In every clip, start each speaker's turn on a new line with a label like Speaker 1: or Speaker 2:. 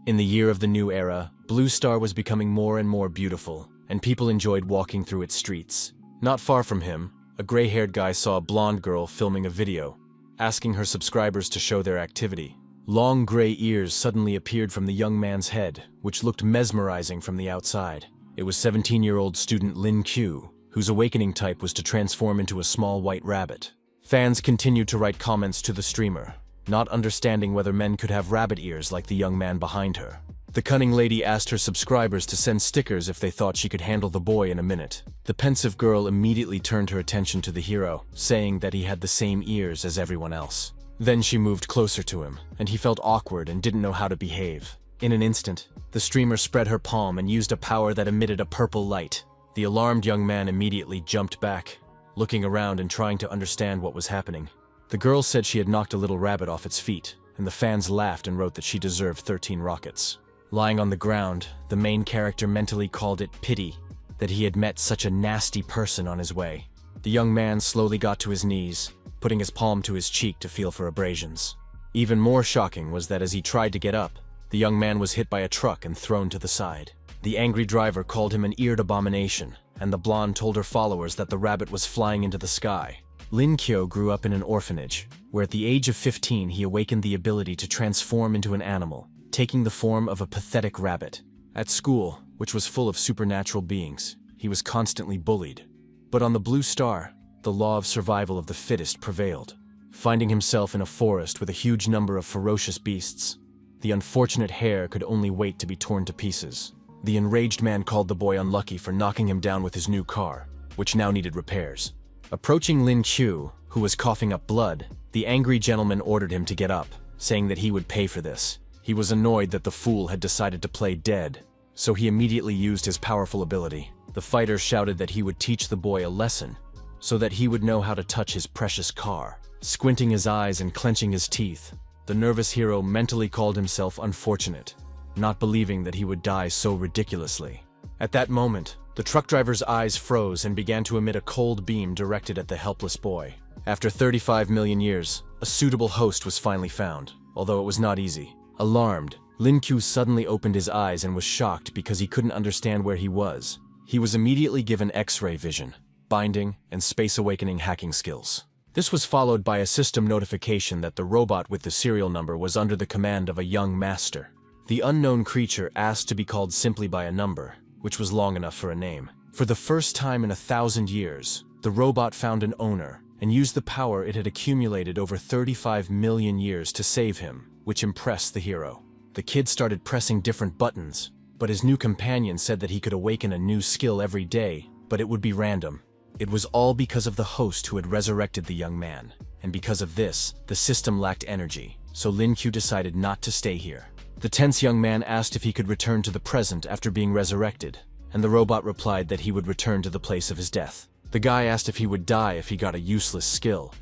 Speaker 1: In the year of the new era, Blue Star was becoming more and more beautiful, and people enjoyed walking through its streets. Not far from him, a gray-haired guy saw a blonde girl filming a video, asking her subscribers to show their activity. Long gray ears suddenly appeared from the young man's head, which looked mesmerizing from the outside. It was 17-year-old student Lin Q, whose awakening type was to transform into a small white rabbit. Fans continued to write comments to the streamer, not understanding whether men could have rabbit ears like the young man behind her. The cunning lady asked her subscribers to send stickers if they thought she could handle the boy in a minute. The pensive girl immediately turned her attention to the hero, saying that he had the same ears as everyone else. Then she moved closer to him, and he felt awkward and didn't know how to behave. In an instant, the streamer spread her palm and used a power that emitted a purple light. The alarmed young man immediately jumped back, looking around and trying to understand what was happening. The girl said she had knocked a little rabbit off its feet, and the fans laughed and wrote that she deserved 13 rockets. Lying on the ground, the main character mentally called it pity that he had met such a nasty person on his way. The young man slowly got to his knees, putting his palm to his cheek to feel for abrasions. Even more shocking was that as he tried to get up, the young man was hit by a truck and thrown to the side. The angry driver called him an eared abomination, and the blonde told her followers that the rabbit was flying into the sky. Lin Kyo grew up in an orphanage, where at the age of 15 he awakened the ability to transform into an animal, taking the form of a pathetic rabbit. At school, which was full of supernatural beings, he was constantly bullied. But on the Blue Star, the law of survival of the fittest prevailed. Finding himself in a forest with a huge number of ferocious beasts, the unfortunate hare could only wait to be torn to pieces. The enraged man called the boy unlucky for knocking him down with his new car, which now needed repairs. Approaching Lin Qiu, who was coughing up blood, the angry gentleman ordered him to get up, saying that he would pay for this. He was annoyed that the fool had decided to play dead, so he immediately used his powerful ability. The fighter shouted that he would teach the boy a lesson, so that he would know how to touch his precious car. Squinting his eyes and clenching his teeth, the nervous hero mentally called himself unfortunate, not believing that he would die so ridiculously. At that moment, the truck driver's eyes froze and began to emit a cold beam directed at the helpless boy. After 35 million years, a suitable host was finally found, although it was not easy. Alarmed, Lin Qiu suddenly opened his eyes and was shocked because he couldn't understand where he was. He was immediately given X-ray vision, binding, and space awakening hacking skills. This was followed by a system notification that the robot with the serial number was under the command of a young master. The unknown creature asked to be called simply by a number, which was long enough for a name. For the first time in 1,000 years, the robot found an owner and used the power it had accumulated over 35 million years to save him, which impressed the hero. The kid started pressing different buttons, but his new companion said that he could awaken a new skill every day, but it would be random. It was all because of the host who had resurrected the young man, and because of this, the system lacked energy, so Lin Qiu decided not to stay here. The tense young man asked if he could return to the present after being resurrected, and the robot replied that he would return to the place of his death. The guy asked if he would die if he got a useless skill,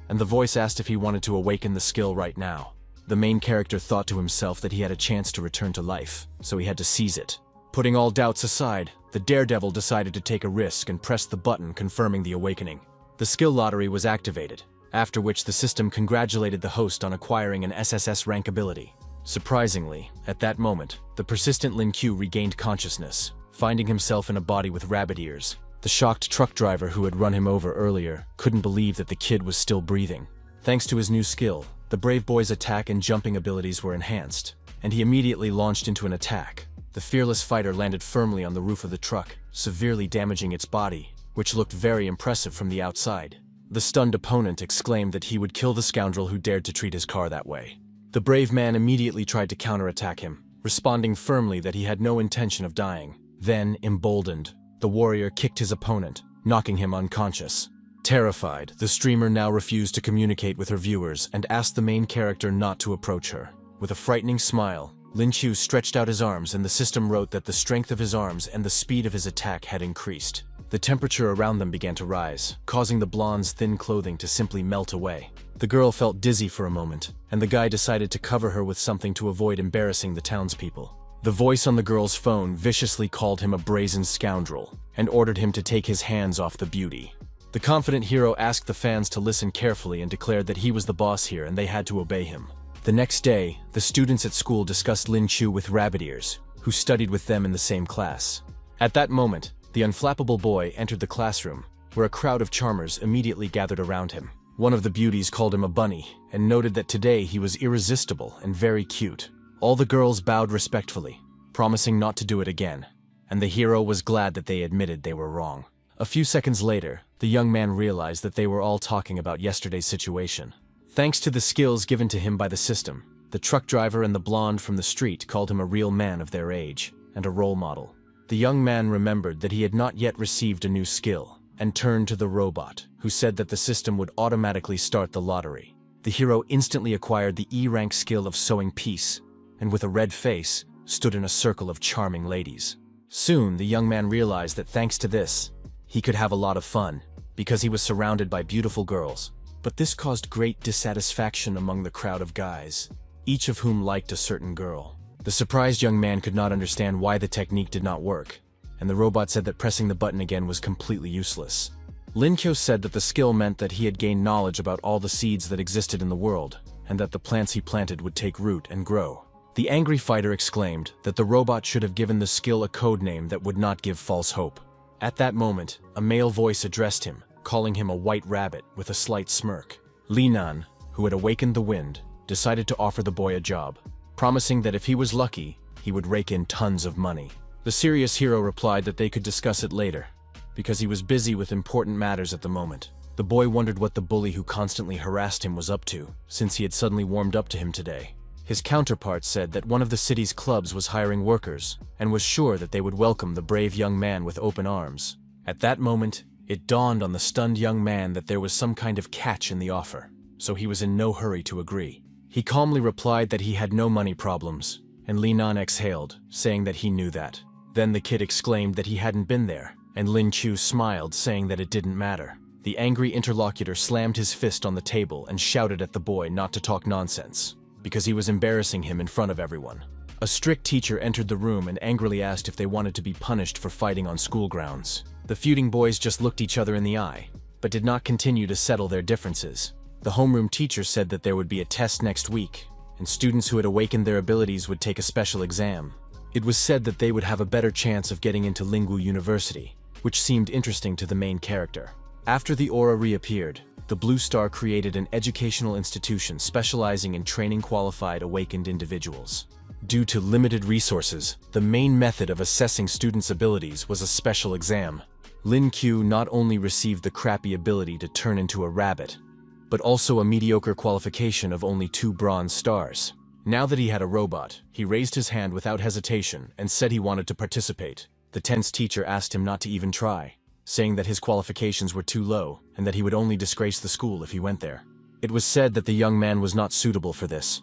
Speaker 1: and the voice asked if he wanted to awaken the skill right now. The main character thought to himself that he had a chance to return to life, so he had to seize it. Putting all doubts aside, the daredevil decided to take a risk and pressed the button confirming the awakening. The skill lottery was activated, after which the system congratulated the host on acquiring an SSS rank ability. Surprisingly, at that moment, the persistent Lin Qiu regained consciousness, finding himself in a body with rabbit ears. The shocked truck driver who had run him over earlier couldn't believe that the kid was still breathing. Thanks to his new skill, the brave boy's attack and jumping abilities were enhanced, and he immediately launched into an attack. The fearless fighter landed firmly on the roof of the truck, severely damaging its body, which looked very impressive from the outside. The stunned opponent exclaimed that he would kill the scoundrel who dared to treat his car that way. The brave man immediately tried to counterattack him, responding firmly that he had no intention of dying. Then, emboldened, the warrior kicked his opponent, knocking him unconscious. Terrified, the streamer now refused to communicate with her viewers and asked the main character not to approach her. With a frightening smile, Lin Qiu stretched out his arms and the system wrote that the strength of his arms and the speed of his attack had increased. The temperature around them began to rise, causing the blonde's thin clothing to simply melt away. The girl felt dizzy for a moment, and the guy decided to cover her with something to avoid embarrassing the townspeople. The voice on the girl's phone viciously called him a brazen scoundrel and ordered him to take his hands off the beauty. The confident hero asked the fans to listen carefully and declared that he was the boss here and they had to obey him. The next day, the students at school discussed Lin Chu with rabbit ears, who studied with them in the same class. At that moment, the unflappable boy entered the classroom, where a crowd of charmers immediately gathered around him. One of the beauties called him a bunny, and noted that today he was irresistible and very cute. All the girls bowed respectfully, promising not to do it again, and the hero was glad that they admitted they were wrong. A few seconds later, the young man realized that they were all talking about yesterday's situation. Thanks to the skills given to him by the system, the truck driver and the blonde from the street called him a real man of their age, and a role model. The young man remembered that he had not yet received a new skill, and turned to the robot, who said that the system would automatically start the lottery. The hero instantly acquired the E-rank skill of sowing peace, and with a red face, stood in a circle of charming ladies. Soon, the young man realized that thanks to this, he could have a lot of fun, because he was surrounded by beautiful girls. But this caused great dissatisfaction among the crowd of guys, each of whom liked a certain girl. The surprised young man could not understand why the technique did not work, and the robot said that pressing the button again was completely useless. Lin Kyo said that the skill meant that he had gained knowledge about all the seeds that existed in the world, and that the plants he planted would take root and grow. The angry fighter exclaimed that the robot should have given the skill a code name that would not give false hope. At that moment, a male voice addressed him, calling him a white rabbit with a slight smirk. Li Nan, who had awakened the wind, decided to offer the boy a job, promising that if he was lucky, he would rake in tons of money. The serious hero replied that they could discuss it later, because he was busy with important matters at the moment. The boy wondered what the bully who constantly harassed him was up to, since he had suddenly warmed up to him today. His counterpart said that one of the city's clubs was hiring workers, and was sure that they would welcome the brave young man with open arms. At that moment, it dawned on the stunned young man that there was some kind of catch in the offer, so he was in no hurry to agree. He calmly replied that he had no money problems, and Li Nan exhaled, saying that he knew that. Then the kid exclaimed that he hadn't been there, and Lin Chu smiled, saying that it didn't matter. The angry interlocutor slammed his fist on the table and shouted at the boy not to talk nonsense, because he was embarrassing him in front of everyone. A strict teacher entered the room and angrily asked if they wanted to be punished for fighting on school grounds. The feuding boys just looked each other in the eye, but did not continue to settle their differences. The homeroom teacher said that there would be a test next week, and students who had awakened their abilities would take a special exam. It was said that they would have a better chance of getting into Lingwu University, which seemed interesting to the main character. After the aura reappeared, the Blue Star created an educational institution specializing in training qualified awakened individuals. Due to limited resources, the main method of assessing students' abilities was a special exam. Lin Q not only received the crappy ability to turn into a rabbit, but also a mediocre qualification of only 2 bronze stars. Now that he had a robot, he raised his hand without hesitation and said he wanted to participate. The tense teacher asked him not to even try, saying that his qualifications were too low and that he would only disgrace the school if he went there. It was said that the young man was not suitable for this,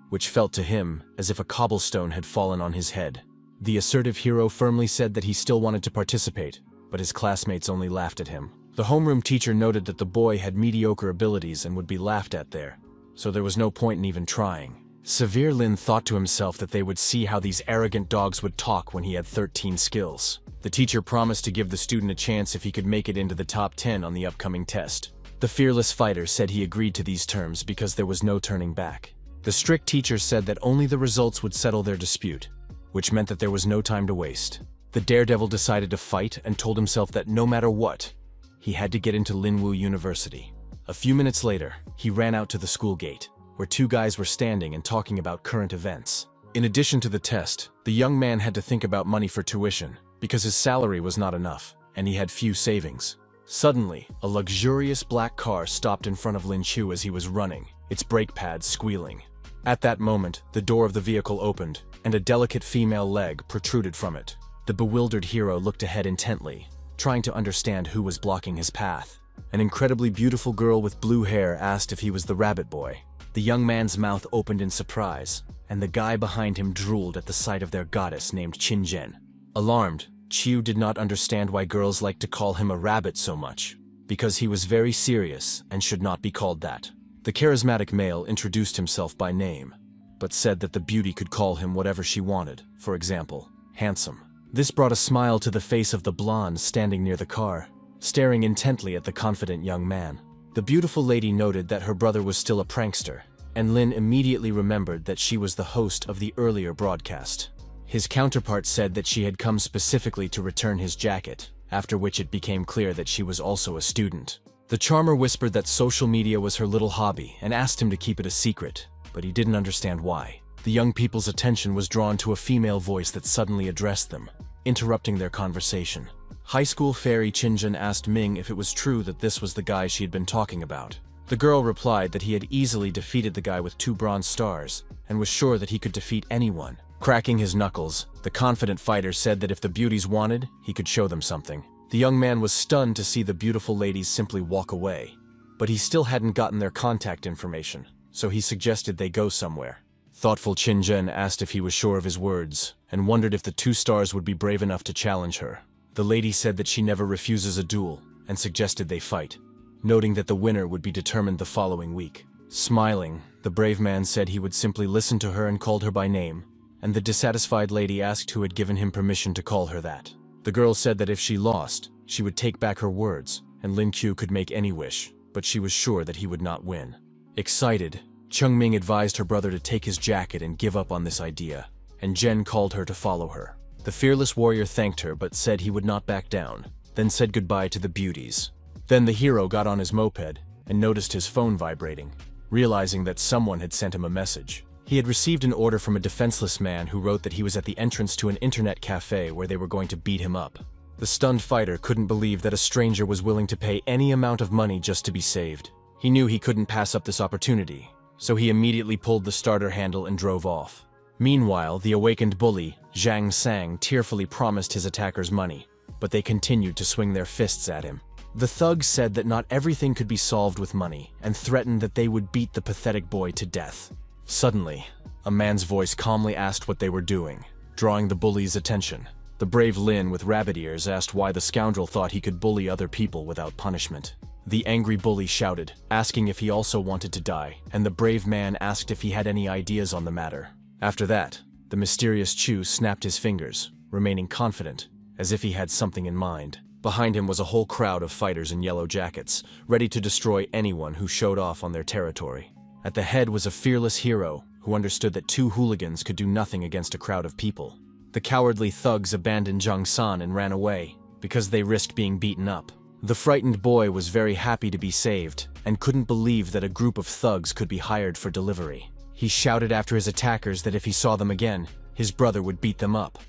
Speaker 1: which felt to him as if a cobblestone had fallen on his head. The assertive hero firmly said that he still wanted to participate, but his classmates only laughed at him. The homeroom teacher noted that the boy had mediocre abilities and would be laughed at there, so there was no point in even trying. Severe Lin thought to himself that they would see how these arrogant dogs would talk when he had 13 skills. The teacher promised to give the student a chance if he could make it into the top 10 on the upcoming test. The fearless fighter said he agreed to these terms because there was no turning back. The strict teacher said that only the results would settle their dispute, which meant that there was no time to waste. The daredevil decided to fight and told himself that no matter what, he had to get into Linwu University. A few minutes later, he ran out to the school gate, where 2 guys were standing and talking about current events. In addition to the test, the young man had to think about money for tuition, because his salary was not enough, and he had few savings. Suddenly, a luxurious black car stopped in front of Lin Chu as he was running, its brake pads squealing. At that moment, the door of the vehicle opened, and a delicate female leg protruded from it. The bewildered hero looked ahead intently, trying to understand who was blocking his path. An incredibly beautiful girl with blue hair asked if he was the rabbit boy. The young man's mouth opened in surprise, and the guy behind him drooled at the sight of their goddess named Qinzhen. Alarmed, Chiu did not understand why girls liked to call him a rabbit so much, because he was very serious and should not be called that. The charismatic male introduced himself by name, but said that the beauty could call him whatever she wanted, for example, handsome. This brought a smile to the face of the blonde standing near the car, staring intently at the confident young man. The beautiful lady noted that her brother was still a prankster, and Lin immediately remembered that she was the host of the earlier broadcast. His counterpart said that she had come specifically to return his jacket, after which it became clear that she was also a student. The charmer whispered that social media was her little hobby and asked him to keep it a secret, but he didn't understand why. The young people's attention was drawn to a female voice that suddenly addressed them, interrupting their conversation. High school fairy Qinjun asked Ming if it was true that this was the guy she had been talking about. The girl replied that he had easily defeated the guy with 2 bronze stars, and was sure that he could defeat anyone. Cracking his knuckles, the confident fighter said that if the beauties wanted, he could show them something. The young man was stunned to see the beautiful ladies simply walk away, but he still hadn't gotten their contact information, so he suggested they go somewhere. Thoughtful Qinjun asked if he was sure of his words, and wondered if the 2 stars would be brave enough to challenge her. The lady said that she never refuses a duel, and suggested they fight, noting that the winner would be determined the following week. Smiling, the brave man said he would simply listen to her and called her by name, and the dissatisfied lady asked who had given him permission to call her that. The girl said that if she lost, she would take back her words, and Lin Qiu could make any wish, but she was sure that he would not win. Excited, Cheng Ming advised her brother to take his jacket and give up on this idea, and Jen called her to follow her. The fearless warrior thanked her but said he would not back down, then said goodbye to the beauties. Then the hero got on his moped and noticed his phone vibrating, realizing that someone had sent him a message. He had received an order from a defenseless man who wrote that he was at the entrance to an internet cafe where they were going to beat him up. The stunned fighter couldn't believe that a stranger was willing to pay any amount of money just to be saved. He knew he couldn't pass up this opportunity, so he immediately pulled the starter handle and drove off. Meanwhile, the awakened bully, Zhang Sang, tearfully promised his attackers money, but they continued to swing their fists at him. The thugs said that not everything could be solved with money, and threatened that they would beat the pathetic boy to death. Suddenly, a man's voice calmly asked what they were doing, drawing the bully's attention. The brave Lin with rabbit ears asked why the scoundrel thought he could bully other people without punishment. The angry bully shouted, asking if he also wanted to die, and the brave man asked if he had any ideas on the matter. After that, the mysterious Chu snapped his fingers, remaining confident, as if he had something in mind. Behind him was a whole crowd of fighters in yellow jackets, ready to destroy anyone who showed off on their territory. At the head was a fearless hero who understood that 2 hooligans could do nothing against a crowd of people. The cowardly thugs abandoned Zhang San and ran away, because they risked being beaten up. The frightened boy was very happy to be saved, and couldn't believe that a group of thugs could be hired for delivery. He shouted after his attackers that if he saw them again, his brother would beat them up.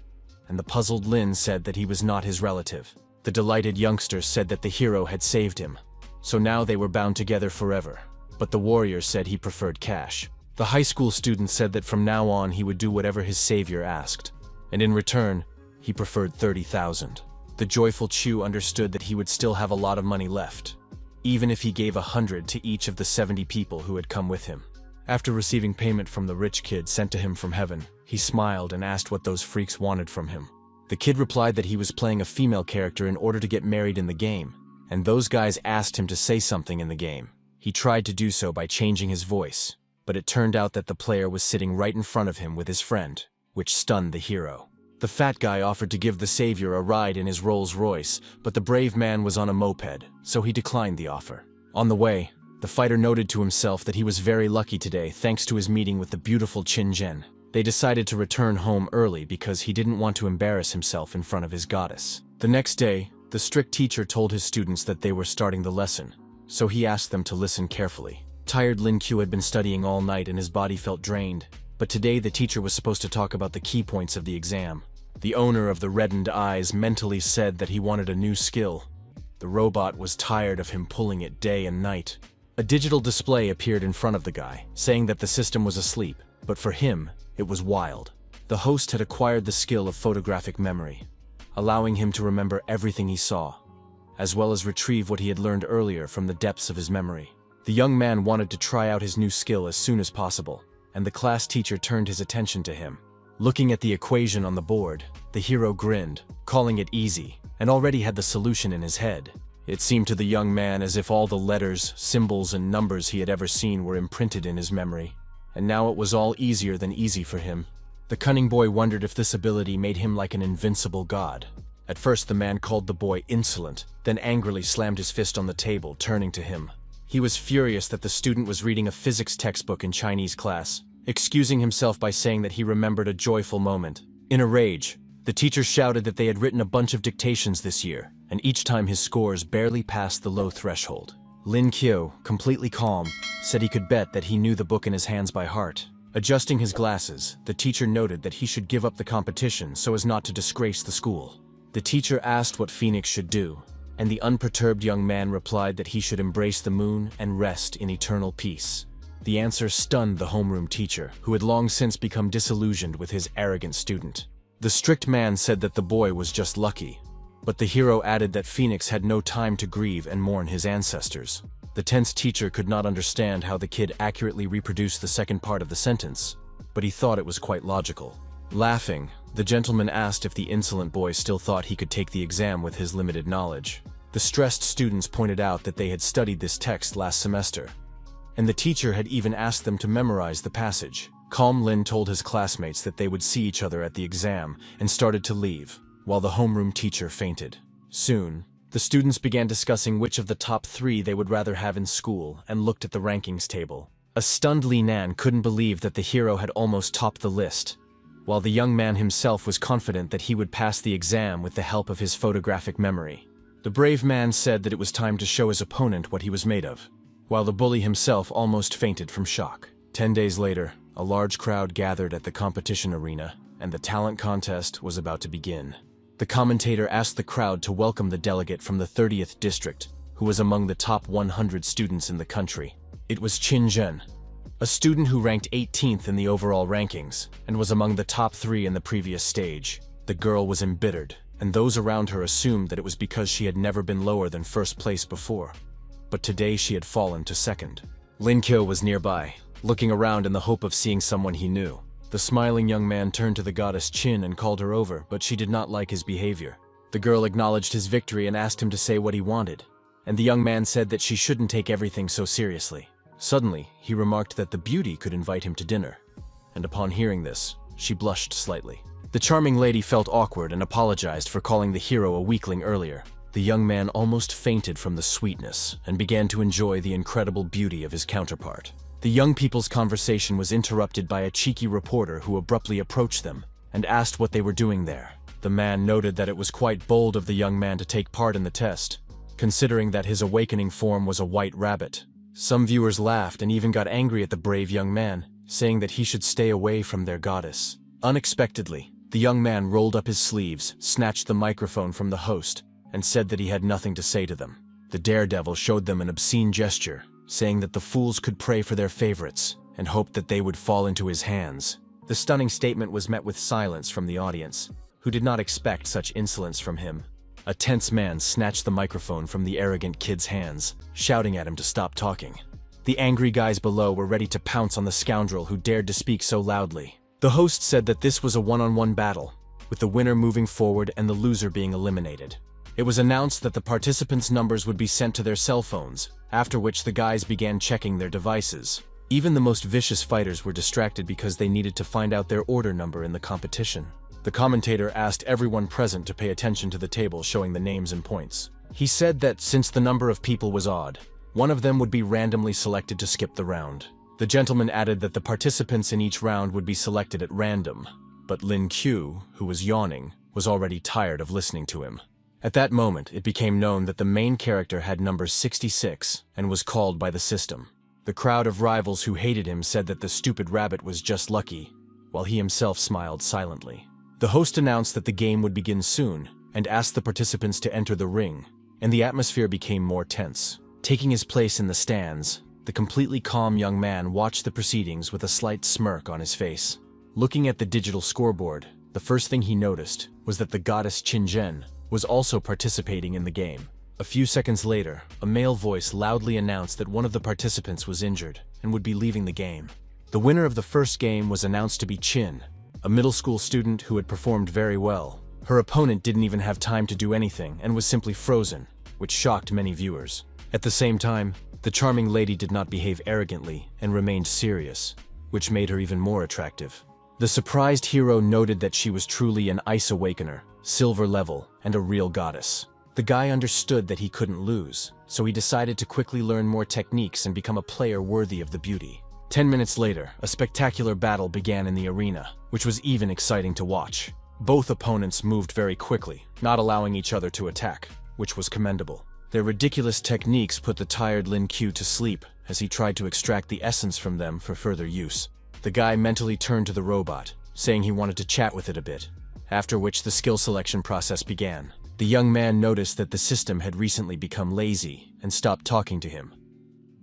Speaker 1: And the puzzled Lin said that he was not his relative. The delighted youngster said that the hero had saved him, so now they were bound together forever. But the warrior said he preferred cash. The high school student said that from now on he would do whatever his savior asked, and in return, he preferred 30,000. The joyful Chu understood that he would still have a lot of money left, even if he gave 100 to each of the 70 people who had come with him. After receiving payment from the rich kid sent to him from heaven, he smiled and asked what those freaks wanted from him. The kid replied that he was playing a female character in order to get married in the game, and those guys asked him to say something in the game. He tried to do so by changing his voice, but it turned out that the player was sitting right in front of him with his friend, which stunned the hero. The fat guy offered to give the savior a ride in his Rolls Royce, but the brave man was on a moped, so he declined the offer. On the way, the fighter noted to himself that he was very lucky today thanks to his meeting with the beautiful Qin Zhen. They decided to return home early because he didn't want to embarrass himself in front of his goddess. The next day, the strict teacher told his students that they were starting the lesson, so he asked them to listen carefully. Tired Lin Qiu had been studying all night and his body felt drained, but today the teacher was supposed to talk about the key points of the exam. The owner of the reddened eyes mentally said that he wanted a new skill. The robot was tired of him pulling it day and night. A digital display appeared in front of the guy, saying that the system was asleep, but for him, it was wild. The host had acquired the skill of photographic memory, allowing him to remember everything he saw, as well as retrieve what he had learned earlier from the depths of his memory. The young man wanted to try out his new skill as soon as possible, and the class teacher turned his attention to him. Looking at the equation on the board, the hero grinned, calling it easy, and already had the solution in his head. It seemed to the young man as if all the letters, symbols, and numbers he had ever seen were imprinted in his memory, and now it was all easier than easy for him. The cunning boy wondered if this ability made him like an invincible god. At first the man called the boy insolent, then angrily slammed his fist on the table, turning to him. He was furious that the student was reading a physics textbook in Chinese class, excusing himself by saying that he remembered a joyful moment. In a rage, the teacher shouted that they had written a bunch of dictations this year, and each time his scores barely passed the low threshold. Lin Kyo, completely calm, said he could bet that he knew the book in his hands by heart. Adjusting his glasses, the teacher noted that he should give up the competition so as not to disgrace the school. The teacher asked what Phoenix should do, and the unperturbed young man replied that he should embrace the moon and rest in eternal peace. The answer stunned the homeroom teacher, who had long since become disillusioned with his arrogant student. The strict man said that the boy was just lucky, but the hero added that Phoenix had no time to grieve and mourn his ancestors. The tense teacher could not understand how the kid accurately reproduced the second part of the sentence, but he thought it was quite logical. Laughing, the gentleman asked if the insolent boy still thought he could take the exam with his limited knowledge. The stressed students pointed out that they had studied this text last semester, and the teacher had even asked them to memorize the passage. Calm Lin told his classmates that they would see each other at the exam and started to leave, while the homeroom teacher fainted. Soon, the students began discussing which of the top 3 they would rather have in school and looked at the rankings table. A stunned Li Nan couldn't believe that the hero had almost topped the list, while the young man himself was confident that he would pass the exam with the help of his photographic memory. The brave man said that it was time to show his opponent what he was made of, while the bully himself almost fainted from shock. 10 days later, a large crowd gathered at the competition arena, and the talent contest was about to begin. The commentator asked the crowd to welcome the delegate from the 30th district, who was among the top 100 students in the country. It was Qin Zhen, a student who ranked 18th in the overall rankings, and was among the top 3 in the previous stage. The girl was embittered, and those around her assumed that it was because she had never been lower than first place before. But today she had fallen to second. Lin Kyo was nearby, looking around in the hope of seeing someone he knew. The smiling young man turned to the goddess Qin and called her over, but she did not like his behavior. The girl acknowledged his victory and asked him to say what he wanted, and the young man said that she shouldn't take everything so seriously. Suddenly, he remarked that the beauty could invite him to dinner, and upon hearing this, she blushed slightly. The charming lady felt awkward and apologized for calling the hero a weakling earlier. The young man almost fainted from the sweetness and began to enjoy the incredible beauty of his counterpart. The young people's conversation was interrupted by a cheeky reporter who abruptly approached them and asked what they were doing there. The man noted that it was quite bold of the young man to take part in the test, considering that his awakening form was a white rabbit. Some viewers laughed and even got angry at the brave young man, saying that he should stay away from their goddess. Unexpectedly, the young man rolled up his sleeves, snatched the microphone from the host, and said that he had nothing to say to them. The daredevil showed them an obscene gesture, saying that the fools could pray for their favorites and hoped that they would fall into his hands. The stunning statement was met with silence from the audience, who did not expect such insolence from him. A tense man snatched the microphone from the arrogant kid's hands, shouting at him to stop talking. The angry guys below were ready to pounce on the scoundrel who dared to speak so loudly. The host said that this was a one-on-one battle, with the winner moving forward and the loser being eliminated. It was announced that the participants' numbers would be sent to their cell phones, after which the guys began checking their devices. Even the most vicious fighters were distracted because they needed to find out their order number in the competition. The commentator asked everyone present to pay attention to the table showing the names and points. He said that since the number of people was odd, one of them would be randomly selected to skip the round. The gentleman added that the participants in each round would be selected at random, but Lin Q, who was yawning, was already tired of listening to him. At that moment, it became known that the main character had number 66 and was called by the system. The crowd of rivals who hated him said that the stupid rabbit was just lucky, while he himself smiled silently. The host announced that the game would begin soon and asked the participants to enter the ring, and the atmosphere became more tense. Taking his place in the stands, the completely calm young man watched the proceedings with a slight smirk on his face. Looking at the digital scoreboard, the first thing he noticed was that the goddess Qin Zhen was also participating in the game. A few seconds later, a male voice loudly announced that one of the participants was injured and would be leaving the game. The winner of the first game was announced to be Qin, a middle school student who had performed very well. Her opponent didn't even have time to do anything and was simply frozen, which shocked many viewers. At the same time, the charming lady did not behave arrogantly and remained serious, which made her even more attractive. The surprised hero noted that she was truly an ice awakener, silver level, and a real goddess. The guy understood that he couldn't lose, so he decided to quickly learn more techniques and become a player worthy of the beauty. 10 minutes later, a spectacular battle began in the arena, which was even exciting to watch. Both opponents moved very quickly, not allowing each other to attack, which was commendable. Their ridiculous techniques put the tired Lin Q to sleep as he tried to extract the essence from them for further use. The guy mentally turned to the robot, saying he wanted to chat with it a bit, after which the skill selection process began. The young man noticed that the system had recently become lazy and stopped talking to him.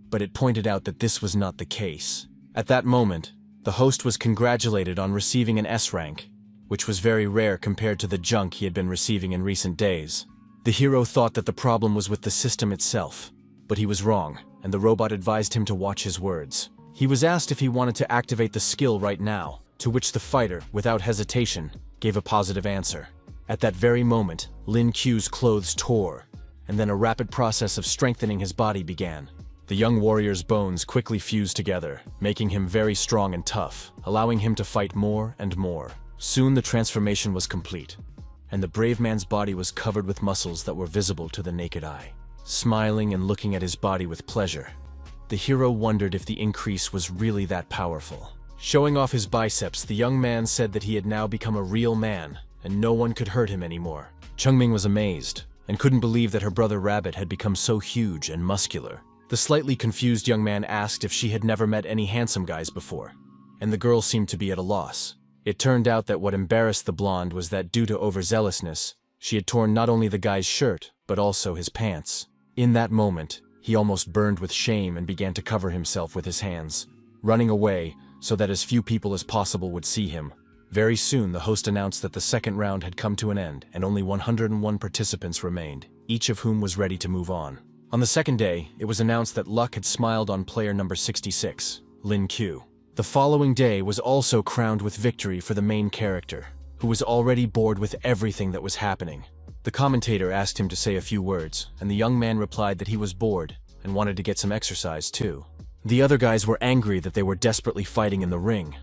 Speaker 1: But it pointed out that this was not the case. At that moment, the host was congratulated on receiving an S rank, which was very rare compared to the junk he had been receiving in recent days. The hero thought that the problem was with the system itself, but he was wrong, and the robot advised him to watch his words. He was asked if he wanted to activate the skill right now, to which the fighter, without hesitation, gave a positive answer. At that very moment, Lin Q's clothes tore, and then a rapid process of strengthening his body began. The young warrior's bones quickly fused together, making him very strong and tough, allowing him to fight more and more. Soon the transformation was complete, and the brave man's body was covered with muscles that were visible to the naked eye. Smiling and looking at his body with pleasure, the hero wondered if the increase was really that powerful. Showing off his biceps, the young man said that he had now become a real man, and no one could hurt him anymore. Chungming was amazed, and couldn't believe that her brother Rabbit had become so huge and muscular. The slightly confused young man asked if she had never met any handsome guys before, and the girl seemed to be at a loss. It turned out that what embarrassed the blonde was that due to overzealousness, she had torn not only the guy's shirt, but also his pants. In that moment, he almost burned with shame and began to cover himself with his hands, running away so that as few people as possible would see him. Very soon, the host announced that the second round had come to an end and only 101 participants remained, each of whom was ready to move on. On the second day, it was announced that luck had smiled on player number 66, Lin Q. The following day was also crowned with victory for the main character, who was already bored with everything that was happening. The commentator asked him to say a few words, and the young man replied that he was bored and wanted to get some exercise too. The other guys were angry that they were desperately fighting in the ring,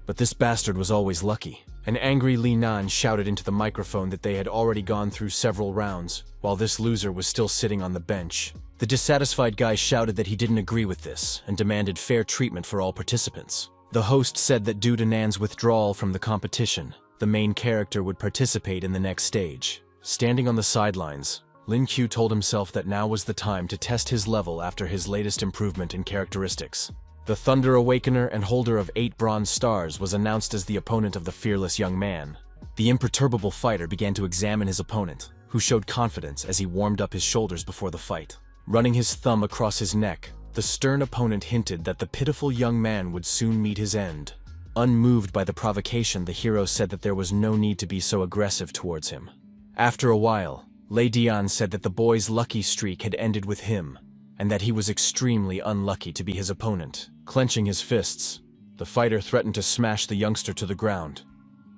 Speaker 1: but this bastard was always lucky. An angry Li Nan shouted into the microphone that they had already gone through several rounds, while this loser was still sitting on the bench. The dissatisfied guy shouted that he didn't agree with this and demanded fair treatment for all participants. The host said that due to Nan's withdrawal from the competition, the main character would participate in the next stage. Standing on the sidelines, Lin Q told himself that now was the time to test his level after his latest improvement in characteristics. The Thunder Awakener and holder of 8 bronze stars was announced as the opponent of the fearless young man. The imperturbable fighter began to examine his opponent, who showed confidence as he warmed up his shoulders before the fight. Running his thumb across his neck, the stern opponent hinted that the pitiful young man would soon meet his end. Unmoved by the provocation, the hero said that there was no need to be so aggressive towards him. After a while, Lei Dian said that the boy's lucky streak had ended with him, and that he was extremely unlucky to be his opponent. Clenching his fists, the fighter threatened to smash the youngster to the ground,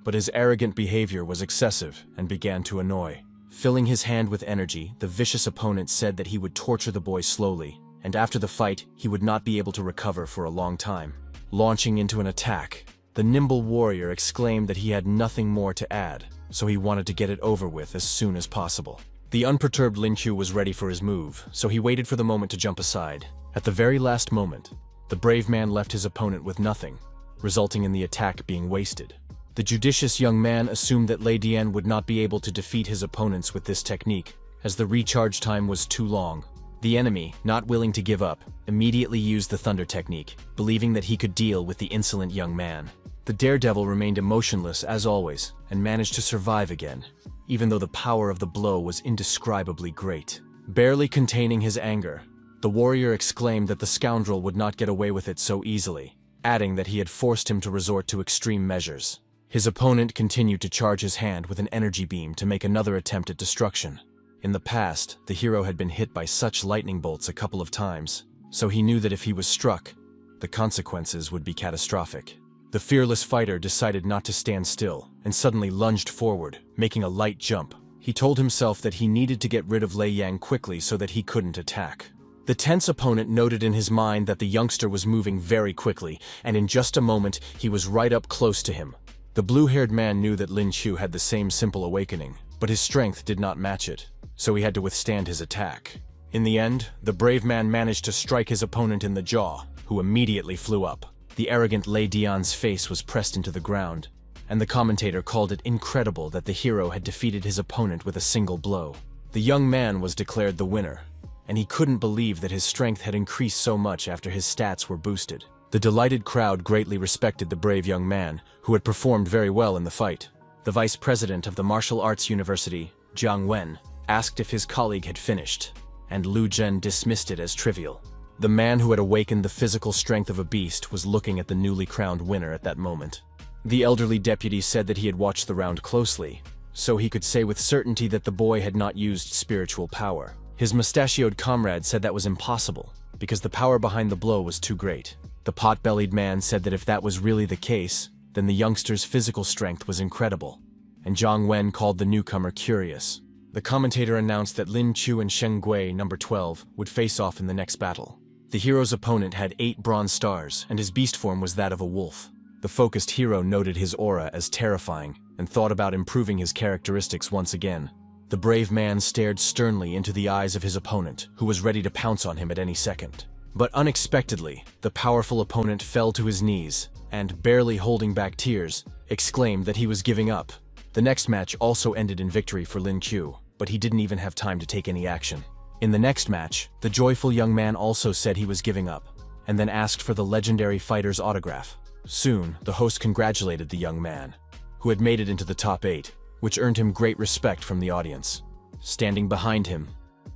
Speaker 1: but his arrogant behavior was excessive and began to annoy. Filling his hand with energy, the vicious opponent said that he would torture the boy slowly, and after the fight, he would not be able to recover for a long time. Launching into an attack, the nimble warrior exclaimed that he had nothing more to add, so he wanted to get it over with as soon as possible. The unperturbed Lin Qiu was ready for his move, so he waited for the moment to jump aside. At the very last moment, the brave man left his opponent with nothing, resulting in the attack being wasted. The judicious young man assumed that Lei Dian would not be able to defeat his opponents with this technique, as the recharge time was too long. The enemy, not willing to give up, immediately used the thunder technique, believing that he could deal with the insolent young man. The daredevil remained emotionless as always, and managed to survive again, even though the power of the blow was indescribably great. Barely containing his anger, the warrior exclaimed that the scoundrel would not get away with it so easily, adding that he had forced him to resort to extreme measures. His opponent continued to charge his hand with an energy beam to make another attempt at destruction. In the past, the hero had been hit by such lightning bolts a couple of times, so he knew that if he was struck, the consequences would be catastrophic. The fearless fighter decided not to stand still and suddenly lunged forward, making a light jump. He told himself that he needed to get rid of Lei Yang quickly so that he couldn't attack. The tense opponent noted in his mind that the youngster was moving very quickly, and in just a moment, he was right up close to him. The blue-haired man knew that Lin Qiu had the same simple awakening, but his strength did not match it. so he had to withstand his attack. In the end, the brave man managed to strike his opponent in the jaw, who immediately flew up. The arrogant Lei Dion's face was pressed into the ground, and the commentator called it incredible that the hero had defeated his opponent with a single blow. The young man was declared the winner, and he couldn't believe that his strength had increased so much after his stats were boosted. The delighted crowd greatly respected the brave young man, who had performed very well in the fight. The vice president of the martial arts university, Jiang Wen, asked if his colleague had finished, and Lu Zhen dismissed it as trivial. The man who had awakened the physical strength of a beast was looking at the newly crowned winner at that moment. The elderly deputy said that he had watched the round closely, so he could say with certainty that the boy had not used spiritual power. His mustachioed comrade said that was impossible, because the power behind the blow was too great. The pot-bellied man said that if that was really the case, then the youngster's physical strength was incredible, and Jiang Wen called the newcomer curious. The commentator announced that Lin Chu and Sheng Gui, number 12, would face off in the next battle. The hero's opponent had 8 bronze stars, and his beast form was that of a wolf. The focused hero noted his aura as terrifying, and thought about improving his characteristics once again. The brave man stared sternly into the eyes of his opponent, who was ready to pounce on him at any second. But unexpectedly, the powerful opponent fell to his knees, and, barely holding back tears, exclaimed that he was giving up. The next match also ended in victory for Lin Qiu, but he didn't even have time to take any action. In the next match, the joyful young man also said he was giving up, and then asked for the legendary fighter's autograph. Soon, the host congratulated the young man, who had made it into the top 8, which earned him great respect from the audience. Standing behind him,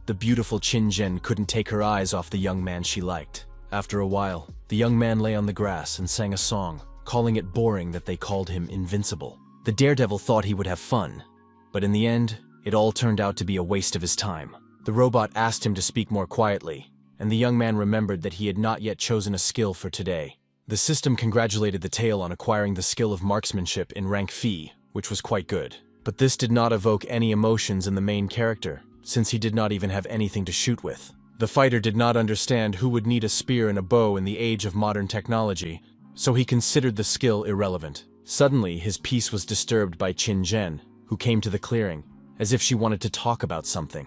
Speaker 1: the beautiful Qin Zhen couldn't take her eyes off the young man she liked. After a while, the young man lay on the grass and sang a song, calling it boring that they called him invincible. The daredevil thought he would have fun, but in the end, it all turned out to be a waste of his time. The robot asked him to speak more quietly, and the young man remembered that he had not yet chosen a skill for today. The system congratulated the tail on acquiring the skill of marksmanship in rank Phi, which was quite good. But this did not evoke any emotions in the main character, since he did not even have anything to shoot with. The fighter did not understand who would need a spear and a bow in the age of modern technology, so he considered the skill irrelevant. Suddenly, his peace was disturbed by Qin Zhen, who came to the clearing, as if she wanted to talk about something.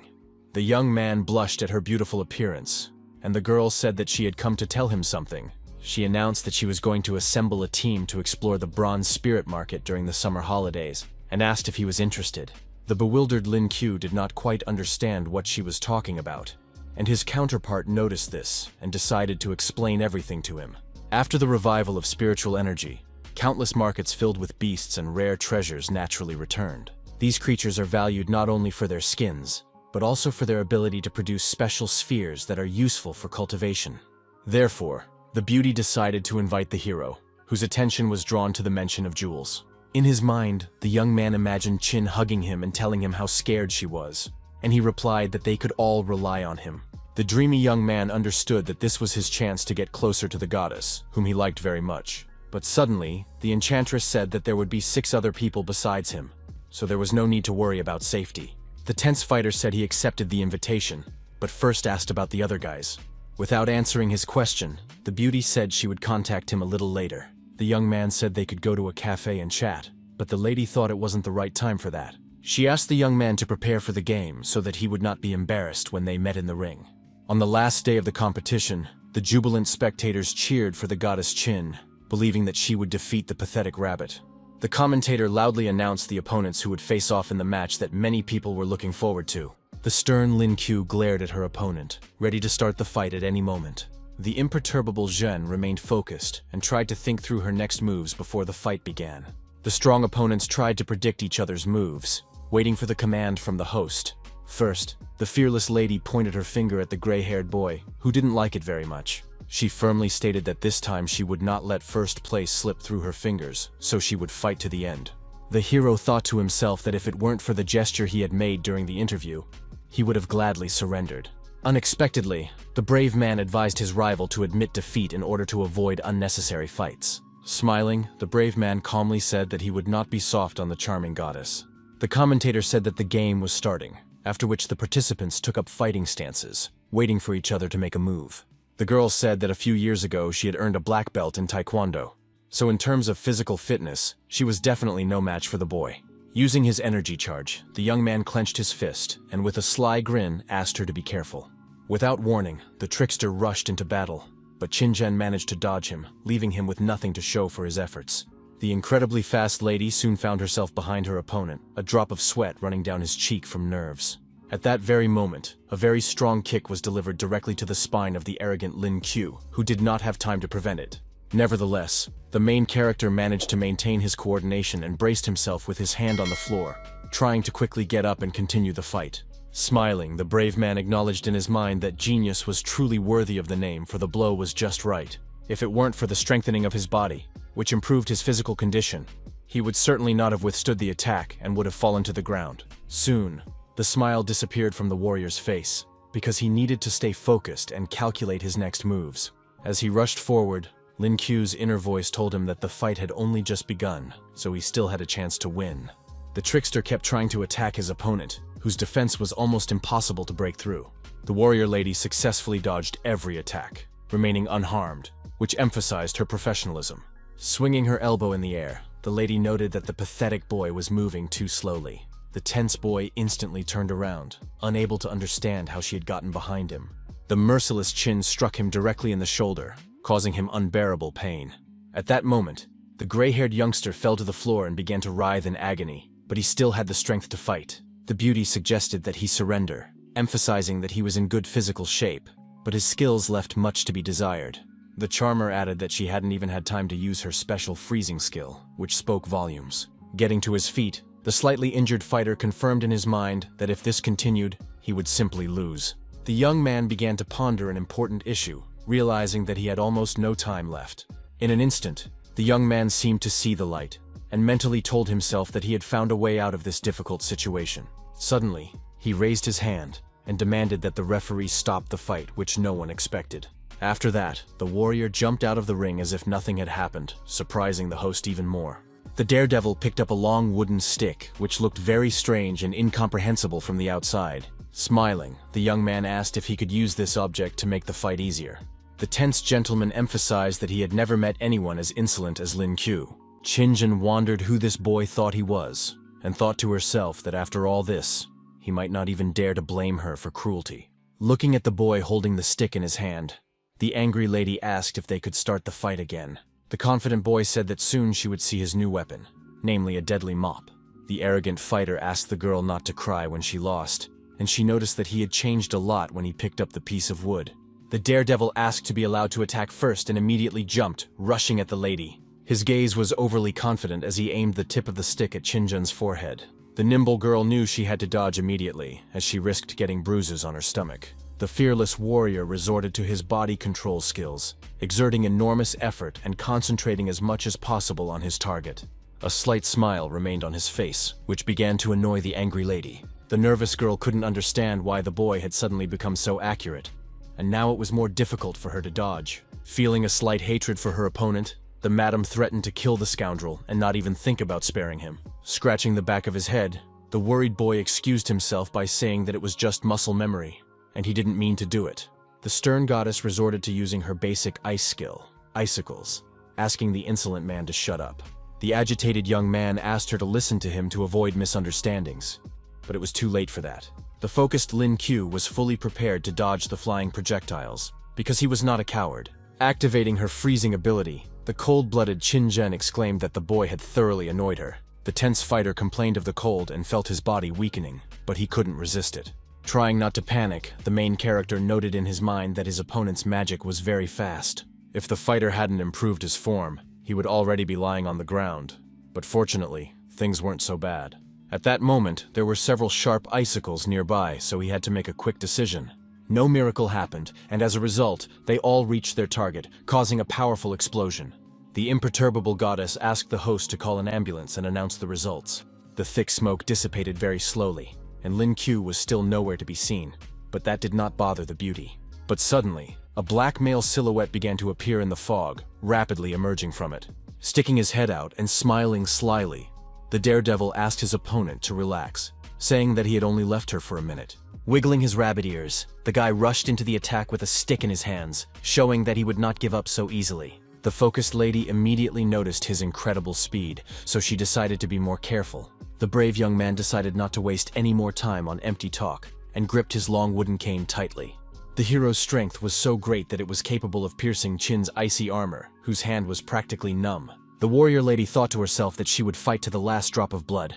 Speaker 1: The young man blushed at her beautiful appearance, and the girl said that she had come to tell him something. She announced that she was going to assemble a team to explore the bronze spirit market during the summer holidays, and asked if he was interested. The bewildered Lin Qiu did not quite understand what she was talking about, and his counterpart noticed this and decided to explain everything to him. After the revival of spiritual energy, countless markets filled with beasts and rare treasures naturally returned. These creatures are valued not only for their skins, but also for their ability to produce special spheres that are useful for cultivation. Therefore, the beauty decided to invite the hero, whose attention was drawn to the mention of jewels. In his mind, the young man imagined Qin hugging him and telling him how scared she was, and he replied that they could all rely on him. The dreamy young man understood that this was his chance to get closer to the goddess, whom he liked very much. But suddenly, the enchantress said that there would be 6 other people besides him, so there was no need to worry about safety. The tense fighter said he accepted the invitation, but first asked about the other guys. Without answering his question, the beauty said she would contact him a little later. The young man said they could go to a cafe and chat, but the lady thought it wasn't the right time for that. She asked the young man to prepare for the game so that he would not be embarrassed when they met in the ring. On the last day of the competition, the jubilant spectators cheered for the goddess Qin, believing that she would defeat the pathetic rabbit. The commentator loudly announced the opponents who would face off in the match that many people were looking forward to. The stern Lin Qiu glared at her opponent, ready to start the fight at any moment. The imperturbable Zhen remained focused and tried to think through her next moves before the fight began. The strong opponents tried to predict each other's moves, waiting for the command from the host. First, the fearless lady pointed her finger at the gray-haired boy, who didn't like it very much. She firmly stated that this time she would not let first place slip through her fingers, so she would fight to the end. The hero thought to himself that if it weren't for the gesture he had made during the interview, he would have gladly surrendered. Unexpectedly, the brave man advised his rival to admit defeat in order to avoid unnecessary fights. Smiling, the brave man calmly said that he would not be soft on the charming goddess. The commentator said that the game was starting, after which the participants took up fighting stances, waiting for each other to make a move. The girl said that a few years ago she had earned a black belt in Taekwondo, so in terms of physical fitness, she was definitely no match for the boy. Using his energy charge, the young man clenched his fist and with a sly grin asked her to be careful. Without warning, the trickster rushed into battle, but Qinzhen managed to dodge him, leaving him with nothing to show for his efforts. The incredibly fast lady soon found herself behind her opponent, a drop of sweat running down his cheek from nerves. At that very moment, a very strong kick was delivered directly to the spine of the arrogant Lin Q, who did not have time to prevent it. Nevertheless, the main character managed to maintain his coordination and braced himself with his hand on the floor, trying to quickly get up and continue the fight. Smiling, the brave man acknowledged in his mind that genius was truly worthy of the name, for the blow was just right. If it weren't for the strengthening of his body, which improved his physical condition, he would certainly not have withstood the attack and would have fallen to the ground. Soon, the smile disappeared from the warrior's face, because he needed to stay focused and calculate his next moves. As he rushed forward, Lin Q's inner voice told him that the fight had only just begun, so he still had a chance to win. The trickster kept trying to attack his opponent, whose defense was almost impossible to break through. The warrior lady successfully dodged every attack, remaining unharmed, which emphasized her professionalism. Swinging her elbow in the air, the lady noted that the pathetic boy was moving too slowly. The tense boy instantly turned around, unable to understand how she had gotten behind him. The merciless chin struck him directly in the shoulder, causing him unbearable pain. At that moment, the gray-haired youngster fell to the floor and began to writhe in agony, but he still had the strength to fight. The beauty suggested that he surrender, emphasizing that he was in good physical shape, but his skills left much to be desired. The charmer added that she hadn't even had time to use her special freezing skill, which spoke volumes. Getting to his feet, the slightly injured fighter confirmed in his mind that if this continued, he would simply lose. The young man began to ponder an important issue, realizing that he had almost no time left. In an instant, the young man seemed to see the light, and mentally told himself that he had found a way out of this difficult situation. Suddenly, he raised his hand and demanded that the referee stop the fight, which no one expected. After that, the warrior jumped out of the ring as if nothing had happened, surprising the host even more. The daredevil picked up a long wooden stick, which looked very strange and incomprehensible from the outside. Smiling, the young man asked if he could use this object to make the fight easier. The tense gentleman emphasized that he had never met anyone as insolent as Lin Q. Qinzhen wondered who this boy thought he was, and thought to herself that after all this, he might not even dare to blame her for cruelty. Looking at the boy holding the stick in his hand, the angry lady asked if they could start the fight again. The confident boy said that soon she would see his new weapon, namely a deadly mop. The arrogant fighter asked the girl not to cry when she lost, and she noticed that he had changed a lot when he picked up the piece of wood. The daredevil asked to be allowed to attack first and immediately jumped, rushing at the lady. His gaze was overly confident as he aimed the tip of the stick at Qinzhen's forehead. The nimble girl knew she had to dodge immediately, as she risked getting bruises on her stomach. The fearless warrior resorted to his body control skills, exerting enormous effort and concentrating as much as possible on his target. A slight smile remained on his face, which began to annoy the angry lady. The nervous girl couldn't understand why the boy had suddenly become so accurate, and now it was more difficult for her to dodge. Feeling a slight hatred for her opponent, the madam threatened to kill the scoundrel and not even think about sparing him. Scratching the back of his head, the worried boy excused himself by saying that it was just muscle memory, and he didn't mean to do it. The stern goddess resorted to using her basic ice skill, icicles, asking the insolent man to shut up. The agitated young man asked her to listen to him to avoid misunderstandings, but it was too late for that. The focused Lin Q was fully prepared to dodge the flying projectiles, because he was not a coward. Activating her freezing ability, the cold-blooded Qinzhen exclaimed that the boy had thoroughly annoyed her. The tense fighter complained of the cold and felt his body weakening, but he couldn't resist it. Trying not to panic, the main character noted in his mind that his opponent's magic was very fast. If the fighter hadn't improved his form, he would already be lying on the ground. But fortunately, things weren't so bad. At that moment, there were several sharp icicles nearby, so he had to make a quick decision. No miracle happened, and as a result, they all reached their target, causing a powerful explosion. The imperturbable goddess asked the host to call an ambulance and announce the results. The thick smoke dissipated very slowly, and Lin Q was still nowhere to be seen, but that did not bother the beauty. But suddenly, a black male silhouette began to appear in the fog, rapidly emerging from it. Sticking his head out and smiling slyly, the daredevil asked his opponent to relax, saying that he had only left her for a minute. Wiggling his rabbit ears, the guy rushed into the attack with a stick in his hands, showing that he would not give up so easily. The focused lady immediately noticed his incredible speed, so she decided to be more careful. The brave young man decided not to waste any more time on empty talk and gripped his long wooden cane tightly. The hero's strength was so great that it was capable of piercing Qin's icy armor, whose hand was practically numb. The warrior lady thought to herself that she would fight to the last drop of blood,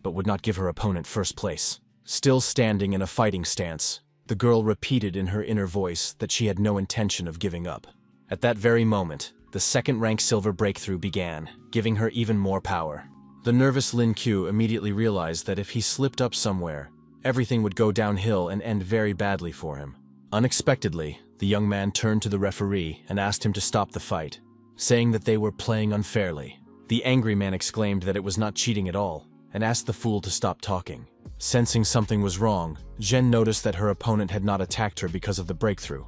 Speaker 1: but would not give her opponent first place. Still standing in a fighting stance, the girl repeated in her inner voice that she had no intention of giving up. At that very moment, the second-rank silver breakthrough began, giving her even more power. The nervous Lin Q immediately realized that if he slipped up somewhere, everything would go downhill and end very badly for him. Unexpectedly, the young man turned to the referee and asked him to stop the fight, saying that they were playing unfairly. The angry man exclaimed that it was not cheating at all, and asked the fool to stop talking. Sensing something was wrong, Zhen noticed that her opponent had not attacked her because of the breakthrough,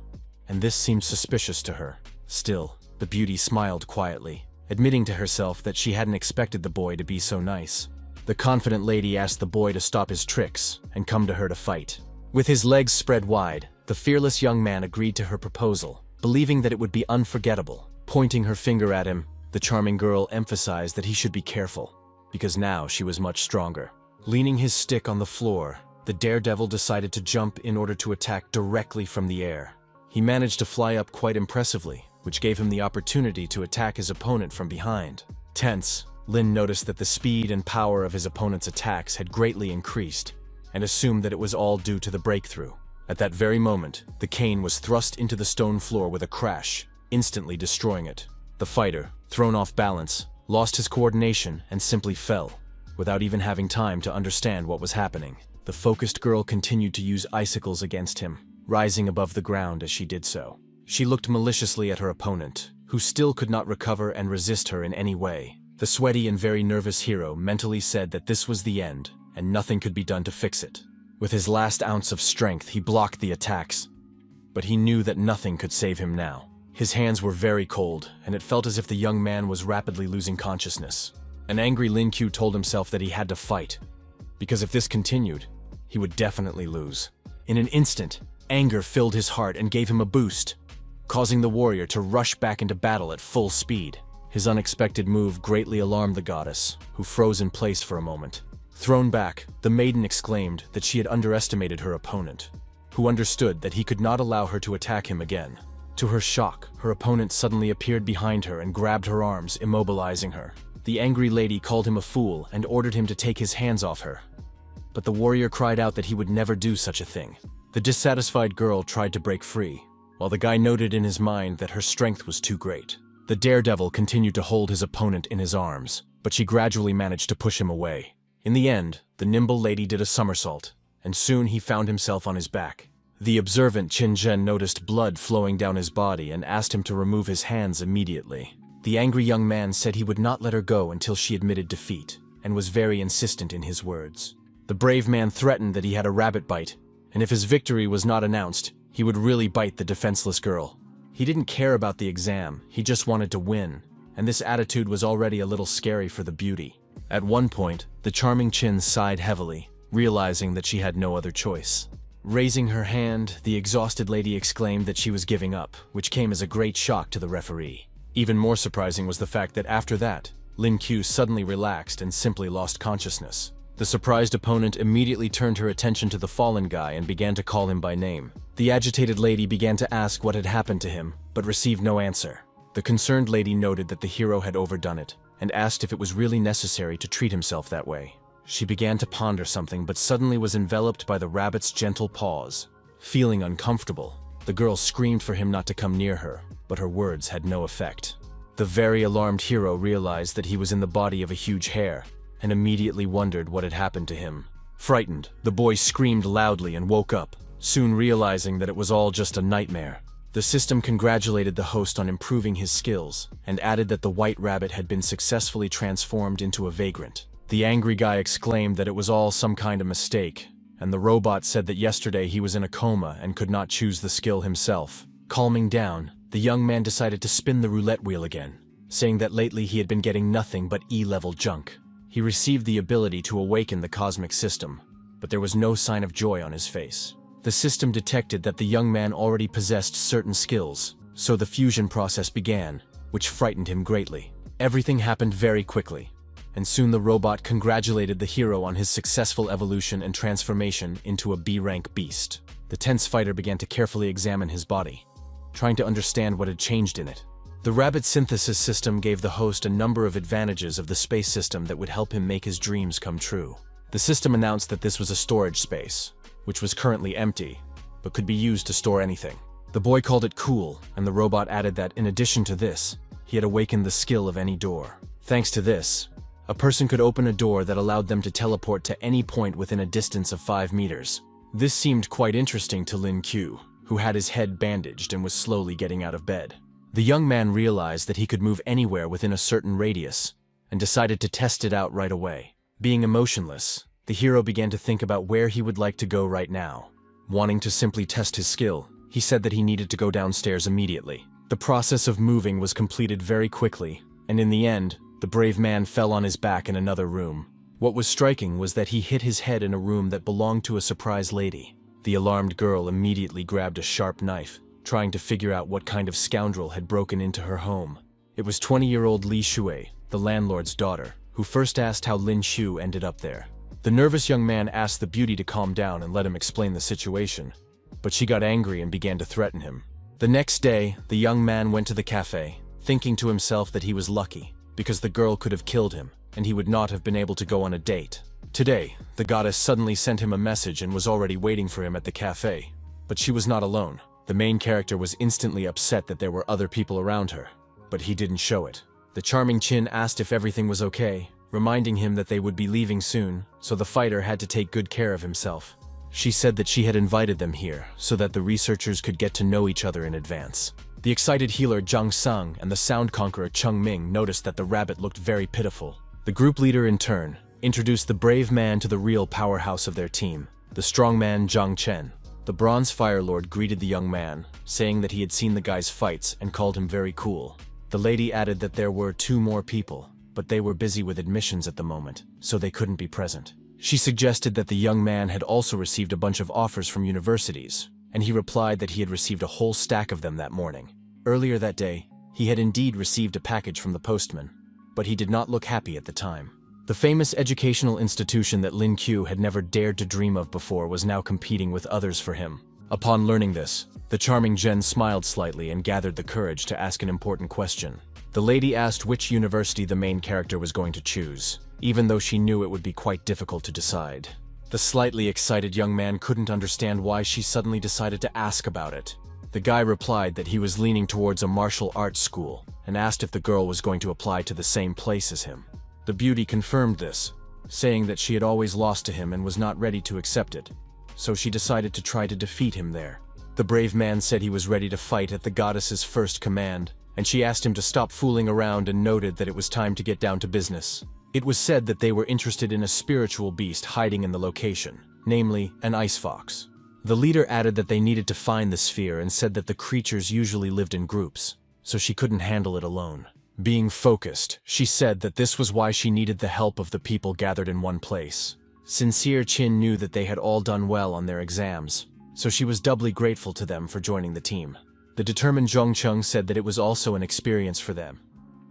Speaker 1: and this seemed suspicious to her. Still, the beauty smiled quietly, admitting to herself that she hadn't expected the boy to be so nice. The confident lady asked the boy to stop his tricks and come to her to fight. With his legs spread wide, the fearless young man agreed to her proposal, believing that it would be unforgettable. Pointing her finger at him, the charming girl emphasized that he should be careful, because now she was much stronger. Leaning his stick on the floor, the daredevil decided to jump in order to attack directly from the air. He managed to fly up quite impressively, which gave him the opportunity to attack his opponent from behind. Tense, Lin noticed that the speed and power of his opponent's attacks had greatly increased, and assumed that it was all due to the breakthrough. At that very moment, the cane was thrust into the stone floor with a crash, instantly destroying it. The fighter, thrown off balance, lost his coordination and simply fell, without even having time to understand what was happening. The focused girl continued to use icicles against him, rising above the ground as she did so. She looked maliciously at her opponent, who still could not recover and resist her in any way. The sweaty and very nervous hero mentally said that this was the end, and nothing could be done to fix it. With his last ounce of strength, he blocked the attacks, but he knew that nothing could save him now. His hands were very cold, and it felt as if the young man was rapidly losing consciousness. An angry Lin Q told himself that he had to fight, because if this continued, he would definitely lose. In an instant, anger filled his heart and gave him a boost, causing the warrior to rush back into battle at full speed. His unexpected move greatly alarmed the goddess, who froze in place for a moment. Thrown back, the maiden exclaimed that she had underestimated her opponent, who understood that he could not allow her to attack him again. To her shock, her opponent suddenly appeared behind her and grabbed her arms, immobilizing her. The angry lady called him a fool and ordered him to take his hands off her, but the warrior cried out that he would never do such a thing. The dissatisfied girl tried to break free, while the guy noted in his mind that her strength was too great. The daredevil continued to hold his opponent in his arms, but she gradually managed to push him away. In the end, the nimble lady did a somersault, and soon he found himself on his back. The observant Qin Zhen noticed blood flowing down his body and asked him to remove his hands immediately. The angry young man said he would not let her go until she admitted defeat, and was very insistent in his words. The brave man threatened that he had a rabbit bite, and if his victory was not announced, he would really bite the defenseless girl. He didn't care about the exam, he just wanted to win, and this attitude was already a little scary for the beauty. At one point, the charming Qin sighed heavily, realizing that she had no other choice. Raising her hand, the exhausted lady exclaimed that she was giving up, which came as a great shock to the referee. Even more surprising was the fact that after that, Lin Q suddenly relaxed and simply lost consciousness. The surprised opponent immediately turned her attention to the fallen guy and began to call him by name. The agitated lady began to ask what had happened to him, but received no answer. The concerned lady noted that the hero had overdone it, and asked if it was really necessary to treat himself that way. She began to ponder something, but suddenly was enveloped by the rabbit's gentle paws. Feeling uncomfortable, the girl screamed for him not to come near her, but her words had no effect. The very alarmed hero realized that he was in the body of a huge hare, and immediately wondered what had happened to him. Frightened, the boy screamed loudly and woke up, soon realizing that it was all just a nightmare. The system congratulated the host on improving his skills, and added that the white rabbit had been successfully transformed into a vagrant. The angry guy exclaimed that it was all some kind of mistake, and the robot said that yesterday he was in a coma and could not choose the skill himself. Calming down, the young man decided to spin the roulette wheel again, saying that lately he had been getting nothing but E-level junk. He received the ability to awaken the cosmic system, but there was no sign of joy on his face. The system detected that the young man already possessed certain skills, so the fusion process began, which frightened him greatly. Everything happened very quickly. and soon the robot congratulated the hero on his successful evolution and transformation into a B-rank beast. The tense fighter began to carefully examine his body, trying to understand what had changed in it. The rabbit synthesis system gave the host a number of advantages of the space system that would help him make his dreams come true. The system announced that this was a storage space, which was currently empty, but could be used to store anything. The boy called it cool, and the robot added that in addition to this, he had awakened the skill of any door. Thanks to this, a person could open a door that allowed them to teleport to any point within a distance of 5 meters. This seemed quite interesting to Lin Q, who had his head bandaged and was slowly getting out of bed. The young man realized that he could move anywhere within a certain radius, and decided to test it out right away. Being emotionless, the hero began to think about where he would like to go right now. Wanting to simply test his skill, he said that he needed to go downstairs immediately. The process of moving was completed very quickly, and in the end, the brave man fell on his back in another room. What was striking was that he hit his head in a room that belonged to a surprise lady. The alarmed girl immediately grabbed a sharp knife, trying to figure out what kind of scoundrel had broken into her home. It was 20-year-old Li Shui, the landlord's daughter, who first asked how Lin Shu ended up there. The nervous young man asked the beauty to calm down and let him explain the situation, but she got angry and began to threaten him. The next day, the young man went to the cafe, thinking to himself that he was lucky, because the girl could have killed him, and he would not have been able to go on a date. Today, the goddess suddenly sent him a message and was already waiting for him at the cafe. But she was not alone. The main character was instantly upset that there were other people around her, but he didn't show it. The charming Chin asked if everything was okay, reminding him that they would be leaving soon, so the fighter had to take good care of himself. She said that she had invited them here so that the researchers could get to know each other in advance. The excited healer Zhang Sung and the sound conqueror Cheng Ming noticed that the rabbit looked very pitiful. The group leader, in turn, introduced the brave man to the real powerhouse of their team, the strong man Zhang Chen. The Bronze Fire Lord greeted the young man, saying that he had seen the guy's fights and called him very cool. The lady added that there were 2 more people, but they were busy with admissions at the moment, so they couldn't be present. She suggested that the young man had also received a bunch of offers from universities, and he replied that he had received a whole stack of them that morning. Earlier that day, he had indeed received a package from the postman, but he did not look happy at the time. The famous educational institution that Lin Q had never dared to dream of before was now competing with others for him. Upon learning this, the charming Jen smiled slightly and gathered the courage to ask an important question. The lady asked which university the main character was going to choose, even though she knew it would be quite difficult to decide. The slightly excited young man couldn't understand why she suddenly decided to ask about it. The guy replied that he was leaning towards a martial arts school and asked if the girl was going to apply to the same place as him. The beauty confirmed this, saying that she had always lost to him and was not ready to accept it, so she decided to try to defeat him there. The brave man said he was ready to fight at the goddess's first command, and she asked him to stop fooling around and noted that it was time to get down to business. It was said that they were interested in a spiritual beast hiding in the location, namely an ice fox. The leader added that they needed to find the sphere and said that the creatures usually lived in groups, so she couldn't handle it alone. Being focused, she said that this was why she needed the help of the people gathered in one place. Sincere Chin knew that they had all done well on their exams, so she was doubly grateful to them for joining the team. The determined Zhongcheng said that it was also an experience for them,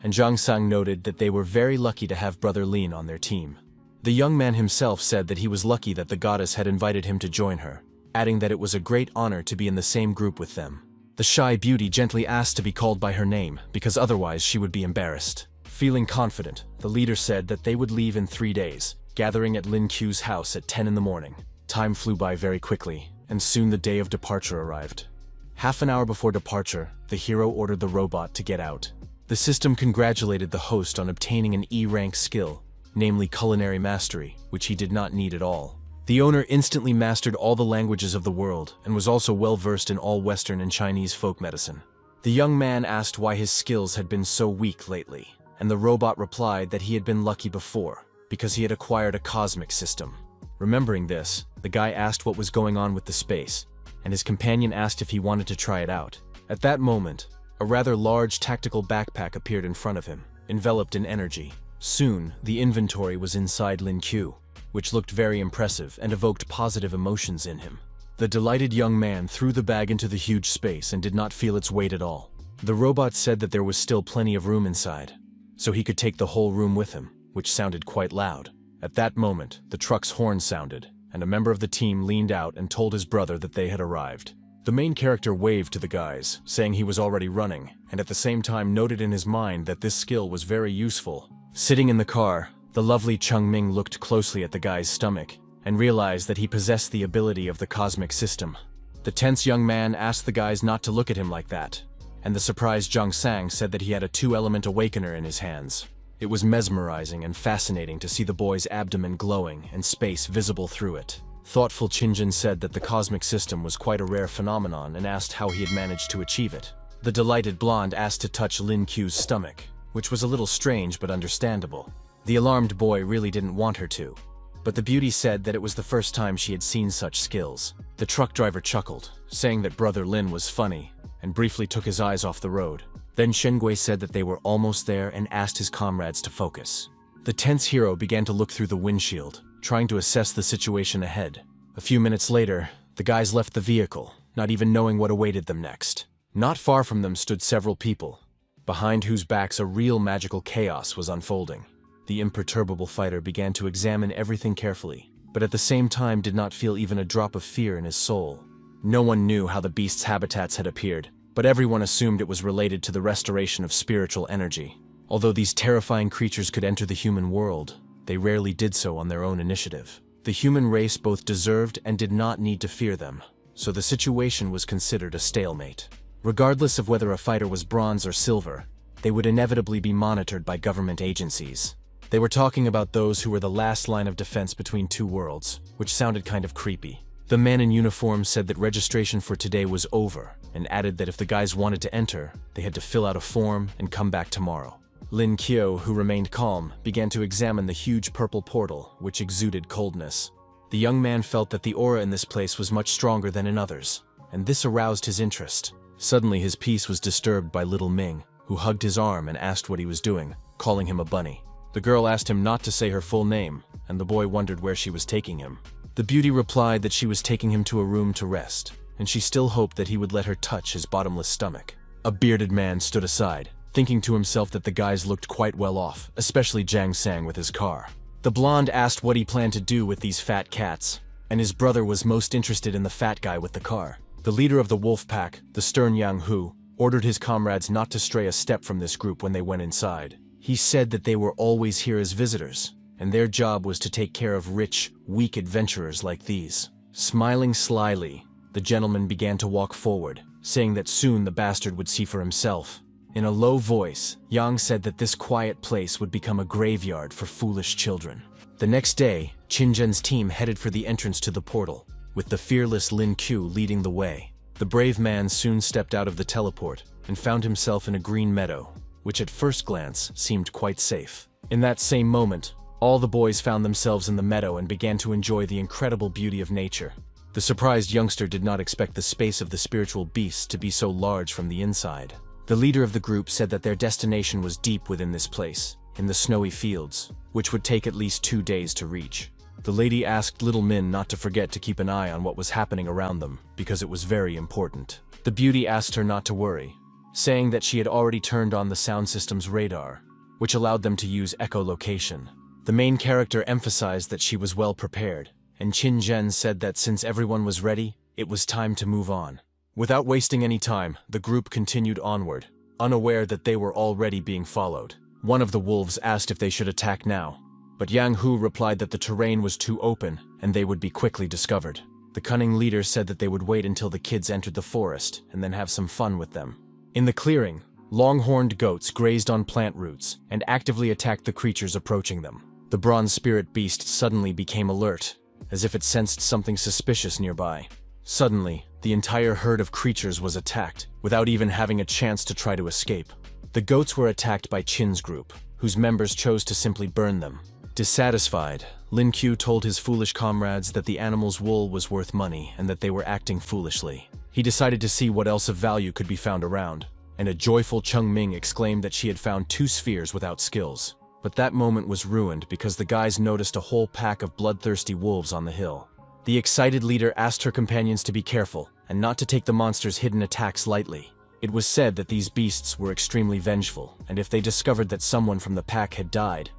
Speaker 1: and Zhang Sang noted that they were very lucky to have Brother Lin on their team. The young man himself said that he was lucky that the goddess had invited him to join her, adding that it was a great honor to be in the same group with them. The shy beauty gently asked to be called by her name, because otherwise she would be embarrassed. Feeling confident, the leader said that they would leave in 3 days, gathering at Lin Q's house at 10 in the morning. Time flew by very quickly, and soon the day of departure arrived. Half an hour before departure, the hero ordered the robot to get out. The system congratulated the host on obtaining an E-rank skill, namely culinary mastery, which he did not need at all. The owner instantly mastered all the languages of the world and was also well versed in all Western and Chinese folk medicine. The young man asked why his skills had been so weak lately, and the robot replied that he had been lucky before, because he had acquired a cosmic system. Remembering this, the guy asked what was going on with the space, and his companion asked if he wanted to try it out. At that moment, a rather large tactical backpack appeared in front of him, enveloped in energy. Soon, the inventory was inside Lin Q, which looked very impressive and evoked positive emotions in him. The delighted young man threw the bag into the huge space and did not feel its weight at all. The robot said that there was still plenty of room inside, so he could take the whole room with him. which sounded quite loud. At that moment, the truck's horn sounded, and a member of the team leaned out and told his brother that they had arrived. The main character waved to the guys, saying he was already running, and at the same time noted in his mind that this skill was very useful. Sitting in the car, the lovely Chungming looked closely at the guy's stomach, and realized that he possessed the ability of the cosmic system. The tense young man asked the guys not to look at him like that, and the surprised Zhang Sang said that he had a two-element awakener in his hands. It was mesmerizing and fascinating to see the boy's abdomen glowing and space visible through it. Thoughtful Qingjin said that the cosmic system was quite a rare phenomenon and asked how he had managed to achieve it. The delighted blonde asked to touch Lin Q's stomach, which was a little strange but understandable. The alarmed boy really didn't want her to, but the beauty said that it was the first time she had seen such skills. The truck driver chuckled, saying that brother Lin was funny, and briefly took his eyes off the road. Then Shengui said that they were almost there and asked his comrades to focus. The tense hero began to look through the windshield, trying to assess the situation ahead. A few minutes later, the guys left the vehicle, not even knowing what awaited them next. Not far from them stood several people, behind whose backs a real magical chaos was unfolding. The imperturbable fighter began to examine everything carefully, but at the same time did not feel even a drop of fear in his soul. No one knew how the beast's habitats had appeared, but everyone assumed it was related to the restoration of spiritual energy. Although these terrifying creatures could enter the human world, they rarely did so on their own initiative. The human race both deserved and did not need to fear them, so the situation was considered a stalemate. Regardless of whether a fighter was bronze or silver, they would inevitably be monitored by government agencies. They were talking about those who were the last line of defense between two worlds, which sounded kind of creepy. The man in uniform said that registration for today was over, and added that if the guys wanted to enter, they had to fill out a form and come back tomorrow. Lin Qiu, who remained calm, began to examine the huge purple portal, which exuded coldness. The young man felt that the aura in this place was much stronger than in others, and this aroused his interest. Suddenly his peace was disturbed by little Ming, who hugged his arm and asked what he was doing, calling him a bunny. The girl asked him not to say her full name, and the boy wondered where she was taking him. The beauty replied that she was taking him to a room to rest, and she still hoped that he would let her touch his bottomless stomach. A bearded man stood aside, thinking to himself that the guys looked quite well off, especially Zhang Sang with his car. The blonde asked what he planned to do with these fat cats, and his brother was most interested in the fat guy with the car. The leader of the wolf pack, the stern Yang Hu, ordered his comrades not to stray a step from this group when they went inside. He said that they were always here as visitors, and their job was to take care of rich, weak adventurers like these. Smiling slyly, the gentleman began to walk forward, saying that soon the bastard would see for himself. In a low voice, Yang said that this quiet place would become a graveyard for foolish children. The next day, Qinzhen's team headed for the entrance to the portal, with the fearless Lin Qiu leading the way. The brave man soon stepped out of the teleport and found himself in a green meadow, which at first glance seemed quite safe. In that same moment, all the boys found themselves in the meadow and began to enjoy the incredible beauty of nature. The surprised youngster did not expect the space of the spiritual beast to be so large from the inside. The leader of the group said that their destination was deep within this place, in the snowy fields, which would take at least 2 days to reach. The lady asked little Min not to forget to keep an eye on what was happening around them, because it was very important. The beauty asked her not to worry, saying that she had already turned on the sound system's radar, which allowed them to use echolocation. The main character emphasized that she was well prepared, and Qin Zhen said that since everyone was ready, it was time to move on. Without wasting any time, the group continued onward, unaware that they were already being followed. One of the wolves asked if they should attack now, but Yang Hu replied that the terrain was too open and they would be quickly discovered. The cunning leader said that they would wait until the kids entered the forest and then have some fun with them. In the clearing, long-horned goats grazed on plant roots and actively attacked the creatures approaching them. The bronze spirit beast suddenly became alert, as if it sensed something suspicious nearby. Suddenly, the entire herd of creatures was attacked, without even having a chance to try to escape. The goats were attacked by Qin's group, whose members chose to simply burn them. Dissatisfied, Lin Qiu told his foolish comrades that the animal's wool was worth money and that they were acting foolishly. He decided to see what else of value could be found around, and a joyful Cheng Ming exclaimed that she had found 2 spheres without skills. But that moment was ruined because the guys noticed a whole pack of bloodthirsty wolves on the hill. The excited leader asked her companions to be careful and not to take the monster's hidden attacks lightly. It was said that these beasts were extremely vengeful, and if they discovered that someone from the pack had died,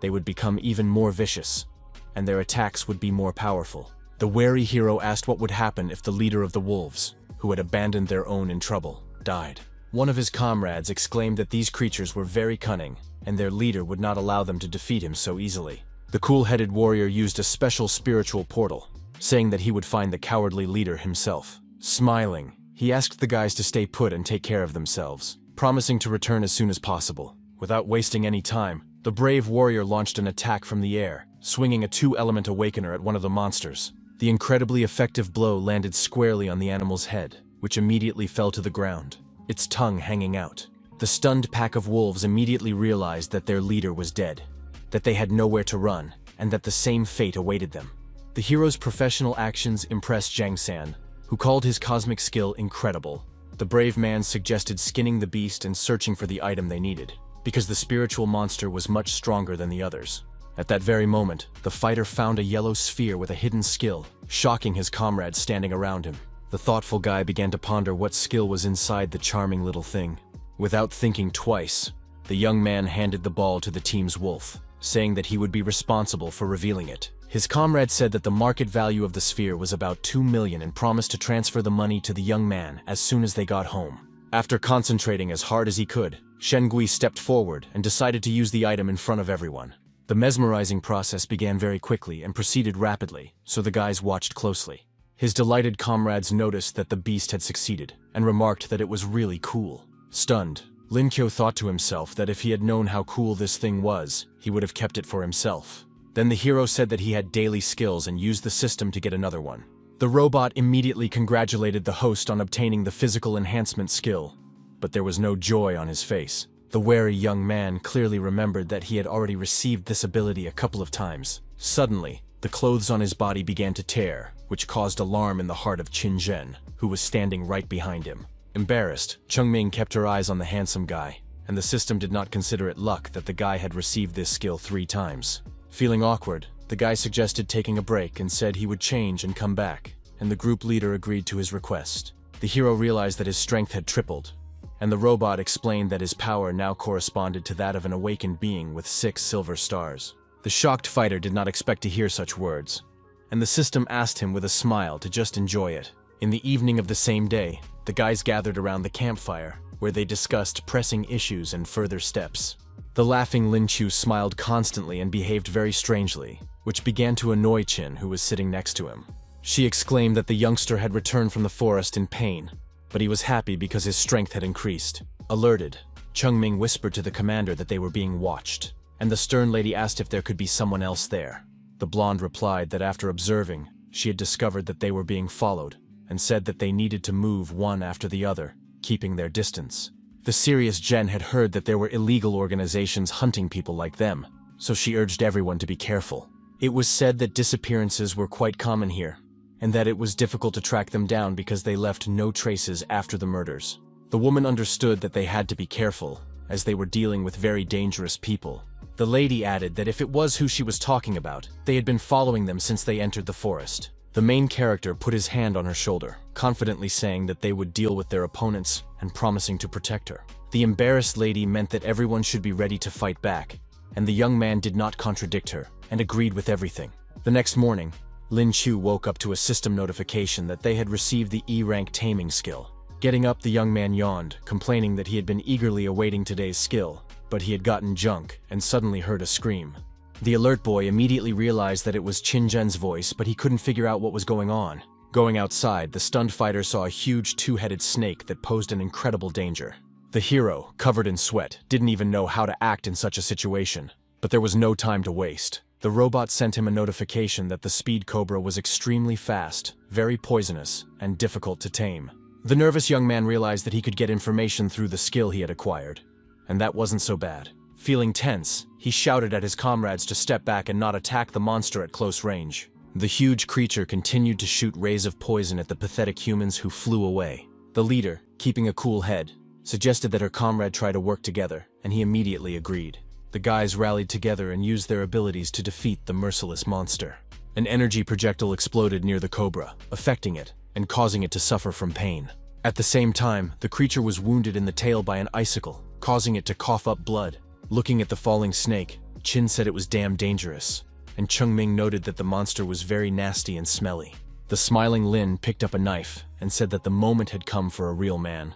Speaker 1: they would become even more vicious, and their attacks would be more powerful. The wary hero asked what would happen if the leader of the wolves, who had abandoned their own in trouble, died. One of his comrades exclaimed that these creatures were very cunning, and their leader would not allow them to defeat him so easily. The cool-headed warrior used a special spiritual portal, saying that he would find the cowardly leader himself. Smiling, he asked the guys to stay put and take care of themselves, promising to return as soon as possible. Without wasting any time, the brave warrior launched an attack from the air, swinging a 2-element awakener at one of the monsters. The incredibly effective blow landed squarely on the animal's head, which immediately fell to the ground, its tongue hanging out. The stunned pack of wolves immediately realized that their leader was dead, that they had nowhere to run, and that the same fate awaited them. The hero's professional actions impressed Jang San, who called his cosmic skill incredible. The brave man suggested skinning the beast and searching for the item they needed, because the spiritual monster was much stronger than the others. At that very moment, the fighter found a yellow sphere with a hidden skill, shocking his comrades standing around him. The thoughtful guy began to ponder what skill was inside the charming little thing. Without thinking twice, the young man handed the ball to the team's wolf, saying that he would be responsible for revealing it. His comrade said that the market value of the sphere was about 2 million and promised to transfer the money to the young man as soon as they got home. After concentrating as hard as he could, Shen Gui stepped forward and decided to use the item in front of everyone. The mesmerizing process began very quickly and proceeded rapidly, so the guys watched closely. His delighted comrades noticed that the beast had succeeded, and remarked that it was really cool. Stunned, Lin Qiu thought to himself that if he had known how cool this thing was, he would have kept it for himself. Then the hero said that he had daily skills and used the system to get another one. The robot immediately congratulated the host on obtaining the physical enhancement skill, but there was no joy on his face. The wary young man clearly remembered that he had already received this ability a couple of times. Suddenly, the clothes on his body began to tear, which caused alarm in the heart of Qin Zhen, who was standing right behind him. Embarrassed, Chengming kept her eyes on the handsome guy, and the system did not consider it luck that the guy had received this skill 3 times. Feeling awkward, the guy suggested taking a break and said he would change and come back, and the group leader agreed to his request. The hero realized that his strength had tripled, and the robot explained that his power now corresponded to that of an awakened being with 6 silver stars. The shocked fighter did not expect to hear such words, and the system asked him with a smile to just enjoy it. In the evening of the same day, the guys gathered around the campfire, where they discussed pressing issues and further steps. The laughing Lin Qiu smiled constantly and behaved very strangely, which began to annoy Qin, who was sitting next to him. She exclaimed that the youngster had returned from the forest in pain, but he was happy because his strength had increased. Alerted, Chengming whispered to the commander that they were being watched, and the stern lady asked if there could be someone else there. The blonde replied that after observing, she had discovered that they were being followed, and said that they needed to move one after the other, keeping their distance. The serious Jen had heard that there were illegal organizations hunting people like them, so she urged everyone to be careful. It was said that disappearances were quite common here, and that it was difficult to track them down because they left no traces after the murders. The woman understood that they had to be careful, as they were dealing with very dangerous people. The lady added that if it was who she was talking about, they had been following them since they entered the forest. The main character put his hand on her shoulder, confidently saying that they would deal with their opponents and promising to protect her. The embarrassed lady meant that everyone should be ready to fight back, and the young man did not contradict her and agreed with everything. The next morning, Lin Qiu woke up to a system notification that they had received the E-rank taming skill. Getting up, the young man yawned, complaining that he had been eagerly awaiting today's skill, but he had gotten junk and suddenly heard a scream. The alert boy immediately realized that it was Qin Zhen's voice, but he couldn't figure out what was going on. Going outside, the stunned fighter saw a huge 2-headed snake that posed an incredible danger. The hero, covered in sweat, didn't even know how to act in such a situation. But there was no time to waste. The robot sent him a notification that the speed cobra was extremely fast, very poisonous, and difficult to tame. The nervous young man realized that he could get information through the skill he had acquired, and that wasn't so bad. Feeling tense, he shouted at his comrades to step back and not attack the monster at close range. The huge creature continued to shoot rays of poison at the pathetic humans who flew away. The leader, keeping a cool head, suggested that her comrade try to work together, and he immediately agreed. The guys rallied together and used their abilities to defeat the merciless monster. An energy projectile exploded near the cobra, affecting it and causing it to suffer from pain. At the same time, the creature was wounded in the tail by an icicle, causing it to cough up blood. Looking at the falling snake, Chin said it was damn dangerous, and Chungming noted that the monster was very nasty and smelly. The smiling Lin picked up a knife and said that the moment had come for a real man,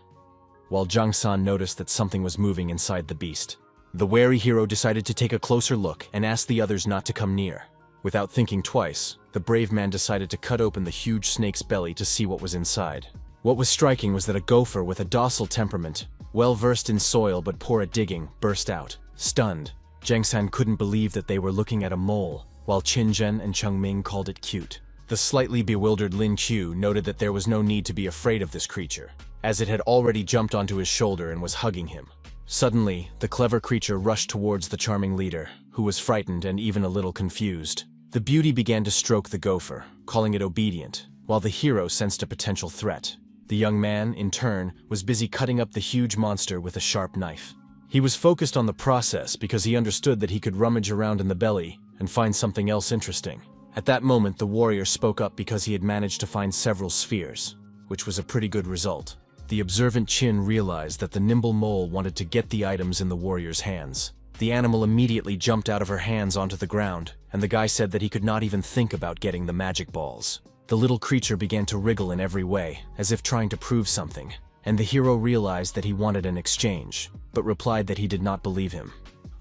Speaker 1: while Zhang San noticed that something was moving inside the beast. The wary hero decided to take a closer look and asked the others not to come near. Without thinking twice, the brave man decided to cut open the huge snake's belly to see what was inside. What was striking was that a gopher with a docile temperament, well versed in soil but poor at digging, burst out. Stunned, Zhang San couldn't believe that they were looking at a mole, while Qin Zhen and Chungming called it cute. The slightly bewildered Lin Qiu noted that there was no need to be afraid of this creature, as it had already jumped onto his shoulder and was hugging him. Suddenly, the clever creature rushed towards the charming leader, who was frightened and even a little confused. The beauty began to stroke the gopher, calling it obedient, while the hero sensed a potential threat. The young man, in turn, was busy cutting up the huge monster with a sharp knife. He was focused on the process because he understood that he could rummage around in the belly and find something else interesting. At that moment, the warrior spoke up because he had managed to find several spheres, which was a pretty good result. The observant Qin realized that the nimble mole wanted to get the items in the warrior's hands. The animal immediately jumped out of her hands onto the ground, and the guy said that he could not even think about getting the magic balls. The little creature began to wriggle in every way, as if trying to prove something, and the hero realized that he wanted an exchange, but replied that he did not believe him.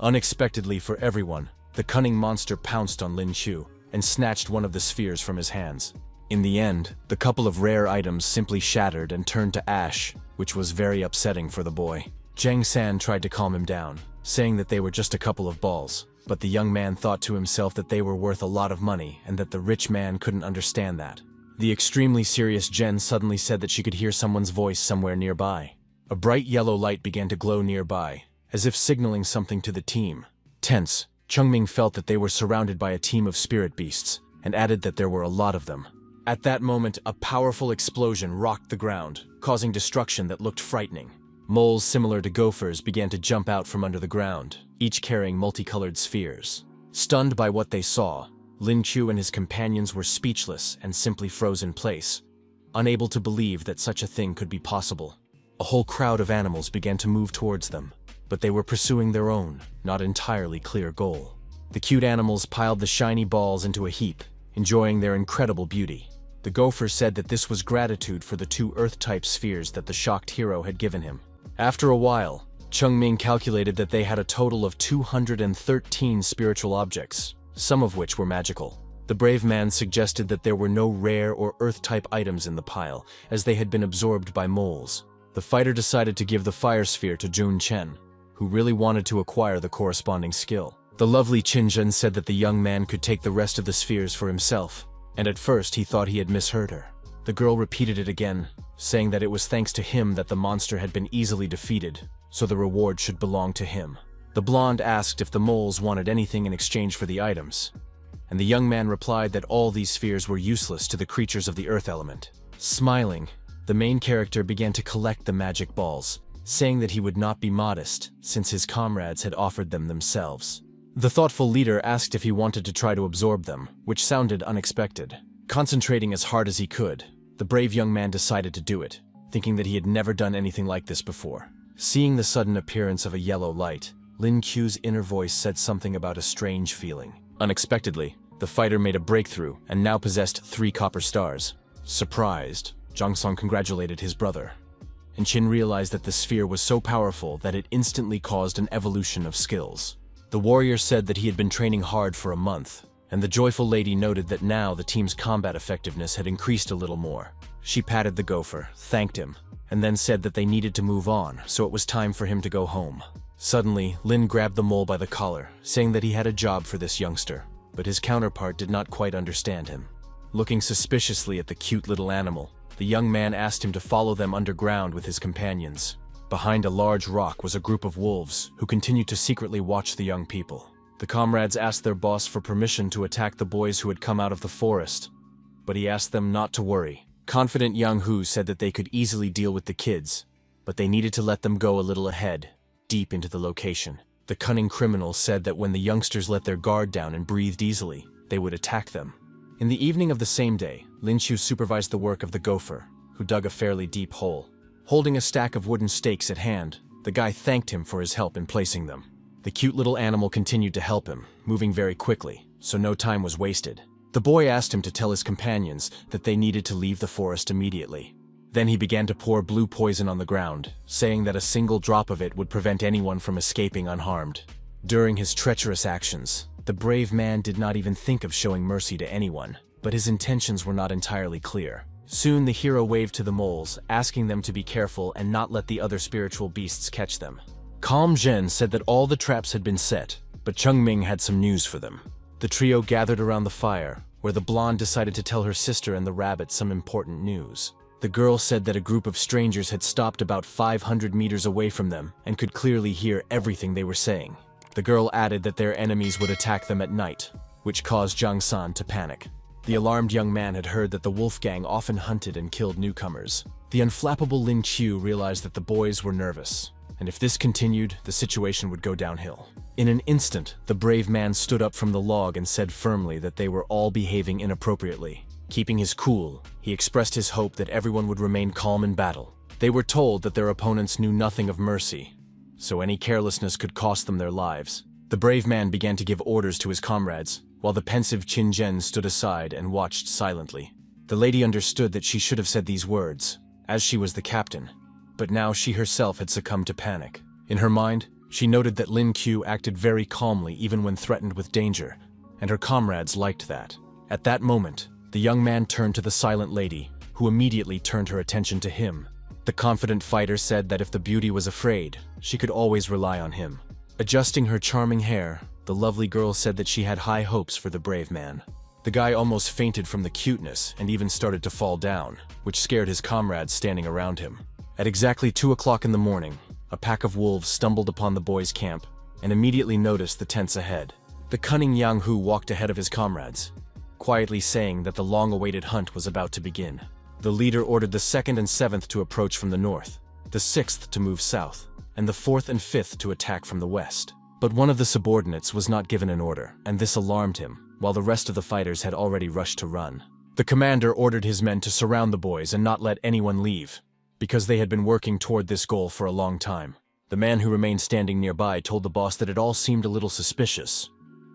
Speaker 1: Unexpectedly for everyone, the cunning monster pounced on Lin Qiu and snatched one of the spheres from his hands. In the end, the couple of rare items simply shattered and turned to ash, which was very upsetting for the boy. Zhang San tried to calm him down, saying that they were just a couple of balls, but the young man thought to himself that they were worth a lot of money and that the rich man couldn't understand that. The extremely serious Jen suddenly said that she could hear someone's voice somewhere nearby. A bright yellow light began to glow nearby, as if signaling something to the team. Tense, Chungming felt that they were surrounded by a team of spirit beasts, and added that there were a lot of them. At that moment, a powerful explosion rocked the ground, causing destruction that looked frightening. Moles similar to gophers began to jump out from under the ground, each carrying multicolored spheres. Stunned by what they saw, Lin Qiu and his companions were speechless and simply froze in place, unable to believe that such a thing could be possible. A whole crowd of animals began to move towards them, but they were pursuing their own, not entirely clear goal. The cute animals piled the shiny balls into a heap, enjoying their incredible beauty. The gopher said that this was gratitude for the 2 Earth-type spheres that the shocked hero had given him. After a while, Chungming calculated that they had a total of 213 spiritual objects, some of which were magical. The brave man suggested that there were no rare or Earth-type items in the pile, as they had been absorbed by moles. The fighter decided to give the fire sphere to Jun Chen, who really wanted to acquire the corresponding skill. The lovely Qin Zhen said that the young man could take the rest of the spheres for himself, and at first he thought he had misheard her. The girl repeated it again, saying that it was thanks to him that the monster had been easily defeated, so the reward should belong to him. The blonde asked if the moles wanted anything in exchange for the items, and the young man replied that all these spheres were useless to the creatures of the earth element. Smiling, the main character began to collect the magic balls, saying that he would not be modest since his comrades had offered them themselves. The thoughtful leader asked if he wanted to try to absorb them, which sounded unexpected. Concentrating as hard as he could, the brave young man decided to do it, thinking that he had never done anything like this before. Seeing the sudden appearance of a yellow light, Lin Qiu's inner voice said something about a strange feeling. Unexpectedly, the fighter made a breakthrough and now possessed 3 copper stars. Surprised, Zhang Song congratulated his brother, and Qin realized that the sphere was so powerful that it instantly caused an evolution of skills. The warrior said that he had been training hard for a month, and the joyful lady noted that now the team's combat effectiveness had increased a little more. She patted the gopher, thanked him, and then said that they needed to move on, so it was time for him to go home. Suddenly, Lin grabbed the mole by the collar, saying that he had a job for this youngster, but his counterpart did not quite understand him. Looking suspiciously at the cute little animal, the young man asked him to follow them underground with his companions. Behind a large rock was a group of wolves who continued to secretly watch the young people. The comrades asked their boss for permission to attack the boys who had come out of the forest, but he asked them not to worry. Confident young Hu said that they could easily deal with the kids, but they needed to let them go a little ahead, deep into the location. The cunning criminal said that when the youngsters let their guard down and breathed easily, they would attack them. In the evening of the same day, Lin Qiu supervised the work of the gopher, who dug a fairly deep hole. Holding a stack of wooden stakes at hand, the guy thanked him for his help in placing them. The cute little animal continued to help him, moving very quickly, so no time was wasted. The boy asked him to tell his companions that they needed to leave the forest immediately. Then he began to pour blue poison on the ground, saying that a single drop of it would prevent anyone from escaping unharmed. During his treacherous actions, the brave man did not even think of showing mercy to anyone, but his intentions were not entirely clear. Soon the hero waved to the moles, asking them to be careful and not let the other spiritual beasts catch them. Calm Zhen said that all the traps had been set, but Chungming had some news for them. The trio gathered around the fire, where the blonde decided to tell her sister and the rabbit some important news. The girl said that a group of strangers had stopped about 500 meters away from them and could clearly hear everything they were saying. The girl added that their enemies would attack them at night, which caused Zhang San to panic. The alarmed young man had heard that the wolf gang often hunted and killed newcomers. The unflappable Lin Qiu realized that the boys were nervous, and if this continued, the situation would go downhill. In an instant, the brave man stood up from the log and said firmly that they were all behaving inappropriately. Keeping his cool, he expressed his hope that everyone would remain calm in battle. They were told that their opponents knew nothing of mercy, so any carelessness could cost them their lives. The brave man began to give orders to his comrades, while the pensive Qin Zhen stood aside and watched silently. The lady understood that she should have said these words, as she was the captain, but now she herself had succumbed to panic. In her mind, she noted that Lin Qiu acted very calmly even when threatened with danger, and her comrades liked that. At that moment, the young man turned to the silent lady, who immediately turned her attention to him. The confident fighter said that if the beauty was afraid, she could always rely on him. Adjusting her charming hair, the lovely girl said that she had high hopes for the brave man. The guy almost fainted from the cuteness and even started to fall down, which scared his comrades standing around him. At exactly 2 o'clock in the morning, a pack of wolves stumbled upon the boys' camp and immediately noticed the tents ahead. The cunning Yang Hu walked ahead of his comrades, quietly saying that the long-awaited hunt was about to begin. The leader ordered the 2nd and 7th to approach from the north, the 6th to move south, and the 4th and 5th to attack from the west. But one of the subordinates was not given an order, and this alarmed him, while the rest of the fighters had already rushed to run. The commander ordered his men to surround the boys and not let anyone leave, because they had been working toward this goal for a long time. The man who remained standing nearby told the boss that it all seemed a little suspicious,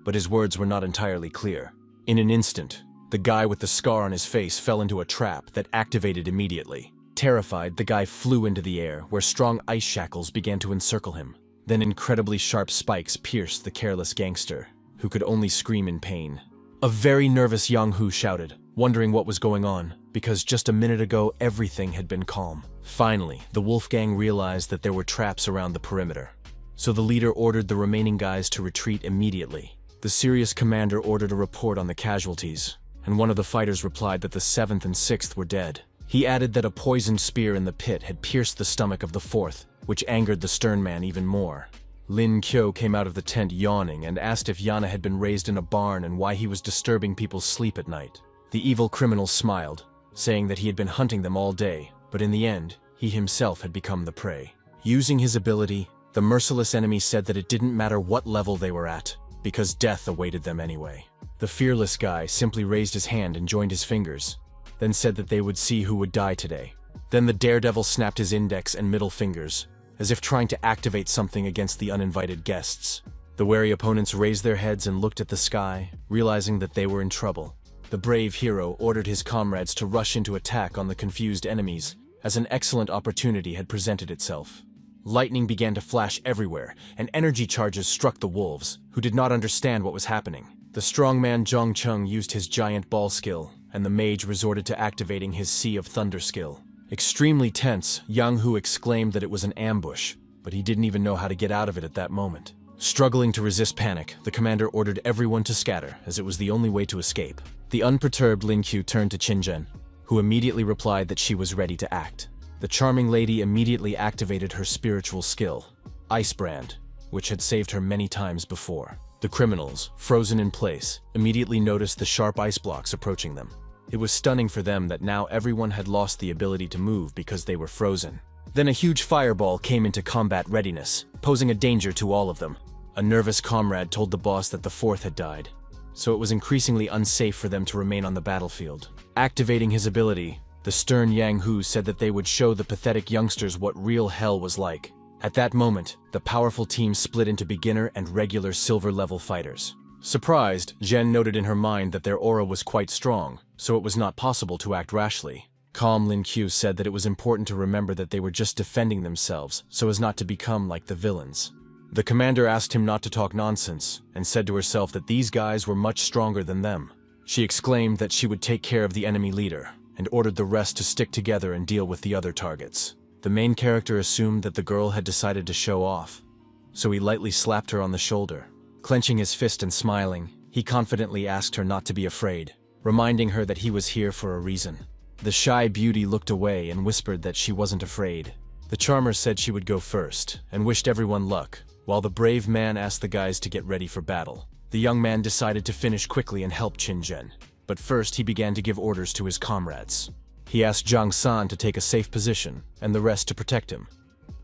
Speaker 1: but his words were not entirely clear. In an instant, the guy with the scar on his face fell into a trap that activated immediately. Terrified, the guy flew into the air, where strong ice shackles began to encircle him. Then incredibly sharp spikes pierced the careless gangster, who could only scream in pain. A very nervous Yang Hu shouted, wondering what was going on, because just a minute ago everything had been calm. Finally, the wolf gang realized that there were traps around the perimeter, so the leader ordered the remaining guys to retreat immediately. The serious commander ordered a report on the casualties, and one of the fighters replied that the 7th and 6th were dead. He added that a poisoned spear in the pit had pierced the stomach of the 4th, which angered the stern man even more. Lin Qiu came out of the tent yawning and asked if Yana had been raised in a barn and why he was disturbing people's sleep at night. The evil criminal smiled, saying that he had been hunting them all day, but in the end, he himself had become the prey. Using his ability, the merciless enemy said that it didn't matter what level they were at, because death awaited them anyway. The fearless guy simply raised his hand and joined his fingers, then said that they would see who would die today. Then the daredevil snapped his index and middle fingers, as if trying to activate something against the uninvited guests. The wary opponents raised their heads and looked at the sky, realizing that they were in trouble. The brave hero ordered his comrades to rush into attack on the confused enemies, as an excellent opportunity had presented itself. Lightning began to flash everywhere, and energy charges struck the wolves, who did not understand what was happening. The strongman Zhang Cheng used his giant ball skill, and the mage resorted to activating his Sea of Thunder skill. Extremely tense, Yang Hu exclaimed that it was an ambush, but he didn't even know how to get out of it at that moment. Struggling to resist panic, the commander ordered everyone to scatter, as it was the only way to escape. The unperturbed Lin Qiu turned to Qin Zhen, who immediately replied that she was ready to act. The charming lady immediately activated her spiritual skill, Ice Brand, which had saved her many times before. The criminals, frozen in place, immediately noticed the sharp ice blocks approaching them. It was stunning for them that now everyone had lost the ability to move because they were frozen. Then a huge fireball came into combat readiness, posing a danger to all of them. A nervous comrade told the boss that the 4th had died, so it was increasingly unsafe for them to remain on the battlefield. Activating his ability, the stern Yang Hu said that they would show the pathetic youngsters what real hell was like. At that moment, the powerful team split into beginner and regular silver-level fighters. Surprised, Jen noted in her mind that their aura was quite strong, so it was not possible to act rashly. Calm Lin Q said that it was important to remember that they were just defending themselves so as not to become like the villains. The commander asked him not to talk nonsense, and said to herself that these guys were much stronger than them. She exclaimed that she would take care of the enemy leader, and ordered the rest to stick together and deal with the other targets. The main character assumed that the girl had decided to show off, so he lightly slapped her on the shoulder. Clenching his fist and smiling, he confidently asked her not to be afraid, reminding her that he was here for a reason. The shy beauty looked away and whispered that she wasn't afraid. The charmer said she would go first, and wished everyone luck, while the brave man asked the guys to get ready for battle. The young man decided to finish quickly and help Qin, but first he began to give orders to his comrades. He asked Zhang San to take a safe position, and the rest to protect him,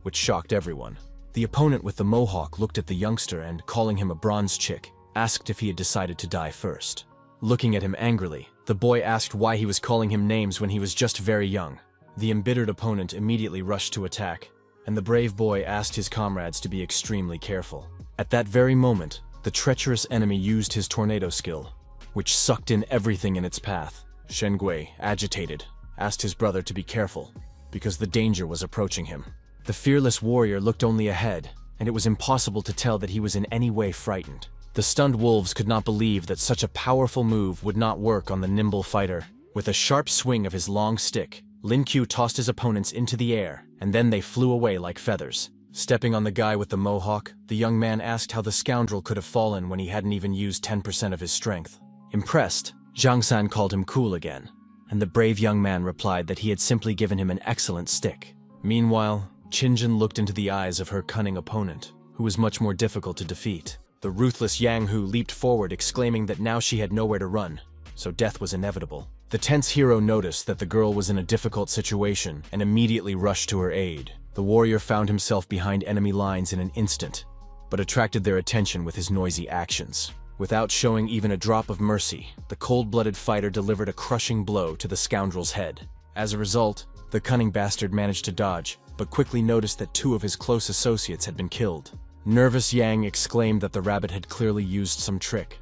Speaker 1: which shocked everyone. The opponent with the mohawk looked at the youngster and, calling him a bronze chick, asked if he had decided to die first. Looking at him angrily, the boy asked why he was calling him names when he was just very young. The embittered opponent immediately rushed to attack, and the brave boy asked his comrades to be extremely careful. At that very moment, the treacherous enemy used his tornado skill, which sucked in everything in its path. Shen Gui, agitated, asked his brother to be careful, because the danger was approaching him. The fearless warrior looked only ahead, and it was impossible to tell that he was in any way frightened. The stunned wolves could not believe that such a powerful move would not work on the nimble fighter. With a sharp swing of his long stick, Lin Q tossed his opponents into the air, and then they flew away like feathers. Stepping on the guy with the mohawk, the young man asked how the scoundrel could have fallen when he hadn't even used 10% of his strength. Impressed, Zhang San called him cool again, and the brave young man replied that he had simply given him an excellent stick. Meanwhile, Qin looked into the eyes of her cunning opponent, who was much more difficult to defeat. The ruthless Yang Hu leaped forward, exclaiming that now she had nowhere to run, so death was inevitable. The tense hero noticed that the girl was in a difficult situation and immediately rushed to her aid. The warrior found himself behind enemy lines in an instant, but attracted their attention with his noisy actions. Without showing even a drop of mercy, the cold-blooded fighter delivered a crushing blow to the scoundrel's head. As a result, the cunning bastard managed to dodge, but quickly noticed that 2 of his close associates had been killed. Nervous Yang exclaimed that the rabbit had clearly used some trick,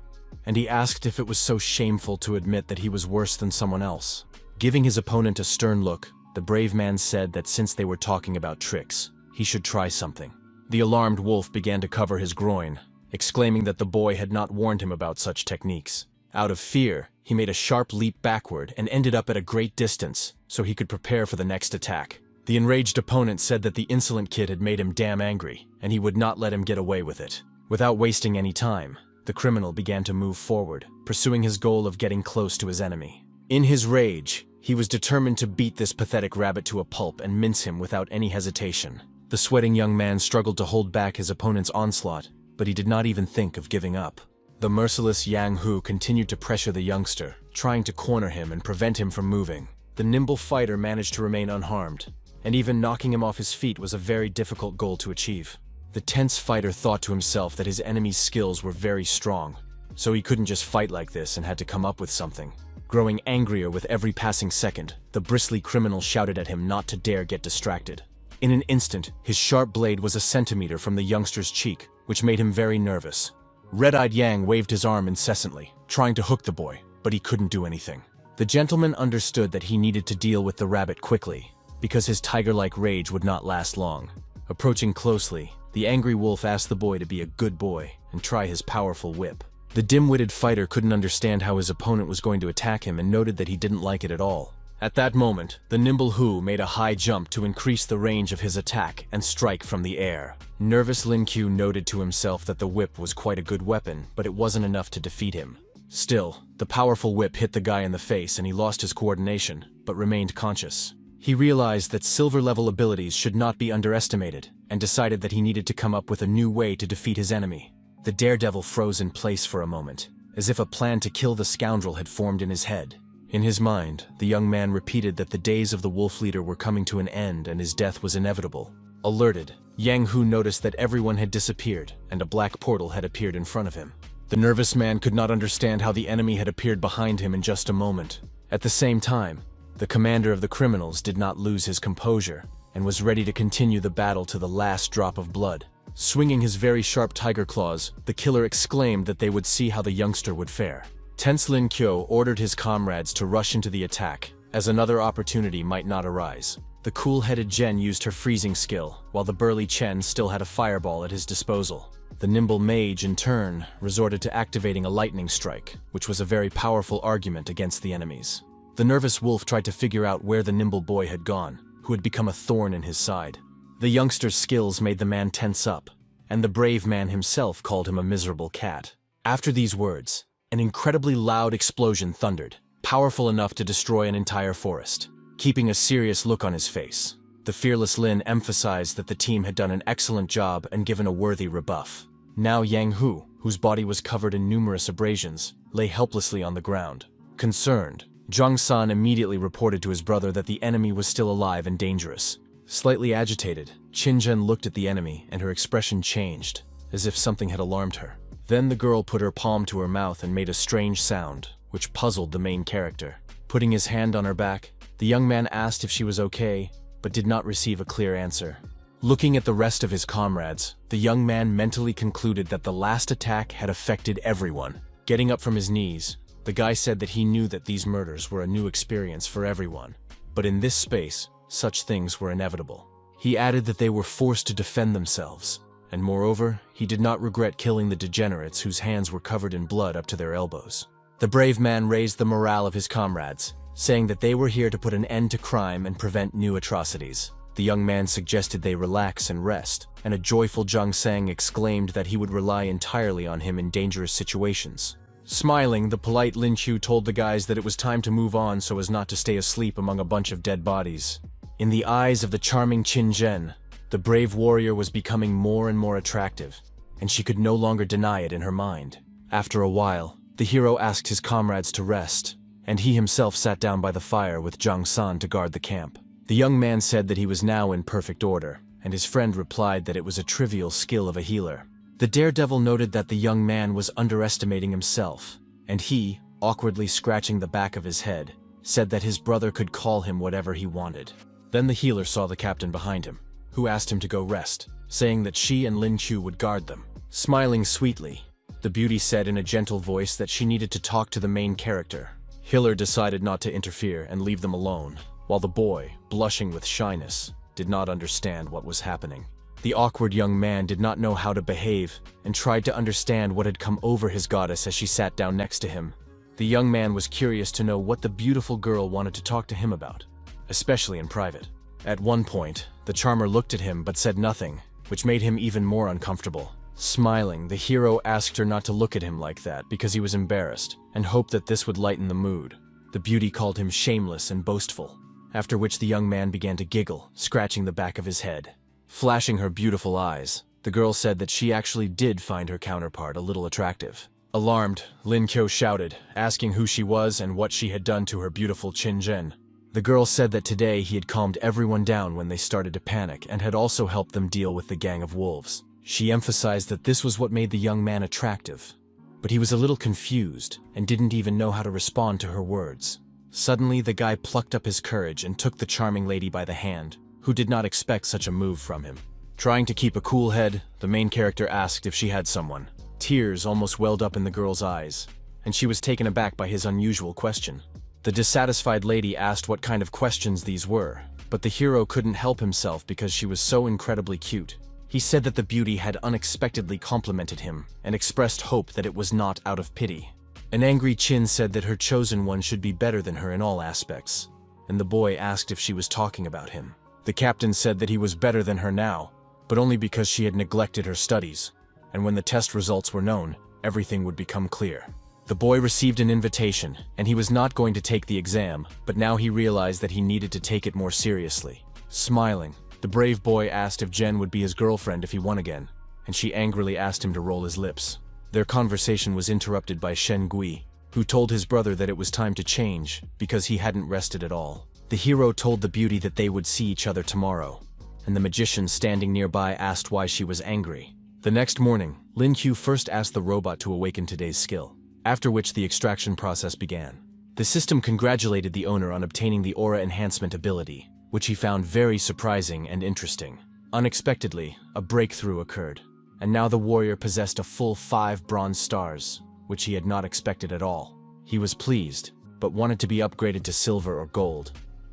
Speaker 1: and he asked if it was so shameful to admit that he was worse than someone else. Giving his opponent a stern look, the brave man said that since they were talking about tricks, he should try something. The alarmed wolf began to cover his groin, exclaiming that the boy had not warned him about such techniques. Out of fear, he made a sharp leap backward and ended up at a great distance, so he could prepare for the next attack. The enraged opponent said that the insolent kid had made him damn angry, and he would not let him get away with it. Without wasting any time, the criminal began to move forward, pursuing his goal of getting close to his enemy. In his rage, he was determined to beat this pathetic rabbit to a pulp and mince him without any hesitation. The sweating young man struggled to hold back his opponent's onslaught, but he did not even think of giving up. The merciless Yang Hu continued to pressure the youngster, trying to corner him and prevent him from moving. The nimble fighter managed to remain unharmed, and even knocking him off his feet was a very difficult goal to achieve. The tense fighter thought to himself that his enemy's skills were very strong, so he couldn't just fight like this and had to come up with something. Growing angrier with every passing second, the bristly criminal shouted at him not to dare get distracted. In an instant, his sharp blade was a centimeter from the youngster's cheek, which made him very nervous. Red-eyed Yang waved his arm incessantly, trying to hook the boy, but he couldn't do anything. The gentleman understood that he needed to deal with the rabbit quickly, because his tiger-like rage would not last long. Approaching closely, the angry wolf asked the boy to be a good boy and try his powerful whip. The dim-witted fighter couldn't understand how his opponent was going to attack him and noted that he didn't like it at all. At that moment, the nimble Hu made a high jump to increase the range of his attack and strike from the air. Nervous Lin Q noted to himself that the whip was quite a good weapon, but it wasn't enough to defeat him. Still, the powerful whip hit the guy in the face and he lost his coordination, but remained conscious. He realized that silver-level abilities should not be underestimated, and decided that he needed to come up with a new way to defeat his enemy. The daredevil froze in place for a moment, as if a plan to kill the scoundrel had formed in his head. In his mind, the young man repeated that the days of the wolf leader were coming to an end and his death was inevitable. Alerted, Yang Hu noticed that everyone had disappeared, and a black portal had appeared in front of him. The nervous man could not understand how the enemy had appeared behind him in just a moment. At the same time, the commander of the criminals did not lose his composure. and was ready to continue the battle to the last drop of blood. Swinging his very sharp tiger claws, the killer exclaimed that they would see how the youngster would fare. Tense Lin Kyo ordered his comrades to rush into the attack, as another opportunity might not arise. The cool-headed Jen used her freezing skill, while the burly Chen still had a fireball at his disposal. The nimble mage, in turn, resorted to activating a lightning strike, which was a very powerful argument against the enemies. The nervous wolf tried to figure out where the nimble boy had gone, who had become a thorn in his side. The youngster's skills made the man tense up, and the brave man himself called him a miserable cat. After these words, an incredibly loud explosion thundered, powerful enough to destroy an entire forest. Keeping a serious look on his face, the fearless Lin emphasized that the team had done an excellent job and given a worthy rebuff. Now Yang Hu, whose body was covered in numerous abrasions, lay helplessly on the ground. Concerned, Zhang San immediately reported to his brother that the enemy was still alive and dangerous. Slightly agitated, Qin Zhen looked at the enemy and her expression changed, as if something had alarmed her. Then the girl put her palm to her mouth and made a strange sound, which puzzled the main character. Putting his hand on her back, the young man asked if she was okay, but did not receive a clear answer. Looking at the rest of his comrades, the young man mentally concluded that the last attack had affected everyone. Getting up from his knees, the guy said that he knew that these murders were a new experience for everyone. But in this space, such things were inevitable. He added that they were forced to defend themselves, and moreover, he did not regret killing the degenerates whose hands were covered in blood up to their elbows. The brave man raised the morale of his comrades, saying that they were here to put an end to crime and prevent new atrocities. The young man suggested they relax and rest, and a joyful Zhang Sang exclaimed that he would rely entirely on him in dangerous situations. Smiling, the polite Lin Qiu told the guys that it was time to move on so as not to stay asleep among a bunch of dead bodies. In the eyes of the charming Qin Zhen, the brave warrior was becoming more and more attractive, and she could no longer deny it in her mind. After a while, the hero asked his comrades to rest, and he himself sat down by the fire with Zhang San to guard the camp. The young man said that he was now in perfect order, and his friend replied that it was a trivial skill of a healer. The daredevil noted that the young man was underestimating himself, and he, awkwardly scratching the back of his head, said that his brother could call him whatever he wanted. Then the healer saw the captain behind him, who asked him to go rest, saying that she and Lin Qiu would guard them. Smiling sweetly, the beauty said in a gentle voice that she needed to talk to the main character. Hiller decided not to interfere and leave them alone, while the boy, blushing with shyness, did not understand what was happening. The awkward young man did not know how to behave and tried to understand what had come over his goddess as she sat down next to him. The young man was curious to know what the beautiful girl wanted to talk to him about, especially in private. At one point, the charmer looked at him but said nothing, which made him even more uncomfortable. Smiling, the hero asked her not to look at him like that because he was embarrassed, and hoped that this would lighten the mood. The beauty called him shameless and boastful, after which the young man began to giggle, scratching the back of his head. Flashing her beautiful eyes, the girl said that she actually did find her counterpart a little attractive. Alarmed, Lin Qiu shouted, asking who she was and what she had done to her beautiful Qin Zhen. The girl said that today he had calmed everyone down when they started to panic and had also helped them deal with the gang of wolves. She emphasized that this was what made the young man attractive, but he was a little confused and didn't even know how to respond to her words. Suddenly, the guy plucked up his courage and took the charming lady by the hand, who did not expect such a move from him. Trying to keep a cool head, the main character asked if she had someone. Tears almost welled up in the girl's eyes, and she was taken aback by his unusual question. The dissatisfied lady asked what kind of questions these were, but the hero couldn't help himself because she was so incredibly cute. He said that the beauty had unexpectedly complimented him and expressed hope that it was not out of pity. An angry Qin said that her chosen one should be better than her in all aspects, and the boy asked if she was talking about him. The captain said that he was better than her now, but only because she had neglected her studies, and when the test results were known, everything would become clear. The boy received an invitation, and he was not going to take the exam, but now he realized that he needed to take it more seriously. Smiling, the brave boy asked if Jen would be his girlfriend if he won again, and she angrily asked him to roll his lips. Their conversation was interrupted by Shen Gui, who told his brother that it was time to change because he hadn't rested at all. The hero told the beauty that they would see each other tomorrow, and the magician standing nearby asked why she was angry. The next morning, Lin Qiu first asked the robot to awaken today's skill, after which the extraction process began. The system congratulated the owner on obtaining the aura enhancement ability, which he found very surprising and interesting. Unexpectedly, a breakthrough occurred, and now the warrior possessed a full 5 bronze stars, which he had not expected at all. He was pleased, but wanted to be upgraded to silver or gold,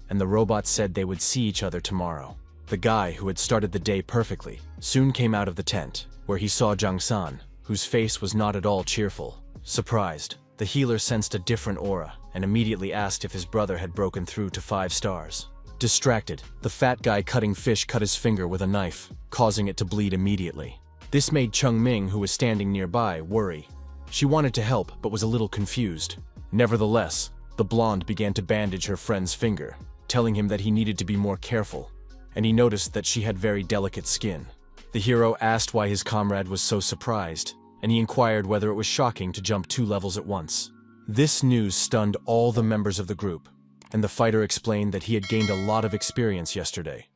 Speaker 1: and the robot said they would see each other tomorrow. The guy, who had started the day perfectly, soon came out of the tent, where he saw Jang-san, whose face was not at all cheerful. Surprised, the healer sensed a different aura, and immediately asked if his brother had broken through to 5 stars. Distracted, the fat guy cutting fish cut his finger with a knife, causing it to bleed immediately. This made Chung-Ming, who was standing nearby, worry. She wanted to help, but was a little confused. Nevertheless, the blonde began to bandage her friend's finger, telling him that he needed to be more careful, and he noticed that she had very delicate skin. The hero asked why his comrade was so surprised, and he inquired whether it was shocking to jump 2 levels at once. This news stunned all the members of the group, and the fighter explained that he had gained a lot of experience yesterday,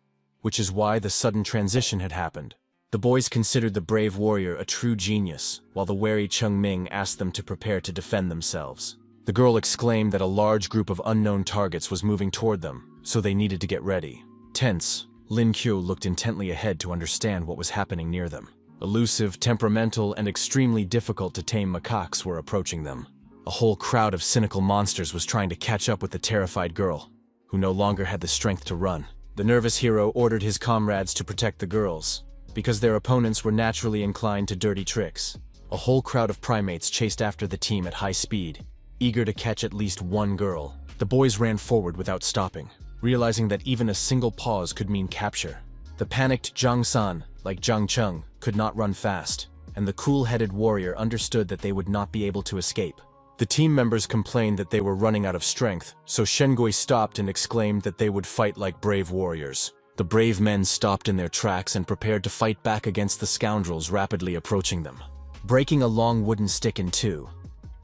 Speaker 1: which is why the sudden transition had happened. The boys considered the brave warrior a true genius, while the wary Chung-Ming asked them to prepare to defend themselves. The girl exclaimed that a large group of unknown targets was moving toward them, so they needed to get ready. Tense, Lin Qiu looked intently ahead to understand what was happening near them. Elusive, temperamental, and extremely difficult to tame macaques were approaching them. A whole crowd of cynical monsters was trying to catch up with the terrified girl, who no longer had the strength to run. The nervous hero ordered his comrades to protect the girls, because their opponents were naturally inclined to dirty tricks. A whole crowd of primates chased after the team at high speed, eager to catch at least one girl. The boys ran forward without stopping, realizing that even a single pause could mean capture. The panicked Zhang-san, like Zhang Cheng, could not run fast, and the cool-headed warrior understood that they would not be able to escape. The team members complained that they were running out of strength, so Shengui stopped and exclaimed that they would fight like brave warriors. The brave men stopped in their tracks and prepared to fight back against the scoundrels rapidly approaching them. Breaking a long wooden stick in 2,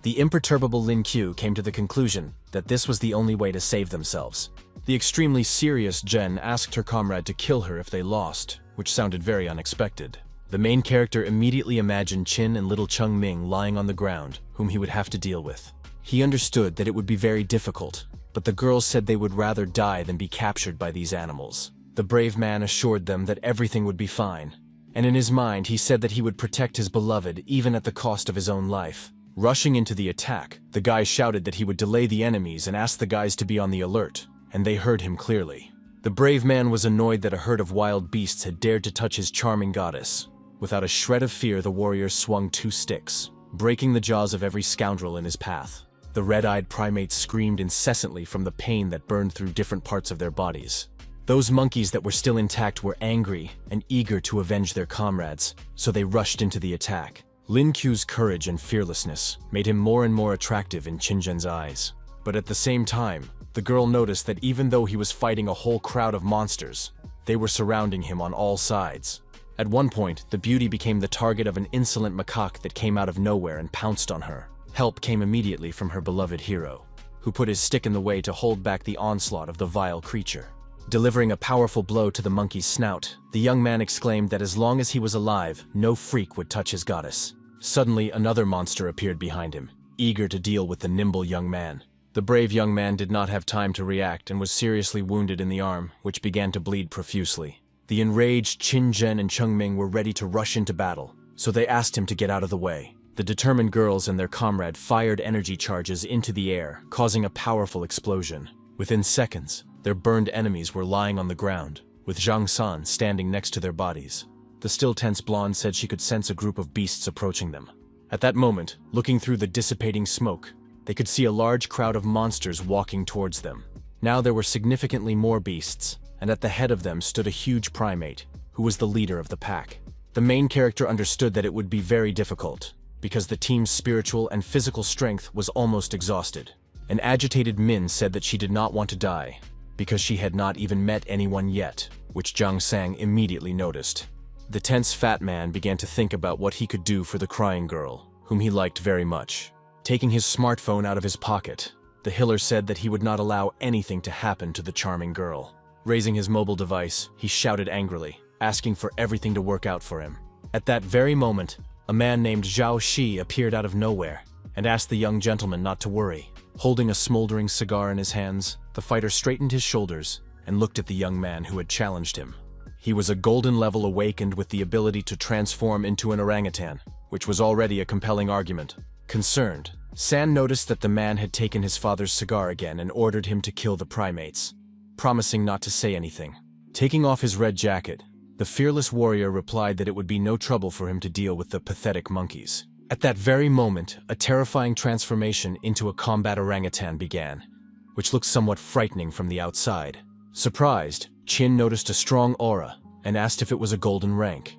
Speaker 1: the imperturbable Lin Qiu came to the conclusion that this was the only way to save themselves. The extremely serious Jen asked her comrade to kill her if they lost, which sounded very unexpected. The main character immediately imagined Qin and little Chung-Ming lying on the ground, whom he would have to deal with. He understood that it would be very difficult, but the girls said they would rather die than be captured by these animals. The brave man assured them that everything would be fine, and in his mind he said that he would protect his beloved even at the cost of his own life. Rushing into the attack, the guy shouted that he would delay the enemies and asked the guys to be on the alert, and they heard him clearly. The brave man was annoyed that a herd of wild beasts had dared to touch his charming goddess. Without a shred of fear, the warrior swung 2 sticks, breaking the jaws of every scoundrel in his path. The red-eyed primates screamed incessantly from the pain that burned through different parts of their bodies. Those monkeys that were still intact were angry and eager to avenge their comrades, so they rushed into the attack. Lin Qiu's courage and fearlessness made him more and more attractive in Qinzhen's eyes. But at the same time, the girl noticed that even though he was fighting a whole crowd of monsters, they were surrounding him on all sides. At one point, the beauty became the target of an insolent macaque that came out of nowhere and pounced on her. Help came immediately from her beloved hero, who put his stick in the way to hold back the onslaught of the vile creature. Delivering a powerful blow to the monkey's snout, the young man exclaimed that as long as he was alive, no freak would touch his goddess. Suddenly, another monster appeared behind him, eager to deal with the nimble young man. The brave young man did not have time to react and was seriously wounded in the arm, which began to bleed profusely. The enraged Qin Zhen and Chung-Ming were ready to rush into battle, so they asked him to get out of the way. The determined girls and their comrade fired energy charges into the air, causing a powerful explosion. Within seconds, their burned enemies were lying on the ground, with Zhang San standing next to their bodies. The still tense blonde said she could sense a group of beasts approaching them. At that moment, looking through the dissipating smoke, they could see a large crowd of monsters walking towards them. Now there were significantly more beasts, and at the head of them stood a huge primate, who was the leader of the pack. The main character understood that it would be very difficult, because the team's spiritual and physical strength was almost exhausted. An agitated Min said that she did not want to die, because she had not even met anyone yet, which Zhang Sang immediately noticed. The tense fat man began to think about what he could do for the crying girl, whom he liked very much. Taking his smartphone out of his pocket, the healer said that he would not allow anything to happen to the charming girl. Raising his mobile device, he shouted angrily, asking for everything to work out for him. At that very moment, a man named Zhao Shi appeared out of nowhere and asked the young gentleman not to worry. Holding a smoldering cigar in his hands, the fighter straightened his shoulders and looked at the young man who had challenged him. He was a golden level awakened with the ability to transform into an orangutan, which was already a compelling argument. Concerned, San noticed that the man had taken his father's cigar again and ordered him to kill the primates, promising not to say anything. Taking off his red jacket, the fearless warrior replied that it would be no trouble for him to deal with the pathetic monkeys. At that very moment, a terrifying transformation into a combat orangutan began, which looked somewhat frightening from the outside. Surprised, Qin noticed a strong aura and asked if it was a golden rank,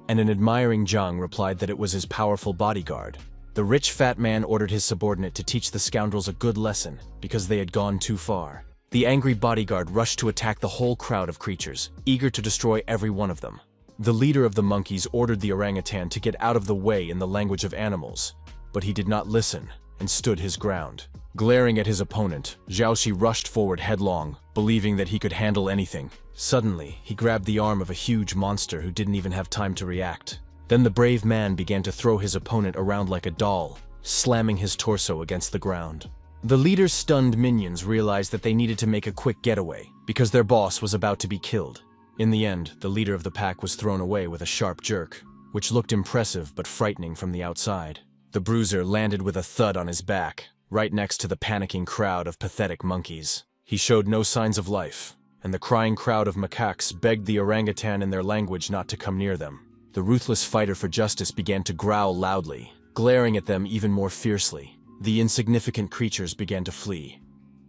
Speaker 1: and an admiring Zhang replied that it was his powerful bodyguard. The rich fat man ordered his subordinate to teach the scoundrels a good lesson because they had gone too far. The angry bodyguard rushed to attack the whole crowd of creatures, eager to destroy every one of them. The leader of the monkeys ordered the orangutan to get out of the way in the language of animals, but he did not listen and stood his ground. Glaring at his opponent, Zhaoxi rushed forward headlong, believing that he could handle anything. Suddenly, he grabbed the arm of a huge monster who didn't even have time to react. Then the brave man began to throw his opponent around like a doll, slamming his torso against the ground. The leader's stunned minions realized that they needed to make a quick getaway, because their boss was about to be killed. In the end, the leader of the pack was thrown away with a sharp jerk, which looked impressive but frightening from the outside. The bruiser landed with a thud on his back, right next to the panicking crowd of pathetic monkeys. He showed no signs of life, and the crying crowd of macaques begged the orangutan in their language not to come near them. The ruthless fighter for justice began to growl loudly, glaring at them even more fiercely. The insignificant creatures began to flee,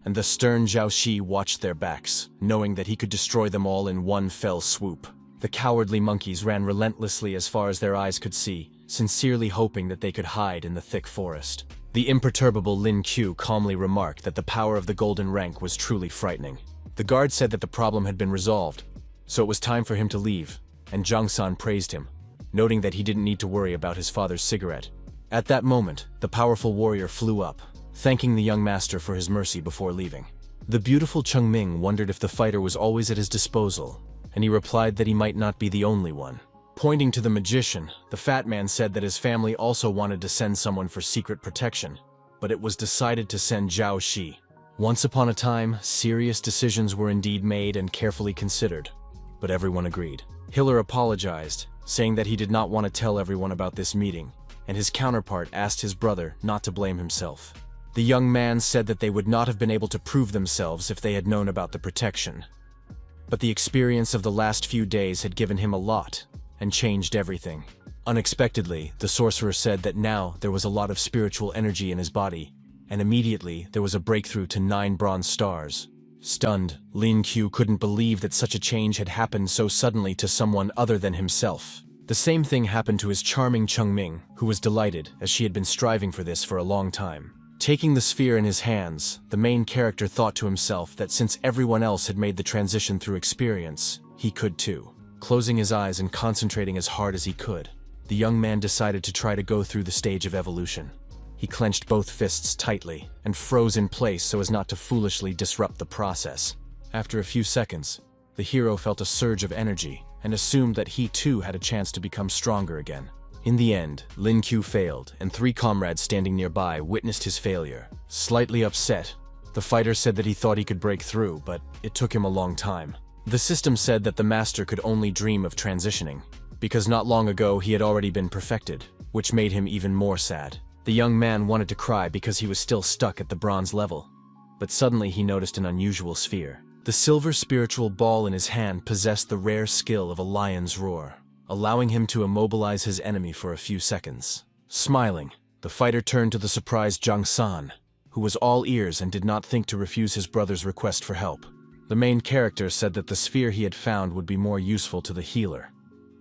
Speaker 1: and the stern Zhaoxi watched their backs, knowing that he could destroy them all in one fell swoop. The cowardly monkeys ran relentlessly as far as their eyes could see, sincerely hoping that they could hide in the thick forest. The imperturbable Lin Q calmly remarked that the power of the golden rank was truly frightening. The guard said that the problem had been resolved, so it was time for him to leave, and Zhang San praised him, noting that he didn't need to worry about his father's cigarette. At that moment, the powerful warrior flew up, thanking the young master for his mercy before leaving. The beautiful Chengming wondered if the fighter was always at his disposal, and he replied that he might not be the only one. Pointing to the magician, the fat man said that his family also wanted to send someone for secret protection, but it was decided to send Zhao Shi. Once upon a time, serious decisions were indeed made and carefully considered, but everyone agreed. Hiller apologized, saying that he did not want to tell everyone about this meeting, and his counterpart asked his brother not to blame himself. The young man said that they would not have been able to prove themselves if they had known about the protection. But the experience of the last few days had given him a lot, and changed everything. Unexpectedly, the sorcerer said that now there was a lot of spiritual energy in his body, and immediately there was a breakthrough to 9 bronze stars. Stunned, Lin Q couldn't believe that such a change had happened so suddenly to someone other than himself. The same thing happened to his charming Chengming, who was delighted, as she had been striving for this for a long time. Taking the sphere in his hands, the main character thought to himself that since everyone else had made the transition through experience, he could too. Closing his eyes and concentrating as hard as he could, the young man decided to try to go through the stage of evolution. He clenched both fists tightly and froze in place so as not to foolishly disrupt the process. After a few seconds, the hero felt a surge of energy and assumed that he too had a chance to become stronger again. In the end, Lin Q failed, and 3 comrades standing nearby witnessed his failure. Slightly upset, the fighter said that he thought he could break through, but it took him a long time. The system said that the master could only dream of transitioning, because not long ago he had already been perfected, which made him even more sad. The young man wanted to cry because he was still stuck at the bronze level, but suddenly he noticed an unusual sphere. The silver spiritual ball in his hand possessed the rare skill of a lion's roar, allowing him to immobilize his enemy for a few seconds. Smiling, the fighter turned to the surprised Zhang San, who was all ears and did not think to refuse his brother's request for help. The main character said that the sphere he had found would be more useful to the healer,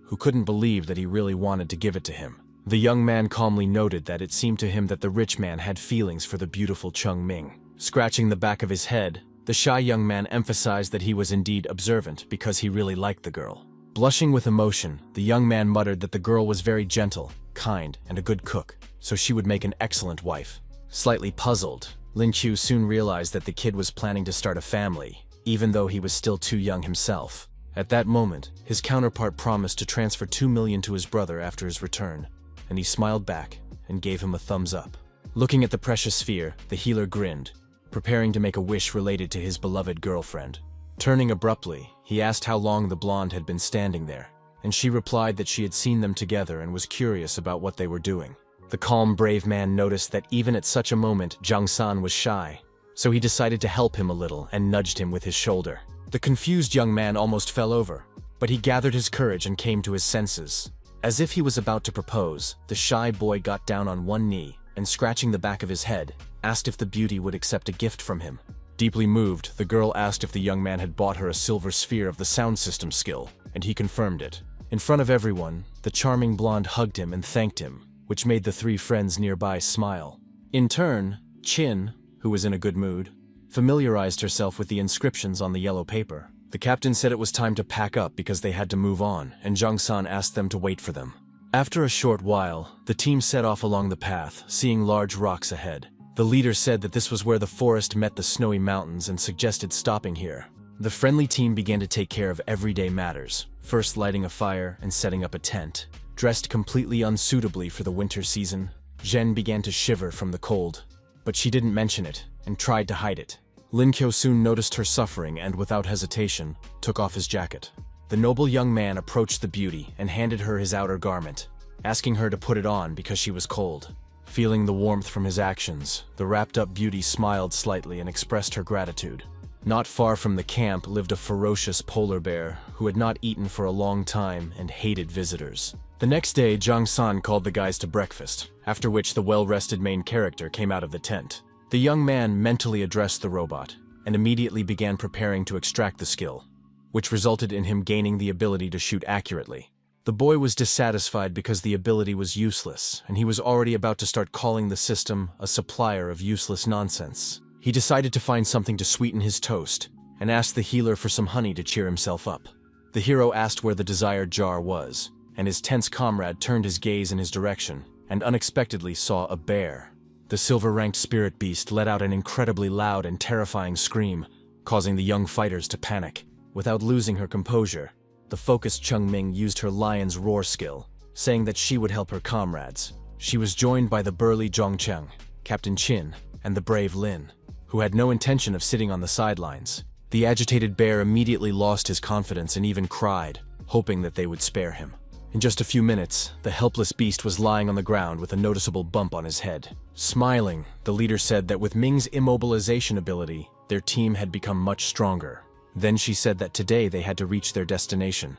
Speaker 1: who couldn't believe that he really wanted to give it to him. The young man calmly noted that it seemed to him that the rich man had feelings for the beautiful Chengming. Scratching the back of his head, the shy young man emphasized that he was indeed observant because he really liked the girl. Blushing with emotion, the young man muttered that the girl was very gentle, kind, and a good cook, so she would make an excellent wife. Slightly puzzled, Lin Qiu soon realized that the kid was planning to start a family, even though he was still too young himself. At that moment, his counterpart promised to transfer 2 million to his brother after his return, and he smiled back and gave him a thumbs up. Looking at the precious sphere, the healer grinned, preparing to make a wish related to his beloved girlfriend. Turning abruptly, he asked how long the blonde had been standing there, and she replied that she had seen them together and was curious about what they were doing. The calm, brave man noticed that even at such a moment, Jang San was shy, so he decided to help him a little and nudged him with his shoulder. The confused young man almost fell over, but he gathered his courage and came to his senses. As if he was about to propose, the shy boy got down on one knee and, scratching the back of his head, asked if the beauty would accept a gift from him. Deeply moved, the girl asked if the young man had bought her a silver sphere of the sound system skill, and he confirmed it. In front of everyone, the charming blonde hugged him and thanked him, which made the three friends nearby smile. In turn, Chin, who was in a good mood, familiarized herself with the inscriptions on the yellow paper. The captain said it was time to pack up because they had to move on, and Jang San asked them to wait for them. After a short while, the team set off along the path, seeing large rocks ahead. The leader said that this was where the forest met the snowy mountains and suggested stopping here. The friendly team began to take care of everyday matters, first lighting a fire and setting up a tent. Dressed completely unsuitably for the winter season, Zhen began to shiver from the cold, but she didn't mention it and tried to hide it. Lin Kyo soon noticed her suffering and, without hesitation, took off his jacket. The noble young man approached the beauty and handed her his outer garment, asking her to put it on because she was cold. Feeling the warmth from his actions, the wrapped-up beauty smiled slightly and expressed her gratitude. Not far from the camp lived a ferocious polar bear who had not eaten for a long time and hated visitors. The next day, Jang San called the guys to breakfast, after which the well-rested main character came out of the tent. The young man mentally addressed the robot and immediately began preparing to extract the skill, which resulted in him gaining the ability to shoot accurately. The boy was dissatisfied because the ability was useless, and he was already about to start calling the system a supplier of useless nonsense. He decided to find something to sweeten his toast, and asked the healer for some honey to cheer himself up. The hero asked where the desired jar was, and his tense comrade turned his gaze in his direction, and unexpectedly saw a bear. The silver-ranked spirit beast let out an incredibly loud and terrifying scream, causing the young fighters to panic. Without losing her composure, the focused Chung Ming used her lion's roar skill, saying that she would help her comrades. She was joined by the burly Zhongcheng, Captain Qin, and the brave Lin, who had no intention of sitting on the sidelines. The agitated bear immediately lost his confidence and even cried, hoping that they would spare him. In just a few minutes, the helpless beast was lying on the ground with a noticeable bump on his head. Smiling, the leader said that with Ming's immobilization ability, their team had become much stronger. Then she said that today they had to reach their destination,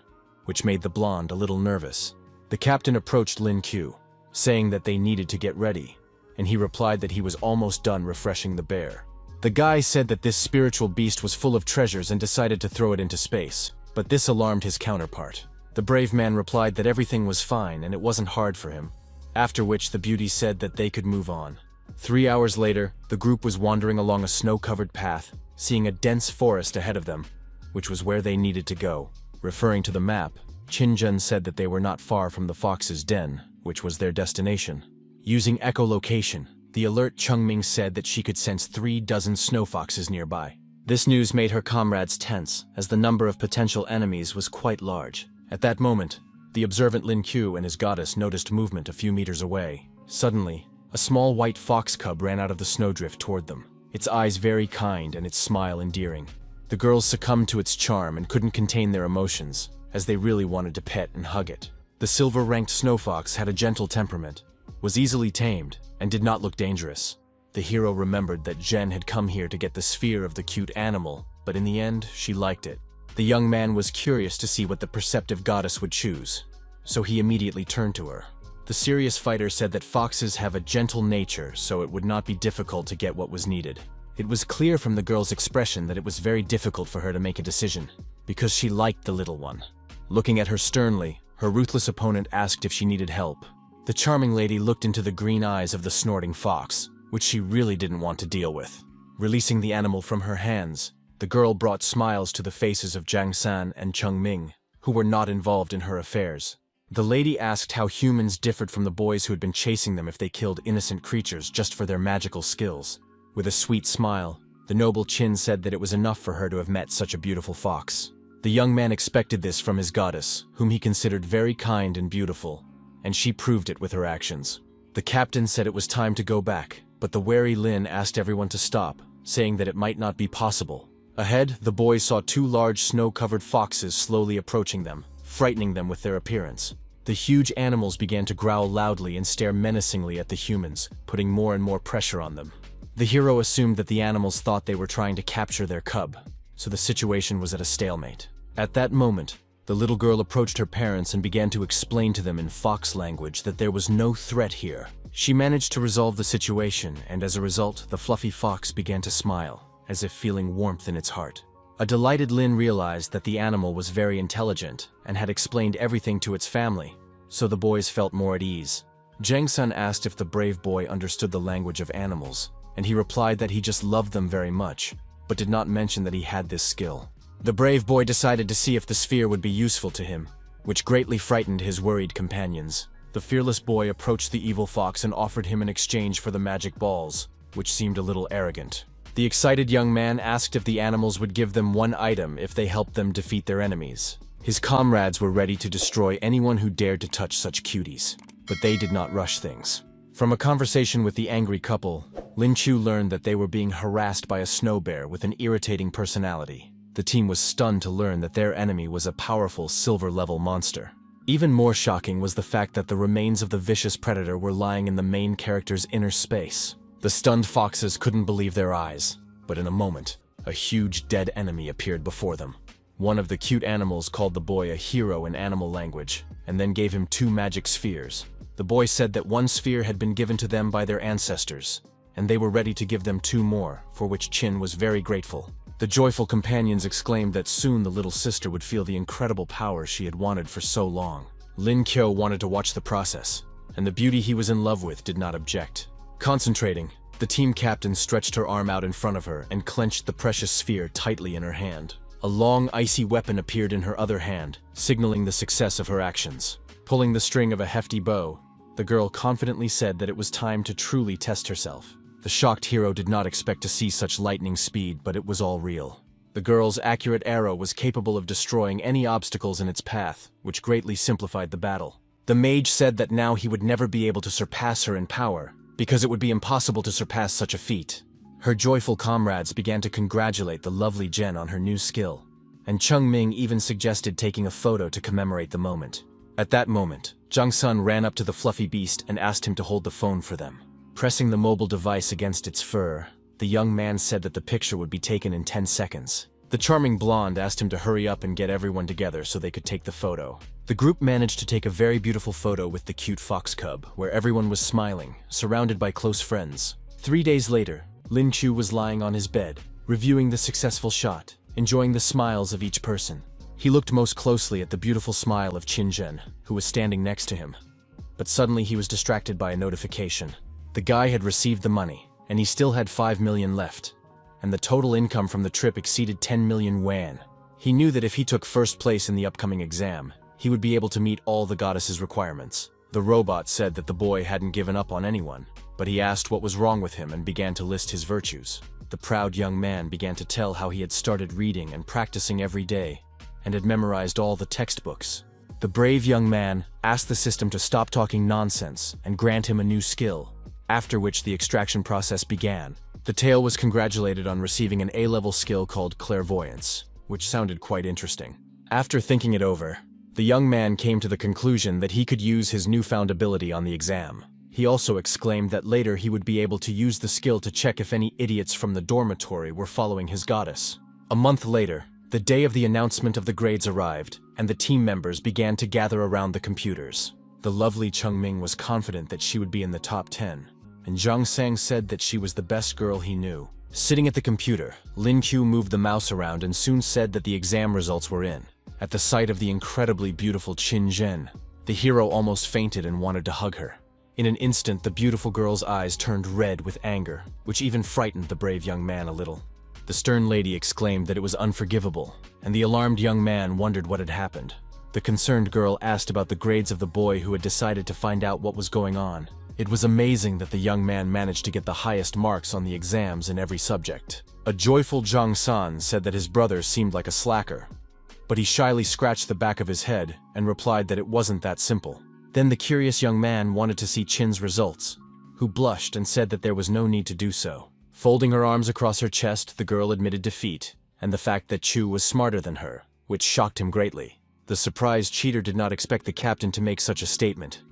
Speaker 1: which made the blonde a little nervous. The captain approached Lin Q, saying that they needed to get ready, and he replied that he was almost done refreshing the bear. The guy said that this spiritual beast was full of treasures and decided to throw it into space, but this alarmed his counterpart. The brave man replied that everything was fine and it wasn't hard for him, after which the beauty said that they could move on. 3 hours later, the group was wandering along a snow-covered path, seeing a dense forest ahead of them, which was where they needed to go. Referring to the map, Qinjun said that they were not far from the fox's den, which was their destination. Using echolocation, the alert Chungming said that she could sense 3 dozen snow foxes nearby. This news made her comrades tense, as the number of potential enemies was quite large. At that moment, the observant Lin Q and his goddess noticed movement a few meters away. Suddenly, a small white fox cub ran out of the snowdrift toward them, its eyes very kind and its smile endearing. The girls succumbed to its charm and couldn't contain their emotions, as they really wanted to pet and hug it. The silver-ranked snow fox had a gentle temperament, was easily tamed, and did not look dangerous. The hero remembered that Jen had come here to get the sphere of the cute animal, but in the end, she liked it. The young man was curious to see what the perceptive goddess would choose, so he immediately turned to her. The serious fighter said that foxes have a gentle nature, so it would not be difficult to get what was needed. It was clear from the girl's expression that it was very difficult for her to make a decision, because she liked the little one. Looking at her sternly, her ruthless opponent asked if she needed help. The charming lady looked into the green eyes of the snorting fox, which she really didn't want to deal with. Releasing the animal from her hands, the girl brought smiles to the faces of Jiang San and Chung Ming, who were not involved in her affairs. The lady asked how humans differed from the boys who had been chasing them if they killed innocent creatures just for their magical skills. With a sweet smile, the noble Qin said that it was enough for her to have met such a beautiful fox. The young man expected this from his goddess, whom he considered very kind and beautiful, and she proved it with her actions. The captain said it was time to go back, but the wary Lin asked everyone to stop, saying that it might not be possible, Ahead, the boys saw two large snow-covered foxes slowly approaching them, frightening them with their appearance. The huge animals began to growl loudly and stare menacingly at the humans, putting more and more pressure on them. The hero assumed that the animals thought they were trying to capture their cub, so the situation was at a stalemate. At that moment, the little girl approached her parents and began to explain to them in fox language that there was no threat here. She managed to resolve the situation, and as a result, the fluffy fox began to smile, as if feeling warmth in its heart. A delighted Lin realized that the animal was very intelligent and had explained everything to its family, so the boys felt more at ease. Jang-sun asked if the brave boy understood the language of animals, and he replied that he just loved them very much, but did not mention that he had this skill. The brave boy decided to see if the sphere would be useful to him, which greatly frightened his worried companions. The fearless boy approached the evil fox and offered him an exchange for the magic balls, which seemed a little arrogant. The excited young man asked if the animals would give them one item if they helped them defeat their enemies. His comrades were ready to destroy anyone who dared to touch such cuties, but they did not rush things. From a conversation with the angry couple, Lin Chu learned that they were being harassed by a snow bear with an irritating personality. The team was stunned to learn that their enemy was a powerful silver-level monster. Even more shocking was the fact that the remains of the vicious predator were lying in the main character's inner space. The stunned foxes couldn't believe their eyes, but in a moment, a huge dead enemy appeared before them. One of the cute animals called the boy a hero in animal language, and then gave him 2 magic spheres. The boy said that 1 sphere had been given to them by their ancestors, and they were ready to give them 2 more, for which Chin was very grateful. The joyful companions exclaimed that soon the little sister would feel the incredible power she had wanted for so long. Lin Kyo wanted to watch the process, and the beauty he was in love with did not object. Concentrating, the team captain stretched her arm out in front of her and clenched the precious sphere tightly in her hand. A long, icy weapon appeared in her other hand, signaling the success of her actions. Pulling the string of a hefty bow, the girl confidently said that it was time to truly test herself. The shocked hero did not expect to see such lightning speed, but it was all real. The girl's accurate arrow was capable of destroying any obstacles in its path, which greatly simplified the battle. The mage said that now he would never be able to surpass her in power, because it would be impossible to surpass such a feat. Her joyful comrades began to congratulate the lovely Jen on her new skill, and Chung Ming even suggested taking a photo to commemorate the moment. At that moment, Jang Sun ran up to the fluffy beast and asked him to hold the phone for them. Pressing the mobile device against its fur, the young man said that the picture would be taken in 10 seconds. The charming blonde asked him to hurry up and get everyone together so they could take the photo. The group managed to take a very beautiful photo with the cute fox cub, where everyone was smiling, surrounded by close friends. 3 days later, Lin Chu was lying on his bed, reviewing the successful shot, enjoying the smiles of each person. He looked most closely at the beautiful smile of Qin Zhen, who was standing next to him. But suddenly he was distracted by a notification. The guy had received the money, and he still had 5 million left, and the total income from the trip exceeded 10 million yuan. He knew that if he took first place in the upcoming exam, he would be able to meet all the goddess's requirements. The robot said that the boy hadn't given up on anyone, but he asked what was wrong with him and began to list his virtues. The proud young man began to tell how he had started reading and practicing every day, and had memorized all the textbooks. The brave young man asked the system to stop talking nonsense and grant him a new skill, after which the extraction process began. The tale was congratulated on receiving an A-level skill called clairvoyance, which sounded quite interesting. After thinking it over, the young man came to the conclusion that he could use his newfound ability on the exam. He also exclaimed that later he would be able to use the skill to check if any idiots from the dormitory were following his goddess. A month later, the day of the announcement of the grades arrived, and the team members began to gather around the computers. The lovely Chung Ming was confident that she would be in the top 10. And Zhang Sang said that she was the best girl he knew. Sitting at the computer, Lin Q moved the mouse around and soon said that the exam results were in. At the sight of the incredibly beautiful Qin Zhen, the hero almost fainted and wanted to hug her. In an instant, the beautiful girl's eyes turned red with anger, which even frightened the brave young man a little. The stern lady exclaimed that it was unforgivable, and the alarmed young man wondered what had happened. The concerned girl asked about the grades of the boy who had decided to find out what was going on. It was amazing that the young man managed to get the highest marks on the exams in every subject. A joyful Zhang San said that his brother seemed like a slacker, but he shyly scratched the back of his head and replied that it wasn't that simple. Then the curious young man wanted to see Qin's results, who blushed and said that there was no need to do so. Folding her arms across her chest, the girl admitted defeat, and the fact that Chu was smarter than her, which shocked him greatly. The surprised cheater did not expect the captain to make such a statement,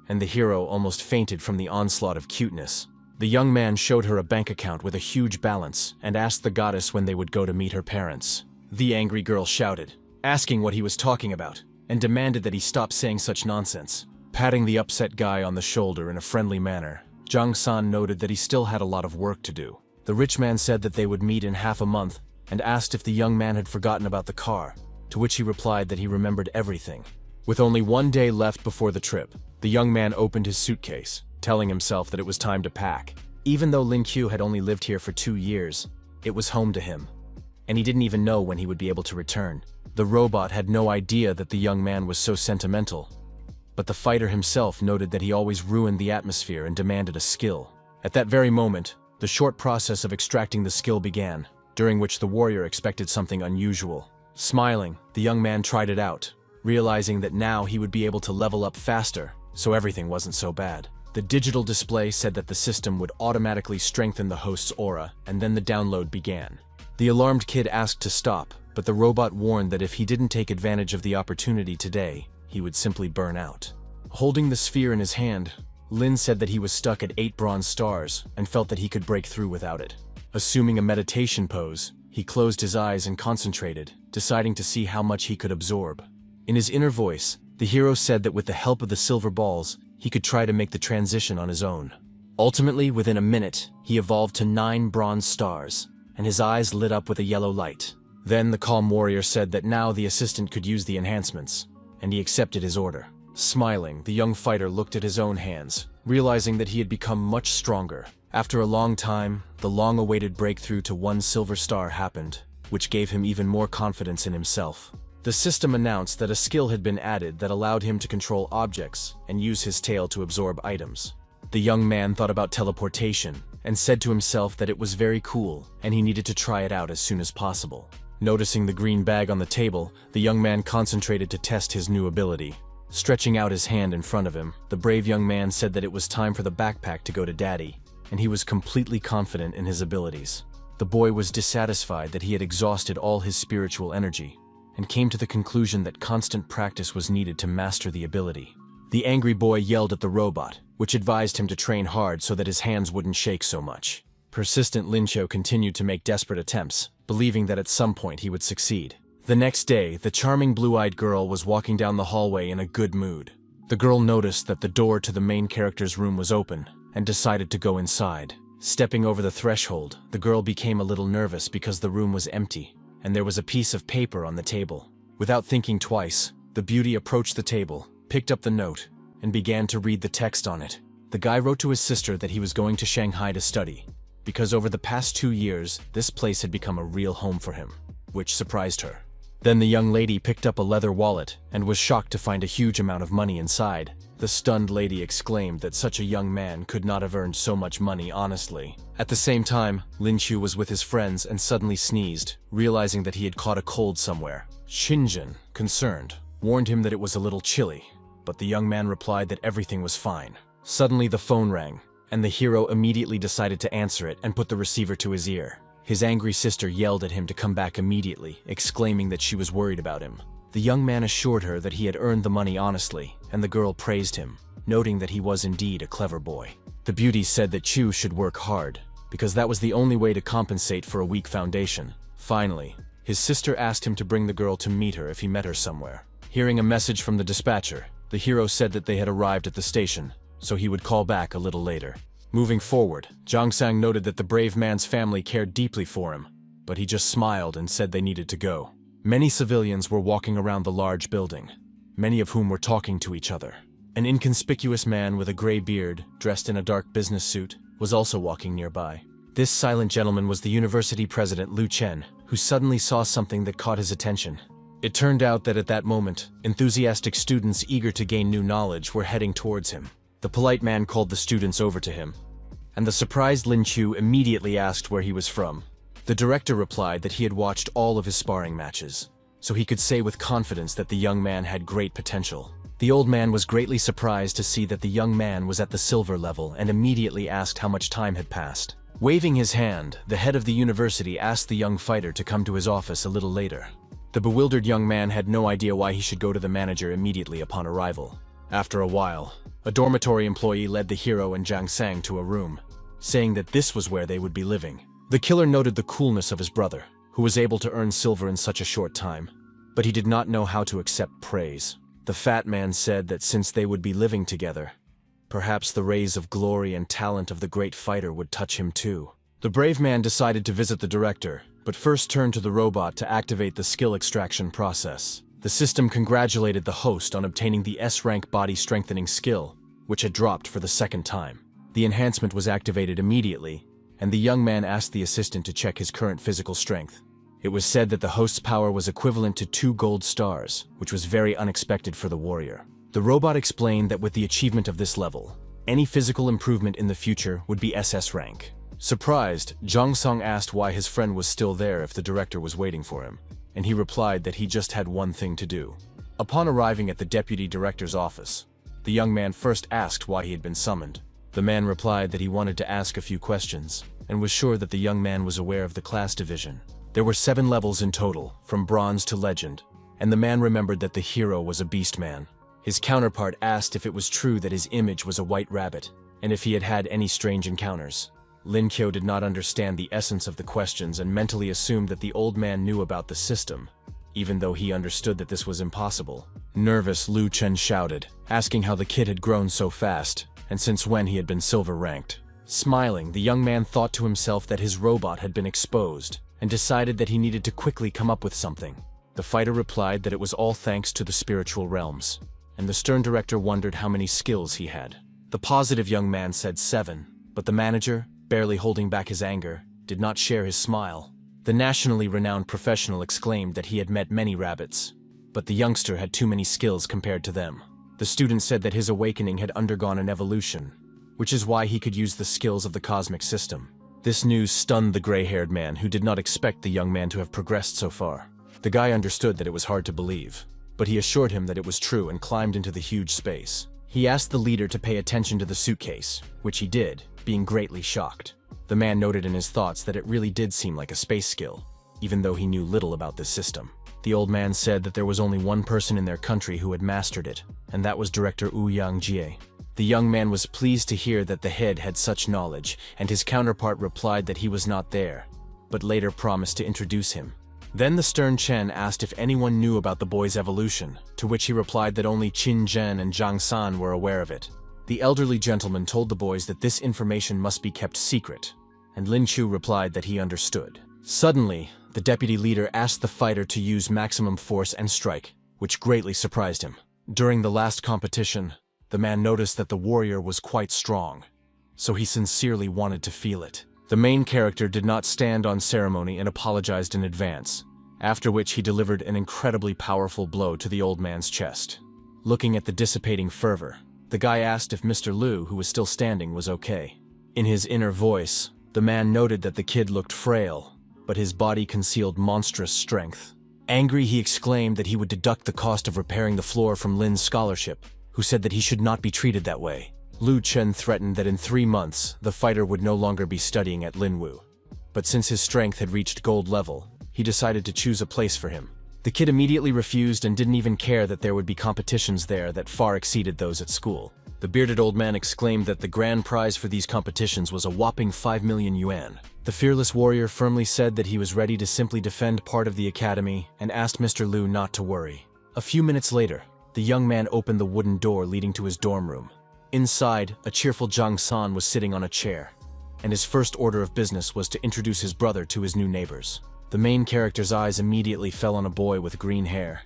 Speaker 1: and the hero almost fainted from the onslaught of cuteness. The young man showed her a bank account with a huge balance and asked the goddess when they would go to meet her parents. The angry girl shouted, asking what he was talking about, and demanded that he stop saying such nonsense. Patting the upset guy on the shoulder in a friendly manner, Jang-san noted that he still had a lot of work to do. The rich man said that they would meet in half a month and asked if the young man had forgotten about the car, to which he replied that he remembered everything. With only 1 day left before the trip, the young man opened his suitcase, telling himself that it was time to pack. Even though Lin Q had only lived here for 2 years, it was home to him, and he didn't even know when he would be able to return. The robot had no idea that the young man was so sentimental, but the fighter himself noted that he always ruined the atmosphere and demanded a skill. At that very moment, the short process of extracting the skill began, during which the warrior expected something unusual. Smiling, the young man tried it out, realizing that now he would be able to level up faster, so everything wasn't so bad. The digital display said that the system would automatically strengthen the host's aura, and then the download began. The alarmed kid asked to stop, but the robot warned that if he didn't take advantage of the opportunity today, he would simply burn out. Holding the sphere in his hand, Lin said that he was stuck at 8 bronze stars and felt that he could break through without it. Assuming a meditation pose, he closed his eyes and concentrated, deciding to see how much he could absorb. In his inner voice, the hero said that with the help of the silver balls, he could try to make the transition on his own. Ultimately, within a minute, he evolved to 9 bronze stars, and his eyes lit up with a yellow light. Then the calm warrior said that now the assistant could use the enhancements, and he accepted his order. Smiling, the young fighter looked at his own hands, realizing that he had become much stronger. After a long time, the long-awaited breakthrough to 1 silver star happened, which gave him even more confidence in himself. The system announced that a skill had been added that allowed him to control objects and use his tail to absorb items. The young man thought about teleportation and said to himself that it was very cool and he needed to try it out as soon as possible. Noticing the green bag on the table, the young man concentrated to test his new ability. Stretching out his hand in front of him, the brave young man said that it was time for the backpack to go to Daddy, and he was completely confident in his abilities. The boy was dissatisfied that he had exhausted all his spiritual energy, and came to the conclusion that constant practice was needed to master the ability. The angry boy yelled at the robot, which advised him to train hard so that his hands wouldn't shake so much. Persistent Lincho continued to make desperate attempts, believing that at some point he would succeed. The next day, the charming blue-eyed girl was walking down the hallway in a good mood. The girl noticed that the door to the main character's room was open, and decided to go inside. Stepping over the threshold, the girl became a little nervous because the room was empty, and there was a piece of paper on the table. Without thinking twice, the beauty approached the table, picked up the note, and began to read the text on it. The guy wrote to his sister that he was going to Shanghai to study, because over the past 2 years, this place had become a real home for him, which surprised her. Then the young lady picked up a leather wallet and was shocked to find a huge amount of money inside. The stunned lady exclaimed that such a young man could not have earned so much money honestly. At the same time, Lin Chu was with his friends and suddenly sneezed, realizing that he had caught a cold somewhere. Shinjin, concerned, warned him that it was a little chilly, but the young man replied that everything was fine. Suddenly the phone rang, and the hero immediately decided to answer it and put the receiver to his ear. His angry sister yelled at him to come back immediately, exclaiming that she was worried about him. The young man assured her that he had earned the money honestly, and the girl praised him, noting that he was indeed a clever boy. The beauty said that Chu should work hard, because that was the only way to compensate for a weak foundation. Finally, his sister asked him to bring the girl to meet her if he met her somewhere. Hearing a message from the dispatcher, the hero said that they had arrived at the station, so he would call back a little later. Moving forward, Jongsang noted that the brave man's family cared deeply for him, but he just smiled and said they needed to go. Many civilians were walking around the large building, many of whom were talking to each other. An inconspicuous man with a gray beard, dressed in a dark business suit, was also walking nearby. This silent gentleman was the university president Lu Chen, who suddenly saw something that caught his attention. It turned out that at that moment, enthusiastic students eager to gain new knowledge were heading towards him. The polite man called the students over to him, and the surprised Lin Chu immediately asked where he was from. The director replied that he had watched all of his sparring matches, so he could say with confidence that the young man had great potential. The old man was greatly surprised to see that the young man was at the silver level and immediately asked how much time had passed. Waving his hand, the head of the university asked the young fighter to come to his office a little later. The bewildered young man had no idea why he should go to the manager immediately upon arrival. After a while, a dormitory employee led the hero and Jiang Sang to a room, saying that this was where they would be living. The killer noted the coolness of his brother, who was able to earn silver in such a short time, but he did not know how to accept praise. The fat man said that since they would be living together, perhaps the rays of glory and talent of the great fighter would touch him too. The brave man decided to visit the director, but first turned to the robot to activate the skill extraction process. The system congratulated the host on obtaining the S-rank body strengthening skill, which had dropped for the second time. The enhancement was activated immediately, and the young man asked the assistant to check his current physical strength. It was said that the host's power was equivalent to 2 gold stars, which was very unexpected for the warrior. The robot explained that with the achievement of this level, any physical improvement in the future would be SS rank. Surprised, Jiang Sang asked why his friend was still there if the director was waiting for him, and he replied that he just had one thing to do. Upon arriving at the deputy director's office, the young man first asked why he had been summoned. The man replied that he wanted to ask a few questions, and was sure that the young man was aware of the class division. There were 7 levels in total, from bronze to legend, and the man remembered that the hero was a beast man. His counterpart asked if it was true that his image was a white rabbit, and if he had had any strange encounters. Lin Qiu did not understand the essence of the questions and mentally assumed that the old man knew about the system, even though he understood that this was impossible. Nervous, Lu Chen shouted, asking how the kid had grown so fast, and since when he had been silver ranked. Smiling, the young man thought to himself that his robot had been exposed, and decided that he needed to quickly come up with something. The fighter replied that it was all thanks to the spiritual realms, and the stern director wondered how many skills he had. The positive young man said 7, but the manager, barely holding back his anger, did not share his smile. The nationally renowned professional exclaimed that he had met many rabbits, but the youngster had too many skills compared to them. The student said that his awakening had undergone an evolution, which is why he could use the skills of the cosmic system. This news stunned the gray-haired man, who did not expect the young man to have progressed so far. The guy understood that it was hard to believe, but he assured him that it was true and climbed into the huge space. He asked the leader to pay attention to the suitcase, which he did, being greatly shocked. The man noted in his thoughts that it really did seem like a space skill, even though he knew little about this system. The old man said that there was only one person in their country who had mastered it, and that was Director Wu Yangjie. The young man was pleased to hear that the head had such knowledge, and his counterpart replied that he was not there, but later promised to introduce him. Then the stern Chen asked if anyone knew about the boy's evolution, to which he replied that only Qin Zhen and Zhang San were aware of it. The elderly gentleman told the boys that this information must be kept secret, and Lin Qiu replied that he understood. Suddenly, the deputy leader asked the fighter to use maximum force and strike, which greatly surprised him. During the last competition, the man noticed that the warrior was quite strong, so he sincerely wanted to feel it. The main character did not stand on ceremony and apologized in advance, after which he delivered an incredibly powerful blow to the old man's chest. Looking at the dissipating fervor, the guy asked if Mr. Liu, who was still standing, was okay. In his inner voice, the man noted that the kid looked frail, but his body concealed monstrous strength. Angry, he exclaimed that he would deduct the cost of repairing the floor from Lin's scholarship, who said that he should not be treated that way. Lu Chen threatened that in 3 months, the fighter would no longer be studying at Linwu. But since his strength had reached gold level, he decided to choose a place for him. The kid immediately refused and didn't even care that there would be competitions there that far exceeded those at school. The bearded old man exclaimed that the grand prize for these competitions was a whopping 5 million yuan. The fearless warrior firmly said that he was ready to simply defend part of the academy and asked Mr. Liu not to worry. A few minutes later, the young man opened the wooden door leading to his dorm room. Inside, a cheerful Zhang San was sitting on a chair, and his first order of business was to introduce his brother to his new neighbors. The main character's eyes immediately fell on a boy with green hair,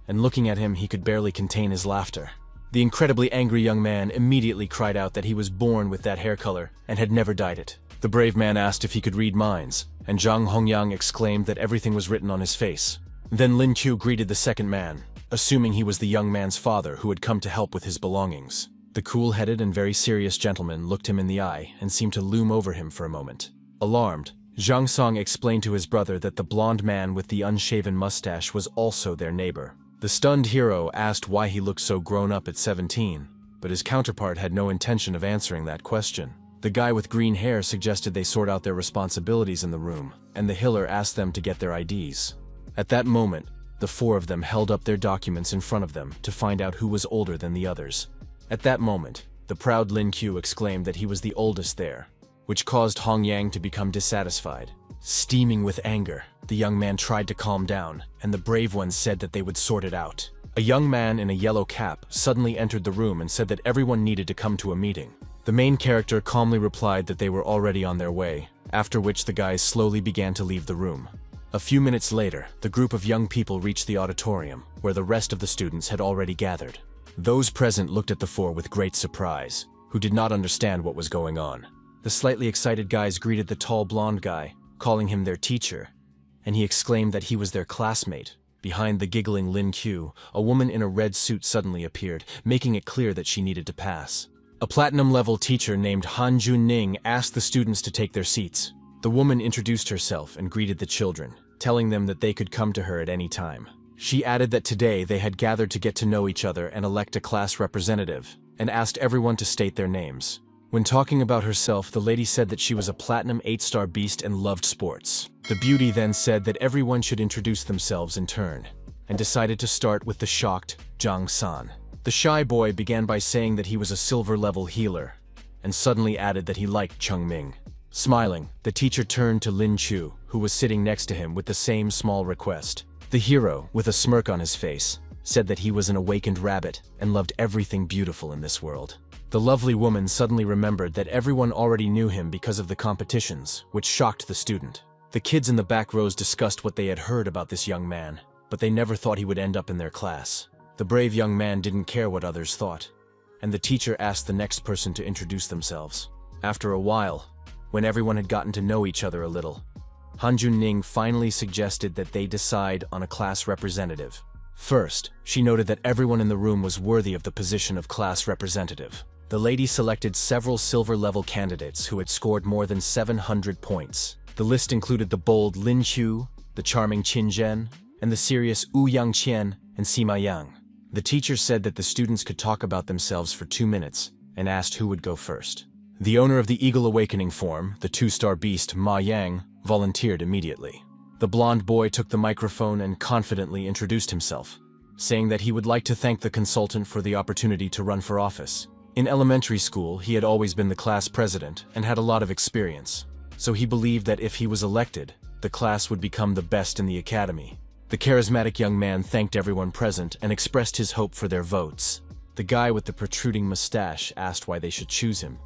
Speaker 1: and looking at him, he could barely contain his laughter. The incredibly angry young man immediately cried out that he was born with that hair color and had never dyed it. The brave man asked if he could read minds, and Zhang Hongyang exclaimed that everything was written on his face. Then Lin Qiu greeted the second man, assuming he was the young man's father who had come to help with his belongings. The cool-headed and very serious gentleman looked him in the eye and seemed to loom over him for a moment. Alarmed, Zhang Song explained to his brother that the blonde man with the unshaven mustache was also their neighbor. The stunned hero asked why he looked so grown up at 17, but his counterpart had no intention of answering that question. The guy with green hair suggested they sort out their responsibilities in the room, and the healer asked them to get their IDs. At that moment, the four of them held up their documents in front of them to find out who was older than the others. At that moment, the proud Lin Q exclaimed that he was the oldest there, which caused Hong Yang to become dissatisfied. Steaming with anger, the young man tried to calm down, and the brave ones said that they would sort it out. A young man in a yellow cap suddenly entered the room and said that everyone needed to come to a meeting. The main character calmly replied that they were already on their way, after which the guys slowly began to leave the room. A few minutes later, the group of young people reached the auditorium, where the rest of the students had already gathered. Those present looked at the four with great surprise, who did not understand what was going on. The slightly excited guys greeted the tall blonde guy, calling him their teacher, and he exclaimed that he was their classmate. Behind the giggling Lin Q, a woman in a red suit suddenly appeared, making it clear that she needed to pass. A platinum-level teacher named Han Jun-ning asked the students to take their seats. The woman introduced herself and greeted the children, telling them that they could come to her at any time. She added that today they had gathered to get to know each other and elect a class representative, and asked everyone to state their names. When talking about herself, the lady said that she was a platinum 8-star beast and loved sports. The beauty then said that everyone should introduce themselves in turn, and decided to start with the shocked Zhang San. The shy boy began by saying that he was a silver-level healer, and suddenly added that he liked Cheng Ming. Smiling, the teacher turned to Lin Chu, who was sitting next to him with the same small request. The hero, with a smirk on his face, said that he was an awakened rabbit and loved everything beautiful in this world. The lovely woman suddenly remembered that everyone already knew him because of the competitions, which shocked the student. The kids in the back rows discussed what they had heard about this young man, but they never thought he would end up in their class. The brave young man didn't care what others thought, and the teacher asked the next person to introduce themselves. After a while, when everyone had gotten to know each other a little, Han Jun-ning finally suggested that they decide on a class representative. First, she noted that everyone in the room was worthy of the position of class representative. The lady selected several silver-level candidates who had scored more than 700 points. The list included the bold Lin Chu, the charming Qin Zhen, and the serious Wu Yangqian and Sima Yang. The teacher said that the students could talk about themselves for 2 minutes and asked who would go first. The owner of the Eagle Awakening form, the 2-star beast Ma Yang, volunteered immediately. The blonde boy took the microphone and confidently introduced himself, saying that he would like to thank the consultant for the opportunity to run for office. In elementary school, he had always been the class president and had a lot of experience, so he believed that if he was elected, the class would become the best in the academy. The charismatic young man thanked everyone present and expressed his hope for their votes. The guy with the protruding mustache asked why they should choose him,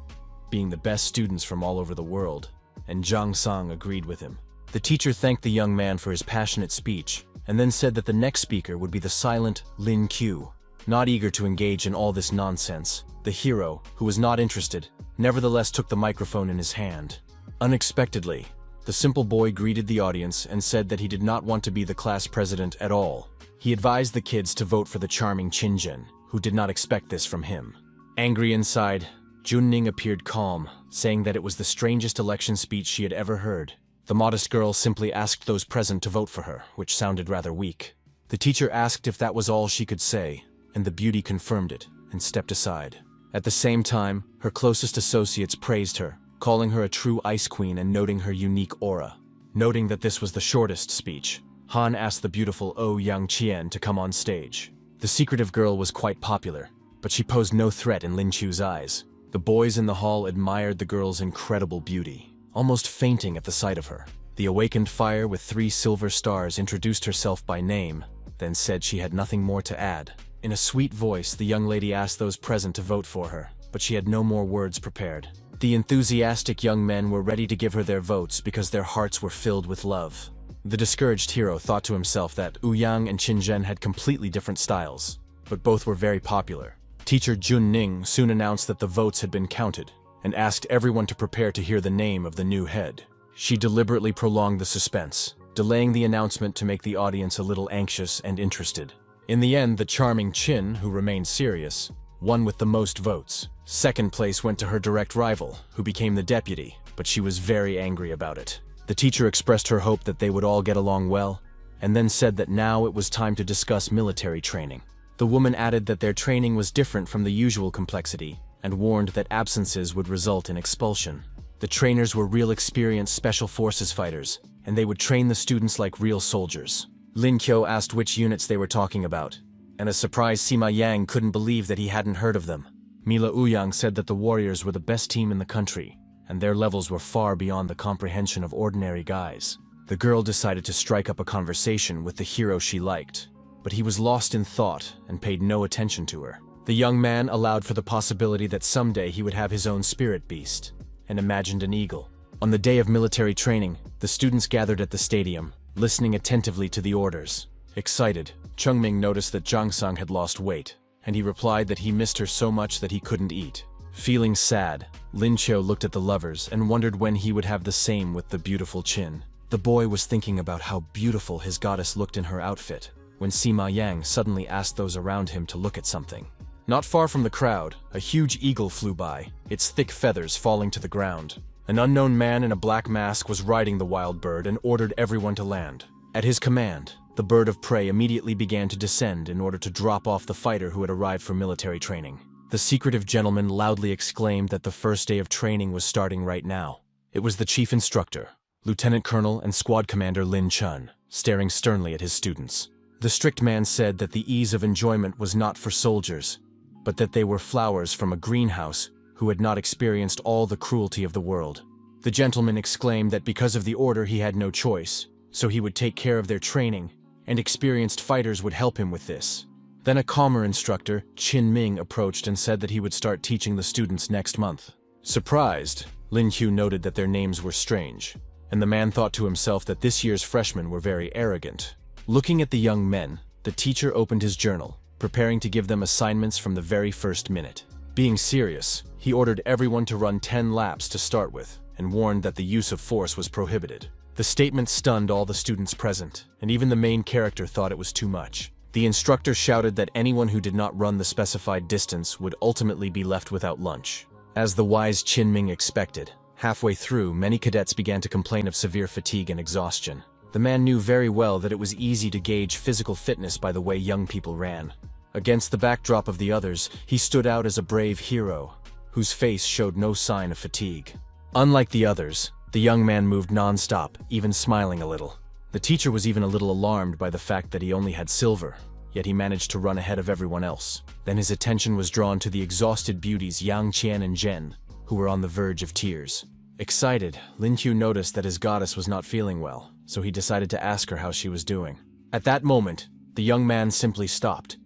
Speaker 1: being the best students from all over the world, and Zhang Sang agreed with him. The teacher thanked the young man for his passionate speech, and then said that the next speaker would be the silent Lin Q. Not eager to engage in all this nonsense, the hero, who was not interested, nevertheless took the microphone in his hand. Unexpectedly, the simple boy greeted the audience and said that he did not want to be the class president at all. He advised the kids to vote for the charming Qin Zhen, who did not expect this from him. Angry inside, Junning appeared calm, saying that it was the strangest election speech she had ever heard. The modest girl simply asked those present to vote for her, which sounded rather weak. The teacher asked if that was all she could say, and the beauty confirmed it and stepped aside. At the same time, her closest associates praised her, calling her a true ice queen and noting her unique aura. Noting that this was the shortest speech, Han asked the beautiful Ou Yangqian to come on stage. The secretive girl was quite popular, but she posed no threat in Lin Chu's eyes. The boys in the hall admired the girl's incredible beauty, almost fainting at the sight of her. The awakened fire with 3 silver stars introduced herself by name, then said she had nothing more to add. In a sweet voice, the young lady asked those present to vote for her, but she had no more words prepared. The enthusiastic young men were ready to give her their votes because their hearts were filled with love. The discouraged hero thought to himself that Wu Yang and Qin Zhen had completely different styles, but both were very popular. Teacher Jun Ning soon announced that the votes had been counted, and asked everyone to prepare to hear the name of the new head. She deliberately prolonged the suspense, delaying the announcement to make the audience a little anxious and interested. In the end, the charming Qin, who remained serious, won with the most votes. Second place went to her direct rival, who became the deputy, but she was very angry about it. The teacher expressed her hope that they would all get along well, and then said that now it was time to discuss military training. The woman added that their training was different from the usual complexity, and warned that absences would result in expulsion. The trainers were real experienced special forces fighters, and they would train the students like real soldiers. Lin Qiu asked which units they were talking about, and as surprised Sima Yang couldn't believe that he hadn't heard of them. Mila Ouyang said that the warriors were the best team in the country, and their levels were far beyond the comprehension of ordinary guys. The girl decided to strike up a conversation with the hero she liked, but he was lost in thought and paid no attention to her. The young man allowed for the possibility that someday he would have his own spirit beast, and imagined an eagle. On the day of military training, the students gathered at the stadium, listening attentively to the orders. Excited, Chungming noticed that Zhang Sang had lost weight, and he replied that he missed her so much that he couldn't eat. Feeling sad, Lin Qiu looked at the lovers and wondered when he would have the same with the beautiful Qin. The boy was thinking about how beautiful his goddess looked in her outfit, when Sima Yang suddenly asked those around him to look at something. Not far from the crowd, a huge eagle flew by, its thick feathers falling to the ground. An unknown man in a black mask was riding the wild bird and ordered everyone to land. At his command, the bird of prey immediately began to descend in order to drop off the fighter who had arrived for military training. The secretive gentleman loudly exclaimed that the first day of training was starting right now. It was the chief instructor, Lieutenant Colonel and Squad Commander Lin Chun, staring sternly at his students. The strict man said that the ease of enjoyment was not for soldiers, but that they were flowers from a greenhouse who had not experienced all the cruelty of the world. The gentleman exclaimed that because of the order he had no choice, so he would take care of their training, and experienced fighters would help him with this. Then a calmer instructor, Qin Ming, approached and said that he would start teaching the students next month. Surprised, Lin Qiu noted that their names were strange, and the man thought to himself that this year's freshmen were very arrogant. Looking at the young men, the teacher opened his journal, preparing to give them assignments from the very first minute. Being serious, he ordered everyone to run 10 laps to start with, and warned that the use of force was prohibited. The statement stunned all the students present, and even the main character thought it was too much. The instructor shouted that anyone who did not run the specified distance would ultimately be left without lunch. As the wise Qin Ming expected, halfway through, many cadets began to complain of severe fatigue and exhaustion. The man knew very well that it was easy to gauge physical fitness by the way young people ran. Against the backdrop of the others, he stood out as a brave hero, whose face showed no sign of fatigue. Unlike the others, the young man moved non-stop, even smiling a little. The teacher was even a little alarmed by the fact that he only had silver, yet he managed to run ahead of everyone else. Then his attention was drawn to the exhausted beauties Yang Qian and Zhen, who were on the verge of tears. Excited, Lin Qiu noticed that his goddess was not feeling well, so he decided to ask her how she was doing. At that moment, the young man simply stopped,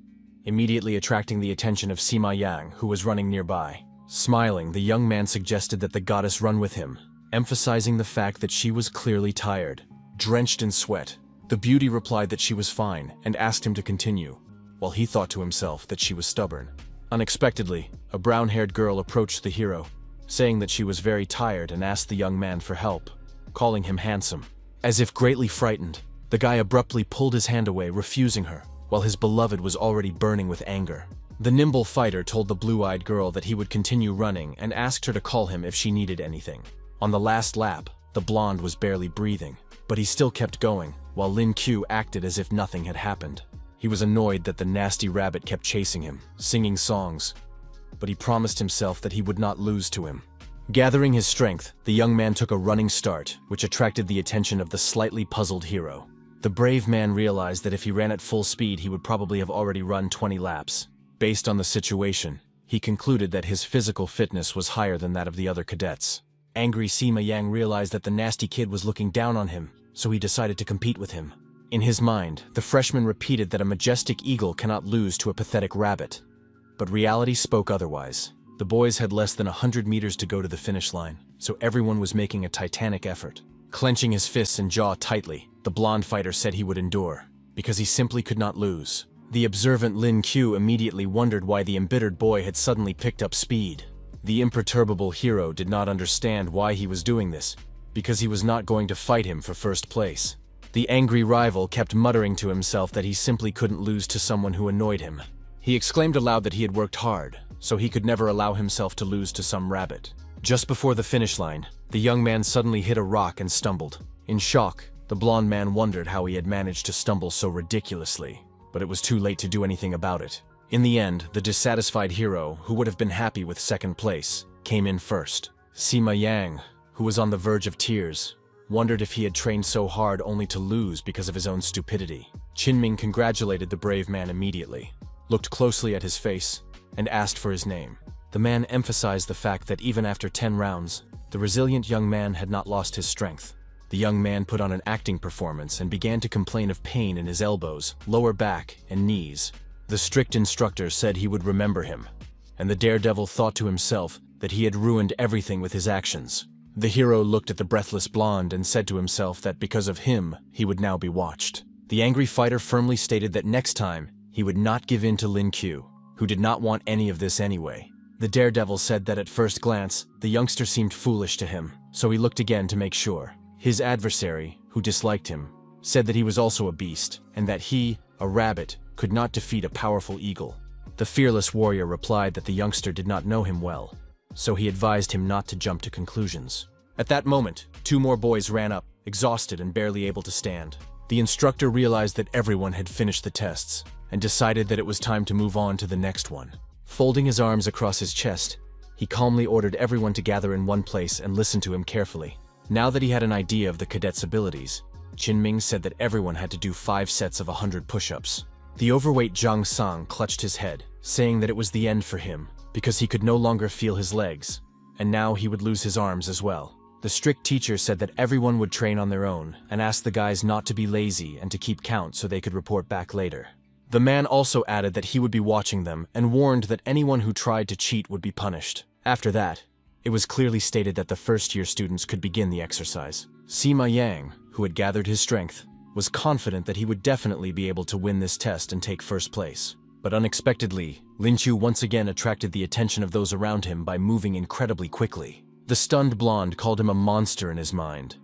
Speaker 1: immediately attracting the attention of Sima Yang, who was running nearby. Smiling, the young man suggested that the goddess run with him, emphasizing the fact that she was clearly tired, drenched in sweat. The beauty replied that she was fine and asked him to continue, while he thought to himself that she was stubborn. Unexpectedly, a brown-haired girl approached the hero, saying that she was very tired and asked the young man for help, calling him handsome. As if greatly frightened, the guy abruptly pulled his hand away, refusing her, while his beloved was already burning with anger. The nimble fighter told the blue-eyed girl that he would continue running and asked her to call him if she needed anything. On the last lap, the blonde was barely breathing, but he still kept going, while Lin Qiu acted as if nothing had happened. He was annoyed that the nasty rabbit kept chasing him, singing songs, but he promised himself that he would not lose to him. Gathering his strength, the young man took a running start, which attracted the attention of the slightly puzzled hero. The brave man realized that if he ran at full speed, he would probably have already run 20 laps. Based on the situation, he concluded that his physical fitness was higher than that of the other cadets. Angry Sima Yang realized that the nasty kid was looking down on him, so he decided to compete with him. In his mind, the freshman repeated that a majestic eagle cannot lose to a pathetic rabbit. But reality spoke otherwise. The boys had less than 100 meters to go to the finish line, so everyone was making a titanic effort. Clenching his fists and jaw tightly, the blonde fighter said he would endure, because he simply could not lose. The observant Lin Qiu immediately wondered why the embittered boy had suddenly picked up speed. The imperturbable hero did not understand why he was doing this, because he was not going to fight him for first place. The angry rival kept muttering to himself that he simply couldn't lose to someone who annoyed him. He exclaimed aloud that he had worked hard, so he could never allow himself to lose to some rabbit. Just before the finish line, the young man suddenly hit a rock and stumbled. In shock, the blonde man wondered how he had managed to stumble so ridiculously, but it was too late to do anything about it. In the end, the dissatisfied hero, who would have been happy with second place, came in first. Sima Yang, who was on the verge of tears, wondered if he had trained so hard only to lose because of his own stupidity. Qinming congratulated the brave man immediately, looked closely at his face, and asked for his name. The man emphasized the fact that even after 10 rounds, the resilient young man had not lost his strength. The young man put on an acting performance and began to complain of pain in his elbows, lower back, and knees. The strict instructor said he would remember him, and the daredevil thought to himself that he had ruined everything with his actions. The hero looked at the breathless blonde and said to himself that because of him, he would now be watched. The angry fighter firmly stated that next time, he would not give in to Lin Q, who did not want any of this anyway. The daredevil said that at first glance, the youngster seemed foolish to him, so he looked again to make sure. His adversary, who disliked him, said that he was also a beast, and that he, a rabbit, could not defeat a powerful eagle. The fearless warrior replied that the youngster did not know him well, so he advised him not to jump to conclusions. At that moment, 2 more boys ran up, exhausted and barely able to stand. The instructor realized that everyone had finished the tests, and decided that it was time to move on to the next one. Folding his arms across his chest, he calmly ordered everyone to gather in one place and listen to him carefully. Now that he had an idea of the cadets' abilities, Qinming said that everyone had to do 5 sets of 100 push-ups. The overweight Zhang Sang clutched his head, saying that it was the end for him, because he could no longer feel his legs, and now he would lose his arms as well. The strict teacher said that everyone would train on their own, and asked the guys not to be lazy and to keep count so they could report back later. The man also added that he would be watching them, and warned that anyone who tried to cheat would be punished. After that, it was clearly stated that the first-year students could begin the exercise. Sima Yang, who had gathered his strength, was confident that he would definitely be able to win this test and take first place. But unexpectedly, Lin Chu once again attracted the attention of those around him by moving incredibly quickly. The stunned blonde called him a monster in his mind,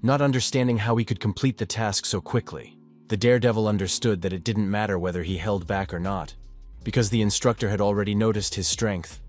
Speaker 1: not understanding how he could complete the task so quickly. The daredevil understood that it didn't matter whether he held back or not, because the instructor had already noticed his strength.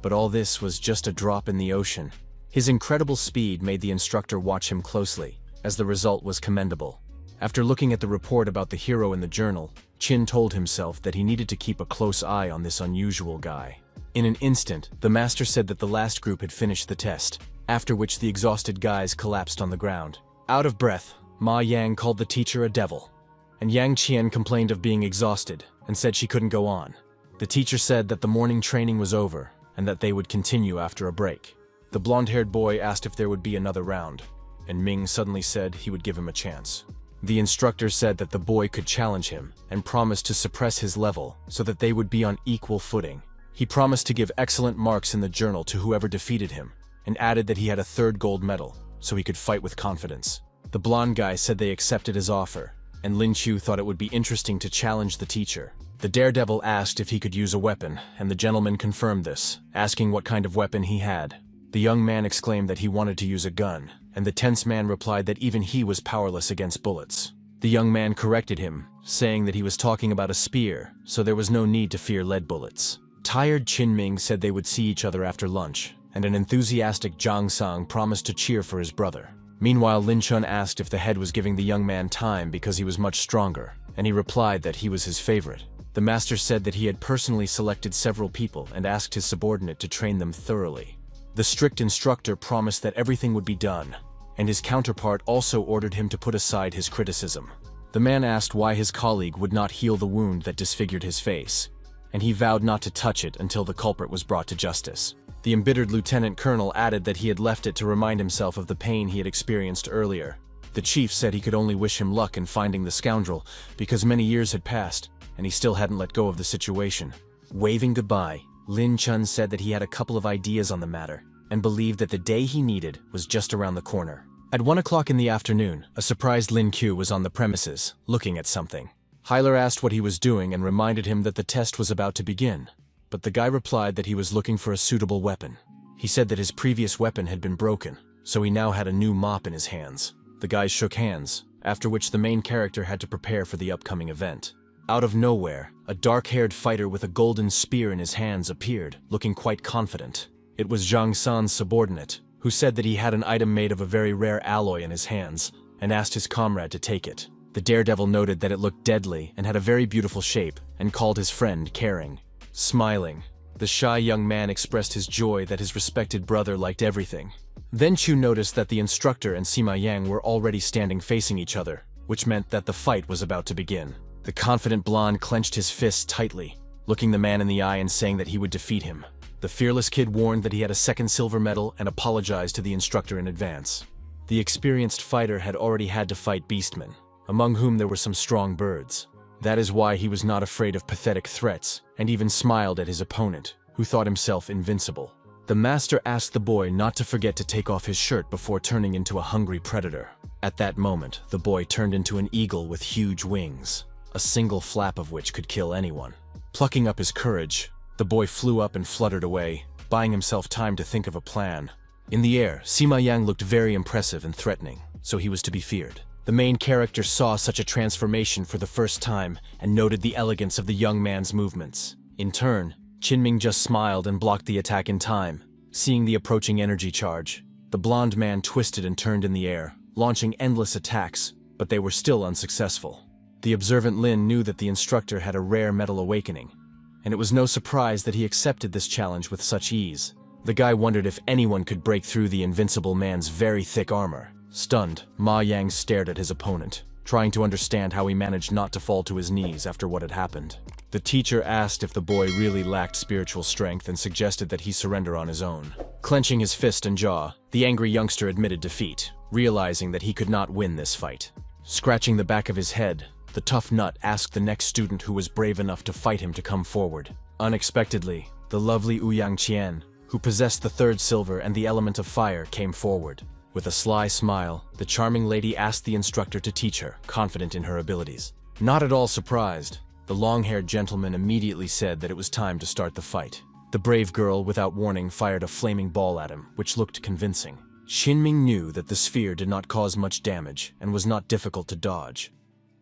Speaker 1: But all this was just a drop in the ocean. His incredible speed made the instructor watch him closely, as the result was commendable. After looking at the report about the hero in the journal, Qin told himself that he needed to keep a close eye on this unusual guy. In an instant, the master said that the last group had finished the test, after which the exhausted guys collapsed on the ground. Out of breath, Ma Yang called the teacher a devil, and Yang Qian complained of being exhausted and said she couldn't go on. The teacher said that the morning training was over and that they would continue after a break. The blonde-haired boy asked if there would be another round, and Ming suddenly said he would give him a chance. The instructor said that the boy could challenge him and promised to suppress his level so that they would be on equal footing. He promised to give excellent marks in the journal to whoever defeated him, and added that he had a 3rd gold medal, so he could fight with confidence. The blonde guy said they accepted his offer, and Lin Chu thought it would be interesting to challenge the teacher. The daredevil asked if he could use a weapon, and the gentleman confirmed this, asking what kind of weapon he had. The young man exclaimed that he wanted to use a gun, and the tense man replied that even he was powerless against bullets. The young man corrected him, saying that he was talking about a spear, so there was no need to fear lead bullets. Tired Qinming said they would see each other after lunch, and an enthusiastic Zhang Sang promised to cheer for his brother. Meanwhile, Lin Chun asked if the head was giving the young man time because he was much stronger, and he replied that he was his favorite. The master said that he had personally selected several people and asked his subordinate to train them thoroughly. The strict instructor promised that everything would be done, and his counterpart also ordered him to put aside his criticism. The man asked why his colleague would not heal the wound that disfigured his face, and he vowed not to touch it until the culprit was brought to justice. The embittered lieutenant colonel added that he had left it to remind himself of the pain he had experienced earlier. The chief said he could only wish him luck in finding the scoundrel, because many years had passed, and he still hadn't let go of the situation. Waving goodbye, Lin Chun said that he had a couple of ideas on the matter, and believed that the day he needed was just around the corner. At 1 o'clock in the afternoon, a surprised Lin Q was on the premises, looking at something. Hyler asked what he was doing and reminded him that the test was about to begin, but the guy replied that he was looking for a suitable weapon. He said that his previous weapon had been broken, so he now had a new mop in his hands. The guys shook hands, after which the main character had to prepare for the upcoming event. Out of nowhere, a dark-haired fighter with a golden spear in his hands appeared, looking quite confident. It was Zhang San's subordinate, who said that he had an item made of a very rare alloy in his hands, and asked his comrade to take it. The daredevil noted that it looked deadly and had a very beautiful shape and called his friend caring. Smiling, the shy young man expressed his joy that his respected brother liked everything. Then Chu noticed that the instructor and Sima Yang were already standing facing each other, which meant that the fight was about to begin. The confident blonde clenched his fists tightly, looking the man in the eye and saying that he would defeat him. The fearless kid warned that he had a second silver medal and apologized to the instructor in advance. The experienced fighter had already had to fight beastmen, among whom there were some strong birds. That is why he was not afraid of pathetic threats, and even smiled at his opponent, who thought himself invincible. The master asked the boy not to forget to take off his shirt before turning into a hungry predator. At that moment, the boy turned into an eagle with huge wings, a single flap of which could kill anyone. Plucking up his courage, the boy flew up and fluttered away, buying himself time to think of a plan. In the air, Sima Yang looked very impressive and threatening, so he was to be feared. The main character saw such a transformation for the first time and noted the elegance of the young man's movements. In turn, Qinming just smiled and blocked the attack in time. Seeing the approaching energy charge, the blonde man twisted and turned in the air, launching endless attacks, but they were still unsuccessful. The observant Lin knew that the instructor had a rare metal awakening, and it was no surprise that he accepted this challenge with such ease. The guy wondered if anyone could break through the invincible man's very thick armor. Stunned, Ma Yang stared at his opponent, trying to understand how he managed not to fall to his knees after what had happened. The teacher asked if the boy really lacked spiritual strength and suggested that he surrender on his own. Clenching his fist and jaw, the angry youngster admitted defeat, realizing that he could not win this fight. Scratching the back of his head, the tough nut asked the next student who was brave enough to fight him to come forward. Unexpectedly, the lovely Ouyang Qian, who possessed the third silver and the element of fire, came forward. With a sly smile, the charming lady asked the instructor to teach her, confident in her abilities. Not at all surprised, the long-haired gentleman immediately said that it was time to start the fight. The brave girl, without warning, fired a flaming ball at him, which looked convincing. Qinming knew that the sphere did not cause much damage and was not difficult to dodge.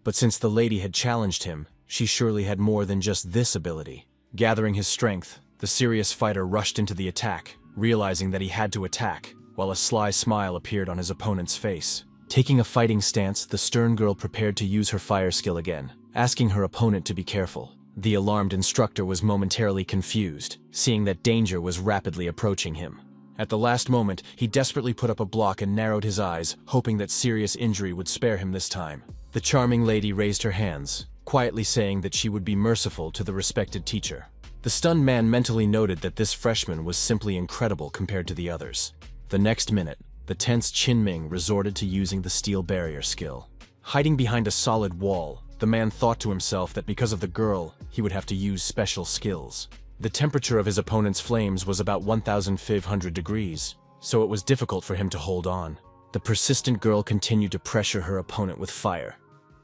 Speaker 1: But since the lady had challenged him, she surely had more than just this ability. Gathering his strength, the serious fighter rushed into the attack, realizing that he had to attack, while a sly smile appeared on his opponent's face. Taking a fighting stance, the stern girl prepared to use her fire skill again, asking her opponent to be careful. The alarmed instructor was momentarily confused, seeing that danger was rapidly approaching him. At the last moment, he desperately put up a block and narrowed his eyes, hoping that serious injury would spare him this time. The charming lady raised her hands, quietly saying that she would be merciful to the respected teacher. The stunned man mentally noted that this freshman was simply incredible compared to the others. The next minute, the tense Qinming resorted to using the steel barrier skill. Hiding behind a solid wall, the man thought to himself that because of the girl, he would have to use special skills. The temperature of his opponent's flames was about 1,500 degrees, so it was difficult for him to hold on. The persistent girl continued to pressure her opponent with fire,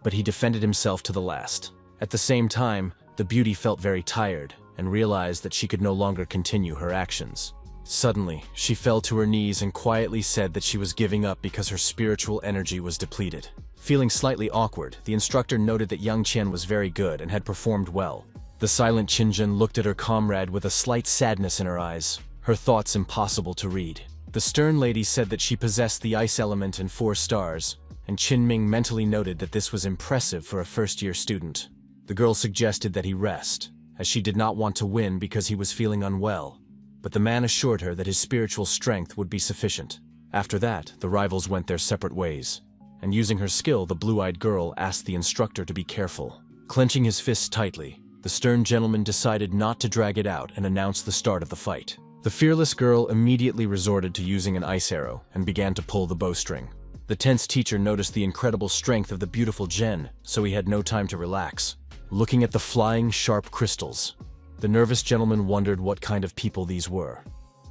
Speaker 1: but he defended himself to the last. At the same time, the beauty felt very tired and realized that she could no longer continue her actions. Suddenly, she fell to her knees and quietly said that she was giving up because her spiritual energy was depleted. Feeling slightly awkward, the instructor noted that young Qian was very good and had performed well. The silent Qinjun looked at her comrade with a slight sadness in her eyes, her thoughts impossible to read. The stern lady said that she possessed the ice element and 4 stars, and Qinming mentally noted that this was impressive for a first-year student. The girl suggested that he rest, as she did not want to win because he was feeling unwell. But the man assured her that his spiritual strength would be sufficient. After that, the rivals went their separate ways, and using her skill, the blue-eyed girl asked the instructor to be careful. Clenching his fists tightly, the stern gentleman decided not to drag it out and announced the start of the fight. The fearless girl immediately resorted to using an ice arrow and began to pull the bowstring. The tense teacher noticed the incredible strength of the beautiful Jen, so he had no time to relax. Looking at the flying, sharp crystals, the nervous gentleman wondered what kind of people these were,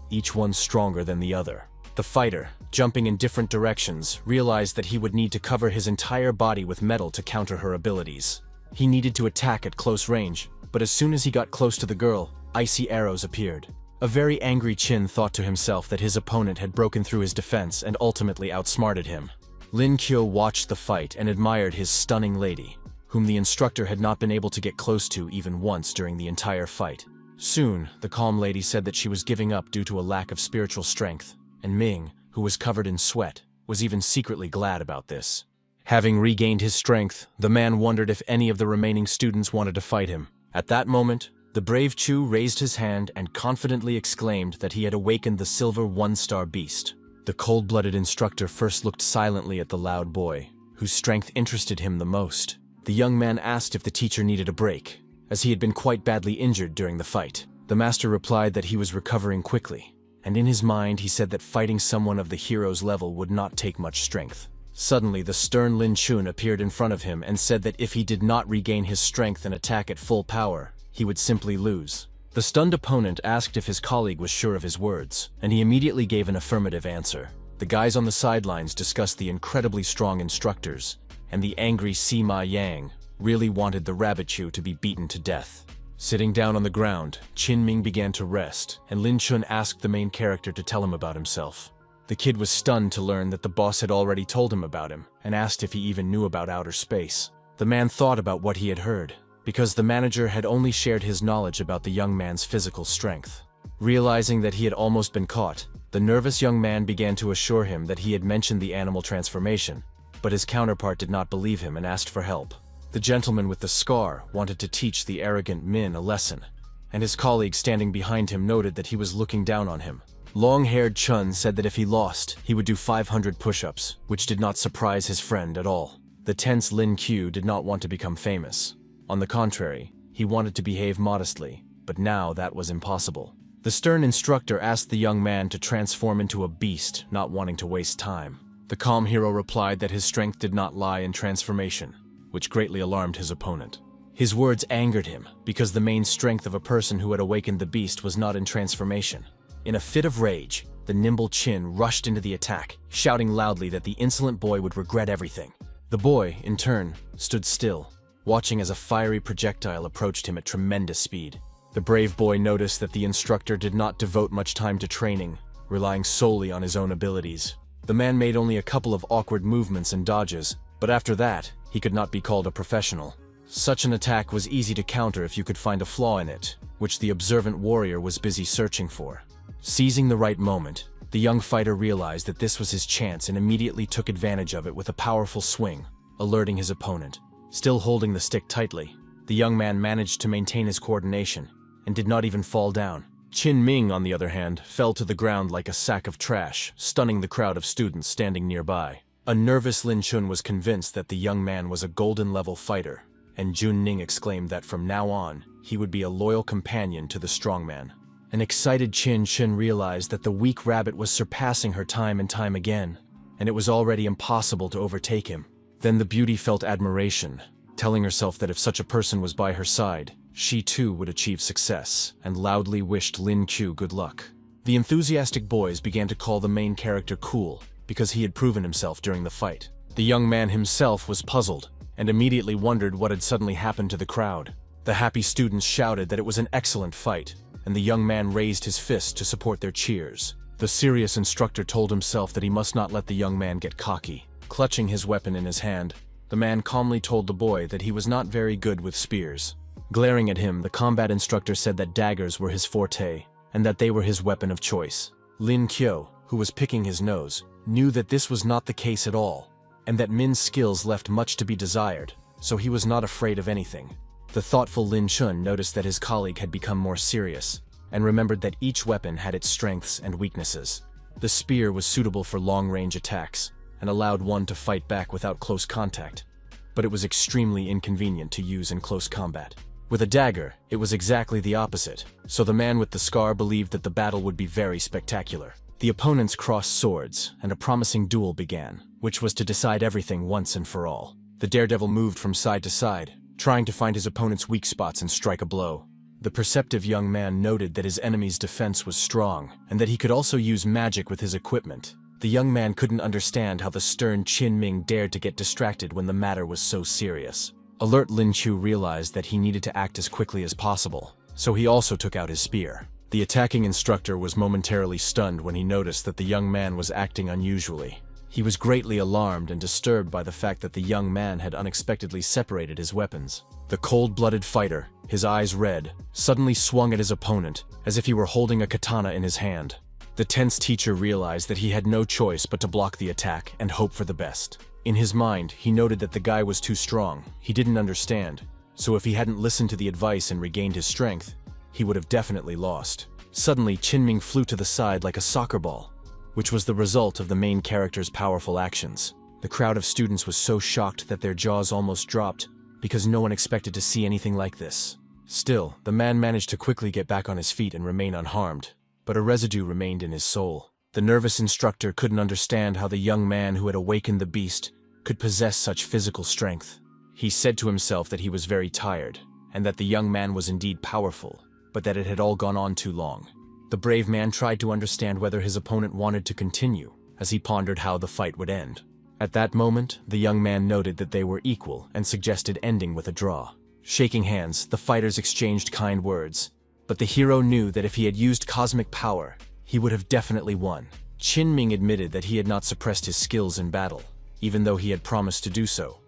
Speaker 1: each one stronger than the other. The fighter, jumping in different directions, realized that he would need to cover his entire body with metal to counter her abilities. He needed to attack at close range, but as soon as he got close to the girl, icy arrows appeared. A very angry Qin thought to himself that his opponent had broken through his defense and ultimately outsmarted him. Lin Qiu watched the fight and admired his stunning lady, whom the instructor had not been able to get close to even once during the entire fight. Soon, the calm lady said that she was giving up due to a lack of spiritual strength, and Ming, who was covered in sweat, was even secretly glad about this. Having regained his strength, the man wondered if any of the remaining students wanted to fight him. At that moment, the brave Chu raised his hand and confidently exclaimed that he had awakened the silver one-star beast. The cold-blooded instructor first looked silently at the loud boy, whose strength interested him the most. The young man asked if the teacher needed a break, as he had been quite badly injured during the fight. The master replied that he was recovering quickly, and in his mind he said that fighting someone of the hero's level would not take much strength. Suddenly, the stern Lin Chun appeared in front of him and said that if he did not regain his strength and attack at full power, he would simply lose. The stunned opponent asked if his colleague was sure of his words, and he immediately gave an affirmative answer. The guys on the sidelines discussed the incredibly strong instructors, and the angry Sima Yang really wanted the rabbit Chu to be beaten to death. Sitting down on the ground, Qin Ming began to rest, and Lin Chun asked the main character to tell him about himself. The kid was stunned to learn that the boss had already told him about him, and asked if he even knew about outer space. The man thought about what he had heard, because the manager had only shared his knowledge about the young man's physical strength. Realizing that he had almost been caught, the nervous young man began to assure him that he had mentioned the animal transformation, but his counterpart did not believe him and asked for help. The gentleman with the scar wanted to teach the arrogant Min a lesson, and his colleague standing behind him noted that he was looking down on him. Long-haired Chun said that if he lost, he would do 500 push-ups, which did not surprise his friend at all. The tense Lin Q did not want to become famous. On the contrary, he wanted to behave modestly, but now that was impossible. The stern instructor asked the young man to transform into a beast, not wanting to waste time. The calm hero replied that his strength did not lie in transformation, which greatly alarmed his opponent. His words angered him, because the main strength of a person who had awakened the beast was not in transformation. In a fit of rage, the nimble Qin rushed into the attack, shouting loudly that the insolent boy would regret everything. The boy, in turn, stood still, watching as a fiery projectile approached him at tremendous speed. The brave boy noticed that the instructor did not devote much time to training, relying solely on his own abilities. The man made only a couple of awkward movements and dodges, but after that, he could not be called a professional. Such an attack was easy to counter if you could find a flaw in it, which the observant warrior was busy searching for. Seizing the right moment, the young fighter realized that this was his chance and immediately took advantage of it with a powerful swing, alerting his opponent. Still holding the stick tightly, the young man managed to maintain his coordination and did not even fall down. Qin Ming, on the other hand, fell to the ground like a sack of trash, stunning the crowd of students standing nearby. A nervous Lin Chun was convinced that the young man was a golden-level fighter, and Jun Ning exclaimed that from now on, he would be a loyal companion to the strongman. An excited Qin Shin realized that the weak rabbit was surpassing her time and time again, and it was already impossible to overtake him. Then the beauty felt admiration, telling herself that if such a person was by her side, she too would achieve success, and loudly wished Lin Q good luck. The enthusiastic boys began to call the main character cool, because he had proven himself during the fight. The young man himself was puzzled, and immediately wondered what had suddenly happened to the crowd. The happy students shouted that it was an excellent fight, and the young man raised his fist to support their cheers. The serious instructor told himself that he must not let the young man get cocky. Clutching his weapon in his hand, the man calmly told the boy that he was not very good with spears. Glaring at him, the combat instructor said that daggers were his forte, and that they were his weapon of choice. Lin Kyo, who was picking his nose, knew that this was not the case at all, and that Min's skills left much to be desired, so he was not afraid of anything. The thoughtful Lin Chun noticed that his colleague had become more serious, and remembered that each weapon had its strengths and weaknesses. The spear was suitable for long-range attacks, and allowed one to fight back without close contact, but it was extremely inconvenient to use in close combat. With a dagger, it was exactly the opposite, so the man with the scar believed that the battle would be very spectacular. The opponents crossed swords, and a promising duel began, which was to decide everything once and for all. The daredevil moved from side to side, trying to find his opponent's weak spots and strike a blow. The perceptive young man noted that his enemy's defense was strong, and that he could also use magic with his equipment. The young man couldn't understand how the stern Qin Ming dared to get distracted when the matter was so serious. Alert Lin Chu realized that he needed to act as quickly as possible, so he also took out his spear. The attacking instructor was momentarily stunned when he noticed that the young man was acting unusually. He was greatly alarmed and disturbed by the fact that the young man had unexpectedly separated his weapons. The cold-blooded fighter, his eyes red, suddenly swung at his opponent, as if he were holding a katana in his hand. The tense teacher realized that he had no choice but to block the attack and hope for the best. In his mind, he noted that the guy was too strong. He didn't understand, so if he hadn't listened to the advice and regained his strength, he would have definitely lost. Suddenly, Qinming flew to the side like a soccer ball, which was the result of the main character's powerful actions. The crowd of students was so shocked that their jaws almost dropped because no one expected to see anything like this. Still, the man managed to quickly get back on his feet and remain unharmed, but a residue remained in his soul. The nervous instructor couldn't understand how the young man who had awakened the beast could possess such physical strength. He said to himself that he was very tired, and that the young man was indeed powerful, but that it had all gone on too long. The brave man tried to understand whether his opponent wanted to continue, as he pondered how the fight would end. At that moment, the young man noted that they were equal and suggested ending with a draw. Shaking hands, the fighters exchanged kind words, but the hero knew that if he had used cosmic power, he would have definitely won. Qinming admitted that he had not suppressed his skills in battle, even though he had promised to do so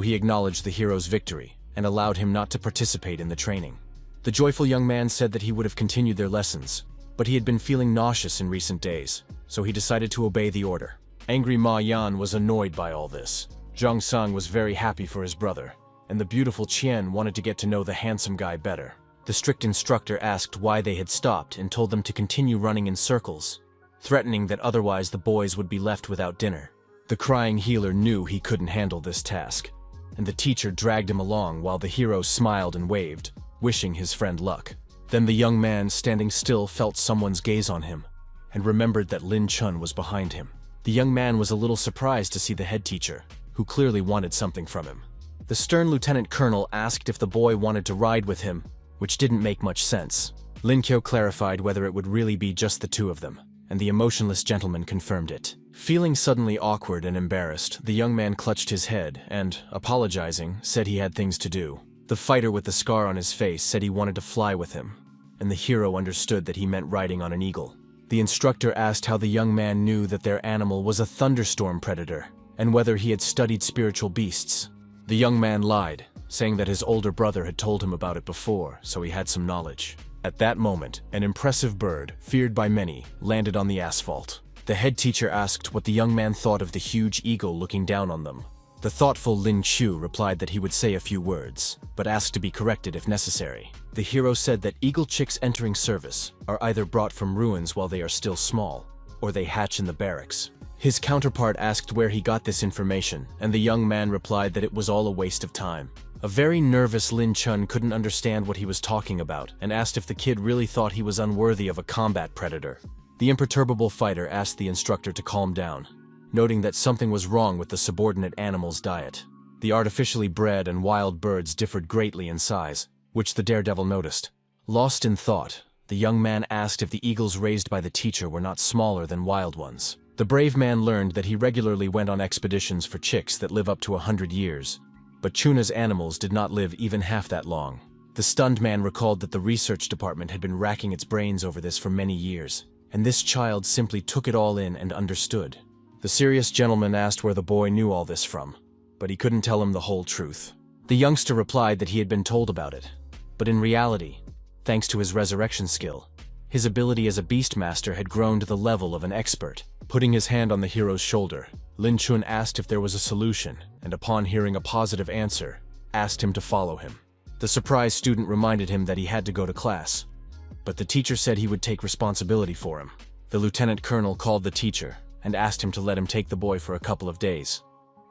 Speaker 1: he acknowledged the hero's victory and allowed him not to participate in the training. The joyful young man said that he would have continued their lessons, but he had been feeling nauseous in recent days, so he decided to obey the order. Angry Ma Yan was annoyed by all this. Zhang Sung was very happy for his brother, and the beautiful Qian wanted to get to know the handsome guy better. The strict instructor asked why they had stopped and told them to continue running in circles, threatening that otherwise the boys would be left without dinner. The crying healer knew he couldn't handle this task, and the teacher dragged him along while the hero smiled and waved, wishing his friend luck. Then the young man standing still felt someone's gaze on him, and remembered that Lin Chun was behind him. The young man was a little surprised to see the head teacher, who clearly wanted something from him. The stern lieutenant colonel asked if the boy wanted to ride with him, which didn't make much sense. Lin Kyo clarified whether it would really be just the two of them, and the emotionless gentleman confirmed it. Feeling suddenly awkward and embarrassed, the young man clutched his head and, apologizing, said he had things to do. The fighter with the scar on his face said he wanted to fly with him, and the hero understood that he meant riding on an eagle. The instructor asked how the young man knew that their animal was a thunderstorm predator, and whether he had studied spiritual beasts. The young man lied, saying that his older brother had told him about it before, so he had some knowledge. At that moment, an impressive bird, feared by many, landed on the asphalt. The head teacher asked what the young man thought of the huge eagle looking down on them. The thoughtful Lin Chu replied that he would say a few words, but asked to be corrected if necessary. The hero said that eagle chicks entering service are either brought from ruins while they are still small, or they hatch in the barracks. His counterpart asked where he got this information, and the young man replied that it was all a waste of time. A very nervous Lin Chun couldn't understand what he was talking about and asked if the kid really thought he was unworthy of a combat predator. The imperturbable fighter asked the instructor to calm down, noting that something was wrong with the subordinate animal's diet. The artificially bred and wild birds differed greatly in size, which the daredevil noticed. Lost in thought, the young man asked if the eagles raised by the teacher were not smaller than wild ones. The brave man learned that he regularly went on expeditions for chicks that live up to 100 years, but Chuna's animals did not live even half that long. The stunned man recalled that the research department had been racking its brains over this for many years, and this child simply took it all in and understood. The serious gentleman asked where the boy knew all this from, but he couldn't tell him the whole truth. The youngster replied that he had been told about it, but in reality, thanks to his resurrection skill, his ability as a beastmaster had grown to the level of an expert. Putting his hand on the hero's shoulder, Lin Chun asked if there was a solution, and upon hearing a positive answer, asked him to follow him. The surprised student reminded him that he had to go to class, but the teacher said he would take responsibility for him. The lieutenant colonel called the teacher and asked him to let him take the boy for a couple of days,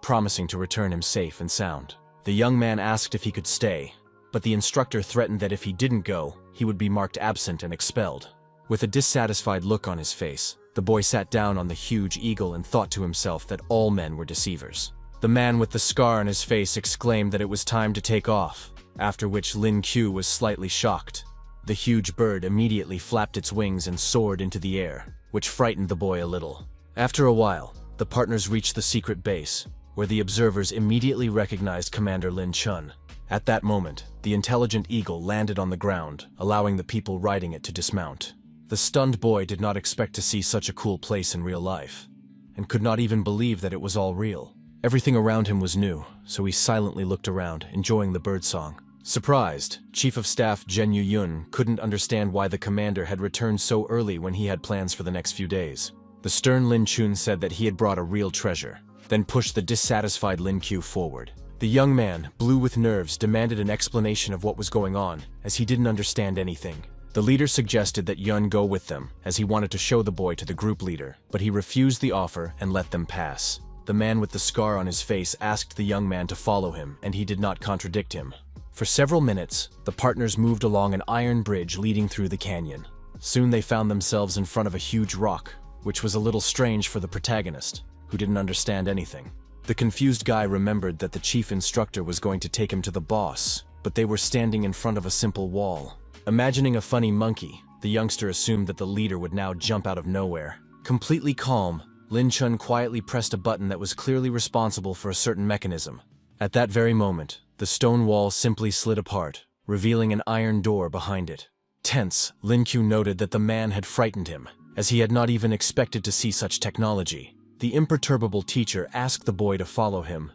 Speaker 1: promising to return him safe and sound. The young man asked if he could stay, but the instructor threatened that if he didn't go, he would be marked absent and expelled. With a dissatisfied look on his face, the boy sat down on the huge eagle and thought to himself that all men were deceivers. The man with the scar on his face exclaimed that it was time to take off, after which Lin Q was slightly shocked. The huge bird immediately flapped its wings and soared into the air, which frightened the boy a little. After a while, the partners reached the secret base, where the observers immediately recognized Commander Lin Chun. At that moment, the intelligent eagle landed on the ground, allowing the people riding it to dismount. The stunned boy did not expect to see such a cool place in real life, and could not even believe that it was all real. Everything around him was new, so he silently looked around, enjoying the birdsong. Surprised, Chief of Staff Zhen Yuyun couldn't understand why the commander had returned so early when he had plans for the next few days. The stern Lin Chun said that he had brought a real treasure, then pushed the dissatisfied Lin Q forward. The young man, blue with nerves, demanded an explanation of what was going on, as he didn't understand anything. The leader suggested that Yun go with them, as he wanted to show the boy to the group leader, but he refused the offer and let them pass. The man with the scar on his face asked the young man to follow him, and he did not contradict him. For several minutes, the partners moved along an iron bridge leading through the canyon. Soon they found themselves in front of a huge rock, which was a little strange for the protagonist, who didn't understand anything. The confused guy remembered that the chief instructor was going to take him to the boss, but they were standing in front of a simple wall. Imagining a funny monkey, the youngster assumed that the leader would now jump out of nowhere. Completely calm, Lin Chun quietly pressed a button that was clearly responsible for a certain mechanism. At that very moment, the stone wall simply slid apart, revealing an iron door behind it. Tense, Lin Q noted that the man had frightened him, as he had not even expected to see such technology. The imperturbable teacher asked the boy to follow him,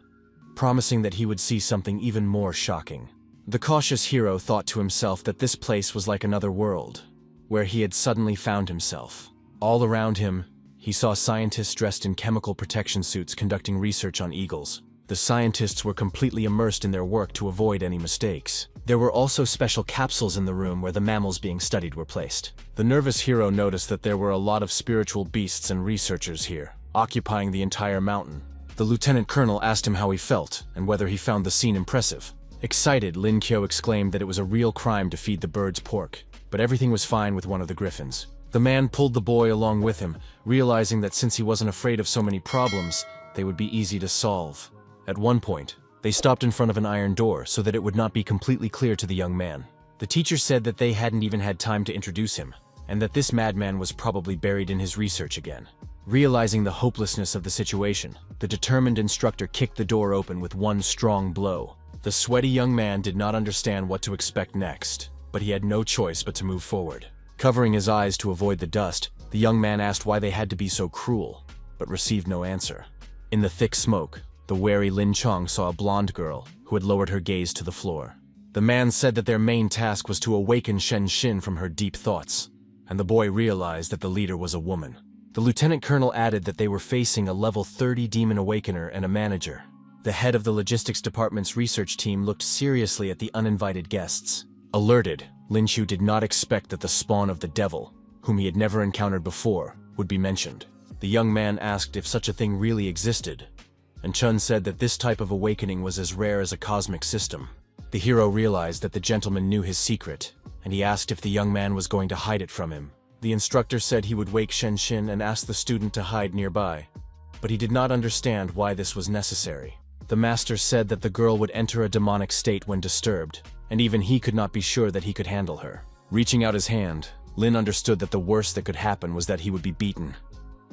Speaker 1: promising that he would see something even more shocking. The cautious hero thought to himself that this place was like another world, where he had suddenly found himself. All around him, he saw scientists dressed in chemical protection suits conducting research on eagles. The scientists were completely immersed in their work to avoid any mistakes. There were also special capsules in the room where the mammals being studied were placed. The nervous hero noticed that there were a lot of spiritual beasts and researchers here, occupying the entire mountain. The lieutenant colonel asked him how he felt and whether he found the scene impressive. Excited, Lin Kyo exclaimed that it was a real crime to feed the birds pork, but everything was fine with one of the griffins. The man pulled the boy along with him, realizing that since he wasn't afraid of so many problems, they would be easy to solve. At one point, they stopped in front of an iron door so that it would not be completely clear to the young man. The teacher said that they hadn't even had time to introduce him, and that this madman was probably buried in his research again. Realizing the hopelessness of the situation, the determined instructor kicked the door open with one strong blow. The sweaty young man did not understand what to expect next, but he had no choice but to move forward. Covering his eyes to avoid the dust, the young man asked why they had to be so cruel, but received no answer. In the thick smoke, the wary Lin Chong saw a blonde girl who had lowered her gaze to the floor. The man said that their main task was to awaken Shen Xin from her deep thoughts, and the boy realized that the leader was a woman. The lieutenant colonel added that they were facing a level 30 demon awakener and a manager. The head of the logistics department's research team looked seriously at the uninvited guests. Alerted, Lin Chu did not expect that the spawn of the devil, whom he had never encountered before, would be mentioned. The young man asked if such a thing really existed, and Chun said that this type of awakening was as rare as a cosmic system. The hero realized that the gentleman knew his secret, and he asked if the young man was going to hide it from him. The instructor said he would wake Shen Xin and ask the student to hide nearby, but he did not understand why this was necessary. The master said that the girl would enter a demonic state when disturbed, and even he could not be sure that he could handle her. Reaching out his hand, Lin understood that the worst that could happen was that he would be beaten,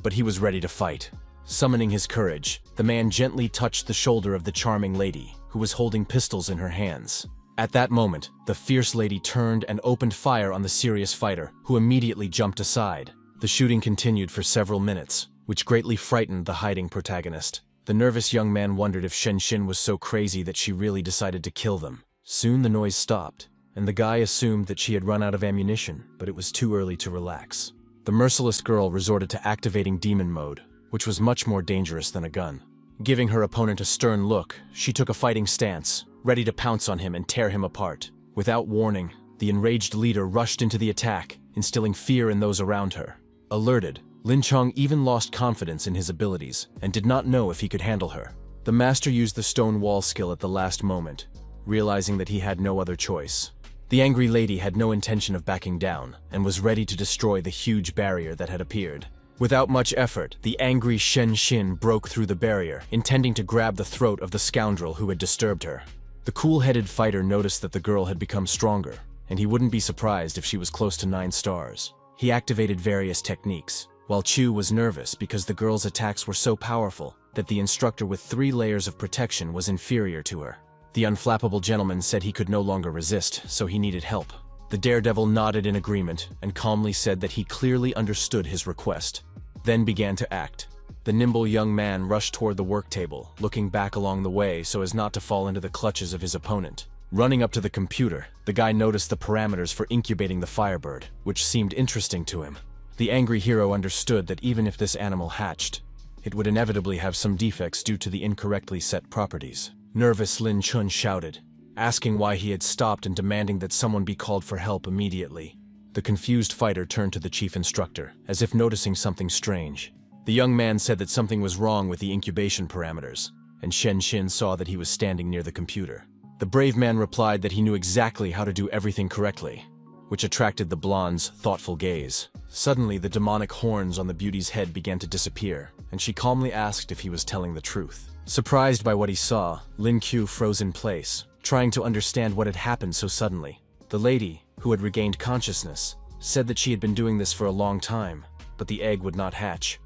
Speaker 1: but he was ready to fight. Summoning his courage, the man gently touched the shoulder of the charming lady, who was holding pistols in her hands. At that moment, the fierce lady turned and opened fire on the serious fighter, who immediately jumped aside. The shooting continued for several minutes, which greatly frightened the hiding protagonist. The nervous young man wondered if Shen Xin was so crazy that she really decided to kill them. Soon the noise stopped, and the guy assumed that she had run out of ammunition, but it was too early to relax. The merciless girl resorted to activating demon mode, which was much more dangerous than a gun. Giving her opponent a stern look, she took a fighting stance, ready to pounce on him and tear him apart. Without warning, the enraged leader rushed into the attack, instilling fear in those around her. Alerted, Lin Chong even lost confidence in his abilities and did not know if he could handle her. The master used the stone wall skill at the last moment, realizing that he had no other choice. The angry lady had no intention of backing down and was ready to destroy the huge barrier that had appeared. Without much effort, the angry Shen Xin broke through the barrier, intending to grab the throat of the scoundrel who had disturbed her. The cool-headed fighter noticed that the girl had become stronger, and he wouldn't be surprised if she was close to 9 stars. He activated various techniques, while Chu was nervous because the girl's attacks were so powerful that the instructor with 3 layers of protection was inferior to her. The unflappable gentleman said he could no longer resist, so he needed help. The daredevil nodded in agreement and calmly said that he clearly understood his request, then began to act. The nimble young man rushed toward the work table, looking back along the way so as not to fall into the clutches of his opponent. Running up to the computer, the guy noticed the parameters for incubating the firebird, which seemed interesting to him. The angry hero understood that even if this animal hatched, it would inevitably have some defects due to the incorrectly set properties. Nervous Lin Chun shouted, asking why he had stopped and demanding that someone be called for help immediately. The confused fighter turned to the chief instructor, as if noticing something strange. The young man said that something was wrong with the incubation parameters, and Shen Xin saw that he was standing near the computer. The brave man replied that he knew exactly how to do everything correctly, which attracted the blonde's thoughtful gaze. Suddenly, the demonic horns on the beauty's head began to disappear, and she calmly asked if he was telling the truth. Surprised by what he saw, Lin Q froze in place, trying to understand what had happened so suddenly. The lady, who had regained consciousness, said that she had been doing this for a long time, but the egg would not hatch,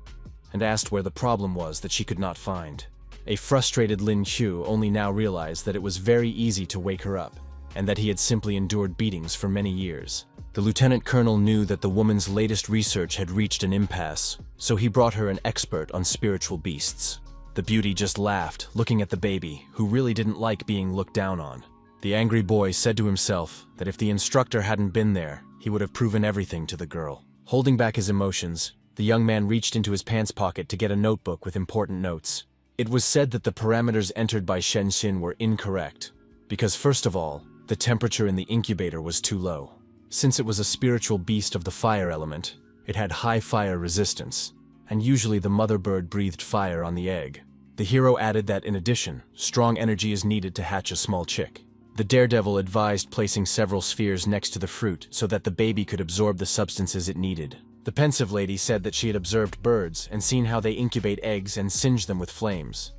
Speaker 1: and asked where the problem was that she could not find. A frustrated Lin Q only now realized that it was very easy to wake her up, and that he had simply endured beatings for many years. The lieutenant colonel knew that the woman's latest research had reached an impasse, so he brought her an expert on spiritual beasts. The beauty just laughed, looking at the baby, who really didn't like being looked down on. The angry boy said to himself that if the instructor hadn't been there, he would have proven everything to the girl. Holding back his emotions, the young man reached into his pants pocket to get a notebook with important notes. It was said that the parameters entered by Shen Xin were incorrect, because first of all, the temperature in the incubator was too low. Since it was a spiritual beast of the fire element, it had high fire resistance, and usually the mother bird breathed fire on the egg. The hero added that in addition, strong energy is needed to hatch a small chick. The daredevil advised placing several spheres next to the fruit so that the baby could absorb the substances it needed. The pensive lady said that she had observed birds and seen how they incubate eggs and singe them with flames,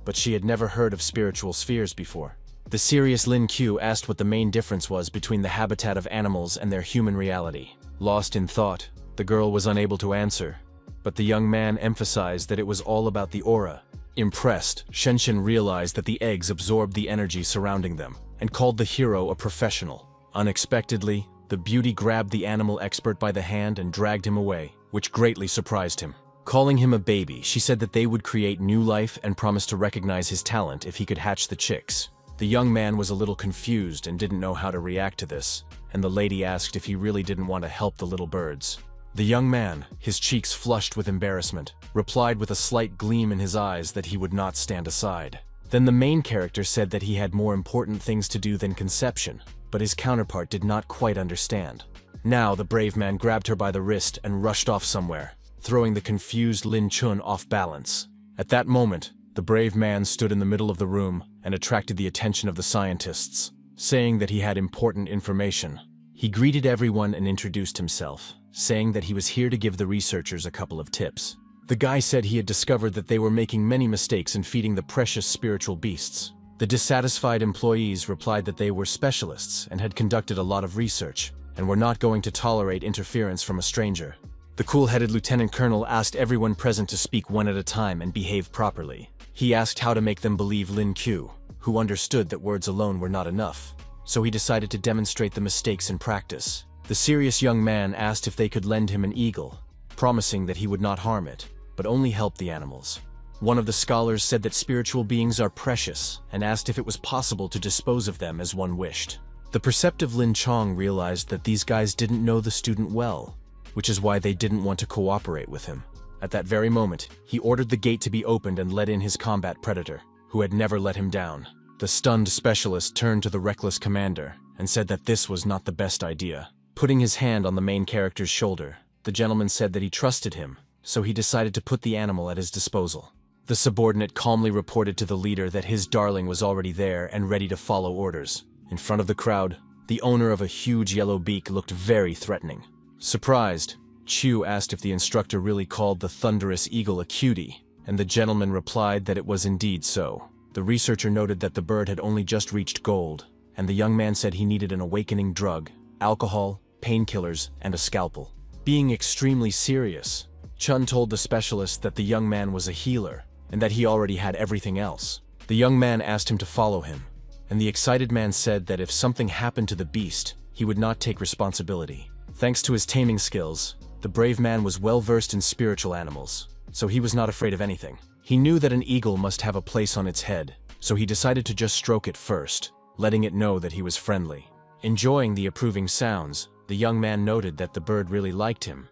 Speaker 1: but she had never heard of spiritual spheres before. The serious Lin Q asked what the main difference was between the habitat of animals and their human reality. Lost in thought, the girl was unable to answer, but the young man emphasized that it was all about the aura. Impressed, Shen Xin realized that the eggs absorbed the energy surrounding them, and called the hero a professional. Unexpectedly, the beauty grabbed the animal expert by the hand and dragged him away, which greatly surprised him. Calling him a baby, she said that they would create new life and promised to recognize his talent if he could hatch the chicks. The young man was a little confused and didn't know how to react to this, and the lady asked if he really didn't want to help the little birds. The young man, his cheeks flushed with embarrassment, replied with a slight gleam in his eyes that he would not stand aside. Then the main character said that he had more important things to do than conception, but his counterpart did not quite understand. Now the brave man grabbed her by the wrist and rushed off somewhere, throwing the confused Lin Chun off balance. At that moment, the brave man stood in the middle of the room and attracted the attention of the scientists, saying that he had important information. He greeted everyone and introduced himself, saying that he was here to give the researchers a couple of tips. The guy said he had discovered that they were making many mistakes in feeding the precious spiritual beasts. The dissatisfied employees replied that they were specialists and had conducted a lot of research, and were not going to tolerate interference from a stranger. The cool-headed lieutenant colonel asked everyone present to speak one at a time and behave properly. He asked how to make them believe Lin Q, who understood that words alone were not enough, so he decided to demonstrate the mistakes in practice. The serious young man asked if they could lend him an eagle, promising that he would not harm it, but only help the animals. One of the scholars said that spiritual beings are precious and asked if it was possible to dispose of them as one wished. The perceptive Lin Chong realized that these guys didn't know the student well, which is why they didn't want to cooperate with him. At that very moment, he ordered the gate to be opened and let in his combat predator, who had never let him down. The stunned specialist turned to the reckless commander and said that this was not the best idea. Putting his hand on the main character's shoulder, the gentleman said that he trusted him, so he decided to put the animal at his disposal. The subordinate calmly reported to the leader that his darling was already there and ready to follow orders. In front of the crowd, the owner of a huge yellow beak looked very threatening. Surprised, Chu asked if the instructor really called the thunderous eagle a cutie, and the gentleman replied that it was indeed so. The researcher noted that the bird had only just reached gold, and the young man said he needed an awakening drug, alcohol, painkillers, and a scalpel. Being extremely serious, Chun told the specialist that the young man was a healer, and that he already had everything else. The young man asked him to follow him, and the excited man said that if something happened to the beast, he would not take responsibility. Thanks to his taming skills, the brave man was well versed in spiritual animals, so he was not afraid of anything. He knew that an eagle must have a place on its head, so he decided to just stroke it first, letting it know that he was friendly. Enjoying the approving sounds, the young man noted that the bird really liked him,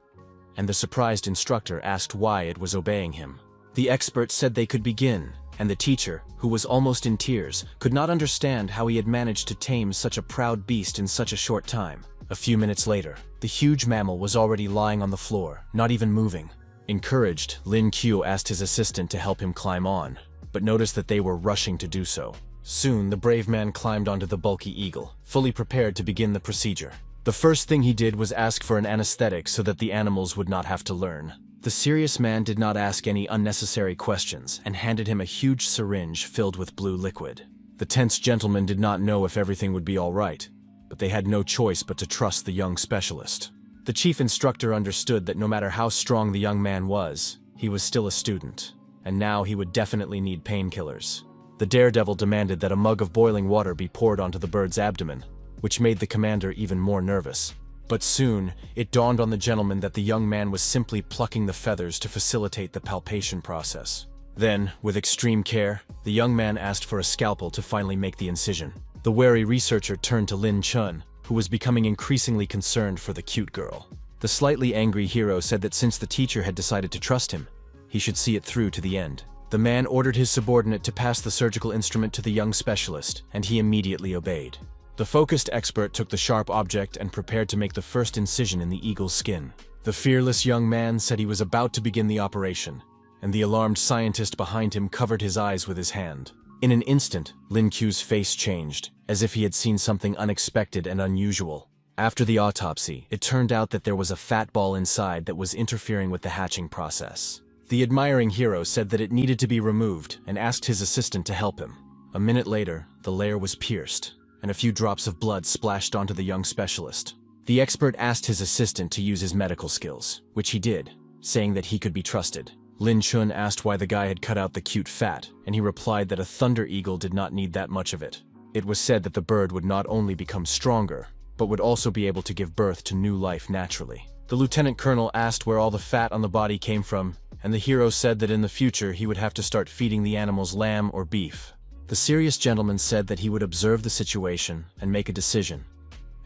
Speaker 1: and the surprised instructor asked why it was obeying him. The expert said they could begin, and the teacher, who was almost in tears, could not understand how he had managed to tame such a proud beast in such a short time. A few minutes later, the huge mammal was already lying on the floor, not even moving. Encouraged, Lin Qiu asked his assistant to help him climb on, but noticed that they were rushing to do so. Soon, the brave man climbed onto the bulky eagle, fully prepared to begin the procedure. The first thing he did was ask for an anesthetic so that the animals would not have to learn. The serious man did not ask any unnecessary questions and handed him a huge syringe filled with blue liquid. The tense gentleman did not know if everything would be all right, but they had no choice but to trust the young specialist. The chief instructor understood that no matter how strong the young man was, he was still a student, and now he would definitely need painkillers. The daredevil demanded that a mug of boiling water be poured onto the bird's abdomen, which made the commander even more nervous. But soon, it dawned on the gentleman that the young man was simply plucking the feathers to facilitate the palpation process. Then, with extreme care, the young man asked for a scalpel to finally make the incision. The wary researcher turned to Lin Chun, who was becoming increasingly concerned for the cute girl. The slightly angry hero said that since the teacher had decided to trust him, he should see it through to the end. The man ordered his subordinate to pass the surgical instrument to the young specialist, and he immediately obeyed. The focused expert took the sharp object and prepared to make the first incision in the eagle's skin. The fearless young man said he was about to begin the operation, and the alarmed scientist behind him covered his eyes with his hand. In an instant, Lin Qiu's face changed, as if he had seen something unexpected and unusual. After the autopsy, it turned out that there was a fat ball inside that was interfering with the hatching process. The admiring hero said that it needed to be removed and asked his assistant to help him. A minute later, the layer was pierced, and a few drops of blood splashed onto the young specialist. The expert asked his assistant to use his medical skills, which he did, saying that he could be trusted. Lin Chun asked why the guy had cut out the cute fat, and he replied that a thunder eagle did not need that much of it. It was said that the bird would not only become stronger, but would also be able to give birth to new life naturally. The lieutenant colonel asked where all the fat on the body came from, and the hero said that in the future he would have to start feeding the animals lamb or beef. The serious gentleman said that he would observe the situation and make a decision,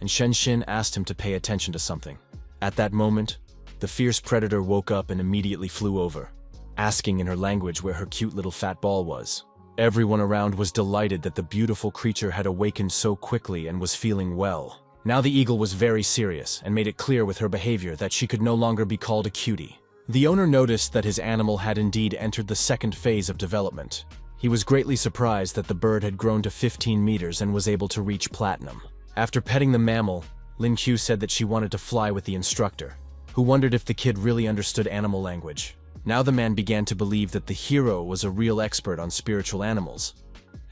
Speaker 1: and Shen Xin asked him to pay attention to something. At that moment, the fierce predator woke up and immediately flew over, asking in her language where her cute little fat ball was. Everyone around was delighted that the beautiful creature had awakened so quickly and was feeling well. Now the eagle was very serious and made it clear with her behavior that she could no longer be called a cutie. The owner noticed that his animal had indeed entered the second phase of development. He was greatly surprised that the bird had grown to 15 meters and was able to reach platinum. After petting the mammal, Lin Qiu said that she wanted to fly with the instructor, who wondered if the kid really understood animal language. Now the man began to believe that the hero was a real expert on spiritual animals,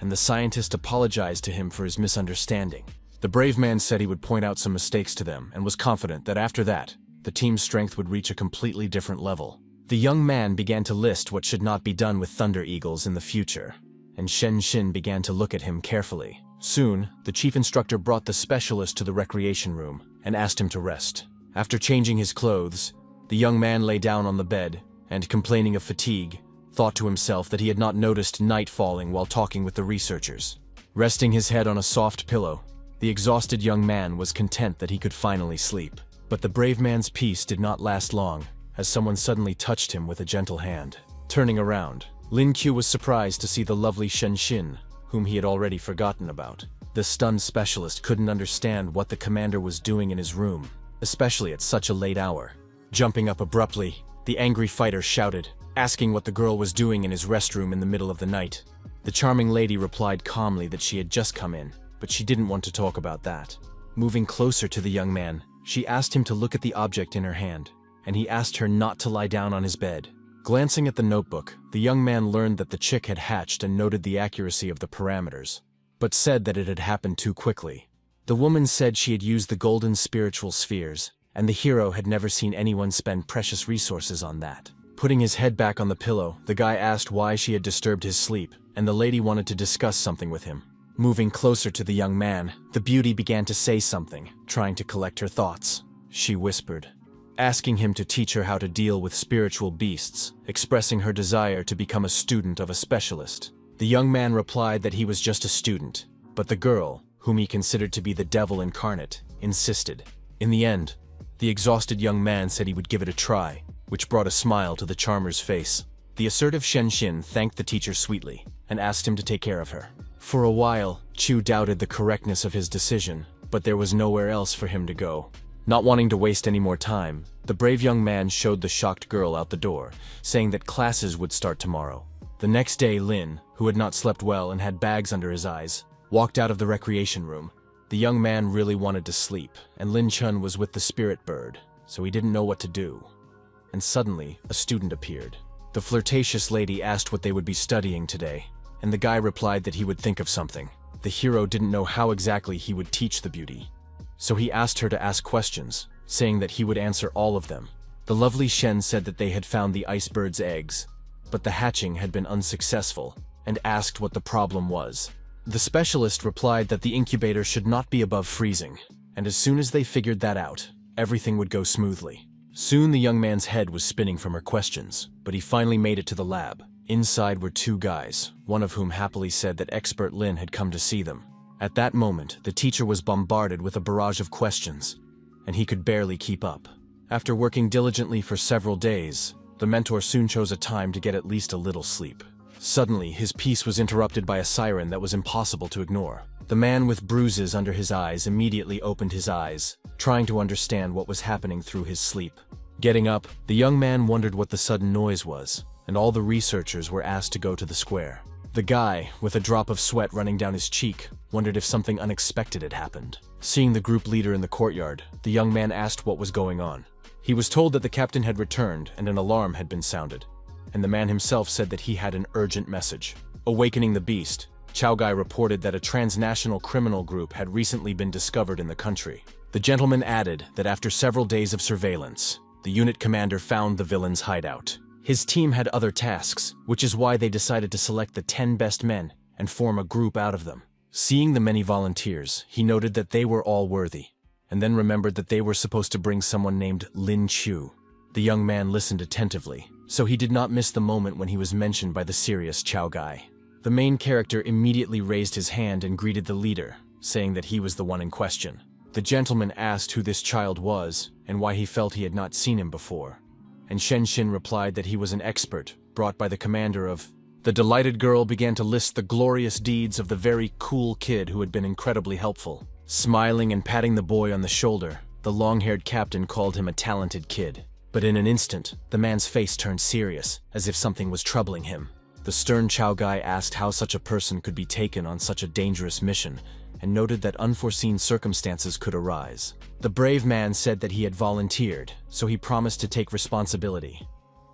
Speaker 1: and the scientist apologized to him for his misunderstanding. The brave man said he would point out some mistakes to them and was confident that after that, the team's strength would reach a completely different level. The young man began to list what should not be done with thunder eagles in the future, and Shen Xin began to look at him carefully. Soon, the chief instructor brought the specialist to the recreation room and asked him to rest. After changing his clothes, the young man lay down on the bed and, complaining of fatigue, thought to himself that he had not noticed night falling while talking with the researchers. Resting his head on a soft pillow, the exhausted young man was content that he could finally sleep. But the brave man's peace did not last long, as someone suddenly touched him with a gentle hand. Turning around, Lin Qiu was surprised to see the lovely Shen Xin, whom he had already forgotten about. The stunned specialist couldn't understand what the commander was doing in his room, especially at such a late hour. Jumping up abruptly, the angry fighter shouted, asking what the girl was doing in his restroom in the middle of the night. The charming lady replied calmly that she had just come in, but she didn't want to talk about that. Moving closer to the young man, she asked him to look at the object in her hand, and he asked her not to lie down on his bed. Glancing at the notebook, the young man learned that the chick had hatched and noted the accuracy of the parameters, but said that it had happened too quickly. The woman said she had used the golden spiritual spheres, and the hero had never seen anyone spend precious resources on that. Putting his head back on the pillow, the guy asked why she had disturbed his sleep, and the lady wanted to discuss something with him. Moving closer to the young man, the beauty began to say something, trying to collect her thoughts. She whispered, asking him to teach her how to deal with spiritual beasts, expressing her desire to become a student of a specialist. The young man replied that he was just a student, but the girl, whom he considered to be the devil incarnate, insisted. In the end, the exhausted young man said he would give it a try, which brought a smile to the charmer's face. The assertive Shen Xin thanked the teacher sweetly and asked him to take care of her. For a while, Chu doubted the correctness of his decision, but there was nowhere else for him to go. Not wanting to waste any more time, the brave young man showed the shocked girl out the door, saying that classes would start tomorrow. The next day, Lin, who had not slept well and had bags under his eyes, walked out of the recreation room. The young man really wanted to sleep, and Lin Chun was with the spirit bird, so he didn't know what to do. And suddenly, a student appeared. The flirtatious lady asked what they would be studying today, and the guy replied that he would think of something. The hero didn't know how exactly he would teach the beauty, so he asked her to ask questions, saying that he would answer all of them. The lovely Shen said that they had found the ice bird's eggs, but the hatching had been unsuccessful, and asked what the problem was. The specialist replied that the incubator should not be above freezing, and as soon as they figured that out, everything would go smoothly. Soon the young man's head was spinning from her questions, but he finally made it to the lab. Inside were two guys, one of whom happily said that expert Lin had come to see them. At that moment, the teacher was bombarded with a barrage of questions, and he could barely keep up. After working diligently for several days, the mentor soon chose a time to get at least a little sleep. Suddenly, his peace was interrupted by a siren that was impossible to ignore. The man with bruises under his eyes immediately opened his eyes, trying to understand what was happening through his sleep. Getting up, the young man wondered what the sudden noise was, and all the researchers were asked to go to the square. The guy, with a drop of sweat running down his cheek, wondered if something unexpected had happened. Seeing the group leader in the courtyard, the young man asked what was going on. He was told that the captain had returned and an alarm had been sounded, and the man himself said that he had an urgent message. Awakening the beast, Chow Gai reported that a transnational criminal group had recently been discovered in the country. The gentleman added that after several days of surveillance, the unit commander found the villain's hideout. His team had other tasks, which is why they decided to select the 10 best men and form a group out of them. Seeing the many volunteers, he noted that they were all worthy, and then remembered that they were supposed to bring someone named Lin Chu. The young man listened attentively, so he did not miss the moment when he was mentioned by the serious Chow Gai. The main character immediately raised his hand and greeted the leader, saying that he was the one in question. The gentleman asked who this child was and why he felt he had not seen him before, and Shen Xin replied that he was an expert brought by the commander of... The delighted girl began to list the glorious deeds of the very cool kid who had been incredibly helpful. Smiling and patting the boy on the shoulder, the long-haired captain called him a talented kid. But in an instant, the man's face turned serious, as if something was troubling him. The stern Chow Gai asked how such a person could be taken on such a dangerous mission, and noted that unforeseen circumstances could arise. The brave man said that he had volunteered, so he promised to take responsibility.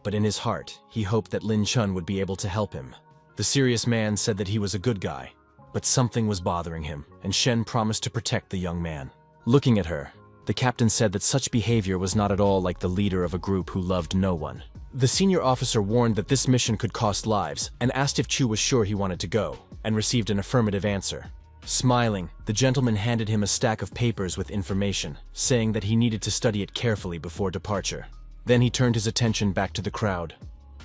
Speaker 1: But in his heart, he hoped that Lin Chun would be able to help him. The serious man said that he was a good guy, but something was bothering him, and Shen promised to protect the young man. Looking at her, the captain said that such behavior was not at all like the leader of a group who loved no one. The senior officer warned that this mission could cost lives, and asked if Chu was sure he wanted to go, and received an affirmative answer. Smiling, the gentleman handed him a stack of papers with information, saying that he needed to study it carefully before departure. Then he turned his attention back to the crowd,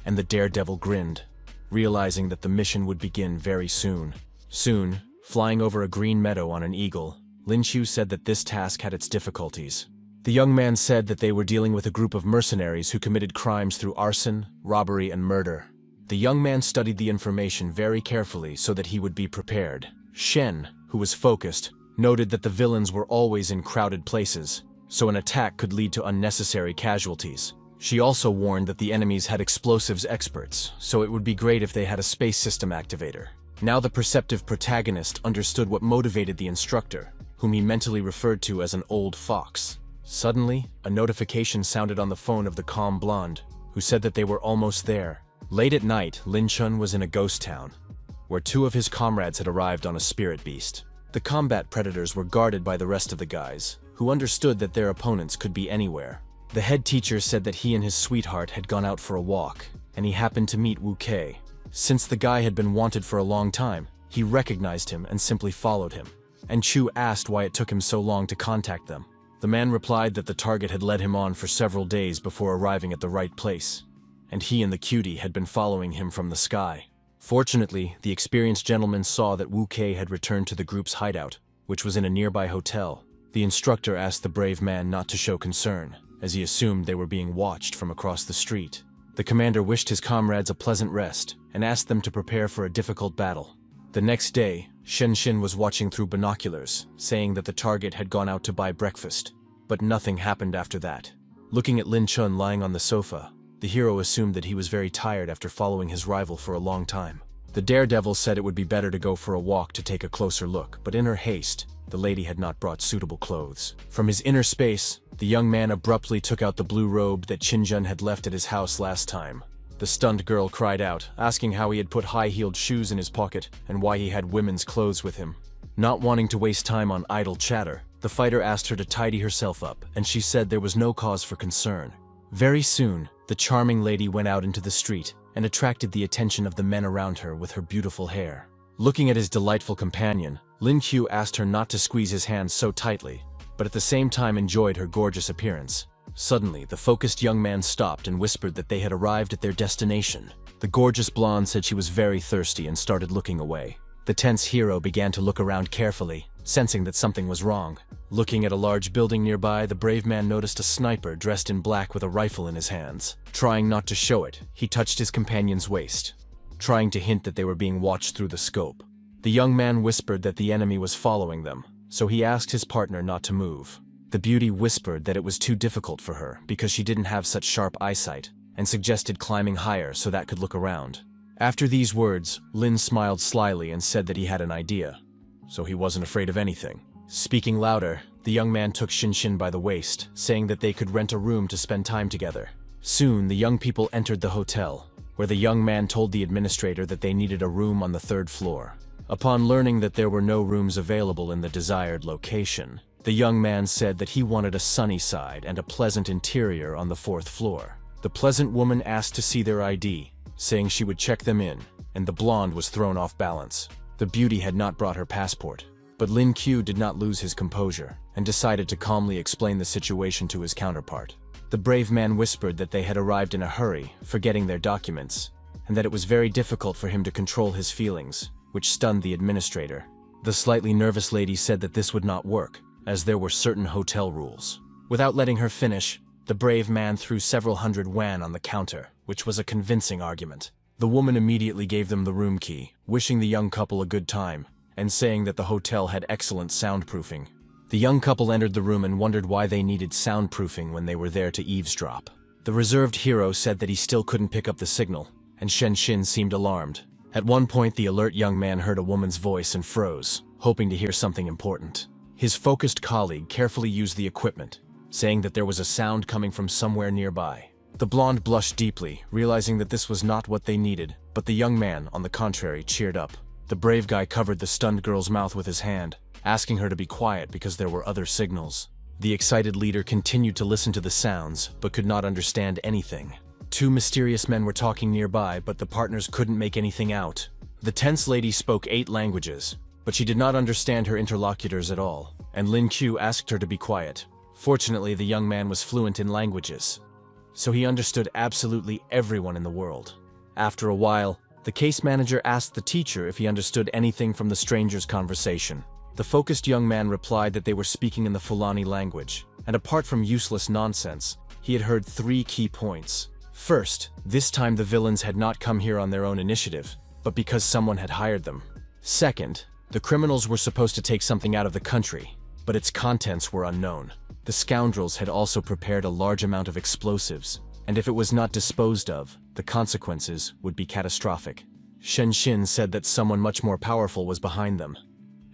Speaker 1: and the daredevil grinned, realizing that the mission would begin very soon. Soon, flying over a green meadow on an eagle, Lin Chu said that this task had its difficulties. The young man said that they were dealing with a group of mercenaries who committed crimes through arson, robbery, and murder. The young man studied the information very carefully so that he would be prepared. Shen, who was focused, noted that the villains were always in crowded places, so an attack could lead to unnecessary casualties. She also warned that the enemies had explosives experts, so it would be great if they had a space system activator. Now the perceptive protagonist understood what motivated the instructor, whom he mentally referred to as an old fox. Suddenly, a notification sounded on the phone of the calm blonde, who said that they were almost there. Late at night, Lin Chun was in a ghost town, where two of his comrades had arrived on a spirit beast. The combat predators were guarded by the rest of the guys, who understood that their opponents could be anywhere. The head teacher said that he and his sweetheart had gone out for a walk, and he happened to meet Wu Kei. Since the guy had been wanted for a long time, he recognized him and simply followed him. And Chu asked why it took him so long to contact them. The man replied that the target had led him on for several days before arriving at the right place, and he and the cutie had been following him from the sky. Fortunately, the experienced gentleman saw that Wu Kei had returned to the group's hideout, which was in a nearby hotel. The instructor asked the brave man not to show concern, as he assumed they were being watched from across the street. The commander wished his comrades a pleasant rest and asked them to prepare for a difficult battle. The next day, Shen was watching through binoculars, saying that the target had gone out to buy breakfast, but nothing happened after that. Looking at Lin Chun lying on the sofa, the hero assumed that he was very tired after following his rival for a long time. The daredevil said it would be better to go for a walk to take a closer look, but in her haste, the lady had not brought suitable clothes. From his inner space, the young man abruptly took out the blue robe that Qinjun had left at his house last time. The stunned girl cried out, asking how he had put high-heeled shoes in his pocket and why he had women's clothes with him. Not wanting to waste time on idle chatter, the fighter asked her to tidy herself up, and she said there was no cause for concern. Very soon, the charming lady went out into the street and attracted the attention of the men around her with her beautiful hair. Looking at his delightful companion, Lin Qiu asked her not to squeeze his hands so tightly, but at the same time enjoyed her gorgeous appearance. Suddenly, the focused young man stopped and whispered that they had arrived at their destination. The gorgeous blonde said she was very thirsty and started looking away. The tense hero began to look around carefully, sensing that something was wrong. Looking at a large building nearby, the brave man noticed a sniper dressed in black with a rifle in his hands. Trying not to show it, he touched his companion's waist, trying to hint that they were being watched through the scope. The young man whispered that the enemy was following them, so he asked his partner not to move. The beauty whispered that it was too difficult for her because she didn't have such sharp eyesight, and suggested climbing higher so that could look around. After these words, Lin smiled slyly and said that he had an idea, so he wasn't afraid of anything. Speaking louder, the young man took Xin by the waist, saying that they could rent a room to spend time together. Soon, the young people entered the hotel, where the young man told the administrator that they needed a room on the 3rd floor. Upon learning that there were no rooms available in the desired location, the young man said that he wanted a sunny side and a pleasant interior on the 4th floor. The pleasant woman asked to see their ID, saying she would check them in, and the blonde was thrown off balance. The beauty had not brought her passport, but Lin Qiu did not lose his composure, and decided to calmly explain the situation to his counterpart. The brave man whispered that they had arrived in a hurry, forgetting their documents, and that it was very difficult for him to control his feelings, which stunned the administrator. The slightly nervous lady said that this would not work, as there were certain hotel rules. Without letting her finish, the brave man threw several hundred yuan on the counter, which was a convincing argument. The woman immediately gave them the room key, wishing the young couple a good time, and saying that the hotel had excellent soundproofing. The young couple entered the room and wondered why they needed soundproofing when they were there to eavesdrop. The reserved hero said that he still couldn't pick up the signal, and Shen seemed alarmed. At one point, the alert young man heard a woman's voice and froze, hoping to hear something important. His focused colleague carefully used the equipment, saying that there was a sound coming from somewhere nearby. The blonde blushed deeply, realizing that this was not what they needed, but the young man, on the contrary, cheered up. The brave guy covered the stunned girl's mouth with his hand, asking her to be quiet because there were other signals. The excited leader continued to listen to the sounds, but could not understand anything. 2 mysterious men were talking nearby, but the partners couldn't make anything out. The tense lady spoke 8 languages, but she did not understand her interlocutors at all, and Lin Qiu asked her to be quiet. Fortunately, the young man was fluent in languages, so he understood absolutely everyone in the world. After a while, the case manager asked the teacher if he understood anything from the stranger's conversation. The focused young man replied that they were speaking in the Fulani language, and apart from useless nonsense, he had heard 3 key points. First, this time the villains had not come here on their own initiative, but because someone had hired them. Second, the criminals were supposed to take something out of the country, but its contents were unknown. The scoundrels had also prepared a large amount of explosives, and if it was not disposed of, the consequences would be catastrophic. Shen said that someone much more powerful was behind them,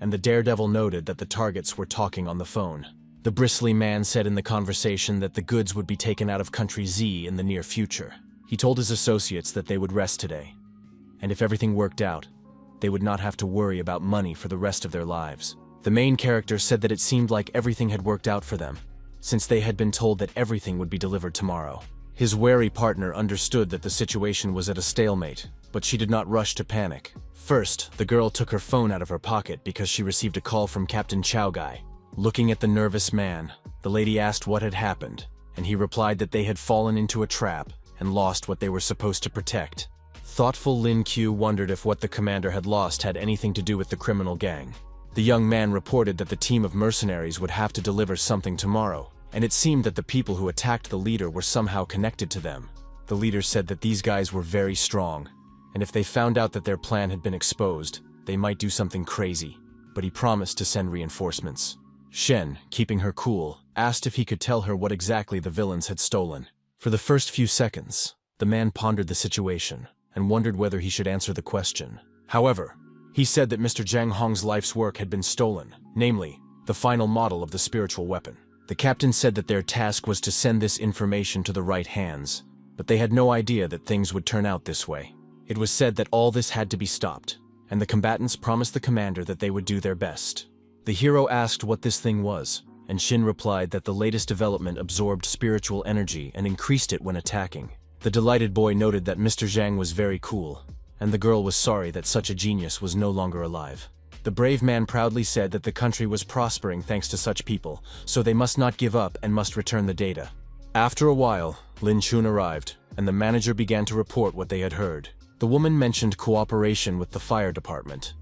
Speaker 1: and the daredevil noted that the targets were talking on the phone. The bristly man said in the conversation that the goods would be taken out of country Z in the near future. He told his associates that they would rest today, and if everything worked out, they would not have to worry about money for the rest of their lives. The main character said that it seemed like everything had worked out for them, since they had been told that everything would be delivered tomorrow. His wary partner understood that the situation was at a stalemate, but she did not rush to panic. First, the girl took her phone out of her pocket because she received a call from Captain Chow Guy. Looking at the nervous man, the lady asked what had happened, and he replied that they had fallen into a trap and lost what they were supposed to protect. Thoughtful Lin Qiu wondered if what the commander had lost had anything to do with the criminal gang. The young man reported that the team of mercenaries would have to deliver something tomorrow, and it seemed that the people who attacked the leader were somehow connected to them. The leader said that these guys were very strong, and if they found out that their plan had been exposed, they might do something crazy, but he promised to send reinforcements. Shen, keeping her cool, asked if he could tell her what exactly the villains had stolen. For the first few seconds, the man pondered the situation and wondered whether he should answer the question. However, he said that Mr. Zhang Hong's life's work had been stolen, namely, the final model of the spiritual weapon. The captain said that their task was to send this information to the right hands, but they had no idea that things would turn out this way. It was said that all this had to be stopped, and the combatants promised the commander that they would do their best. The hero asked what this thing was, and Shin replied that the latest development absorbed spiritual energy and increased it when attacking. The delighted boy noted that Mr. Zhang was very cool, and the girl was sorry that such a genius was no longer alive. The brave man proudly said that the country was prospering thanks to such people, so they must not give up and must return the data. After a while, Lin Chun arrived, and the manager began to report what they had heard. The woman mentioned cooperation with the fire department,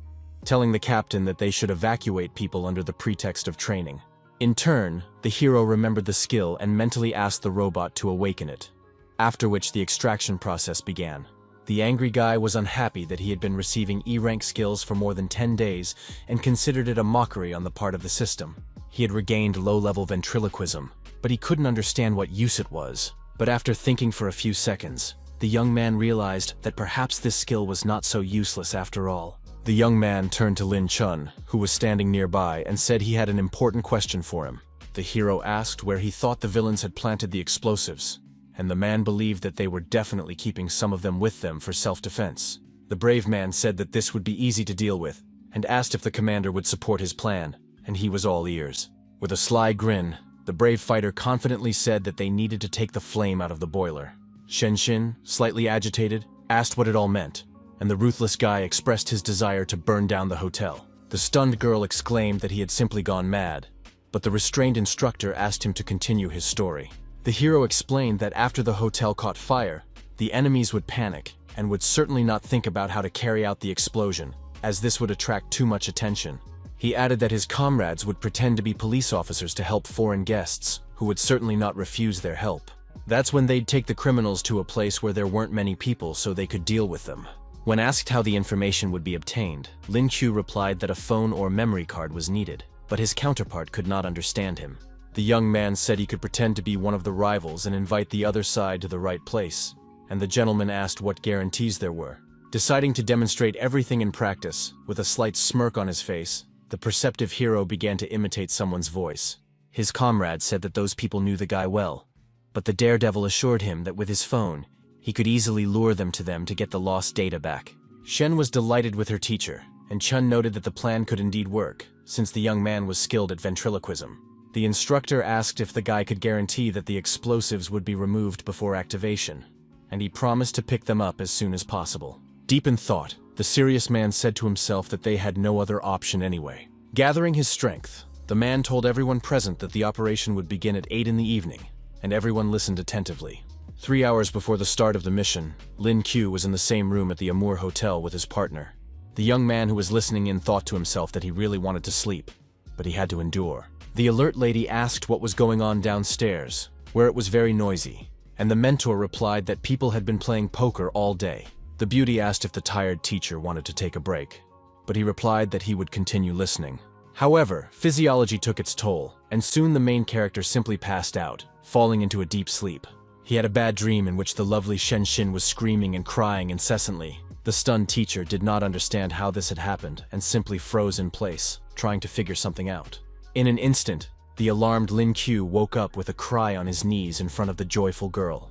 Speaker 1: telling the captain that they should evacuate people under the pretext of training. In turn, the hero remembered the skill and mentally asked the robot to awaken it, after which the extraction process began. The angry guy was unhappy that he had been receiving E-rank skills for more than 10 days and considered it a mockery on the part of the system. He had regained low-level ventriloquism, but he couldn't understand what use it was. But after thinking for a few seconds, the young man realized that perhaps this skill was not so useless after all. The young man turned to Lin Chun, who was standing nearby, and said he had an important question for him. The hero asked where he thought the villains had planted the explosives, and the man believed that they were definitely keeping some of them with them for self-defense. The brave man said that this would be easy to deal with, and asked if the commander would support his plan, and he was all ears. With a sly grin, the brave fighter confidently said that they needed to take the flame out of the boiler. Shen, slightly agitated, asked what it all meant, and the ruthless guy expressed his desire to burn down the hotel. The stunned girl exclaimed that he had simply gone mad, but the restrained instructor asked him to continue his story. The hero explained that after the hotel caught fire, the enemies would panic and would certainly not think about how to carry out the explosion, as this would attract too much attention. He added that his comrades would pretend to be police officers to help foreign guests, who would certainly not refuse their help. That's when they'd take the criminals to a place where there weren't many people so they could deal with them. When asked how the information would be obtained, Lin Qiu replied that a phone or memory card was needed, but his counterpart could not understand him. The young man said he could pretend to be one of the rivals and invite the other side to the right place, and the gentleman asked what guarantees there were. Deciding to demonstrate everything in practice, with a slight smirk on his face, the perceptive hero began to imitate someone's voice. His comrade said that those people knew the guy well, but the daredevil assured him that with his phone, he could easily lure them to get the lost data back. Shen was delighted with her teacher, and Chun noted that the plan could indeed work, since the young man was skilled at ventriloquism. The instructor asked if the guy could guarantee that the explosives would be removed before activation, and he promised to pick them up as soon as possible. Deep in thought, the serious man said to himself that they had no other option anyway. Gathering his strength, the man told everyone present that the operation would begin at 8 in the evening, and everyone listened attentively. 3 hours before the start of the mission, Lin Qiu was in the same room at the Amour Hotel with his partner. The young man who was listening in thought to himself that he really wanted to sleep, but he had to endure. The alert lady asked what was going on downstairs, where it was very noisy, and the mentor replied that people had been playing poker all day. The beauty asked if the tired teacher wanted to take a break, but he replied that he would continue listening. However, physiology took its toll, and soon the main character simply passed out, falling into a deep sleep. He had a bad dream in which the lovely Shen was screaming and crying incessantly. The stunned teacher did not understand how this had happened and simply froze in place, trying to figure something out. In an instant, the alarmed Lin Qiu woke up with a cry on his knees in front of the joyful girl,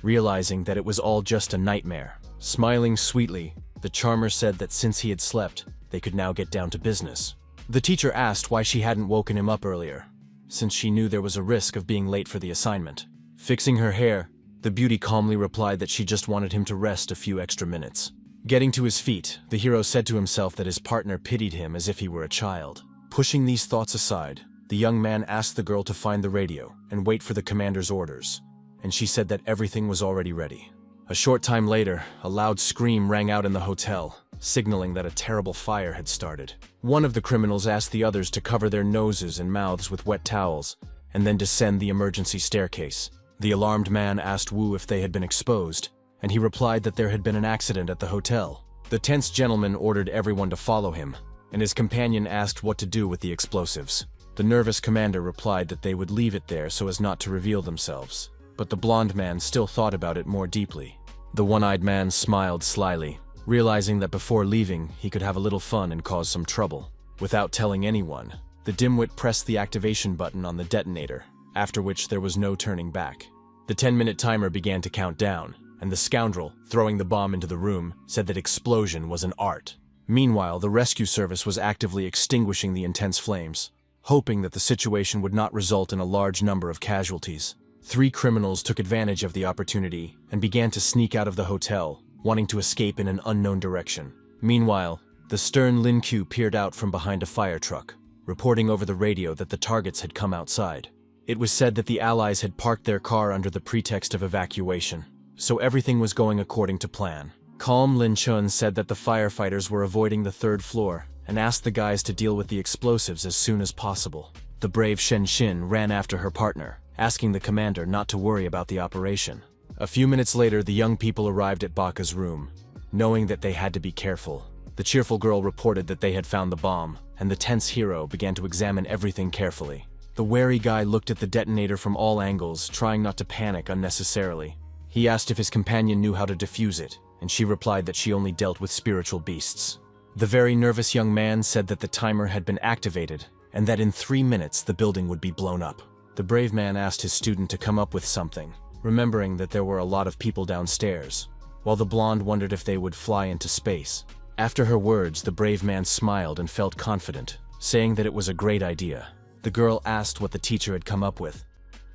Speaker 1: realizing that it was all just a nightmare. Smiling sweetly, the charmer said that since he had slept, they could now get down to business. The teacher asked why she hadn't woken him up earlier, since she knew there was a risk of being late for the assignment. Fixing her hair, the beauty calmly replied that she just wanted him to rest a few extra minutes. Getting to his feet, the hero said to himself that his partner pitied him as if he were a child. Pushing these thoughts aside, the young man asked the girl to find the radio and wait for the commander's orders, and she said that everything was already ready. A short time later, a loud scream rang out in the hotel, signaling that a terrible fire had started. One of the criminals asked the others to cover their noses and mouths with wet towels, and then descend the emergency staircase. The alarmed man asked Wu if they had been exposed, and he replied that there had been an accident at the hotel. The tense gentleman ordered everyone to follow him, and his companion asked what to do with the explosives. The nervous commander replied that they would leave it there so as not to reveal themselves. But the blonde man still thought about it more deeply. The one-eyed man smiled slyly, realizing that before leaving, he could have a little fun and cause some trouble. Without telling anyone, the dimwit pressed the activation button on the detonator, after which there was no turning back. The 10-minute timer began to count down, and the scoundrel, throwing the bomb into the room, said that explosion was an art. Meanwhile, the rescue service was actively extinguishing the intense flames, hoping that the situation would not result in a large number of casualties. 3 criminals took advantage of the opportunity and began to sneak out of the hotel, wanting to escape in an unknown direction. Meanwhile, the stern Lin Q peered out from behind a fire truck, reporting over the radio that the targets had come outside. It was said that the Allies had parked their car under the pretext of evacuation, so everything was going according to plan. Calm Lin Chun said that the firefighters were avoiding the 3rd floor and asked the guys to deal with the explosives as soon as possible. The brave Shen Xin ran after her partner, asking the commander not to worry about the operation. A few minutes later, the young people arrived at Baka's room, knowing that they had to be careful. The cheerful girl reported that they had found the bomb, and the tense hero began to examine everything carefully. The wary guy looked at the detonator from all angles, trying not to panic unnecessarily. He asked if his companion knew how to defuse it, and she replied that she only dealt with spiritual beasts. The very nervous young man said that the timer had been activated, and that in 3 minutes the building would be blown up. The brave man asked his student to come up with something, remembering that there were a lot of people downstairs, while the blonde wondered if they would fly into space. After her words, the brave man smiled and felt confident, saying that it was a great idea. The girl asked what the teacher had come up with,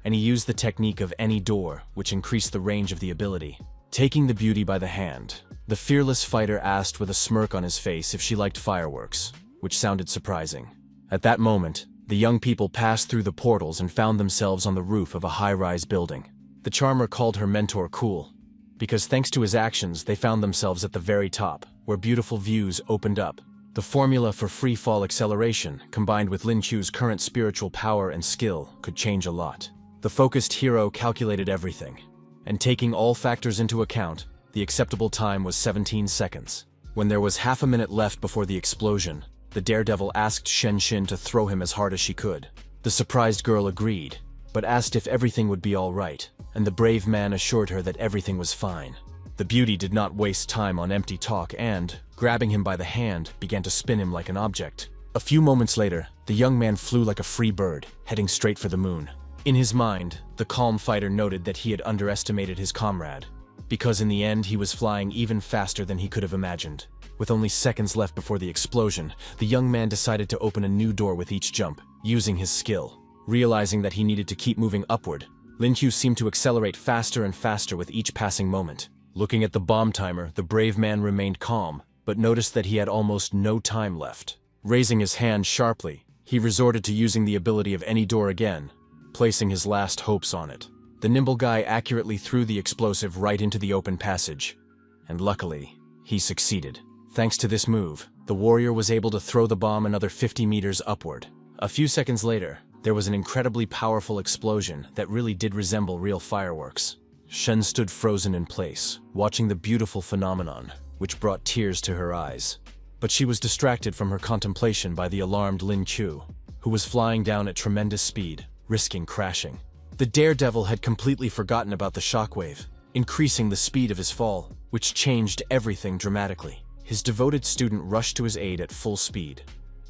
Speaker 1: and he used the technique of any door, which increased the range of the ability. Taking the beauty by the hand, the fearless fighter asked with a smirk on his face if she liked fireworks, which sounded surprising. At that moment, the young people passed through the portals and found themselves on the roof of a high-rise building. The charmer called her mentor cool, because thanks to his actions, they found themselves at the very top, where beautiful views opened up. The formula for free-fall acceleration, combined with Lin Chu's current spiritual power and skill, could change a lot. The focused hero calculated everything, and taking all factors into account, the acceptable time was 17 seconds. When there was half a minute left before the explosion, the daredevil asked Shen Xin to throw him as hard as she could. The surprised girl agreed, but asked if everything would be all right, and the brave man assured her that everything was fine. The beauty did not waste time on empty talk and, grabbing him by the hand, began to spin him like an object. A few moments later, the young man flew like a free bird, heading straight for the moon. In his mind, the calm fighter noted that he had underestimated his comrade, because in the end he was flying even faster than he could have imagined. With only seconds left before the explosion, the young man decided to open a new door with each jump, using his skill. Realizing that he needed to keep moving upward, Lin Q seemed to accelerate faster and faster with each passing moment. Looking at the bomb timer, the brave man remained calm, but noticed that he had almost no time left. Raising his hand sharply, he resorted to using the ability of any door again, placing his last hopes on it. The nimble guy accurately threw the explosive right into the open passage, and luckily, he succeeded. Thanks to this move, the warrior was able to throw the bomb another 50 meters upward. A few seconds later, there was an incredibly powerful explosion that really did resemble real fireworks. Shen stood frozen in place, watching the beautiful phenomenon, which brought tears to her eyes. But she was distracted from her contemplation by the alarmed Lin Q, who was flying down at tremendous speed, risking crashing. The daredevil had completely forgotten about the shockwave, increasing the speed of his fall, which changed everything dramatically. His devoted student rushed to his aid at full speed,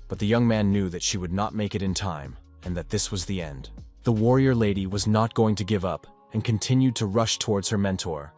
Speaker 1: but the young man knew that she would not make it in time, and that this was the end. The warrior lady was not going to give up, and continued to rush towards her mentor,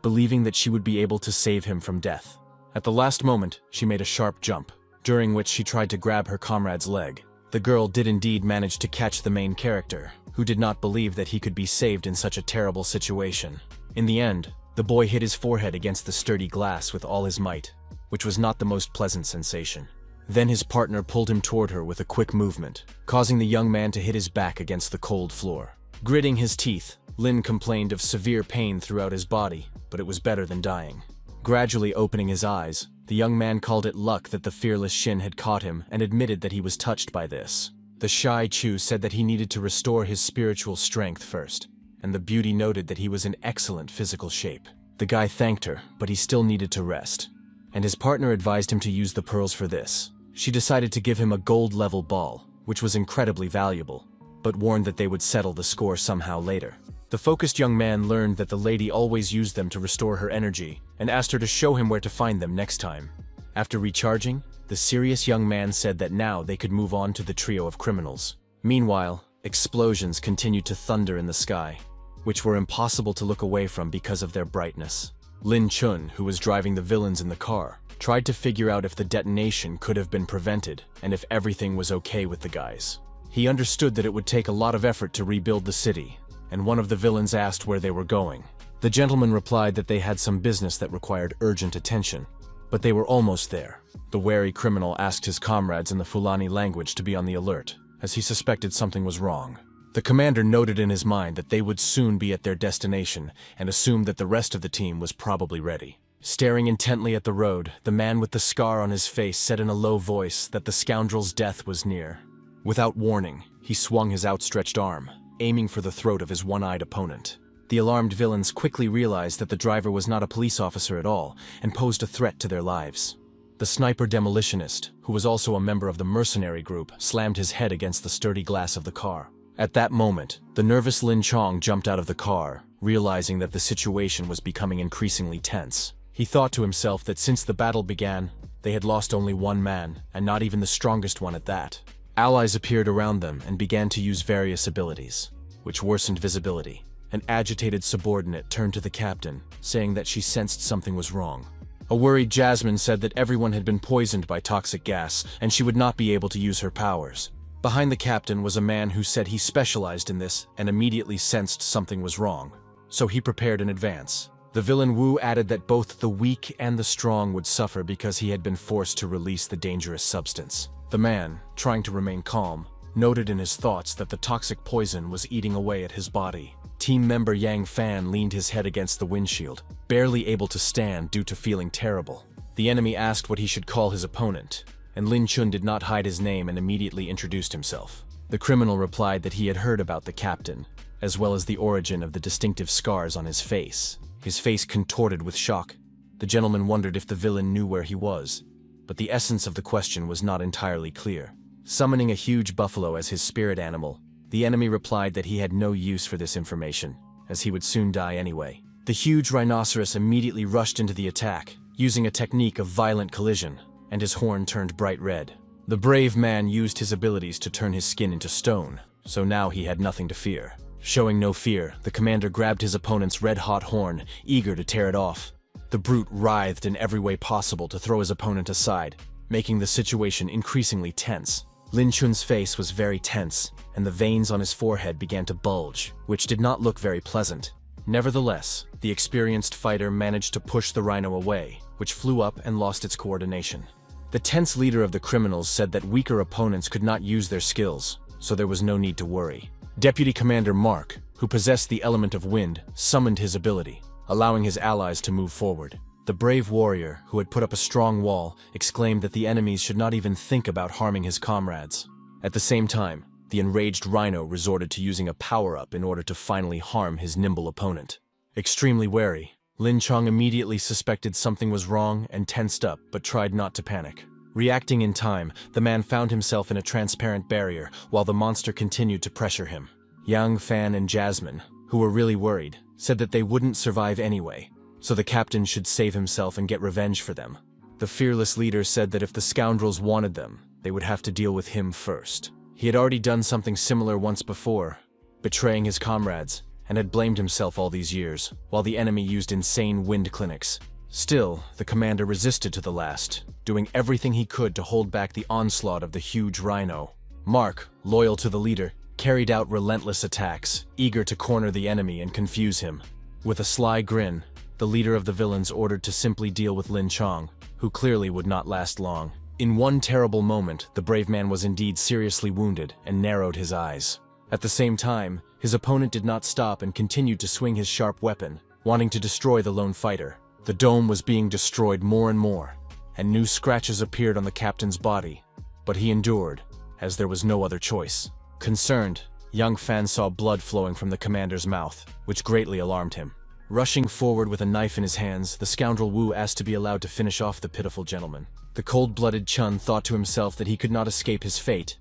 Speaker 1: believing that she would be able to save him from death. At the last moment, she made a sharp jump, during which she tried to grab her comrade's leg. The girl did indeed manage to catch the main character, who did not believe that he could be saved in such a terrible situation. In the end, the boy hit his forehead against the sturdy glass with all his might, which was not the most pleasant sensation. Then his partner pulled him toward her with a quick movement, causing the young man to hit his back against the cold floor. Gritting his teeth, Lin complained of severe pain throughout his body, but it was better than dying. Gradually opening his eyes, the young man called it luck that the fearless Shin had caught him and admitted that he was touched by this. The shy Chu said that he needed to restore his spiritual strength first, and the beauty noted that he was in excellent physical shape. The guy thanked her, but he still needed to rest, and his partner advised him to use the pearls for this. She decided to give him a gold-level ball, which was incredibly valuable, but warned that they would settle the score somehow later. The focused young man learned that the lady always used them to restore her energy, and asked her to show him where to find them next time. After recharging, the serious young man said that now they could move on to the trio of criminals. Meanwhile, explosions continued to thunder in the sky, which were impossible to look away from because of their brightness. Lin Chun, who was driving the villains in the car, tried to figure out if the detonation could have been prevented and if everything was okay with the guys. He understood that it would take a lot of effort to rebuild the city, and one of the villains asked where they were going. The gentleman replied that they had some business that required urgent attention, but they were almost there. The wary criminal asked his comrades in the Fulani language to be on the alert, as he suspected something was wrong. The commander noted in his mind that they would soon be at their destination and assumed that the rest of the team was probably ready. Staring intently at the road, the man with the scar on his face said in a low voice that the scoundrel's death was near. Without warning, he swung his outstretched arm, aiming for the throat of his one-eyed opponent. The alarmed villains quickly realized that the driver was not a police officer at all and posed a threat to their lives. The sniper demolitionist, who was also a member of the mercenary group, slammed his head against the sturdy glass of the car. At that moment, the nervous Lin Chong jumped out of the car, realizing that the situation was becoming increasingly tense. He thought to himself that since the battle began, they had lost only one man, and not even the strongest one at that. Allies appeared around them and began to use various abilities, which worsened visibility. An agitated subordinate turned to the captain, saying that she sensed something was wrong. A worried Jasmine said that everyone had been poisoned by toxic gas, and she would not be able to use her powers. Behind the captain was a man who said he specialized in this and immediately sensed something was wrong, so he prepared in advance. The villain Wu added that both the weak and the strong would suffer because he had been forced to release the dangerous substance. The man, trying to remain calm, noted in his thoughts that the toxic poison was eating away at his body. Team member Yang Fan leaned his head against the windshield, barely able to stand due to feeling terrible. The enemy asked what he should call his opponent, and Lin Chun did not hide his name and immediately introduced himself. The criminal replied that he had heard about the captain, as well as the origin of the distinctive scars on his face. His face contorted with shock. The gentleman wondered if the villain knew where he was, but the essence of the question was not entirely clear. Summoning a huge buffalo as his spirit animal, the enemy replied that he had no use for this information, as he would soon die anyway. The huge rhinoceros immediately rushed into the attack, using a technique of violent collision, and his horn turned bright red. The brave man used his abilities to turn his skin into stone, so now he had nothing to fear. Showing no fear, the commander grabbed his opponent's red-hot horn, eager to tear it off. The brute writhed in every way possible to throw his opponent aside, making the situation increasingly tense. Lin Chun's face was very tense, and the veins on his forehead began to bulge, which did not look very pleasant. Nevertheless, the experienced fighter managed to push the rhino away, which flew up and lost its coordination. The tense leader of the criminals said that weaker opponents could not use their skills, so there was no need to worry. Deputy Commander Mark, who possessed the element of wind, summoned his ability, allowing his allies to move forward. The brave warrior, who had put up a strong wall, exclaimed that the enemies should not even think about harming his comrades. At the same time, the enraged rhino resorted to using a power-up in order to finally harm his nimble opponent. Extremely wary, Lin Chong immediately suspected something was wrong and tensed up but tried not to panic. Reacting in time, the man found himself in a transparent barrier while the monster continued to pressure him. Yang Fan and Jasmine, who were really worried, said that they wouldn't survive anyway, so the captain should save himself and get revenge for them. The fearless leader said that if the scoundrels wanted them, they would have to deal with him first. He had already done something similar once before, betraying his comrades, and had blamed himself all these years, while the enemy used insane wind clinics. Still, the commander resisted to the last, doing everything he could to hold back the onslaught of the huge rhino. Mark, loyal to the leader, carried out relentless attacks, eager to corner the enemy and confuse him. With a sly grin, the leader of the villains ordered to simply deal with Lin Chong, who clearly would not last long. In one terrible moment, the brave man was indeed seriously wounded and narrowed his eyes. At the same time, his opponent did not stop and continued to swing his sharp weapon, wanting to destroy the lone fighter. The dome was being destroyed more and more, and new scratches appeared on the captain's body, but he endured, as there was no other choice. Concerned, Young Fan saw blood flowing from the commander's mouth, which greatly alarmed him. Rushing forward with a knife in his hands, the scoundrel Wu asked to be allowed to finish off the pitiful gentleman. The cold-blooded Chun thought to himself that he could not escape his fate,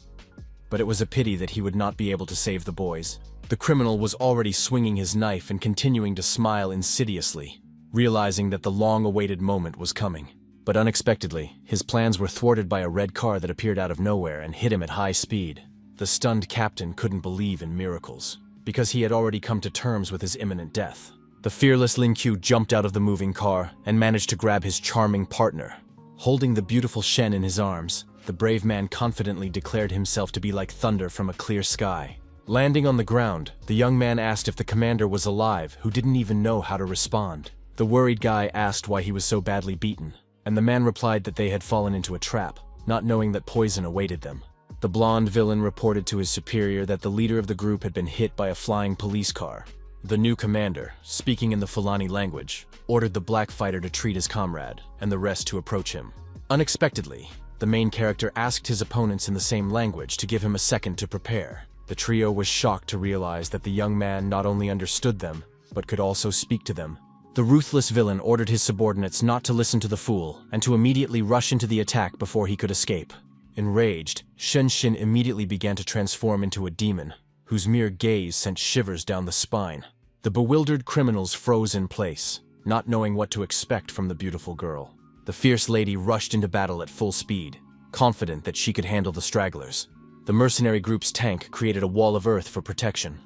Speaker 1: but it was a pity that he would not be able to save the boys. The criminal was already swinging his knife and continuing to smile insidiously, realizing that the long-awaited moment was coming. But unexpectedly, his plans were thwarted by a red car that appeared out of nowhere and hit him at high speed. The stunned captain couldn't believe in miracles, because he had already come to terms with his imminent death. The fearless Lin Qiu jumped out of the moving car and managed to grab his charming partner. Holding the beautiful Shen in his arms, the brave man confidently declared himself to be like thunder from a clear sky. Landing on the ground, the young man asked if the commander was alive, who didn't even know how to respond. The worried guy asked why he was so badly beaten, and the man replied that they had fallen into a trap, not knowing that poison awaited them. The blonde villain reported to his superior that the leader of the group had been hit by a flying police car. The new commander, speaking in the Fulani language, ordered the black fighter to treat his comrade, and the rest to approach him. Unexpectedly, the main character asked his opponents in the same language to give him a second to prepare. The trio was shocked to realize that the young man not only understood them, but could also speak to them. The ruthless villain ordered his subordinates not to listen to the fool, and to immediately rush into the attack before he could escape. Enraged, Shen Xin immediately began to transform into a demon, whose mere gaze sent shivers down the spine. The bewildered criminals froze in place, not knowing what to expect from the beautiful girl. The fierce lady rushed into battle at full speed, confident that she could handle the stragglers. The mercenary group's tank created a wall of earth for protection,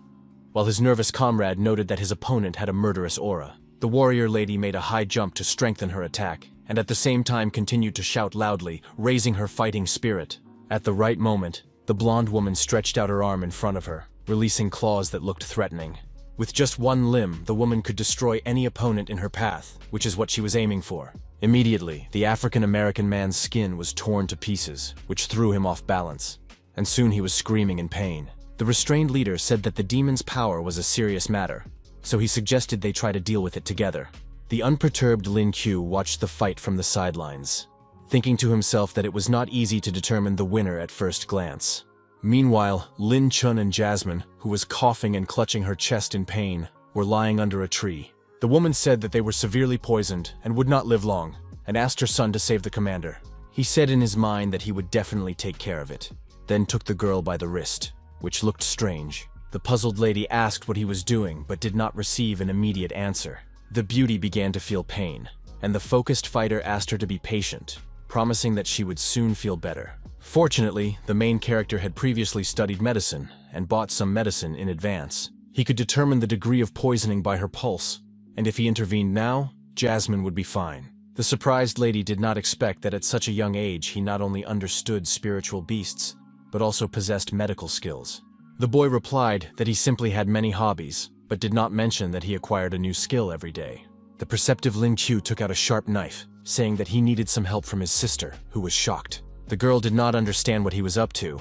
Speaker 1: while his nervous comrade noted that his opponent had a murderous aura. The warrior lady made a high jump to strengthen her attack, and at the same time continued to shout loudly, raising her fighting spirit. At the right moment, the blonde woman stretched out her arm in front of her, releasing claws that looked threatening. With just one limb, the woman could destroy any opponent in her path, which is what she was aiming for. Immediately, the African-American man's skin was torn to pieces, which threw him off balance, and soon he was screaming in pain. The restrained leader said that the demon's power was a serious matter, so he suggested they try to deal with it together. The unperturbed Lin Qiu watched the fight from the sidelines, thinking to himself that it was not easy to determine the winner at first glance. Meanwhile, Lin Chun and Jasmine, who was coughing and clutching her chest in pain, were lying under a tree. The woman said that they were severely poisoned and would not live long, and asked her son to save the commander. He said in his mind that he would definitely take care of it, then took the girl by the wrist, which looked strange. The puzzled lady asked what he was doing, but did not receive an immediate answer. The beauty began to feel pain, and the focused fighter asked her to be patient, promising that she would soon feel better. Fortunately, the main character had previously studied medicine and bought some medicine in advance. He could determine the degree of poisoning by her pulse, and if he intervened now, Jasmine would be fine. The surprised lady did not expect that at such a young age he not only understood spiritual beasts, but also possessed medical skills. The boy replied that he simply had many hobbies, but did not mention that he acquired a new skill every day. The perceptive Lin Qiu took out a sharp knife, saying that he needed some help from his sister, who was shocked. The girl did not understand what he was up to,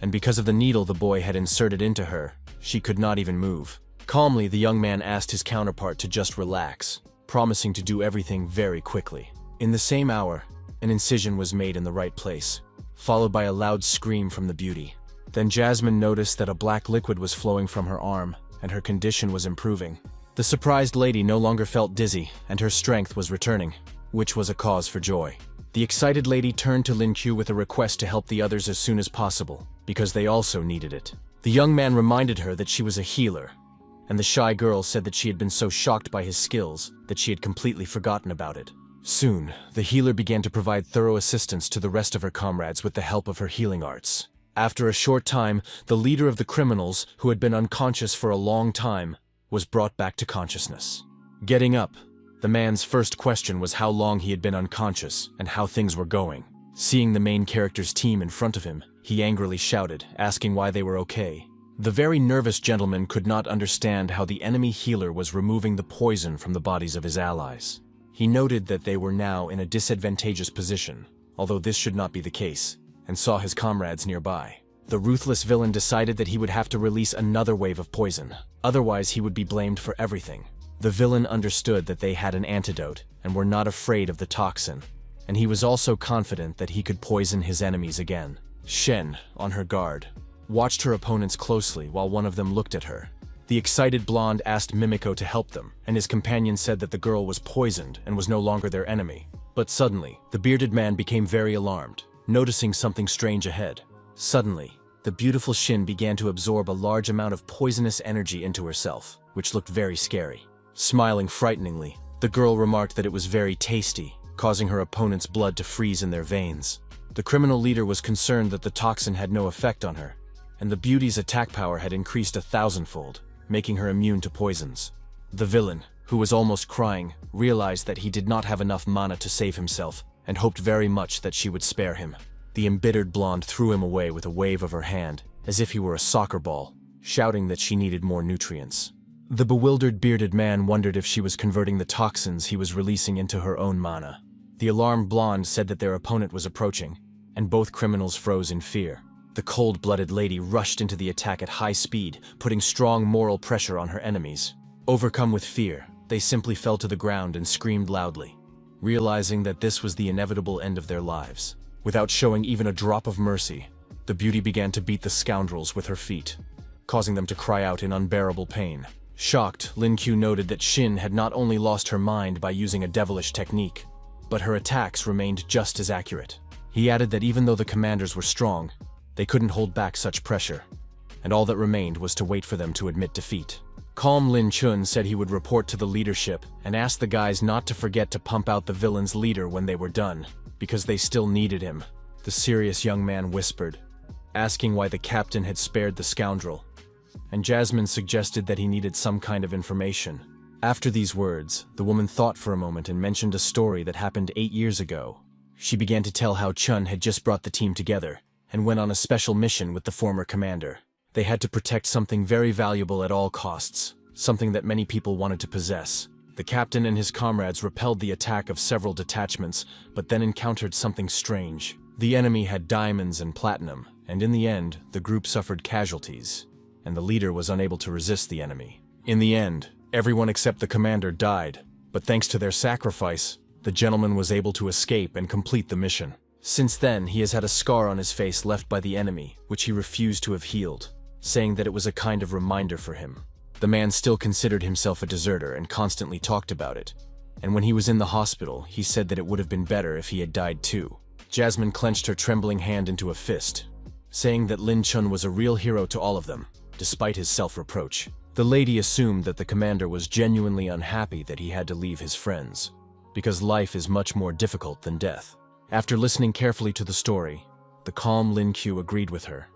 Speaker 1: and because of the needle the boy had inserted into her, she could not even move. Calmly, the young man asked his counterpart to just relax, promising to do everything very quickly. In the same hour, an incision was made in the right place, followed by a loud scream from the beauty. Then Jasmine noticed that a black liquid was flowing from her arm, and her condition was improving. The surprised lady no longer felt dizzy, and her strength was returning, which was a cause for joy. The excited lady turned to Lin Qiu with a request to help the others as soon as possible, because they also needed it. The young man reminded her that she was a healer, and the shy girl said that she had been so shocked by his skills that she had completely forgotten about it. Soon, the healer began to provide thorough assistance to the rest of her comrades with the help of her healing arts. After a short time, the leader of the criminals, who had been unconscious for a long time, was brought back to consciousness. Getting up, the man's first question was how long he had been unconscious and how things were going. Seeing the main character's team in front of him, he angrily shouted, asking why they were okay. The very nervous gentleman could not understand how the enemy healer was removing the poison from the bodies of his allies. He noted that they were now in a disadvantageous position, although this should not be the case, and saw his comrades nearby. The ruthless villain decided that he would have to release another wave of poison, otherwise he would be blamed for everything. The villain understood that they had an antidote and were not afraid of the toxin, and he was also confident that he could poison his enemies again. Shen, on her guard, watched her opponents closely while one of them looked at her. The excited blonde asked Mimiko to help them, and his companion said that the girl was poisoned and was no longer their enemy. But suddenly, the bearded man became very alarmed, noticing something strange ahead. Suddenly, the beautiful Shin began to absorb a large amount of poisonous energy into herself, which looked very scary. Smiling frighteningly, the girl remarked that it was very tasty, causing her opponent's blood to freeze in their veins. The criminal leader was concerned that the toxin had no effect on her, and the beauty's attack power had increased 1,000-fold, making her immune to poisons. The villain, who was almost crying, realized that he did not have enough mana to save himself, and hoped very much that she would spare him. The embittered blonde threw him away with a wave of her hand, as if he were a soccer ball, shouting that she needed more nutrients. The bewildered bearded man wondered if she was converting the toxins he was releasing into her own mana. The alarmed blonde said that their opponent was approaching, and both criminals froze in fear. The cold-blooded lady rushed into the attack at high speed, putting strong moral pressure on her enemies. Overcome with fear, they simply fell to the ground and screamed loudly, realizing that this was the inevitable end of their lives. Without showing even a drop of mercy, the beauty began to beat the scoundrels with her feet, causing them to cry out in unbearable pain. Shocked, Lin Q noted that Shin had not only lost her mind by using a devilish technique, but her attacks remained just as accurate. He added that even though the commanders were strong, they couldn't hold back such pressure, and all that remained was to wait for them to admit defeat. Calm Lin Chun said he would report to the leadership and asked the guys not to forget to pump out the villain's leader when they were done, because they still needed him. The serious young man whispered, asking why the captain had spared the scoundrel, and Jasmine suggested that he needed some kind of information. After these words, the woman thought for a moment and mentioned a story that happened 8 years ago. She began to tell how Chun had just brought the team together and went on a special mission with the former commander. They had to protect something very valuable at all costs, something that many people wanted to possess. The captain and his comrades repelled the attack of several detachments, but then encountered something strange. The enemy had diamonds and platinum, and in the end, the group suffered casualties, and the leader was unable to resist the enemy. In the end, everyone except the commander died, but thanks to their sacrifice, the gentleman was able to escape and complete the mission. Since then, he has had a scar on his face left by the enemy, which he refused to have healed, saying that it was a kind of reminder for him. The man still considered himself a deserter and constantly talked about it, and when he was in the hospital, he said that it would have been better if he had died too. Jasmine clenched her trembling hand into a fist, saying that Lin Chun was a real hero to all of them, despite his self-reproach. The lady assumed that the commander was genuinely unhappy that he had to leave his friends, because life is much more difficult than death. After listening carefully to the story, the calm Lin Q agreed with her,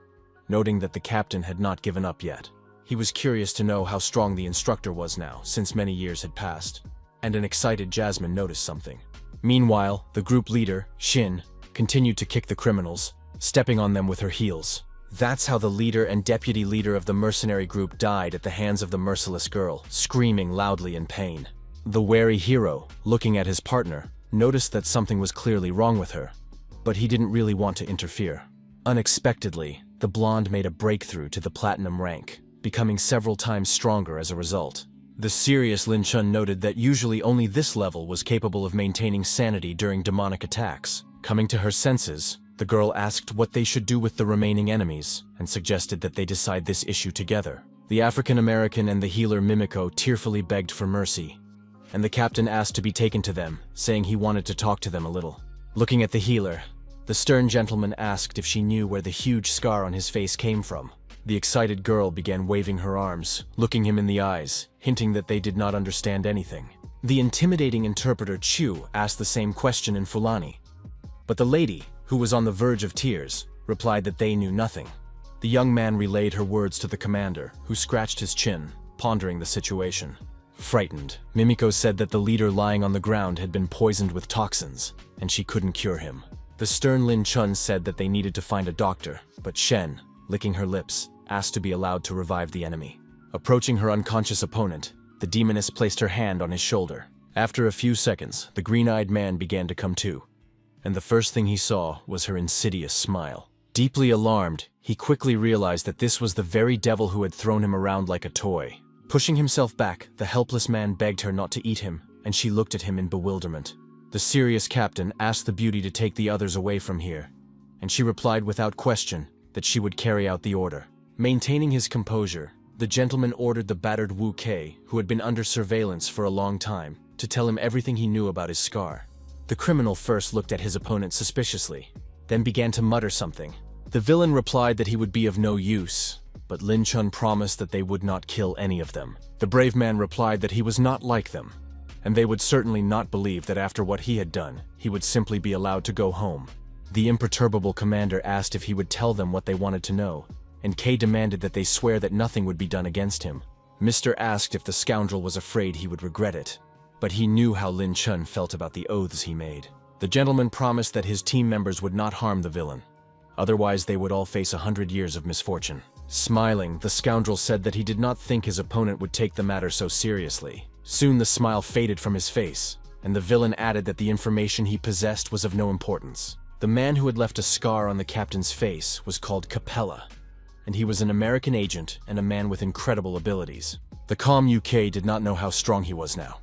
Speaker 1: noting that the captain had not given up yet. He was curious to know how strong the instructor was now, since many years had passed, and an excited Jasmine noticed something. Meanwhile, the group leader, Shin, continued to kick the criminals, stepping on them with her heels. That's how the leader and deputy leader of the mercenary group died at the hands of the merciless girl, screaming loudly in pain. The wary hero, looking at his partner, noticed that something was clearly wrong with her, but he didn't really want to interfere. Unexpectedly, the blonde made a breakthrough to the platinum rank, becoming several times stronger as a result. The serious Lin Chun noted that usually only this level was capable of maintaining sanity during demonic attacks. Coming to her senses, the girl asked what they should do with the remaining enemies, and suggested that they decide this issue together. The African-American and the healer Mimiko tearfully begged for mercy, and the captain asked to be taken to them, saying he wanted to talk to them a little. Looking at the healer, the stern gentleman asked if she knew where the huge scar on his face came from. The excited girl began waving her arms, looking him in the eyes, hinting that they did not understand anything. The intimidating interpreter Chu asked the same question in Fulani, but the lady, who was on the verge of tears, replied that they knew nothing. The young man relayed her words to the commander, who scratched his chin, pondering the situation. Frightened, Mimiko said that the leader lying on the ground had been poisoned with toxins, and she couldn't cure him. The stern Lin Chun said that they needed to find a doctor, but Shen, licking her lips, asked to be allowed to revive the enemy. Approaching her unconscious opponent, the demoness placed her hand on his shoulder. After a few seconds, the green-eyed man began to come to, and the first thing he saw was her insidious smile. Deeply alarmed, he quickly realized that this was the very devil who had thrown him around like a toy. Pushing himself back, the helpless man begged her not to eat him, and she looked at him in bewilderment. The serious captain asked the beauty to take the others away from here, and she replied without question, that she would carry out the order. Maintaining his composure, the gentleman ordered the battered Wu Kei, who had been under surveillance for a long time, to tell him everything he knew about his scar. The criminal first looked at his opponent suspiciously, then began to mutter something. The villain replied that he would be of no use, but Lin Chun promised that they would not kill any of them. The brave man replied that he was not like them, and they would certainly not believe that after what he had done, he would simply be allowed to go home. The imperturbable commander asked if he would tell them what they wanted to know, and Kei demanded that they swear that nothing would be done against him. Mr. asked if the scoundrel was afraid he would regret it, but he knew how Lin Chun felt about the oaths he made. The gentleman promised that his team members would not harm the villain, otherwise they would all face 100 years of misfortune. Smiling, the scoundrel said that he did not think his opponent would take the matter so seriously. Soon the smile faded from his face, and the villain added that the information he possessed was of no importance. The man who had left a scar on the captain's face was called Capella, and he was an American agent and a man with incredible abilities. The calm UK did not know how strong he was now,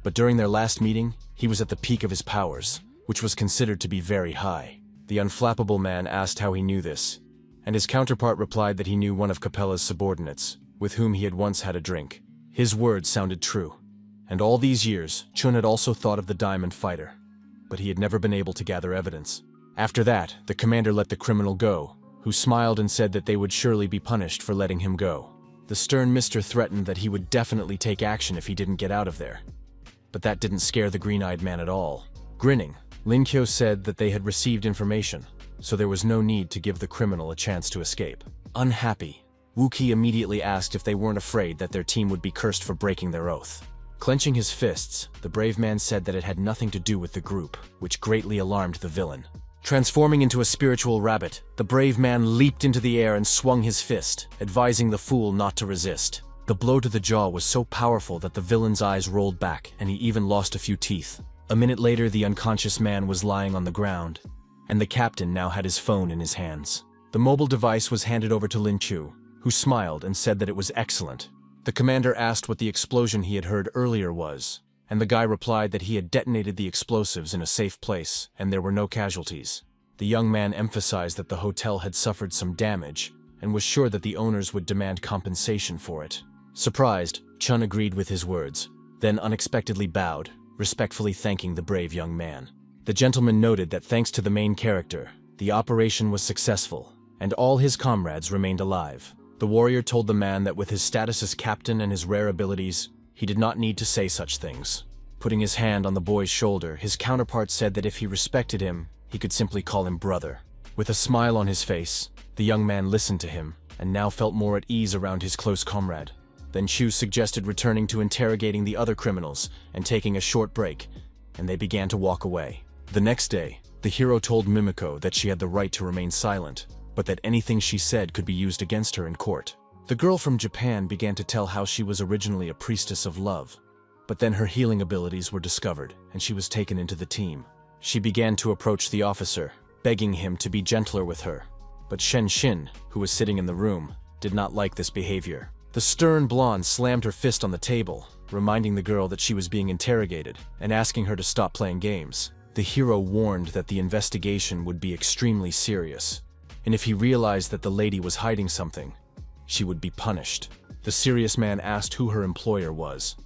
Speaker 1: but during their last meeting, he was at the peak of his powers, which was considered to be very high. The unflappable man asked how he knew this, and his counterpart replied that he knew one of Capella's subordinates, with whom he had once had a drink. His words sounded true, and all these years, Chun had also thought of the Diamond Fighter, but he had never been able to gather evidence. After that, the commander let the criminal go, who smiled and said that they would surely be punished for letting him go. The stern Mr. threatened that he would definitely take action if he didn't get out of there. But that didn't scare the green-eyed man at all. Grinning, Lin Kyo said that they had received information, so there was no need to give the criminal a chance to escape. Unhappy, Wu Qi immediately asked if they weren't afraid that their team would be cursed for breaking their oath. Clenching his fists, the brave man said that it had nothing to do with the group, which greatly alarmed the villain. Transforming into a spiritual rabbit, the brave man leaped into the air and swung his fist, advising the fool not to resist. The blow to the jaw was so powerful that the villain's eyes rolled back and he even lost a few teeth. A minute later, the unconscious man was lying on the ground, and the captain now had his phone in his hands. The mobile device was handed over to Lin Chu, who smiled and said that it was excellent. The commander asked what the explosion he had heard earlier was, and the guy replied that he had detonated the explosives in a safe place and there were no casualties. The young man emphasized that the hotel had suffered some damage and was sure that the owners would demand compensation for it. Surprised, Chun agreed with his words, then unexpectedly bowed, respectfully thanking the brave young man. The gentleman noted that thanks to the main character, the operation was successful, and all his comrades remained alive. The warrior told the man that with his status as captain and his rare abilities, he did not need to say such things. Putting his hand on the boy's shoulder, his counterpart said that if he respected him, he could simply call him brother. With a smile on his face, the young man listened to him, and now felt more at ease around his close comrade. Then Chu suggested returning to interrogating the other criminals and taking a short break, and they began to walk away. The next day, the hero told Mimiko that she had the right to remain silent, but that anything she said could be used against her in court. The girl from Japan began to tell how she was originally a priestess of love, but then her healing abilities were discovered, and she was taken into the team. She began to approach the officer, begging him to be gentler with her, but Shen Xin, who was sitting in the room, did not like this behavior. The stern blonde slammed her fist on the table, reminding the girl that she was being interrogated and asking her to stop playing games. The hero warned that the investigation would be extremely serious, and if he realized that the lady was hiding something, she would be punished. The serious man asked who her employer was.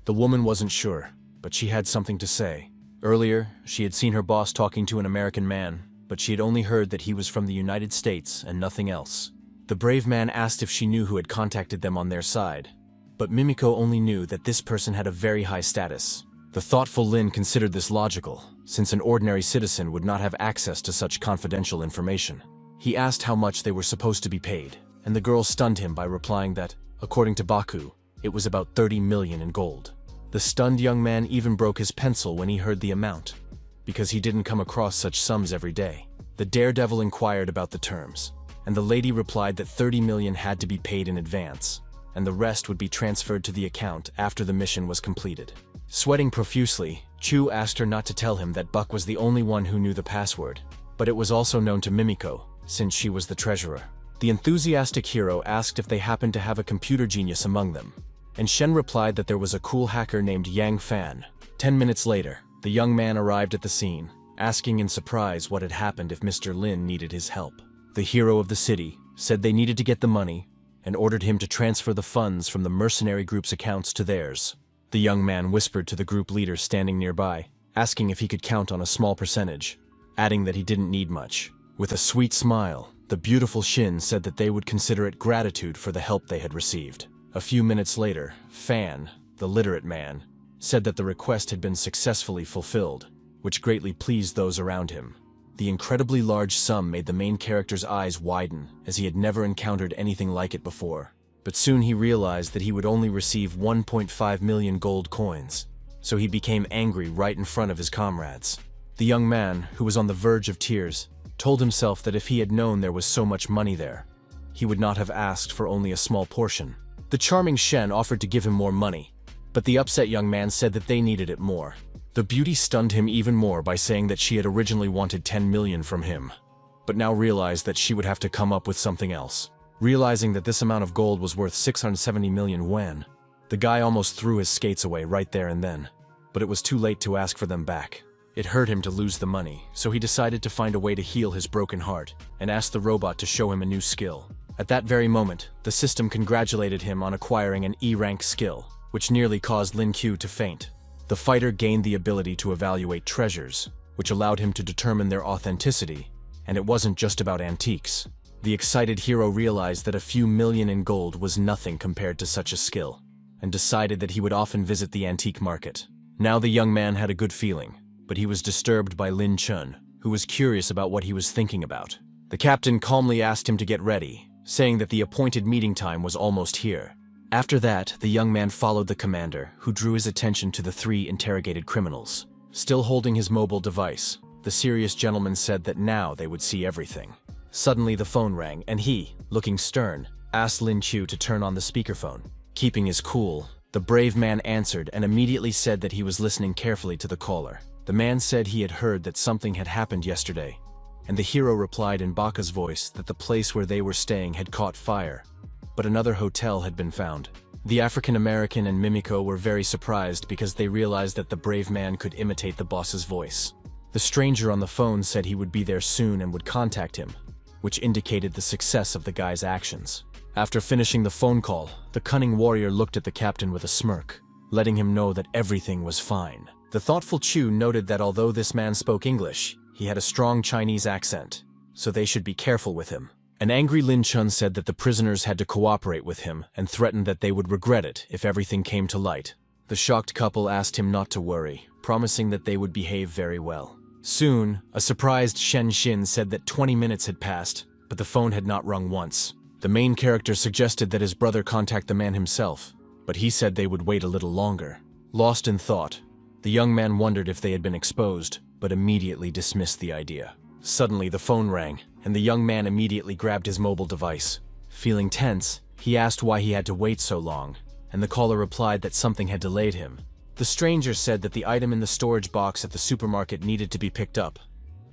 Speaker 1: The woman wasn't sure, but she had something to say. Earlier, she had seen her boss talking to an American man, but she had only heard that he was from the United States and nothing else. The brave man asked if she knew who had contacted them on their side, but Mimiko only knew that this person had a very high status. The thoughtful Lin considered this logical, since an ordinary citizen would not have access to such confidential information. He asked how much they were supposed to be paid, and the girl stunned him by replying that, according to Baku, it was about 30 million in gold. The stunned young man even broke his pencil when he heard the amount, because he didn't come across such sums every day. The daredevil inquired about the terms, and the lady replied that 30 million had to be paid in advance, and the rest would be transferred to the account after the mission was completed. Sweating profusely, Chu asked her not to tell him that Buck was the only one who knew the password, but it was also known to Mimiko, since she was the treasurer. The enthusiastic hero asked if they happened to have a computer genius among them, and Shen replied that there was a cool hacker named Yang Fan. 10 minutes later, the young man arrived at the scene, asking in surprise what had happened if Mr. Lin needed his help. The hero of the city said they needed to get the money and ordered him to transfer the funds from the mercenary group's accounts to theirs. The young man whispered to the group leader standing nearby, asking if he could count on a small percentage, adding that he didn't need much. With a sweet smile, the beautiful Shin said that they would consider it gratitude for the help they had received. A few minutes later, Fan, the literate man, said that the request had been successfully fulfilled, which greatly pleased those around him. The incredibly large sum made the main character's eyes widen, as he had never encountered anything like it before. But soon he realized that he would only receive 1.5 million gold coins, so he became angry right in front of his comrades. The young man, who was on the verge of tears, told himself that if he had known there was so much money there, he would not have asked for only a small portion. The charming Shen offered to give him more money, but the upset young man said that they needed it more. The beauty stunned him even more by saying that she had originally wanted 10 million from him, but now realized that she would have to come up with something else. Realizing that this amount of gold was worth 670 million yen, the guy almost threw his skates away right there and then, but it was too late to ask for them back. It hurt him to lose the money, so he decided to find a way to heal his broken heart and asked the robot to show him a new skill. At that very moment, the system congratulated him on acquiring an E-rank skill, which nearly caused Lin Q to faint. The fighter gained the ability to evaluate treasures, which allowed him to determine their authenticity, and it wasn't just about antiques. The excited hero realized that a few million in gold was nothing compared to such a skill, and decided that he would often visit the antique market. Now the young man had a good feeling, but he was disturbed by Lin Chun, who was curious about what he was thinking about. The captain calmly asked him to get ready, saying that the appointed meeting time was almost here. After that, the young man followed the commander, who drew his attention to the 3 interrogated criminals. Still holding his mobile device, the serious gentleman said that now they would see everything. Suddenly the phone rang, and he, looking stern, asked Lin Chu to turn on the speakerphone. Keeping his cool, the brave man answered and immediately said that he was listening carefully to the caller. The man said he had heard that something had happened yesterday, and the hero replied in Baka's voice that the place where they were staying had caught fire, but another hotel had been found. The African American and Mimiko were very surprised because they realized that the brave man could imitate the boss's voice. The stranger on the phone said he would be there soon and would contact him, which indicated the success of the guy's actions. After finishing the phone call, the cunning warrior looked at the captain with a smirk, letting him know that everything was fine. The thoughtful Chu noted that although this man spoke English, he had a strong Chinese accent, so they should be careful with him. An angry Lin Chun said that the prisoners had to cooperate with him and threatened that they would regret it if everything came to light. The shocked couple asked him not to worry, promising that they would behave very well. Soon, a surprised Shen Xin said that 20 minutes had passed, but the phone had not rung once. The main character suggested that his brother contact the man himself, but he said they would wait a little longer. Lost in thought, the young man wondered if they had been exposed, but immediately dismissed the idea. Suddenly the phone rang, and the young man immediately grabbed his mobile device. Feeling tense, he asked why he had to wait so long, and the caller replied that something had delayed him. The stranger said that the item in the storage box at the supermarket needed to be picked up,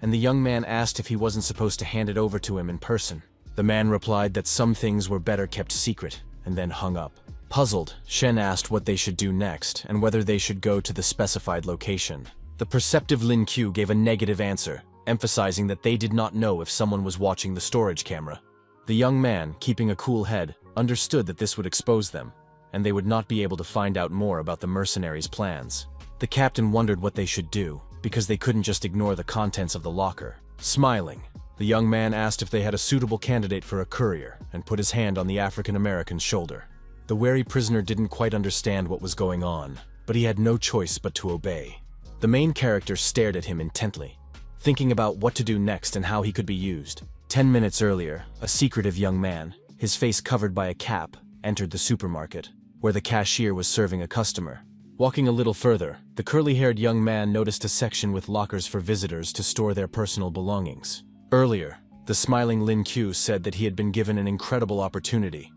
Speaker 1: and the young man asked if he wasn't supposed to hand it over to him in person. The man replied that some things were better kept secret, and then hung up. Puzzled, Shen asked what they should do next, and whether they should go to the specified location. The perceptive Lin Q gave a negative answer, emphasizing that they did not know if someone was watching the storage camera. The young man, keeping a cool head, understood that this would expose them, and they would not be able to find out more about the mercenaries' plans. The captain wondered what they should do, because they couldn't just ignore the contents of the locker. Smiling, the young man asked if they had a suitable candidate for a courier, and put his hand on the African American's shoulder. The wary prisoner didn't quite understand what was going on, but he had no choice but to obey. The main character stared at him intently, thinking about what to do next and how he could be used. 10 minutes earlier, a secretive young man, his face covered by a cap, entered the supermarket, where the cashier was serving a customer. Walking a little further, the curly-haired young man noticed a section with lockers for visitors to store their personal belongings. Earlier, the smiling Lin Q said that he had been given an incredible opportunity,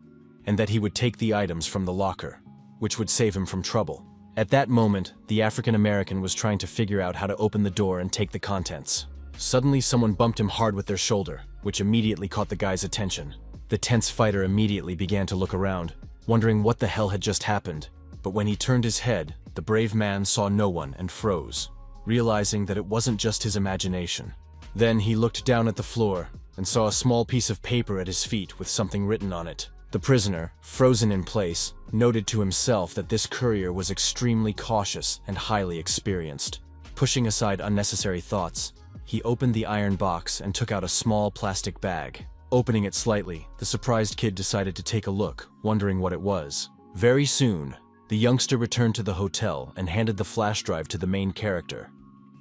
Speaker 1: and that he would take the items from the locker, which would save him from trouble. At that moment, the African American was trying to figure out how to open the door and take the contents. Suddenly, someone bumped him hard with their shoulder, which immediately caught the guy's attention. The tense fighter immediately began to look around, wondering what the hell had just happened. But when he turned his head, the brave man saw no one and froze, realizing that it wasn't just his imagination. Then he looked down at the floor and saw a small piece of paper at his feet with something written on it. The prisoner, frozen in place, noted to himself that this courier was extremely cautious and highly experienced. Pushing aside unnecessary thoughts, he opened the iron box and took out a small plastic bag. Opening it slightly, the surprised kid decided to take a look, wondering what it was. Very soon, the youngster returned to the hotel and handed the flash drive to the main character,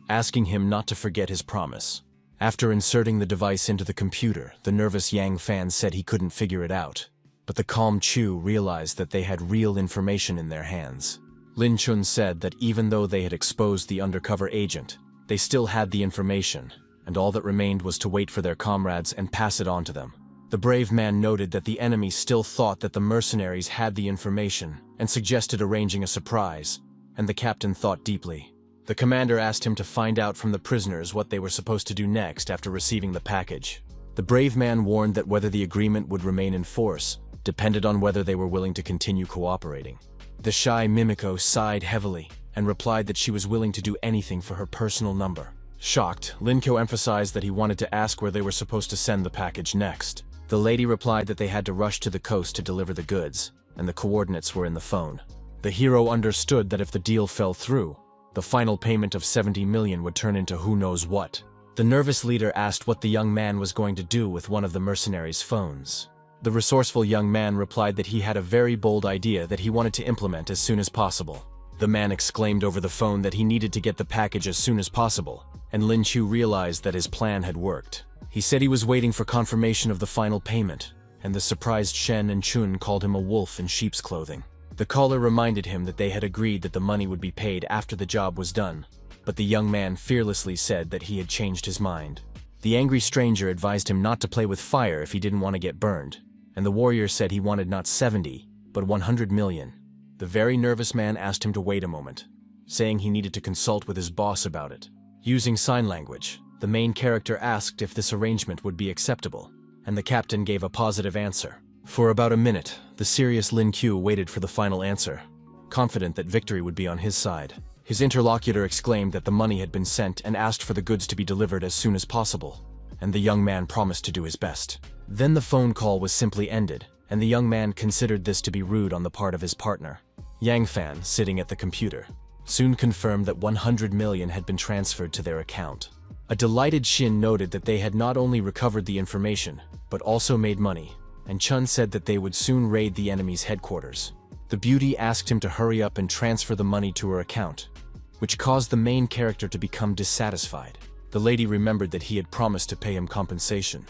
Speaker 1: asking him not to forget his promise. After inserting the device into the computer, the nervous Yang fan said he couldn't figure it out. But the calm Chu realized that they had real information in their hands. Lin Chun said that even though they had exposed the undercover agent, they still had the information, and all that remained was to wait for their comrades and pass it on to them. The brave man noted that the enemy still thought that the mercenaries had the information and suggested arranging a surprise, and the captain thought deeply. The commander asked him to find out from the prisoners what they were supposed to do next after receiving the package. The brave man warned that whether the agreement would remain in force depended on whether they were willing to continue cooperating. The shy Mimiko sighed heavily and replied that she was willing to do anything for her personal number. Shocked, Linko emphasized that he wanted to ask where they were supposed to send the package next. The lady replied that they had to rush to the coast to deliver the goods, and the coordinates were in the phone. The hero understood that if the deal fell through, the final payment of 70 million would turn into who knows what. The nervous leader asked what the young man was going to do with one of the mercenaries' phones. The resourceful young man replied that he had a very bold idea that he wanted to implement as soon as possible. The man exclaimed over the phone that he needed to get the package as soon as possible, and Lin Chu realized that his plan had worked. He said he was waiting for confirmation of the final payment, and the surprised Shen and Chun called him a wolf in sheep's clothing. The caller reminded him that they had agreed that the money would be paid after the job was done, but the young man fearlessly said that he had changed his mind. The angry stranger advised him not to play with fire if he didn't want to get burned, and the warrior said he wanted not 70, but 100 million. The very nervous man asked him to wait a moment, saying he needed to consult with his boss about it. Using sign language, the main character asked if this arrangement would be acceptable, and the captain gave a positive answer. For about a minute, the serious Lin Q waited for the final answer, confident that victory would be on his side. His interlocutor exclaimed that the money had been sent and asked for the goods to be delivered as soon as possible, and the young man promised to do his best. Then the phone call was simply ended, and the young man considered this to be rude on the part of his partner. Yang Fan, sitting at the computer, soon confirmed that 100 million had been transferred to their account. A delighted Shin noted that they had not only recovered the information, but also made money, and Chun said that they would soon raid the enemy's headquarters. The beauty asked him to hurry up and transfer the money to her account, which caused the main character to become dissatisfied. The lady remembered that he had promised to pay him compensation,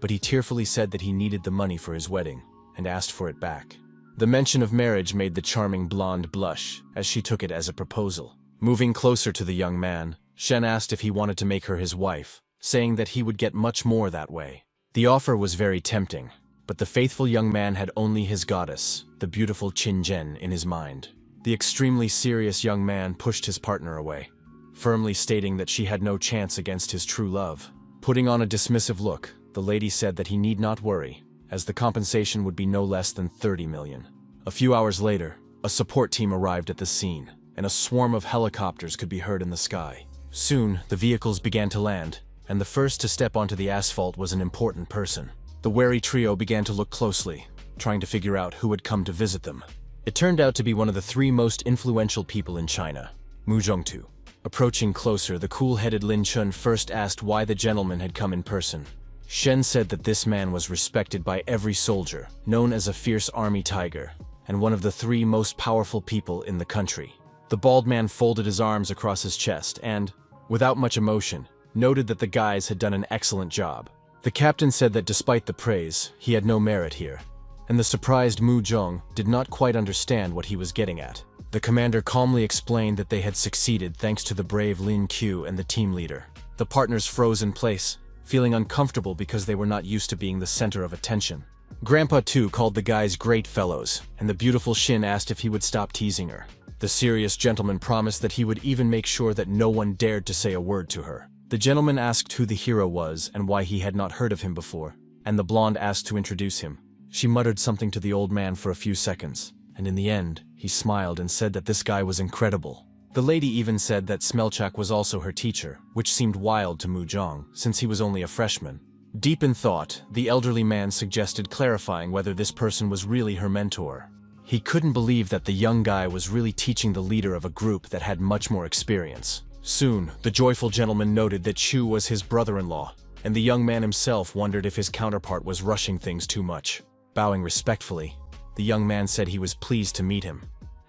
Speaker 1: but he tearfully said that he needed the money for his wedding, and asked for it back. The mention of marriage made the charming blonde blush, as she took it as a proposal. Moving closer to the young man, Shen asked if he wanted to make her his wife, saying that he would get much more that way. The offer was very tempting, but the faithful young man had only his goddess, the beautiful Qin Zhen, in his mind. The extremely serious young man pushed his partner away, firmly stating that she had no chance against his true love. Putting on a dismissive look, the lady said that he need not worry, as the compensation would be no less than 30 million. A few hours later, a support team arrived at the scene, and a swarm of helicopters could be heard in the sky. Soon, the vehicles began to land, and the first to step onto the asphalt was an important person. The wary trio began to look closely, trying to figure out who had come to visit them. It turned out to be one of the 3 most influential people in China, Mu Zhongtu. Approaching closer, the cool-headed Lin Chun first asked why the gentleman had come in person. Shen said that this man was respected by every soldier, known as a fierce army tiger, and one of the 3 most powerful people in the country. The bald man folded his arms across his chest and, without much emotion, noted that the guys had done an excellent job. The captain said that despite the praise, he had no merit here, and the surprised Mu Zhong did not quite understand what he was getting at. The commander calmly explained that they had succeeded thanks to the brave Lin Q and the team leader. The partners froze in place, feeling uncomfortable because they were not used to being the center of attention. Grandpa too called the guys great fellows, and the beautiful Shin asked if he would stop teasing her. The serious gentleman promised that he would even make sure that no one dared to say a word to her. The gentleman asked who the hero was and why he had not heard of him before, and the blonde asked to introduce him. She muttered something to the old man for a few seconds, and in the end, he smiled and said that this guy was incredible. The lady even said that Smelchak was also her teacher, which seemed wild to Mu Zhong, since he was only a freshman. Deep in thought, the elderly man suggested clarifying whether this person was really her mentor. He couldn't believe that the young guy was really teaching the leader of a group that had much more experience. Soon, the joyful gentleman noted that Chu was his brother-in-law, and the young man himself wondered if his counterpart was rushing things too much. Bowing respectfully, the young man said he was pleased to meet him,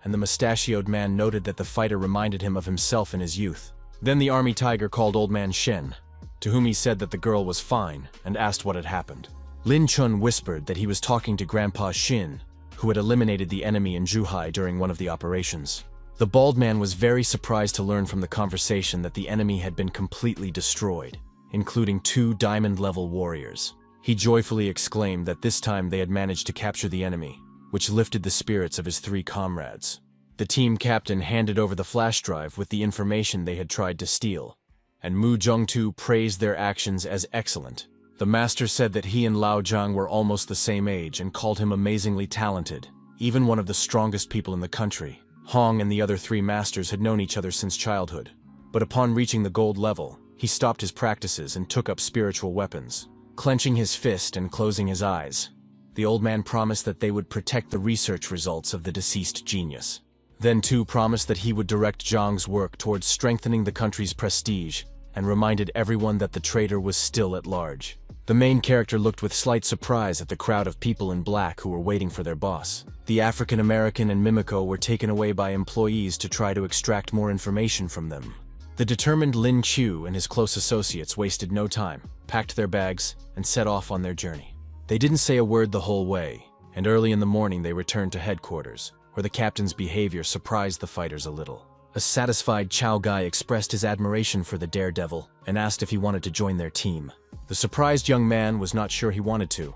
Speaker 1: and the mustachioed man noted that the fighter reminded him of himself in his youth. Then the army tiger called old man Shen, to whom he said that the girl was fine, and asked what had happened. Lin Chun whispered that he was talking to Grandpa Shin, who had eliminated the enemy in Zhuhai during one of the operations. The bald man was very surprised to learn from the conversation that the enemy had been completely destroyed, including 2 diamond-level warriors. He joyfully exclaimed that this time they had managed to capture the enemy, which lifted the spirits of his 3 comrades. The team captain handed over the flash drive with the information they had tried to steal, and Mu Zhongtu praised their actions as excellent. The master said that he and Lao Zhang were almost the same age and called him amazingly talented, even one of the strongest people in the country. Hong and the other 3 masters had known each other since childhood, but upon reaching the gold level, he stopped his practices and took up spiritual weapons. Clenching his fist and closing his eyes, the old man promised that they would protect the research results of the deceased genius. Then too promised that he would direct Zhang's work towards strengthening the country's prestige, and reminded everyone that the traitor was still at large. The main character looked with slight surprise at the crowd of people in black who were waiting for their boss. The African-American and Mimiko were taken away by employees to try to extract more information from them. The determined Lin Chu and his close associates wasted no time, packed their bags, and set off on their journey. They didn't say a word the whole way, and early in the morning they returned to headquarters, where the captain's behavior surprised the fighters a little. A satisfied Chow Guy expressed his admiration for the daredevil and asked if he wanted to join their team. The surprised young man was not sure he wanted to,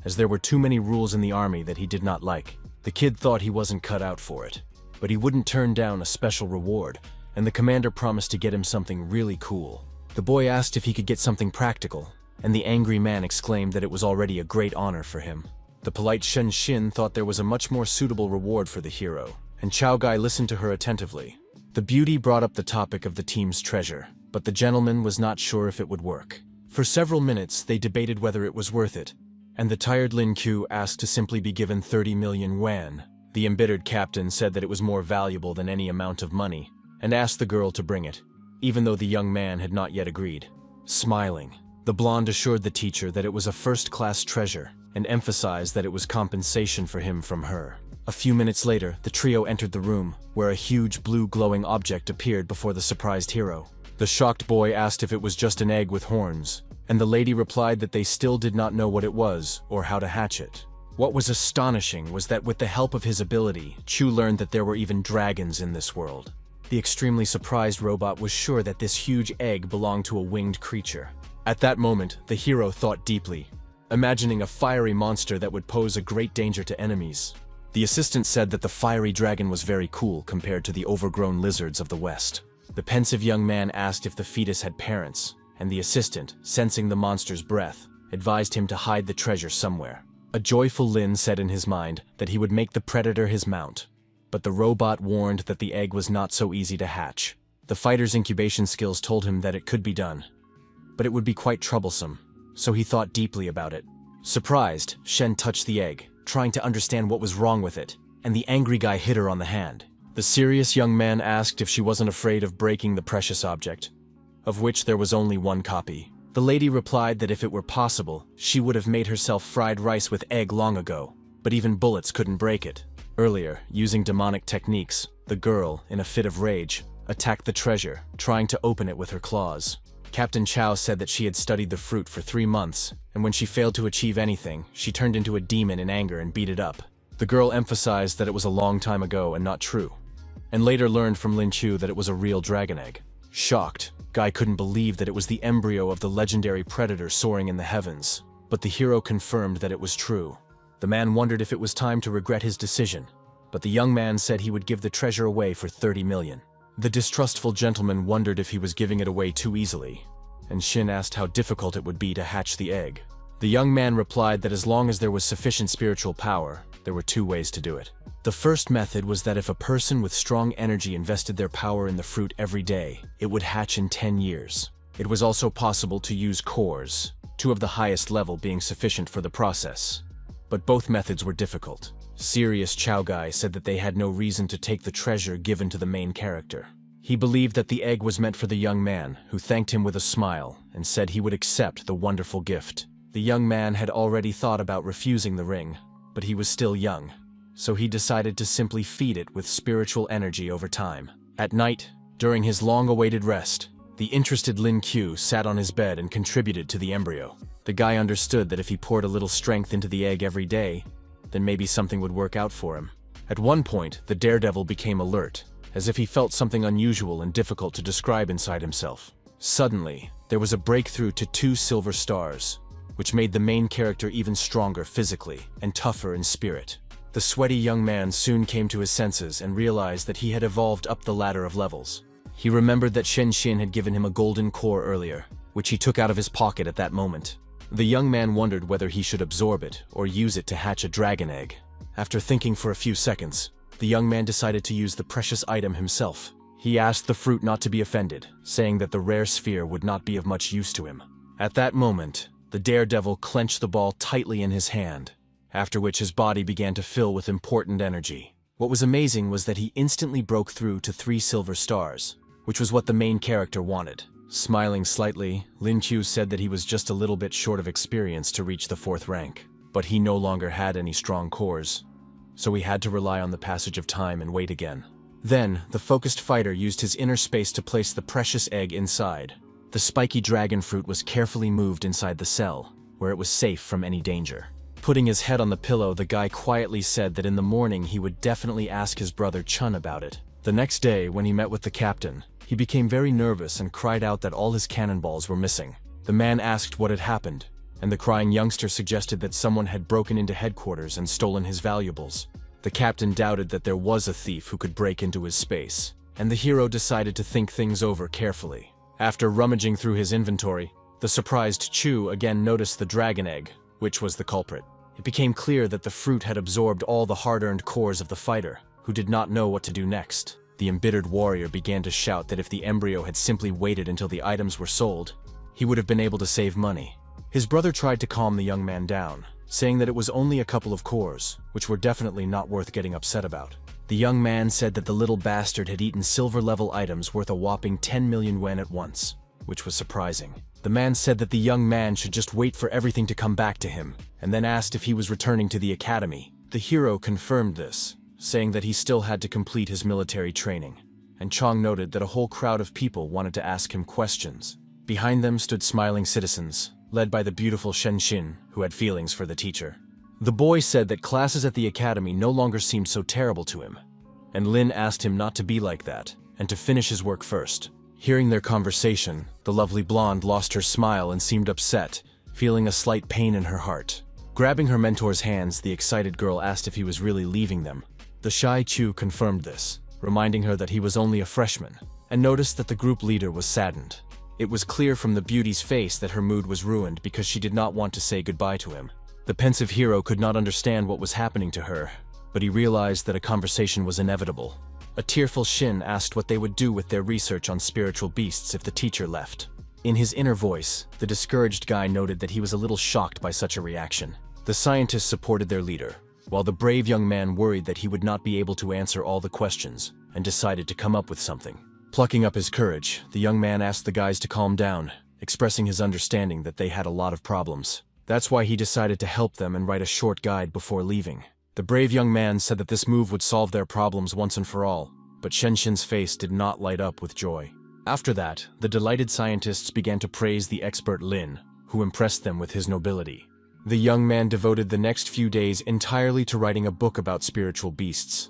Speaker 1: as there were too many rules in the army that he did not like. The kid thought he wasn't cut out for it, but he wouldn't turn down a special reward, and the commander promised to get him something really cool. The boy asked if he could get something practical, and the angry man exclaimed that it was already a great honor for him. The polite Shen Xin thought there was a much more suitable reward for the hero, and Chow Guy listened to her attentively. The beauty brought up the topic of the team's treasure, but the gentleman was not sure if it would work. For several minutes, they debated whether it was worth it, and the tired Lin Qiu asked to simply be given 30 million yuan. The embittered captain said that it was more valuable than any amount of money, and asked the girl to bring it, even though the young man had not yet agreed. Smiling, the blonde assured the teacher that it was a first-class treasure, and emphasized that it was compensation for him from her. A few minutes later, the trio entered the room, where a huge blue glowing object appeared before the surprised hero. The shocked boy asked if it was just an egg with horns, and the lady replied that they still did not know what it was or how to hatch it. What was astonishing was that with the help of his ability, Chu learned that there were even dragons in this world. The extremely surprised robot was sure that this huge egg belonged to a winged creature. At that moment, the hero thought deeply, imagining a fiery monster that would pose a great danger to enemies. The assistant said that the fiery dragon was very cool compared to the overgrown lizards of the West. The pensive young man asked if the fetus had parents, and the assistant, sensing the monster's breath, advised him to hide the treasure somewhere. A joyful Lin said in his mind that he would make the predator his mount, but the robot warned that the egg was not so easy to hatch. The fighter's incubation skills told him that it could be done, but it would be quite troublesome, so he thought deeply about it. Surprised, Shen touched the egg, trying to understand what was wrong with it, and the angry guy hit her on the hand. The serious young man asked if she wasn't afraid of breaking the precious object, of which there was only one copy. The lady replied that if it were possible, she would have made herself fried rice with egg long ago, but even bullets couldn't break it. Earlier, using demonic techniques, the girl, in a fit of rage, attacked the treasure, trying to open it with her claws. Captain Chow said that she had studied the fruit for 3 months, and when she failed to achieve anything, she turned into a demon in anger and beat it up. The girl emphasized that it was a long time ago and not true, and later learned from Lin Chu that it was a real dragon egg. Shocked, Guy couldn't believe that it was the embryo of the legendary predator soaring in the heavens, but the hero confirmed that it was true. The man wondered if it was time to regret his decision, but the young man said he would give the treasure away for 30 million. The distrustful gentleman wondered if he was giving it away too easily, and Shin asked how difficult it would be to hatch the egg. The young man replied that as long as there was sufficient spiritual power, there were 2 ways to do it. The first method was that if a person with strong energy invested their power in the fruit every day, it would hatch in 10 years. It was also possible to use cores, two of the highest level being sufficient for the process. But both methods were difficult. Serious Chow Guy said that they had no reason to take the treasure given to the main character. He believed that the egg was meant for the young man, who thanked him with a smile and said he would accept the wonderful gift. The young man had already thought about refusing the ring, but he was still young, so he decided to simply feed it with spiritual energy over time. At night, during his long-awaited rest, the interested Lin Q sat on his bed and contributed to the embryo. The guy understood that if he poured a little strength into the egg every day, then maybe something would work out for him. At one point, the daredevil became alert, as if he felt something unusual and difficult to describe inside himself. Suddenly, there was a breakthrough to 2 silver stars, which made the main character even stronger physically and tougher in spirit. The sweaty young man soon came to his senses and realized that he had evolved up the ladder of levels. He remembered that Shen Xin had given him a golden core earlier, which he took out of his pocket at that moment. The young man wondered whether he should absorb it or use it to hatch a dragon egg. After thinking for a few seconds, the young man decided to use the precious item himself. He asked the fruit not to be offended, saying that the rare sphere would not be of much use to him. At that moment, the daredevil clenched the ball tightly in his hand, after which his body began to fill with important energy. What was amazing was that he instantly broke through to 3 silver stars, which was what the main character wanted. Smiling slightly, Lin Qiu said that he was just a little bit short of experience to reach the 4th rank, but he no longer had any strong cores, so he had to rely on the passage of time and wait again. Then, the focused fighter used his inner space to place the precious egg inside. The spiky dragon fruit was carefully moved inside the cell, where it was safe from any danger. Putting his head on the pillow, the guy quietly said that in the morning he would definitely ask his brother Chun about it. The next day, when he met with the captain, he became very nervous and cried out that all his cannonballs were missing. The man asked what had happened, and the crying youngster suggested that someone had broken into headquarters and stolen his valuables. The captain doubted that there was a thief who could break into his space, and the hero decided to think things over carefully. After rummaging through his inventory, the surprised Chu again noticed the dragon egg, which was the culprit. It became clear that the fruit had absorbed all the hard-earned cores of the fighter, who did not know what to do next. The embittered warrior began to shout that if the embryo had simply waited until the items were sold, he would have been able to save money. His brother tried to calm the young man down, saying that it was only a couple of cores, which were definitely not worth getting upset about. The young man said that the little bastard had eaten silver-level items worth a whopping 10 million yuan at once, which was surprising. The man said that the young man should just wait for everything to come back to him, and then asked if he was returning to the academy. The hero confirmed this, saying that he still had to complete his military training, and Chong noted that a whole crowd of people wanted to ask him questions. Behind them stood smiling citizens, led by the beautiful Shen Xin, who had feelings for the teacher. The boy said that classes at the academy no longer seemed so terrible to him, and Lin asked him not to be like that, and to finish his work first. Hearing their conversation, the lovely blonde lost her smile and seemed upset, feeling a slight pain in her heart. Grabbing her mentor's hands, the excited girl asked if he was really leaving them. The shy Chu confirmed this, reminding her that he was only a freshman, and noticed that the group leader was saddened. It was clear from the beauty's face that her mood was ruined because she did not want to say goodbye to him. The pensive hero could not understand what was happening to her, but he realized that a conversation was inevitable. A tearful Shin asked what they would do with their research on spiritual beasts if the teacher left. In his inner voice, the discouraged guy noted that he was a little shocked by such a reaction. The scientists supported their leader, while the brave young man worried that he would not be able to answer all the questions, and decided to come up with something. Plucking up his courage, the young man asked the guys to calm down, expressing his understanding that they had a lot of problems. That's why he decided to help them and write a short guide before leaving. The brave young man said that this move would solve their problems once and for all, but Shen Xin's face did not light up with joy. After that, the delighted scientists began to praise the expert Lin, who impressed them with his nobility. The young man devoted the next few days entirely to writing a book about spiritual beasts,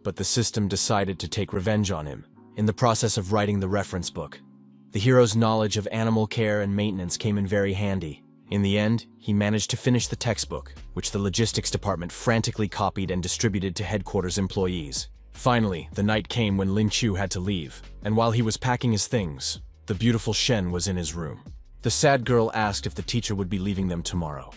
Speaker 1: but the system decided to take revenge on him. In the process of writing the reference book, the hero's knowledge of animal care and maintenance came in very handy. In the end, he managed to finish the textbook, which the logistics department frantically copied and distributed to headquarters employees. Finally, the night came when Lin Chu had to leave, and while he was packing his things, the beautiful Shen was in his room. The sad girl asked if the teacher would be leaving them tomorrow,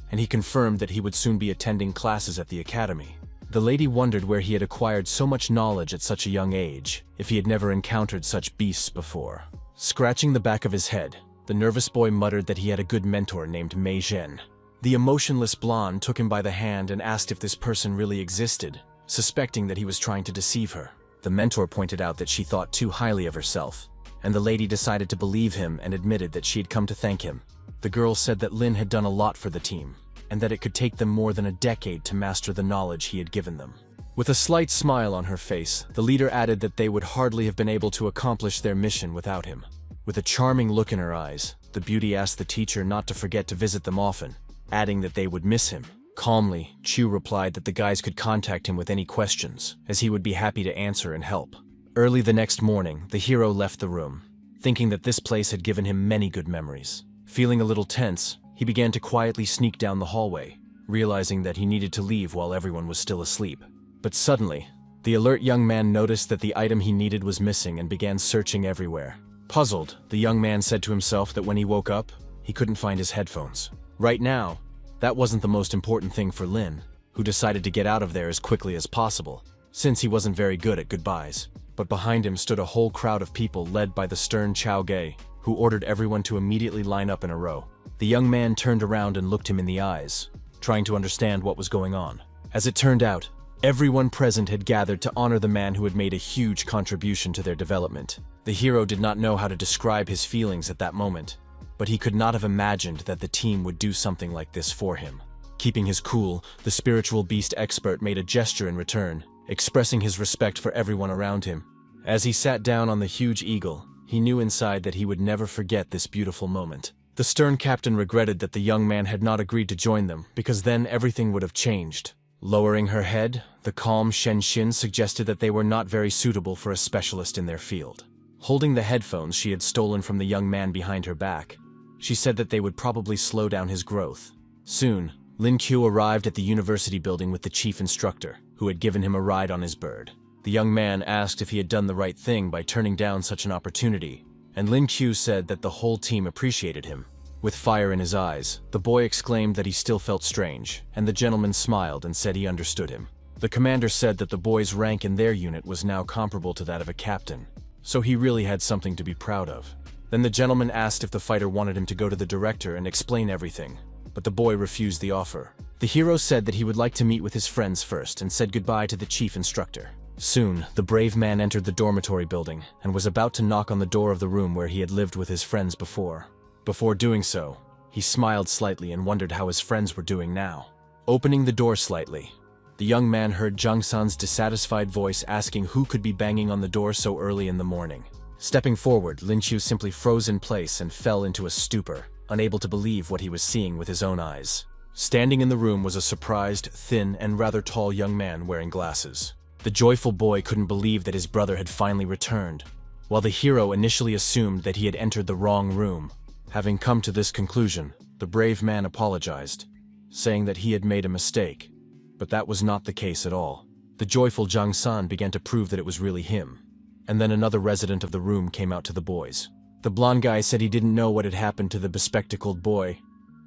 Speaker 1: and he confirmed that he would soon be attending classes at the academy. The lady wondered where he had acquired so much knowledge at such a young age, if he had never encountered such beasts before. Scratching the back of his head, The nervous boy muttered that he had a good mentor named Mei Zhen. The emotionless blonde took him by the hand and asked if this person really existed, suspecting that he was trying to deceive her. The mentor pointed out that she thought too highly of herself, and the lady decided to believe him and admitted that she had come to thank him. The girl said that Lin had done a lot for the team, and that it could take them more than a decade to master the knowledge he had given them. With a slight smile on her face, the leader added that they would hardly have been able to accomplish their mission without him. With a charming look in her eyes, the beauty asked the teacher not to forget to visit them often, adding that they would miss him. Calmly, Chu replied that the guys could contact him with any questions, as he would be happy to answer and help. Early the next morning, the hero left the room, thinking that this place had given him many good memories. Feeling a little tense, he began to quietly sneak down the hallway, realizing that he needed to leave while everyone was still asleep. But suddenly, the alert young man noticed that the item he needed was missing and began searching everywhere. Puzzled, the young man said to himself that when he woke up, he couldn't find his headphones. Right now, that wasn't the most important thing for Lin, who decided to get out of there as quickly as possible, since he wasn't very good at goodbyes. But behind him stood a whole crowd of people led by the stern Chao Gei, who ordered everyone to immediately line up in a row. The young man turned around and looked him in the eyes, trying to understand what was going on. As it turned out, everyone present had gathered to honor the man who had made a huge contribution to their development. The hero did not know how to describe his feelings at that moment, but he could not have imagined that the team would do something like this for him. Keeping his cool, the spiritual beast expert made a gesture in return, expressing his respect for everyone around him. As he sat down on the huge eagle, he knew inside that he would never forget this beautiful moment. The stern captain regretted that the young man had not agreed to join them, because then everything would have changed. Lowering her head, the calm Shen Xin suggested that they were not very suitable for a specialist in their field. Holding the headphones she had stolen from the young man behind her back, she said that they would probably slow down his growth. Soon, Lin Qiu arrived at the university building with the chief instructor, who had given him a ride on his bird. The young man asked if he had done the right thing by turning down such an opportunity, and Lin Qiu said that the whole team appreciated him. With fire in his eyes, the boy exclaimed that he still felt strange, and the gentleman smiled and said he understood him. The commander said that the boy's rank in their unit was now comparable to that of a captain, so he really had something to be proud of. Then the gentleman asked if the fighter wanted him to go to the director and explain everything, but the boy refused the offer. The hero said that he would like to meet with his friends first and said goodbye to the chief instructor. Soon, the brave man entered the dormitory building and was about to knock on the door of the room where he had lived with his friends before. Before doing so, he smiled slightly and wondered how his friends were doing now. Opening the door slightly, the young man heard Zhang San's dissatisfied voice asking who could be banging on the door so early in the morning. Stepping forward, Lin Qiu simply froze in place and fell into a stupor, unable to believe what he was seeing with his own eyes. Standing in the room was a surprised, thin, and rather tall young man wearing glasses. The joyful boy couldn't believe that his brother had finally returned, while the hero initially assumed that he had entered the wrong room. Having come to this conclusion, the brave man apologized, saying that he had made a mistake, but that was not the case at all. The joyful Zhang San began to prove that it was really him, and then another resident of the room came out to the boys. The blonde guy said he didn't know what had happened to the bespectacled boy,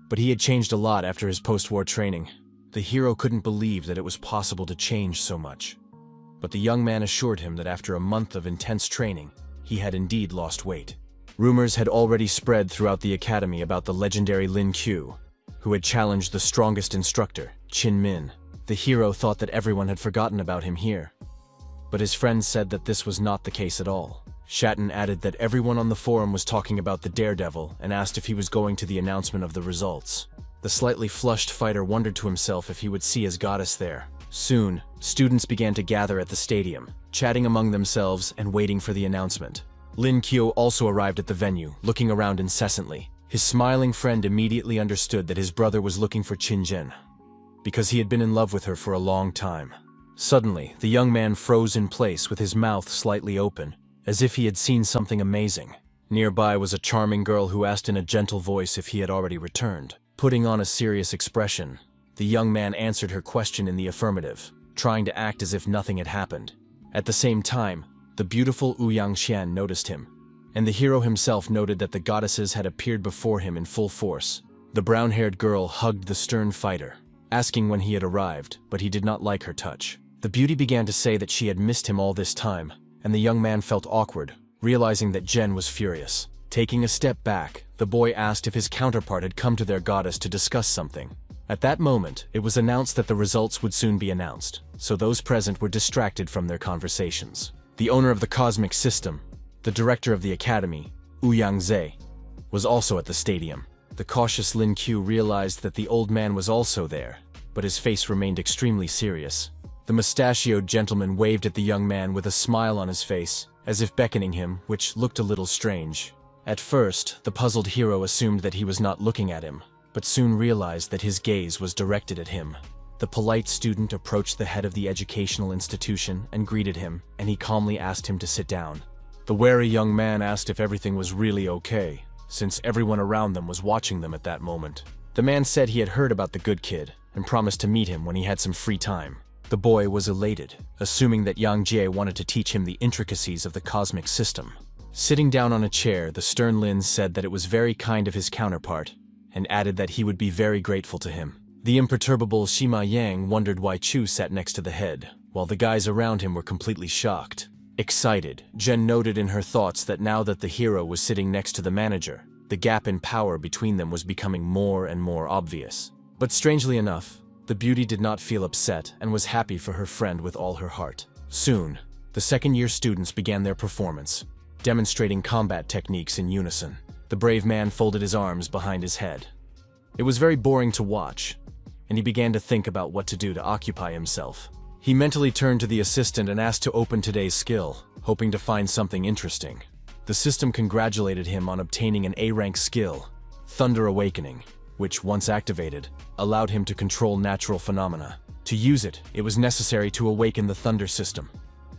Speaker 1: but he had changed a lot after his post-war training. The hero couldn't believe that it was possible to change so much, but the young man assured him that after a month of intense training, he had indeed lost weight. Rumors had already spread throughout the academy about the legendary Lin Qiu, who had challenged the strongest instructor, Qin Min. The hero thought that everyone had forgotten about him here, but his friends said that this was not the case at all. Shatton added that everyone on the forum was talking about the daredevil and asked if he was going to the announcement of the results. The slightly flushed fighter wondered to himself if he would see his goddess there. Soon, students began to gather at the stadium, chatting among themselves and waiting for the announcement. Lin Qiu also arrived at the venue, looking around incessantly. His smiling friend immediately understood that his brother was looking for Qin Zhen, because he had been in love with her for a long time. Suddenly, the young man froze in place with his mouth slightly open, as if he had seen something amazing. Nearby was a charming girl who asked in a gentle voice if he had already returned. Putting on a serious expression, the young man answered her question in the affirmative, trying to act as if nothing had happened. At the same time, the beautiful Wu Yangxian noticed him, and the hero himself noted that the goddesses had appeared before him in full force. The brown-haired girl hugged the stern fighter, asking when he had arrived, but he did not like her touch. The beauty began to say that she had missed him all this time, and the young man felt awkward, realizing that Zhen was furious. Taking a step back, the boy asked if his counterpart had come to their goddess to discuss something. At that moment, it was announced that the results would soon be announced, so those present were distracted from their conversations. The owner of the cosmic system, the director of the academy, Ouyang-ze, was also at the stadium. The cautious Lin Qiu realized that the old man was also there, but his face remained extremely serious. The mustachioed gentleman waved at the young man with a smile on his face, as if beckoning him, which looked a little strange. At first, the puzzled hero assumed that he was not looking at him, but soon realized that his gaze was directed at him. The polite student approached the head of the educational institution and greeted him, and he calmly asked him to sit down. The wary young man asked if everything was really okay, since everyone around them was watching them at that moment. The man said he had heard about the good kid, and promised to meet him when he had some free time. The boy was elated, assuming that Yang Jie wanted to teach him the intricacies of the cosmic system. Sitting down on a chair, the stern Lin said that it was very kind of his counterpart, and added that he would be very grateful to him. The imperturbable Shima Yang wondered why Chu sat next to the head, while the guys around him were completely shocked. Excited, Jen noted in her thoughts that now that the hero was sitting next to the manager, the gap in power between them was becoming more and more obvious. But strangely enough, the beauty did not feel upset and was happy for her friend with all her heart. Soon, the second-year students began their performance, demonstrating combat techniques in unison. The brave man folded his arms behind his head. It was very boring to watch, and he began to think about what to do to occupy himself. He mentally turned to the assistant and asked to open today's skill, hoping to find something interesting. The system congratulated him on obtaining an A-rank skill, Thunder Awakening, which, once activated, allowed him to control natural phenomena. To use it, it was necessary to awaken the thunder system,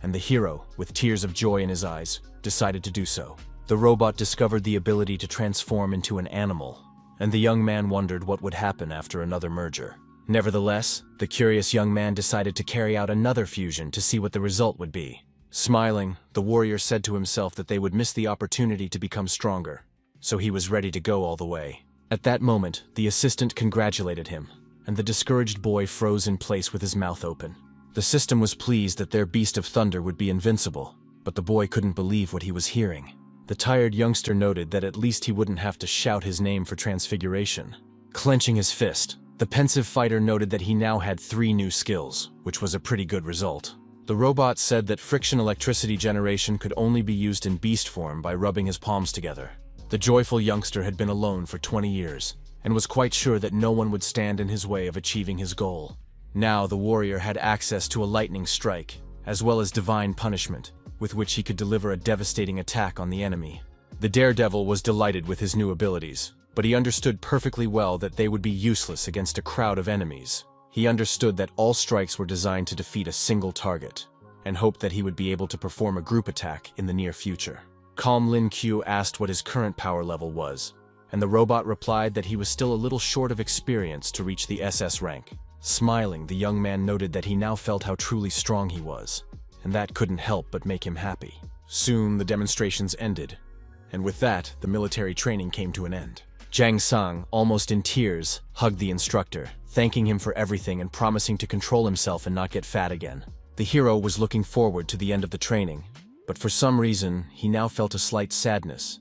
Speaker 1: and the hero, with tears of joy in his eyes, decided to do so. The robot discovered the ability to transform into an animal, and the young man wondered what would happen after another merger. Nevertheless, the curious young man decided to carry out another fusion to see what the result would be. Smiling, the warrior said to himself that they would miss the opportunity to become stronger, so he was ready to go all the way. At that moment, the assistant congratulated him, and the discouraged boy froze in place with his mouth open. The system was pleased that their beast of thunder would be invincible, but the boy couldn't believe what he was hearing. The tired youngster noted that at least he wouldn't have to shout his name for transfiguration. Clenching his fist, the pensive fighter noted that he now had 3 new skills, which was a pretty good result. The robot said that friction electricity generation could only be used in beast form by rubbing his palms together. The joyful youngster had been alone for 20 years, and was quite sure that no one would stand in his way of achieving his goal. Now the warrior had access to a lightning strike, as well as divine punishment, with which he could deliver a devastating attack on the enemy. The daredevil was delighted with his new abilities, but he understood perfectly well that they would be useless against a crowd of enemies. He understood that all strikes were designed to defeat a single target, and hoped that he would be able to perform a group attack in the near future. Calm Lin Qiu asked what his current power level was, and the robot replied that he was still a little short of experience to reach the SS rank. Smiling, the young man noted that he now felt how truly strong he was, and that couldn't help but make him happy. Soon the demonstrations ended, and with that, the military training came to an end. Zhang Sang, almost in tears, hugged the instructor, thanking him for everything and promising to control himself and not get fat again. The hero was looking forward to the end of the training, but for some reason, he now felt a slight sadness,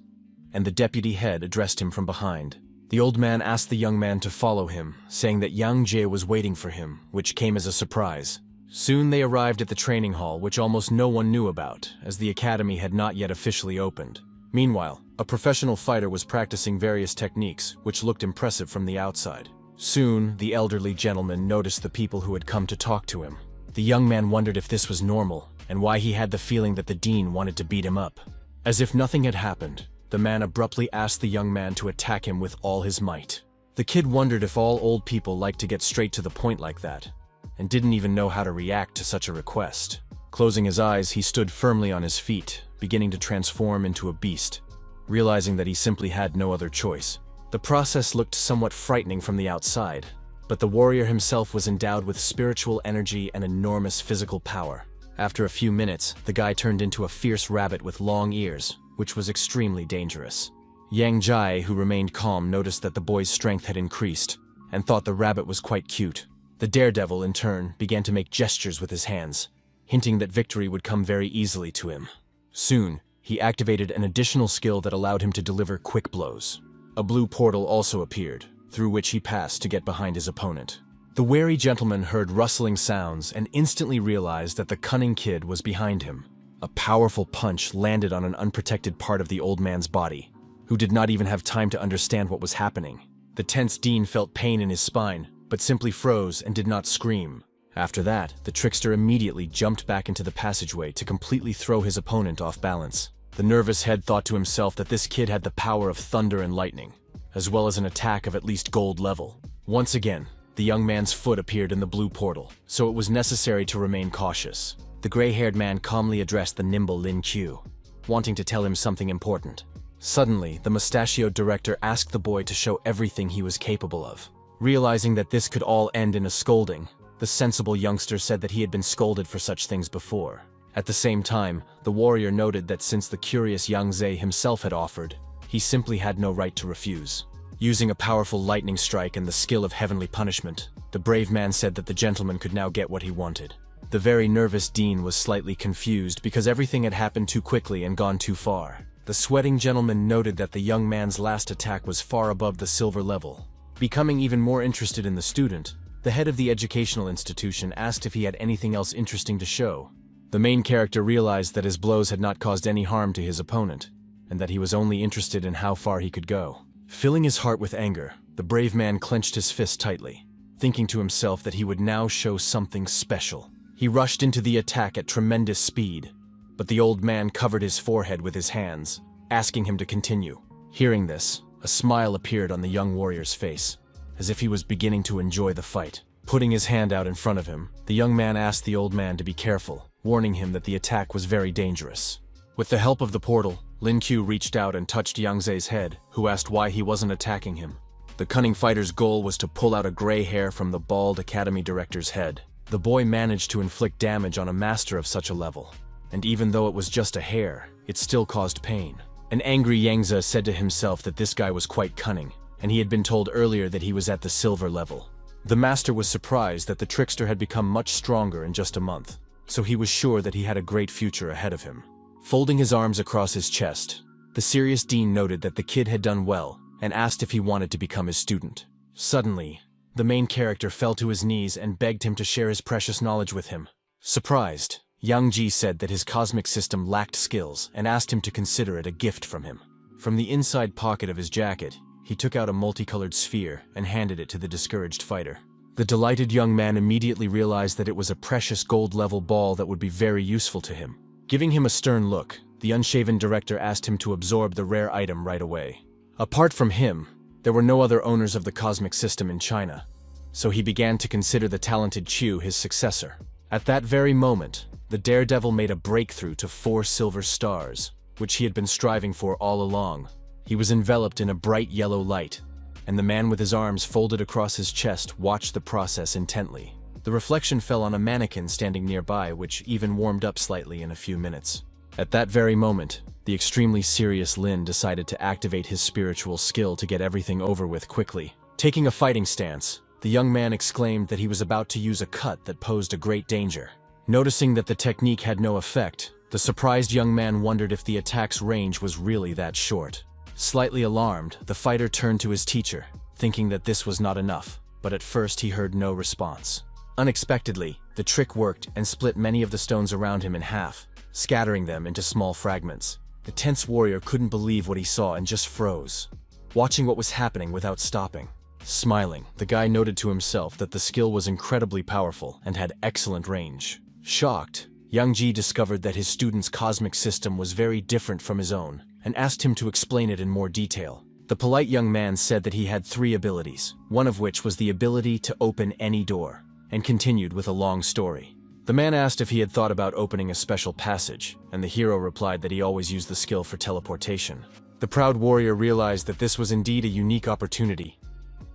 Speaker 1: and the deputy head addressed him from behind. The old man asked the young man to follow him, saying that Yang Jie was waiting for him, which came as a surprise. Soon they arrived at the training hall, which almost no one knew about, as the academy had not yet officially opened. Meanwhile, a professional fighter was practicing various techniques, which looked impressive from the outside. Soon, the elderly gentleman noticed the people who had come to talk to him. The young man wondered if this was normal, and why he had the feeling that the dean wanted to beat him up. As if nothing had happened, the man abruptly asked the young man to attack him with all his might. The kid wondered if all old people liked to get straight to the point like that, and didn't even know how to react to such a request. Closing his eyes, he stood firmly on his feet, beginning to transform into a beast, realizing that he simply had no other choice. The process looked somewhat frightening from the outside, but the warrior himself was endowed with spiritual energy and enormous physical power. After a few minutes, the guy turned into a fierce rabbit with long ears, which was extremely dangerous. Yang Jai, who remained calm, noticed that the boy's strength had increased, and thought the rabbit was quite cute. The daredevil, in turn, began to make gestures with his hands, hinting that victory would come very easily to him. Soon, he activated an additional skill that allowed him to deliver quick blows. A blue portal also appeared, through which he passed to get behind his opponent. The wary gentleman heard rustling sounds and instantly realized that the cunning kid was behind him. A powerful punch landed on an unprotected part of the old man's body, who did not even have time to understand what was happening. The tense Dean felt pain in his spine, but simply froze and did not scream. After that, the trickster immediately jumped back into the passageway to completely throw his opponent off balance. The nervous head thought to himself that this kid had the power of thunder and lightning, as well as an attack of at least gold level. Once again, the young man's foot appeared in the blue portal, so it was necessary to remain cautious. The gray-haired man calmly addressed the nimble Lin Q, wanting to tell him something important. Suddenly, the mustachioed director asked the boy to show everything he was capable of. Realizing that this could all end in a scolding, the sensible youngster said that he had been scolded for such things before. At the same time, the warrior noted that since the curious Yang Zhe himself had offered, he simply had no right to refuse. Using a powerful lightning strike and the skill of heavenly punishment, the brave man said that the gentleman could now get what he wanted. The very nervous Dean was slightly confused because everything had happened too quickly and gone too far. The sweating gentleman noted that the young man's last attack was far above the silver level. Becoming even more interested in the student, the head of the educational institution asked if he had anything else interesting to show. The main character realized that his blows had not caused any harm to his opponent, and that he was only interested in how far he could go. Filling his heart with anger, the brave man clenched his fist tightly, thinking to himself that he would now show something special. He rushed into the attack at tremendous speed, but the old man covered his forehead with his hands, asking him to continue. Hearing this, a smile appeared on the young warrior's face, as if he was beginning to enjoy the fight. Putting his hand out in front of him, the young man asked the old man to be careful, warning him that the attack was very dangerous. With the help of the portal, Lin Q reached out and touched Yang Ze's head, who asked why he wasn't attacking him. The cunning fighter's goal was to pull out a gray hair from the bald academy director's head. The boy managed to inflict damage on a master of such a level, and even though it was just a hair, it still caused pain. An angry Yang Ze said to himself that this guy was quite cunning, and he had been told earlier that he was at the silver level. The master was surprised that the trickster had become much stronger in just a month, so he was sure that he had a great future ahead of him. Folding his arms across his chest, the serious dean noted that the kid had done well and asked if he wanted to become his student. Suddenly, the main character fell to his knees and begged him to share his precious knowledge with him. Surprised, Yang Ji said that his cosmic system lacked skills and asked him to consider it a gift from him. From the inside pocket of his jacket, he took out a multicolored sphere and handed it to the discouraged fighter. The delighted young man immediately realized that it was a precious gold-level ball that would be very useful to him. Giving him a stern look, the unshaven director asked him to absorb the rare item right away. Apart from him, there were no other owners of the cosmic system in China, so he began to consider the talented Chu his successor. At that very moment, the daredevil made a breakthrough to 4 silver stars, which he had been striving for all along. He was enveloped in a bright yellow light, and the man with his arms folded across his chest watched the process intently. The reflection fell on a mannequin standing nearby, which even warmed up slightly in a few minutes. At that very moment, the extremely serious Lin decided to activate his spiritual skill to get everything over with quickly. Taking a fighting stance, the young man exclaimed that he was about to use a cut that posed a great danger. Noticing that the technique had no effect, the surprised young man wondered if the attack's range was really that short. Slightly alarmed, the fighter turned to his teacher, thinking that this was not enough, but at first he heard no response. Unexpectedly, the trick worked and split many of the stones around him in half, scattering them into small fragments. The tense warrior couldn't believe what he saw and just froze, watching what was happening without stopping. Smiling, the guy noted to himself that the skill was incredibly powerful and had excellent range. Shocked, Yang Ji discovered that his student's cosmic system was very different from his own, and asked him to explain it in more detail. The polite young man said that he had 3 abilities, one of which was the ability to open any door, and continued with a long story. The man asked if he had thought about opening a special passage, and the hero replied that he always used the skill for teleportation. The proud warrior realized that this was indeed a unique opportunity,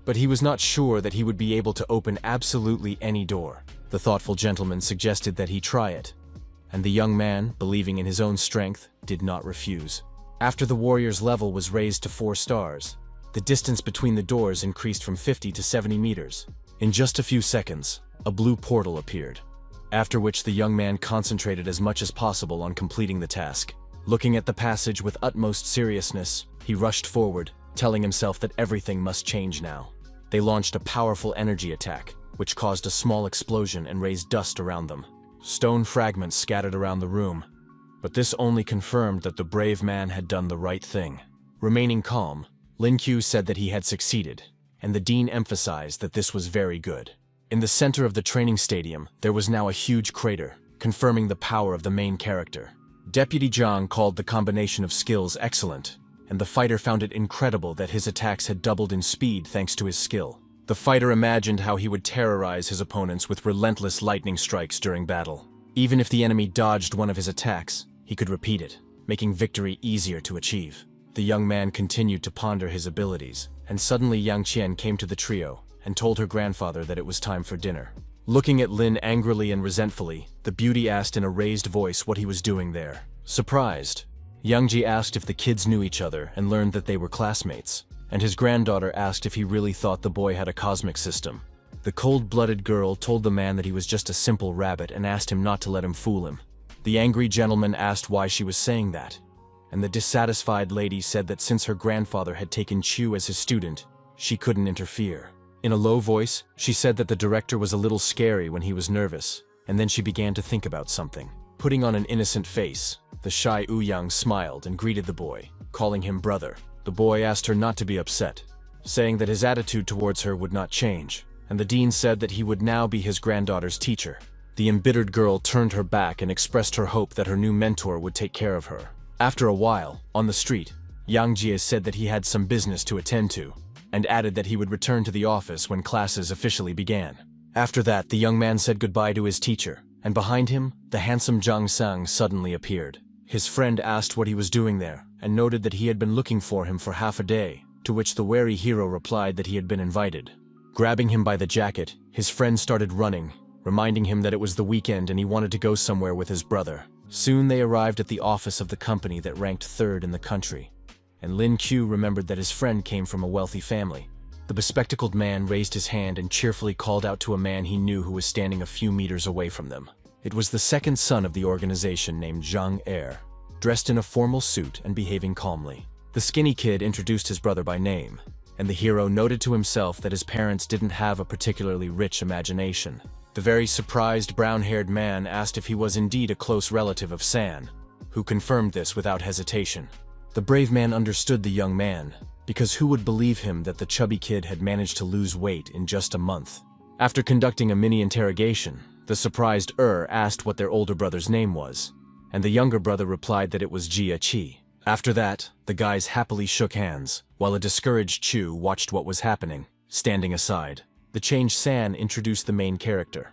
Speaker 1: but he was not sure that he would be able to open absolutely any door. The thoughtful gentleman suggested that he try it, and the young man, believing in his own strength, did not refuse. After the warrior's level was raised to 4 stars, the distance between the doors increased from 50 to 70 meters. In just a few seconds, a blue portal appeared, after which the young man concentrated as much as possible on completing the task. Looking at the passage with utmost seriousness, he rushed forward, telling himself that everything must change now. They launched a powerful energy attack, which caused a small explosion and raised dust around them. Stone fragments scattered around the room, but this only confirmed that the brave man had done the right thing. Remaining calm, Lin Q said that he had succeeded, and the dean emphasized that this was very good. In the center of the training stadium, there was now a huge crater, confirming the power of the main character. Deputy Zhang called the combination of skills excellent, and the fighter found it incredible that his attacks had doubled in speed thanks to his skill. The fighter imagined how he would terrorize his opponents with relentless lightning strikes during battle. Even if the enemy dodged one of his attacks, he could repeat it, making victory easier to achieve. The young man continued to ponder his abilities, and suddenly Yang Qian came to the trio and told her grandfather that it was time for dinner. Looking at Lin angrily and resentfully, the beauty asked in a raised voice what he was doing there. Surprised, Yang Ji asked if the kids knew each other and learned that they were classmates, and his granddaughter asked if he really thought the boy had a cosmic system. The cold-blooded girl told the man that he was just a simple rabbit and asked him not to let him fool him. The angry gentleman asked why she was saying that, and the dissatisfied lady said that since her grandfather had taken Chu as his student, she couldn't interfere. In a low voice, she said that the director was a little scary when he was nervous, and then she began to think about something. Putting on an innocent face, the shy Ouyang smiled and greeted the boy, calling him brother. The boy asked her not to be upset, saying that his attitude towards her would not change, and the dean said that he would now be his granddaughter's teacher. The embittered girl turned her back and expressed her hope that her new mentor would take care of her. After a while, on the street, Yang Jie said that he had some business to attend to, and added that he would return to the office when classes officially began. After that, the young man said goodbye to his teacher, and behind him, the handsome Zhang Sang suddenly appeared. His friend asked what he was doing there, and noted that he had been looking for him for half a day, to which the wary hero replied that he had been invited. Grabbing him by the jacket, his friend started running, reminding him that it was the weekend and he wanted to go somewhere with his brother. Soon they arrived at the office of the company that ranked third in the country, and Lin Q remembered that his friend came from a wealthy family. The bespectacled man raised his hand and cheerfully called out to a man he knew who was standing a few meters away from them. It was the second son of the organization named Zhang Er, dressed in a formal suit and behaving calmly. The skinny kid introduced his brother by name, and the hero noted to himself that his parents didn't have a particularly rich imagination. The very surprised brown-haired man asked if he was indeed a close relative of San, who confirmed this without hesitation. The brave man understood the young man, because who would believe him that the chubby kid had managed to lose weight in just a month? After conducting a mini-interrogation, the surprised asked what their older brother's name was, and the younger brother replied that it was Jia Qi. After that, the guys happily shook hands, while a discouraged Chu watched what was happening, standing aside. The changed San introduced the main character,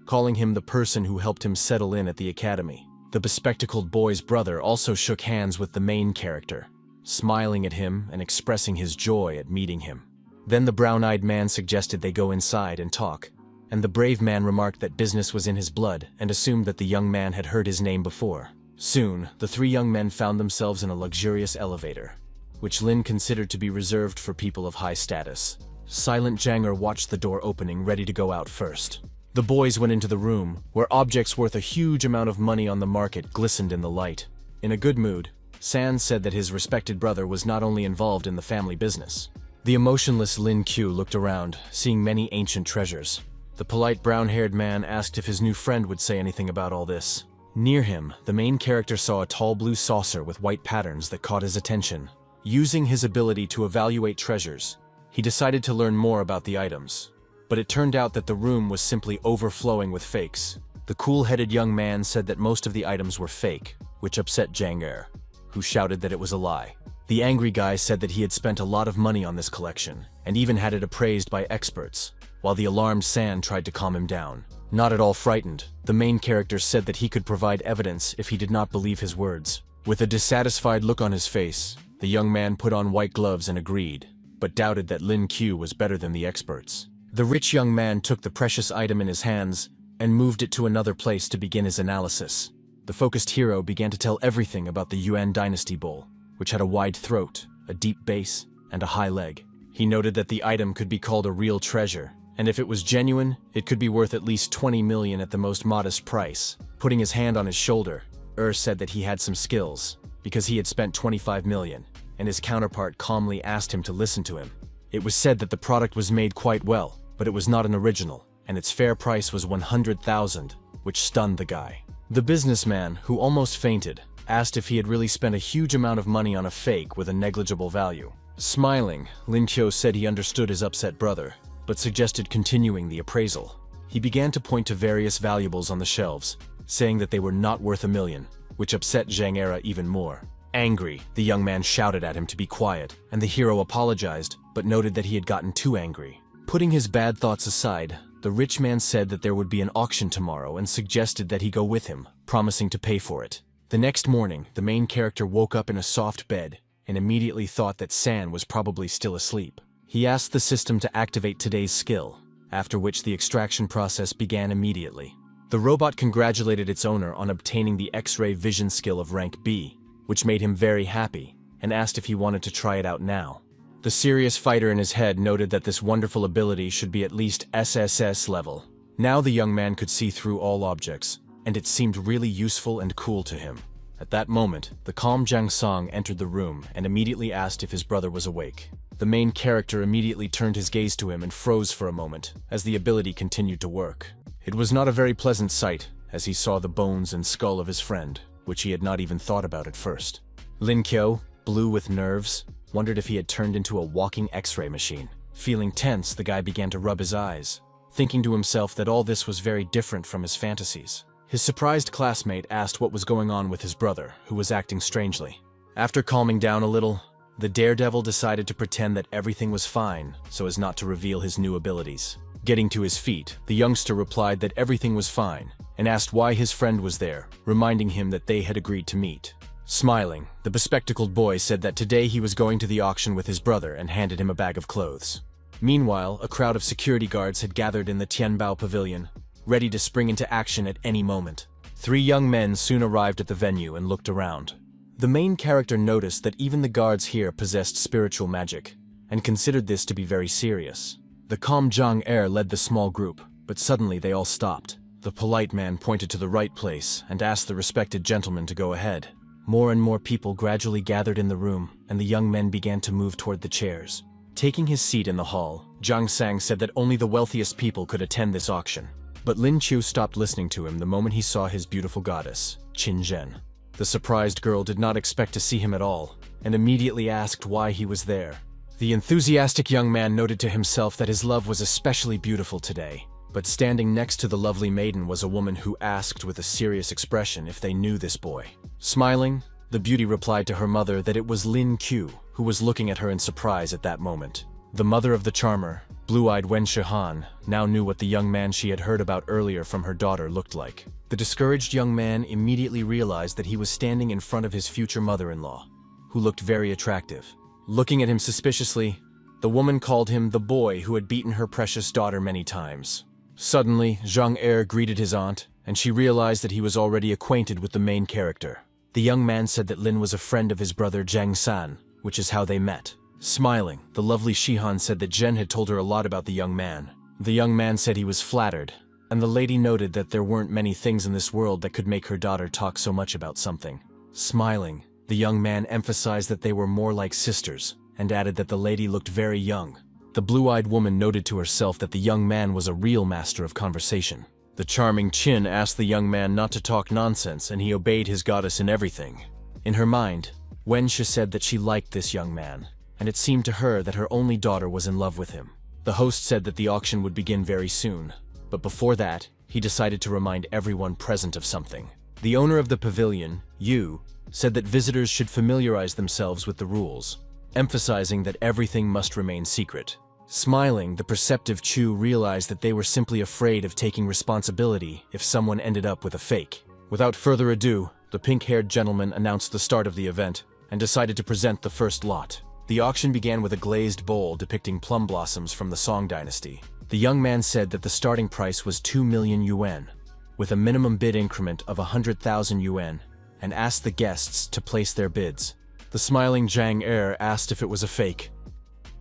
Speaker 1: calling him the person who helped him settle in at the academy. The bespectacled boy's brother also shook hands with the main character, smiling at him and expressing his joy at meeting him. Then the brown-eyed man suggested they go inside and talk, and the brave man remarked that business was in his blood and assumed that the young man had heard his name before. Soon, the three young men found themselves in a luxurious elevator, which Lin considered to be reserved for people of high status. Silent Janger watched the door opening, ready to go out first. The boys went into the room, where objects worth a huge amount of money on the market glistened in the light. In a good mood, San said that his respected brother was not only involved in the family business. The emotionless Lin Q looked around, seeing many ancient treasures. The polite brown-haired man asked if his new friend would say anything about all this. Near him, the main character saw a tall blue saucer with white patterns that caught his attention. Using his ability to evaluate treasures, he decided to learn more about the items. But it turned out that the room was simply overflowing with fakes. The cool-headed young man said that most of the items were fake, which upset Janger, who shouted that it was a lie. The angry guy said that he had spent a lot of money on this collection, and even had it appraised by experts, while the alarmed San tried to calm him down. Not at all frightened, the main character said that he could provide evidence if he did not believe his words. With a dissatisfied look on his face, the young man put on white gloves and agreed, but doubted that Lin Q was better than the experts. The rich young man took the precious item in his hands and moved it to another place to begin his analysis. The focused hero began to tell everything about the Yuan dynasty bowl, which had a wide throat, a deep base, and a high leg. He noted that the item could be called a real treasure, and if it was genuine, it could be worth at least 20 million at the most modest price. Putting his hand on his shoulder, said that he had some skills, because he had spent 25 million, and his counterpart calmly asked him to listen to him. It was said that the product was made quite well, but it was not an original, and its fair price was 100,000, which stunned the guy. The businessman, who almost fainted, asked if he had really spent a huge amount of money on a fake with a negligible value. Smiling, Lin Qiu said he understood his upset brother, but suggested continuing the appraisal. He began to point to various valuables on the shelves, saying that they were not worth 1 million, which upset Zhang Era even more. Angry, the young man shouted at him to be quiet, and the hero apologized, but noted that he had gotten too angry. Putting his bad thoughts aside, the rich man said that there would be an auction tomorrow and suggested that he go with him, promising to pay for it. The next morning, the main character woke up in a soft bed and immediately thought that San was probably still asleep. He asked the system to activate today's skill, after which the extraction process began immediately. The robot congratulated its owner on obtaining the X-ray vision skill of rank B, which made him very happy, and asked if he wanted to try it out now. The serious fighter in his head noted that this wonderful ability should be at least SSS level. Now the young man could see through all objects, and it seemed really useful and cool to him. At that moment, the calm Zhang Song entered the room and immediately asked if his brother was awake. The main character immediately turned his gaze to him and froze for a moment, as the ability continued to work. It was not a very pleasant sight, as he saw the bones and skull of his friend, which he had not even thought about at first. Lin Qiu, blue with nerves, wondered if he had turned into a walking X-ray machine. Feeling tense, the guy began to rub his eyes, thinking to himself that all this was very different from his fantasies. His surprised classmate asked what was going on with his brother, who was acting strangely. After calming down a little, the daredevil decided to pretend that everything was fine so as not to reveal his new abilities. Getting to his feet, the youngster replied that everything was fine and asked why his friend was there, reminding him that they had agreed to meet. Smiling, the bespectacled boy said that today he was going to the auction with his brother and handed him a bag of clothes. Meanwhile, a crowd of security guards had gathered in the Tianbao Pavilion, ready to spring into action at any moment. 3 young men soon arrived at the venue and looked around. The main character noticed that even the guards here possessed spiritual magic, and considered this to be very serious. The calm Zhang Er led the small group, but suddenly they all stopped. The polite man pointed to the right place and asked the respected gentleman to go ahead. More and more people gradually gathered in the room, and the young men began to move toward the chairs. Taking his seat in the hall, Zhang Sang said that only the wealthiest people could attend this auction. But Lin Qiu stopped listening to him the moment he saw his beautiful goddess, Qin Zhen. The surprised girl did not expect to see him at all, and immediately asked why he was there. The enthusiastic young man noted to himself that his love was especially beautiful today, but standing next to the lovely maiden was a woman who asked with a serious expression if they knew this boy. Smiling, the beauty replied to her mother that it was Lin Qiu, who was looking at her in surprise at that moment. The mother of the charmer, blue-eyed Wen Shihan, now knew what the young man she had heard about earlier from her daughter looked like. The discouraged young man immediately realized that he was standing in front of his future mother-in-law, who looked very attractive. Looking at him suspiciously, the woman called him the boy who had beaten her precious daughter many times. Suddenly, Zhang Er greeted his aunt, and she realized that he was already acquainted with the main character. The young man said that Lin was a friend of his brother Zhang San, which is how they met. Smiling, the lovely Shihan said that Zhen had told her a lot about the young man. The young man said he was flattered, and the lady noted that there weren't many things in this world that could make her daughter talk so much about something. Smiling, the young man emphasized that they were more like sisters, and added that the lady looked very young. The blue-eyed woman noted to herself that the young man was a real master of conversation. The charming Qin asked the young man not to talk nonsense, and he obeyed his goddess in everything. In her mind, Wenxia said that she liked this young man, and it seemed to her that her only daughter was in love with him. The host said that the auction would begin very soon, but before that, he decided to remind everyone present of something. The owner of the pavilion, Yu, said that visitors should familiarize themselves with the rules, emphasizing that everything must remain secret. Smiling, the perceptive Chu realized that they were simply afraid of taking responsibility if someone ended up with a fake. Without further ado, the pink-haired gentleman announced the start of the event and decided to present the first lot. The auction began with a glazed bowl depicting plum blossoms from the Song dynasty. The young man said that the starting price was 2 million yuan, with a minimum bid increment of 100,000 yuan, and asked the guests to place their bids. The smiling Zhang Er asked if it was a fake,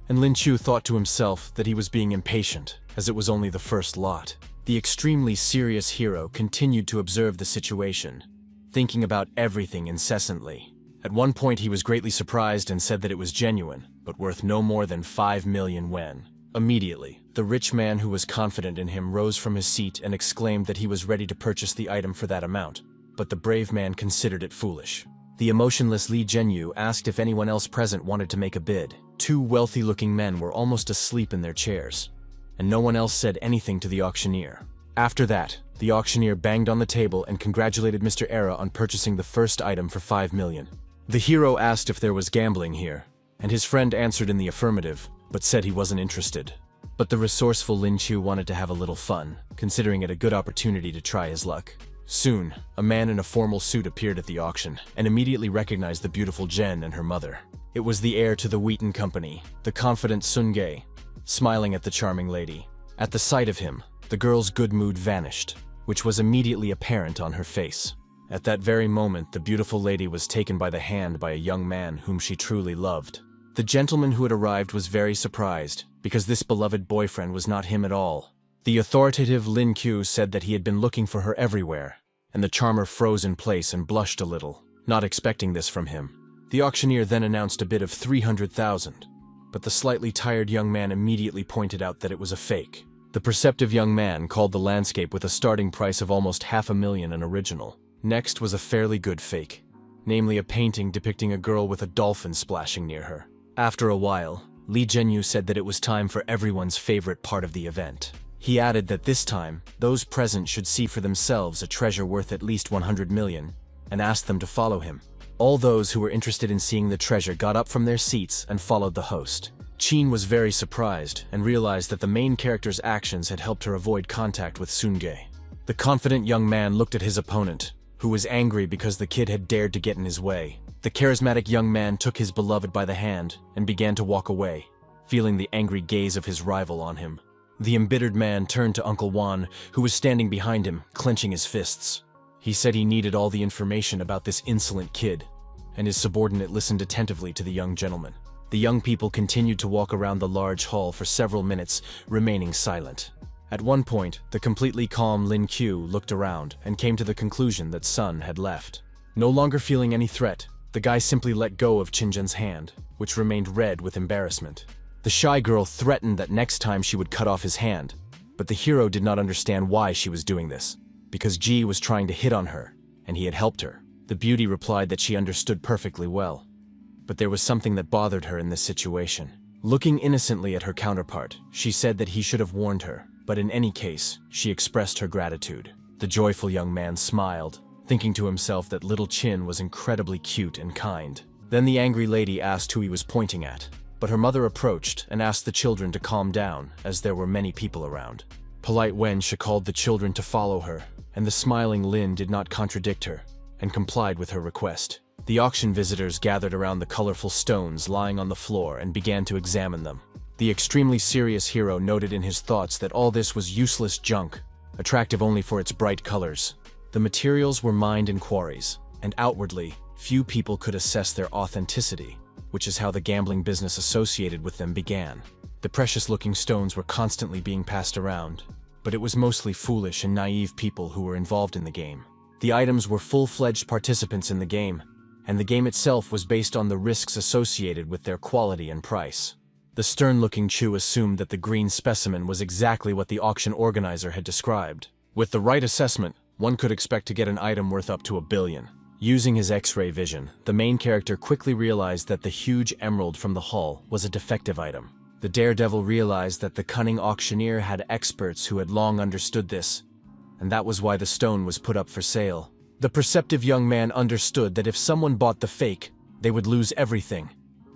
Speaker 1: and Lin Qiu thought to himself that he was being impatient, as it was only the first lot. The extremely serious hero continued to observe the situation, thinking about everything incessantly. At one point he was greatly surprised and said that it was genuine, but worth no more than 5 million yen. Immediately, the rich man who was confident in him rose from his seat and exclaimed that he was ready to purchase the item for that amount, but the brave man considered it foolish. The emotionless Lee Jianyu asked if anyone else present wanted to make a bid. 2 wealthy-looking men were almost asleep in their chairs, and no one else said anything to the auctioneer. After that, the auctioneer banged on the table and congratulated Mr. Era on purchasing the first item for 5 million. The hero asked if there was gambling here, and his friend answered in the affirmative, but said he wasn't interested. But the resourceful Lin Chu wanted to have a little fun, considering it a good opportunity to try his luck. Soon, a man in a formal suit appeared at the auction, and immediately recognized the beautiful Jen and her mother. It was the heir to the Wheaton Company, the confident Sun Ge, smiling at the charming lady. At the sight of him, the girl's good mood vanished, which was immediately apparent on her face. At that very moment, the beautiful lady was taken by the hand by a young man whom she truly loved. The gentleman who had arrived was very surprised, because this beloved boyfriend was not him at all. The authoritative Lin Q said that he had been looking for her everywhere, and the charmer froze in place and blushed a little, not expecting this from him. The auctioneer then announced a bid of 300,000, but the slightly tired young man immediately pointed out that it was a fake. The perceptive young man called the landscape with a starting price of almost 500,000 an original. Next was a fairly good fake, namely a painting depicting a girl with a dolphin splashing near her. After a while, Lee Jianyu said that it was time for everyone's favorite part of the event. He added that this time, those present should see for themselves a treasure worth at least 100 million, and asked them to follow him. All those who were interested in seeing the treasure got up from their seats and followed the host. Chin was very surprised and realized that the main character's actions had helped her avoid contact with Sun Ge. The confident young man looked at his opponent, who was angry because the kid had dared to get in his way. The charismatic young man took his beloved by the hand and began to walk away, feeling the angry gaze of his rival on him. The embittered man turned to Uncle Wan, who was standing behind him, clenching his fists. He said he needed all the information about this insolent kid, and his subordinate listened attentively to the young gentleman. The young people continued to walk around the large hall for several minutes, remaining silent. At one point, the completely calm Lin Q looked around and came to the conclusion that Sun had left. No longer feeling any threat, the guy simply let go of Qinzhen's hand, which remained red with embarrassment. The shy girl threatened that next time she would cut off his hand, but the hero did not understand why she was doing this, because Ji was trying to hit on her, and he had helped her. The beauty replied that she understood perfectly well, but there was something that bothered her in this situation. Looking innocently at her counterpart, she said that he should have warned her, but in any case, she expressed her gratitude. The joyful young man smiled, thinking to himself that little Chin was incredibly cute and kind. Then the angry lady asked who he was pointing at, but her mother approached and asked the children to calm down, as there were many people around. Polite Wenxia called the children to follow her, and the smiling Lin did not contradict her, and complied with her request. The auction visitors gathered around the colorful stones lying on the floor and began to examine them. The extremely serious hero noted in his thoughts that all this was useless junk, attractive only for its bright colors. The materials were mined in quarries, and outwardly, few people could assess their authenticity, which is how the gambling business associated with them began. The precious-looking stones were constantly being passed around, but it was mostly foolish and naive people who were involved in the game. The items were full-fledged participants in the game, and the game itself was based on the risks associated with their quality and price. The stern-looking Chu assumed that the green specimen was exactly what the auction organizer had described. With the right assessment, one could expect to get an item worth up to 1 billion. Using his X-ray vision, the main character quickly realized that the huge emerald from the hall was a defective item. The daredevil realized that the cunning auctioneer had experts who had long understood this, and that was why the stone was put up for sale. The perceptive young man understood that if someone bought the fake, they would lose everything.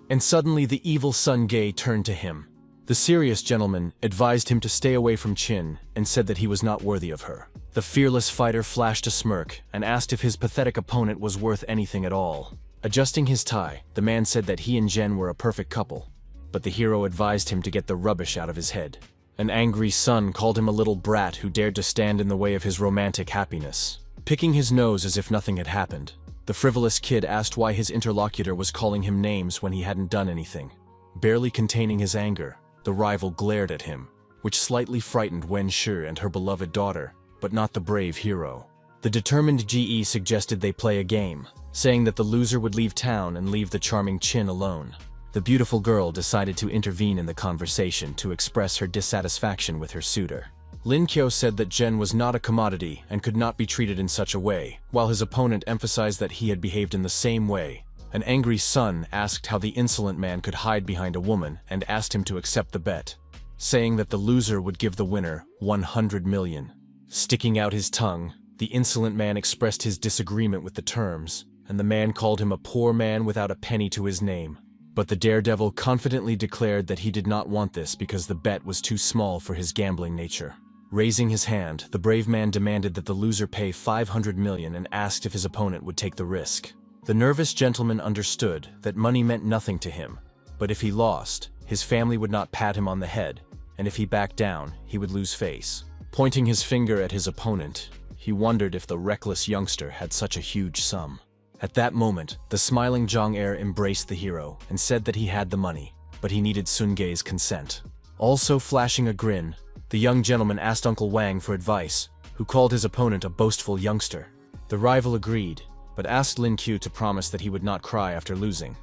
Speaker 1: And suddenly the evil Sun Ge turned to him. The serious gentleman advised him to stay away from Qin and said that he was not worthy of her. The fearless fighter flashed a smirk and asked if his pathetic opponent was worth anything at all. Adjusting his tie, the man said that he and Jen were a perfect couple, but the hero advised him to get the rubbish out of his head. An angry son called him a little brat who dared to stand in the way of his romantic happiness. Picking his nose as if nothing had happened, the frivolous kid asked why his interlocutor was calling him names when he hadn't done anything. Barely containing his anger, the rival glared at him, which slightly frightened Wen Shi and her beloved daughter, but not the brave hero. The determined GE suggested they play a game, saying that the loser would leave town and leave the charming Chin alone. The beautiful girl decided to intervene in the conversation to express her dissatisfaction with her suitor. Lin Kyo said that Jen was not a commodity and could not be treated in such a way, while his opponent emphasized that he had behaved in the same way. An angry Sun asked how the insolent man could hide behind a woman and asked him to accept the bet, saying that the loser would give the winner 100 million. Sticking out his tongue, the insolent man expressed his disagreement with the terms, and the man called him a poor man without a penny to his name. But the daredevil confidently declared that he did not want this because the bet was too small for his gambling nature. Raising his hand, the brave man demanded that the loser pay 500 million and asked if his opponent would take the risk. The nervous gentleman understood that money meant nothing to him, but if he lost, his family would not pat him on the head, and if he backed down, he would lose face. Pointing his finger at his opponent, he wondered if the reckless youngster had such a huge sum. At that moment, the smiling Jong-air embraced the hero and said that he had the money, but he needed Sun-gae's consent. Also flashing a grin, the young gentleman asked Uncle Wang for advice, who called his opponent a boastful youngster. The rival agreed, but asked Lin Q to promise that he would not cry after losing.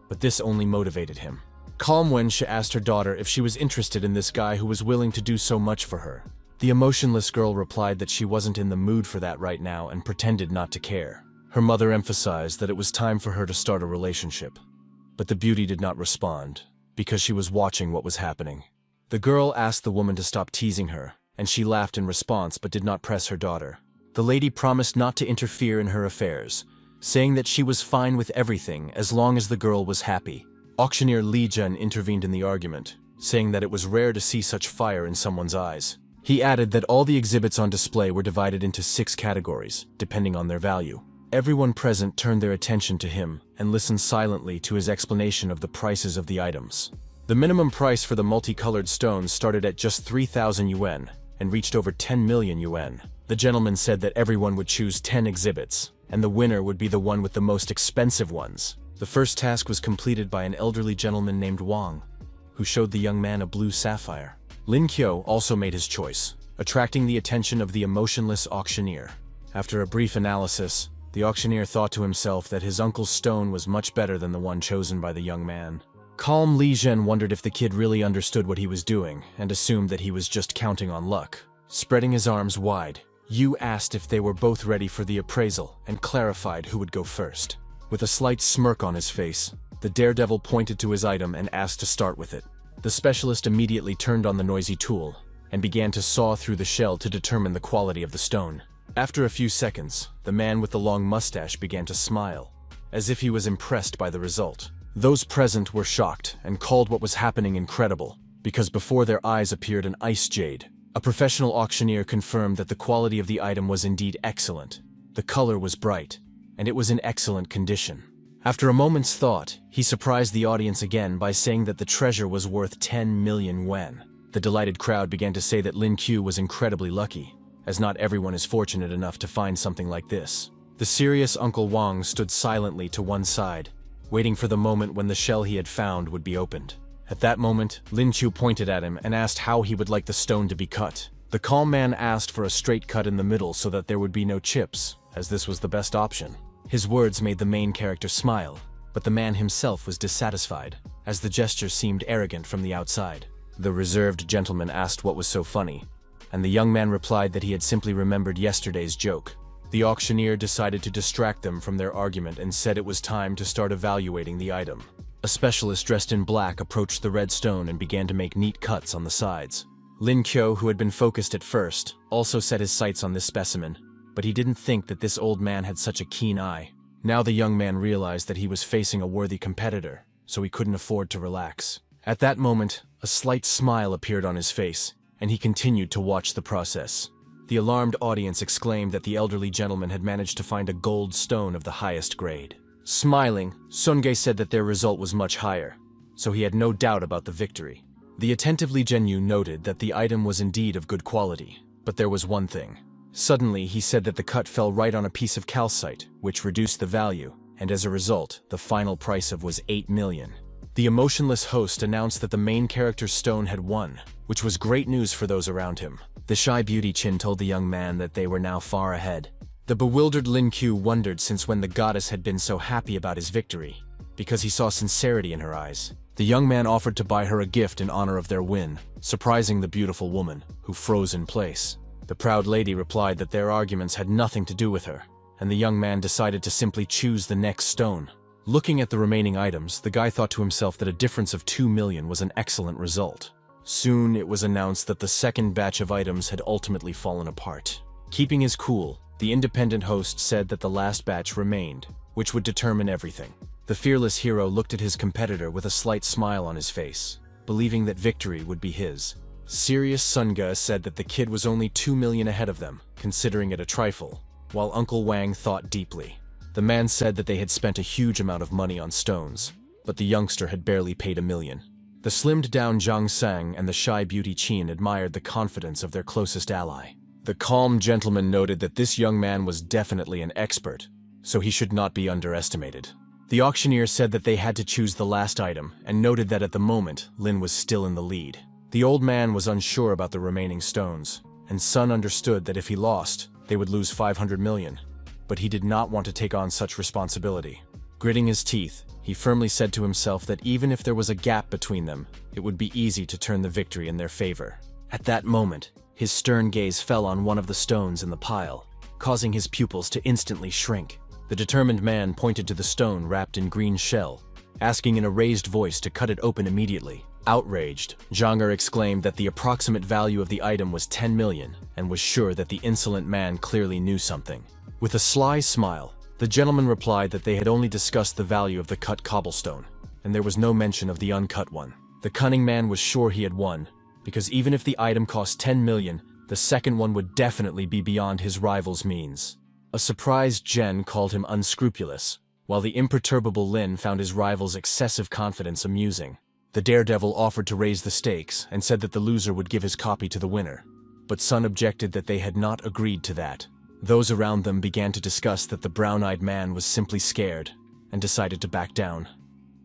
Speaker 1: But this only motivated him. Calm Wenxia asked her daughter if she was interested in this guy who was willing to do so much for her. The emotionless girl replied that she wasn't in the mood for that right now and pretended not to care. Her mother emphasized that it was time for her to start a relationship. But the beauty did not respond, because she was watching what was happening. The girl asked the woman to stop teasing her, and she laughed in response but did not press her daughter. The lady promised not to interfere in her affairs, saying that she was fine with everything as long as the girl was happy. Auctioneer Li Zhen intervened in the argument, saying that it was rare to see such fire in someone's eyes. He added that all the exhibits on display were divided into 6 categories, depending on their value. Everyone present turned their attention to him and listened silently to his explanation of the prices of the items. The minimum price for the multicolored stones started at just 3,000 yuan and reached over 10 million yuan. The gentleman said that everyone would choose 10 exhibits, and the winner would be the one with the most expensive ones. The first task was completed by an elderly gentleman named Wang, who showed the young man a blue sapphire. Lin Kyo also made his choice, attracting the attention of the emotionless auctioneer. After a brief analysis, the auctioneer thought to himself that his uncle's stone was much better than the one chosen by the young man. Calm Li Zhen wondered if the kid really understood what he was doing and assumed that he was just counting on luck. Spreading his arms wide, Yu asked if they were both ready for the appraisal and clarified who would go first. With a slight smirk on his face, the daredevil pointed to his item and asked to start with it. The specialist immediately turned on the noisy tool and began to saw through the shell to determine the quality of the stone. After a few seconds, the man with the long mustache began to smile, as if he was impressed by the result. Those present were shocked and called what was happening incredible, because before their eyes appeared an ice jade. A professional auctioneer confirmed that the quality of the item was indeed excellent. The color was bright, and it was in excellent condition. After a moment's thought, he surprised the audience again by saying that the treasure was worth 10 million yuan. The delighted crowd began to say that Lin Q was incredibly lucky, as not everyone is fortunate enough to find something like this. The serious Uncle Wang stood silently to one side, waiting for the moment when the shell he had found would be opened. At that moment, Lin Qiu pointed at him and asked how he would like the stone to be cut. The calm man asked for a straight cut in the middle so that there would be no chips, as this was the best option. His words made the main character smile, but the man himself was dissatisfied, as the gesture seemed arrogant from the outside. The reserved gentleman asked what was so funny, and the young man replied that he had simply remembered yesterday's joke. The auctioneer decided to distract them from their argument and said it was time to start evaluating the item. A specialist dressed in black approached the red stone and began to make neat cuts on the sides. Lin Kyo, who had been focused at first, also set his sights on this specimen, but he didn't think that this old man had such a keen eye. Now the young man realized that he was facing a worthy competitor, so he couldn't afford to relax. At that moment, a slight smile appeared on his face, and he continued to watch the process. The alarmed audience exclaimed that the elderly gentleman had managed to find a gold stone of the highest grade. Smiling, Sun-gae said that their result was much higher, so he had no doubt about the victory. The attentive Li Zhenyu noted that the item was indeed of good quality, but there was one thing. Suddenly, he said that the cut fell right on a piece of calcite, which reduced the value, and as a result, the final price of was 8 million. The emotionless host announced that the main character's stone had won, which was great news for those around him. The shy beauty Chin told the young man that they were now far ahead, The bewildered Lin Q wondered since when the goddess had been so happy about his victory, because he saw sincerity in her eyes. The young man offered to buy her a gift in honor of their win, surprising the beautiful woman, who froze in place. The proud lady replied that their arguments had nothing to do with her, and the young man decided to simply choose the next stone. Looking at the remaining items, the guy thought to himself that a difference of 2 million was an excellent result. Soon it was announced that the second batch of items had ultimately fallen apart. Keeping his cool, the independent host said that the last batch remained, which would determine everything. The fearless hero looked at his competitor with a slight smile on his face, believing that victory would be his. Serious Sunga said that the kid was only 2 million ahead of them, considering it a trifle, while Uncle Wang thought deeply. The man said that they had spent a huge amount of money on stones, but the youngster had barely paid 1 million. The slimmed-down Zhang Sang and the shy beauty Qin admired the confidence of their closest ally. The calm gentleman noted that this young man was definitely an expert, so he should not be underestimated. The auctioneer said that they had to choose the last item and noted that at the moment, Lin was still in the lead. The old man was unsure about the remaining stones, and Sun understood that if he lost, they would lose 500 million, but he did not want to take on such responsibility. Gritting his teeth, he firmly said to himself that even if there was a gap between them, it would be easy to turn the victory in their favor. At that moment, his stern gaze fell on one of the stones in the pile, causing his pupils to instantly shrink. The determined man pointed to the stone wrapped in green shell, asking in a raised voice to cut it open immediately. Outraged, Zhang exclaimed that the approximate value of the item was 10 million and was sure that the insolent man clearly knew something. With a sly smile, the gentleman replied that they had only discussed the value of the cut cobblestone, and there was no mention of the uncut one. The cunning man was sure he had won, because even if the item cost 10 million, the second one would definitely be beyond his rival's means. A surprised Jen called him unscrupulous, while the imperturbable Lin found his rival's excessive confidence amusing. The daredevil offered to raise the stakes and said that the loser would give his copy to the winner, but Sun objected that they had not agreed to that. Those around them began to discuss that the brown-eyed man was simply scared and decided to back down.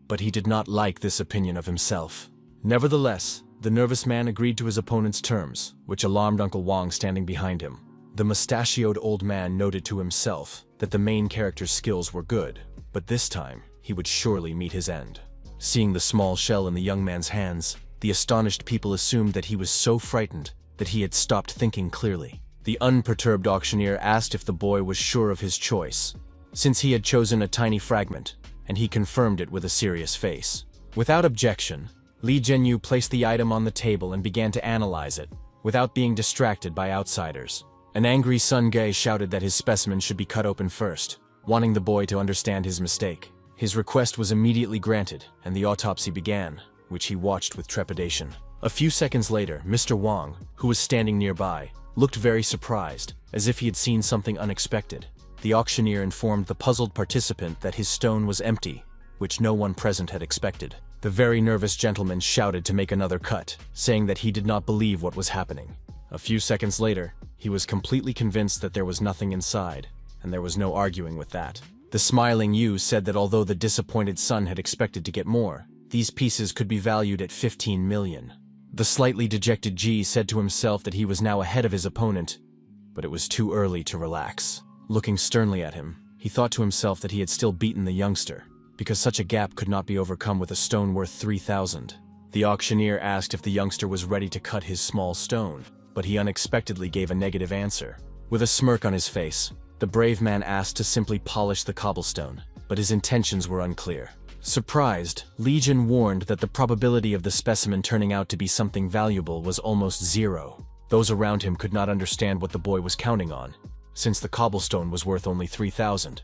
Speaker 1: But he did not like this opinion of himself. Nevertheless, the nervous man agreed to his opponent's terms, which alarmed Uncle Wang standing behind him. The mustachioed old man noted to himself that the main character's skills were good, but this time he would surely meet his end. Seeing the small shell in the young man's hands, the astonished people assumed that he was so frightened that he had stopped thinking clearly. The unperturbed auctioneer asked if the boy was sure of his choice, since he had chosen a tiny fragment, and he confirmed it with a serious face. Without objection, Li Zhenyu placed the item on the table and began to analyze it, without being distracted by outsiders. An angry Sun Ge shouted that his specimen should be cut open first, wanting the boy to understand his mistake. His request was immediately granted, and the autopsy began, which he watched with trepidation. A few seconds later, Mr. Wang, who was standing nearby, looked very surprised, as if he had seen something unexpected. The auctioneer informed the puzzled participant that his stone was empty, which no one present had expected. The very nervous gentleman shouted to make another cut, saying that he did not believe what was happening. A few seconds later, he was completely convinced that there was nothing inside, and there was no arguing with that. The smiling Yu said that although the disappointed son had expected to get more, these pieces could be valued at 15 million. The slightly dejected Ji said to himself that he was now ahead of his opponent, but it was too early to relax. Looking sternly at him, he thought to himself that he had still beaten the youngster, because such a gap could not be overcome with a stone worth 3,000. The auctioneer asked if the youngster was ready to cut his small stone, but he unexpectedly gave a negative answer. With a smirk on his face, the brave man asked to simply polish the cobblestone, but his intentions were unclear. Surprised, Legion warned that the probability of the specimen turning out to be something valuable was almost zero. Those around him could not understand what the boy was counting on, since the cobblestone was worth only 3,000,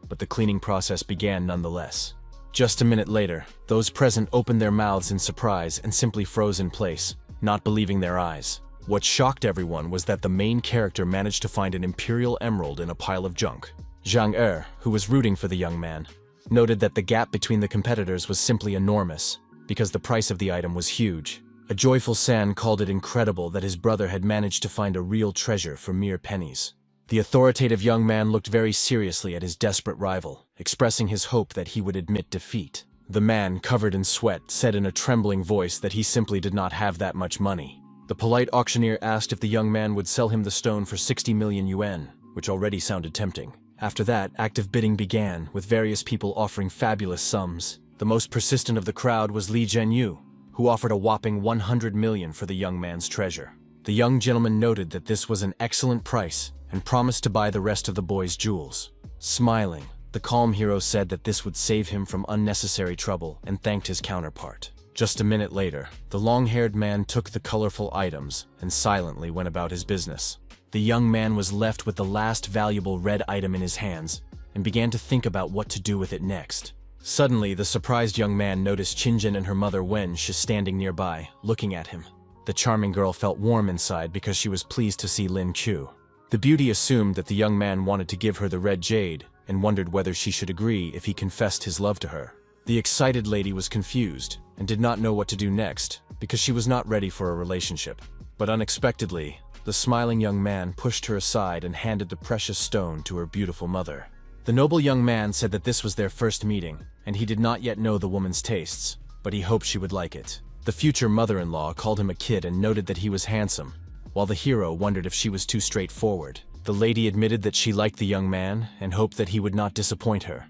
Speaker 1: but the cleaning process began nonetheless. Just a minute later, those present opened their mouths in surprise and simply froze in place, not believing their eyes. What shocked everyone was that the main character managed to find an imperial emerald in a pile of junk. Zhang, who was rooting for the young man, noted that the gap between the competitors was simply enormous, because the price of the item was huge. A joyful San called it incredible that his brother had managed to find a real treasure for mere pennies. The authoritative young man looked very seriously at his desperate rival, expressing his hope that he would admit defeat. The man, covered in sweat, said in a trembling voice that he simply did not have that much money. The polite auctioneer asked if the young man would sell him the stone for 60 million yuan, which already sounded tempting. After that, active bidding began, with various people offering fabulous sums. The most persistent of the crowd was Li Zhenyu, who offered a whopping 100 million for the young man's treasure. The young gentleman noted that this was an excellent price and promised to buy the rest of the boy's jewels. Smiling, the calm hero said that this would save him from unnecessary trouble and thanked his counterpart. Just a minute later, the long-haired man took the colorful items and silently went about his business. The young man was left with the last valuable red item in his hands and began to think about what to do with it next. Suddenly, the surprised young man noticed Qinjin and her mother Wenshi standing nearby, looking at him. The charming girl felt warm inside because she was pleased to see Lin Qiu. The beauty assumed that the young man wanted to give her the red jade and wondered whether she should agree if he confessed his love to her. The excited lady was confused and did not know what to do next because she was not ready for a relationship. But unexpectedly, the smiling young man pushed her aside and handed the precious stone to her beautiful mother. The noble young man said that this was their first meeting, and he did not yet know the woman's tastes, but he hoped she would like it. The future mother-in-law called him a kid and noted that he was handsome, while the hero wondered if she was too straightforward. The lady admitted that she liked the young man and hoped that he would not disappoint her,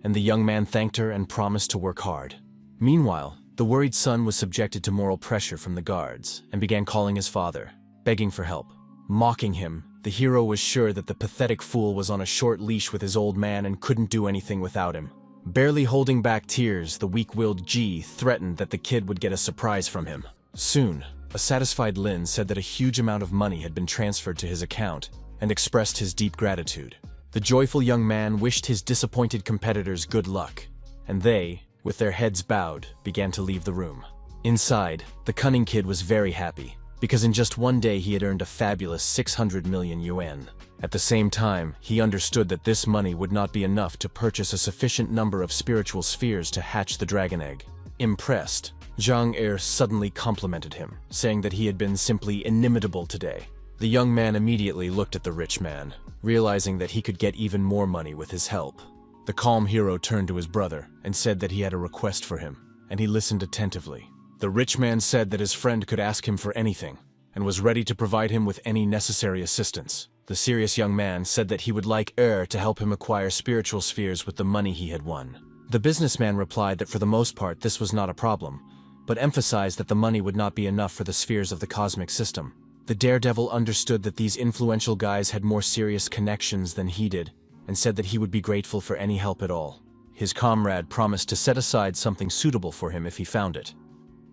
Speaker 1: and the young man thanked her and promised to work hard. Meanwhile, the worried son was subjected to moral pressure from the guards and began calling his father, begging for help. Mocking him, the hero was sure that the pathetic fool was on a short leash with his old man and couldn't do anything without him. Barely holding back tears, the weak-willed Ji threatened that the kid would get a surprise from him. Soon, a satisfied Lin said that a huge amount of money had been transferred to his account and expressed his deep gratitude. The joyful young man wished his disappointed competitors good luck, and they, with their heads bowed, began to leave the room. Inside, the cunning kid was very happy, because in just one day he had earned a fabulous 600 million yuan. At the same time, he understood that this money would not be enough to purchase a sufficient number of spiritual spheres to hatch the dragon egg. Impressed, Zhang Er suddenly complimented him, saying that he had been simply inimitable today. The young man immediately looked at the rich man, realizing that he could get even more money with his help. The calm hero turned to his brother and said that he had a request for him, and he listened attentively. The rich man said that his friend could ask him for anything, and was ready to provide him with any necessary assistance. The serious young man said that he would like to help him acquire spiritual spheres with the money he had won. The businessman replied that for the most part this was not a problem, but emphasized that the money would not be enough for the spheres of the cosmic system. The daredevil understood that these influential guys had more serious connections than he did, and said that he would be grateful for any help at all. His comrade promised to set aside something suitable for him if he found it,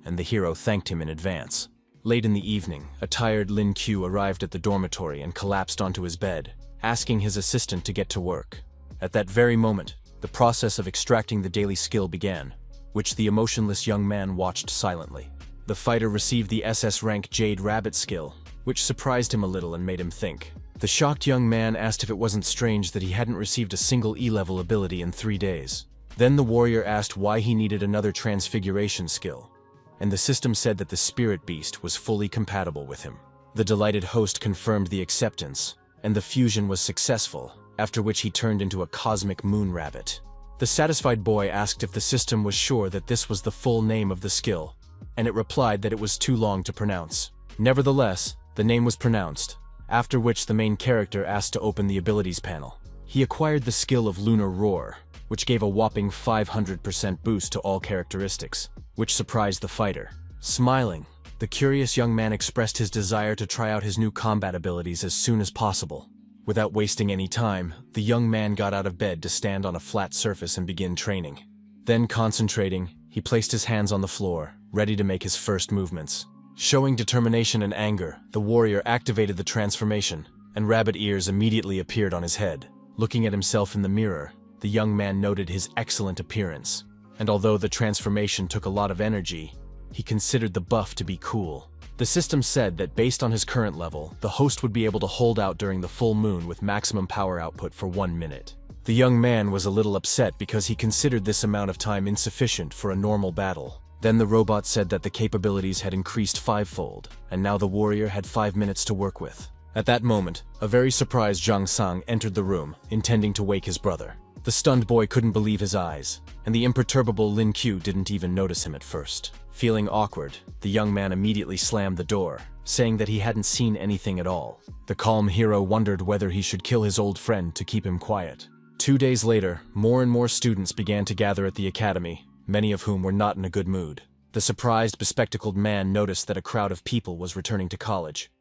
Speaker 1: and the hero thanked him in advance. Late in the evening, a tired Lin Qiu arrived at the dormitory and collapsed onto his bed, asking his assistant to get to work. At that very moment, the process of extracting the daily skill began, which the emotionless young man watched silently. The fighter received the SS rank Jade Rabbit skill, which surprised him a little and made him think. The shocked young man asked if it wasn't strange that he hadn't received a single E-level ability in 3 days. Then the warrior asked why he needed another transfiguration skill, and the system said that the spirit beast was fully compatible with him. The delighted host confirmed the acceptance, and the fusion was successful, after which he turned into a cosmic moon rabbit. The satisfied boy asked if the system was sure that this was the full name of the skill, and it replied that it was too long to pronounce. Nevertheless, the name was pronounced, after which the main character asked to open the abilities panel. He acquired the skill of Lunar Roar, which gave a whopping 500% boost to all characteristics, which surprised the fighter. Smiling, the curious young man expressed his desire to try out his new combat abilities as soon as possible. Without wasting any time, the young man got out of bed to stand on a flat surface and begin training. Then, concentrating, he placed his hands on the floor, ready to make his first movements. Showing determination and anger, the warrior activated the transformation, and rabbit ears immediately appeared on his head. Looking at himself in the mirror, the young man noted his excellent appearance, and although the transformation took a lot of energy, he considered the buff to be cool. The system said that based on his current level, the host would be able to hold out during the full moon with maximum power output for 1 minute. The young man was a little upset because he considered this amount of time insufficient for a normal battle. Then the robot said that the capabilities had increased 5-fold, and now the warrior had 5 minutes to work with. At that moment, a very surprised Zhang Sang entered the room, intending to wake his brother. The stunned boy couldn't believe his eyes, and the imperturbable Lin Qiu didn't even notice him at first. Feeling awkward, the young man immediately slammed the door, saying that he hadn't seen anything at all. The calm hero wondered whether he should kill his old friend to keep him quiet. 2 days later, more and more students began to gather at the academy, many of whom were not in a good mood. The surprised, bespectacled man noticed that a crowd of people was returning to college,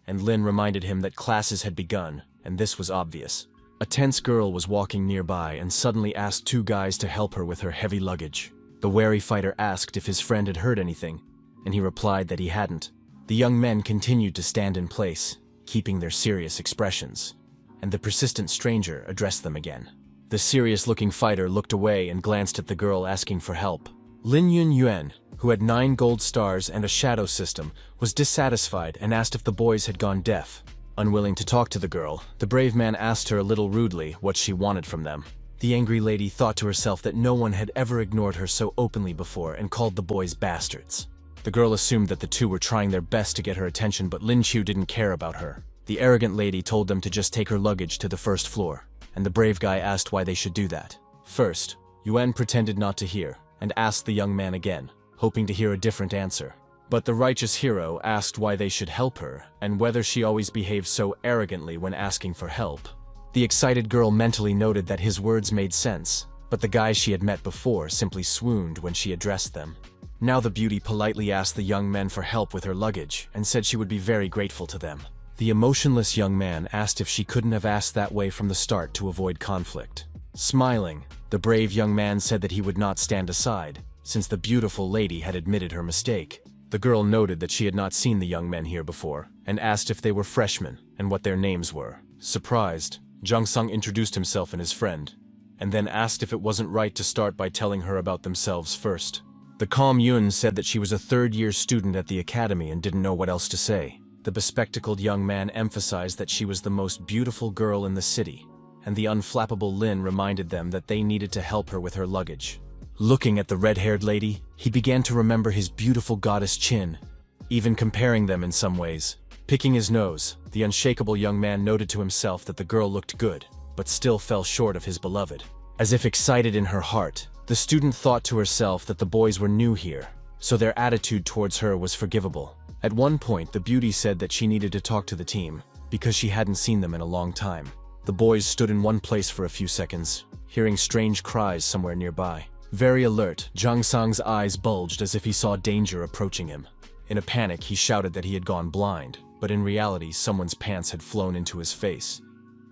Speaker 1: and Lin reminded him that classes had begun, and this was obvious. A tense girl was walking nearby and suddenly asked 2 guys to help her with her heavy luggage. The wary fighter asked if his friend had heard anything, and he replied that he hadn't. The young men continued to stand in place, keeping their serious expressions, and the persistent stranger addressed them again. The serious-looking fighter looked away and glanced at the girl asking for help. Lin Yunyuan, who had 9 gold stars and a shadow system, was dissatisfied and asked if the boys had gone deaf. Unwilling to talk to the girl, the brave man asked her a little rudely what she wanted from them. The angry lady thought to herself that no one had ever ignored her so openly before and called the boys bastards. The girl assumed that the two were trying their best to get her attention, but Lin Chu didn't care about her. The arrogant lady told them to just take her luggage to the first floor, and the brave guy asked why they should do that. First, Yuan pretended not to hear, and asked the young man again, hoping to hear a different answer. But the righteous hero asked why they should help her, and whether she always behaved so arrogantly when asking for help. The excited girl mentally noted that his words made sense, but the guys she had met before simply swooned when she addressed them. Now the beauty politely asked the young men for help with her luggage, and said she would be very grateful to them. The emotionless young man asked if she couldn't have asked that way from the start to avoid conflict. Smiling, the brave young man said that he would not stand aside, since the beautiful lady had admitted her mistake. The girl noted that she had not seen the young men here before, and asked if they were freshmen, and what their names were. Surprised, Jung Sung introduced himself and his friend, and then asked if it wasn't right to start by telling her about themselves first. The calm Yun said that she was a third-year student at the academy and didn't know what else to say. The bespectacled young man emphasized that she was the most beautiful girl in the city, and the unflappable Lin reminded them that they needed to help her with her luggage. Looking at the red-haired lady, he began to remember his beautiful goddess Chin, even comparing them in some ways. Picking his nose, the unshakable young man noted to himself that the girl looked good, but still fell short of his beloved. As if excited in her heart, the student thought to herself that the boys were new here, so their attitude towards her was forgivable. At one point, the beauty said that she needed to talk to the team, because she hadn't seen them in a long time. The boys stood in one place for a few seconds, hearing strange cries somewhere nearby. Very alert, Jung Sang's eyes bulged as if he saw danger approaching him. In a panic, he shouted that he had gone blind, but in reality, someone's pants had flown into his face,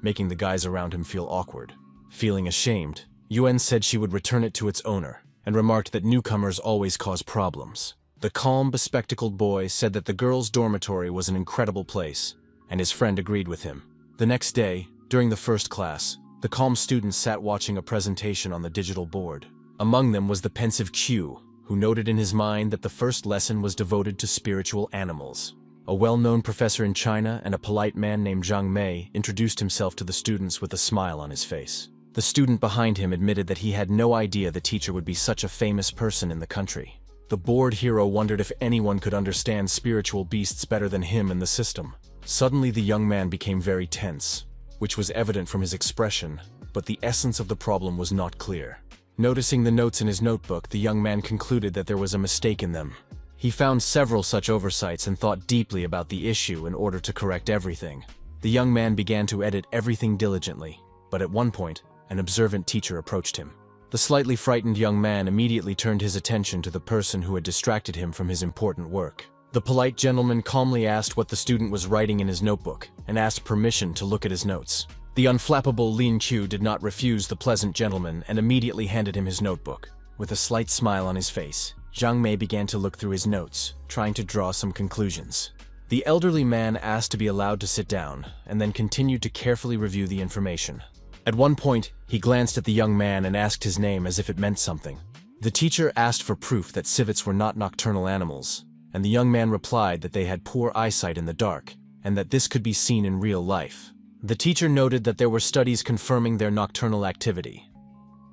Speaker 1: making the guys around him feel awkward. Feeling ashamed, Yuan said she would return it to its owner, and remarked that newcomers always cause problems. The calm, bespectacled boy said that the girls' dormitory was an incredible place, and his friend agreed with him. The next day, during the first class, the calm students sat watching a presentation on the digital board. Among them was the pensive Q, who noted in his mind that the first lesson was devoted to spiritual animals. A well-known professor in China and a polite man named Zhang Mei introduced himself to the students with a smile on his face. The student behind him admitted that he had no idea the teacher would be such a famous person in the country. The bored hero wondered if anyone could understand spiritual beasts better than him and the system. Suddenly the young man became very tense, which was evident from his expression, but the essence of the problem was not clear. Noticing the notes in his notebook, the young man concluded that there was a mistake in them. He found several such oversights and thought deeply about the issue in order to correct everything. The young man began to edit everything diligently, but at one point, an observant teacher approached him. The slightly frightened young man immediately turned his attention to the person who had distracted him from his important work. The polite gentleman calmly asked what the student was writing in his notebook, and asked permission to look at his notes. The unflappable Lin Qiu did not refuse the pleasant gentleman and immediately handed him his notebook. With a slight smile on his face, Zhang Mei began to look through his notes, trying to draw some conclusions. The elderly man asked to be allowed to sit down, and then continued to carefully review the information. At one point, he glanced at the young man and asked his name as if it meant something. The teacher asked for proof that civets were not nocturnal animals, and the young man replied that they had poor eyesight in the dark, and that this could be seen in real life. The teacher noted that there were studies confirming their nocturnal activity,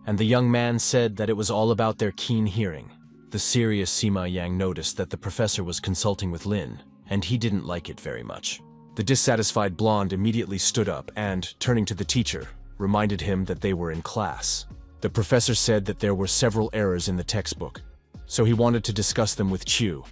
Speaker 1: and the young man said that it was all about their keen hearing. The serious Sima Yang noticed that the professor was consulting with Lin, and he didn't like it very much. The dissatisfied blonde immediately stood up and, turning to the teacher, reminded him that they were in class. The professor said that there were several errors in the textbook, so he wanted to discuss them with Chu.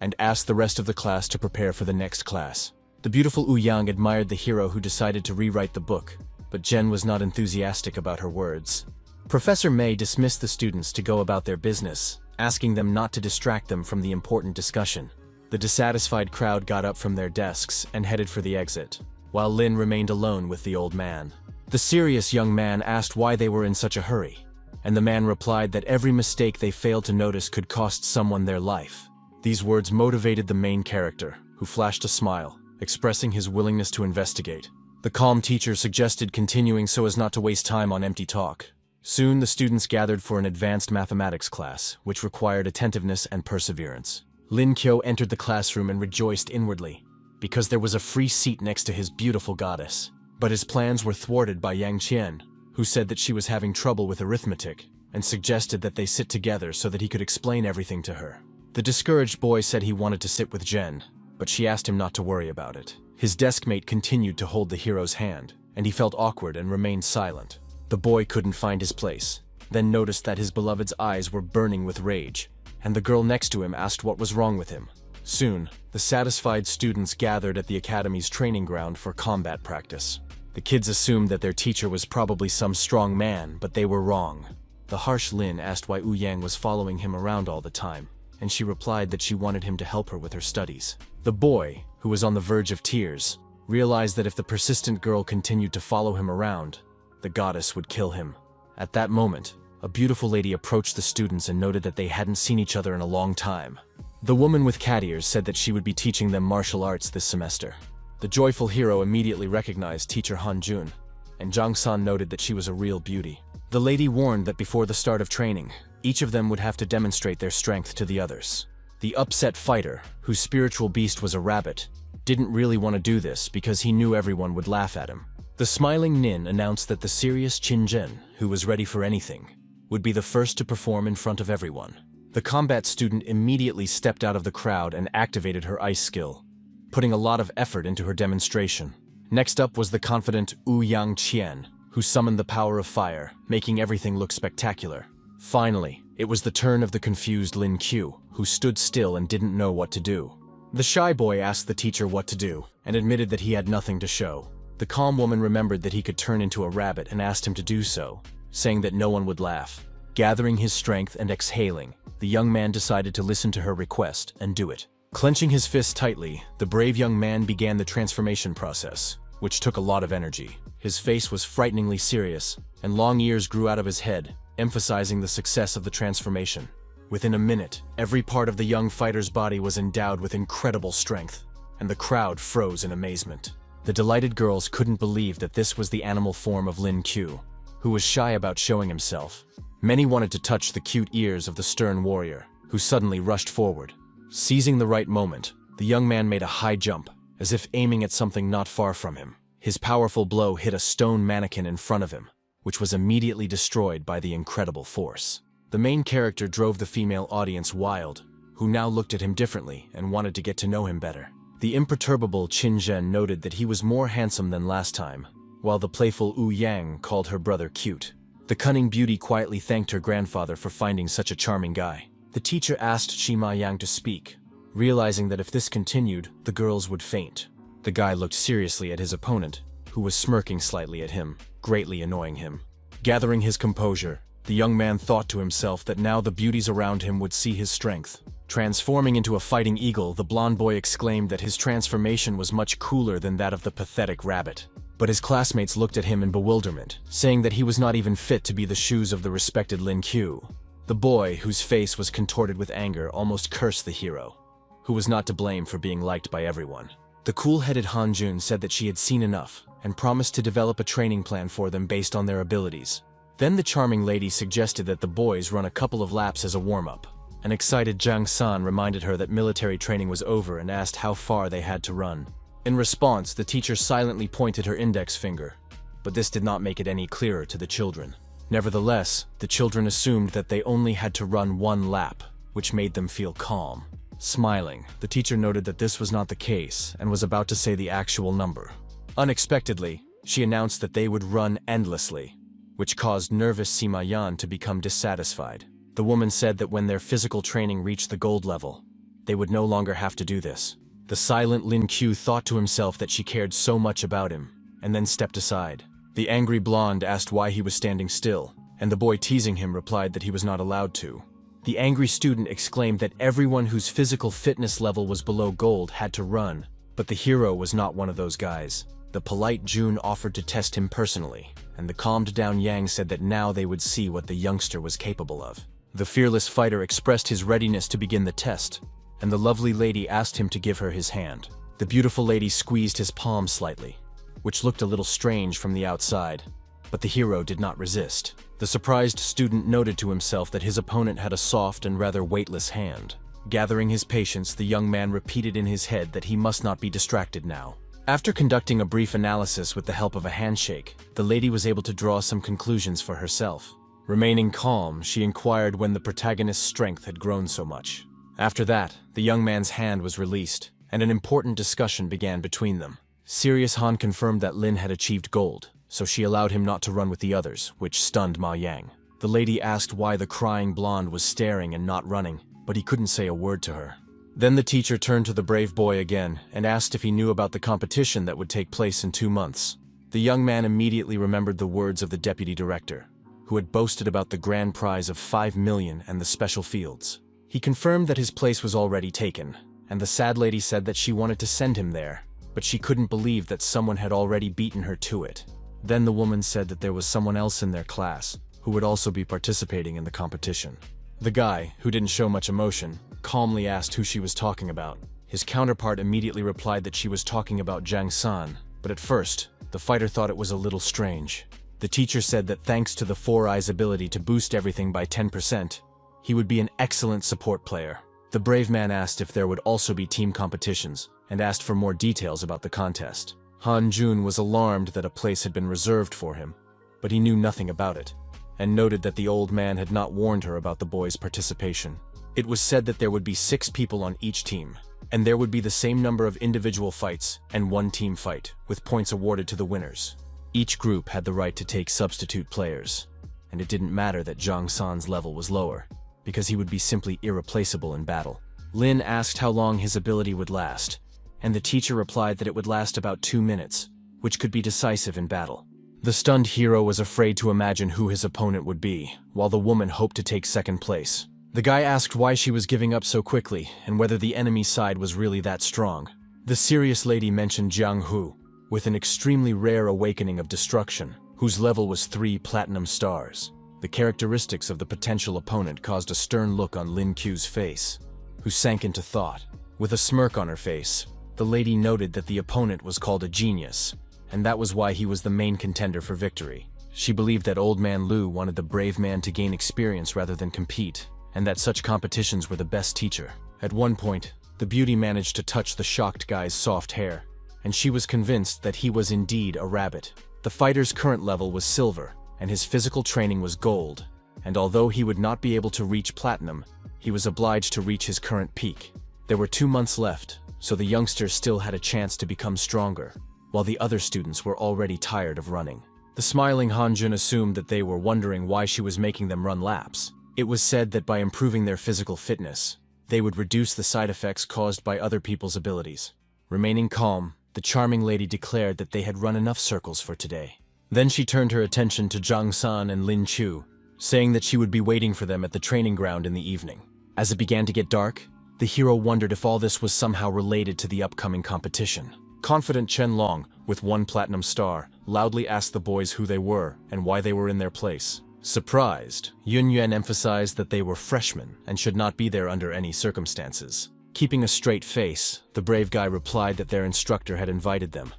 Speaker 1: and asked the rest of the class to prepare for the next class. The beautiful Ouyang admired the hero who decided to rewrite the book, but Jen was not enthusiastic about her words. Professor May dismissed the students to go about their business, asking them not to distract them from the important discussion. The dissatisfied crowd got up from their desks and headed for the exit, while Lin remained alone with the old man. The serious young man asked why they were in such a hurry, and the man replied that every mistake they failed to notice could cost someone their life. These words motivated the main character, who flashed a smile, expressing his willingness to investigate. The calm teacher suggested continuing so as not to waste time on empty talk. Soon the students gathered for an advanced mathematics class, which required attentiveness and perseverance. Lin Qiu entered the classroom and rejoiced inwardly, because there was a free seat next to his beautiful goddess. But his plans were thwarted by Yang Qian, who said that she was having trouble with arithmetic, and suggested that they sit together so that he could explain everything to her. The discouraged boy said he wanted to sit with Jen, but she asked him not to worry about it. His deskmate continued to hold the hero's hand, and he felt awkward and remained silent. The boy couldn't find his place, then noticed that his beloved's eyes were burning with rage, and the girl next to him asked what was wrong with him. Soon, the satisfied students gathered at the academy's training ground for combat practice. The kids assumed that their teacher was probably some strong man, but they were wrong. The harsh Lin asked why Ouyang was following him around all the time, and she replied that she wanted him to help her with her studies. The boy, who was on the verge of tears, realized that if the persistent girl continued to follow him around, the goddess would kill him. At that moment, a beautiful lady approached the students and noted that they hadn't seen each other in a long time. The woman with cat ears said that she would be teaching them martial arts this semester. The joyful hero immediately recognized teacher Han Jun, and Zhang San noted that she was a real beauty. The lady warned that before the start of training, each of them would have to demonstrate their strength to the others. The upset fighter, whose spiritual beast was a rabbit, didn't really want to do this because he knew everyone would laugh at him. The smiling Nin announced that the serious Qin Zhen, who was ready for anything, would be the first to perform in front of everyone. The combat student immediately stepped out of the crowd and activated her ice skill, putting a lot of effort into her demonstration. Next up was the confident Ouyang Qian, who summoned the power of fire, making everything look spectacular. Finally, it was the turn of the confused Lin Qiu, who stood still and didn't know what to do. The shy boy asked the teacher what to do, and admitted that he had nothing to show. The calm woman remembered that he could turn into a rabbit and asked him to do so, saying that no one would laugh. Gathering his strength and exhaling, the young man decided to listen to her request and do it. Clenching his fist tightly, the brave young man began the transformation process, which took a lot of energy. His face was frighteningly serious, and long ears grew out of his head, emphasizing the success of the transformation. Within a minute, every part of the young fighter's body was endowed with incredible strength, and the crowd froze in amazement. The delighted girls couldn't believe that this was the animal form of Lin Qiu, who was shy about showing himself. Many wanted to touch the cute ears of the stern warrior, who suddenly rushed forward. Seizing the right moment, the young man made a high jump, as if aiming at something not far from him. His powerful blow hit a stone mannequin in front of him, which was immediately destroyed by the incredible force. The main character drove the female audience wild, who now looked at him differently and wanted to get to know him better. The imperturbable Qin Zhen noted that he was more handsome than last time, while the playful Ouyang called her brother cute. The cunning beauty quietly thanked her grandfather for finding such a charming guy. The teacher asked Shima Yang to speak, realizing that if this continued, the girls would faint. The guy looked seriously at his opponent, who was smirking slightly at him, greatly annoying him. Gathering his composure, the young man thought to himself that now the beauties around him would see his strength. Transforming into a fighting eagle, the blonde boy exclaimed that his transformation was much cooler than that of the pathetic rabbit. But his classmates looked at him in bewilderment, saying that he was not even fit to be the shoes of the respected Lin Qiu. The boy, whose face was contorted with anger, almost cursed the hero, who was not to blame for being liked by everyone. The cool-headed Han Jun said that she had seen enough, and promised to develop a training plan for them based on their abilities. Then the charming lady suggested that the boys run a couple of laps as a warm-up. An excited Zhang San reminded her that military training was over and asked how far they had to run. In response, the teacher silently pointed her index finger, but this did not make it any clearer to the children. Nevertheless, the children assumed that they only had to run one lap, which made them feel calm. Smiling, the teacher noted that this was not the case and was about to say the actual number. Unexpectedly, she announced that they would run endlessly, which caused nervous Sima Yan to become dissatisfied. The woman said that when their physical training reached the gold level, they would no longer have to do this. The silent Lin Q thought to himself that she cared so much about him, and then stepped aside. The angry blonde asked why he was standing still, and the boy teasing him replied that he was not allowed to. The angry student exclaimed that everyone whose physical fitness level was below gold had to run, but the hero was not one of those guys. The polite June offered to test him personally, and the calmed-down Yang said that now they would see what the youngster was capable of. The fearless fighter expressed his readiness to begin the test, and the lovely lady asked him to give her his hand. The beautiful lady squeezed his palm slightly, which looked a little strange from the outside, but the hero did not resist. The surprised student noted to himself that his opponent had a soft and rather weightless hand. Gathering his patience, the young man repeated in his head that he must not be distracted now. After conducting a brief analysis with the help of a handshake, the lady was able to draw some conclusions for herself. Remaining calm, she inquired when the protagonist's strength had grown so much. After that, the young man's hand was released, and an important discussion began between them. Serious Han confirmed that Lin had achieved gold, so she allowed him not to run with the others, which stunned Ma Yang. The lady asked why the crying blonde was staring and not running, but he couldn't say a word to her. Then the teacher turned to the brave boy again and asked if he knew about the competition that would take place in 2 months. The young man immediately remembered the words of the deputy director, who had boasted about the grand prize of 5 million and the special fields. He confirmed that his place was already taken, and the sad lady said that she wanted to send him there, but she couldn't believe that someone had already beaten her to it. Then the woman said that there was someone else in their class who would also be participating in the competition. The guy, who didn't show much emotion, calmly asked who she was talking about. His counterpart immediately replied that she was talking about Zhang San, but at first, the fighter thought it was a little strange. The teacher said that thanks to the Four Eyes' ability to boost everything by 10%, he would be an excellent support player. The brave man asked if there would also be team competitions, and asked for more details about the contest. Han Jun was alarmed that a place had been reserved for him, but he knew nothing about it, and noted that the old man had not warned her about the boy's participation. It was said that there would be 6 people on each team, and there would be the same number of individual fights and 1 team fight, with points awarded to the winners. Each group had the right to take substitute players, and it didn't matter that Zhang San's level was lower, because he would be simply irreplaceable in battle. Lin asked how long his ability would last, and the teacher replied that it would last about 2 minutes, which could be decisive in battle. The stunned hero was afraid to imagine who his opponent would be, while the woman hoped to take second place. The guy asked why she was giving up so quickly, and whether the enemy side was really that strong. The serious lady mentioned Jiang Hu, with an extremely rare awakening of destruction, whose level was 3 platinum stars. The characteristics of the potential opponent caused a stern look on Lin Q's face, who sank into thought. With a smirk on her face, the lady noted that the opponent was called a genius, and that was why he was the main contender for victory. She believed that Old Man Lu wanted the brave man to gain experience rather than compete, and that such competitions were the best teacher. At one point, the beauty managed to touch the shocked guy's soft hair, and she was convinced that he was indeed a rabbit. The fighter's current level was silver, and his physical training was gold, and although he would not be able to reach platinum, he was obliged to reach his current peak. There were 2 months left, so the youngster still had a chance to become stronger, while the other students were already tired of running. The smiling Hanjun assumed that they were wondering why she was making them run laps. It was said that by improving their physical fitness, they would reduce the side effects caused by other people's abilities. Remaining calm, the charming lady declared that they had run enough circles for today. Then she turned her attention to Zhang San and Lin Chu, saying that she would be waiting for them at the training ground in the evening. As it began to get dark, the hero wondered if all this was somehow related to the upcoming competition. Confident Chen Long, with 1 platinum star, loudly asked the boys who they were and why they were in their place. Surprised, Yun Yuan emphasized that they were freshmen and should not be there under any circumstances. Keeping a straight face, the brave guy replied that their instructor had invited them,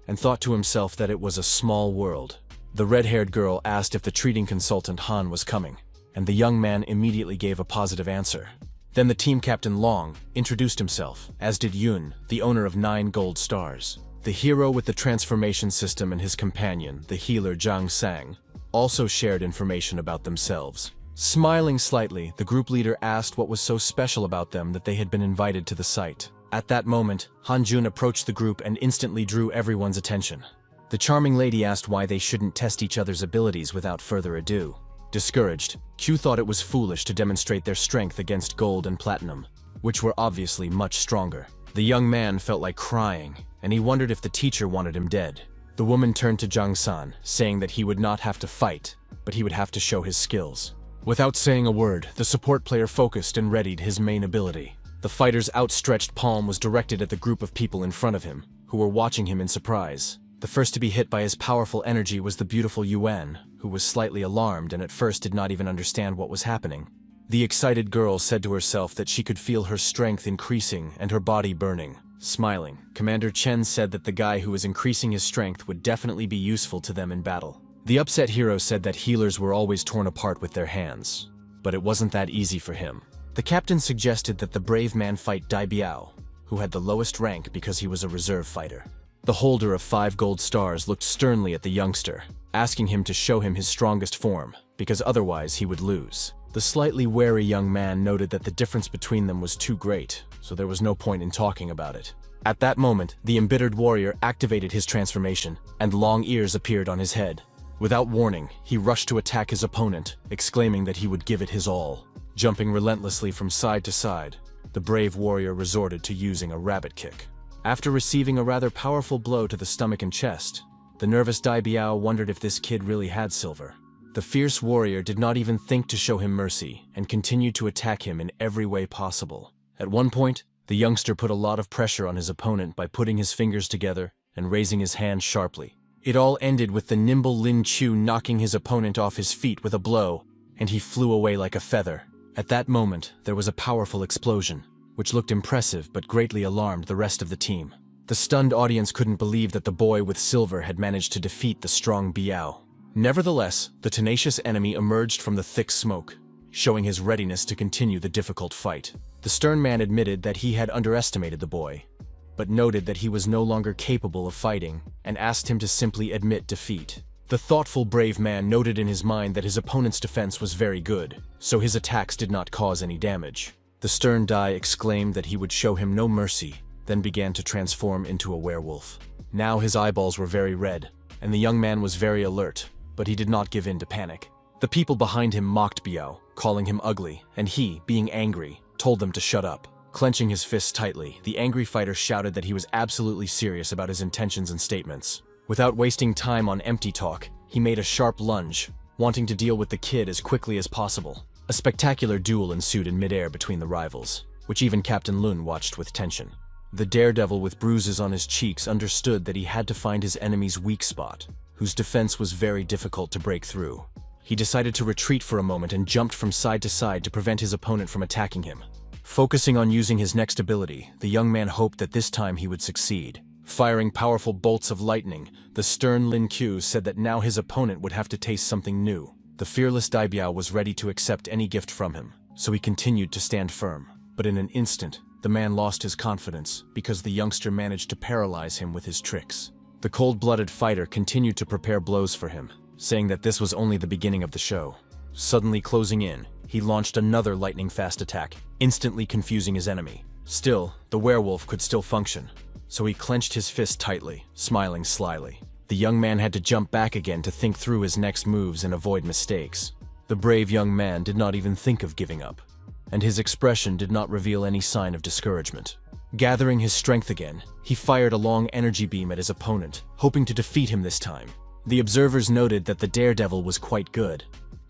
Speaker 1: and thought to himself that it was a small world. The red-haired girl asked if the treating consultant Han was coming, and the young man immediately gave a positive answer. Then the team captain Long introduced himself, as did Yun, the owner of 9 gold stars. The hero with the transformation system and his companion, the healer Zhang Sang, also shared information about themselves. Smiling slightly, the group leader asked what was so special about them that they had been invited to the site. At that moment, Han Jun approached the group and instantly drew everyone's attention. The charming lady asked why they shouldn't test each other's abilities without further ado. Discouraged, Q thought it was foolish to demonstrate their strength against gold and platinum. which were obviously much stronger. The young man felt like crying, and he wondered if the teacher wanted him dead. The woman turned to Jang-san, saying that he would not have to fight, but he would have to show his skills. Without saying a word, the support player focused and readied his main ability. The fighter's outstretched palm was directed at the group of people in front of him, who were watching him in surprise. The first to be hit by his powerful energy was the beautiful Yuan, who was slightly alarmed and at first did not even understand what was happening. The excited girl said to herself that she could feel her strength increasing and her body burning. Smiling, Commander Chen said that the guy who was increasing his strength would definitely be useful to them in battle. The upset hero said that healers were always torn apart with their hands, but it wasn't that easy for him. The captain suggested that the brave man fight Dai Biao, who had the lowest rank because he was a reserve fighter. The holder of 5 gold stars looked sternly at the youngster, asking him to show him his strongest form, because otherwise he would lose. The slightly wary young man noted that the difference between them was too great, so there was no point in talking about it. At that moment, the embittered warrior activated his transformation, and long ears appeared on his head. Without warning, he rushed to attack his opponent, exclaiming that he would give it his all. Jumping relentlessly from side to side, the brave warrior resorted to using a rabbit kick. After receiving a rather powerful blow to the stomach and chest, the nervous Dai Biao wondered if this kid really had silver. The fierce warrior did not even think to show him mercy and continued to attack him in every way possible. At one point, the youngster put a lot of pressure on his opponent by putting his fingers together and raising his hand sharply. It all ended with the nimble Lin Chu knocking his opponent off his feet with a blow, and he flew away like a feather. At that moment, there was a powerful explosion, which looked impressive but greatly alarmed the rest of the team. The stunned audience couldn't believe that the boy with silver had managed to defeat the strong Biao. Nevertheless, the tenacious enemy emerged from the thick smoke, showing his readiness to continue the difficult fight. The stern man admitted that he had underestimated the boy, but noted that he was no longer capable of fighting and asked him to simply admit defeat. The thoughtful brave man noted in his mind that his opponent's defense was very good, so his attacks did not cause any damage. The stern Dai exclaimed that he would show him no mercy, then began to transform into a werewolf. Now his eyeballs were very red, and the young man was very alert, but he did not give in to panic. The people behind him mocked Biao, calling him ugly, and he, being angry, told them to shut up. Clenching his fists tightly, the angry fighter shouted that he was absolutely serious about his intentions and statements. Without wasting time on empty talk, he made a sharp lunge, wanting to deal with the kid as quickly as possible. A spectacular duel ensued in midair between the rivals, which even Captain Lun watched with tension. The daredevil with bruises on his cheeks understood that he had to find his enemy's weak spot, whose defense was very difficult to break through. He decided to retreat for a moment and jumped from side to side to prevent his opponent from attacking him. Focusing on using his next ability, the young man hoped that this time he would succeed. Firing powerful bolts of lightning, the stern Lin Q said that now his opponent would have to taste something new. The fearless Dai Biao was ready to accept any gift from him, so he continued to stand firm. But in an instant, the man lost his confidence because the youngster managed to paralyze him with his tricks. The cold-blooded fighter continued to prepare blows for him, saying that this was only the beginning of the show. Suddenly closing in, he launched another lightning-fast attack, instantly confusing his enemy. Still, the werewolf could still function, so he clenched his fist tightly, smiling slyly. The young man had to jump back again to think through his next moves and avoid mistakes. The brave young man did not even think of giving up, and his expression did not reveal any sign of discouragement. Gathering his strength again, he fired a long energy beam at his opponent, hoping to defeat him this time. The observers noted that the daredevil was quite good,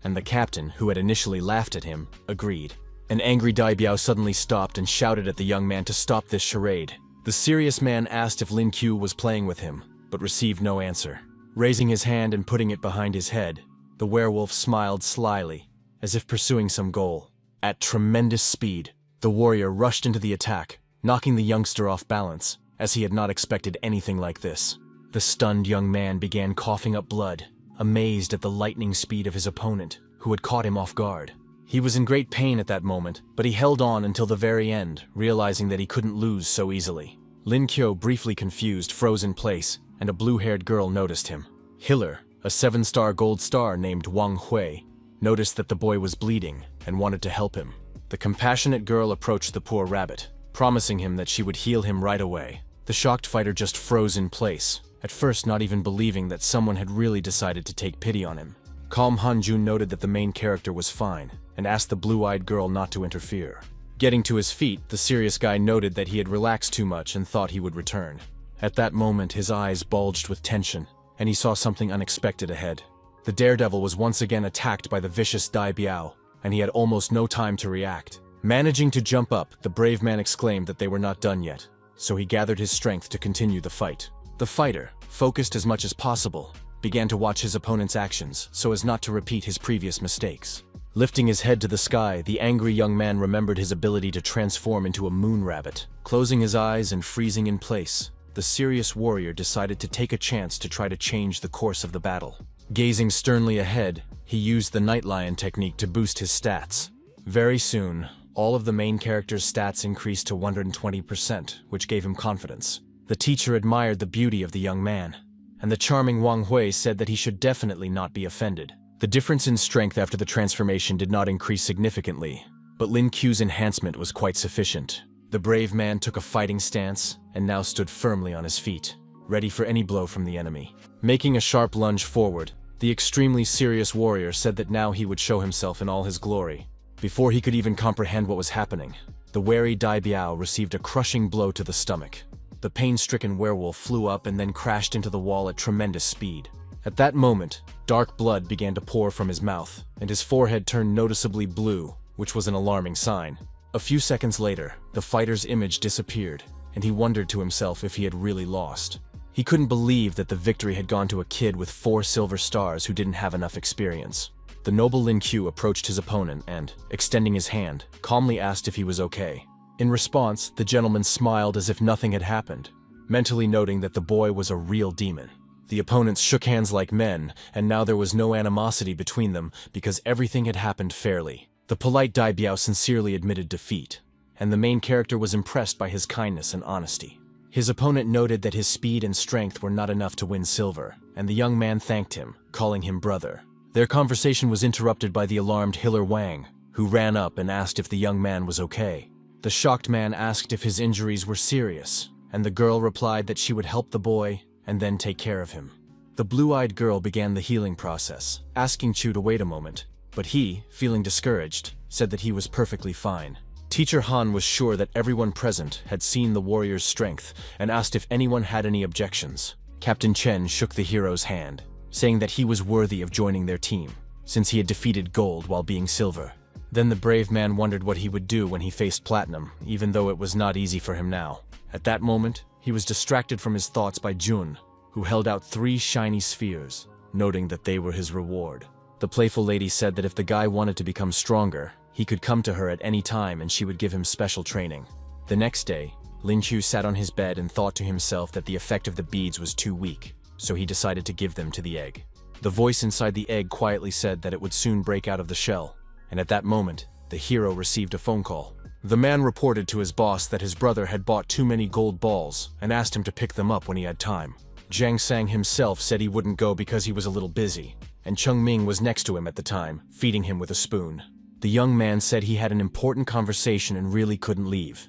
Speaker 1: and the captain, who had initially laughed at him, agreed. An angry Dai Biao suddenly stopped and shouted at the young man to stop this charade. The serious man asked if Lin Q was playing with him, but received no answer. Raising his hand and putting it behind his head, the werewolf smiled slyly, as if pursuing some goal. At tremendous speed, the warrior rushed into the attack, knocking the youngster off balance, as he had not expected anything like this. The stunned young man began coughing up blood, amazed at the lightning speed of his opponent, who had caught him off guard. He was in great pain at that moment, but he held on until the very end, realizing that he couldn't lose so easily. Lin Kyo, briefly confused, froze in place, and a blue-haired girl noticed him. Hiller, a 7-star gold star named Wang Hui, noticed that the boy was bleeding and wanted to help him. The compassionate girl approached the poor rabbit, promising him that she would heal him right away. The shocked fighter just froze in place, at first not even believing that someone had really decided to take pity on him. Calm Hanjun noted that the main character was fine, and asked the blue-eyed girl not to interfere. Getting to his feet, the serious guy noted that he had relaxed too much and thought he would return. At that moment, his eyes bulged with tension, and he saw something unexpected ahead. The daredevil was once again attacked by the vicious Dai Biao, and he had almost no time to react. Managing to jump up, the brave man exclaimed that they were not done yet, so he gathered his strength to continue the fight. The fighter, focused as much as possible, began to watch his opponent's actions so as not to repeat his previous mistakes. Lifting his head to the sky, the angry young man remembered his ability to transform into a moon rabbit. Closing his eyes and freezing in place, the serious warrior decided to take a chance to try to change the course of the battle. Gazing sternly ahead, he used the Night Lion technique to boost his stats. Very soon, all of the main character's stats increased to 120%, which gave him confidence. The teacher admired the beauty of the young man, and the charming Wang Hui said that he should definitely not be offended. The difference in strength after the transformation did not increase significantly, but Lin Q's enhancement was quite sufficient. The brave man took a fighting stance and now stood firmly on his feet, ready for any blow from the enemy. Making a sharp lunge forward, the extremely serious warrior said that now he would show himself in all his glory. Before he could even comprehend what was happening, the wary Dai Biao received a crushing blow to the stomach. The pain-stricken werewolf flew up and then crashed into the wall at tremendous speed. At that moment, dark blood began to pour from his mouth, and his forehead turned noticeably blue, which was an alarming sign. A few seconds later, the fighter's image disappeared, and he wondered to himself if he had really lost. He couldn't believe that the victory had gone to a kid with 4 silver stars who didn't have enough experience. The noble Lin Q approached his opponent and, extending his hand, calmly asked if he was okay. In response, the gentleman smiled as if nothing had happened, mentally noting that the boy was a real demon. The opponents shook hands like men, and now there was no animosity between them because everything had happened fairly. The polite Dai Biao sincerely admitted defeat, and the main character was impressed by his kindness and honesty. His opponent noted that his speed and strength were not enough to win silver, and the young man thanked him, calling him brother. Their conversation was interrupted by the alarmed Hiller Wang, who ran up and asked if the young man was okay. The shocked man asked if his injuries were serious, and the girl replied that she would help the boy and then take care of him. The blue-eyed girl began the healing process, asking Chu to wait a moment, but he, feeling discouraged, said that he was perfectly fine. Teacher Han was sure that everyone present had seen the warrior's strength and asked if anyone had any objections. Captain Chen shook the hero's hand, saying that he was worthy of joining their team, since he had defeated gold while being silver. Then the brave man wondered what he would do when he faced platinum, even though it was not easy for him now. At that moment, he was distracted from his thoughts by Jun, who held out 3 shiny spheres, noting that they were his reward. The playful lady said that if the guy wanted to become stronger, he could come to her at any time and she would give him special training. The next day, Lin Chu sat on his bed and thought to himself that the effect of the beads was too weak, so he decided to give them to the egg. The voice inside the egg quietly said that it would soon break out of the shell, and at that moment, the hero received a phone call. The man reported to his boss that his brother had bought too many gold balls and asked him to pick them up when he had time. Jiang Sang himself said he wouldn't go because he was a little busy, and Cheng Ming was next to him at the time, feeding him with a spoon. The young man said he had an important conversation and really couldn't leave,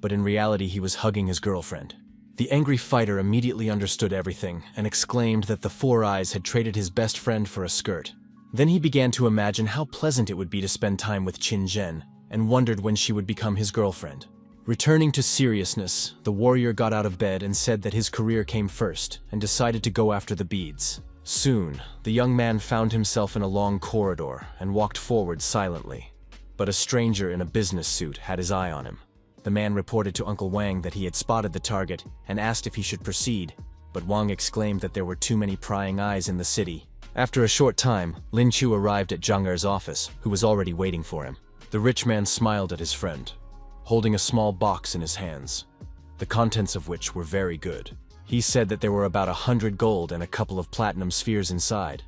Speaker 1: but in reality he was hugging his girlfriend. The angry fighter immediately understood everything and exclaimed that the Four Eyes had traded his best friend for a skirt. Then he began to imagine how pleasant it would be to spend time with Qin Zhen, and wondered when she would become his girlfriend. Returning to seriousness, the warrior got out of bed and said that his career came first and decided to go after the beads. Soon, the young man found himself in a long corridor and walked forward silently. But a stranger in a business suit had his eye on him. The man reported to Uncle Wang that he had spotted the target and asked if he should proceed, but Wang exclaimed that there were too many prying eyes in the city. After a short time, Lin Chu arrived at Zhang Er's office, who was already waiting for him. The rich man smiled at his friend, holding a small box in his hands, the contents of which were very good. He said that there were about 100 gold and a couple of platinum spheres inside,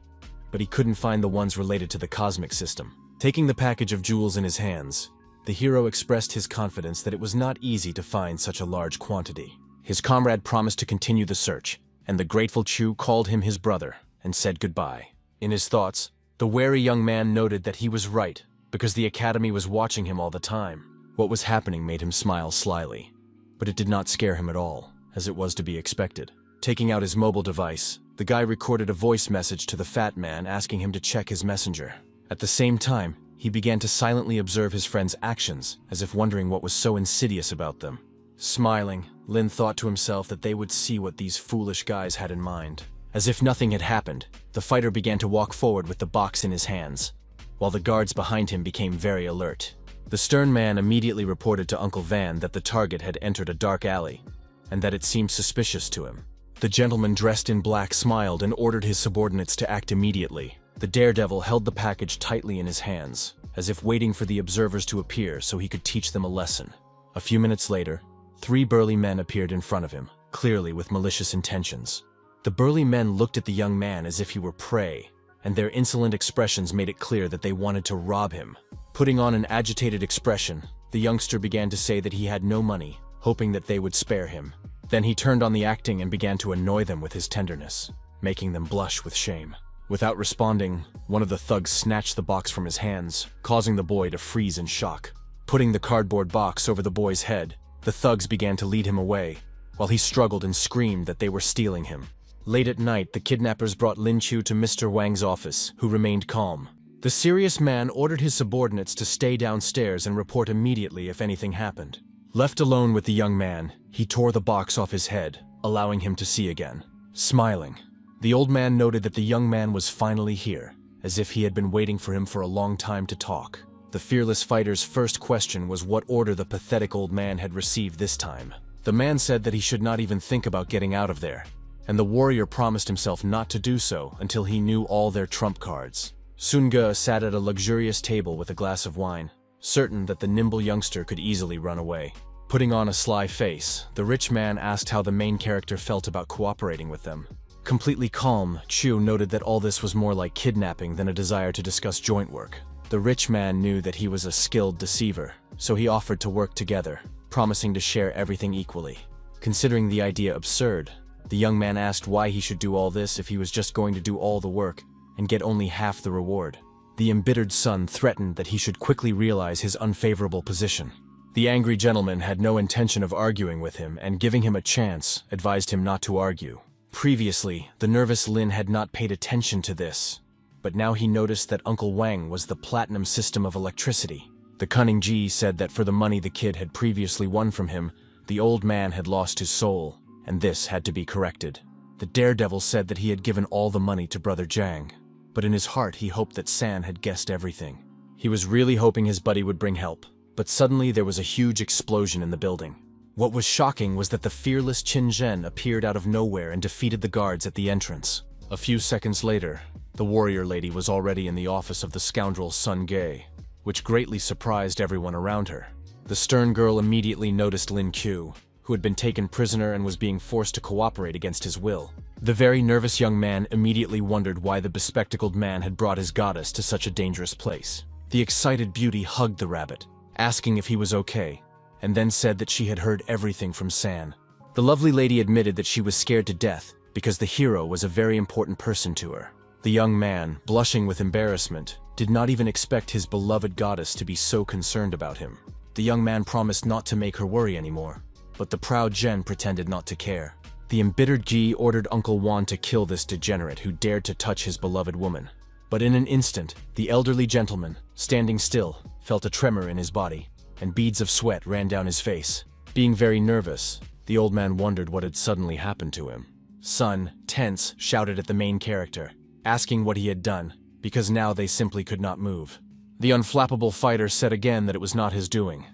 Speaker 1: but he couldn't find the ones related to the cosmic system. Taking the package of jewels in his hands, the hero expressed his confidence that it was not easy to find such a large quantity. His comrade promised to continue the search, and the grateful Chu called him his brother and said goodbye. In his thoughts, the wary young man noted that he was right, because the academy was watching him all the time. What was happening made him smile slyly, but it did not scare him at all, as it was to be expected. Taking out his mobile device, the guy recorded a voice message to the fat man asking him to check his messenger. At the same time, he began to silently observe his friend's actions, as if wondering what was so insidious about them. Smiling, Lin thought to himself that they would see what these foolish guys had in mind. As if nothing had happened, the fighter began to walk forward with the box in his hands, while the guards behind him became very alert. The stern man immediately reported to Uncle Van that the target had entered a dark alley, and that it seemed suspicious to him. The gentleman dressed in black smiled and ordered his subordinates to act immediately. The daredevil held the package tightly in his hands, as if waiting for the observers to appear so he could teach them a lesson. A few minutes later, 3 burly men appeared in front of him, clearly with malicious intentions. The burly men looked at the young man as if he were prey, and their insolent expressions made it clear that they wanted to rob him. Putting on an agitated expression, the youngster began to say that he had no money, hoping that they would spare him. Then he turned on the acting and began to annoy them with his tenderness, making them blush with shame. Without responding, one of the thugs snatched the box from his hands, causing the boy to freeze in shock. Putting the cardboard box over the boy's head, the thugs began to lead him away, while he struggled and screamed that they were stealing him. Late at night, the kidnappers brought Lin Chu to Mr. Wang's office, who remained calm. The serious man ordered his subordinates to stay downstairs and report immediately if anything happened. Left alone with the young man, he tore the box off his head, allowing him to see again. Smiling, the old man noted that the young man was finally here, as if he had been waiting for him for a long time to talk. The fearless fighter's first question was what order the pathetic old man had received this time. The man said that he should not even think about getting out of there, and the warrior promised himself not to do so until he knew all their trump cards. Sun Ge sat at a luxurious table with a glass of wine, certain that the nimble youngster could easily run away. Putting on a sly face, the rich man asked how the main character felt about cooperating with them. Completely calm, Chu noted that all this was more like kidnapping than a desire to discuss joint work. The rich man knew that he was a skilled deceiver, so he offered to work together, promising to share everything equally. Considering the idea absurd, the young man asked why he should do all this if he was just going to do all the work and get only half the reward. The embittered son threatened that he should quickly realize his unfavorable position. The angry gentleman had no intention of arguing with him, and giving him a chance, advised him not to argue. Previously, the nervous Lin had not paid attention to this, but now he noticed that Uncle Wang was the platinum system of electricity. The cunning Ji said that for the money the kid had previously won from him, the old man had lost his soul, and this had to be corrected. The daredevil said that he had given all the money to Brother Jiang, but in his heart he hoped that San had guessed everything. He was really hoping his buddy would bring help, but suddenly there was a huge explosion in the building. What was shocking was that the fearless Qin Zhen appeared out of nowhere and defeated the guards at the entrance. A few seconds later, the warrior lady was already in the office of the scoundrel Sun Ge, which greatly surprised everyone around her. The stern girl immediately noticed Lin Q, who had been taken prisoner and was being forced to cooperate against his will. The very nervous young man immediately wondered why the bespectacled man had brought his goddess to such a dangerous place. The excited beauty hugged the rabbit, asking if he was okay, and then said that she had heard everything from San. The lovely lady admitted that she was scared to death because the hero was a very important person to her. The young man, blushing with embarrassment, did not even expect his beloved goddess to be so concerned about him. The young man promised not to make her worry anymore, but the proud Zhen pretended not to care. The embittered Ji ordered Uncle Wan to kill this degenerate who dared to touch his beloved woman. But in an instant, the elderly gentleman, standing still, felt a tremor in his body, and beads of sweat ran down his face. Being very nervous, the old man wondered what had suddenly happened to him. Sun, tense, shouted at the main character, asking what he had done, because now they simply could not move. The unflappable fighter said again that it was not his doing,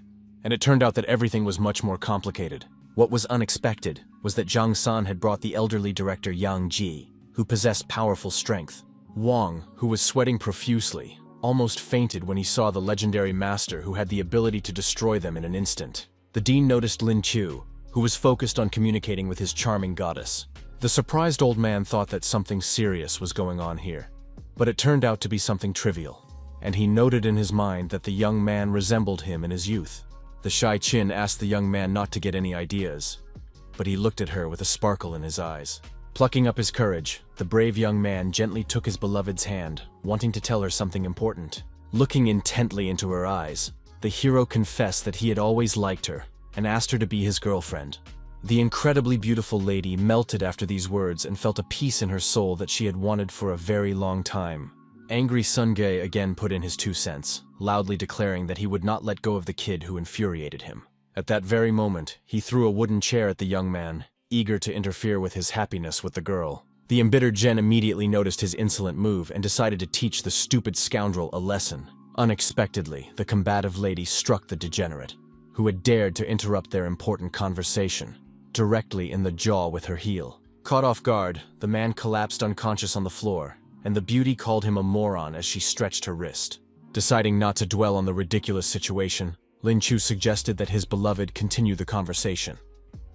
Speaker 1: and it turned out that everything was much more complicated. What was unexpected was that Zhang San had brought the elderly director Yang Ji, who possessed powerful strength. Wang, who was sweating profusely, almost fainted when he saw the legendary master who had the ability to destroy them in an instant. The dean noticed Lin Chu, who was focused on communicating with his charming goddess. The surprised old man thought that something serious was going on here, but it turned out to be something trivial, and he noted in his mind that the young man resembled him in his youth. The shy Qin asked the young man not to get any ideas, but he looked at her with a sparkle in his eyes. Plucking up his courage, the brave young man gently took his beloved's hand, wanting to tell her something important. Looking intently into her eyes, the hero confessed that he had always liked her and asked her to be his girlfriend. The incredibly beautiful lady melted after these words and felt a peace in her soul that she had wanted for a very long time. Angry Sungae again put in his 2 cents, loudly declaring that he would not let go of the kid who infuriated him. At that very moment, he threw a wooden chair at the young man, eager to interfere with his happiness with the girl. The embittered Jen immediately noticed his insolent move and decided to teach the stupid scoundrel a lesson. Unexpectedly, the combative lady struck the degenerate, who had dared to interrupt their important conversation, directly in the jaw with her heel. Caught off guard, the man collapsed unconscious on the floor, and the beauty called him a moron as she stretched her wrist. Deciding not to dwell on the ridiculous situation, Lin Chu suggested that his beloved continue the conversation,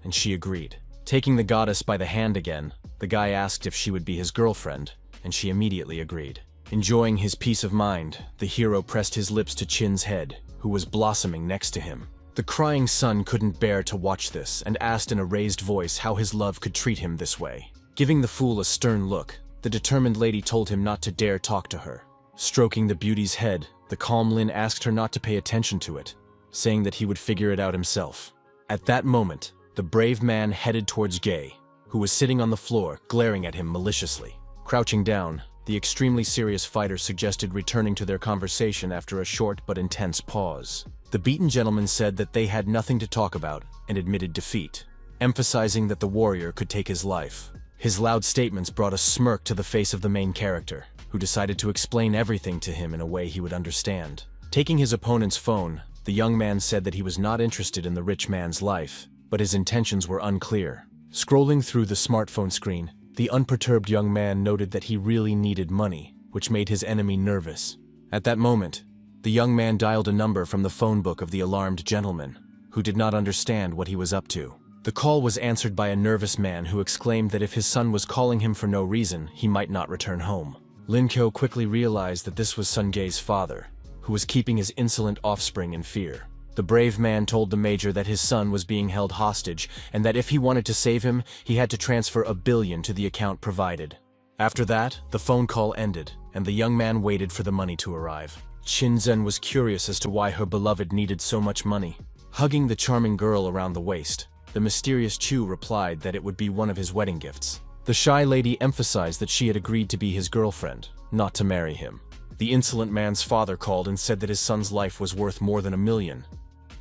Speaker 1: and she agreed. Taking the goddess by the hand again, the guy asked if she would be his girlfriend, and she immediately agreed. Enjoying his peace of mind, the hero pressed his lips to Chin's head, who was blossoming next to him. The crying son couldn't bear to watch this and asked in a raised voice how his love could treat him this way. Giving the fool a stern look, the determined lady told him not to dare talk to her. Stroking the beauty's head, the calm Lin asked her not to pay attention to it, saying that he would figure it out himself. At that moment, the brave man headed towards Gay, who was sitting on the floor, glaring at him maliciously. Crouching down, the extremely serious fighter suggested returning to their conversation after a short but intense pause. The beaten gentleman said that they had nothing to talk about and admitted defeat, emphasizing that the warrior could take his life. His loud statements brought a smirk to the face of the main character, who decided to explain everything to him in a way he would understand. Taking his opponent's phone, the young man said that he was not interested in the rich man's life, but his intentions were unclear. Scrolling through the smartphone screen, the unperturbed young man noted that he really needed money, which made his enemy nervous. At that moment, the young man dialed a number from the phone book of the alarmed gentleman, who did not understand what he was up to. The call was answered by a nervous man who exclaimed that if his son was calling him for no reason, he might not return home. Lin Kyo quickly realized that this was Sungae's father, who was keeping his insolent offspring in fear. The brave man told the major that his son was being held hostage and that if he wanted to save him, he had to transfer 1 billion to the account provided. After that, the phone call ended, and the young man waited for the money to arrive. Qinzhen was curious as to why her beloved needed so much money. Hugging the charming girl around the waist, the mysterious Chu replied that it would be one of his wedding gifts. The shy lady emphasized that she had agreed to be his girlfriend, not to marry him. The insolent man's father called and said that his son's life was worth more than 1 million,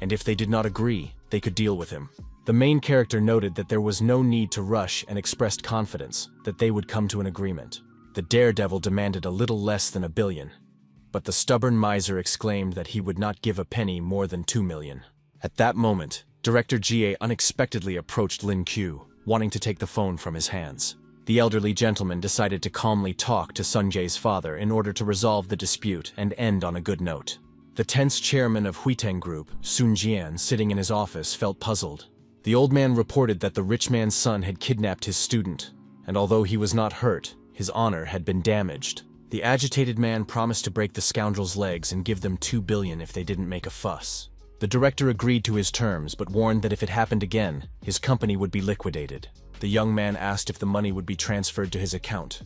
Speaker 1: and if they did not agree, they could deal with him. The main character noted that there was no need to rush and expressed confidence that they would come to an agreement. The daredevil demanded a little less than 1 billion, but the stubborn miser exclaimed that he would not give a penny more than 2 million. At that moment, Director Jie unexpectedly approached Lin Q, wanting to take the phone from his hands. The elderly gentleman decided to calmly talk to Sunjae's father in order to resolve the dispute and end on a good note. The tense chairman of Huiteng Group, Sun Jian, sitting in his office, felt puzzled. The old man reported that the rich man's son had kidnapped his student, and although he was not hurt, his honor had been damaged. The agitated man promised to break the scoundrel's legs and give them 2 billion if they didn't make a fuss. The director agreed to his terms, but warned that if it happened again, his company would be liquidated. The young man asked if the money would be transferred to his account,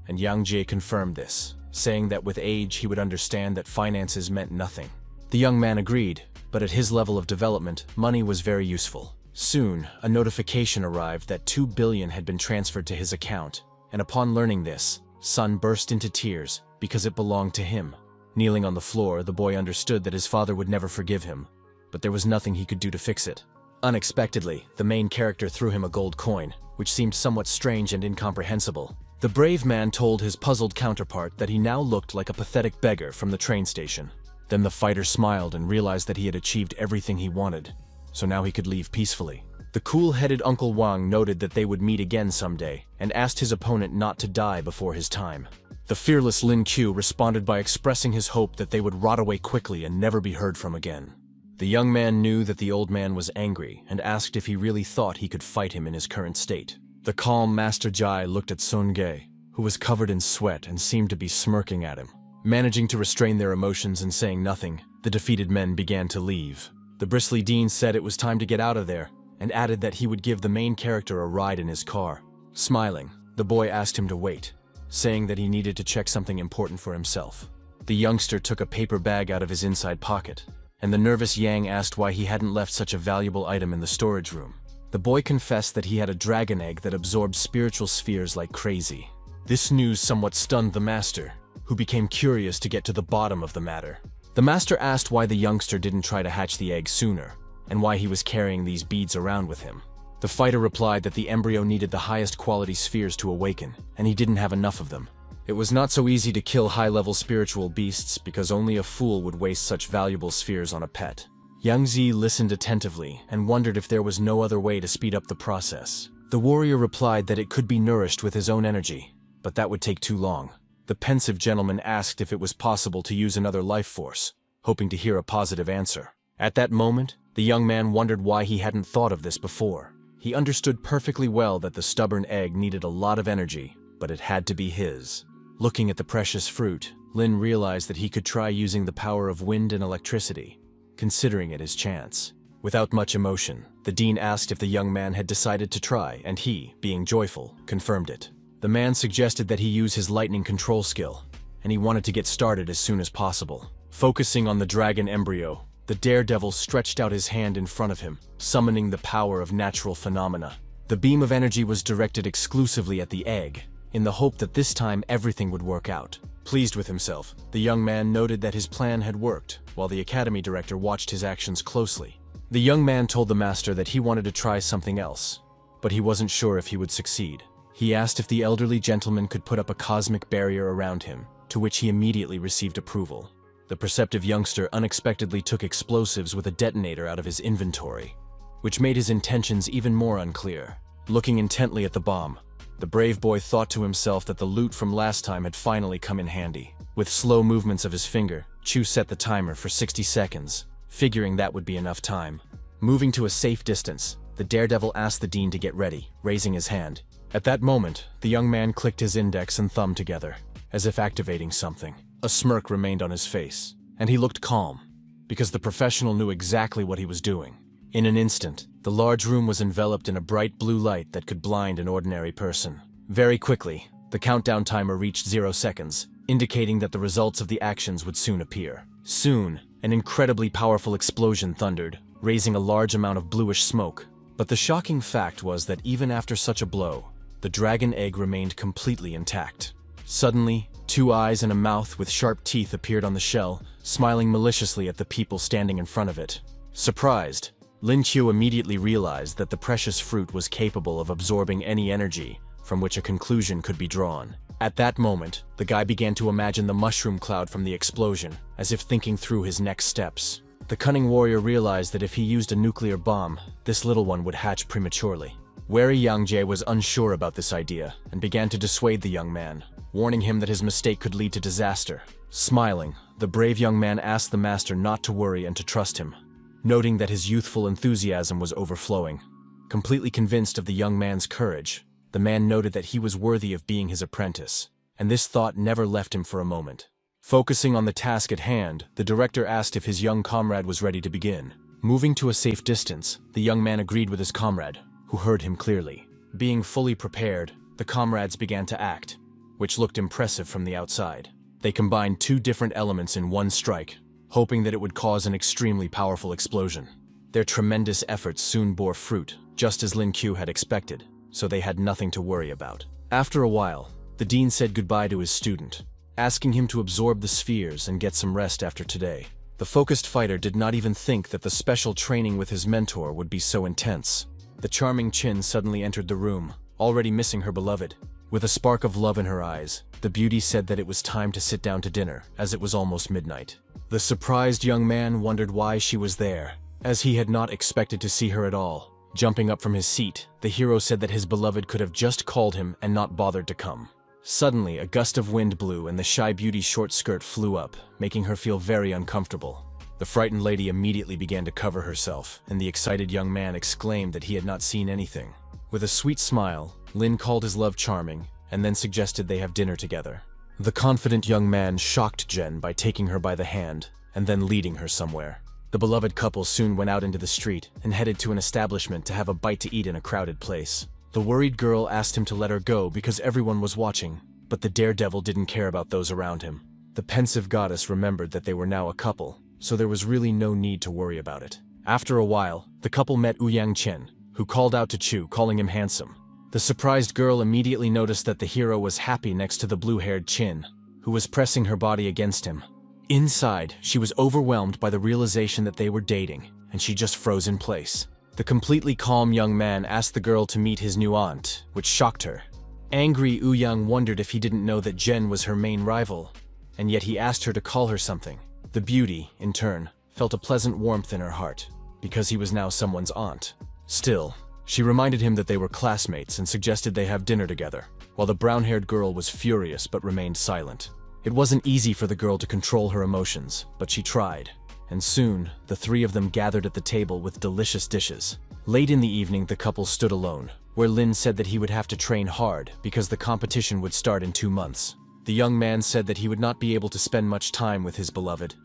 Speaker 1: and Yang Jie confirmed this, saying that with age he would understand that finances meant nothing. The young man agreed, but at his level of development, money was very useful. Soon, a notification arrived that 2 billion had been transferred to his account, and upon learning this, Sun burst into tears because it belonged to him. Kneeling on the floor, the boy understood that his father would never forgive him, but there was nothing he could do to fix it. Unexpectedly, the main character threw him a gold coin, which seemed somewhat strange and incomprehensible. The brave man told his puzzled counterpart that he now looked like a pathetic beggar from the train station. Then the fighter smiled and realized that he had achieved everything he wanted, so now he could leave peacefully. The cool-headed Uncle Wang noted that they would meet again someday and asked his opponent not to die before his time. The fearless Lin Q responded by expressing his hope that they would rot away quickly and never be heard from again. The young man knew that the old man was angry and asked if he really thought he could fight him in his current state. The calm Master Jai looked at Sun Ge, who was covered in sweat and seemed to be smirking at him. Managing to restrain their emotions and saying nothing, the defeated men began to leave. The bristly dean said it was time to get out of there, and added that he would give the main character a ride in his car. Smiling, the boy asked him to wait, saying that he needed to check something important for himself. The youngster took a paper bag out of his inside pocket, and the nervous Yang asked why he hadn't left such a valuable item in the storage room. The boy confessed that he had a dragon egg that absorbed spiritual spheres like crazy. This news somewhat stunned the master, who became curious to get to the bottom of the matter. The master asked why the youngster didn't try to hatch the egg sooner, and why he was carrying these beads around with him. The fighter replied that the embryo needed the highest quality spheres to awaken, and he didn't have enough of them. It was not so easy to kill high-level spiritual beasts because only a fool would waste such valuable spheres on a pet. Yang Zi listened attentively and wondered if there was no other way to speed up the process. The warrior replied that it could be nourished with his own energy, but that would take too long. The pensive gentleman asked if it was possible to use another life force, hoping to hear a positive answer. At that moment, the young man wondered why he hadn't thought of this before. He understood perfectly well that the stubborn egg needed a lot of energy, but it had to be his. Looking at the precious fruit, Lin realized that he could try using the power of wind and electricity, considering it his chance. Without much emotion, the dean asked if the young man had decided to try, and he, being joyful, confirmed it. The man suggested that he use his lightning control skill, and he wanted to get started as soon as possible. Focusing on the dragon embryo, the daredevil stretched out his hand in front of him, summoning the power of natural phenomena. The beam of energy was directed exclusively at the egg, in the hope that this time everything would work out. Pleased with himself, the young man noted that his plan had worked, while the academy director watched his actions closely. The young man told the master that he wanted to try something else, but he wasn't sure if he would succeed. He asked if the elderly gentleman could put up a cosmic barrier around him, to which he immediately received approval. The perceptive youngster unexpectedly took explosives with a detonator out of his inventory, which made his intentions even more unclear. Looking intently at the bomb, the brave boy thought to himself that the loot from last time had finally come in handy. With slow movements of his finger, Chu set the timer for 60 seconds, figuring that would be enough time. Moving to a safe distance, the daredevil asked the dean to get ready, raising his hand. At that moment, the young man clicked his index and thumb together, as if activating something. A smirk remained on his face, and he looked calm, because the professional knew exactly what he was doing. In an instant, the large room was enveloped in a bright blue light that could blind an ordinary person. Very quickly, the countdown timer reached 0 seconds, indicating that the results of the actions would soon appear. Soon, an incredibly powerful explosion thundered, raising a large amount of bluish smoke. But the shocking fact was that even after such a blow, the dragon egg remained completely intact. Suddenly, 2 eyes and a mouth with sharp teeth appeared on the shell, smiling maliciously at the people standing in front of it. Surprised, Lin Qiu immediately realized that the precious fruit was capable of absorbing any energy from which a conclusion could be drawn. At that moment, the guy began to imagine the mushroom cloud from the explosion, as if thinking through his next steps. The cunning warrior realized that if he used a nuclear bomb, this little one would hatch prematurely. Wary Yang Jie was unsure about this idea and began to dissuade the young man, warning him that his mistake could lead to disaster. Smiling, the brave young man asked the master not to worry and to trust him, noting that his youthful enthusiasm was overflowing. Completely convinced of the young man's courage, the man noted that he was worthy of being his apprentice, and this thought never left him for a moment. Focusing on the task at hand, the director asked if his young comrade was ready to begin. Moving to a safe distance, the young man agreed with his comrade, who heard him clearly. Being fully prepared, the comrades began to act, which looked impressive from the outside. They combined 2 different elements in one strike, hoping that it would cause an extremely powerful explosion. Their tremendous efforts soon bore fruit, just as Lin Qiu had expected, so they had nothing to worry about. After a while, the dean said goodbye to his student, asking him to absorb the spheres and get some rest after today. The focused fighter did not even think that the special training with his mentor would be so intense. The charming Qin suddenly entered the room, already missing her beloved. With a spark of love in her eyes, the beauty said that it was time to sit down to dinner, as it was almost midnight. The surprised young man wondered why she was there, as he had not expected to see her at all. Jumping up from his seat, the hero said that his beloved could have just called him and not bothered to come. Suddenly, a gust of wind blew and the shy beauty's short skirt flew up, making her feel very uncomfortable. The frightened lady immediately began to cover herself, and the excited young man exclaimed that he had not seen anything. With a sweet smile, Lin called his love charming, and then suggested they have dinner together. The confident young man shocked Jen by taking her by the hand, and then leading her somewhere. The beloved couple soon went out into the street, and headed to an establishment to have a bite to eat in a crowded place. The worried girl asked him to let her go because everyone was watching, but the daredevil didn't care about those around him. The pensive goddess remembered that they were now a couple, so there was really no need to worry about it. After a while, the couple met Ouyang Chen, who called out to Chu, calling him handsome. The surprised girl immediately noticed that the hero was happy next to the blue-haired Qin. who was pressing her body against him. Inside, she was overwhelmed by the realization that they were dating, and she just froze in place. The completely calm young man asked the girl to meet his new aunt, which shocked her. Angry, Young wondered if he didn't know that Jen was her main rival, and yet he asked her to call her something. The beauty, in turn, felt a pleasant warmth in her heart, because he was now someone's aunt. Still, she reminded him that they were classmates and suggested they have dinner together, while the brown-haired girl was furious but remained silent. It wasn't easy for the girl to control her emotions, but she tried, and soon, the three of them gathered at the table with delicious dishes. Late in the evening, the couple stood alone, where Lin said that he would have to train hard because the competition would start in 2 months. The young man said that he would not be able to spend much time with his beloved,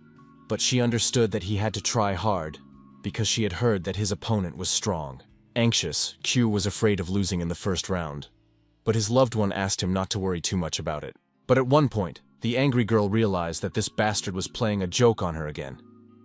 Speaker 1: but she understood that he had to try hard because she had heard that his opponent was strong. Anxious, Q was afraid of losing in the first round, but his loved one asked him not to worry too much about it. But at one point, the angry girl realized that this bastard was playing a joke on her again,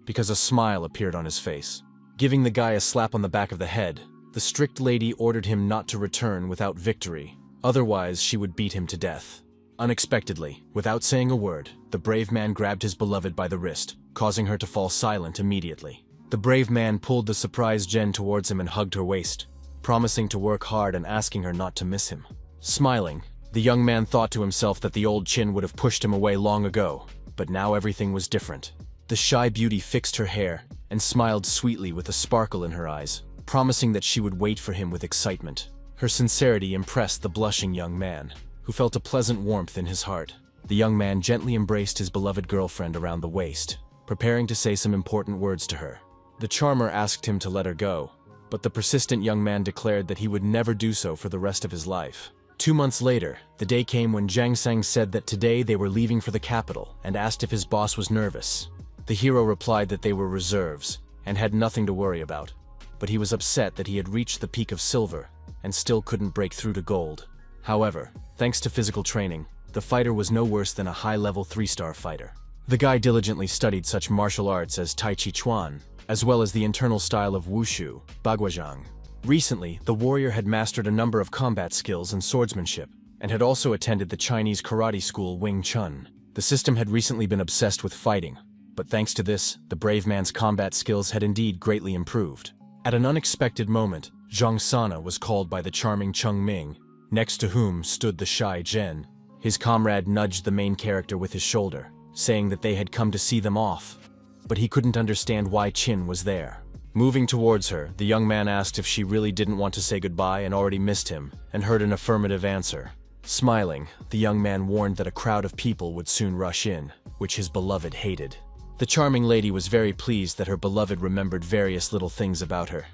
Speaker 1: because a smile appeared on his face. Giving the guy a slap on the back of the head, the strict lady ordered him not to return without victory, otherwise she would beat him to death. Unexpectedly, without saying a word, the brave man grabbed his beloved by the wrist, causing her to fall silent immediately. The brave man pulled the surprised Jen towards him and hugged her waist, promising to work hard and asking her not to miss him. Smiling, the young man thought to himself that the old Chin would have pushed him away long ago, but now everything was different. The shy beauty fixed her hair and smiled sweetly with a sparkle in her eyes, promising that she would wait for him with excitement. Her sincerity impressed the blushing young man, who felt a pleasant warmth in his heart. The young man gently embraced his beloved girlfriend around the waist, preparing to say some important words to her. The charmer asked him to let her go, but the persistent young man declared that he would never do so for the rest of his life. 2 months later, the day came when Jiang Sang said that today they were leaving for the capital and asked if his boss was nervous. The hero replied that they were reserves and had nothing to worry about, but he was upset that he had reached the peak of silver and still couldn't break through to gold. However, thanks to physical training, the fighter was no worse than a high-level 3-star fighter. The guy diligently studied such martial arts as Tai Chi Chuan, as well as the internal style of Wushu, Baguazhang. Recently, the warrior had mastered a number of combat skills and swordsmanship, and had also attended the Chinese karate school Wing Chun. The system had recently been obsessed with fighting, but thanks to this, the brave man's combat skills had indeed greatly improved. At an unexpected moment, Zhang Sana was called by the charming Cheng Ming, next to whom stood the shy Zhen. His comrade nudged the main character with his shoulder, saying that they had come to see them off, but he couldn't understand why Qin was there. Moving towards her, the young man asked if she really didn't want to say goodbye and already missed him, and heard an affirmative answer. Smiling, the young man warned that a crowd of people would soon rush in, which his beloved hated. The charming lady was very pleased that her beloved remembered various little things about her,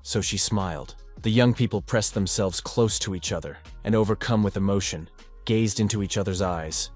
Speaker 1: so she smiled. The young people pressed themselves close to each other, and overcome with emotion, gazed into each other's eyes,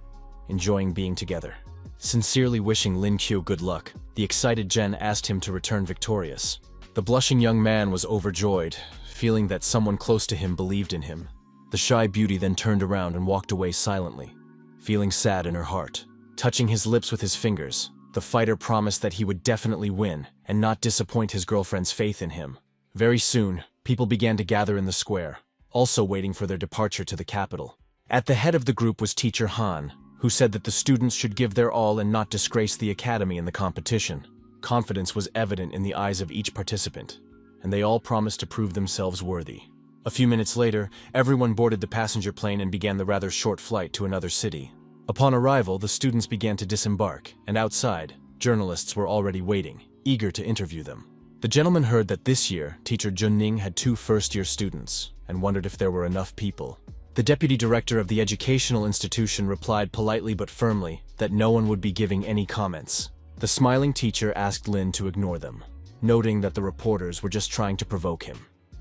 Speaker 1: enjoying being together. Sincerely wishing Lin Qiu good luck, the excited Jen asked him to return victorious. The blushing young man was overjoyed, feeling that someone close to him believed in him. The shy beauty then turned around and walked away silently, feeling sad in her heart. Touching his lips with his fingers, the fighter promised that he would definitely win and not disappoint his girlfriend's faith in him. Very soon, people began to gather in the square, also waiting for their departure to the capital. At the head of the group was Teacher Han, who said that the students should give their all and not disgrace the academy in the competition. Confidence was evident in the eyes of each participant, and they all promised to prove themselves worthy. A few minutes later, everyone boarded the passenger plane and began the rather short flight to another city. Upon arrival, the students began to disembark, and outside, journalists were already waiting, eager to interview them. The gentleman heard that this year, Teacher Junning had 2 first-year students, and wondered if there were enough people. The deputy director of the educational institution replied politely but firmly that no one would be giving any comments. The smiling teacher asked Lin to ignore them, noting that the reporters were just trying to provoke him.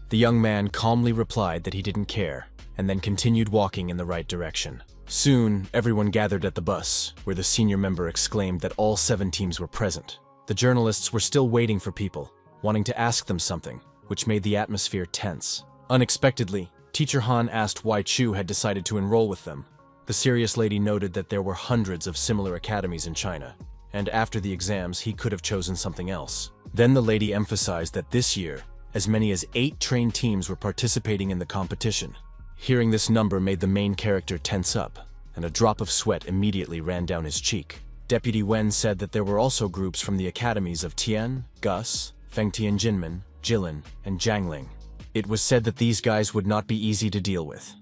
Speaker 1: The young man calmly replied that he didn't care, and then continued walking in the right direction. Soon, everyone gathered at the bus, where the senior member exclaimed that all 7 teams were present. The journalists were still waiting for people, wanting to ask them something, which made the atmosphere tense. Unexpectedly, Teacher Han asked why Chu had decided to enroll with them. The serious lady noted that there were hundreds of similar academies in China, and after the exams he could have chosen something else. Then the lady emphasized that this year, as many as 8 trained teams were participating in the competition. Hearing this number made the main character tense up. and a drop of sweat immediately ran down his cheek. Deputy Wen said that there were also groups from the academies of Tian, Gus, Fengtian Jinmen, Jilin, and Jiangling. It was said that these guys would not be easy to deal with,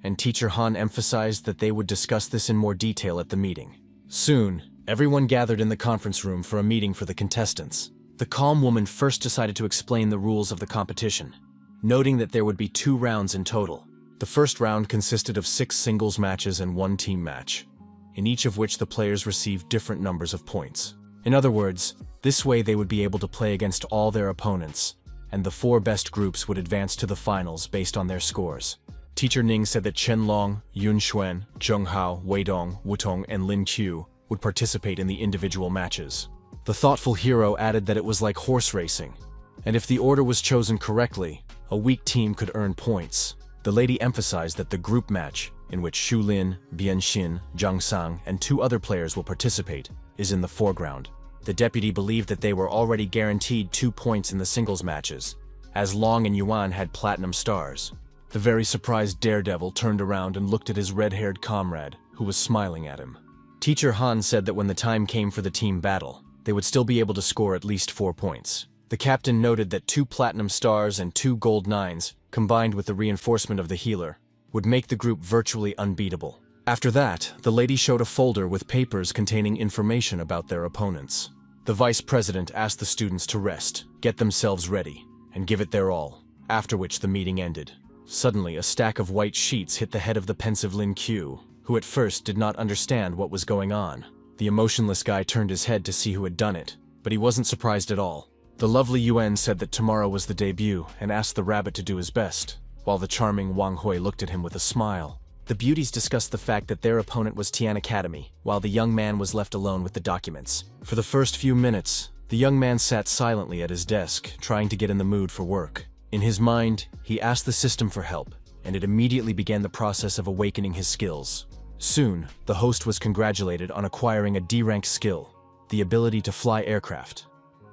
Speaker 1: and Teacher Han emphasized that they would discuss this in more detail at the meeting. Soon, everyone gathered in the conference room for a meeting for the contestants. The calm woman first decided to explain the rules of the competition, noting that there would be 2 rounds in total. The first round consisted of 6 singles matches and 1 team match, in each of which the players received different numbers of points. In other words, this way they would be able to play against all their opponents, and the 4 best groups would advance to the finals based on their scores. Teacher Ning said that Chen Long, Yun Xuan, Zheng Hao, Wei Dong, Wu Tong, and Lin Qiu would participate in the individual matches. The thoughtful hero added that it was like horse racing, and if the order was chosen correctly, a weak team could earn points. The lady emphasized that the group match, in which Xu Lin, Bian Xin, Zhang Sang, and 2 other players will participate, is in the foreground. The deputy believed that they were already guaranteed 2 points in the singles matches, as Long and Yuan had platinum stars. The very surprised daredevil turned around and looked at his red-haired comrade, who was smiling at him. Teacher Han said that when the time came for the team battle, they would still be able to score at least 4 points. The captain noted that 2 platinum stars and 2 gold 9s, combined with the reinforcement of the healer, would make the group virtually unbeatable. After that, the lady showed a folder with papers containing information about their opponents. The vice president asked the students to rest, get themselves ready, and give it their all, after which the meeting ended. Suddenly, a stack of white sheets hit the head of the pensive Lin Qiu, who at first did not understand what was going on. The emotionless guy turned his head to see who had done it, but he wasn't surprised at all. The lovely Yuan said that tomorrow was the debut and asked the rabbit to do his best, while the charming Wang Hui looked at him with a smile. The beauties discussed the fact that their opponent was Tian Academy, while the young man was left alone with the documents. For the first few minutes, the young man sat silently at his desk, trying to get in the mood for work. In his mind, he asked the system for help, and it immediately began the process of awakening his skills. Soon, the host was congratulated on acquiring a D-rank skill, the ability to fly aircraft.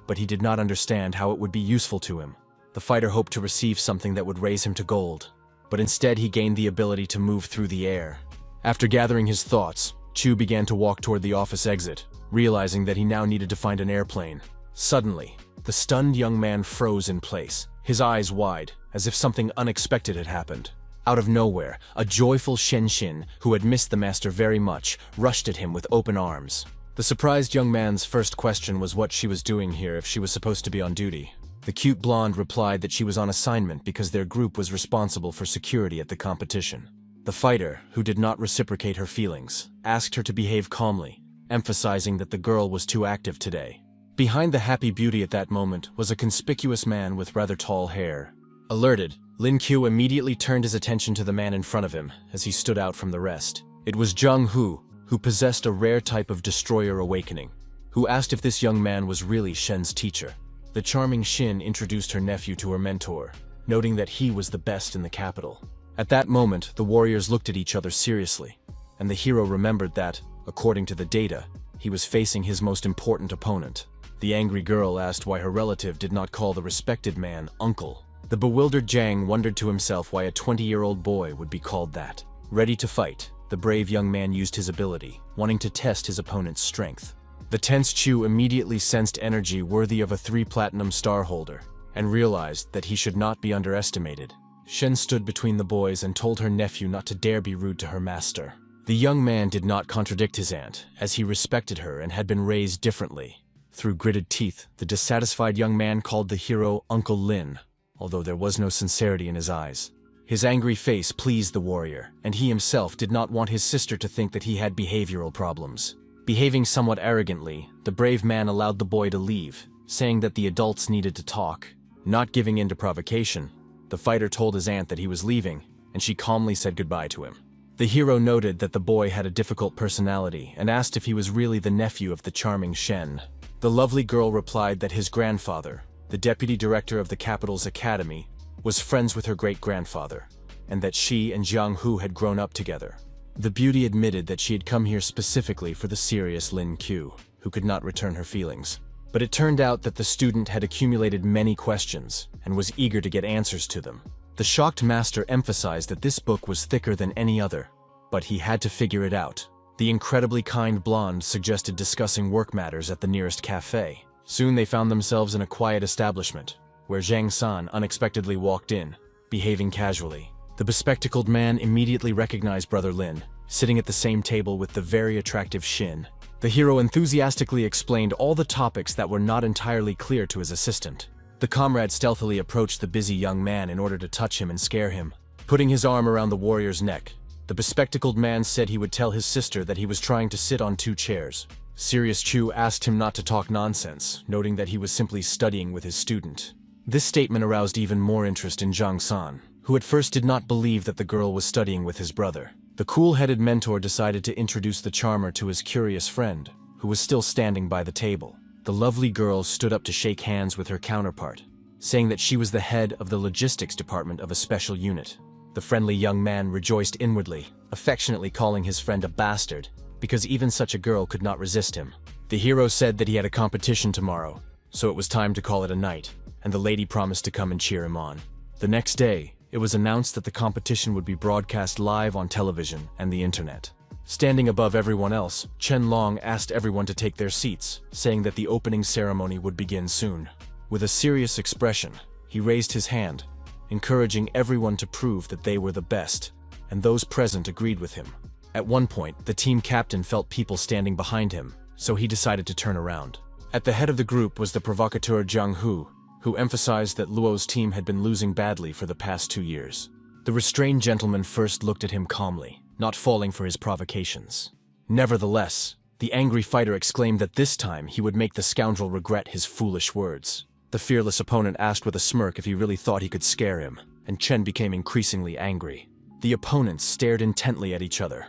Speaker 1: But he did not understand how it would be useful to him. The fighter hoped to receive something that would raise him to gold, but instead he gained the ability to move through the air. After gathering his thoughts, Chu began to walk toward the office exit, realizing that he now needed to find an airplane. Suddenly, the stunned young man froze in place, his eyes wide, as if something unexpected had happened. Out of nowhere, a joyful Shen Xin, who had missed the master very much, rushed at him with open arms. The surprised young man's first question was what she was doing here if she was supposed to be on duty. The cute blonde replied that she was on assignment because their group was responsible for security at the competition. The fighter, who did not reciprocate her feelings, asked her to behave calmly, emphasizing that the girl was too active today. Behind the happy beauty at that moment was a conspicuous man with rather tall hair. Alerted, Lin Qiu immediately turned his attention to the man in front of him as he stood out from the rest. It was Zhang Hu, who possessed a rare type of destroyer awakening, who asked if this young man was really Shen's teacher. The charming Xin introduced her nephew to her mentor, noting that he was the best in the capital. At that moment, the warriors looked at each other seriously, and the hero remembered that, according to the data, he was facing his most important opponent. The angry girl asked why her relative did not call the respected man uncle. The bewildered Zhang wondered to himself why a 20-year-old boy would be called that. Ready to fight, the brave young man used his ability, wanting to test his opponent's strength. The tense Chu immediately sensed energy worthy of a 3 platinum star holder, and realized that he should not be underestimated. Shen stood between the boys and told her nephew not to dare be rude to her master. The young man did not contradict his aunt, as he respected her and had been raised differently. Through gritted teeth, the dissatisfied young man called the hero Uncle Lin, although there was no sincerity in his eyes. His angry face pleased the warrior, and he himself did not want his sister to think that he had behavioral problems. Behaving somewhat arrogantly, the brave man allowed the boy to leave, saying that the adults needed to talk. Not giving in to provocation, the fighter told his aunt that he was leaving, and she calmly said goodbye to him. The hero noted that the boy had a difficult personality and asked if he was really the nephew of the charming Shen. The lovely girl replied that his grandfather, the deputy director of the capital's academy, was friends with her great-grandfather, and that she and Jiang Hu had grown up together. The beauty admitted that she had come here specifically for the serious Lin Qiu, who could not return her feelings. But it turned out that the student had accumulated many questions and was eager to get answers to them. The shocked master emphasized that this book was thicker than any other, but he had to figure it out. The incredibly kind blonde suggested discussing work matters at the nearest cafe. Soon they found themselves in a quiet establishment, where Zhang San unexpectedly walked in, behaving casually. The bespectacled man immediately recognized Brother Lin, sitting at the same table with the very attractive Shin. The hero enthusiastically explained all the topics that were not entirely clear to his assistant. The comrade stealthily approached the busy young man in order to touch him and scare him. Putting his arm around the warrior's neck, the bespectacled man said he would tell his sister that he was trying to sit on 2 chairs. Serious Chu asked him not to talk nonsense, noting that he was simply studying with his student. This statement aroused even more interest in Zhang San, who at first did not believe that the girl was studying with his brother. The cool-headed mentor decided to introduce the charmer to his curious friend, who was still standing by the table. The lovely girl stood up to shake hands with her counterpart, saying that she was the head of the logistics department of a special unit. The friendly young man rejoiced inwardly, affectionately calling his friend a bastard, because even such a girl could not resist him. The hero said that he had a competition tomorrow, so it was time to call it a night, and the lady promised to come and cheer him on. The next day, it was announced that the competition would be broadcast live on television and the internet. Standing above everyone else, Chen Long asked everyone to take their seats, saying that the opening ceremony would begin soon. With a serious expression, he raised his hand, encouraging everyone to prove that they were the best, and those present agreed with him. At one point, the team captain felt people standing behind him, so he decided to turn around. At the head of the group was the provocateur Jiang Hu, who emphasized that Luo's team had been losing badly for the past 2 years. The restrained gentleman first looked at him calmly, not falling for his provocations. Nevertheless, the angry fighter exclaimed that this time he would make the scoundrel regret his foolish words. The fearless opponent asked with a smirk if he really thought he could scare him, and Chen became increasingly angry. The opponents stared intently at each other,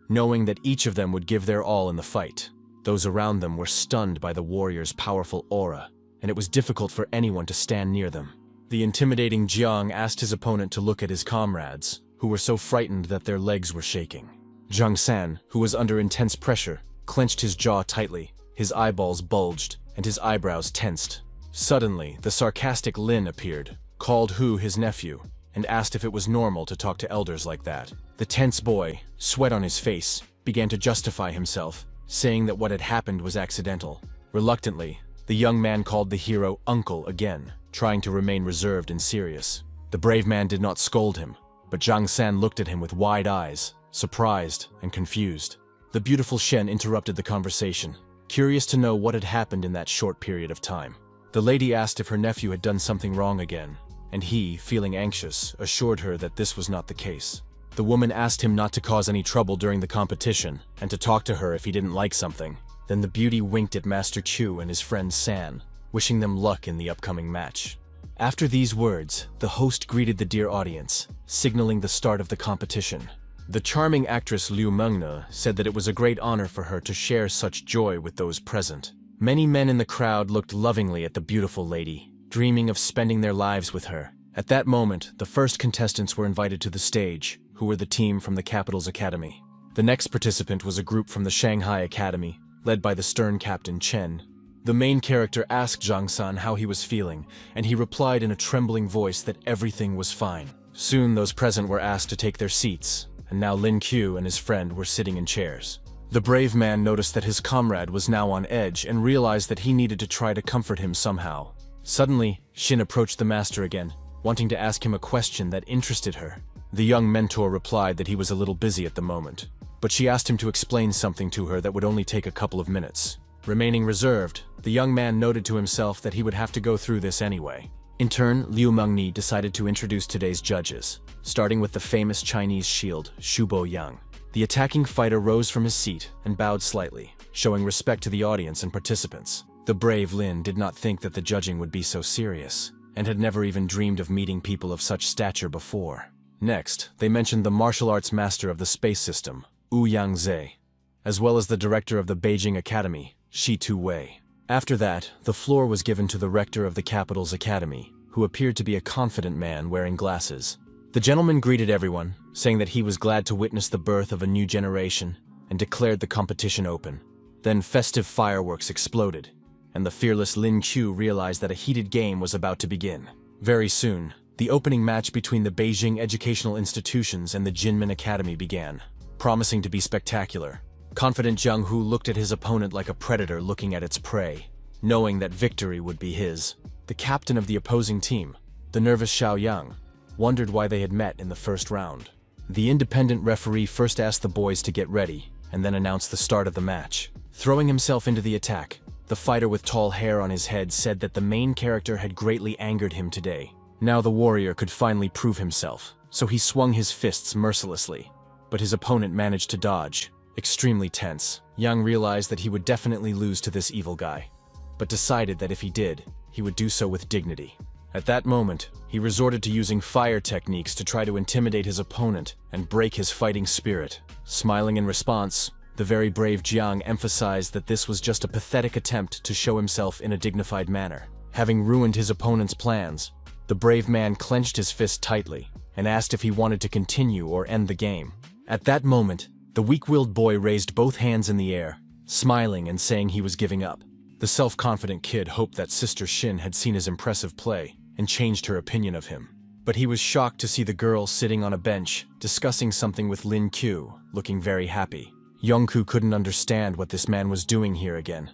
Speaker 1: knowing that each of them would give their all in the fight. Those around them were stunned by the warrior's powerful aura, and it was difficult for anyone to stand near them. The intimidating Jiang asked his opponent to look at his comrades, who were so frightened that their legs were shaking. Zhang San, who was under intense pressure, clenched his jaw tightly, his eyeballs bulged, and his eyebrows tensed. Suddenly, the sarcastic Lin appeared, called Hu his nephew, and asked if it was normal to talk to elders like that. The tense boy, sweat on his face, began to justify himself, saying that what had happened was accidental. Reluctantly, the young man called the hero uncle again, trying to remain reserved and serious. The brave man did not scold him, but Zhang San looked at him with wide eyes, surprised and confused. The beautiful Shen interrupted the conversation, curious to know what had happened in that short period of time. The lady asked if her nephew had done something wrong again, and he, feeling anxious, assured her that this was not the case. The woman asked him not to cause any trouble during the competition, and to talk to her if he didn't like something. Then the beauty winked at Master Chu and his friend San, wishing them luck in the upcoming match. After these words, the host greeted the dear audience, signaling the start of the competition. The charming actress Liu Mengna said that it was a great honor for her to share such joy with those present. Many men in the crowd looked lovingly at the beautiful lady, dreaming of spending their lives with her. At that moment, the first contestants were invited to the stage, who were the team from the capital's academy. The next participant was a group from the Shanghai Academy, led by the stern Captain Chen. The main character asked Zhang San how he was feeling, and he replied in a trembling voice that everything was fine. Soon those present were asked to take their seats, and now Lin Qiu and his friend were sitting in chairs. The brave man noticed that his comrade was now on edge and realized that he needed to try to comfort him somehow. Suddenly, Shin approached the master again, wanting to ask him a question that interested her. The young mentor replied that he was a little busy at the moment, but she asked him to explain something to her that would only take a couple of minutes. Remaining reserved, the young man noted to himself that he would have to go through this anyway. In turn, Liu Mengni decided to introduce today's judges, starting with the famous Chinese shield, Shu Bo Yang. The attacking fighter rose from his seat and bowed slightly, showing respect to the audience and participants. The brave Lin did not think that the judging would be so serious, and had never even dreamed of meeting people of such stature before. Next, they mentioned the martial arts master of the space system, Wu Yangze, as well as the director of the Beijing Academy, Shi Tu-wei. After that, the floor was given to the rector of the capital's academy, who appeared to be a confident man wearing glasses. The gentleman greeted everyone, saying that he was glad to witness the birth of a new generation, and declared the competition open. Then festive fireworks exploded, and the fearless Lin Qiu realized that a heated game was about to begin. Very soon, the opening match between the Beijing educational institutions and the Jinmen Academy began. promising to be spectacular. Confident Jiang Hu looked at his opponent like a predator looking at its prey, knowing that victory would be his. The captain of the opposing team, the nervous Xiao Yang, wondered why they had met in the first round. The independent referee first asked the boys to get ready, and then announced the start of the match. Throwing himself into the attack, the fighter with tall hair on his head said that the main character had greatly angered him today. Now the warrior could finally prove himself, so he swung his fists mercilessly. But his opponent managed to dodge. Extremely tense, Yang realized that he would definitely lose to this evil guy, but decided that if he did, he would do so with dignity. At that moment, he resorted to using fire techniques to try to intimidate his opponent and break his fighting spirit. Smiling in response, the very brave Jiang emphasized that this was just a pathetic attempt to show himself in a dignified manner. Having ruined his opponent's plans, the brave man clenched his fist tightly and asked if he wanted to continue or end the game. At that moment, the weak-willed boy raised both hands in the air, smiling and saying he was giving up. The self-confident kid hoped that Sister Shin had seen his impressive play and changed her opinion of him. But he was shocked to see the girl sitting on a bench, discussing something with Lin Q, looking very happy. Yongku couldn't understand what this man was doing here again,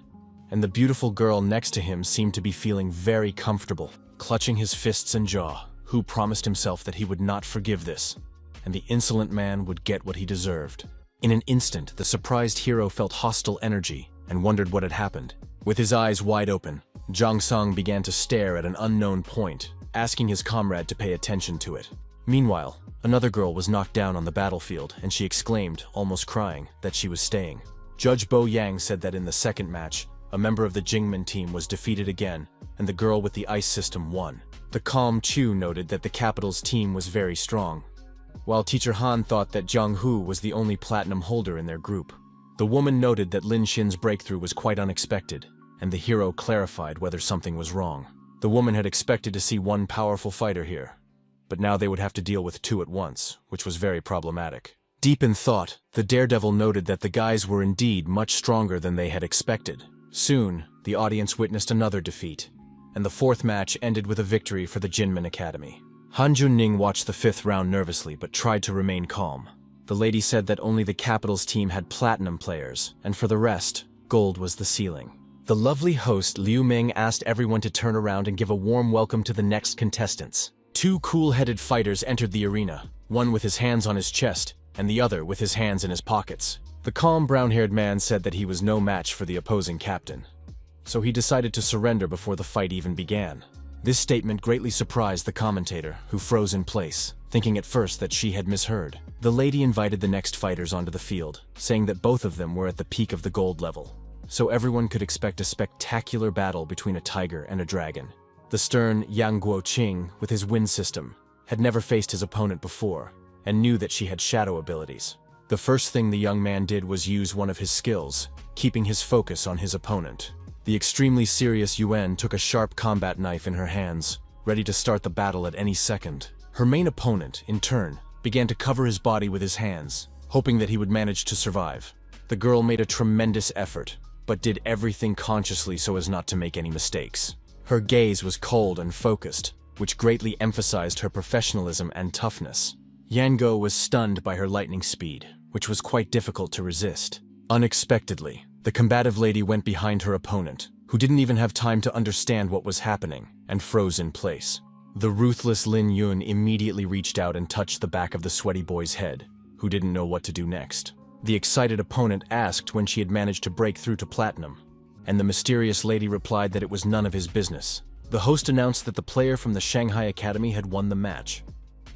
Speaker 1: and the beautiful girl next to him seemed to be feeling very comfortable. Clutching his fists and jaw, Hu promised himself that he would not forgive this, and the insolent man would get what he deserved. In an instant, the surprised hero felt hostile energy and wondered what had happened. With his eyes wide open, Zhang Song began to stare at an unknown point, asking his comrade to pay attention to it. Meanwhile, another girl was knocked down on the battlefield, and she exclaimed, almost crying, that she was staying. Judge Bo Yang said that in the second match, a member of the Jingmen team was defeated again, and the girl with the ice system won. The calm Chu noted that the capital's team was very strong, while Teacher Han thought that Jiang Hu was the only platinum holder in their group. The woman noted that Lin Xin's breakthrough was quite unexpected, and the hero clarified whether something was wrong. The woman had expected to see one powerful fighter here, but now they would have to deal with two at once, which was very problematic. Deep in thought, the daredevil noted that the guys were indeed much stronger than they had expected. Soon, the audience witnessed another defeat, and the fourth match ended with a victory for the Jinmen Academy. Han Junning watched the fifth round nervously but tried to remain calm. The lady said that only the capital's team had platinum players, and for the rest, gold was the ceiling. The lovely host Liu Ming asked everyone to turn around and give a warm welcome to the next contestants. Two cool-headed fighters entered the arena, one with his hands on his chest, and the other with his hands in his pockets. The calm brown-haired man said that he was no match for the opposing captain, so he decided to surrender before the fight even began. This statement greatly surprised the commentator, who froze in place, thinking at first that she had misheard. The lady invited the next fighters onto the field, saying that both of them were at the peak of the gold level, so everyone could expect a spectacular battle between a tiger and a dragon. The stern Yang Guoqing, with his wind system, had never faced his opponent before, and knew that she had shadow abilities. The first thing the young man did was use one of his skills, keeping his focus on his opponent. The extremely serious Yuan took a sharp combat knife in her hands, ready to start the battle at any second. Her main opponent, in turn, began to cover his body with his hands, hoping that he would manage to survive. The girl made a tremendous effort, but did everything consciously so as not to make any mistakes. Her gaze was cold and focused, which greatly emphasized her professionalism and toughness. Yango was stunned by her lightning speed, which was quite difficult to resist. Unexpectedly, the combative lady went behind her opponent, who didn't even have time to understand what was happening, and froze in place. The ruthless Lin Yun immediately reached out and touched the back of the sweaty boy's head, who didn't know what to do next. The excited opponent asked when she had managed to break through to platinum, and the mysterious lady replied that it was none of his business. The host announced that the player from the Shanghai Academy had won the match,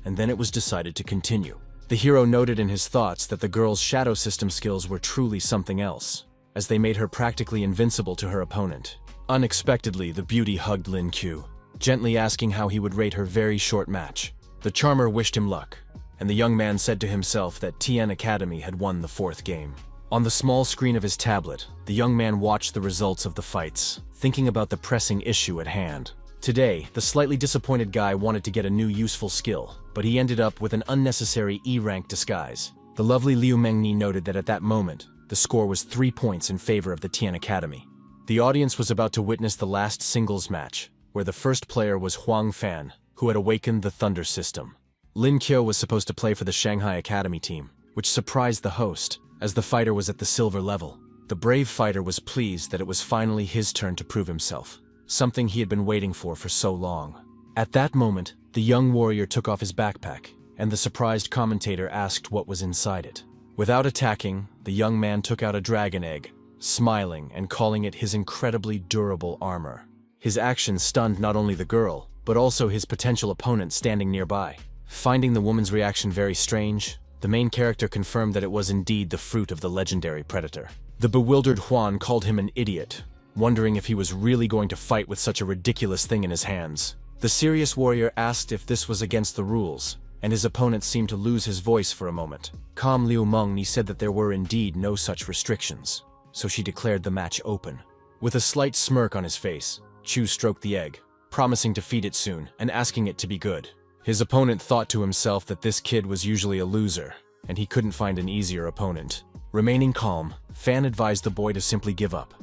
Speaker 1: and then it was decided to continue. The hero noted in his thoughts that the girl's shadow system skills were truly something else, as they made her practically invincible to her opponent. Unexpectedly, the beauty hugged Lin Q, gently asking how he would rate her very short match. The charmer wished him luck, and the young man said to himself that TN Academy had won the fourth game. On the small screen of his tablet, the young man watched the results of the fights, thinking about the pressing issue at hand. Today, the slightly disappointed guy wanted to get a new useful skill, but he ended up with an unnecessary E-rank disguise. The lovely Liu Mengni noted that at that moment, the score was 3 points in favor of the Tian Academy. The audience was about to witness the last singles match, where the first player was Huang Fan, who had awakened the Thunder system. Lin Qiu was supposed to play for the Shanghai Academy team, which surprised the host, as the fighter was at the silver level. The brave fighter was pleased that it was finally his turn to prove himself, something he had been waiting for so long. At that moment, the young warrior took off his backpack, and the surprised commentator asked what was inside it. Without attacking, the young man took out a dragon egg, smiling and calling it his incredibly durable armor. His action stunned not only the girl, but also his potential opponent standing nearby. Finding the woman's reaction very strange, the main character confirmed that it was indeed the fruit of the legendary predator. The bewildered Juan called him an idiot, wondering if he was really going to fight with such a ridiculous thing in his hands. The serious warrior asked if this was against the rules, and his opponent seemed to lose his voice for a moment. Calm Liu Mengni said that there were indeed no such restrictions, so she declared the match open. With a slight smirk on his face, Chu stroked the egg, promising to feed it soon and asking it to be good. His opponent thought to himself that this kid was usually a loser, and he couldn't find an easier opponent. Remaining calm, Fan advised the boy to simply give up,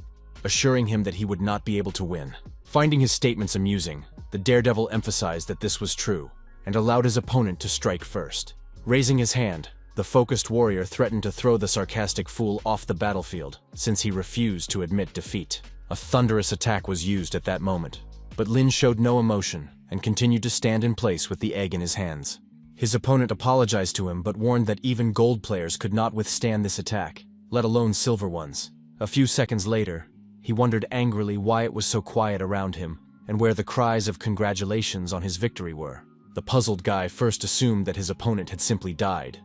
Speaker 1: assuring him that he would not be able to win. Finding his statements amusing, the daredevil emphasized that this was true, and allowed his opponent to strike first. Raising his hand, the focused warrior threatened to throw the sarcastic fool off the battlefield, since he refused to admit defeat. A thunderous attack was used at that moment, but Lin showed no emotion and continued to stand in place with the egg in his hands. His opponent apologized to him but warned that even gold players could not withstand this attack, let alone silver ones. A few seconds later, he wondered angrily why it was so quiet around him and where the cries of congratulations on his victory were. The puzzled guy first assumed that his opponent had simply died,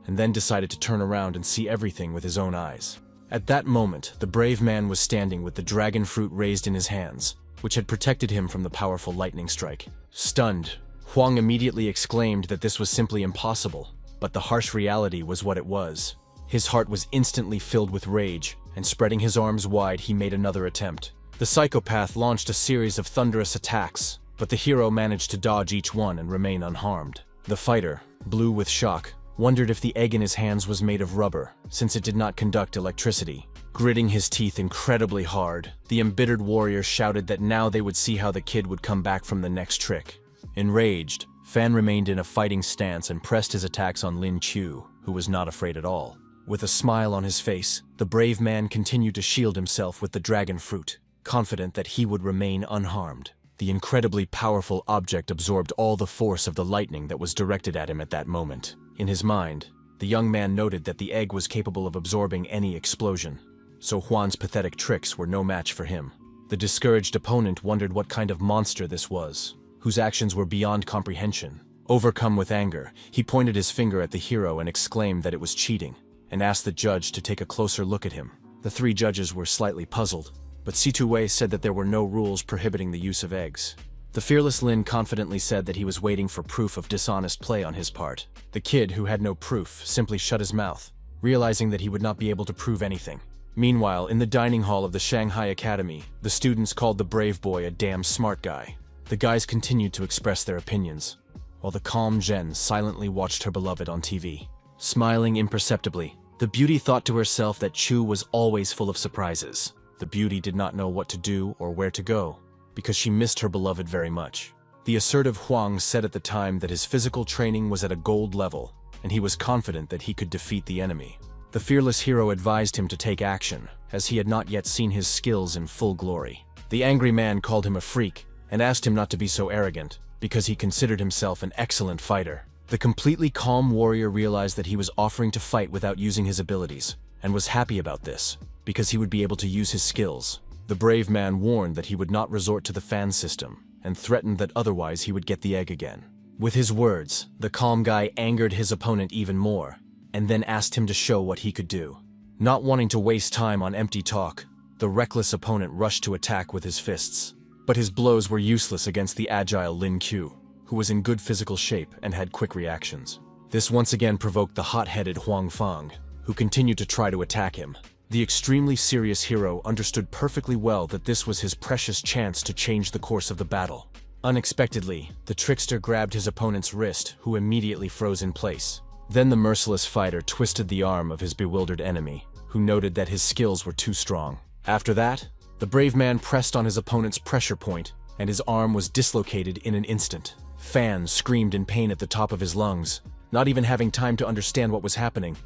Speaker 1: and then decided to turn around and see everything with his own eyes. At that moment, the brave man was standing with the dragon fruit raised in his hands, which had protected him from the powerful lightning strike. Stunned, Huang immediately exclaimed that this was simply impossible, but the harsh reality was what it was. His heart was instantly filled with rage, and spreading his arms wide, he made another attempt. The psychopath launched a series of thunderous attacks, but the hero managed to dodge each one and remain unharmed. The fighter, blue with shock, wondered if the egg in his hands was made of rubber, since it did not conduct electricity. Gritting his teeth incredibly hard, the embittered warrior shouted that now they would see how the kid would come back from the next trick. Enraged, Fan remained in a fighting stance and pressed his attacks on Lin Chu, who was not afraid at all. With a smile on his face, the brave man continued to shield himself with the dragon fruit, confident that he would remain unharmed. The incredibly powerful object absorbed all the force of the lightning that was directed at him at that moment. In his mind, the young man noted that the egg was capable of absorbing any explosion, so Juan's pathetic tricks were no match for him. The discouraged opponent wondered what kind of monster this was, whose actions were beyond comprehension. Overcome with anger, he pointed his finger at the hero and exclaimed that it was cheating, and asked the judge to take a closer look at him. The three judges were slightly puzzled, but Situ Wei said that there were no rules prohibiting the use of eggs. The fearless Lin confidently said that he was waiting for proof of dishonest play on his part. The kid, who had no proof, simply shut his mouth, realizing that he would not be able to prove anything. Meanwhile, in the dining hall of the Shanghai Academy, the students called the brave boy a damn smart guy. The guys continued to express their opinions, while the calm Jen silently watched her beloved on TV. Smiling imperceptibly, the beauty thought to herself that Chu was always full of surprises. The beauty did not know what to do or where to go, because she missed her beloved very much. The assertive Huang said at the time that his physical training was at a gold level, and he was confident that he could defeat the enemy. The fearless hero advised him to take action, as he had not yet seen his skills in full glory. The angry man called him a freak, and asked him not to be so arrogant, because he considered himself an excellent fighter. The completely calm warrior realized that he was offering to fight without using his abilities, and was happy about this, because he would be able to use his skills. The brave man warned that he would not resort to the fan system, and threatened that otherwise he would get the egg again. With his words, the calm guy angered his opponent even more, and then asked him to show what he could do. Not wanting to waste time on empty talk, the reckless opponent rushed to attack with his fists. But his blows were useless against the agile Lin Q, who was in good physical shape and had quick reactions. This once again provoked the hot-headed Huang Fang, who continued to try to attack him. The extremely serious hero understood perfectly well that this was his precious chance to change the course of the battle. Unexpectedly, the trickster grabbed his opponent's wrist, who immediately froze in place. Then the merciless fighter twisted the arm of his bewildered enemy, who noted that his skills were too strong. After that, the brave man pressed on his opponent's pressure point, and his arm was dislocated in an instant. Fan screamed in pain at the top of his lungs, not even having time to understand what was happening.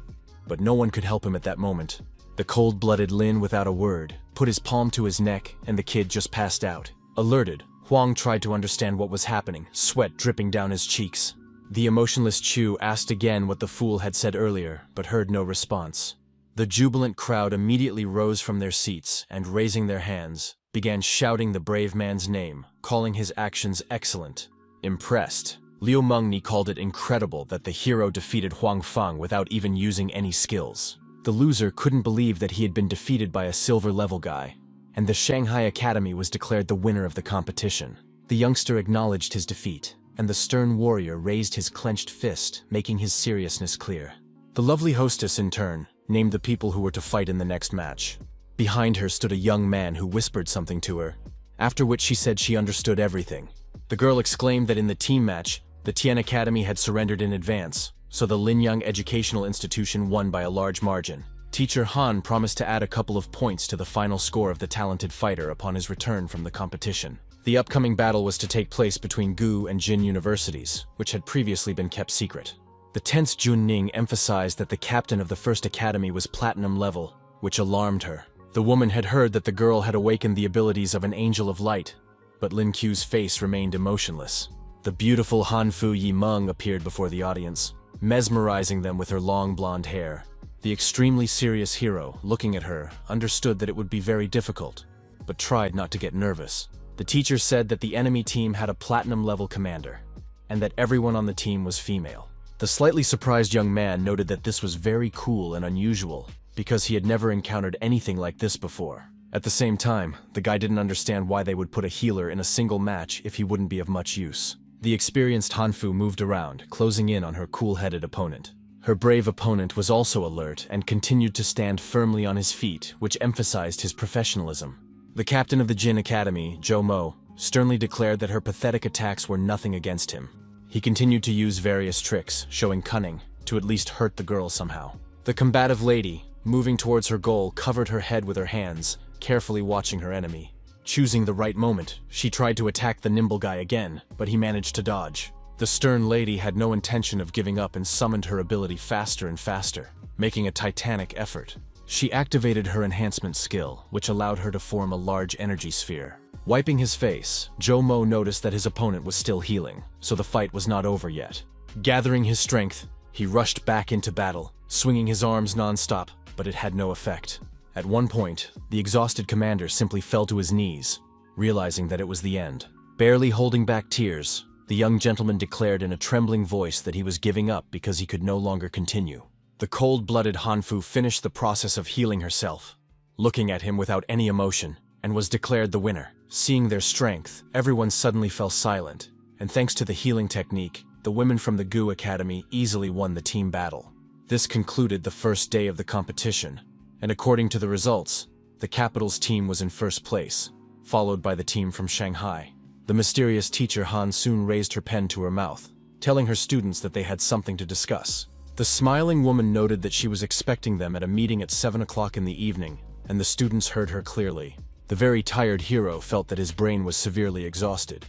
Speaker 1: But no one could help him at that moment. The cold-blooded Lin, without a word, put his palm to his neck, and the kid just passed out. Alerted, Huang tried to understand what was happening, sweat dripping down his cheeks. The emotionless Chu asked again what the fool had said earlier, but heard no response. The jubilant crowd immediately rose from their seats and, raising their hands, began shouting the brave man's name, calling his actions excellent. Impressed, Liu Mengni called it incredible that the hero defeated Huang Fang without even using any skills. The loser couldn't believe that he had been defeated by a silver-level guy, and the Shanghai Academy was declared the winner of the competition. The youngster acknowledged his defeat, and the stern warrior raised his clenched fist, making his seriousness clear. The lovely hostess, in turn, named the people who were to fight in the next match. Behind her stood a young man who whispered something to her, after which she said she understood everything. The girl exclaimed that in the team match, the Tian Academy had surrendered in advance, so the Linyang Educational Institution won by a large margin. Teacher Han promised to add a couple of points to the final score of the talented fighter upon his return from the competition. The upcoming battle was to take place between Gu and Jin universities, which had previously been kept secret. The tense Junning emphasized that the captain of the first academy was platinum level, which alarmed her. The woman had heard that the girl had awakened the abilities of an angel of light, but Lin Qiu's face remained emotionless. The beautiful Hanfu Yimeng appeared before the audience, mesmerizing them with her long blonde hair. The extremely serious hero, looking at her, understood that it would be very difficult, but tried not to get nervous. The teacher said that the enemy team had a platinum-level commander, and that everyone on the team was female. The slightly surprised young man noted that this was very cool and unusual, because he had never encountered anything like this before. At the same time, the guy didn't understand why they would put a healer in a single match if he wouldn't be of much use. The experienced Hanfu moved around, closing in on her cool-headed opponent. Her brave opponent was also alert and continued to stand firmly on his feet, which emphasized his professionalism. The captain of the Jin Academy, Zhou Mo, sternly declared that her pathetic attacks were nothing against him. He continued to use various tricks, showing cunning, to at least hurt the girl somehow. The combative lady, moving towards her goal, covered her head with her hands, carefully watching her enemy. Choosing the right moment, she tried to attack the nimble guy again, but he managed to dodge. The stern lady had no intention of giving up and summoned her ability faster and faster, making a titanic effort. She activated her enhancement skill, which allowed her to form a large energy sphere. Wiping his face, Zhou Mo noticed that his opponent was still healing, so the fight was not over yet. Gathering his strength, he rushed back into battle, swinging his arms non-stop, but it had no effect. At one point, the exhausted commander simply fell to his knees, realizing that it was the end. Barely holding back tears, the young gentleman declared in a trembling voice that he was giving up because he could no longer continue. The cold-blooded Hanfu finished the process of healing herself, looking at him without any emotion, and was declared the winner. Seeing their strength, everyone suddenly fell silent, and thanks to the healing technique, the women from the Gu Academy easily won the team battle. This concluded the first day of the competition, and according to the results, the capital's team was in first place, followed by the team from Shanghai. The mysterious teacher Han soon raised her pen to her mouth, telling her students that they had something to discuss. The smiling woman noted that she was expecting them at a meeting at 7 o'clock in the evening, and the students heard her clearly. The very tired hero felt that his brain was severely exhausted,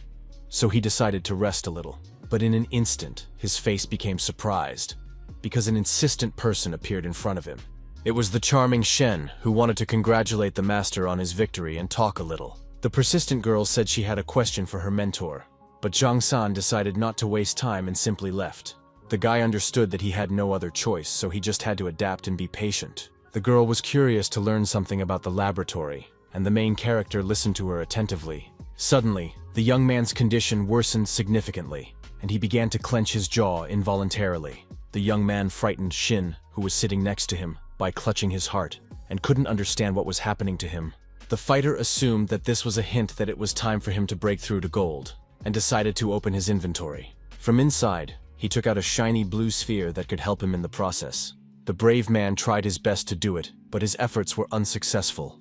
Speaker 1: so he decided to rest a little. But in an instant, his face became surprised, because an insistent person appeared in front of him. It was the charming Shen, who wanted to congratulate the master on his victory and talk a little. The persistent girl said she had a question for her mentor, but Zhang San decided not to waste time and simply left. The guy understood that he had no other choice, so he just had to adapt and be patient. The girl was curious to learn something about the laboratory, and the main character listened to her attentively. Suddenly, the young man's condition worsened significantly, and he began to clench his jaw involuntarily. The young man frightened Shin, who was sitting next to him, by clutching his heart, and couldn't understand what was happening to him. The fighter assumed that this was a hint that it was time for him to break through to gold, and decided to open his inventory. From inside, he took out a shiny blue sphere that could help him in the process. The brave man tried his best to do it, but his efforts were unsuccessful.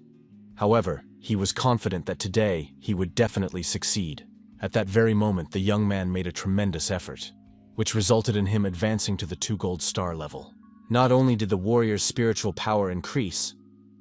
Speaker 1: However, he was confident that today he would definitely succeed. At that very moment, the young man made a tremendous effort, which resulted in him advancing to the 2 gold star level. Not only did the warrior's spiritual power increase,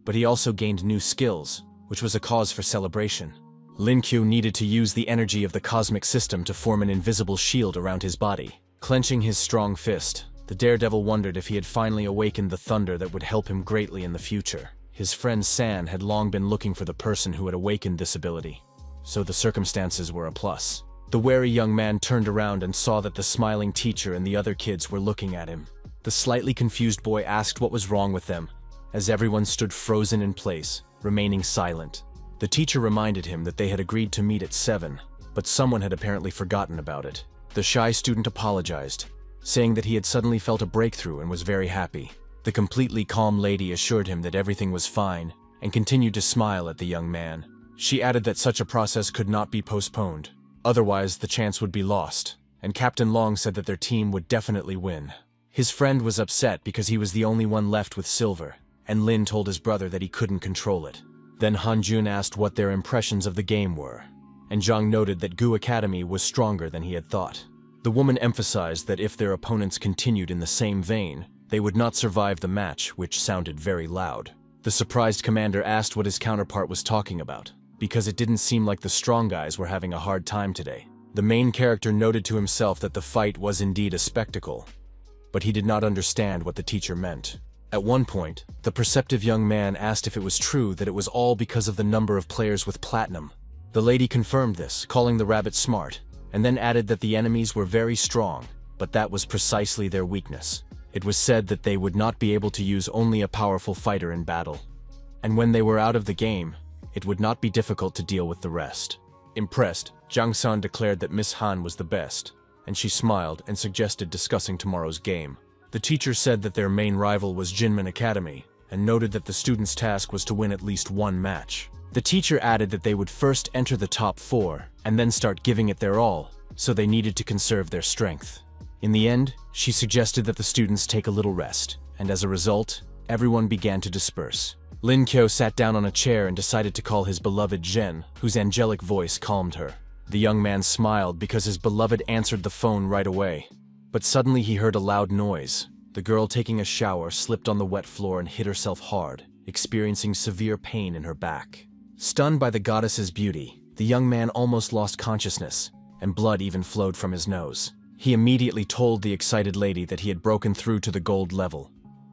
Speaker 1: but he also gained new skills, which was a cause for celebration. Lin Qiu needed to use the energy of the cosmic system to form an invisible shield around his body. Clenching his strong fist, the daredevil wondered if he had finally awakened the thunder that would help him greatly in the future. His friend San had long been looking for the person who had awakened this ability, so the circumstances were a plus. The wary young man turned around and saw that the smiling teacher and the other kids were looking at him. The slightly confused boy asked what was wrong with them, as everyone stood frozen in place, remaining silent. The teacher reminded him that they had agreed to meet at 7, but someone had apparently forgotten about it. The shy student apologized, saying that he had suddenly felt a breakthrough and was very happy. The completely calm lady assured him that everything was fine and continued to smile at the young man. She added that such a process could not be postponed, otherwise the chance would be lost, and Captain Long said that their team would definitely win. His friend was upset because he was the only one left with silver, and Lin told his brother that he couldn't control it. Then Hanjun asked what their impressions of the game were, and Zhang noted that Gu Academy was stronger than he had thought. The woman emphasized that if their opponents continued in the same vein, they would not survive the match, which sounded very loud. The surprised commander asked what his counterpart was talking about, because it didn't seem like the strong guys were having a hard time today. The main character noted to himself that the fight was indeed a spectacle, but he did not understand what the teacher meant. At one point, the perceptive young man asked if it was true that it was all because of the number of players with platinum. The lady confirmed this, calling the rabbit smart, and then added that the enemies were very strong, but that was precisely their weakness. It was said that they would not be able to use only a powerful fighter in battle, and when they were out of the game, it would not be difficult to deal with the rest. Impressed, Zhang San declared that Miss Han was the best, and she smiled and suggested discussing tomorrow's game. The teacher said that their main rival was Jinmin Academy, and noted that the students' task was to win at least one match. The teacher added that they would first enter the top 4, and then start giving it their all, so they needed to conserve their strength. In the end, she suggested that the students take a little rest, and as a result, everyone began to disperse. Lin Qiu sat down on a chair and decided to call his beloved Zhen, whose angelic voice calmed her. The young man smiled because his beloved answered the phone right away. But suddenly he heard a loud noise. The girl taking a shower slipped on the wet floor and hit herself hard, experiencing severe pain in her back. Stunned by the goddess's beauty, the young man almost lost consciousness, and blood even flowed from his nose. He immediately told the excited lady that he had broken through to the gold level,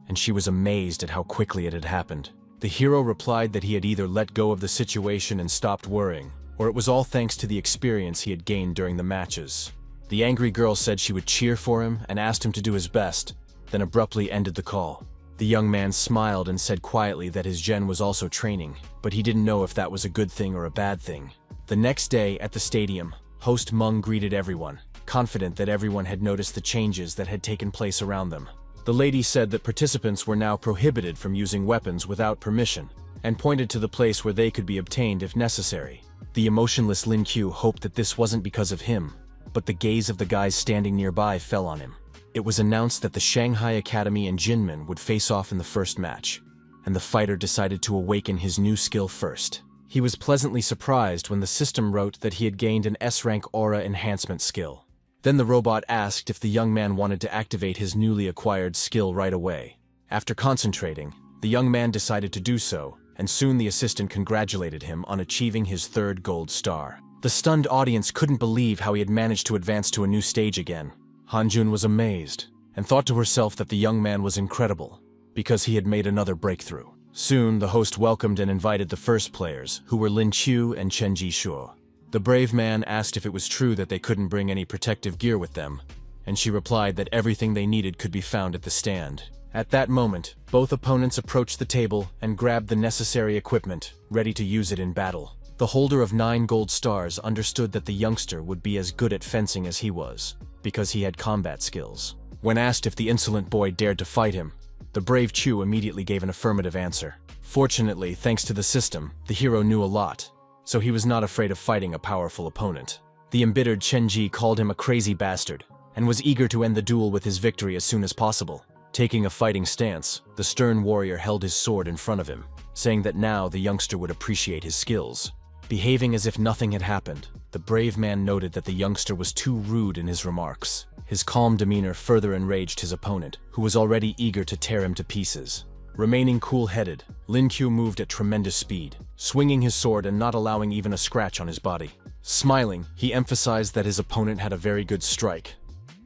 Speaker 1: and she was amazed at how quickly it had happened. The hero replied that he had either let go of the situation and stopped worrying, or it was all thanks to the experience he had gained during the matches. The angry girl said she would cheer for him and asked him to do his best, then abruptly ended the call. The young man smiled and said quietly that his Zhen was also training, but he didn't know if that was a good thing or a bad thing. The next day, at the stadium, host Meng greeted everyone, confident that everyone had noticed the changes that had taken place around them. The lady said that participants were now prohibited from using weapons without permission, and pointed to the place where they could be obtained if necessary. The emotionless Lin Qiu hoped that this wasn't because of him, but the gaze of the guys standing nearby fell on him. It was announced that the Shanghai Academy and Jinmin would face off in the first match, and the fighter decided to awaken his new skill first. He was pleasantly surprised when the system wrote that he had gained an S-rank aura enhancement skill. Then the robot asked if the young man wanted to activate his newly acquired skill right away. After concentrating, the young man decided to do so, and soon the assistant congratulated him on achieving his 3rd gold star. The stunned audience couldn't believe how he had managed to advance to a new stage again. Hanjun was amazed, and thought to herself that the young man was incredible, because he had made another breakthrough. Soon, the host welcomed and invited the first players, who were Lin Qiu and Chen Jishuo. The brave man asked if it was true that they couldn't bring any protective gear with them, and she replied that everything they needed could be found at the stand. At that moment, both opponents approached the table and grabbed the necessary equipment, ready to use it in battle. The holder of 9 gold stars understood that the youngster would be as good at fencing as he was, because he had combat skills. When asked if the insolent boy dared to fight him, the brave Chu immediately gave an affirmative answer. Fortunately, thanks to the system, the hero knew a lot, so he was not afraid of fighting a powerful opponent. The embittered Chen Ji called him a crazy bastard, and was eager to end the duel with his victory as soon as possible. Taking a fighting stance, the stern warrior held his sword in front of him, saying that now the youngster would appreciate his skills. Behaving as if nothing had happened, the brave man noted that the youngster was too rude in his remarks. His calm demeanor further enraged his opponent, who was already eager to tear him to pieces. Remaining cool-headed, Lin Qiu moved at tremendous speed, swinging his sword and not allowing even a scratch on his body. Smiling, he emphasized that his opponent had a very good strike,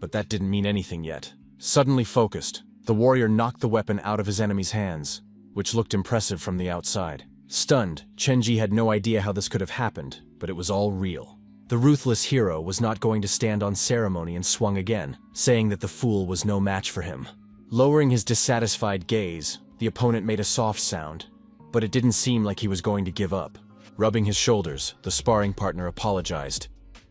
Speaker 1: But that didn't mean anything yet. Suddenly focused, the warrior knocked the weapon out of his enemy's hands, which looked impressive from the outside. Stunned, Chenji had no idea how this could have happened, but it was all real. The ruthless hero was not going to stand on ceremony and swung again, saying that the fool was no match for him. Lowering his dissatisfied gaze, the opponent made a soft sound, but it didn't seem like he was going to give up. Rubbing his shoulders, the sparring partner apologized,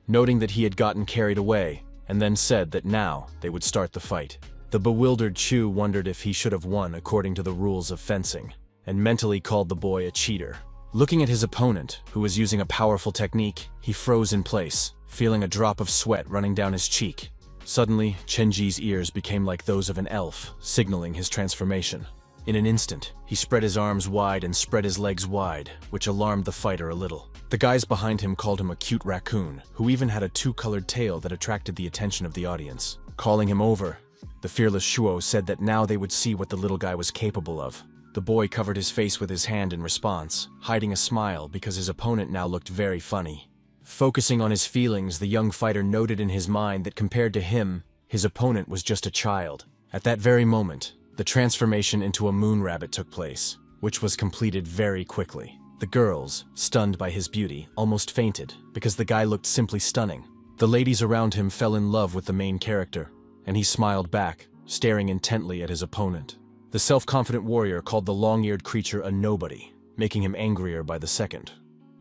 Speaker 1: noting that he had gotten carried away, and then said that now they would start the fight. The bewildered Chu wondered if he should have won according to the rules of fencing, and mentally called the boy a cheater. Looking at his opponent, who was using a powerful technique, he froze in place, feeling a drop of sweat running down his cheek. Suddenly, Chenji's ears became like those of an elf, signaling his transformation. In an instant, he spread his arms wide and spread his legs wide, which alarmed the fighter a little. The guys behind him called him a cute raccoon, who even had a two-colored tail that attracted the attention of the audience. Calling him over, the fearless Shuo said that now they would see what the little guy was capable of. The boy covered his face with his hand in response, hiding a smile because his opponent now looked very funny. Focusing on his feelings, the young fighter noted in his mind that compared to him, his opponent was just a child. At that very moment, the transformation into a moon rabbit took place, which was completed very quickly. The girls, stunned by his beauty, almost fainted because the guy looked simply stunning. The ladies around him fell in love with the main character, and he smiled back, staring intently at his opponent. The self-confident warrior called the long-eared creature a nobody, making him angrier by the second.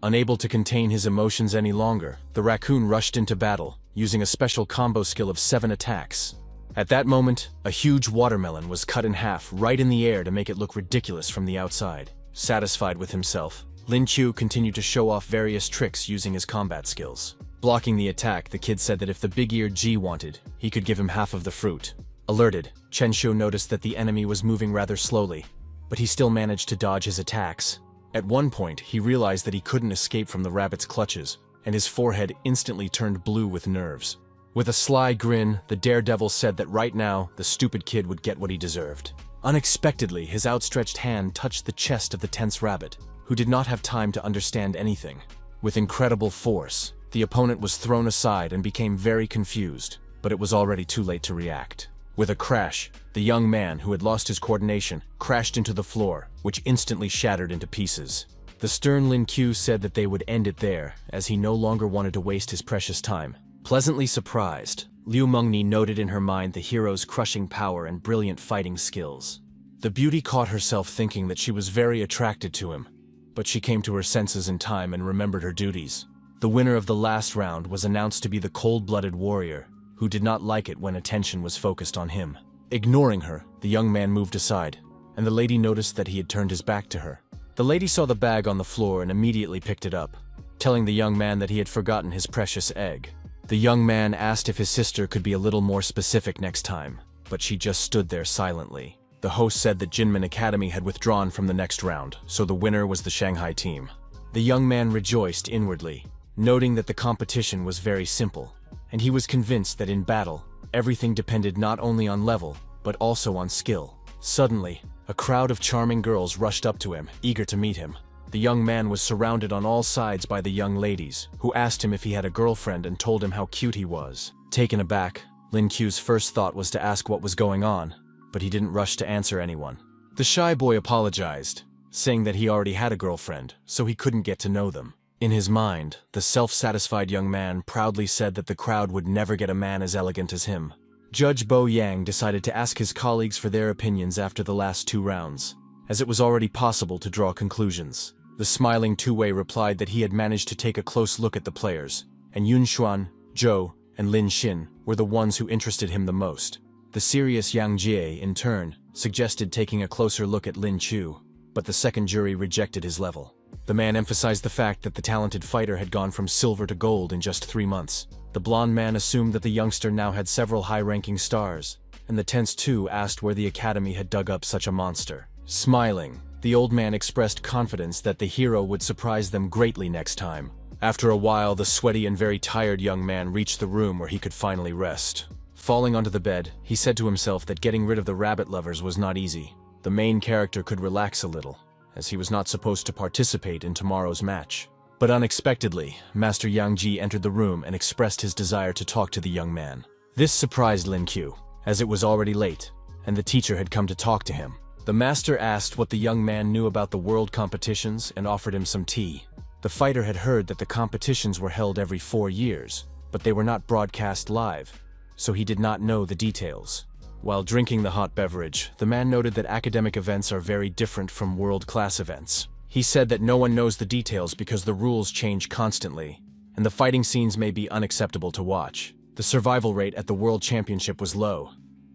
Speaker 1: Unable to contain his emotions any longer, the raccoon rushed into battle, using a special combo skill of 7 attacks. At that moment, a huge watermelon was cut in half right in the air to make it look ridiculous from the outside. Satisfied with himself, Lin Chu continued to show off various tricks using his combat skills. Blocking the attack, the kid said that if the big-eared G wanted, he could give him half of the fruit. Alerted, Chen Shou noticed that the enemy was moving rather slowly, but he still managed to dodge his attacks. At one point, he realized that he couldn't escape from the rabbit's clutches, and his forehead instantly turned blue with nerves. With a sly grin, the daredevil said that right now, the stupid kid would get what he deserved. Unexpectedly, his outstretched hand touched the chest of the tense rabbit, who did not have time to understand anything. With incredible force, the opponent was thrown aside and became very confused, but it was already too late to react. With a crash, the young man, who had lost his coordination, crashed into the floor, which instantly shattered into pieces. The stern Lin Q said that they would end it there, as he no longer wanted to waste his precious time. Pleasantly surprised, Liu Mengni noted in her mind the hero's crushing power and brilliant fighting skills. The beauty caught herself thinking that she was very attracted to him, but she came to her senses in time and remembered her duties. The winner of the last round was announced to be the cold-blooded warrior, who did not like it when attention was focused on him. Ignoring her, the young man moved aside, and the lady noticed that he had turned his back to her. The lady saw the bag on the floor and immediately picked it up, telling the young man that he had forgotten his precious egg. The young man asked if his sister could be a little more specific next time, but she just stood there silently. The host said that Jinmin Academy had withdrawn from the next round, so the winner was the Shanghai team. The young man rejoiced inwardly, noting that the competition was very simple, and he was convinced that in battle, everything depended not only on level, but also on skill. Suddenly, a crowd of charming girls rushed up to him, eager to meet him. The young man was surrounded on all sides by the young ladies, who asked him if he had a girlfriend and told him how cute he was. Taken aback, Lin Q's first thought was to ask what was going on, but he didn't rush to answer anyone. The shy boy apologized, saying that he already had a girlfriend, so he couldn't get to know them. In his mind, the self-satisfied young man proudly said that the crowd would never get a man as elegant as him. Judge Bo Yang decided to ask his colleagues for their opinions after the last 2 rounds, as it was already possible to draw conclusions. The smiling two-way replied that he had managed to take a close look at the players, and Yun Xuan, Zhou, and Lin Xin were the ones who interested him the most. The serious Yang Jie, in turn, suggested taking a closer look at Lin Chu, but the second jury rejected his level. The man emphasized the fact that the talented fighter had gone from silver to gold in just 3 months. The blonde man assumed that the youngster now had several high-ranking stars, and the tense too asked where the academy had dug up such a monster. Smiling, the old man expressed confidence that the hero would surprise them greatly next time. After a while, the sweaty and very tired young man reached the room where he could finally rest. Falling onto the bed, he said to himself that getting rid of the rabbit lovers was not easy. The main character could relax a little, as he was not supposed to participate in tomorrow's match. But unexpectedly, Master Yang Ji entered the room and expressed his desire to talk to the young man. This surprised Lin Q, as it was already late, and the teacher had come to talk to him. The master asked what the young man knew about the world competitions and offered him some tea. The fighter had heard that the competitions were held every 4 years, but they were not broadcast live, so he did not know the details. While drinking the hot beverage, the man noted that academic events are very different from world-class events. He said that no one knows the details because the rules change constantly, and the fighting scenes may be unacceptable to watch. The survival rate at the World Championship was low,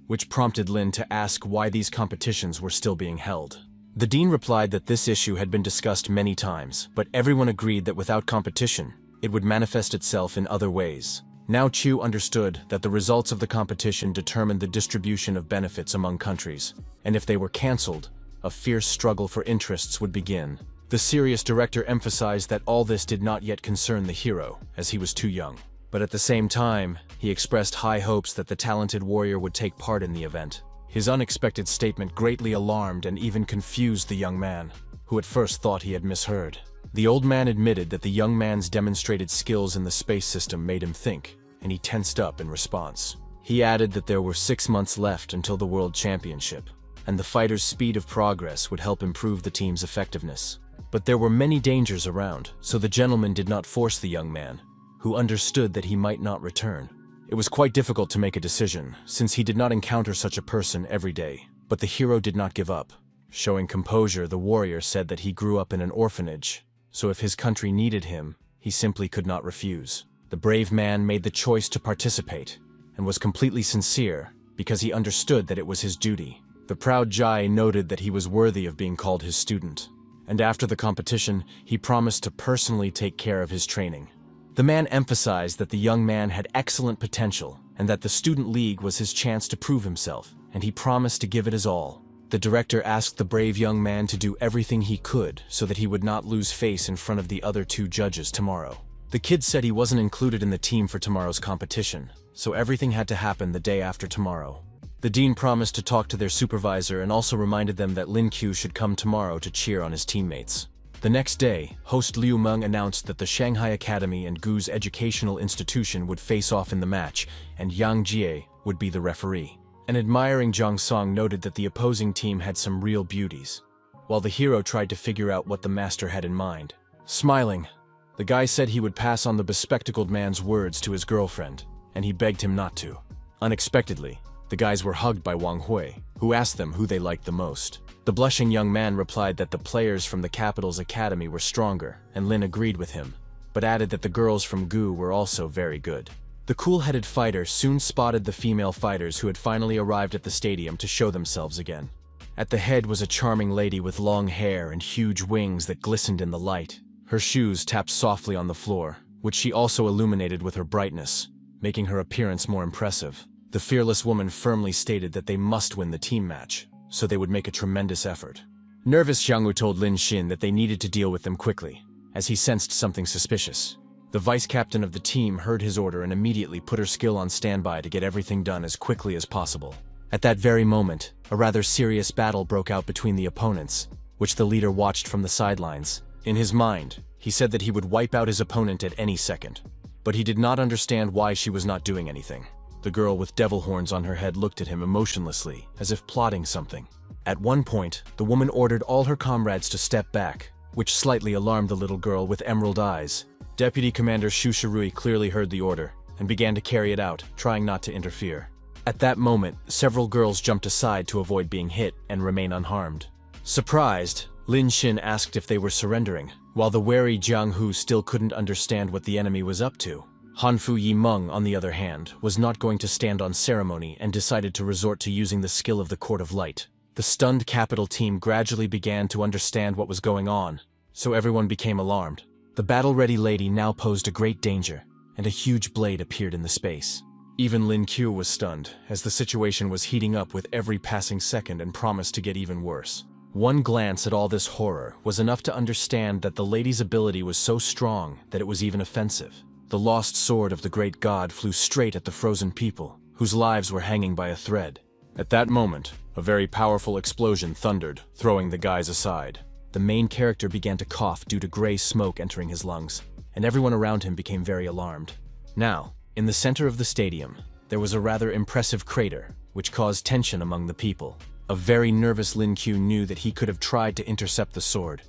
Speaker 1: which prompted Lin to ask why these competitions were still being held. The dean replied that this issue had been discussed many times, but everyone agreed that without competition, it would manifest itself in other ways. Now Chu understood that the results of the competition determined the distribution of benefits among countries, and if they were cancelled, a fierce struggle for interests would begin. The serious director emphasized that all this did not yet concern the hero, as he was too young. But at the same time, he expressed high hopes that the talented warrior would take part in the event. His unexpected statement greatly alarmed and even confused the young man, who at first thought he had misheard. The old man admitted that the young man's demonstrated skills in the space system made him think, and he tensed up in response. He added that there were 6 months left until the World Championship, and the fighter's speed of progress would help improve the team's effectiveness. But there were many dangers around, so the gentleman did not force the young man, who understood that he might not return. It was quite difficult to make a decision, since he did not encounter such a person every day. But the hero did not give up. Showing composure, the warrior said that he grew up in an orphanage, so if his country needed him, he simply could not refuse. The brave man made the choice to participate, and was completely sincere, because he understood that it was his duty. The proud Jai noted that he was worthy of being called his student, and after the competition, he promised to personally take care of his training. The man emphasized that the young man had excellent potential, and that the student league was his chance to prove himself, and he promised to give it his all. The director asked the brave young man to do everything he could so that he would not lose face in front of the other 2 judges tomorrow. The kid said he wasn't included in the team for tomorrow's competition, so everything had to happen the day after tomorrow. The dean promised to talk to their supervisor and also reminded them that Lin Q should come tomorrow to cheer on his teammates. The next day, host Liu Meng announced that the Shanghai Academy and Gu's educational institution would face off in the match, and Yang Jie would be the referee. An admiring Zhang Song noted that the opposing team had some real beauties, while the hero tried to figure out what the master had in mind. Smiling, the guy said he would pass on the bespectacled man's words to his girlfriend, and he begged him not to. Unexpectedly, the guys were hugged by Wang Hui, who asked them who they liked the most. The blushing young man replied that the players from the capital's academy were stronger, and Lin agreed with him, but added that the girls from Gu were also very good. The cool-headed fighter soon spotted the female fighters who had finally arrived at the stadium to show themselves again. At the head was a charming lady with long hair and huge wings that glistened in the light. Her shoes tapped softly on the floor, which she also illuminated with her brightness, making her appearance more impressive. The fearless woman firmly stated that they must win the team match, so they would make a tremendous effort. Nervous Xiangwu told Lin Xin that they needed to deal with them quickly, as he sensed something suspicious. The vice-captain of the team heard his order and immediately put her skill on standby to get everything done as quickly as possible. At that very moment, a rather serious battle broke out between the opponents, which the leader watched from the sidelines. In his mind, he said that he would wipe out his opponent at any second, but he did not understand why she was not doing anything. The girl with devil horns on her head looked at him emotionlessly, as if plotting something. At one point, the woman ordered all her comrades to step back, which slightly alarmed the little girl with emerald eyes. Deputy Commander Shu Shirui clearly heard the order, and began to carry it out, trying not to interfere. At that moment, several girls jumped aside to avoid being hit and remain unharmed. Surprised, Lin Xin asked if they were surrendering, while the wary Jiang Hu still couldn't understand what the enemy was up to. Hanfu Yimeng, on the other hand, was not going to stand on ceremony and decided to resort to using the skill of the Court of Light. The stunned capital team gradually began to understand what was going on, so everyone became alarmed. The battle-ready lady now posed a great danger, and a huge blade appeared in the space. Even Lin Q was stunned, as the situation was heating up with every passing second and promised to get even worse. One glance at all this horror was enough to understand that the lady's ability was so strong that it was even offensive. The lost sword of the great god flew straight at the frozen people, whose lives were hanging by a thread. At that moment, a very powerful explosion thundered, throwing the guys aside. The main character began to cough due to gray smoke entering his lungs, and everyone around him became very alarmed. Now, in the center of the stadium, there was a rather impressive crater, which caused tension among the people. A very nervous Lin Q knew that he could have tried to intercept the sword,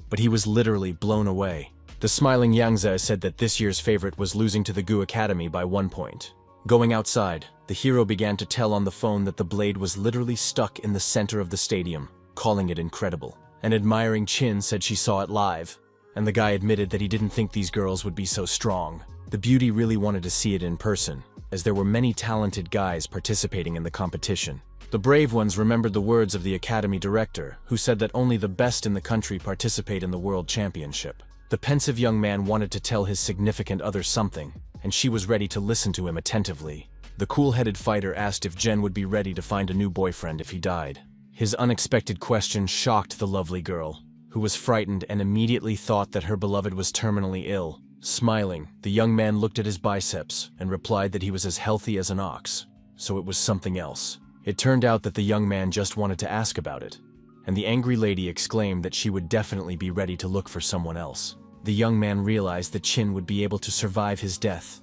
Speaker 1: but he was literally blown away. The smiling Yangze said that this year's favorite was losing to the Gu Academy by 1 point. Going outside, the hero began to tell on the phone that the blade was literally stuck in the center of the stadium, calling it incredible. An admiring Chin said she saw it live, and the guy admitted that he didn't think these girls would be so strong. The beauty really wanted to see it in person, as there were many talented guys participating in the competition. The brave ones remembered the words of the academy director, who said that only the best in the country participate in the world championship. The pensive young man wanted to tell his significant other something, and she was ready to listen to him attentively. The cool-headed fighter asked if Jen would be ready to find a new boyfriend if he died. His unexpected question shocked the lovely girl, who was frightened and immediately thought that her beloved was terminally ill. Smiling, the young man looked at his biceps and replied that he was as healthy as an ox, so it was something else. It turned out that the young man just wanted to ask about it, and the angry lady exclaimed that she would definitely be ready to look for someone else. The young man realized that Chin would be able to survive his death,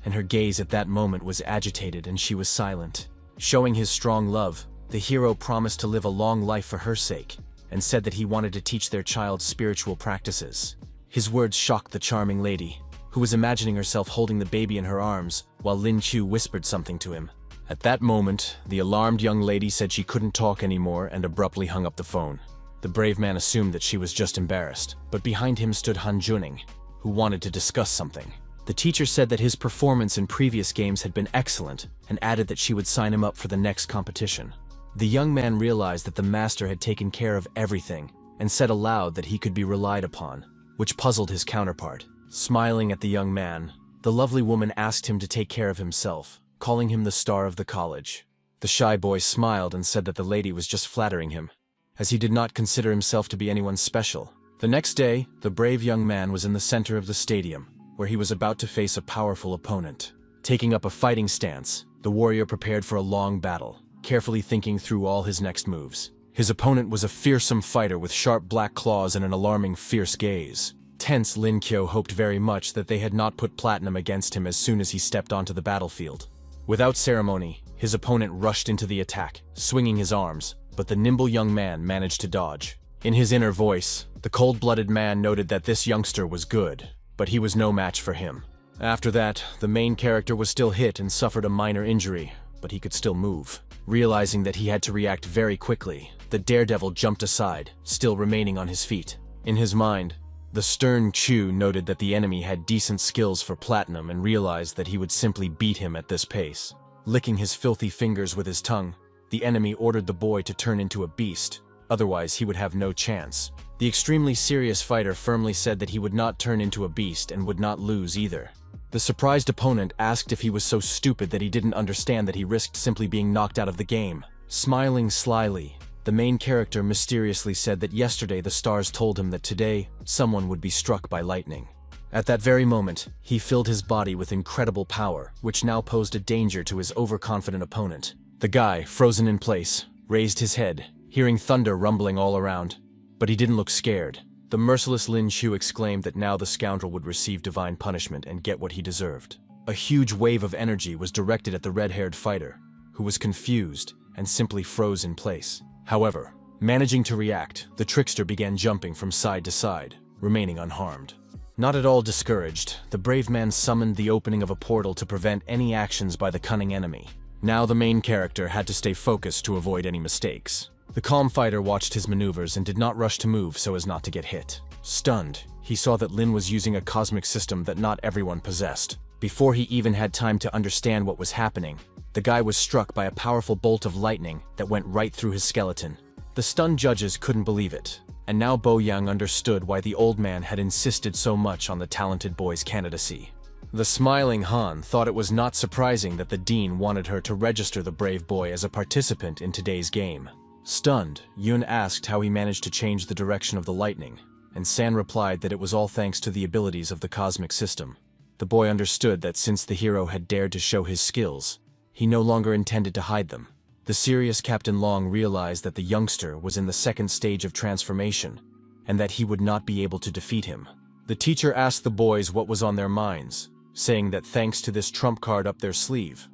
Speaker 1: and her gaze at that moment was agitated and she was silent. Showing his strong love, the hero promised to live a long life for her sake, and said that he wanted to teach their child spiritual practices. His words shocked the charming lady, who was imagining herself holding the baby in her arms, while Lin Chu whispered something to him. At that moment, the alarmed young lady said she couldn't talk anymore and abruptly hung up the phone. The brave man assumed that she was just embarrassed, but behind him stood Han Juning, who wanted to discuss something. The teacher said that his performance in previous games had been excellent and added that she would sign him up for the next competition. The young man realized that the master had taken care of everything and said aloud that he could be relied upon, which puzzled his counterpart. Smiling at the young man, the lovely woman asked him to take care of himself, calling him the star of the college. The shy boy smiled and said that the lady was just flattering him, as he did not consider himself to be anyone special. The next day, the brave young man was in the center of the stadium, where he was about to face a powerful opponent. Taking up a fighting stance, the warrior prepared for a long battle, carefully thinking through all his next moves. His opponent was a fearsome fighter with sharp black claws and an alarming fierce gaze. Tense, Lin Kyo hoped very much that they had not put platinum against him as soon as he stepped onto the battlefield. Without ceremony, his opponent rushed into the attack, swinging his arms, but the nimble young man managed to dodge. In his inner voice, the cold-blooded man noted that this youngster was good, but he was no match for him. After that, the main character was still hit and suffered a minor injury, but he could still move. Realizing that he had to react very quickly, the daredevil jumped aside, still remaining on his feet. In his mind, the stern Chu noted that the enemy had decent skills for platinum and realized that he would simply beat him at this pace. Licking his filthy fingers with his tongue, the enemy ordered the boy to turn into a beast, otherwise he would have no chance. The extremely serious fighter firmly said that he would not turn into a beast and would not lose either. The surprised opponent asked if he was so stupid that he didn't understand that he risked simply being knocked out of the game. Smiling slyly, the main character mysteriously said that yesterday the stars told him that today someone would be struck by lightning. At that very moment, he filled his body with incredible power, which now posed a danger to his overconfident opponent. The guy, frozen in place, raised his head, hearing thunder rumbling all around, but he didn't look scared. The merciless Lin Chu exclaimed that now the scoundrel would receive divine punishment and get what he deserved. A huge wave of energy was directed at the red-haired fighter, who was confused and simply froze in place. However, managing to react, the trickster began jumping from side to side, remaining unharmed. Not at all discouraged, the brave man summoned the opening of a portal to prevent any actions by the cunning enemy. Now the main character had to stay focused to avoid any mistakes. The calm fighter watched his maneuvers and did not rush to move so as not to get hit. Stunned, he saw that Lin was using a cosmic system that not everyone possessed. Before he even had time to understand what was happening, the guy was struck by a powerful bolt of lightning that went right through his skeleton. The stunned judges couldn't believe it, and now Bo Yang understood why the old man had insisted so much on the talented boy's candidacy. The smiling Han thought it was not surprising that the dean wanted her to register the brave boy as a participant in today's game. Stunned, Yun asked how he managed to change the direction of the lightning, and San replied that it was all thanks to the abilities of the cosmic system. The boy understood that since the hero had dared to show his skills, he no longer intended to hide them. The serious Captain Long realized that the youngster was in the second stage of transformation, and that he would not be able to defeat him. The teacher asked the boys what was on their minds, saying that thanks to this trump card up their sleeve,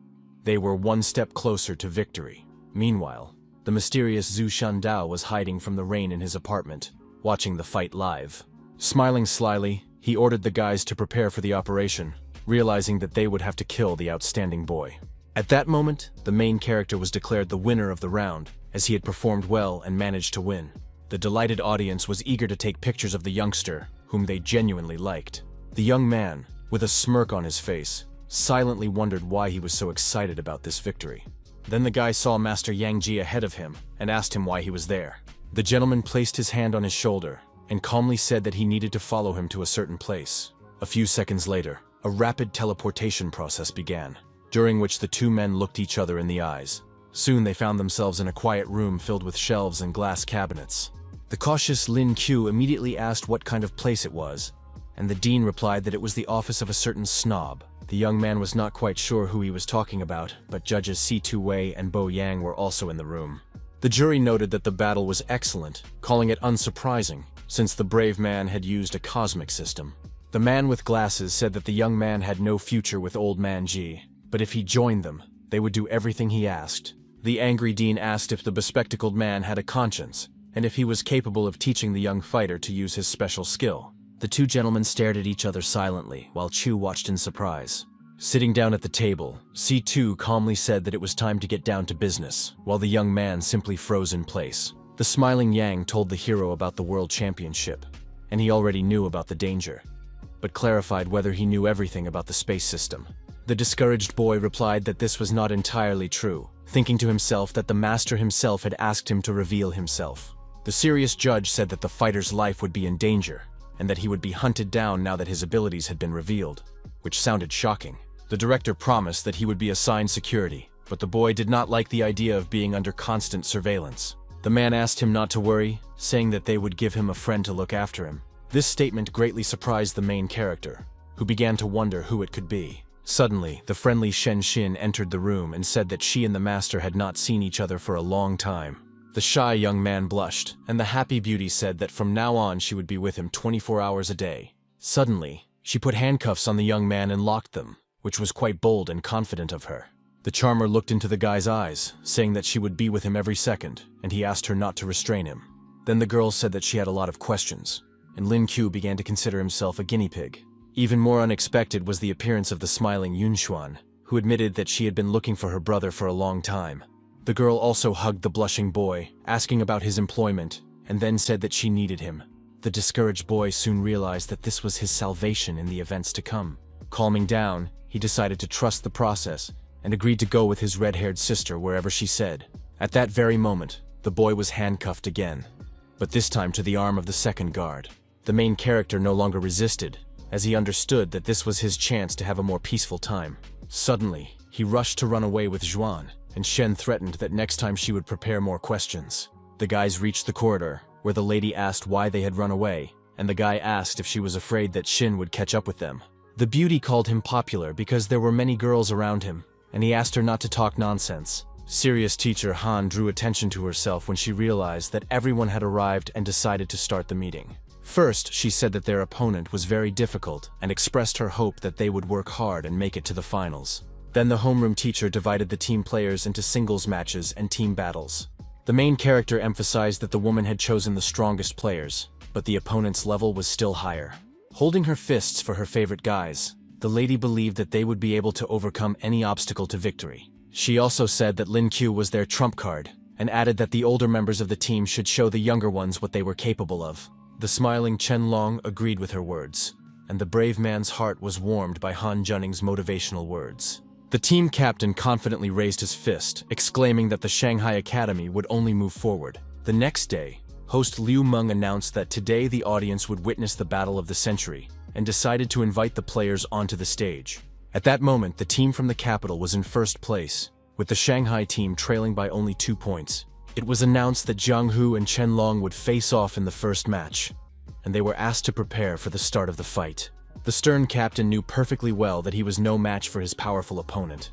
Speaker 1: They were one step closer to victory. Meanwhile, the mysterious Zhu Shandao was hiding from the rain in his apartment, watching the fight live. Smiling slyly, he ordered the guys to prepare for the operation, realizing that they would have to kill the outstanding boy. At that moment, the main character was declared the winner of the round, as he had performed well and managed to win. The delighted audience was eager to take pictures of the youngster, whom they genuinely liked. The young man, with a smirk on his face, silently wondered why he was so excited about this victory. Then the guy saw Master Yang Ji ahead of him and asked him why he was there. The gentleman placed his hand on his shoulder and calmly said that he needed to follow him to a certain place. A few seconds later, a rapid teleportation process began, during which the two men looked each other in the eyes. Soon they found themselves in a quiet room filled with shelves and glass cabinets. The cautious Lin Q immediately asked what kind of place it was, and the dean replied that it was the office of a certain snob. The young man was not quite sure who he was talking about, but judges Si Tu Wei and Bo Yang were also in the room. The jury noted that the battle was excellent, calling it unsurprising, since the brave man had used a cosmic system. The man with glasses said that the young man had no future with old man Ji, but if he joined them, they would do everything he asked. The angry dean asked if the bespectacled man had a conscience, and if he was capable of teaching the young fighter to use his special skill. The two gentlemen stared at each other silently, while Chu watched in surprise. Sitting down at the table, C2 calmly said that it was time to get down to business, while the young man simply froze in place. The smiling Yang told the hero about the World Championship, and he already knew about the danger, but clarified whether he knew everything about the space system. The discouraged boy replied that this was not entirely true, thinking to himself that the master himself had asked him to reveal himself. The serious judge said that the fighter's life would be in danger, and that he would be hunted down now that his abilities had been revealed, which sounded shocking. The director promised that he would be assigned security, but the boy did not like the idea of being under constant surveillance. The man asked him not to worry, saying that they would give him a friend to look after him. This statement greatly surprised the main character, who began to wonder who it could be. Suddenly, the friendly Shen Xin entered the room and said that she and the master had not seen each other for a long time. The shy young man blushed, and the happy beauty said that from now on she would be with him 24 hours a day. Suddenly, she put handcuffs on the young man and locked them, which was quite bold and confident of her. The charmer looked into the guy's eyes, saying that she would be with him every second, and he asked her not to restrain him. Then the girl said that she had a lot of questions, and Lin Q began to consider himself a guinea pig. Even more unexpected was the appearance of the smiling Yun Xuan, who admitted that she had been looking for her brother for a long time. The girl also hugged the blushing boy, asking about his employment, and then said that she needed him. The discouraged boy soon realized that this was his salvation in the events to come. Calming down, he decided to trust the process and agreed to go with his red-haired sister wherever she said. At that very moment, the boy was handcuffed again, but this time to the arm of the second guard. The main character no longer resisted, as he understood that this was his chance to have a more peaceful time. Suddenly, he rushed to run away with Zhuan, and Shen threatened that next time she would prepare more questions. The guys reached the corridor, where the lady asked why they had run away, and the guy asked if she was afraid that Shin would catch up with them. The beauty called him popular because there were many girls around him, and he asked her not to talk nonsense. Serious teacher Han drew attention to herself when she realized that everyone had arrived and decided to start the meeting. First, she said that their opponent was very difficult and expressed her hope that they would work hard and make it to the finals. Then the homeroom teacher divided the team players into singles matches and team battles. The main character emphasized that the woman had chosen the strongest players, but the opponent's level was still higher. Holding her fists for her favorite guys, the lady believed that they would be able to overcome any obstacle to victory. She also said that Lin Q was their trump card, and added that the older members of the team should show the younger ones what they were capable of. The smiling Chen Long agreed with her words, and the brave man's heart was warmed by Han Junning's motivational words. The team captain confidently raised his fist, exclaiming that the Shanghai Academy would only move forward. The next day, host Liu Meng announced that today the audience would witness the battle of the century, and decided to invite the players onto the stage. At that moment, the team from the capital was in first place, with the Shanghai team trailing by only 2 points. It was announced that Zhang Hu and Chen Long would face off in the first match, and they were asked to prepare for the start of the fight. The stern captain knew perfectly well that he was no match for his powerful opponent,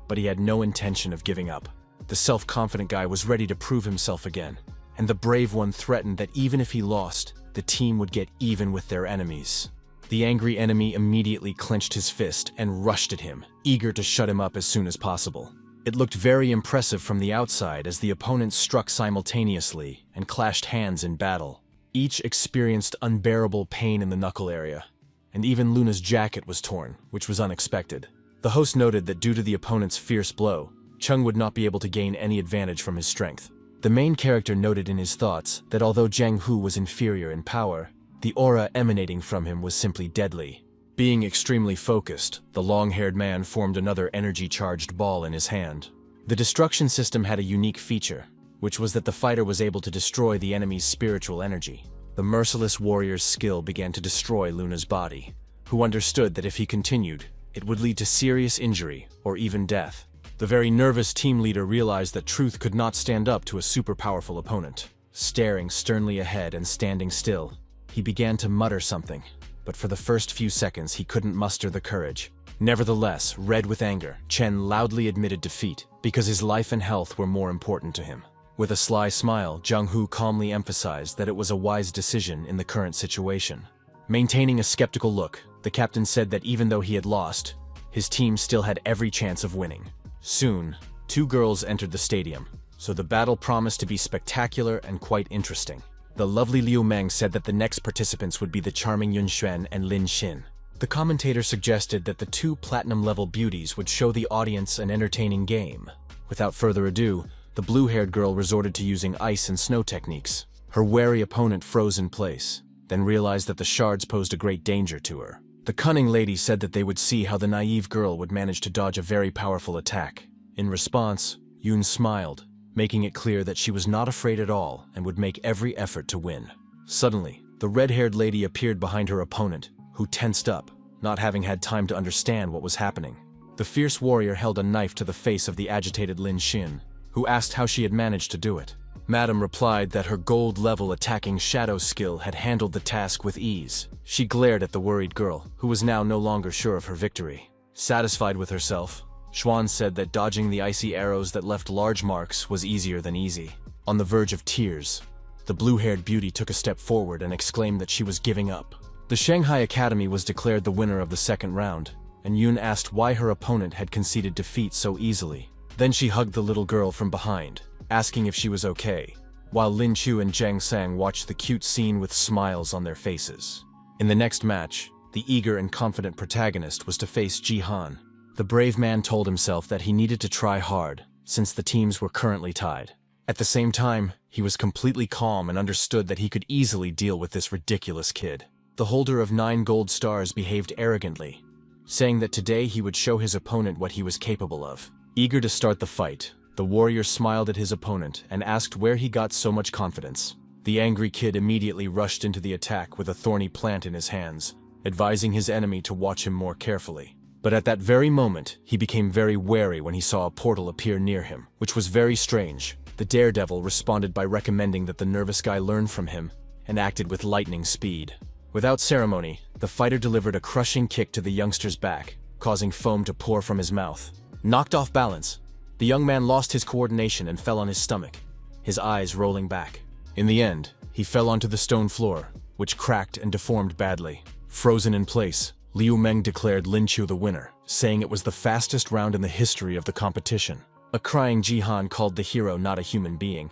Speaker 1: but he had no intention of giving up. The self-confident guy was ready to prove himself again, and the brave one threatened that even if he lost, the team would get even with their enemies. The angry enemy immediately clenched his fist and rushed at him, eager to shut him up as soon as possible. It looked very impressive from the outside as the opponents struck simultaneously and clashed hands in battle. Each experienced unbearable pain in the knuckle area, and even Luna's jacket was torn, which was unexpected. The host noted that due to the opponent's fierce blow, Chung would not be able to gain any advantage from his strength. The main character noted in his thoughts that although Zhang Hu was inferior in power, the aura emanating from him was simply deadly. Being extremely focused, the long-haired man formed another energy-charged ball in his hand. The destruction system had a unique feature, which was that the fighter was able to destroy the enemy's spiritual energy. The merciless warrior's skill began to destroy Luna's body, who understood that if he continued, it would lead to serious injury or even death. The very nervous team leader realized that truth could not stand up to a super powerful opponent. Staring sternly ahead and standing still, he began to mutter something, but for the first few seconds he couldn't muster the courage. Nevertheless, red with anger, Chen loudly admitted defeat because his life and health were more important to him. With a sly smile, Zhang Hu calmly emphasized that it was a wise decision in the current situation. Maintaining a skeptical look, the captain said that even though he had lost, his team still had every chance of winning. Soon, 2 girls entered the stadium, so the battle promised to be spectacular and quite interesting. The lovely Liu Meng said that the next participants would be the charming Yun Xuan and Lin Xin. The commentator suggested that the 2 platinum-level beauties would show the audience an entertaining game. Without further ado, the blue-haired girl resorted to using ice and snow techniques. Her wary opponent froze in place, then realized that the shards posed a great danger to her. The cunning lady said that they would see how the naive girl would manage to dodge a very powerful attack. In response, Yun smiled, making it clear that she was not afraid at all and would make every effort to win. Suddenly, the red-haired lady appeared behind her opponent, who tensed up, not having had time to understand what was happening. The fierce warrior held a knife to the face of the agitated Lin Xin, who asked how she had managed to do it. Madam replied that her gold-level attacking shadow skill had handled the task with ease. She glared at the worried girl, who was now no longer sure of her victory. Satisfied with herself, Xuan said that dodging the icy arrows that left large marks was easier than easy. On the verge of tears, the blue-haired beauty took a step forward and exclaimed that she was giving up. The Shanghai Academy was declared the winner of the second round, and Yun asked why her opponent had conceded defeat so easily. Then she hugged the little girl from behind, asking if she was okay, while Lin Chu and Zhang Sang watched the cute scene with smiles on their faces. In the next match, the eager and confident protagonist was to face Ji Han. The brave man told himself that he needed to try hard, since the teams were currently tied. At the same time, he was completely calm and understood that he could easily deal with this ridiculous kid. The holder of 9 gold stars behaved arrogantly, saying that today he would show his opponent what he was capable of. Eager to start the fight, the warrior smiled at his opponent and asked where he got so much confidence. The angry kid immediately rushed into the attack with a thorny plant in his hands, advising his enemy to watch him more carefully. But at that very moment, he became very wary when he saw a portal appear near him, which was very strange. The daredevil responded by recommending that the nervous guy learn from him and acted with lightning speed. Without ceremony, the fighter delivered a crushing kick to the youngster's back, causing foam to pour from his mouth. Knocked off balance, the young man lost his coordination and fell on his stomach, his eyes rolling back. In the end, he fell onto the stone floor, which cracked and deformed badly. Frozen in place, Liu Meng declared Lin Chu the winner, saying it was the fastest round in the history of the competition. A crying Ji Han called the hero not a human being,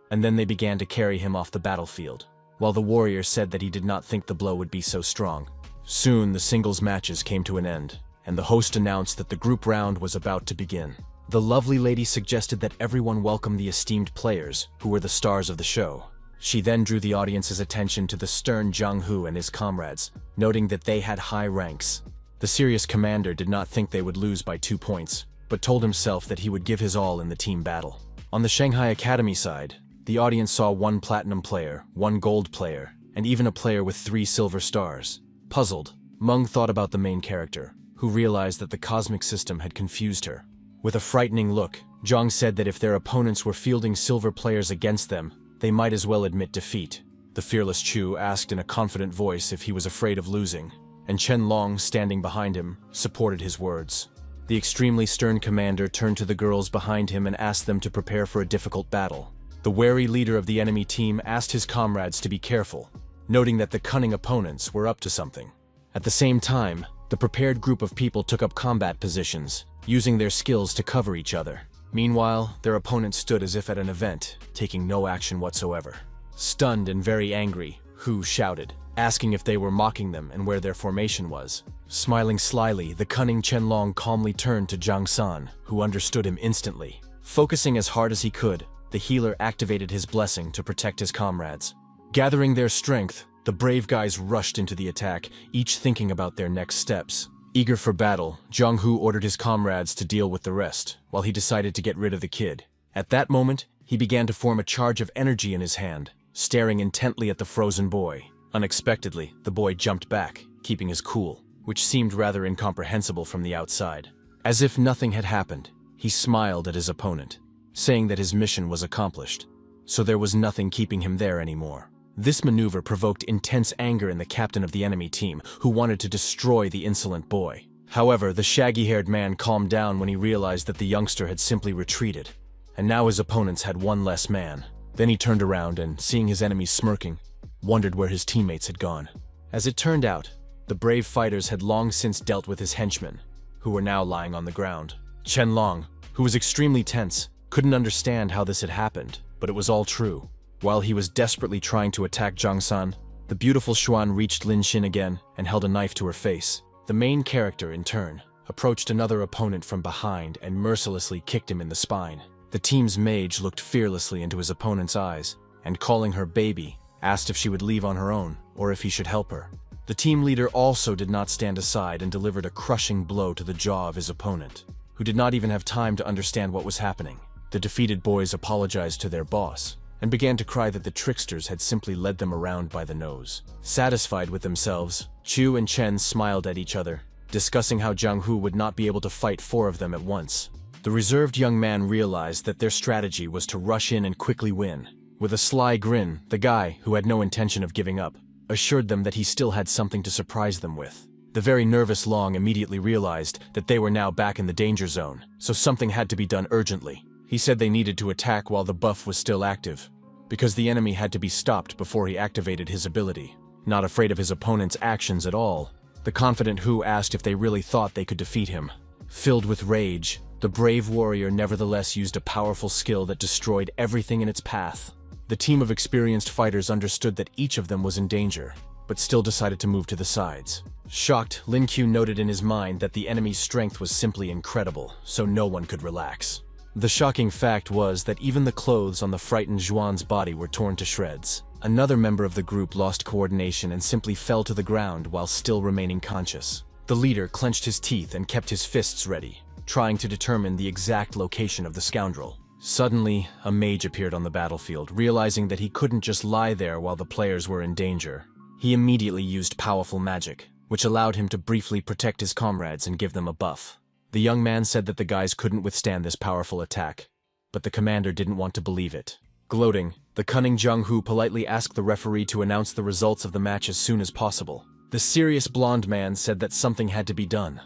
Speaker 1: and then they began to carry him off the battlefield, while the warrior said that he did not think the blow would be so strong. Soon the singles matches came to an end, and the host announced that the group round was about to begin. The lovely lady suggested that everyone welcome the esteemed players, who were the stars of the show. She then drew the audience's attention to the stern Zhang Hu and his comrades, noting that they had high ranks. The serious commander did not think they would lose by 2 points, but told himself that he would give his all in the team battle. On the Shanghai Academy side, the audience saw 1 platinum player, 1 gold player, and even a player with 3 silver stars. Puzzled, Meng thought about the main character, who realized that the cosmic system had confused her. With a frightening look, Zhang said that if their opponents were fielding silver players against them, they might as well admit defeat. The fearless Chu asked in a confident voice if he was afraid of losing, and Chen Long, standing behind him, supported his words. The extremely stern commander turned to the girls behind him and asked them to prepare for a difficult battle. The wary leader of the enemy team asked his comrades to be careful, noting that the cunning opponents were up to something. At the same time, the prepared group of people took up combat positions, using their skills to cover each other. Meanwhile, their opponents stood as if at an event, taking no action whatsoever. Stunned and very angry, Hu shouted, asking if they were mocking them and where their formation was. Smiling slyly, the cunning Qianlong calmly turned to Zhang San, who understood him instantly. Focusing as hard as he could, the healer activated his blessing to protect his comrades. Gathering their strength, the brave guys rushed into the attack, each thinking about their next steps. Eager for battle, Zhang Hu ordered his comrades to deal with the rest, while he decided to get rid of the kid. At that moment, he began to form a charge of energy in his hand, staring intently at the frozen boy. Unexpectedly, the boy jumped back, keeping his cool, which seemed rather incomprehensible from the outside. As if nothing had happened, he smiled at his opponent, saying that his mission was accomplished, so there was nothing keeping him there anymore. This maneuver provoked intense anger in the captain of the enemy team, who wanted to destroy the insolent boy. However, the shaggy-haired man calmed down when he realized that the youngster had simply retreated, and now his opponents had one less man. Then he turned around and, seeing his enemies smirking, wondered where his teammates had gone. As it turned out, the brave fighters had long since dealt with his henchmen, who were now lying on the ground. Qianlong, who was extremely tense, couldn't understand how this had happened, but it was all true. While he was desperately trying to attack Zhang San, the beautiful Xuan reached Lin Xin again and held a knife to her face. The main character, in turn, approached another opponent from behind and mercilessly kicked him in the spine. The team's mage looked fearlessly into his opponent's eyes and, calling her baby, asked if she would leave on her own or if he should help her. The team leader also did not stand aside and delivered a crushing blow to the jaw of his opponent, who did not even have time to understand what was happening. The defeated boys apologized to their boss and began to cry that the tricksters had simply led them around by the nose. Satisfied with themselves, Chu and Chen smiled at each other, discussing how Zhang Hu would not be able to fight four of them at once. The reserved young man realized that their strategy was to rush in and quickly win. With a sly grin, the guy, who had no intention of giving up, assured them that he still had something to surprise them with. The very nervous Long immediately realized that they were now back in the danger zone, so something had to be done urgently. He said they needed to attack while the buff was still active, because the enemy had to be stopped before he activated his ability. Not afraid of his opponent's actions at all, the confident Hu asked if they really thought they could defeat him. Filled with rage, the brave warrior nevertheless used a powerful skill that destroyed everything in its path. The team of experienced fighters understood that each of them was in danger, but still decided to move to the sides. Shocked, Lin Qiu noted in his mind that the enemy's strength was simply incredible, so no one could relax. The shocking fact was that even the clothes on the frightened Zhuan's body were torn to shreds. Another member of the group lost coordination and simply fell to the ground while still remaining conscious. The leader clenched his teeth and kept his fists ready, trying to determine the exact location of the scoundrel. Suddenly, a mage appeared on the battlefield, realizing that he couldn't just lie there while the players were in danger. He immediately used powerful magic, which allowed him to briefly protect his comrades and give them a buff. The young man said that the guys couldn't withstand this powerful attack, but the commander didn't want to believe it. Gloating, the cunning Zhang Hu politely asked the referee to announce the results of the match as soon as possible. The serious blonde man said that something had to be done,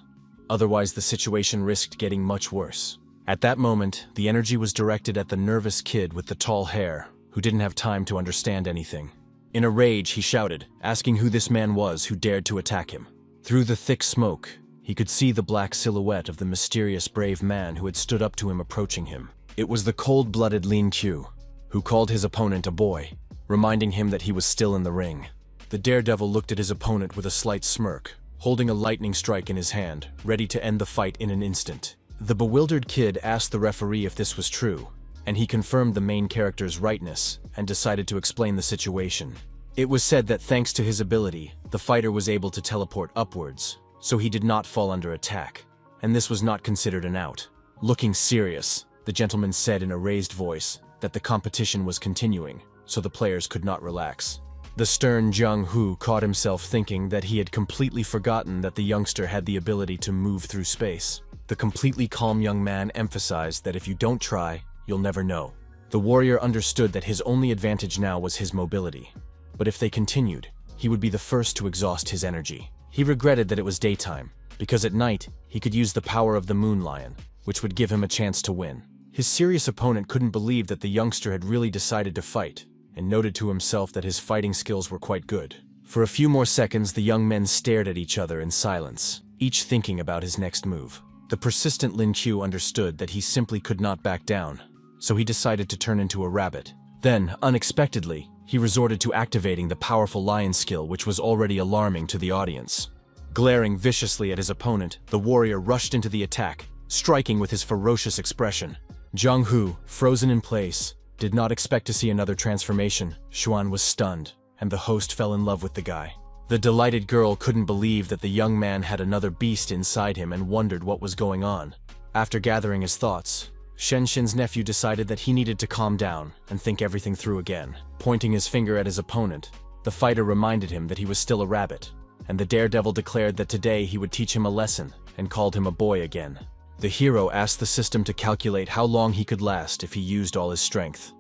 Speaker 1: otherwise the situation risked getting much worse. At that moment, the energy was directed at the nervous kid with the tall hair, who didn't have time to understand anything. In a rage, he shouted, asking who this man was who dared to attack him. Through the thick smoke, he could see the black silhouette of the mysterious brave man who had stood up to him approaching him. It was the cold-blooded Lin Qiu, who called his opponent a boy, reminding him that he was still in the ring. The daredevil looked at his opponent with a slight smirk, holding a lightning strike in his hand, ready to end the fight in an instant. The bewildered kid asked the referee if this was true, and he confirmed the main character's rightness and decided to explain the situation. It was said that thanks to his ability, the fighter was able to teleport upwards, so he did not fall under attack, and this was not considered an out. Looking serious, the gentleman said in a raised voice that the competition was continuing, so the players could not relax. The stern Zhang Hu caught himself thinking that he had completely forgotten that the youngster had the ability to move through space. The completely calm young man emphasized that if you don't try, you'll never know. The warrior understood that his only advantage now was his mobility, but if they continued, he would be the first to exhaust his energy. He regretted that it was daytime, because at night, he could use the power of the moon lion, which would give him a chance to win. His serious opponent couldn't believe that the youngster had really decided to fight, and noted to himself that his fighting skills were quite good. For a few more seconds, the young men stared at each other in silence, each thinking about his next move. The persistent Lin Q understood that he simply could not back down, so he decided to turn into a rabbit. Then, unexpectedly, he resorted to activating the powerful lion skill, which was already alarming to the audience. Glaring viciously at his opponent, the warrior rushed into the attack, striking with his ferocious expression. Zhang Hu, frozen in place, did not expect to see another transformation. Xuan was stunned, and the host fell in love with the guy. The delighted girl couldn't believe that the young man had another beast inside him and wondered what was going on. After gathering his thoughts, Shen Xin's nephew decided that he needed to calm down and think everything through again. Pointing his finger at his opponent, the fighter reminded him that he was still a rabbit, and the daredevil declared that today he would teach him a lesson and called him a boy again. The hero asked the system to calculate how long he could last if he used all his strength,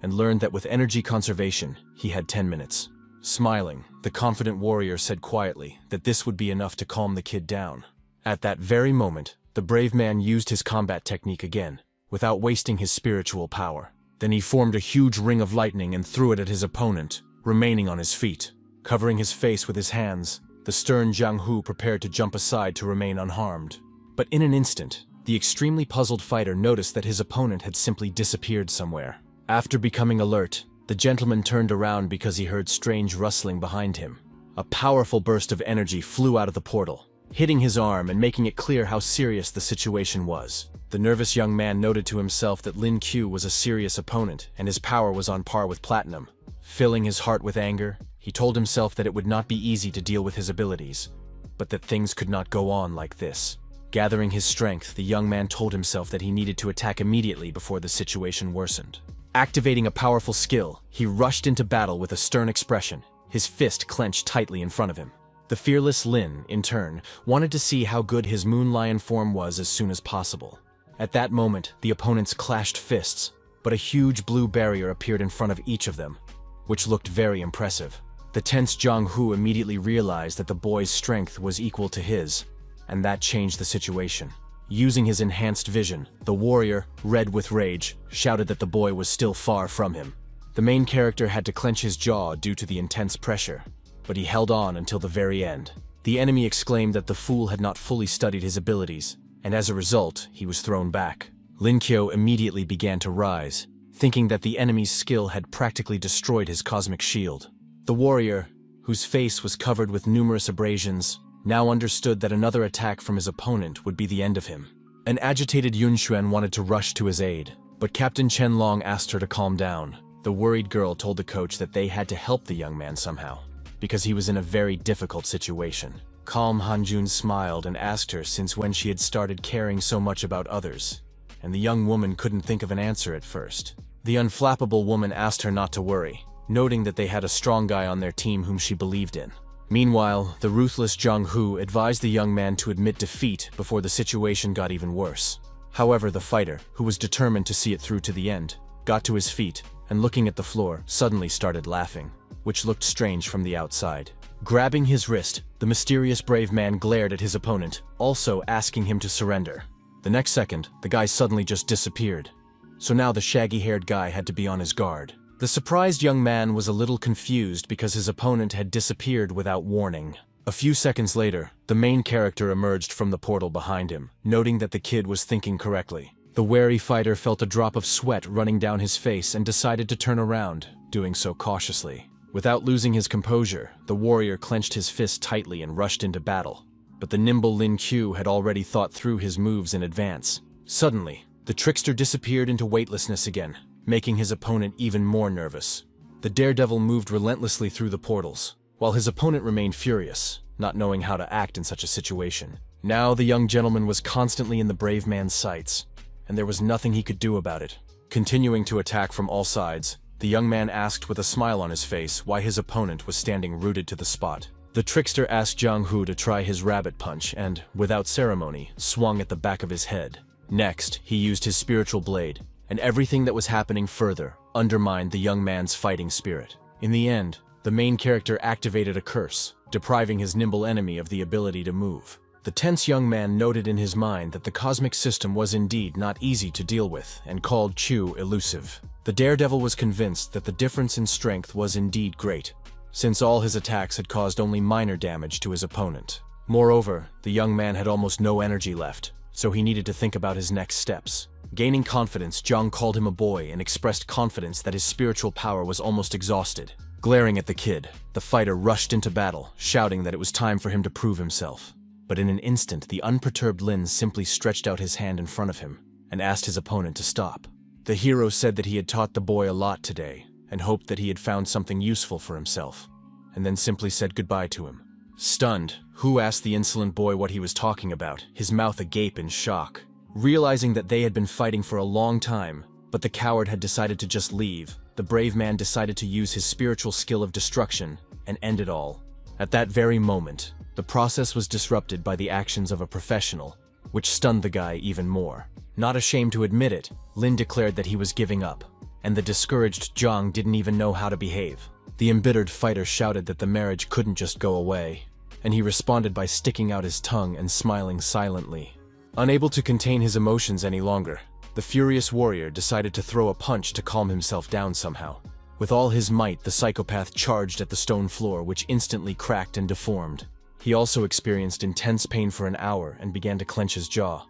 Speaker 1: and learned that with energy conservation, he had 10 minutes. Smiling, the confident warrior said quietly that this would be enough to calm the kid down. At that very moment, the brave man used his combat technique again, without wasting his spiritual power. Then he formed a huge ring of lightning and threw it at his opponent, remaining on his feet. Covering his face with his hands, the stern Zhang Hu prepared to jump aside to remain unharmed. But in an instant, the extremely puzzled fighter noticed that his opponent had simply disappeared somewhere. After becoming alert, the gentleman turned around because he heard strange rustling behind him. A powerful burst of energy flew out of the portal, hitting his arm and making it clear how serious the situation was. The nervous young man noted to himself that Lin Q was a serious opponent and his power was on par with Platinum. Filling his heart with anger, he told himself that it would not be easy to deal with his abilities, but that things could not go on like this. Gathering his strength, the young man told himself that he needed to attack immediately before the situation worsened. Activating a powerful skill, he rushed into battle with a stern expression, his fist clenched tightly in front of him. The fearless Lin, in turn, wanted to see how good his moon lion form was as soon as possible. At that moment, the opponents clashed fists, but a huge blue barrier appeared in front of each of them, which looked very impressive. The tense Zhang Hu immediately realized that the boy's strength was equal to his, and that changed the situation. Using his enhanced vision, the warrior, red with rage, shouted that the boy was still far from him. The main character had to clench his jaw due to the intense pressure, but he held on until the very end. The enemy exclaimed that the fool had not fully studied his abilities, and as a result, he was thrown back. Lin Qiu immediately began to rise, thinking that the enemy's skill had practically destroyed his cosmic shield. The warrior, whose face was covered with numerous abrasions, now understood that another attack from his opponent would be the end of him. An agitated Yun Xuan wanted to rush to his aid, but Captain Chen Long asked her to calm down. The worried girl told the coach that they had to help the young man somehow, because he was in a very difficult situation. Calm Hanjun smiled and asked her since when she had started caring so much about others, and the young woman couldn't think of an answer at first. The unflappable woman asked her not to worry, noting that they had a strong guy on their team whom she believed in. Meanwhile, the ruthless Zhang Hu advised the young man to admit defeat before the situation got even worse. However, the fighter, who was determined to see it through to the end, got to his feet and looking at the floor, suddenly started laughing, which looked strange from the outside. Grabbing his wrist, the mysterious brave man glared at his opponent, also asking him to surrender. The next second, the guy suddenly just disappeared. So now the shaggy-haired guy had to be on his guard. The surprised young man was a little confused because his opponent had disappeared without warning. A few seconds later, the main character emerged from the portal behind him, noting that the kid was thinking correctly. The wary fighter felt a drop of sweat running down his face and decided to turn around, doing so cautiously. Without losing his composure, the warrior clenched his fist tightly and rushed into battle. But the nimble Lin Qiu had already thought through his moves in advance. Suddenly, the trickster disappeared into weightlessness again, making his opponent even more nervous. The daredevil moved relentlessly through the portals, while his opponent remained furious, not knowing how to act in such a situation. Now the young gentleman was constantly in the brave man's sights, and there was nothing he could do about it. Continuing to attack from all sides, the young man asked with a smile on his face why his opponent was standing rooted to the spot. The trickster asked Zhang Hu to try his rabbit punch and, without ceremony, swung at the back of his head. Next, he used his spiritual blade, and everything that was happening further undermined the young man's fighting spirit. In the end, the main character activated a curse, depriving his nimble enemy of the ability to move. The tense young man noted in his mind that the cosmic system was indeed not easy to deal with and called Chu elusive. The daredevil was convinced that the difference in strength was indeed great, since all his attacks had caused only minor damage to his opponent. Moreover, the young man had almost no energy left, so he needed to think about his next steps. Gaining confidence, Zhang called him a boy and expressed confidence that his spiritual power was almost exhausted. Glaring at the kid, the fighter rushed into battle, shouting that it was time for him to prove himself. But in an instant, the unperturbed Lin simply stretched out his hand in front of him and asked his opponent to stop. The hero said that he had taught the boy a lot today and hoped that he had found something useful for himself, and then simply said goodbye to him. Stunned, Hu asked the insolent boy what he was talking about, his mouth agape in shock. Realizing that they had been fighting for a long time, but the coward had decided to just leave, the brave man decided to use his spiritual skill of destruction and end it all. At that very moment, the process was disrupted by the actions of a professional, which stunned the guy even more. Not ashamed to admit it, Lin declared that he was giving up, and the discouraged Zhang didn't even know how to behave. The embittered fighter shouted that the marriage couldn't just go away, and he responded by sticking out his tongue and smiling silently. Unable to contain his emotions any longer, the furious warrior decided to throw a punch to calm himself down somehow. With all his might, the psychopath charged at the stone floor, which instantly cracked and deformed. He also experienced intense pain for an hour and began to clench his jaw,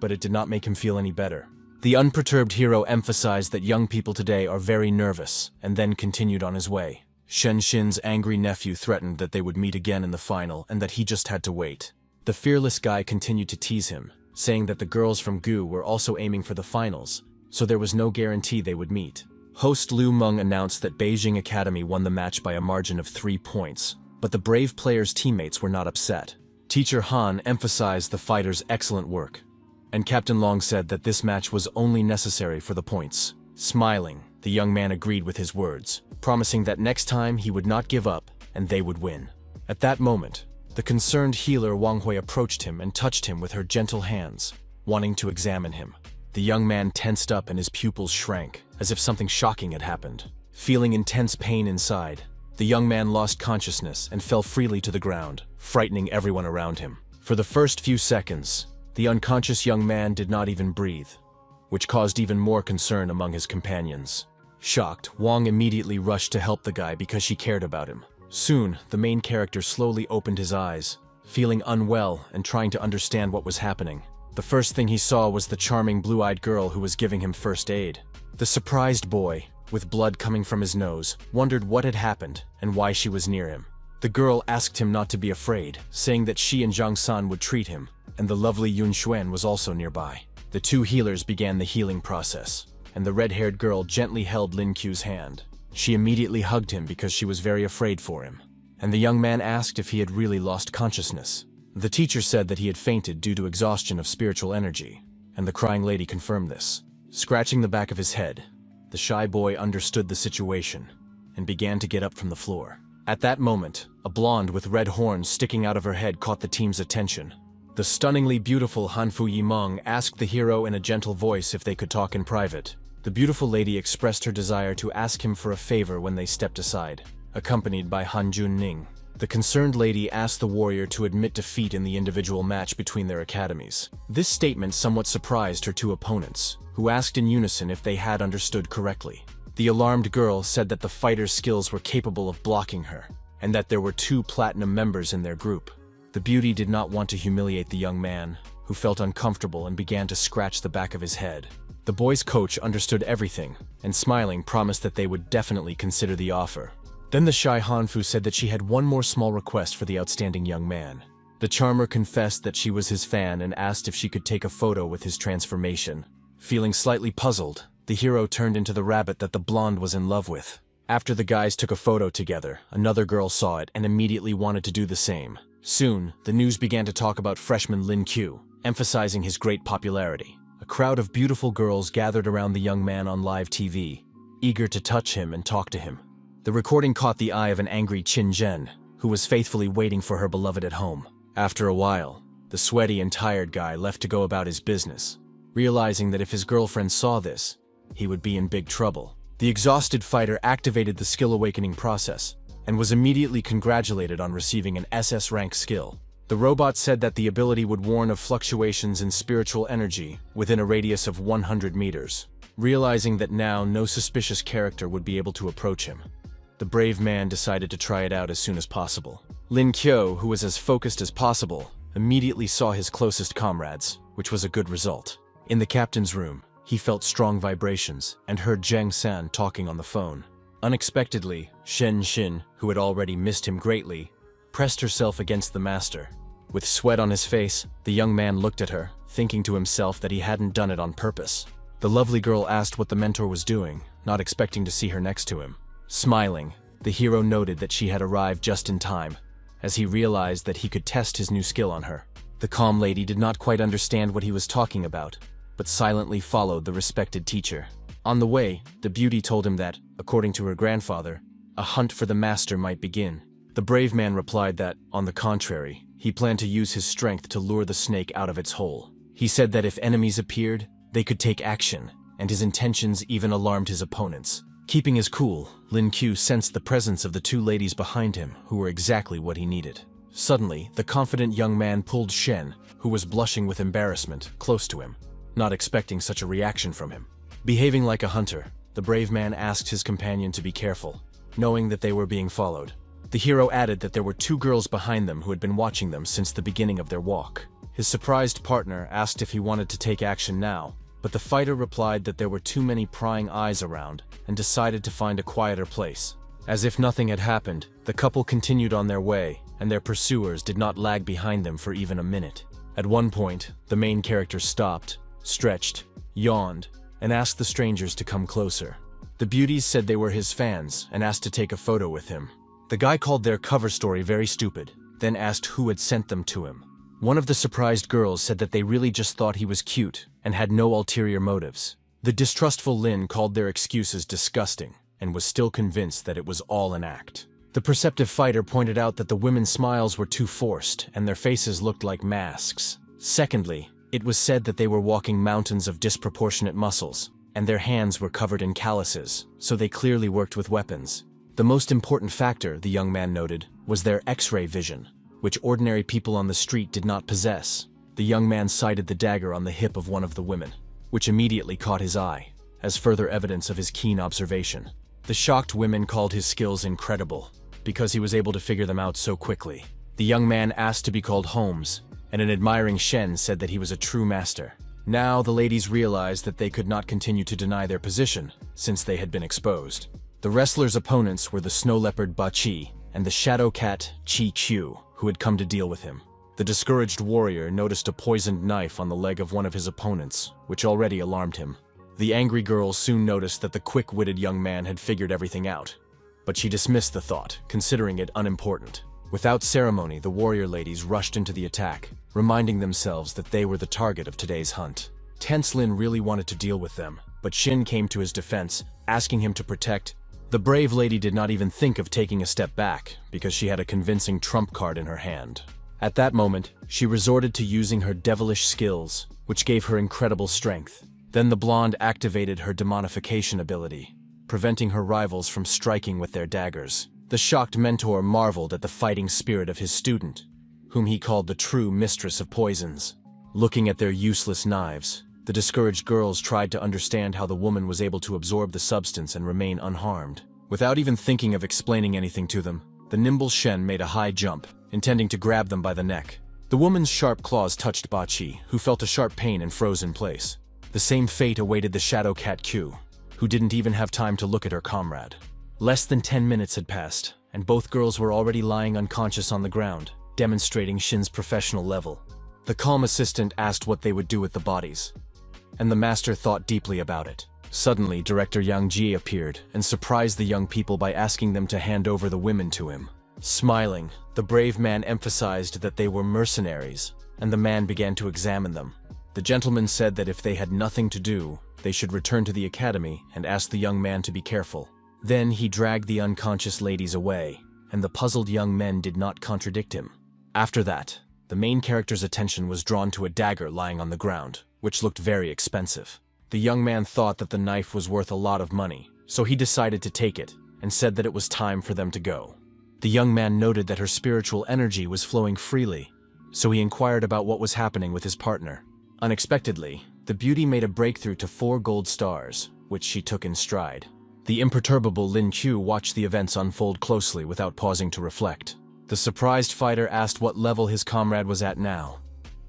Speaker 1: but it did not make him feel any better. The unperturbed hero emphasized that young people today are very nervous, and then continued on his way. Shen Xin's angry nephew threatened that they would meet again in the final and that he just had to wait. The fearless guy continued to tease him, saying that the girls from Gu were also aiming for the finals, so there was no guarantee they would meet. Host Lu Meng announced that Beijing Academy won the match by a margin of 3 points, but the brave players' teammates were not upset. Teacher Han emphasized the fighters' excellent work, and Captain Long said that this match was only necessary for the points. Smiling, the young man agreed with his words, promising that next time he would not give up and they would win. At that moment, the concerned healer Wang Hui approached him and touched him with her gentle hands, wanting to examine him. The young man tensed up and his pupils shrank, as if something shocking had happened. Feeling intense pain inside, the young man lost consciousness and fell freely to the ground, frightening everyone around him. For the first few seconds, the unconscious young man did not even breathe, which caused even more concern among his companions. Shocked, Wang immediately rushed to help the guy because she cared about him. Soon, the main character slowly opened his eyes, feeling unwell and trying to understand what was happening. The first thing he saw was the charming blue-eyed girl who was giving him first aid. The surprised boy, with blood coming from his nose, wondered what had happened and why she was near him. The girl asked him not to be afraid, saying that she and Zhang San would treat him, and the lovely Yun Xuan was also nearby. The two healers began the healing process, and the red-haired girl gently held Lin Qiu's hand. She immediately hugged him because she was very afraid for him, and the young man asked if he had really lost consciousness. The teacher said that he had fainted due to exhaustion of spiritual energy, and the crying lady confirmed this. Scratching the back of his head, the shy boy understood the situation and began to get up from the floor. At that moment, a blonde with red horns sticking out of her head caught the team's attention. The stunningly beautiful Hanfu Yimeng asked the hero in a gentle voice if they could talk in private. The beautiful lady expressed her desire to ask him for a favor when they stepped aside, accompanied by Han Junning. The concerned lady asked the warrior to admit defeat in the individual match between their academies. This statement somewhat surprised her two opponents, who asked in unison if they had understood correctly. The alarmed girl said that the fighter's skills were capable of blocking her, and that there were 2 platinum members in their group. The beauty did not want to humiliate the young man, who felt uncomfortable and began to scratch the back of his head. The boy's coach understood everything, and smiling promised that they would definitely consider the offer. Then the shy Hanfu said that she had one more small request for the outstanding young man. The charmer confessed that she was his fan and asked if she could take a photo with his transformation. Feeling slightly puzzled, the hero turned into the rabbit that the blonde was in love with. After the guys took a photo together, another girl saw it and immediately wanted to do the same. Soon, the news began to talk about freshman Lin Qiu, emphasizing his great popularity. A crowd of beautiful girls gathered around the young man on live TV, eager to touch him and talk to him. The recording caught the eye of an angry Qin Zhen, who was faithfully waiting for her beloved at home. After a while, the sweaty and tired guy left to go about his business, realizing that if his girlfriend saw this, he would be in big trouble. The exhausted fighter activated the skill awakening process, and was immediately congratulated on receiving an SS rank skill. The robot said that the ability would warn of fluctuations in spiritual energy within a radius of 100 meters. Realizing that now no suspicious character would be able to approach him, the brave man decided to try it out as soon as possible. Lin Kyo, who was as focused as possible, immediately saw his closest comrades, which was a good result. In the captain's room, he felt strong vibrations and heard Zheng San talking on the phone. Unexpectedly, Shen Xin, who had already missed him greatly, pressed herself against the master. With sweat on his face, the young man looked at her, thinking to himself that he hadn't done it on purpose. The lovely girl asked what the mentor was doing, not expecting to see her next to him. Smiling, the hero noted that she had arrived just in time, as he realized that he could test his new skill on her. The calm lady did not quite understand what he was talking about, but silently followed the respected teacher. On the way, the beauty told him that, according to her grandfather, a hunt for the master might begin. The brave man replied that, on the contrary, he planned to use his strength to lure the snake out of its hole. He said that if enemies appeared, they could take action, and his intentions even alarmed his opponents. Keeping his cool, Lin Q sensed the presence of the two ladies behind him, who were exactly what he needed. Suddenly, the confident young man pulled Shen, who was blushing with embarrassment, close to him, not expecting such a reaction from him. Behaving like a hunter, the brave man asked his companion to be careful, knowing that they were being followed. The hero added that there were two girls behind them who had been watching them since the beginning of their walk. His surprised partner asked if he wanted to take action now, but the fighter replied that there were too many prying eyes around and decided to find a quieter place. As if nothing had happened, the couple continued on their way, and their pursuers did not lag behind them for even a minute. At one point, the main character stopped, stretched, yawned, and asked the strangers to come closer. The beauties said they were his fans and asked to take a photo with him. The guy called their cover story very stupid, then asked who had sent them to him. One of the surprised girls said that they really just thought he was cute and had no ulterior motives. The distrustful Lin called their excuses disgusting and was still convinced that it was all an act. The perceptive fighter pointed out that the women's smiles were too forced and their faces looked like masks. Secondly, it was said that they were walking mountains of disproportionate muscles, and their hands were covered in calluses, so they clearly worked with weapons. The most important factor, the young man noted, was their X-ray vision, which ordinary people on the street did not possess. The young man sighted the dagger on the hip of one of the women, which immediately caught his eye, as further evidence of his keen observation. The shocked women called his skills incredible, because he was able to figure them out so quickly. The young man asked to be called Holmes, and an admiring Shen said that he was a true master. Now the ladies realized that they could not continue to deny their position, since they had been exposed. The wrestler's opponents were the snow leopard Ba Chi and the shadow cat Chi Qiu, who had come to deal with him. The discouraged warrior noticed a poisoned knife on the leg of one of his opponents, which already alarmed him. The angry girl soon noticed that the quick-witted young man had figured everything out, but she dismissed the thought, considering it unimportant. Without ceremony, the warrior ladies rushed into the attack, reminding themselves that they were the target of today's hunt. Tense Lin really wanted to deal with them, but Shin came to his defense, asking him to protect. The brave lady did not even think of taking a step back, because she had a convincing trump card in her hand. At that moment, she resorted to using her devilish skills, which gave her incredible strength. Then the blonde activated her demonification ability, preventing her rivals from striking with their daggers. The shocked mentor marveled at the fighting spirit of his student, whom he called the true mistress of poisons. Looking at their useless knives, the discouraged girls tried to understand how the woman was able to absorb the substance and remain unharmed. Without even thinking of explaining anything to them, the nimble Shen made a high jump, intending to grab them by the neck. The woman's sharp claws touched Ba Chi, who felt a sharp pain and froze in place. The same fate awaited the shadow cat Q, who didn't even have time to look at her comrade. Less than 10 minutes had passed, and both girls were already lying unconscious on the ground, demonstrating Shin's professional level. The calm assistant asked what they would do with the bodies, and the master thought deeply about it. Suddenly, Director Yang Ji appeared and surprised the young people by asking them to hand over the women to him. Smiling, the brave man emphasized that they were mercenaries, and the man began to examine them. The gentleman said that if they had nothing to do, they should return to the academy and asked the young man to be careful. Then he dragged the unconscious ladies away, and the puzzled young men did not contradict him. After that, the main character's attention was drawn to a dagger lying on the ground, which looked very expensive. The young man thought that the knife was worth a lot of money, so he decided to take it, and said that it was time for them to go. The young man noted that her spiritual energy was flowing freely, so he inquired about what was happening with his partner. Unexpectedly, the beauty made a breakthrough to 4 gold stars, which she took in stride. The imperturbable Lin Qiu watched the events unfold closely without pausing to reflect. The surprised fighter asked what level his comrade was at now,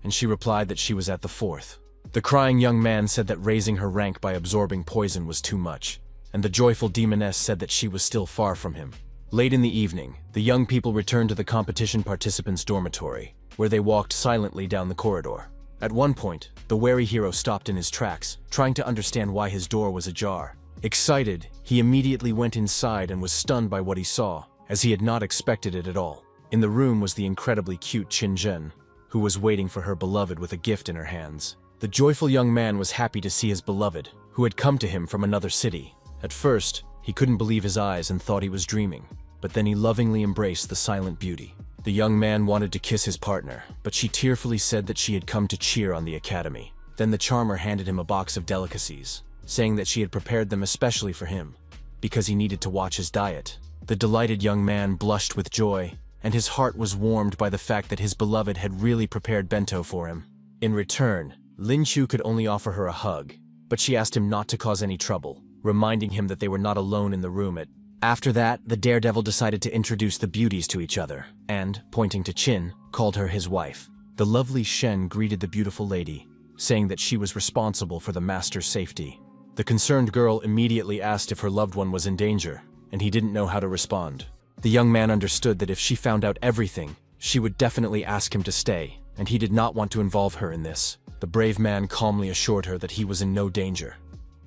Speaker 1: and she replied that she was at the 4th. The crying young man said that raising her rank by absorbing poison was too much, and the joyful demoness said that she was still far from him. Late in the evening, the young people returned to the competition participants' dormitory, where they walked silently down the corridor. At one point, the wary hero stopped in his tracks, trying to understand why his door was ajar. Excited, he immediately went inside and was stunned by what he saw, as he had not expected it at all. In the room was the incredibly cute Qin Zhen, who was waiting for her beloved with a gift in her hands. The joyful young man was happy to see his beloved, who had come to him from another city. At first, he couldn't believe his eyes and thought he was dreaming, but then he lovingly embraced the silent beauty. The young man wanted to kiss his partner, but she tearfully said that she had come to cheer on the academy. Then the charmer handed him a box of delicacies, saying that she had prepared them especially for him, because he needed to watch his diet. The delighted young man blushed with joy, and his heart was warmed by the fact that his beloved had really prepared bento for him. In return, Lin Qiu could only offer her a hug, but she asked him not to cause any trouble, reminding him that they were not alone in the room. After that, the daredevil decided to introduce the beauties to each other, and, pointing to Qin, called her his wife. The lovely Shen greeted the beautiful lady, saying that she was responsible for the master's safety. The concerned girl immediately asked if her loved one was in danger, and he didn't know how to respond. The young man understood that if she found out everything, she would definitely ask him to stay, and he did not want to involve her in this. The brave man calmly assured her that he was in no danger.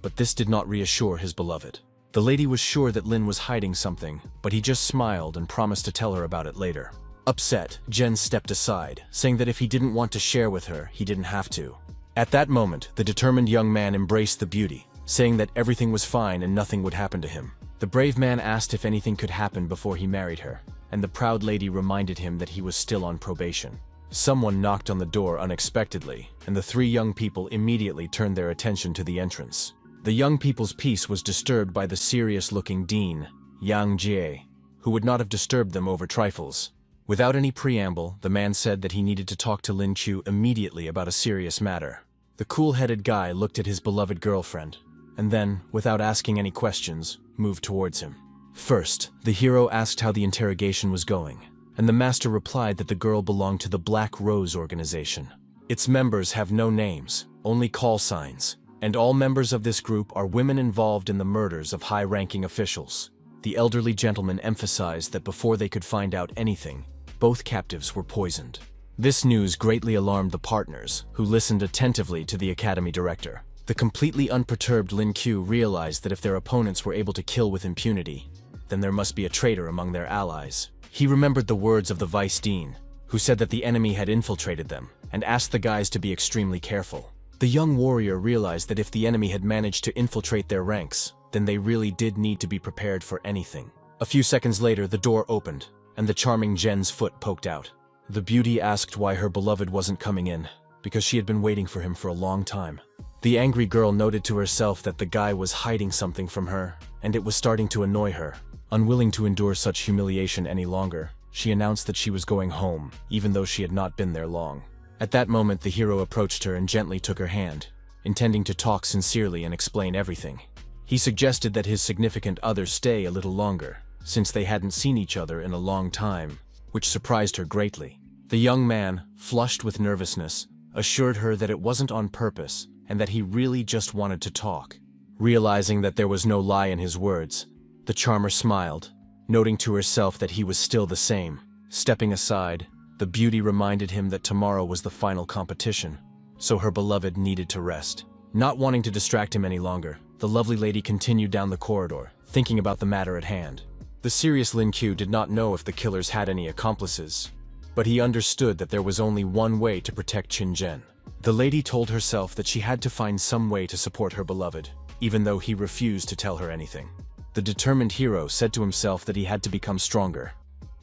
Speaker 1: But this did not reassure his beloved. The lady was sure that Lin was hiding something, but he just smiled and promised to tell her about it later. Upset, Jen stepped aside, saying that if he didn't want to share with her, he didn't have to. At that moment, the determined young man embraced the beauty, saying that everything was fine and nothing would happen to him. The brave man asked if anything could happen before he married her, and the proud lady reminded him that he was still on probation. Someone knocked on the door unexpectedly, and the 3 young people immediately turned their attention to the entrance. The young people's peace was disturbed by the serious-looking dean, Yang Jie, who would not have disturbed them over trifles. Without any preamble, the man said that he needed to talk to Lin Qiu immediately about a serious matter. The cool-headed guy looked at his beloved girlfriend, and then, without asking any questions, moved towards him. First, the hero asked how the interrogation was going, and the master replied that the girl belonged to the Black Rose organization. Its members have no names, only call signs, and all members of this group are women involved in the murders of high-ranking officials. The elderly gentleman emphasized that before they could find out anything, both captives were poisoned. This news greatly alarmed the partners, who listened attentively to the academy director. The completely unperturbed Lin Qiu realized that if their opponents were able to kill with impunity, then there must be a traitor among their allies. He remembered the words of the vice dean, who said that the enemy had infiltrated them, and asked the guys to be extremely careful. The young warrior realized that if the enemy had managed to infiltrate their ranks, then they really did need to be prepared for anything. A few seconds later, the door opened, and the charming Jen's foot poked out. The beauty asked why her beloved wasn't coming in, because she had been waiting for him for a long time. The angry girl noted to herself that the guy was hiding something from her, and it was starting to annoy her. Unwilling to endure such humiliation any longer, she announced that she was going home, even though she had not been there long. At that moment, the hero approached her and gently took her hand, intending to talk sincerely and explain everything. He suggested that his significant other stay a little longer, since they hadn't seen each other in a long time, which surprised her greatly. The young man, flushed with nervousness, assured her that it wasn't on purpose and that he really just wanted to talk. Realizing that there was no lie in his words, the charmer smiled, noting to herself that he was still the same. Stepping aside, the beauty reminded him that tomorrow was the final competition, so her beloved needed to rest. Not wanting to distract him any longer, the lovely lady continued down the corridor, thinking about the matter at hand. The serious Lin Qiu did not know if the killers had any accomplices, but he understood that there was only one way to protect Qin Zhen. The lady told herself that she had to find some way to support her beloved, even though he refused to tell her anything. The determined hero said to himself that he had to become stronger,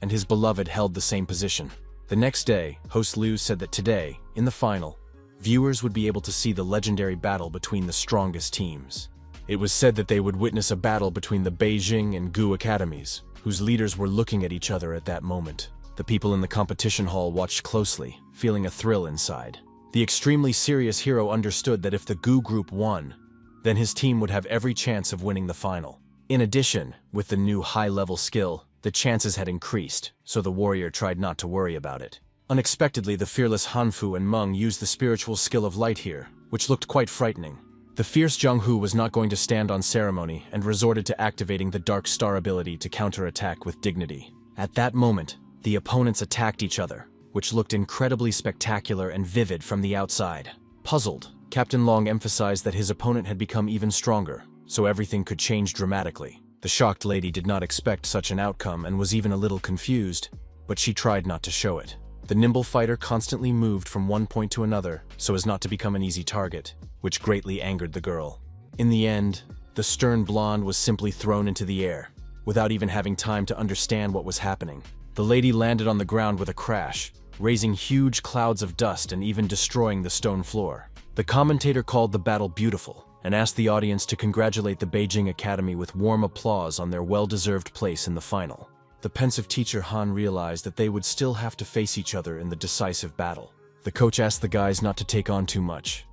Speaker 1: and his beloved held the same position. The next day, host Liu said that today, in the final, viewers would be able to see the legendary battle between the strongest teams. It was said that they would witness a battle between the Beijing and Gu academies, whose leaders were looking at each other at that moment. The people in the competition hall watched closely, feeling a thrill inside. The extremely serious hero understood that if the Gu group won, then his team would have every chance of winning the final. In addition, with the new high-level skill, the chances had increased, so the warrior tried not to worry about it. Unexpectedly, the fearless Hanfu and Meng used the spiritual skill of light here, which looked quite frightening. The fierce Jonghu was not going to stand on ceremony and resorted to activating the Dark Star ability to counterattack with dignity. At that moment, the opponents attacked each other, which looked incredibly spectacular and vivid from the outside. Puzzled, Captain Long emphasized that his opponent had become even stronger, so everything could change dramatically. The shocked lady did not expect such an outcome and was even a little confused, but she tried not to show it. The nimble fighter constantly moved from one point to another so as not to become an easy target, which greatly angered the girl. In the end, the stern blonde was simply thrown into the air, without even having time to understand what was happening. The lady landed on the ground with a crash, raising huge clouds of dust and even destroying the stone floor. The commentator called the battle beautiful and asked the audience to congratulate the Beijing Academy with warm applause on their well-deserved place in the final. The pensive teacher Han realized that they would still have to face each other in the decisive battle. The coach asked the guys not to take on too much,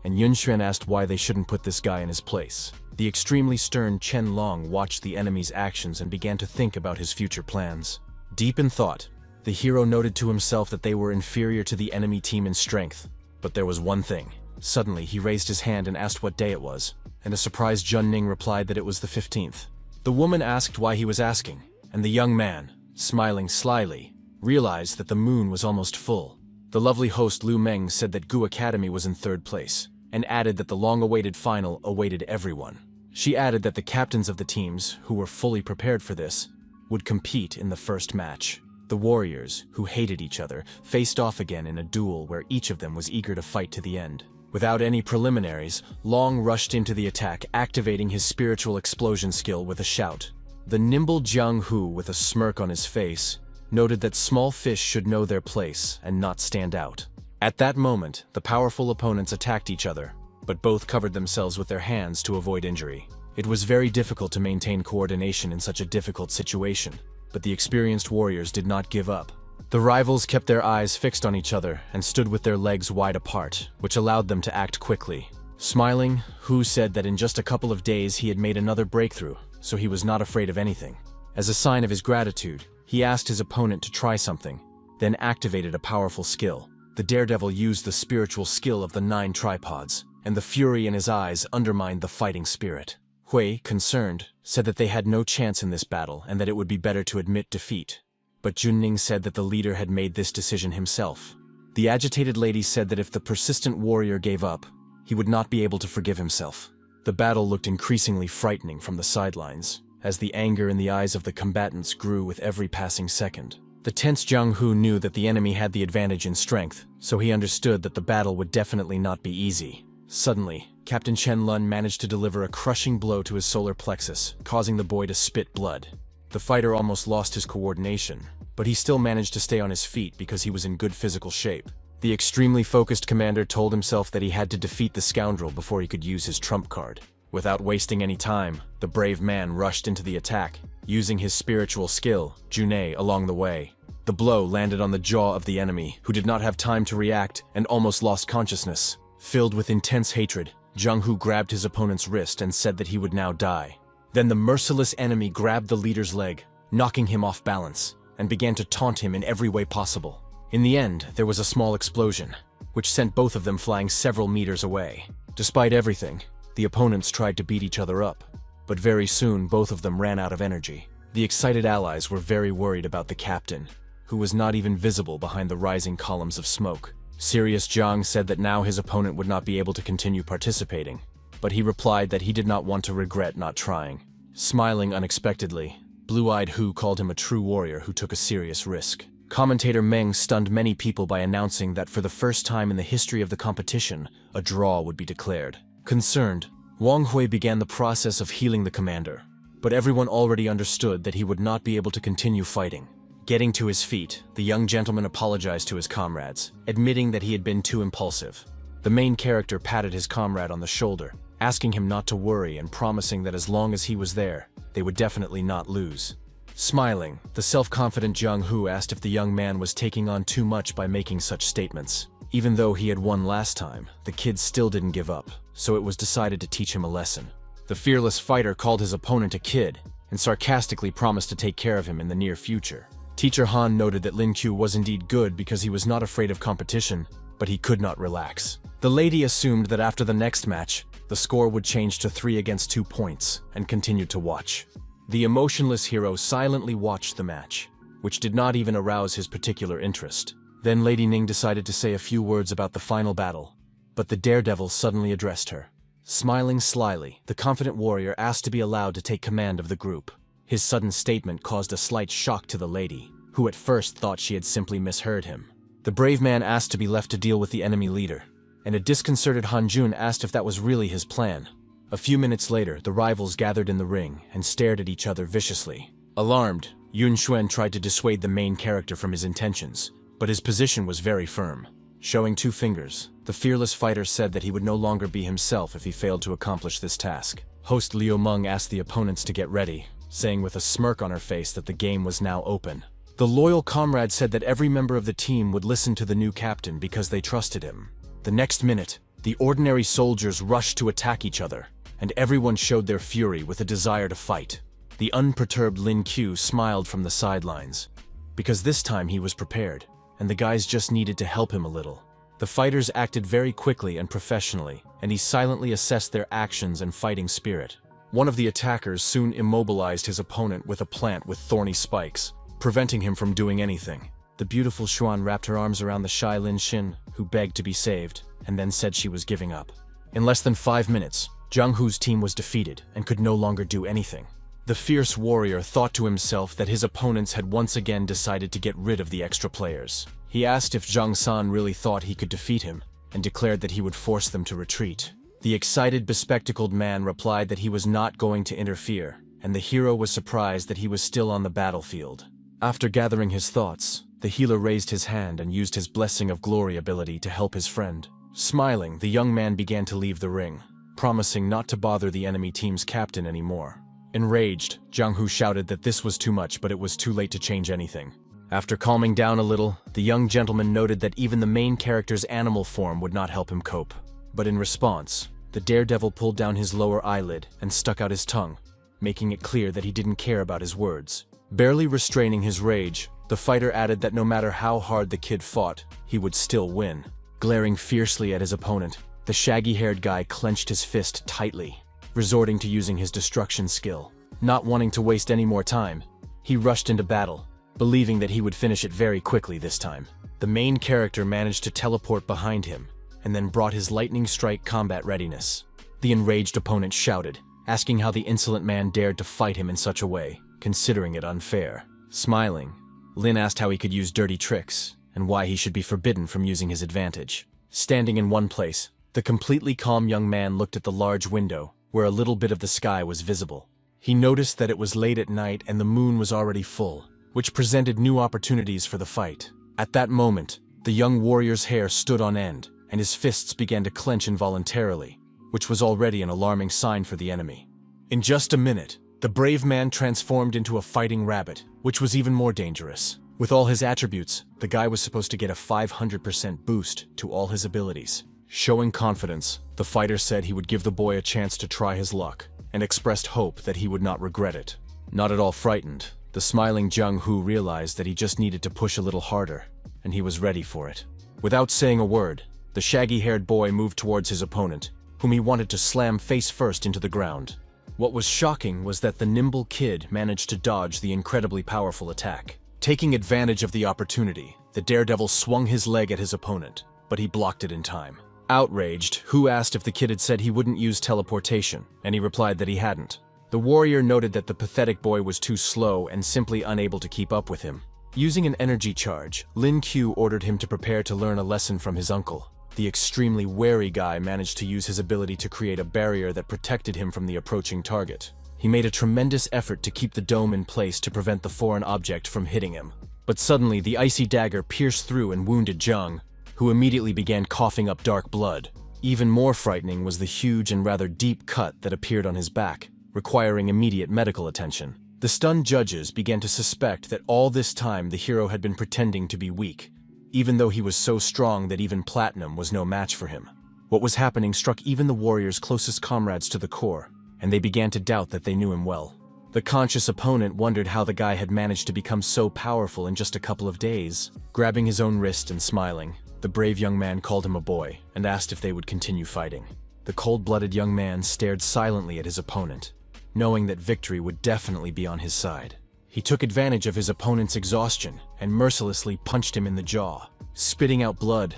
Speaker 1: and Yun Xuan asked why they shouldn't put this guy in his place. The extremely stern Chen Long watched the enemy's actions and began to think about his future plans. Deep in thought, the hero noted to himself that they were inferior to the enemy team in strength, but there was one thing. Suddenly, he raised his hand and asked what day it was, and a surprised Jun Ning replied that it was the 15th. The woman asked why he was asking, and the young man, smiling slyly, realized that the moon was almost full. The lovely host Lu Meng said that Gu Academy was in third place, and added that the long-awaited final awaited everyone. She added that the captains of the teams, who were fully prepared for this, would compete in the first match. The warriors, who hated each other, faced off again in a duel where each of them was eager to fight to the end. Without any preliminaries, Long rushed into the attack, activating his spiritual explosion skill with a shout. The nimble Jiang Hu, with a smirk on his face, noted that small fish should know their place and not stand out. At that moment, the powerful opponents attacked each other, but both covered themselves with their hands to avoid injury. It was very difficult to maintain coordination in such a difficult situation, but the experienced warriors did not give up. The rivals kept their eyes fixed on each other and stood with their legs wide apart, which allowed them to act quickly. Smiling, Hu said that in just a couple of days he had made another breakthrough, so he was not afraid of anything. As a sign of his gratitude, he asked his opponent to try something, then activated a powerful skill. The daredevil used the spiritual skill of the 9 tripods, and the fury in his eyes undermined the fighting spirit. Hui, concerned, said that they had no chance in this battle and that it would be better to admit defeat. But Junning said that the leader had made this decision himself. The agitated lady said that if the persistent warrior gave up, he would not be able to forgive himself. The battle looked increasingly frightening from the sidelines, as the anger in the eyes of the combatants grew with every passing second. The tense Jiang Hu knew that the enemy had the advantage in strength, so he understood that the battle would definitely not be easy. Suddenly, Captain Chen Lun managed to deliver a crushing blow to his solar plexus, causing the boy to spit blood. The fighter almost lost his coordination, but he still managed to stay on his feet because he was in good physical shape. The extremely focused commander told himself that he had to defeat the scoundrel before he could use his trump card. Without wasting any time, the brave man rushed into the attack, using his spiritual skill, Junei, along the way. The blow landed on the jaw of the enemy, who did not have time to react and almost lost consciousness. Filled with intense hatred, Jiang Hu grabbed his opponent's wrist and said that he would now die. Then the merciless enemy grabbed the leader's leg, knocking him off balance, and began to taunt him in every way possible. In the end, there was a small explosion, which sent both of them flying several meters away. Despite everything, the opponents tried to beat each other up, but very soon both of them ran out of energy. The excited allies were very worried about the captain, who was not even visible behind the rising columns of smoke. Serious Jiang said that now his opponent would not be able to continue participating, but he replied that he did not want to regret not trying. Smiling unexpectedly, Blue-eyed Hu called him a true warrior who took a serious risk. Commentator Meng stunned many people by announcing that for the first time in the history of the competition, a draw would be declared. Concerned, Wang Hui began the process of healing the commander, but everyone already understood that he would not be able to continue fighting. Getting to his feet, the young gentleman apologized to his comrades, admitting that he had been too impulsive. The main character patted his comrade on the shoulder, asking him not to worry and promising that as long as he was there, they would definitely not lose. Smiling, the self-confident Jiang Hu asked if the young man was taking on too much by making such statements. Even though he had won last time, the kid still didn't give up, so it was decided to teach him a lesson. The fearless fighter called his opponent a kid and sarcastically promised to take care of him in the near future. Teacher Han noted that Lin Q was indeed good because he was not afraid of competition, but he could not relax. The lady assumed that after the next match, the score would change to 3 against 2 points and continued to watch. The emotionless hero silently watched the match, which did not even arouse his particular interest. Then Lady Ning decided to say a few words about the final battle, but the daredevil suddenly addressed her. Smiling slyly, the confident warrior asked to be allowed to take command of the group. His sudden statement caused a slight shock to the lady, who at first thought she had simply misheard him. The brave man asked to be left to deal with the enemy leader, and a disconcerted Han Jun asked if that was really his plan. A few minutes later, the rivals gathered in the ring and stared at each other viciously. Alarmed, Yun Xuan tried to dissuade the main character from his intentions, but his position was very firm. Showing 2 fingers, the fearless fighter said that he would no longer be himself if he failed to accomplish this task. Host Liu Meng asked the opponents to get ready, saying with a smirk on her face that the game was now open. The loyal comrade said that every member of the team would listen to the new captain because they trusted him. The next minute, the ordinary soldiers rushed to attack each other, and everyone showed their fury with a desire to fight. The unperturbed Lin Q smiled from the sidelines, because this time he was prepared, and the guys just needed to help him a little. The fighters acted very quickly and professionally, and he silently assessed their actions and fighting spirit. One of the attackers soon immobilized his opponent with a plant with thorny spikes, preventing him from doing anything. The beautiful Xuan wrapped her arms around the shy Lin Xin, who begged to be saved, and then said she was giving up. In less than 5 minutes, Zhang Hu's team was defeated and could no longer do anything. The fierce warrior thought to himself that his opponents had once again decided to get rid of the extra players. He asked if Zhang San really thought he could defeat him, and declared that he would force them to retreat. The excited, bespectacled man replied that he was not going to interfere, and the hero was surprised that he was still on the battlefield. After gathering his thoughts, the healer raised his hand and used his Blessing of Glory ability to help his friend. Smiling, the young man began to leave the ring, promising not to bother the enemy team's captain anymore. Enraged, Zhang Hu shouted that this was too much, but it was too late to change anything. After calming down a little, the young gentleman noted that even the main character's animal form would not help him cope. But in response, the daredevil pulled down his lower eyelid and stuck out his tongue, making it clear that he didn't care about his words. Barely restraining his rage, the fighter added that no matter how hard the kid fought, he would still win. Glaring fiercely at his opponent, the shaggy-haired guy clenched his fist tightly, resorting to using his destruction skill. Not wanting to waste any more time, he rushed into battle, believing that he would finish it very quickly this time. The main character managed to teleport behind him, and then brought his lightning strike combat readiness. The enraged opponent shouted, asking how the insolent man dared to fight him in such a way, considering it unfair. Smiling, Lin asked how he could use dirty tricks, and why he should be forbidden from using his advantage. Standing in one place, the completely calm young man looked at the large window, where a little bit of the sky was visible. He noticed that it was late at night and the moon was already full, which presented new opportunities for the fight. At that moment, the young warrior's hair stood on end, and his fists began to clench involuntarily, which was already an alarming sign for the enemy. In just a minute, the brave man transformed into a fighting rabbit, which was even more dangerous. With all his attributes, the guy was supposed to get a 500% boost to all his abilities. Showing confidence, the fighter said he would give the boy a chance to try his luck, and expressed hope that he would not regret it. Not at all frightened, the smiling Zhang Hu realized that he just needed to push a little harder, and he was ready for it. Without saying a word, the shaggy-haired boy moved towards his opponent, whom he wanted to slam face first into the ground. What was shocking was that the nimble kid managed to dodge the incredibly powerful attack. Taking advantage of the opportunity, the daredevil swung his leg at his opponent, but he blocked it in time. Outraged, Hu asked if the kid had said he wouldn't use teleportation, and he replied that he hadn't. The warrior noted that the pathetic boy was too slow and simply unable to keep up with him. Using an energy charge, Lin Q ordered him to prepare to learn a lesson from his uncle. The extremely wary guy managed to use his ability to create a barrier that protected him from the approaching target. He made a tremendous effort to keep the dome in place to prevent the foreign object from hitting him. But suddenly, the icy dagger pierced through and wounded Zhang, who immediately began coughing up dark blood. Even more frightening was the huge and rather deep cut that appeared on his back, requiring immediate medical attention. The stunned judges began to suspect that all this time the hero had been pretending to be weak, even though he was so strong that even platinum was no match for him. What was happening struck even the warrior's closest comrades to the core, and they began to doubt that they knew him well. The conscious opponent wondered how the guy had managed to become so powerful in just a couple of days. Grabbing his own wrist and smiling, the brave young man called him a boy and asked if they would continue fighting. The cold-blooded young man stared silently at his opponent, knowing that victory would definitely be on his side. He took advantage of his opponent's exhaustion and mercilessly punched him in the jaw, spitting out blood.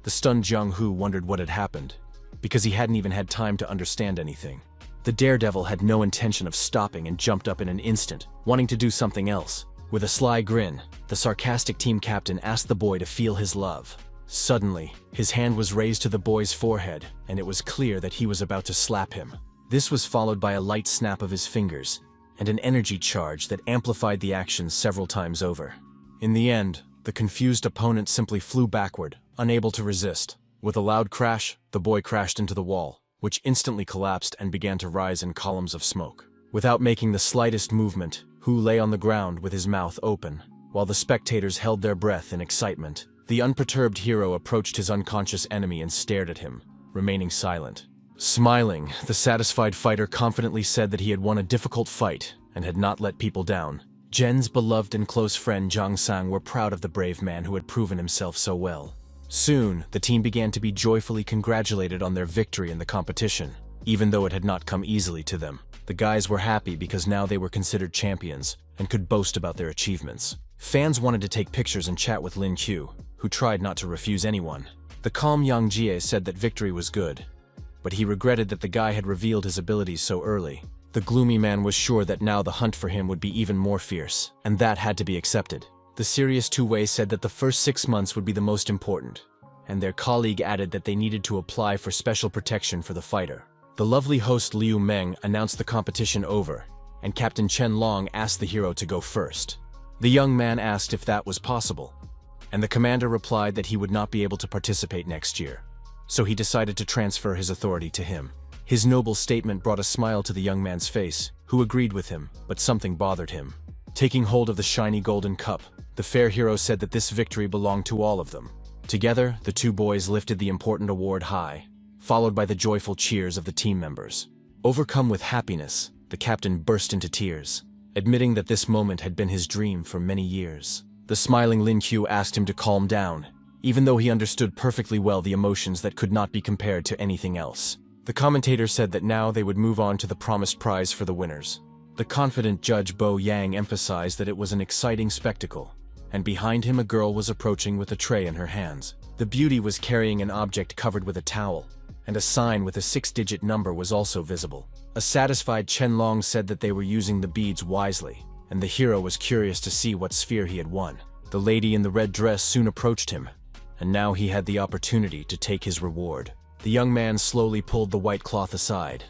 Speaker 1: The stunned Jung-hoo wondered what had happened, because he hadn't even had time to understand anything. The daredevil had no intention of stopping and jumped up in an instant, wanting to do something else. With a sly grin, the sarcastic team captain asked the boy to feel his love. Suddenly, his hand was raised to the boy's forehead, and it was clear that he was about to slap him. This was followed by a light snap of his fingers, and an energy charge that amplified the action several times over. In the end, the confused opponent simply flew backward, unable to resist. With a loud crash, the boy crashed into the wall, which instantly collapsed and began to rise in columns of smoke. Without making the slightest movement, Hu lay on the ground with his mouth open. While the spectators held their breath in excitement, the unperturbed hero approached his unconscious enemy and stared at him, remaining silent. Smiling, the satisfied fighter confidently said that he had won a difficult fight and had not let people down. Jen's beloved and close friend Jang Sang were proud of the brave man who had proven himself so well. Soon, the team began to be joyfully congratulated on their victory in the competition, even though it had not come easily to them. The guys were happy because now they were considered champions and could boast about their achievements. Fans wanted to take pictures and chat with Lin Q, who tried not to refuse anyone. The calm Yang Jie said that victory was good, but he regretted that the guy had revealed his abilities so early. The gloomy man was sure that now the hunt for him would be even more fierce, and that had to be accepted. The serious two-way said that the first 6 months would be the most important, and their colleague added that they needed to apply for special protection for the fighter. The lovely host Liu Meng announced the competition over, and Captain Chen Long asked the hero to go first. The young man asked if that was possible, and the commander replied that he would not be able to participate next year, so he decided to transfer his authority to him. His noble statement brought a smile to the young man's face, who agreed with him, but something bothered him. Taking hold of the shiny golden cup, the fair hero said that this victory belonged to all of them. Together, the two boys lifted the important award high, followed by the joyful cheers of the team members. Overcome with happiness, the captain burst into tears, admitting that this moment had been his dream for many years. The smiling Lin Q asked him to calm down, even though he understood perfectly well the emotions that could not be compared to anything else. The commentator said that now they would move on to the promised prize for the winners. The confident Judge Bo Yang emphasized that it was an exciting spectacle, and behind him a girl was approaching with a tray in her hands. The beauty was carrying an object covered with a towel, and a sign with a 6-digit number was also visible. A satisfied Chen Long said that they were using the beads wisely, and the hero was curious to see what sphere he had won. The lady in the red dress soon approached him, and now he had the opportunity to take his reward. The young man slowly pulled the white cloth aside,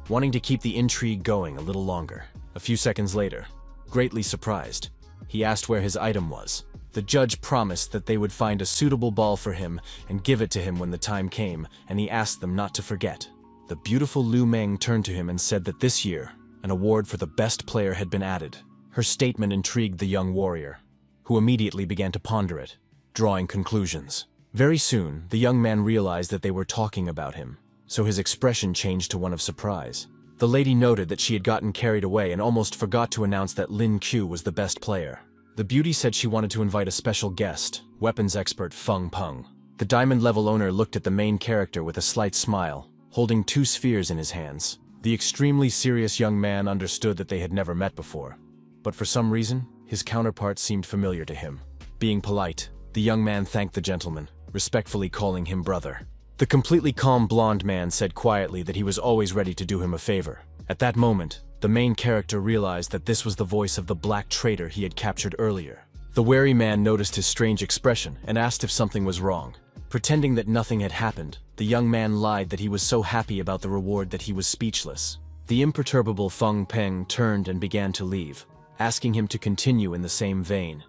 Speaker 1: wanting to keep the intrigue going a little longer. A few seconds later, greatly surprised, he asked where his item was. The judge promised that they would find a suitable ball for him and give it to him when the time came, and he asked them not to forget. The beautiful Lu Meng turned to him and said that this year, an award for the best player had been added. Her statement intrigued the young warrior, who immediately began to ponder it, drawing conclusions. Very soon, the young man realized that they were talking about him, so his expression changed to one of surprise. The lady noted that she had gotten carried away and almost forgot to announce that Lin Q was the best player. The beauty said she wanted to invite a special guest, weapons expert Feng Peng. The diamond-level owner looked at the main character with a slight smile, holding 2 spheres in his hands. The extremely serious young man understood that they had never met before, but for some reason, his counterpart seemed familiar to him. Being polite, the young man thanked the gentleman, respectfully calling him brother. The completely calm blonde man said quietly that he was always ready to do him a favor. At that moment, the main character realized that this was the voice of the black traitor he had captured earlier. The wary man noticed his strange expression and asked if something was wrong. Pretending that nothing had happened, the young man lied that he was so happy about the reward that he was speechless. The imperturbable Feng Peng turned and began to leave, asking him to continue in the same vein,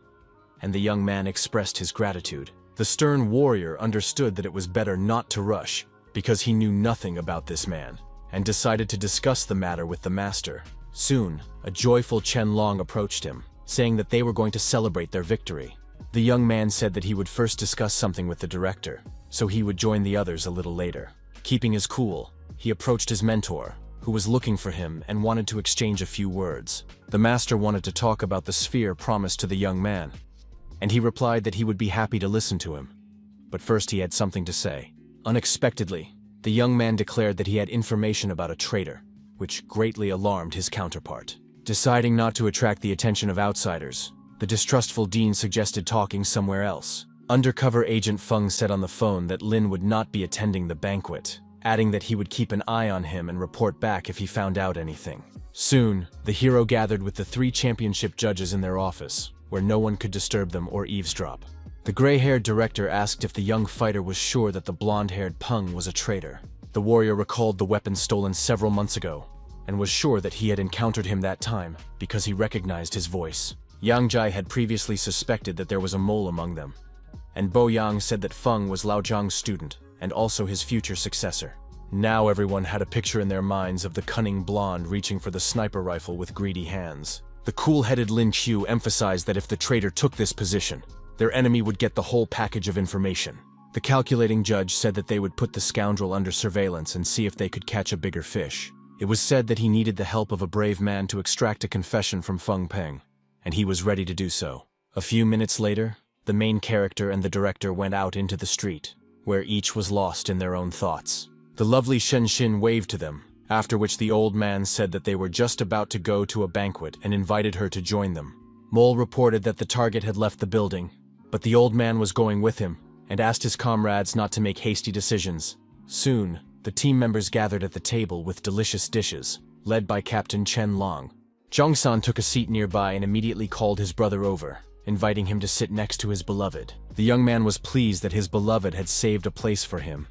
Speaker 1: and the young man expressed his gratitude. The stern warrior understood that it was better not to rush, because he knew nothing about this man, and decided to discuss the matter with the master. Soon, a joyful Chen Long approached him, saying that they were going to celebrate their victory. The young man said that he would first discuss something with the director, so he would join the others a little later. Keeping his cool, he approached his mentor, who who was looking for him and wanted to exchange a few words. The master wanted to talk about the sphere promised to the young man, and he replied that he would be happy to listen to him. But first he had something to say. Unexpectedly, the young man declared that he had information about a traitor, which greatly alarmed his counterpart. Deciding not to attract the attention of outsiders, the distrustful dean suggested talking somewhere else. Undercover agent Feng said on the phone that Lin would not be attending the banquet, adding that he would keep an eye on him and report back if he found out anything. Soon, the hero gathered with the 3 championship judges in their office, where no one could disturb them or eavesdrop. The gray-haired director asked if the young fighter was sure that the blonde-haired Peng was a traitor. The warrior recalled the weapon stolen several months ago, and was sure that he had encountered him that time because he recognized his voice. Yang Jai had previously suspected that there was a mole among them, and Bo Yang said that Feng was Lao Zhang's student and also his future successor. Now everyone had a picture in their minds of the cunning blonde reaching for the sniper rifle with greedy hands. The cool-headed Lin Qiu emphasized that if the traitor took this position, their enemy would get the whole package of information. The calculating judge said that they would put the scoundrel under surveillance and see if they could catch a bigger fish. It was said that he needed the help of a brave man to extract a confession from Feng Peng, and he was ready to do so. A few minutes later, the main character and the director went out into the street, where each was lost in their own thoughts. The lovely Shen Xin waved to them, after which the old man said that they were just about to go to a banquet and invited her to join them. Mole reported that the target had left the building, but the old man was going with him, and asked his comrades not to make hasty decisions. Soon, the team members gathered at the table with delicious dishes, led by Captain Chen Long. Zhongsan took a seat nearby and immediately called his brother over, inviting him to sit next to his beloved. The young man was pleased that his beloved had saved a place for him,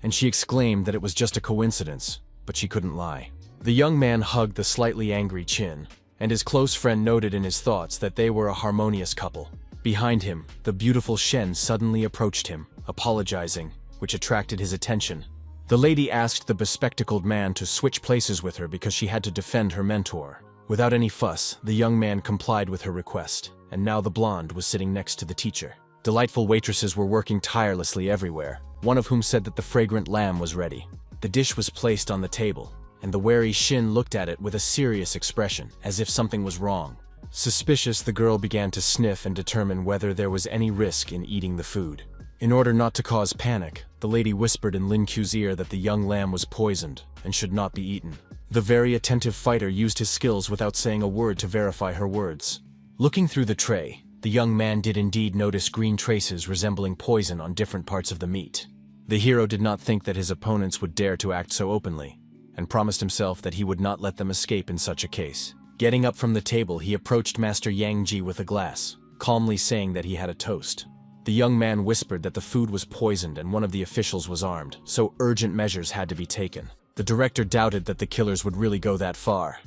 Speaker 1: and she exclaimed that it was just a coincidence, but she couldn't lie. The young man hugged the slightly angry Qin, and his close friend noted in his thoughts that they were a harmonious couple. Behind him, the beautiful Shen suddenly approached him, apologizing, which attracted his attention. The lady asked the bespectacled man to switch places with her because she had to defend her mentor. Without any fuss, the young man complied with her request, and now the blonde was sitting next to the teacher. Delightful waitresses were working tirelessly everywhere, one of whom said that the fragrant lamb was ready. The dish was placed on the table, and the wary Shin looked at it with a serious expression, as if something was wrong. Suspicious, the girl began to sniff and determine whether there was any risk in eating the food. In order not to cause panic, the lady whispered in Lin Qiu's ear that the young lamb was poisoned and should not be eaten. The very attentive fighter used his skills without saying a word to verify her words. Looking through the tray, the young man did indeed notice green traces resembling poison on different parts of the meat. The hero did not think that his opponents would dare to act so openly, and promised himself that he would not let them escape in such a case. Getting up from the table, he approached Master Yang Ji with a glass, calmly saying that he had a toast. The young man whispered that the food was poisoned and one of the officials was armed, so urgent measures had to be taken. The director doubted that the killers would really go that far,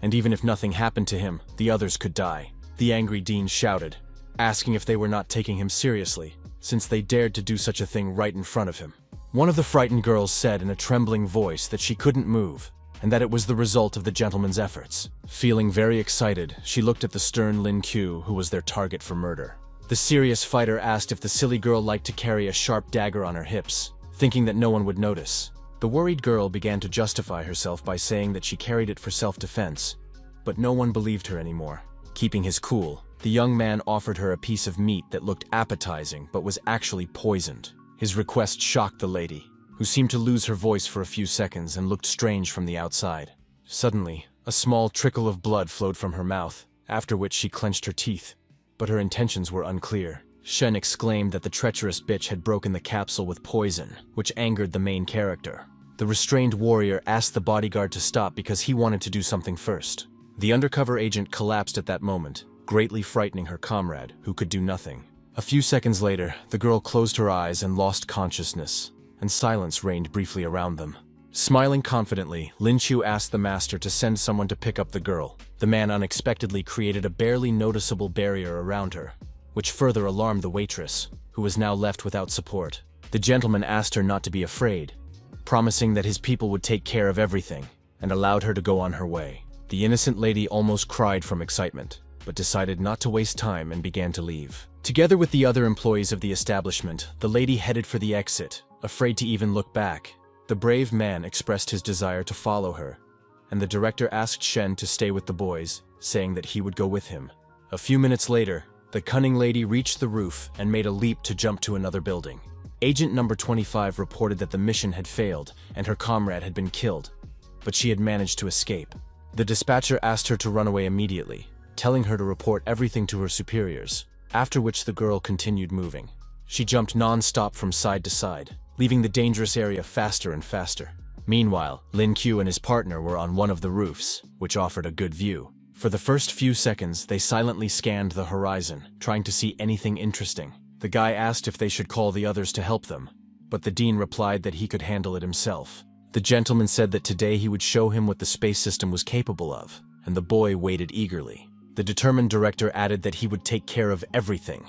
Speaker 1: and even if nothing happened to him, the others could die. The angry dean shouted, asking if they were not taking him seriously, since they dared to do such a thing right in front of him. One of the frightened girls said in a trembling voice that she couldn't move, and that it was the result of the gentleman's efforts. Feeling very excited, she looked at the stern Lin Qiu, who was their target for murder. The serious fighter asked if the silly girl liked to carry a sharp dagger on her hips, thinking that no one would notice. The worried girl began to justify herself by saying that she carried it for self-defense, but no one believed her anymore. Keeping his cool, the young man offered her a piece of meat that looked appetizing but was actually poisoned. His request shocked the lady, who seemed to lose her voice for a few seconds and looked strange from the outside. Suddenly, a small trickle of blood flowed from her mouth, after which she clenched her teeth. But her intentions were unclear. Shen exclaimed that the treacherous bitch had broken the capsule with poison, which angered the main character. The restrained warrior asked the bodyguard to stop because he wanted to do something first. The undercover agent collapsed at that moment, greatly frightening her comrade, who could do nothing. A few seconds later, the girl closed her eyes and lost consciousness, and silence reigned briefly around them. Smiling confidently, Lin Qiu asked the master to send someone to pick up the girl. The man unexpectedly created a barely noticeable barrier around her, which further alarmed the waitress, who was now left without support. The gentleman asked her not to be afraid, promising that his people would take care of everything, and allowed her to go on her way. The innocent lady almost cried from excitement, but decided not to waste time and began to leave. Together with the other employees of the establishment, the lady headed for the exit, afraid to even look back. The brave man expressed his desire to follow her, and the director asked Shen to stay with the boys, saying that he would go with him. A few minutes later, the cunning lady reached the roof and made a leap to jump to another building. Agent number 25 reported that the mission had failed and her comrade had been killed, but she had managed to escape. The dispatcher asked her to run away immediately, telling her to report everything to her superiors, after which the girl continued moving. She jumped non-stop from side to side, leaving the dangerous area faster and faster. Meanwhile, Lin Q and his partner were on one of the roofs, which offered a good view. For the first few seconds, they silently scanned the horizon, trying to see anything interesting. The guy asked if they should call the others to help them, but the dean replied that he could handle it himself. The gentleman said that today he would show him what the space system was capable of, and the boy waited eagerly. The determined director added that he would take care of everything,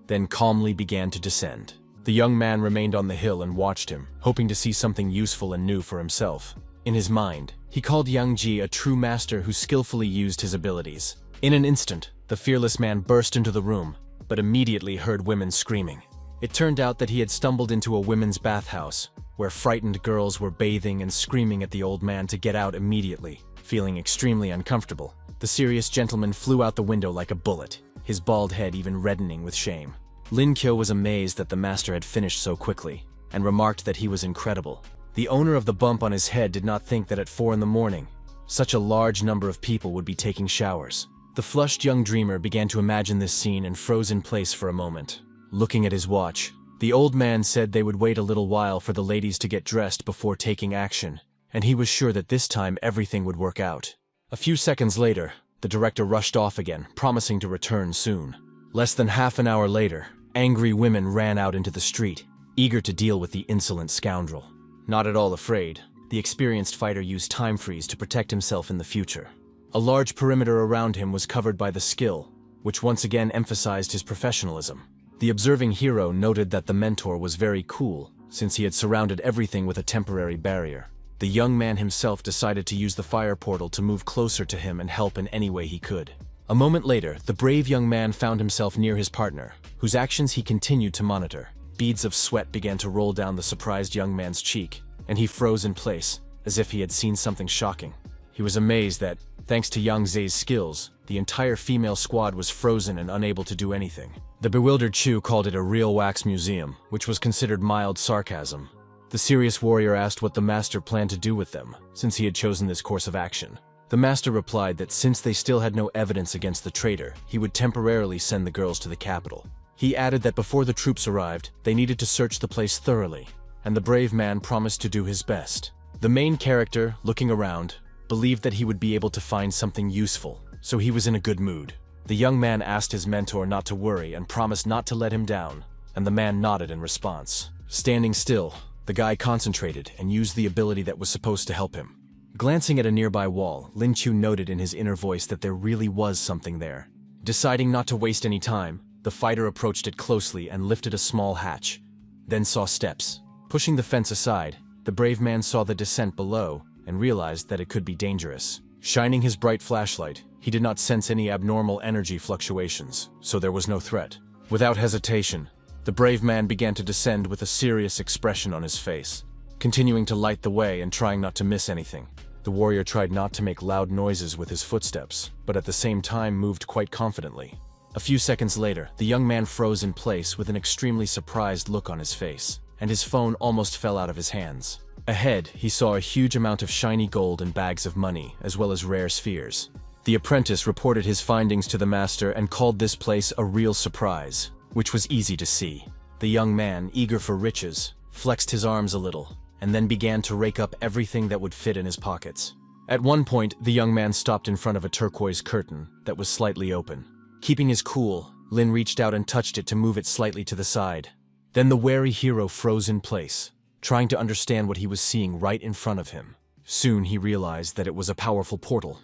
Speaker 1: then calmly began to descend. The young man remained on the hill and watched him, hoping to see something useful and new for himself. In his mind, he called Yang Ji a true master who skillfully used his abilities. In an instant, the fearless man burst into the room, but immediately heard women screaming. It turned out that he had stumbled into a women's bathhouse, where frightened girls were bathing and screaming at the old man to get out immediately. Feeling extremely uncomfortable, the serious gentleman flew out the window like a bullet, his bald head even reddening with shame. Lin Kyo was amazed that the master had finished so quickly, and remarked that he was incredible. The owner of the bump on his head did not think that at 4 in the morning, such a large number of people would be taking showers. The flushed young dreamer began to imagine this scene and froze in place for a moment. Looking at his watch, the old man said they would wait a little while for the ladies to get dressed before taking action, and he was sure that this time everything would work out. A few seconds later, the director rushed off again, promising to return soon. Less than half an hour later, angry women ran out into the street, eager to deal with the insolent scoundrel. Not at all afraid, the experienced fighter used time freeze to protect himself in the future. A large perimeter around him was covered by the skill, which once again emphasized his professionalism. The observing hero noted that the mentor was very cool, since he had surrounded everything with a temporary barrier. The young man himself decided to use the fire portal to move closer to him and help in any way he could. A moment later, the brave young man found himself near his partner, whose actions he continued to monitor. Beads of sweat began to roll down the surprised young man's cheek, and he froze in place, as if he had seen something shocking. He was amazed that, thanks to Yang Ze's skills, the entire female squad was frozen and unable to do anything. The bewildered Chu called it a real wax museum, which was considered mild sarcasm. The serious warrior asked what the master planned to do with them, since he had chosen this course of action. The master replied that since they still had no evidence against the traitor, he would temporarily send the girls to the capital. He added that before the troops arrived, they needed to search the place thoroughly, and the brave man promised to do his best. The main character, looking around, believed that he would be able to find something useful, so he was in a good mood. The young man asked his mentor not to worry and promised not to let him down, and the man nodded in response. Standing still, the guy concentrated and used the ability that was supposed to help him. Glancing at a nearby wall, Lin Chu noted in his inner voice that there really was something there. Deciding not to waste any time, the fighter approached it closely and lifted a small hatch, then saw steps. Pushing the fence aside, the brave man saw the descent below and realized that it could be dangerous. Shining his bright flashlight, he did not sense any abnormal energy fluctuations, so there was no threat. Without hesitation, the brave man began to descend with a serious expression on his face, continuing to light the way and trying not to miss anything. The warrior tried not to make loud noises with his footsteps, but at the same time moved quite confidently. A few seconds later, the young man froze in place with an extremely surprised look on his face, and his phone almost fell out of his hands. Ahead, he saw a huge amount of shiny gold and bags of money, as well as rare spheres. The apprentice reported his findings to the master and called this place a real surprise, which was easy to see. The young man, eager for riches, flexed his arms a little, and then began to rake up everything that would fit in his pockets. At one point, the young man stopped in front of a turquoise curtain that was slightly open. Keeping his cool, Lin reached out and touched it to move it slightly to the side. Then the wary hero froze in place, trying to understand what he was seeing right in front of him. Soon he realized that it was a powerful portal,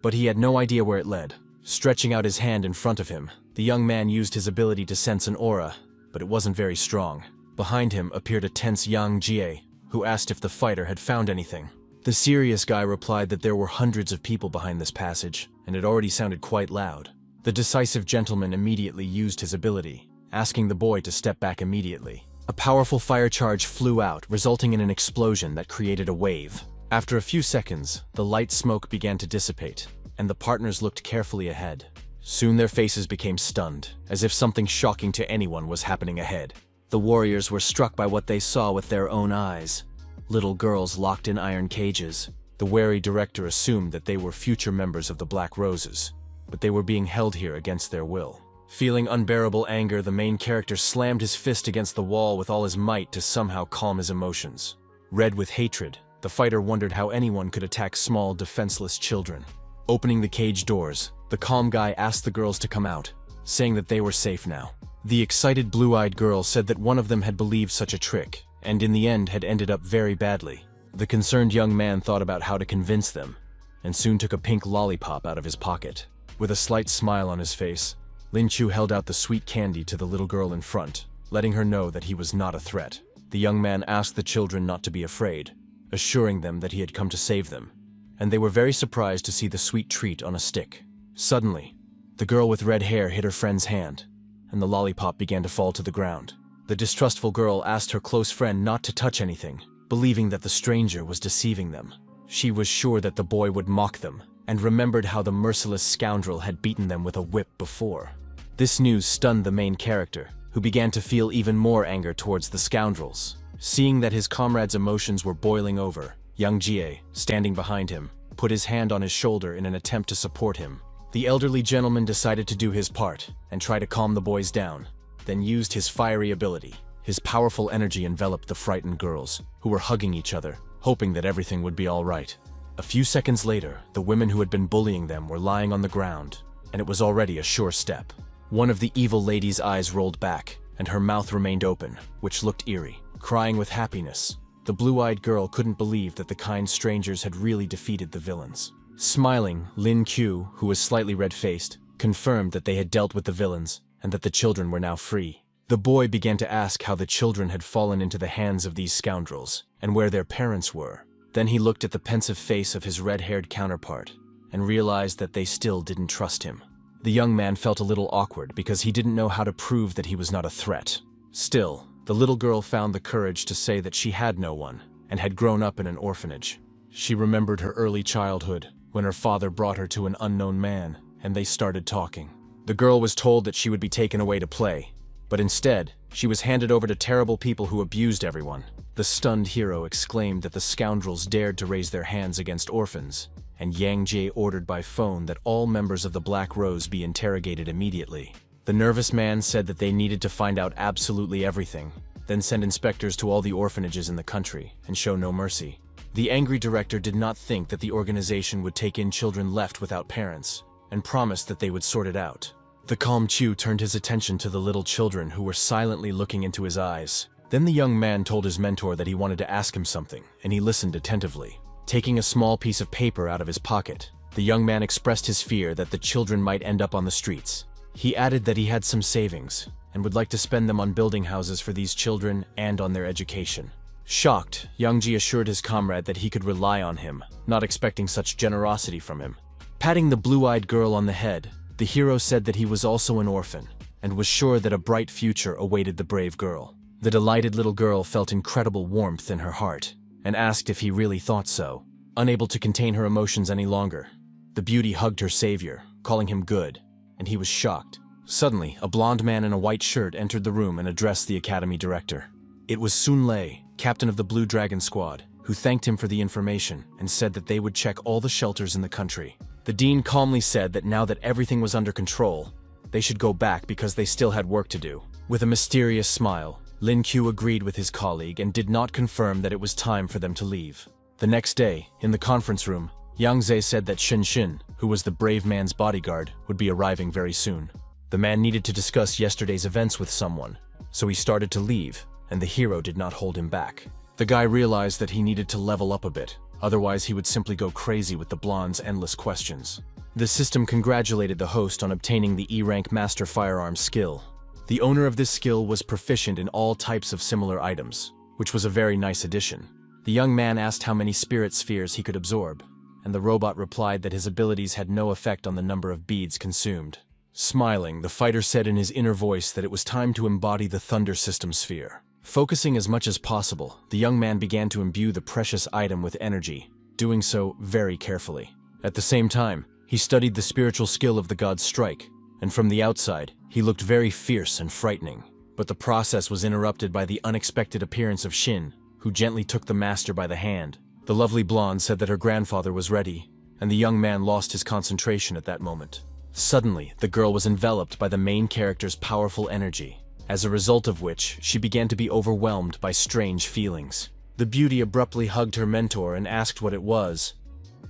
Speaker 1: but he had no idea where it led. Stretching out his hand in front of him, the young man used his ability to sense an aura, but it wasn't very strong. Behind him appeared a tense Yang Jie, who asked if the fighter had found anything. The serious guy replied that there were hundreds of people behind this passage, and it already sounded quite loud. The decisive gentleman immediately used his ability, asking the boy to step back immediately. A powerful fire charge flew out, resulting in an explosion that created a wave. After a few seconds, the light smoke began to dissipate, and the partners looked carefully ahead. Soon their faces became stunned, as if something shocking to anyone was happening ahead. The warriors were struck by what they saw with their own eyes. Little girls locked in iron cages. The wary director assumed that they were future members of the Black Roses, but they were being held here against their will. Feeling unbearable anger, the main character slammed his fist against the wall with all his might to somehow calm his emotions. Red with hatred, the fighter wondered how anyone could attack small, defenseless children. Opening the cage doors, the calm guy asked the girls to come out, saying that they were safe now. The excited blue-eyed girl said that one of them had believed such a trick, and in the end had ended up very badly. The concerned young man thought about how to convince them, and soon took a pink lollipop out of his pocket. With a slight smile on his face, Lin Chu held out the sweet candy to the little girl in front, letting her know that he was not a threat. The young man asked the children not to be afraid, assuring them that he had come to save them, and they were very surprised to see the sweet treat on a stick. Suddenly, the girl with red hair hit her friend's hand, and the lollipop began to fall to the ground. The distrustful girl asked her close friend not to touch anything, believing that the stranger was deceiving them. She was sure that the boy would mock them, and remembered how the merciless scoundrel had beaten them with a whip before. This news stunned the main character, who began to feel even more anger towards the scoundrels. Seeing that his comrade's emotions were boiling over, young Jie, standing behind him, put his hand on his shoulder in an attempt to support him. The elderly gentleman decided to do his part and try to calm the boys down, then used his fiery ability. His powerful energy enveloped the frightened girls, who were hugging each other, hoping that everything would be all right. A few seconds later, the women who had been bullying them were lying on the ground, and it was already a sure step. One of the evil lady's eyes rolled back, and her mouth remained open, which looked eerie, crying with happiness. The blue-eyed girl couldn't believe that the kind strangers had really defeated the villains. Smiling, Lin Q, who was slightly red-faced, confirmed that they had dealt with the villains, and that the children were now free. The boy began to ask how the children had fallen into the hands of these scoundrels, and where their parents were. Then he looked at the pensive face of his red-haired counterpart, and realized that they still didn't trust him. The young man felt a little awkward because he didn't know how to prove that he was not a threat. Still, the little girl found the courage to say that she had no one, and had grown up in an orphanage. She remembered her early childhood, when her father brought her to an unknown man, and they started talking. The girl was told that she would be taken away to play, but instead, she was handed over to terrible people who abused everyone. The stunned hero exclaimed that the scoundrels dared to raise their hands against orphans, and Yang Jie ordered by phone that all members of the Black Rose be interrogated immediately. The nervous man said that they needed to find out absolutely everything, then send inspectors to all the orphanages in the country, and show no mercy. The angry director did not think that the organization would take in children left without parents, and promised that they would sort it out. The calm Chu turned his attention to the little children who were silently looking into his eyes. Then the young man told his mentor that he wanted to ask him something, and he listened attentively. Taking a small piece of paper out of his pocket, the young man expressed his fear that the children might end up on the streets. He added that he had some savings, and would like to spend them on building houses for these children and on their education. Shocked, Yang Ji assured his comrade that he could rely on him, not expecting such generosity from him. Patting the blue-eyed girl on the head, the hero said that he was also an orphan, and was sure that a bright future awaited the brave girl. The delighted little girl felt incredible warmth in her heart, and asked if he really thought so. Unable to contain her emotions any longer, the beauty hugged her savior, calling him good, and he was shocked. Suddenly, a blond man in a white shirt entered the room and addressed the academy director. It was Sun Lei, captain of the Blue Dragon Squad, who thanked him for the information and said that they would check all the shelters in the country. The dean calmly said that now that everything was under control, they should go back because they still had work to do. With a mysterious smile, Lin Q agreed with his colleague and did not confirm that it was time for them to leave. The next day, in the conference room, Yang Zhe said that Shin Shin, who was the brave man's bodyguard, would be arriving very soon. The man needed to discuss yesterday's events with someone, so he started to leave, and the hero did not hold him back. The guy realized that he needed to level up a bit, otherwise he would simply go crazy with the blonde's endless questions. The system congratulated the host on obtaining the E-rank Master Firearms skill. The owner of this skill was proficient in all types of similar items, which was a very nice addition. The young man asked how many spirit spheres he could absorb, and the robot replied that his abilities had no effect on the number of beads consumed. Smiling, the fighter said in his inner voice that it was time to embody the Thunder System sphere. Focusing as much as possible, the young man began to imbue the precious item with energy, doing so very carefully. At the same time, he studied the spiritual skill of the god's strike, and from the outside, he looked very fierce and frightening. But the process was interrupted by the unexpected appearance of Shin, who gently took the master by the hand. The lovely blonde said that her grandfather was ready, and the young man lost his concentration at that moment. Suddenly, the girl was enveloped by the main character's powerful energy, as a result of which she began to be overwhelmed by strange feelings. The beauty abruptly hugged her mentor and asked what it was,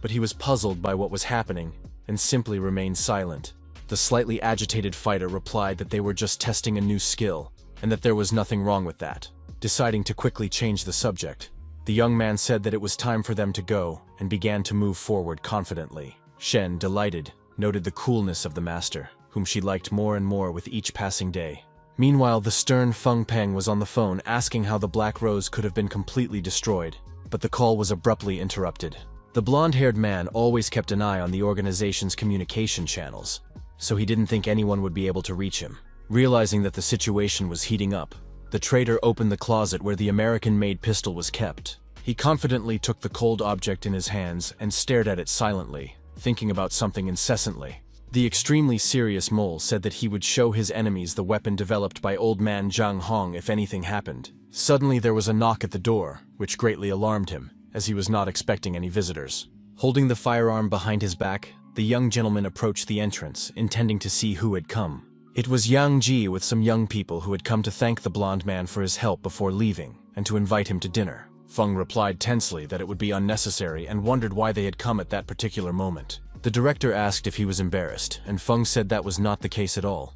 Speaker 1: but he was puzzled by what was happening and simply remained silent. The slightly agitated fighter replied that they were just testing a new skill, and that there was nothing wrong with that. Deciding to quickly change the subject, the young man said that it was time for them to go and began to move forward confidently. Shen, delighted, noted the coolness of the master, whom she liked more and more with each passing day. Meanwhile, the stern Feng Peng was on the phone asking how the Black Rose could have been completely destroyed, but the call was abruptly interrupted. The blonde-haired man always kept an eye on the organization's communication channels, so he didn't think anyone would be able to reach him. Realizing that the situation was heating up, the trader opened the closet where the American-made pistol was kept. He confidently took the cold object in his hands and stared at it silently, thinking about something incessantly. The extremely serious mole said that he would show his enemies the weapon developed by old man Zhang Hong if anything happened. Suddenly there was a knock at the door, which greatly alarmed him, as he was not expecting any visitors. Holding the firearm behind his back, the young gentleman approached the entrance, intending to see who had come. It was Yang Ji with some young people who had come to thank the blonde man for his help before leaving, and to invite him to dinner. Feng replied tensely that it would be unnecessary and wondered why they had come at that particular moment. The director asked if he was embarrassed, and Feng said that was not the case at all,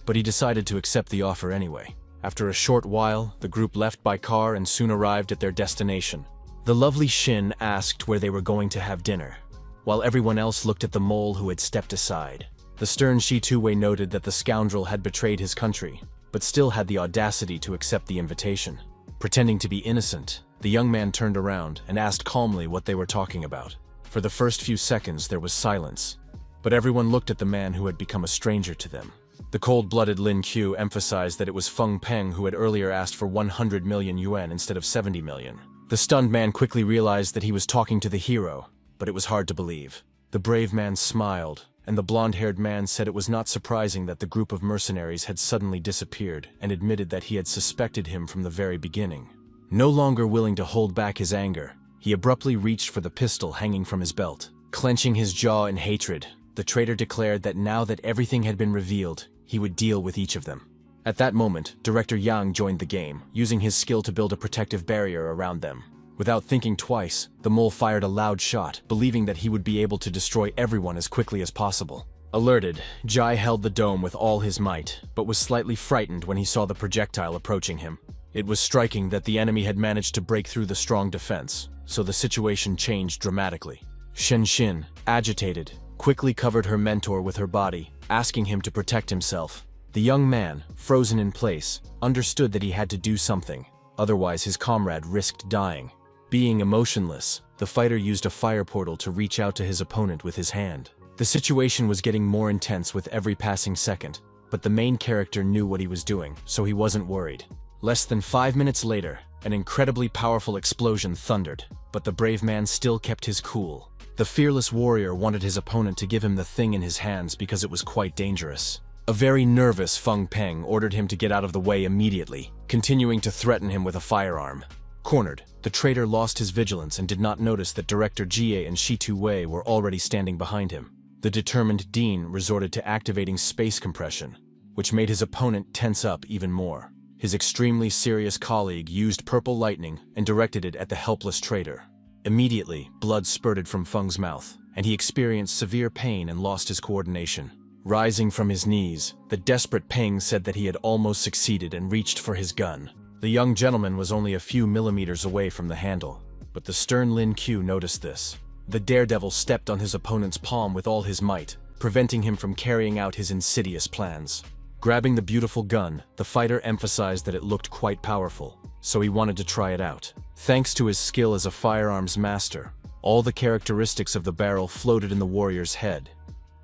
Speaker 1: but he decided to accept the offer anyway. After a short while, the group left by car and soon arrived at their destination. The lovely Shin asked where they were going to have dinner, while everyone else looked at the mole who had stepped aside. The stern Shi Tuwei noted that the scoundrel had betrayed his country, but still had the audacity to accept the invitation. Pretending to be innocent, the young man turned around and asked calmly what they were talking about. For the first few seconds there was silence, but everyone looked at the man who had become a stranger to them. The cold-blooded Lin Qiu emphasized that it was Feng Peng who had earlier asked for 100 million yuan instead of 70 million. The stunned man quickly realized that he was talking to the hero, but it was hard to believe. The brave man smiled, and the blonde-haired man said it was not surprising that the group of mercenaries had suddenly disappeared, and admitted that he had suspected him from the very beginning. No longer willing to hold back his anger, he abruptly reached for the pistol hanging from his belt. Clenching his jaw in hatred, the traitor declared that now that everything had been revealed, he would deal with each of them. At that moment, Director Yang joined the game, using his skill to build a protective barrier around them. Without thinking twice, the mole fired a loud shot, believing that he would be able to destroy everyone as quickly as possible. Alerted, Jai held the dome with all his might, but was slightly frightened when he saw the projectile approaching him. It was striking that the enemy had managed to break through the strong defense, so the situation changed dramatically. Shen Xin, agitated, quickly covered her mentor with her body, asking him to protect himself. The young man, frozen in place, understood that he had to do something, otherwise his comrade risked dying. Being emotionless, the fighter used a fire portal to reach out to his opponent with his hand. The situation was getting more intense with every passing second, but the main character knew what he was doing, so he wasn't worried. Less than 5 minutes later, an incredibly powerful explosion thundered, but the brave man still kept his cool. The fearless warrior wanted his opponent to give him the thing in his hands because it was quite dangerous. A very nervous Feng Peng ordered him to get out of the way immediately, continuing to threaten him with a firearm. Cornered, the traitor lost his vigilance and did not notice that Director Jie and Shi Tu-wei were already standing behind him. The determined Dean resorted to activating space compression, which made his opponent tense up even more. His extremely serious colleague used purple lightning and directed it at the helpless traitor. Immediately, blood spurted from Feng's mouth, and he experienced severe pain and lost his coordination. Rising from his knees, the desperate Peng said that he had almost succeeded and reached for his gun. The young gentleman was only a few millimeters away from the handle, but the stern Lin Qiu noticed this. The daredevil stepped on his opponent's palm with all his might, preventing him from carrying out his insidious plans. Grabbing the beautiful gun, the fighter emphasized that it looked quite powerful, so he wanted to try it out. Thanks to his skill as a firearms master, all the characteristics of the barrel floated in the warrior's head,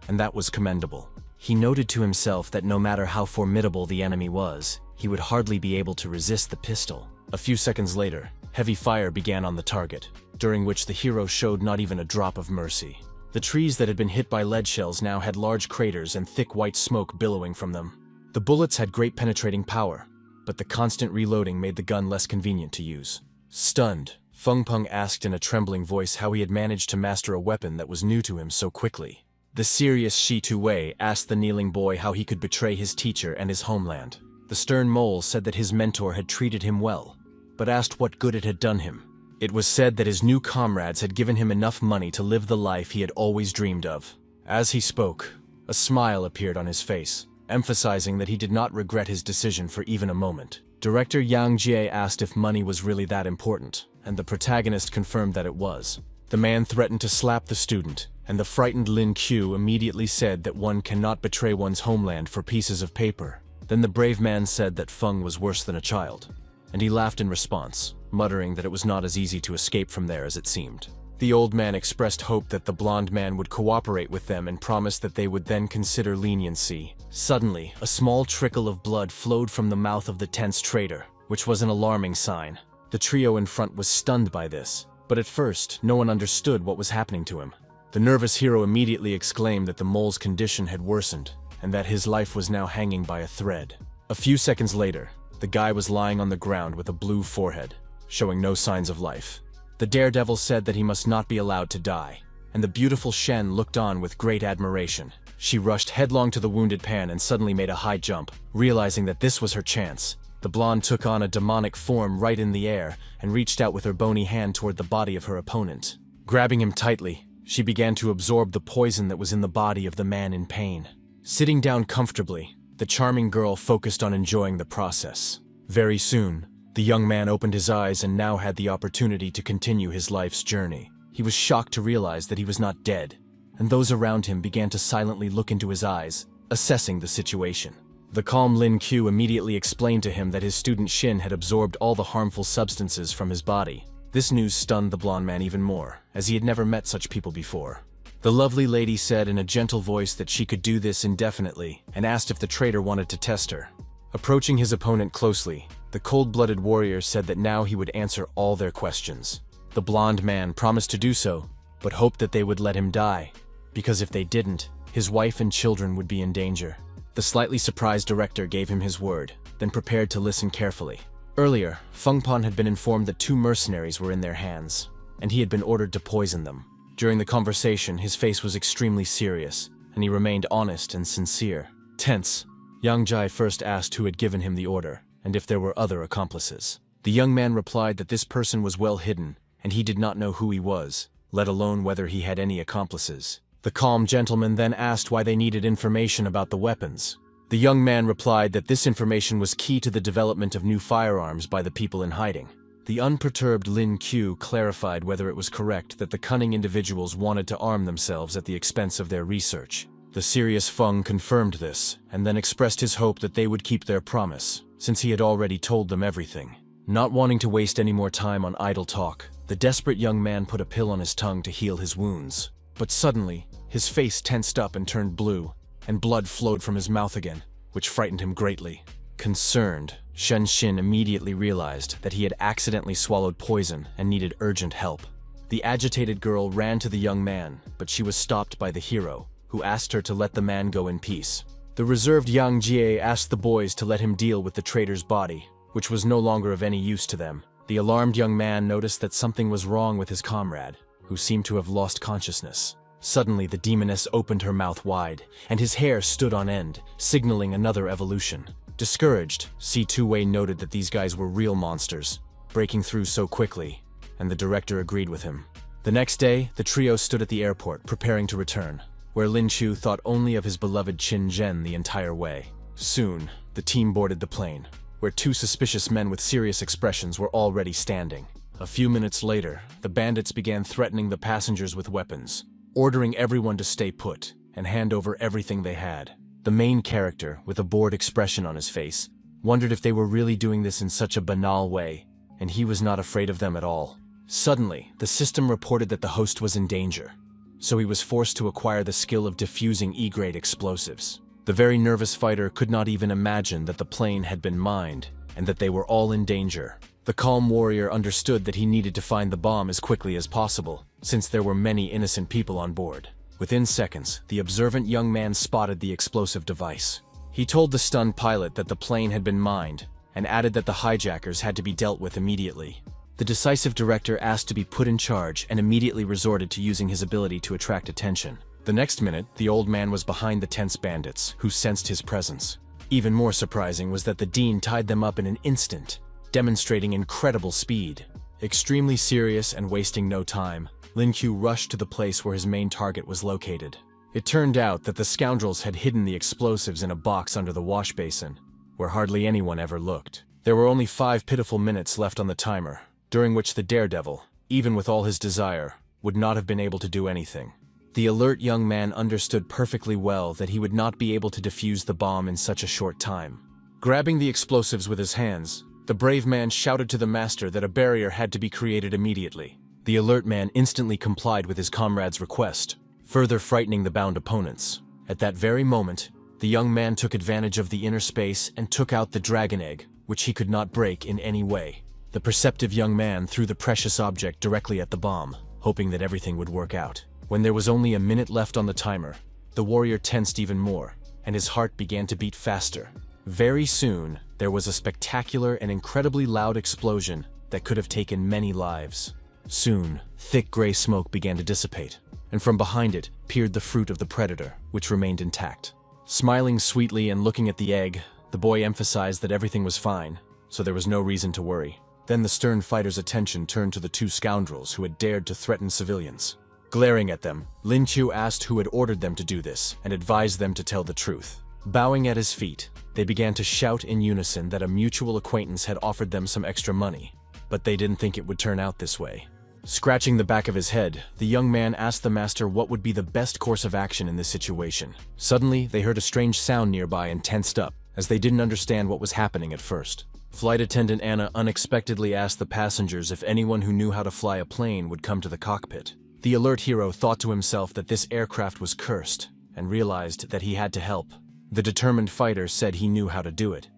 Speaker 1: and that was commendable. He noted to himself that no matter how formidable the enemy was, he would hardly be able to resist the pistol. A few seconds later, heavy fire began on the target. during which the hero showed not even a drop of mercy. The trees that had been hit by lead shells now had large craters and thick white smoke billowing from them. The bullets had great penetrating power, but the constant reloading made the gun less convenient to use. Stunned, Feng Peng asked in a trembling voice how he had managed to master a weapon that was new to him so quickly. The serious Shi Tuwei asked the kneeling boy how he could betray his teacher and his homeland. The stern mole said that his mentor had treated him well, but asked what good it had done him. It was said that his new comrades had given him enough money to live the life he had always dreamed of. As he spoke, a smile appeared on his face, emphasizing that he did not regret his decision for even a moment. Director Yang Jie asked if money was really that important, and the protagonist confirmed that it was. The man threatened to slap the student, and the frightened Lin Qiu immediately said that one cannot betray one's homeland for pieces of paper. Then the brave man said that Feng was worse than a child, and he laughed in response, muttering that it was not as easy to escape from there as it seemed. The old man expressed hope that the blonde man would cooperate with them and promised that they would then consider leniency. Suddenly, a small trickle of blood flowed from the mouth of the tense traitor, which was an alarming sign. The trio in front was stunned by this, but at first, no one understood what was happening to him. The nervous hero immediately exclaimed that the mole's condition had worsened, and that his life was now hanging by a thread. A few seconds later, the guy was lying on the ground with a blue forehead, showing no signs of life. The daredevil said that he must not be allowed to die, and the beautiful Shen looked on with great admiration. She rushed headlong to the wounded Pan and suddenly made a high jump, realizing that this was her chance. The blonde took on a demonic form right in the air and reached out with her bony hand toward the body of her opponent. Grabbing him tightly, she began to absorb the poison that was in the body of the man in pain. Sitting down comfortably, the charming girl focused on enjoying the process. Very soon, the young man opened his eyes and now had the opportunity to continue his life's journey. He was shocked to realize that he was not dead, and those around him began to silently look into his eyes, assessing the situation. The calm Lin Qiu immediately explained to him that his student Shin had absorbed all the harmful substances from his body. This news stunned the blonde man even more, as he had never met such people before. The lovely lady said in a gentle voice that she could do this indefinitely, and asked if the traitor wanted to test her. Approaching his opponent closely, the cold-blooded warrior said that now he would answer all their questions. The blonde man promised to do so, but hoped that they would let him die, because if they didn't, his wife and children would be in danger. The slightly surprised director gave him his word, then prepared to listen carefully. Earlier, Feng Pan had been informed that 2 mercenaries were in their hands, and he had been ordered to poison them. During the conversation, his face was extremely serious, and he remained honest and sincere. Tense, Yang Jai first asked who had given him the order, and if there were other accomplices. The young man replied that this person was well hidden, and he did not know who he was, let alone whether he had any accomplices. The calm gentleman then asked why they needed information about the weapons. The young man replied that this information was key to the development of new firearms by the people in hiding. The unperturbed Lin Qiu clarified whether it was correct that the cunning individuals wanted to arm themselves at the expense of their research. The serious Feng confirmed this, and then expressed his hope that they would keep their promise, since he had already told them everything. Not wanting to waste any more time on idle talk, the desperate young man put a pill on his tongue to heal his wounds. But suddenly, his face tensed up and turned blue, and blood flowed from his mouth again, which frightened him greatly. Concerned, Shen Xin immediately realized that he had accidentally swallowed poison and needed urgent help. The agitated girl ran to the young man, but she was stopped by the hero, who asked her to let the man go in peace. The reserved Yang Jie asked the boys to let him deal with the traitor's body, which was no longer of any use to them. The alarmed young man noticed that something was wrong with his comrade, who seemed to have lost consciousness. Suddenly, the demoness opened her mouth wide, and his hair stood on end, signaling another evolution. Discouraged, Si Tuwei noted that these guys were real monsters, breaking through so quickly, and the director agreed with him. The next day, the trio stood at the airport, preparing to return, where Lin Qiu thought only of his beloved Qin Zhen the entire way. Soon, the team boarded the plane, where 2 suspicious men with serious expressions were already standing. A few minutes later, the bandits began threatening the passengers with weapons, ordering everyone to stay put and hand over everything they had. The main character, with a bored expression on his face, wondered if they were really doing this in such a banal way, and he was not afraid of them at all. Suddenly, the system reported that the host was in danger, so he was forced to acquire the skill of diffusing E-grade explosives. The very nervous fighter could not even imagine that the plane had been mined, and that they were all in danger. The calm warrior understood that he needed to find the bomb as quickly as possible, since there were many innocent people on board. Within seconds, the observant young man spotted the explosive device. He told the stunned pilot that the plane had been mined, and added that the hijackers had to be dealt with immediately. The decisive director asked to be put in charge and immediately resorted to using his ability to attract attention. The next minute, the old man was behind the tense bandits, who sensed his presence. Even more surprising was that the dean tied them up in an instant, demonstrating incredible speed. Extremely serious and wasting no time, Lin Q rushed to the place where his main target was located. It turned out that the scoundrels had hidden the explosives in a box under the wash basin, where hardly anyone ever looked. There were only 5 pitiful minutes left on the timer, during which the daredevil, even with all his desire, would not have been able to do anything. The alert young man understood perfectly well that he would not be able to defuse the bomb in such a short time. Grabbing the explosives with his hands, the brave man shouted to the master that a barrier had to be created immediately. The alert man instantly complied with his comrade's request, further frightening the bound opponents. At that very moment, the young man took advantage of the inner space and took out the dragon egg, which he could not break in any way. The perceptive young man threw the precious object directly at the bomb, hoping that everything would work out. When there was only a minute left on the timer, the warrior tensed even more, and his heart began to beat faster. Very soon, there was a spectacular and incredibly loud explosion that could have taken many lives. Soon, thick gray smoke began to dissipate, and from behind it peered the fruit of the predator, which remained intact. Smiling sweetly and looking at the egg, the boy emphasized that everything was fine, so there was no reason to worry. Then the stern fighter's attention turned to the 2 scoundrels who had dared to threaten civilians. Glaring at them, Lin Qiu asked who had ordered them to do this and advised them to tell the truth. Bowing at his feet, they began to shout in unison that a mutual acquaintance had offered them some extra money, but they didn't think it would turn out this way. Scratching the back of his head, the young man asked the master what would be the best course of action in this situation. Suddenly, they heard a strange sound nearby and tensed up, as they didn't understand what was happening at first. Flight attendant Anna unexpectedly asked the passengers if anyone who knew how to fly a plane would come to the cockpit. The alert hero thought to himself that this aircraft was cursed, and realized that he had to help. The determined fighter said he knew how to do it,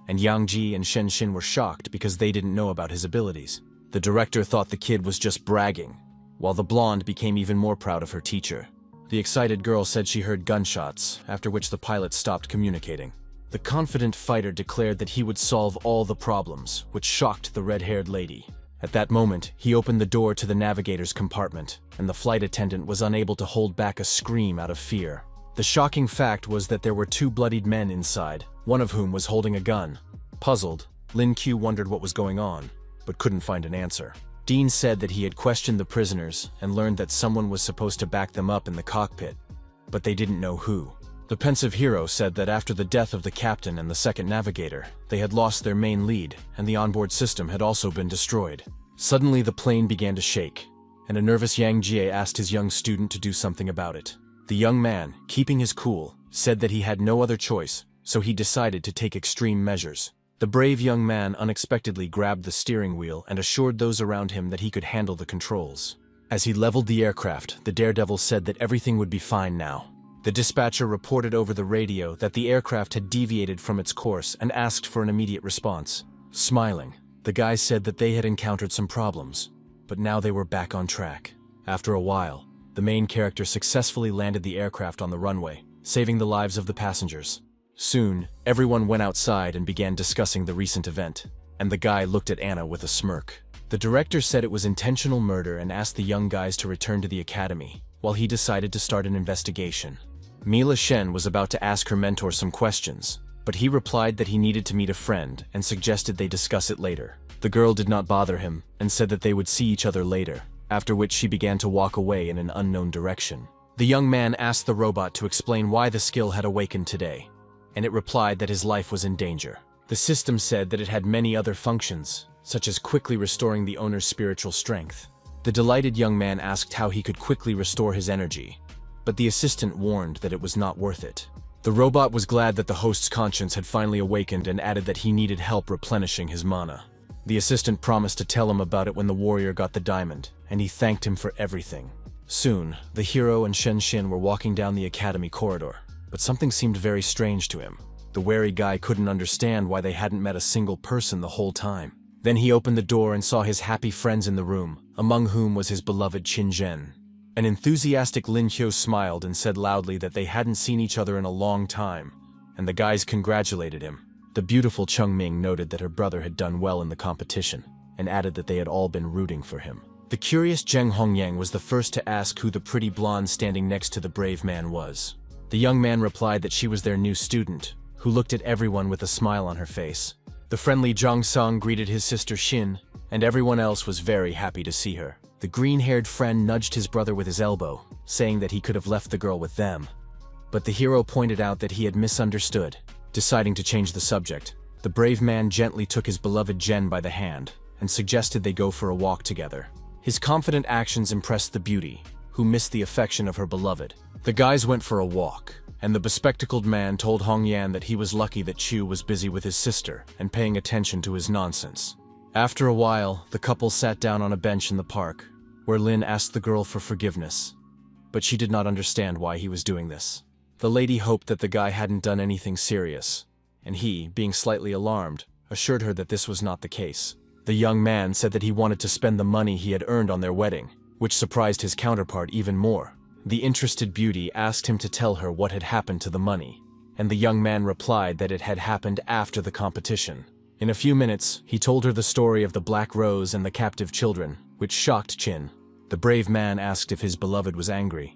Speaker 1: and Yang Ji and Shen Xin were shocked because they didn't know about his abilities. The director thought the kid was just bragging, while the blonde became even more proud of her teacher. The excited girl said she heard gunshots, after which the pilot stopped communicating. The confident fighter declared that he would solve all the problems, which shocked the red-haired lady. At that moment, he opened the door to the navigator's compartment, and the flight attendant was unable to hold back a scream out of fear. The shocking fact was that there were 2 bloodied men inside, one of whom was holding a gun. Puzzled, Lin Q wondered what was going on, but couldn't find an answer. Dean said that he had questioned the prisoners and learned that someone was supposed to back them up in the cockpit, but they didn't know who. The pensive hero said that after the death of the captain and the second navigator, they had lost their main lead, and the onboard system had also been destroyed. Suddenly, the plane began to shake, and a nervous Yang Jie asked his young student to do something about it. The young man, keeping his cool, said that he had no other choice, so he decided to take extreme measures. The brave young man unexpectedly grabbed the steering wheel and assured those around him that he could handle the controls. As he leveled the aircraft, the daredevil said that everything would be fine now. The dispatcher reported over the radio that the aircraft had deviated from its course and asked for an immediate response. Smiling, the guy said that they had encountered some problems, but now they were back on track. After a while, the main character successfully landed the aircraft on the runway, saving the lives of the passengers. Soon, everyone went outside and began discussing the recent event, and the guy looked at Anna with a smirk. The director said it was intentional murder and asked the young guys to return to the academy, while he decided to start an investigation. Mila Shen was about to ask her mentor some questions, but he replied that he needed to meet a friend and suggested they discuss it later. The girl did not bother him and said that they would see each other later, after which she began to walk away in an unknown direction. The young man asked the robot to explain why the skill had awakened today, and it replied that his life was in danger. The system said that it had many other functions, such as quickly restoring the owner's spiritual strength. The delighted young man asked how he could quickly restore his energy, but the assistant warned that it was not worth it. The robot was glad that the host's conscience had finally awakened and added that he needed help replenishing his mana. The assistant promised to tell him about it when the warrior got the diamond, and he thanked him for everything. Soon, the hero and Shen Xin were walking down the academy corridor, but something seemed very strange to him. The wary guy couldn't understand why they hadn't met a single person the whole time. Then he opened the door and saw his happy friends in the room, among whom was his beloved Qin Zhen. An enthusiastic Lin Hyo smiled and said loudly that they hadn't seen each other in a long time, and the guys congratulated him. The beautiful Chung Ming noted that her brother had done well in the competition, and added that they had all been rooting for him. The curious Zheng Hongyang was the first to ask who the pretty blonde standing next to the brave man was. The young man replied that she was their new student, who looked at everyone with a smile on her face. The friendly Zhang Song greeted his sister Xin, and everyone else was very happy to see her. The green-haired friend nudged his brother with his elbow, saying that he could have left the girl with them. But the hero pointed out that he had misunderstood. Deciding to change the subject, the brave man gently took his beloved Zhen by the hand and suggested they go for a walk together. His confident actions impressed the beauty, who missed the affection of her beloved. The guys went for a walk, and the bespectacled man told Hongyan that he was lucky that Chu was busy with his sister and paying attention to his nonsense. After a while, the couple sat down on a bench in the park, where Lin asked the girl for forgiveness, but she did not understand why he was doing this. The lady hoped that the guy hadn't done anything serious, and he, being slightly alarmed, assured her that this was not the case. The young man said that he wanted to spend the money he had earned on their wedding, which surprised his counterpart even more. The interested beauty asked him to tell her what had happened to the money, and the young man replied that it had happened after the competition. In a few minutes, he told her the story of the Black Rose and the captive children, which shocked Qin. The brave man asked if his beloved was angry,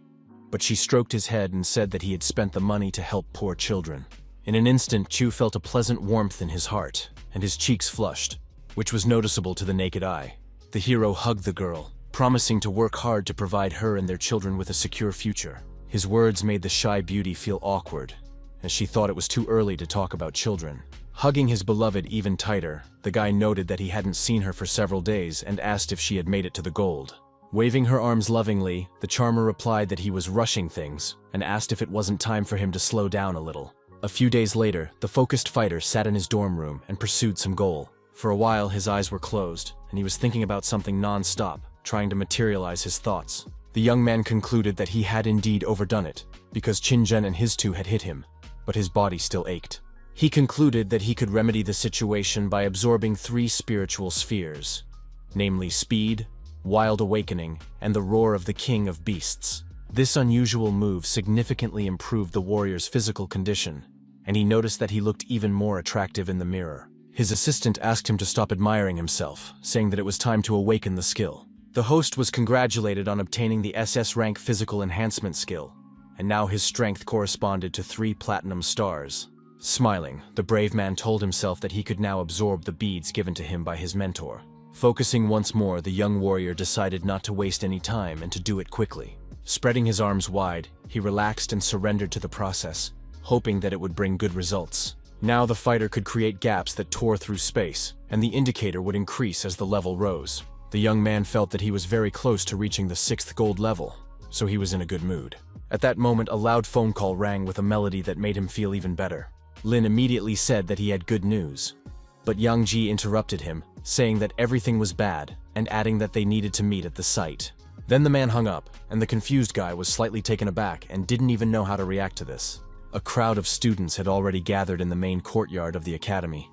Speaker 1: but she stroked his head and said that he had spent the money to help poor children. In an instant, Chu felt a pleasant warmth in his heart, and his cheeks flushed, which was noticeable to the naked eye. The hero hugged the girl, promising to work hard to provide her and their children with a secure future. His words made the shy beauty feel awkward, as she thought it was too early to talk about children. Hugging his beloved even tighter, the guy noted that he hadn't seen her for several days and asked if she had made it to the gold. Waving her arms lovingly, the charmer replied that he was rushing things and asked if it wasn't time for him to slow down a little. A few days later, the focused fighter sat in his dorm room and pursued some goal. For a while, his eyes were closed, and he was thinking about something non-stop, trying to materialize his thoughts. The young man concluded that he had indeed overdone it, because Qin Zhen and his two had hit him, but his body still ached. He concluded that he could remedy the situation by absorbing 3 spiritual spheres, namely speed, wild awakening, and the roar of the king of beasts. This unusual move significantly improved the warrior's physical condition, and he noticed that he looked even more attractive in the mirror. His assistant asked him to stop admiring himself, saying that it was time to awaken the skill. The host was congratulated on obtaining the SS rank physical enhancement skill, and now his strength corresponded to 3 platinum stars. Smiling, the brave man told himself that he could now absorb the beads given to him by his mentor. Focusing once more, the young warrior decided not to waste any time and to do it quickly. Spreading his arms wide, he relaxed and surrendered to the process, hoping that it would bring good results. Now the fighter could create gaps that tore through space, and the indicator would increase as the level rose. The young man felt that he was very close to reaching the 6th gold level, so he was in a good mood. At that moment, a loud phone call rang with a melody that made him feel even better. Lin immediately said that he had good news, but Yang Ji interrupted him, saying that everything was bad, and adding that they needed to meet at the site. Then the man hung up, and the confused guy was slightly taken aback and didn't even know how to react to this. A crowd of students had already gathered in the main courtyard of the academy,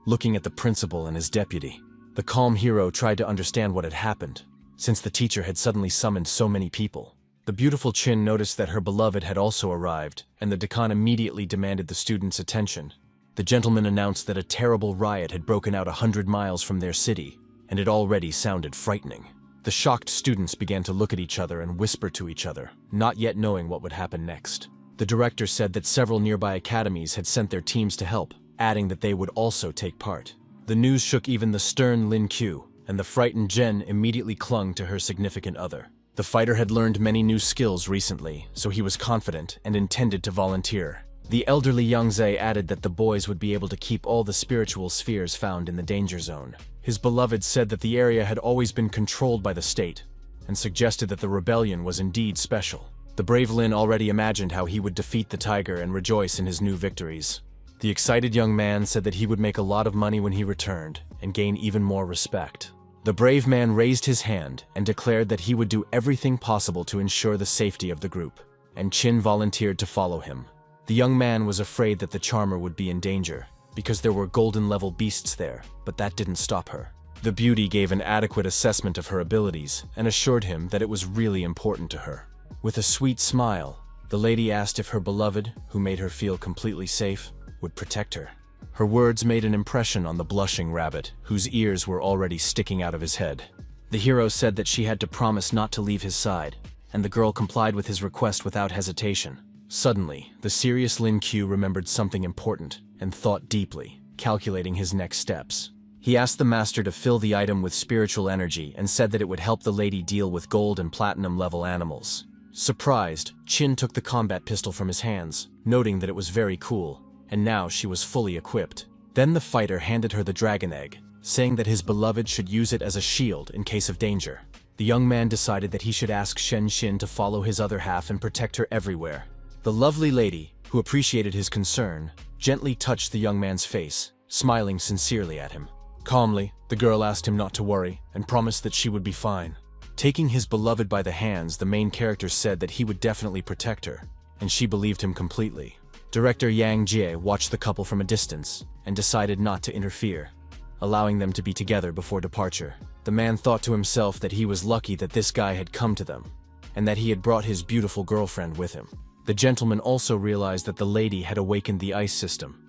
Speaker 1: looking at the principal and his deputy. The calm hero tried to understand what had happened, since the teacher had suddenly summoned so many people. The beautiful Qin noticed that her beloved had also arrived, and the decan immediately demanded the students' attention. The gentleman announced that a terrible riot had broken out 100 miles from their city, and it already sounded frightening. The shocked students began to look at each other and whisper to each other, not yet knowing what would happen next. The director said that several nearby academies had sent their teams to help, adding that they would also take part. The news shook even the stern Lin Q, and the frightened Zhen immediately clung to her significant other. The fighter had learned many new skills recently, so he was confident and intended to volunteer. The elderly Yang Zhe added that the boys would be able to keep all the spiritual spheres found in the danger zone. His beloved said that the area had always been controlled by the state, and suggested that the rebellion was indeed special. The brave Lin already imagined how he would defeat the tiger and rejoice in his new victories. The excited young man said that he would make a lot of money when he returned, and gain even more respect. The brave man raised his hand and declared that he would do everything possible to ensure the safety of the group, and Qin volunteered to follow him. The young man was afraid that the charmer would be in danger, because there were golden-level beasts there, but that didn't stop her. The beauty gave an adequate assessment of her abilities and assured him that it was really important to her. With a sweet smile, the lady asked if her beloved, who made her feel completely safe, would protect her. Her words made an impression on the blushing rabbit, whose ears were already sticking out of his head. The hero said that she had to promise not to leave his side, and the girl complied with his request without hesitation. Suddenly, the serious Lin Q remembered something important and thought deeply, calculating his next steps. He asked the master to fill the item with spiritual energy and said that it would help the lady deal with gold and platinum level animals. Surprised, Chin took the combat pistol from his hands, noting that it was very cool, and now she was fully equipped. Then the fighter handed her the dragon egg, saying that his beloved should use it as a shield in case of danger. The young man decided that he should ask Shen Xin to follow his other half and protect her everywhere. The lovely lady, who appreciated his concern, gently touched the young man's face, smiling sincerely at him. Calmly, the girl asked him not to worry and promised that she would be fine. Taking his beloved by the hands, the main character said that he would definitely protect her, and she believed him completely. Director Yang Jie watched the couple from a distance and decided not to interfere, allowing them to be together before departure. The man thought to himself that he was lucky that this guy had come to them, and that he had brought his beautiful girlfriend with him. The gentleman also realized that the lady had awakened the ice system,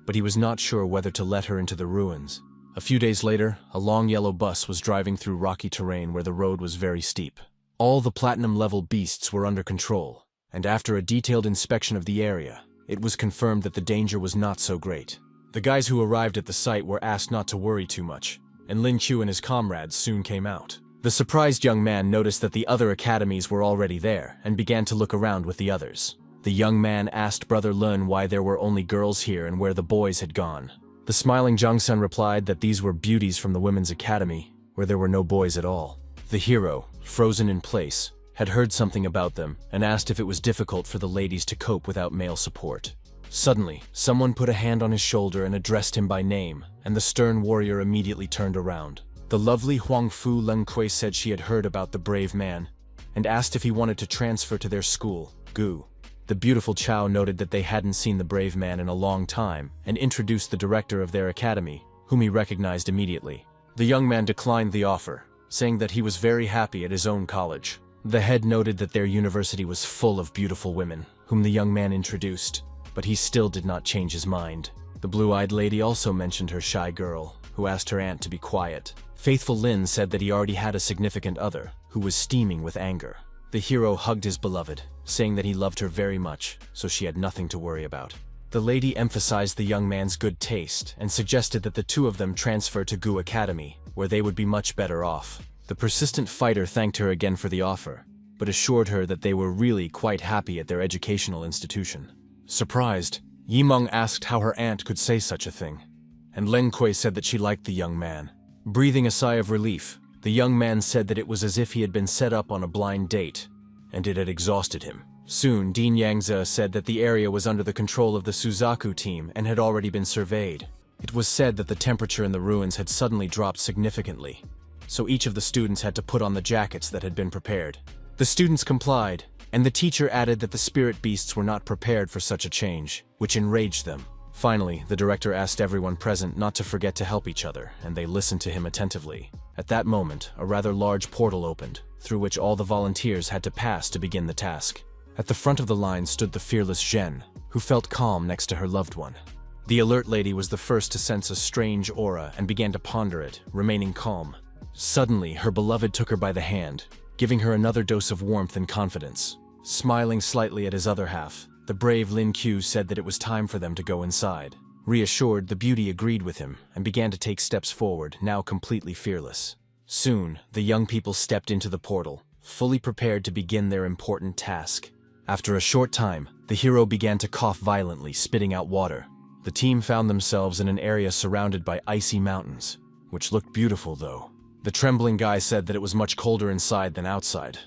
Speaker 1: but he was not sure whether to let her into the ruins. A few days later, a long yellow bus was driving through rocky terrain where the road was very steep. All the platinum-level beasts were under control, and after a detailed inspection of the area, it was confirmed that the danger was not so great. The guys who arrived at the site were asked not to worry too much, and Lin Qiu and his comrades soon came out. The surprised young man noticed that the other academies were already there and began to look around with the others. The young man asked Brother Lun why there were only girls here and where the boys had gone. The smiling Zhangsun replied that these were beauties from the women's academy, where there were no boys at all. The hero, frozen in place, had heard something about them and asked if it was difficult for the ladies to cope without male support. Suddenly, someone put a hand on his shoulder and addressed him by name, and the stern warrior immediately turned around. The lovely Huangfu Lengkui said she had heard about the brave man, and asked if he wanted to transfer to their school, Gu. The beautiful Chao noted that they hadn't seen the brave man in a long time, and introduced the director of their academy, whom he recognized immediately. The young man declined the offer, saying that he was very happy at his own college. The head noted that their university was full of beautiful women, whom the young man introduced, but he still did not change his mind. The blue-eyed lady also mentioned her shy girl, who asked her aunt to be quiet. Faithful Lin said that he already had a significant other, who was steaming with anger. The hero hugged his beloved, saying that he loved her very much, so she had nothing to worry about. The lady emphasized the young man's good taste and suggested that the two of them transfer to Gu Academy, where they would be much better off. The persistent fighter thanked her again for the offer, but assured her that they were really quite happy at their educational institution. Surprised, Yimeng asked how her aunt could say such a thing, and Leng Kui said that she liked the young man. Breathing a sigh of relief, the young man said that it was as if he had been set up on a blind date, and it had exhausted him. Soon, Dean Yangze said that the area was under the control of the Suzaku team and had already been surveyed. It was said that the temperature in the ruins had suddenly dropped significantly, so each of the students had to put on the jackets that had been prepared. The students complied, and the teacher added that the spirit beasts were not prepared for such a change, which enraged them. Finally, the director asked everyone present not to forget to help each other, and they listened to him attentively. At that moment, a rather large portal opened, through which all the volunteers had to pass to begin the task. At the front of the line stood the fearless Zhen, who felt calm next to her loved one. The alert lady was the first to sense a strange aura and began to ponder it, remaining calm. Suddenly, her beloved took her by the hand, giving her another dose of warmth and confidence. Smiling slightly at his other half, the brave Lin Qiu said that it was time for them to go inside. Reassured, the beauty agreed with him and began to take steps forward, now completely fearless. Soon, the young people stepped into the portal, fully prepared to begin their important task. After a short time, the hero began to cough violently, spitting out water. The team found themselves in an area surrounded by icy mountains, which looked beautiful though. The trembling guy said that it was much colder inside than outside,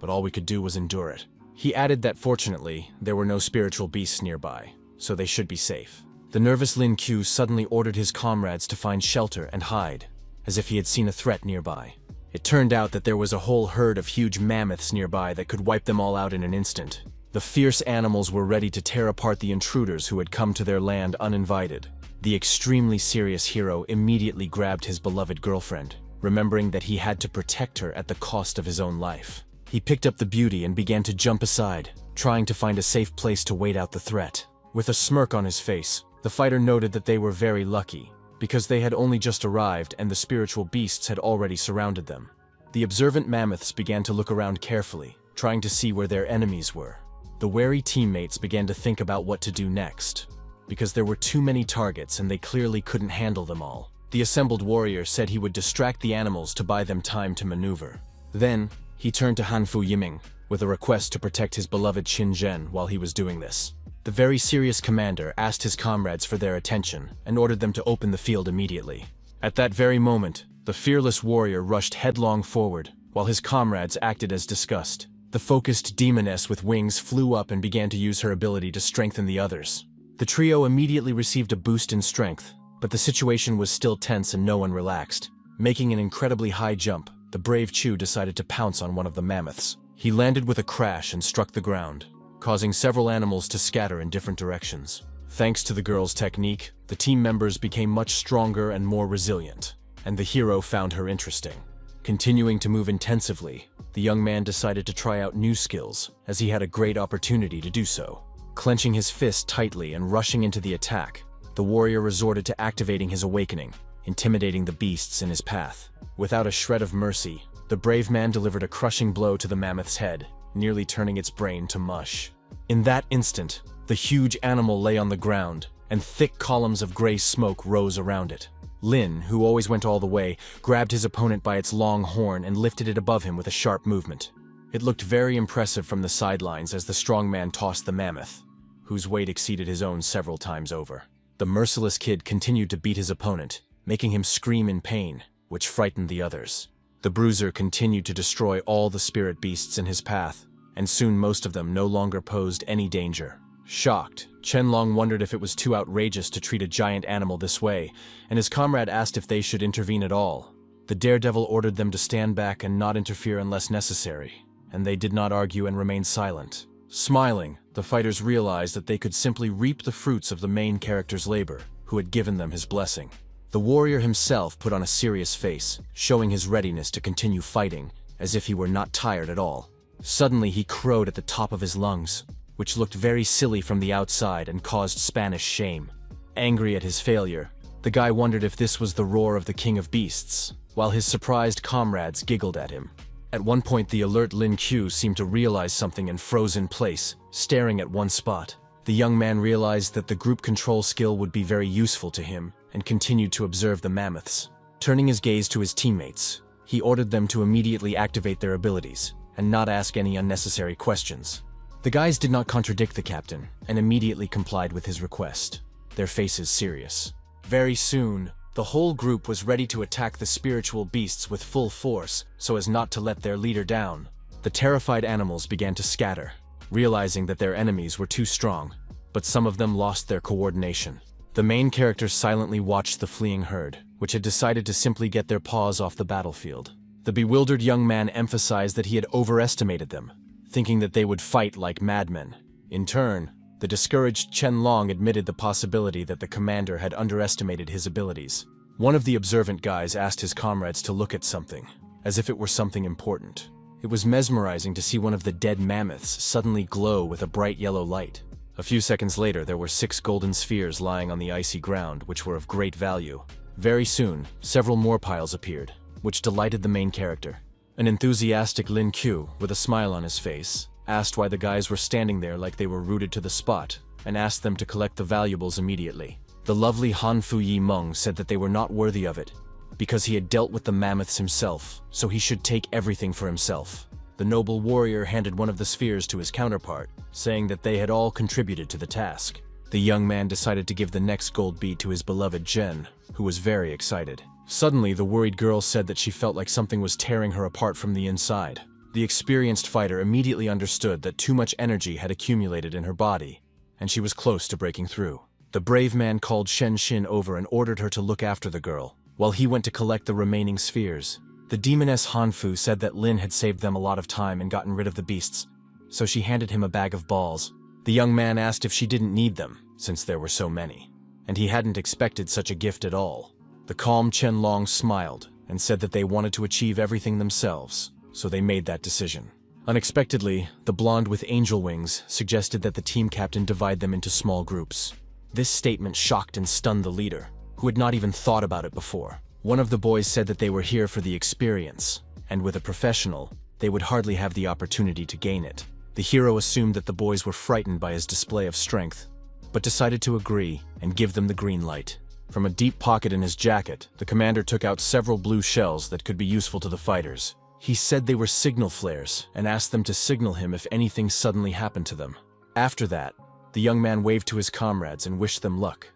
Speaker 1: but all we could do was endure it. He added that fortunately, there were no spiritual beasts nearby, so they should be safe. The nervous Lin Qiu suddenly ordered his comrades to find shelter and hide, as if he had seen a threat nearby. It turned out that there was a whole herd of huge mammoths nearby that could wipe them all out in an instant. The fierce animals were ready to tear apart the intruders who had come to their land uninvited. The extremely serious hero immediately grabbed his beloved girlfriend, remembering that he had to protect her at the cost of his own life. He picked up the beauty and began to jump aside, trying to find a safe place to wait out the threat. With a smirk on his face, the fighter noted that they were very lucky, because they had only just arrived and the spiritual beasts had already surrounded them. The observant mammoths began to look around carefully, trying to see where their enemies were. The wary teammates began to think about what to do next, because there were too many targets and they clearly couldn't handle them all. The assembled warrior said he would distract the animals to buy them time to maneuver. Then, he turned to Hanfu Yiming with a request to protect his beloved Qin Zhen while he was doing this. The very serious commander asked his comrades for their attention and ordered them to open the field immediately. At that very moment, the fearless warrior rushed headlong forward, while his comrades acted as discussed. The focused demoness with wings flew up and began to use her ability to strengthen the others. The trio immediately received a boost in strength, but the situation was still tense and no one relaxed. Making an incredibly high jump, the brave Chu decided to pounce on one of the mammoths. He landed with a crash and struck the ground, causing several animals to scatter in different directions. Thanks to the girl's technique, the team members became much stronger and more resilient, and the hero found her interesting. Continuing to move intensively, the young man decided to try out new skills, as he had a great opportunity to do so. Clenching his fist tightly and rushing into the attack, the warrior resorted to activating his awakening, intimidating the beasts in his path. Without a shred of mercy, the brave man delivered a crushing blow to the mammoth's head, nearly turning its brain to mush. In that instant, the huge animal lay on the ground, and thick columns of gray smoke rose around it. Lin, who always went all the way, grabbed his opponent by its long horn and lifted it above him with a sharp movement. It looked very impressive from the sidelines as the strong man tossed the mammoth, whose weight exceeded his own several times over. The merciless kid continued to beat his opponent, making him scream in pain, which frightened the others. The bruiser continued to destroy all the spirit beasts in his path, and soon most of them no longer posed any danger. Shocked, Qianlong wondered if it was too outrageous to treat a giant animal this way, and his comrade asked if they should intervene at all. The daredevil ordered them to stand back and not interfere unless necessary, and they did not argue and remained silent. Smiling, the fighters realized that they could simply reap the fruits of the main character's labor, who had given them his blessing. The warrior himself put on a serious face, showing his readiness to continue fighting, as if he were not tired at all. Suddenly he crowed at the top of his lungs, which looked very silly from the outside and caused Spanish shame. Angry at his failure, the guy wondered if this was the roar of the king of beasts, while his surprised comrades giggled at him. At one point, the alert Lin Q seemed to realize something and froze in place, staring at one spot. The young man realized that the group control skill would be very useful to him and continued to observe the mammoths. Turning his gaze to his teammates, he ordered them to immediately activate their abilities and not ask any unnecessary questions. The guys did not contradict the captain and immediately complied with his request, their faces serious. Very soon, the whole group was ready to attack the spiritual beasts with full force so as not to let their leader down. The terrified animals began to scatter, realizing that their enemies were too strong, but some of them lost their coordination. The main character silently watched the fleeing herd, which had decided to simply get their paws off the battlefield. The bewildered young man emphasized that he had overestimated them, thinking that they would fight like madmen. In turn, the discouraged Qianlong admitted the possibility that the commander had underestimated his abilities. One of the observant guys asked his comrades to look at something, as if it were something important. It was mesmerizing to see one of the dead mammoths suddenly glow with a bright yellow light. A few seconds later, there were 6 golden spheres lying on the icy ground, which were of great value. Very soon, several more piles appeared, which delighted the main character. An enthusiastic Lin Q, with a smile on his face, asked why the guys were standing there like they were rooted to the spot, and asked them to collect the valuables immediately. The lovely Hanfu Yimeng said that they were not worthy of it, because he had dealt with the mammoths himself, so he should take everything for himself. The noble warrior handed one of the spheres to his counterpart, saying that they had all contributed to the task. The young man decided to give the next gold bead to his beloved Zhen, who was very excited. Suddenly, the worried girl said that she felt like something was tearing her apart from the inside. The experienced fighter immediately understood that too much energy had accumulated in her body, and she was close to breaking through. The brave man called Shen Xin over and ordered her to look after the girl, while he went to collect the remaining spheres. The demoness Hanfu said that Lin had saved them a lot of time and gotten rid of the beasts, so she handed him a bag of balls. The young man asked if she didn't need them, since there were so many. and he hadn't expected such a gift at all. The calm Qianlong smiled and said that they wanted to achieve everything themselves, so they made that decision. Unexpectedly, the blonde with angel wings suggested that the team captain divide them into small groups. This statement shocked and stunned the leader, who had not even thought about it before. One of the boys said that they were here for the experience, and with a professional, they would hardly have the opportunity to gain it. The hero assumed that the boys were frightened by his display of strength, but decided to agree and give them the green light. From a deep pocket in his jacket, the commander took out several blue shells that could be useful to the fighters. He said they were signal flares and asked them to signal him if anything suddenly happened to them. After that, the young man waved to his comrades and wished them luck,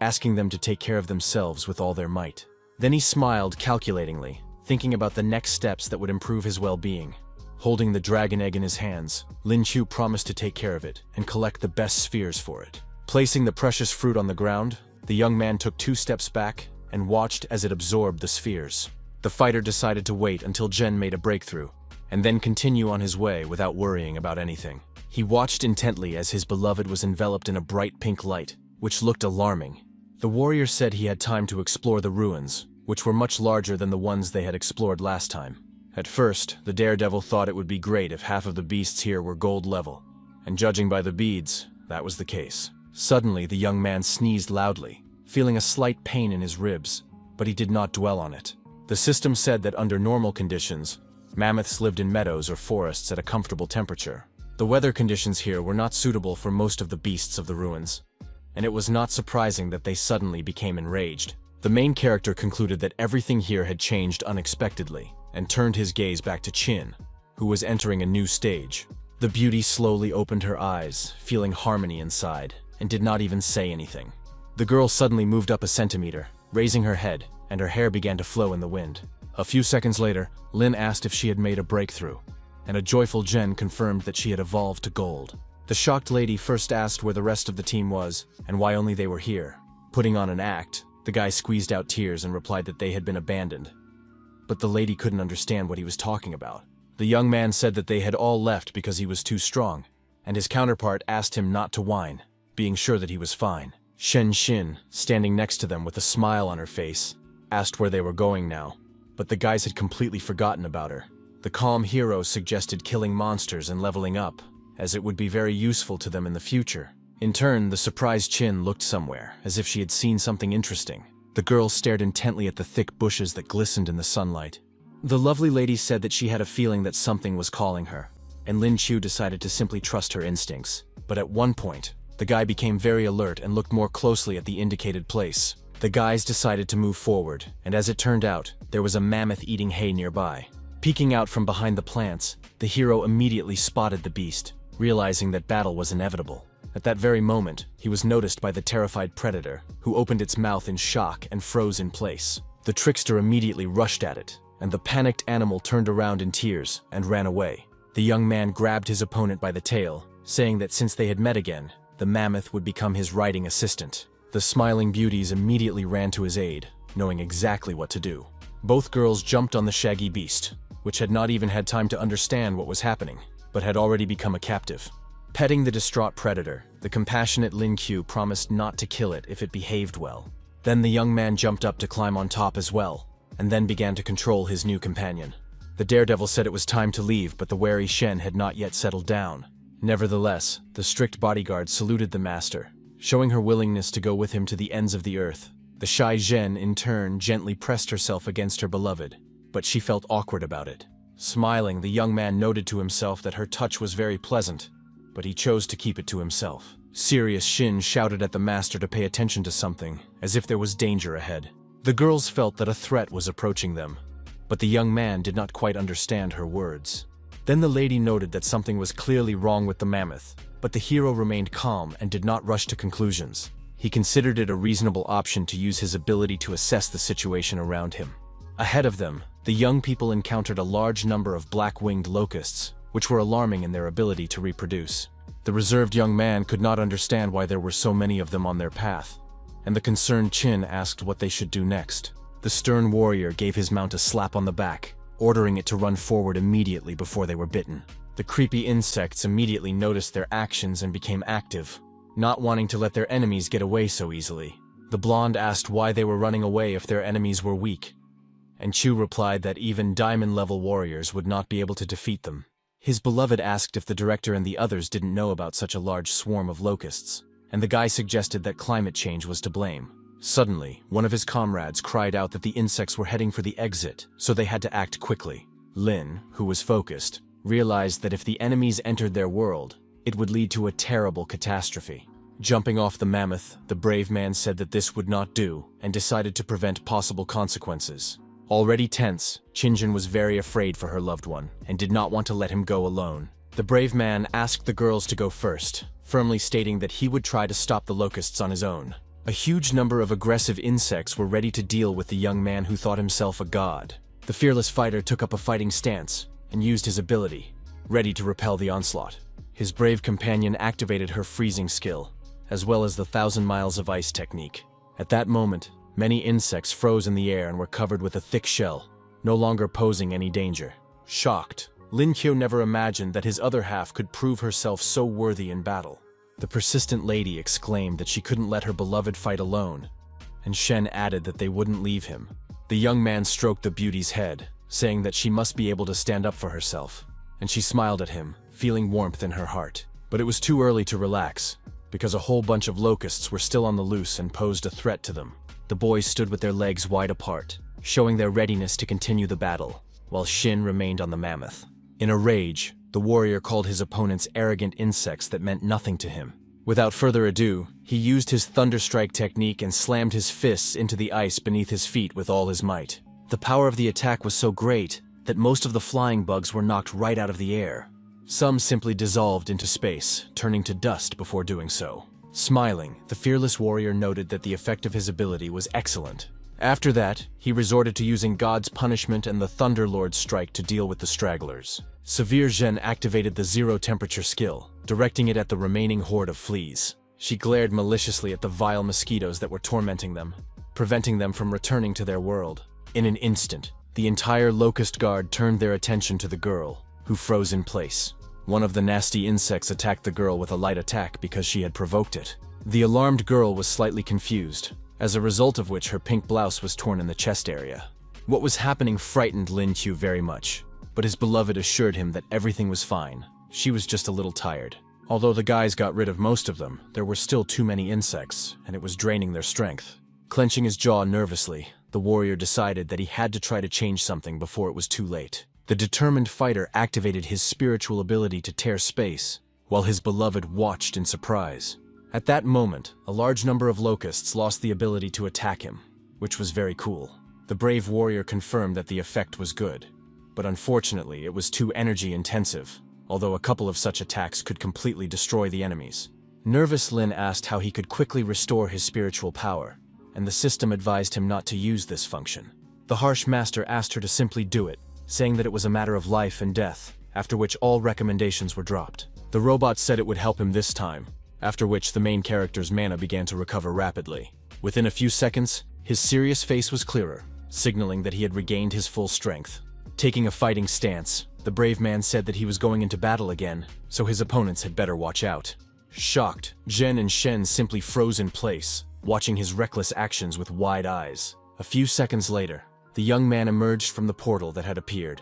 Speaker 1: asking them to take care of themselves with all their might. Then he smiled calculatingly, thinking about the next steps that would improve his well-being. Holding the dragon egg in his hands, Lin Chu promised to take care of it and collect the best spheres for it. Placing the precious fruit on the ground, the young man took 2 steps back and watched as it absorbed the spheres. The fighter decided to wait until Zhen made a breakthrough, and then continue on his way without worrying about anything. He watched intently as his beloved was enveloped in a bright pink light, which looked alarming. The warrior said he had time to explore the ruins, which were much larger than the ones they had explored last time. At first, the daredevil thought it would be great if half of the beasts here were gold level, and judging by the beads, that was the case. Suddenly, the young man sneezed loudly, feeling a slight pain in his ribs, but he did not dwell on it. The system said that under normal conditions, mammoths lived in meadows or forests at a comfortable temperature. The weather conditions here were not suitable for most of the beasts of the ruins, and it was not surprising that they suddenly became enraged. The main character concluded that everything here had changed unexpectedly, and turned his gaze back to Qin, who was entering a new stage. The beauty slowly opened her eyes, feeling harmony inside, and did not even say anything. The girl suddenly moved up a centimeter, raising her head, and her hair began to flow in the wind. A few seconds later, Lin asked if she had made a breakthrough, and a joyful Zhen confirmed that she had evolved to gold. The shocked lady first asked where the rest of the team was, and why only they were here. Putting on an act, the guy squeezed out tears and replied that they had been abandoned. But the lady couldn't understand what he was talking about. The young man said that they had all left because he was too strong, and his counterpart asked him not to whine, being sure that he was fine. Shen Xin, standing next to them with a smile on her face, asked where they were going now, but the guys had completely forgotten about her. The calm hero suggested killing monsters and leveling up, as it would be very useful to them in the future. In turn, the surprised Qin looked somewhere, as if she had seen something interesting. The girl stared intently at the thick bushes that glistened in the sunlight. The lovely lady said that she had a feeling that something was calling her, and Lin Chu decided to simply trust her instincts. But at one point, the guy became very alert and looked more closely at the indicated place. The guys decided to move forward, and as it turned out, there was a mammoth eating hay nearby. Peeking out from behind the plants, the hero immediately spotted the beast, realizing that battle was inevitable. At that very moment, he was noticed by the terrified predator, who opened its mouth in shock and froze in place. The trickster immediately rushed at it, and the panicked animal turned around in tears and ran away. The young man grabbed his opponent by the tail, saying that since they had met again, the mammoth would become his riding assistant. The smiling beauties immediately ran to his aid, knowing exactly what to do. Both girls jumped on the shaggy beast, which had not even had time to understand what was happening, but had already become a captive. Petting the distraught predator, the compassionate Lin Qiu promised not to kill it if it behaved well. Then the young man jumped up to climb on top as well, and then began to control his new companion. The daredevil said it was time to leave, but the wary Shen had not yet settled down. Nevertheless, the strict bodyguard saluted the master, showing her willingness to go with him to the ends of the earth. The shy Zhen, in turn, gently pressed herself against her beloved, but she felt awkward about it. Smiling, the young man noted to himself that her touch was very pleasant, but he chose to keep it to himself. Serious Shin shouted at the master to pay attention to something, as if there was danger ahead. The girls felt that a threat was approaching them, but the young man did not quite understand her words. Then the lady noted that something was clearly wrong with the mammoth, but the hero remained calm and did not rush to conclusions. He considered it a reasonable option to use his ability to assess the situation around him. Ahead of them, the young people encountered a large number of black-winged locusts, which were alarming in their ability to reproduce. The reserved young man could not understand why there were so many of them on their path, and the concerned Qin asked what they should do next. The stern warrior gave his mount a slap on the back, ordering it to run forward immediately before they were bitten. The creepy insects immediately noticed their actions and became active, not wanting to let their enemies get away so easily. The blonde asked why they were running away if their enemies were weak, and Chu replied that even diamond-level warriors would not be able to defeat them. His beloved asked if the director and the others didn't know about such a large swarm of locusts, and the guy suggested that climate change was to blame. Suddenly, one of his comrades cried out that the insects were heading for the exit, so they had to act quickly. Lin, who was focused, realized that if the enemies entered their world, it would lead to a terrible catastrophe. Jumping off the mammoth, the brave man said that this would not do, and decided to prevent possible consequences. Already tense, Qingjin was very afraid for her loved one, and did not want to let him go alone. The brave man asked the girls to go first, firmly stating that he would try to stop the locusts on his own. A huge number of aggressive insects were ready to deal with the young man who thought himself a god. The fearless fighter took up a fighting stance, and used his ability, ready to repel the onslaught. His brave companion activated her freezing skill, as well as the 1,000 miles of ice technique. At that moment, many insects froze in the air and were covered with a thick shell, no longer posing any danger. Shocked, Lin Qiu never imagined that his other half could prove herself so worthy in battle. The persistent lady exclaimed that she couldn't let her beloved fight alone, and Shen added that they wouldn't leave him. The young man stroked the beauty's head, saying that she must be able to stand up for herself, and she smiled at him, feeling warmth in her heart. But it was too early to relax, because a whole bunch of locusts were still on the loose and posed a threat to them. The boys stood with their legs wide apart, showing their readiness to continue the battle, while Shin remained on the mammoth. In a rage, the warrior called his opponents arrogant insects that meant nothing to him. Without further ado, he used his thunderstrike technique and slammed his fists into the ice beneath his feet with all his might. The power of the attack was so great that most of the flying bugs were knocked right out of the air. Some simply dissolved into space, turning to dust before doing so. Smiling, the fearless warrior noted that the effect of his ability was excellent. After that, he resorted to using God's punishment and the Thunder Lord's strike to deal with the stragglers. Severe Zhen activated the zero-temperature skill, directing it at the remaining horde of fleas. She glared maliciously at the vile mosquitoes that were tormenting them, preventing them from returning to their world. In an instant, the entire locust guard turned their attention to the girl, who froze in place. One of the nasty insects attacked the girl with a light attack because she had provoked it. The alarmed girl was slightly confused, as a result of which her pink blouse was torn in the chest area. What was happening frightened Lin Qiu very much, but his beloved assured him that everything was fine. She was just a little tired. Although the guys got rid of most of them, there were still too many insects, and it was draining their strength. Clenching his jaw nervously, the warrior decided that he had to try to change something before it was too late. The determined fighter activated his spiritual ability to tear space, while his beloved watched in surprise. At that moment, a large number of locusts lost the ability to attack him, which was very cool. The brave warrior confirmed that the effect was good, but unfortunately it was too energy-intensive, although a couple of such attacks could completely destroy the enemies. Nervous Lin asked how he could quickly restore his spiritual power, and the system advised him not to use this function. The harsh master asked her to simply do it, saying that it was a matter of life and death, after which all recommendations were dropped. The robot said it would help him this time, after which the main character's mana began to recover rapidly. Within a few seconds, his serious face was clearer, signaling that he had regained his full strength. Taking a fighting stance, the brave man said that he was going into battle again, so his opponents had better watch out. Shocked, Zhen and Shen simply froze in place, watching his reckless actions with wide eyes. A few seconds later, the young man emerged from the portal that had appeared,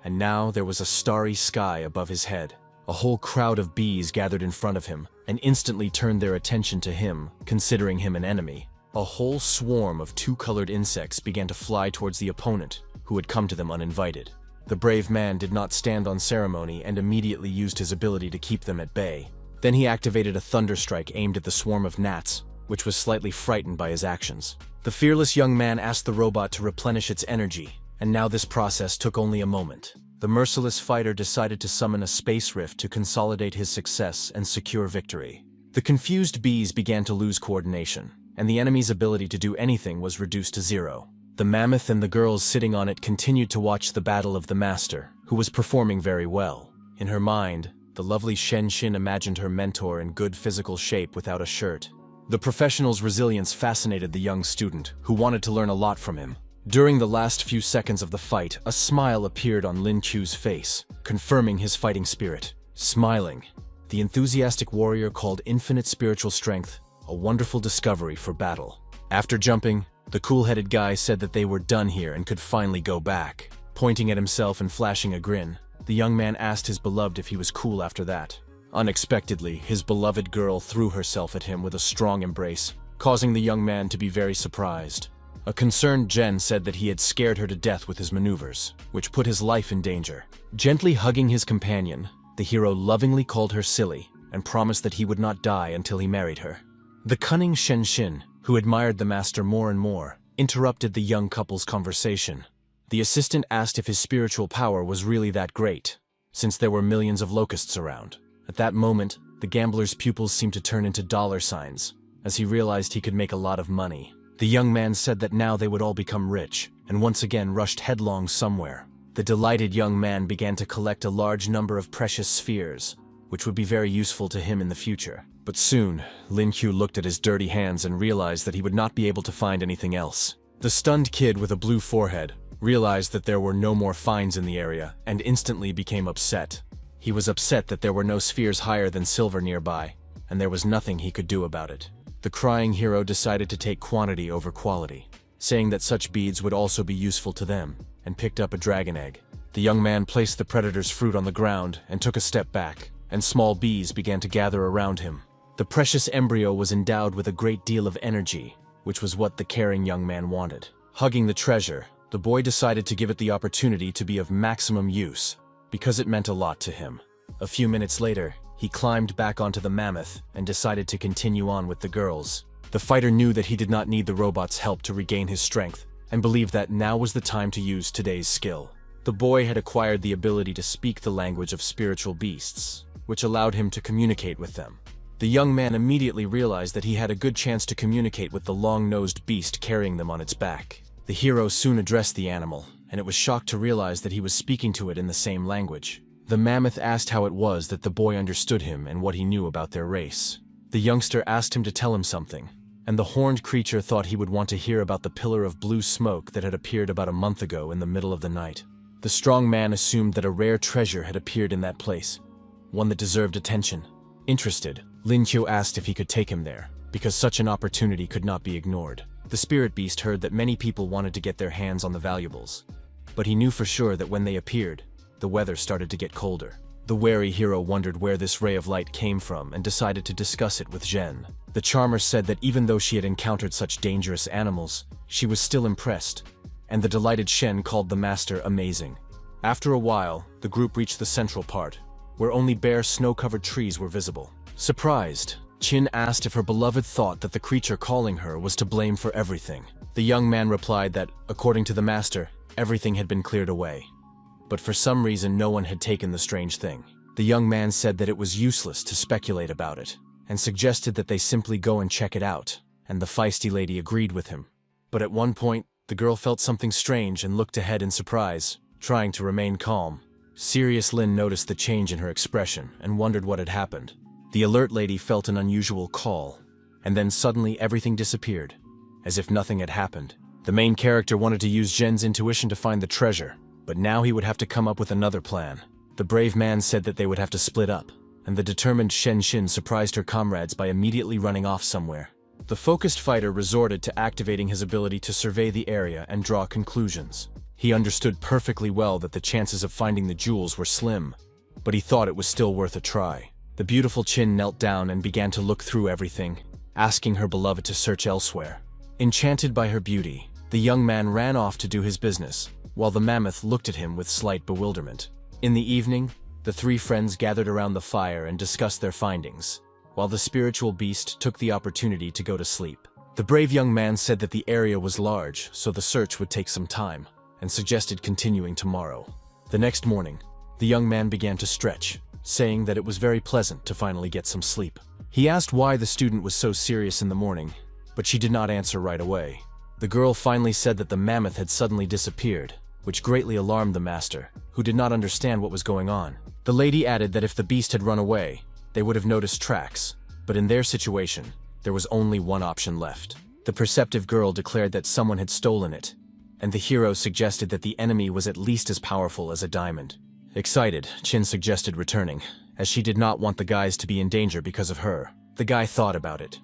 Speaker 1: and now there was a starry sky above his head. A whole crowd of bees gathered in front of him and instantly turned their attention to him, considering him an enemy. A whole swarm of two-colored insects began to fly towards the opponent, who had come to them uninvited. The brave man did not stand on ceremony and immediately used his ability to keep them at bay. Then he activated a thunderstrike aimed at the swarm of gnats, which was slightly frightened by his actions. The fearless young man asked the robot to replenish its energy, and now this process took only a moment. The merciless fighter decided to summon a space rift to consolidate his success and secure victory. The confused bees began to lose coordination, and the enemy's ability to do anything was reduced to zero. The mammoth and the girls sitting on it continued to watch the battle of the master, who was performing very well. In her mind, the lovely Shen Xin imagined her mentor in good physical shape without a shirt. The professional's resilience fascinated the young student, who wanted to learn a lot from him. During the last few seconds of the fight, a smile appeared on Lin Qiu's face, confirming his fighting spirit. Smiling, the enthusiastic warrior called infinite spiritual strength a wonderful discovery for battle. After jumping, the cool-headed guy said that they were done here and could finally go back. Pointing at himself and flashing a grin, the young man asked his beloved if he was cool after that. Unexpectedly, his beloved girl threw herself at him with a strong embrace, causing the young man to be very surprised. A concerned Jen said that he had scared her to death with his maneuvers, which put his life in danger. Gently hugging his companion, the hero lovingly called her silly and promised that he would not die until he married her. The cunning Shen, who admired the master more and more, interrupted the young couple's conversation. The assistant asked if his spiritual power was really that great, since there were millions of locusts around. At that moment, the gambler's pupils seemed to turn into dollar signs, as he realized he could make a lot of money. The young man said that now they would all become rich, and once again rushed headlong somewhere. The delighted young man began to collect a large number of precious spheres, which would be very useful to him in the future. But soon, Lin Q looked at his dirty hands and realized that he would not be able to find anything else. The stunned kid with a blue forehead realized that there were no more finds in the area and instantly became upset. He was upset that there were no spheres higher than silver nearby, and there was nothing he could do about it. The crying hero decided to take quantity over quality, saying that such beads would also be useful to them, and picked up a dragon egg. The young man placed the predator's fruit on the ground and took a step back, and small bees began to gather around him. The precious embryo was endowed with a great deal of energy, which was what the caring young man wanted. Hugging the treasure, the boy decided to give it the opportunity to be of maximum use, because it meant a lot to him. A few minutes later, he climbed back onto the mammoth and decided to continue on with the girls. The fighter knew that he did not need the robot's help to regain his strength, and believed that now was the time to use today's skill. The boy had acquired the ability to speak the language of spiritual beasts, which allowed him to communicate with them. The young man immediately realized that he had a good chance to communicate with the long-nosed beast carrying them on its back. The hero soon addressed the animal, and it was shocked to realize that he was speaking to it in the same language. The mammoth asked how it was that the boy understood him and what he knew about their race. The youngster asked him to tell him something, and the horned creature thought he would want to hear about the pillar of blue smoke that had appeared about a month ago in the middle of the night. The strong man assumed that a rare treasure had appeared in that place, one that deserved attention. Interested, Lin Qiu asked if he could take him there, because such an opportunity could not be ignored. The spirit beast heard that many people wanted to get their hands on the valuables, but he knew for sure that when they appeared, the weather started to get colder. The wary hero wondered where this ray of light came from and decided to discuss it with Zhen. The charmer said that even though she had encountered such dangerous animals, she was still impressed, and the delighted Shen called the master amazing. After a while, the group reached the central part, where only bare snow-covered trees were visible. Surprised, Qin asked if her beloved thought that the creature calling her was to blame for everything. The young man replied that, according to the master, everything had been cleared away. But for some reason no one had taken the strange thing. The young man said that it was useless to speculate about it, and suggested that they simply go and check it out, and the feisty lady agreed with him. But at one point, the girl felt something strange and looked ahead in surprise, trying to remain calm. Serious Lin noticed the change in her expression and wondered what had happened. The alert lady felt an unusual call, and then suddenly everything disappeared, as if nothing had happened. The main character wanted to use Zhen's intuition to find the treasure, but now he would have to come up with another plan. The brave man said that they would have to split up, and the determined Shen Xin surprised her comrades by immediately running off somewhere. The focused fighter resorted to activating his ability to survey the area and draw conclusions. He understood perfectly well that the chances of finding the jewels were slim, but he thought it was still worth a try. The beautiful Qin knelt down and began to look through everything, asking her beloved to search elsewhere. Enchanted by her beauty, the young man ran off to do his business, while the mammoth looked at him with slight bewilderment. In the evening, the three friends gathered around the fire and discussed their findings, while the spiritual beast took the opportunity to go to sleep. The brave young man said that the area was large, so the search would take some time, and suggested continuing tomorrow. The next morning, the young man began to stretch, saying that it was very pleasant to finally get some sleep. He asked why the student was so serious in the morning, but she did not answer right away. The girl finally said that the mammoth had suddenly disappeared, which greatly alarmed the master, who did not understand what was going on. The lady added that if the beast had run away, they would have noticed tracks, but in their situation, there was only one option left. The perceptive girl declared that someone had stolen it, and the hero suggested that the enemy was at least as powerful as a diamond. Excited, Qin suggested returning, as she did not want the guys to be in danger because of her. The guy thought about it.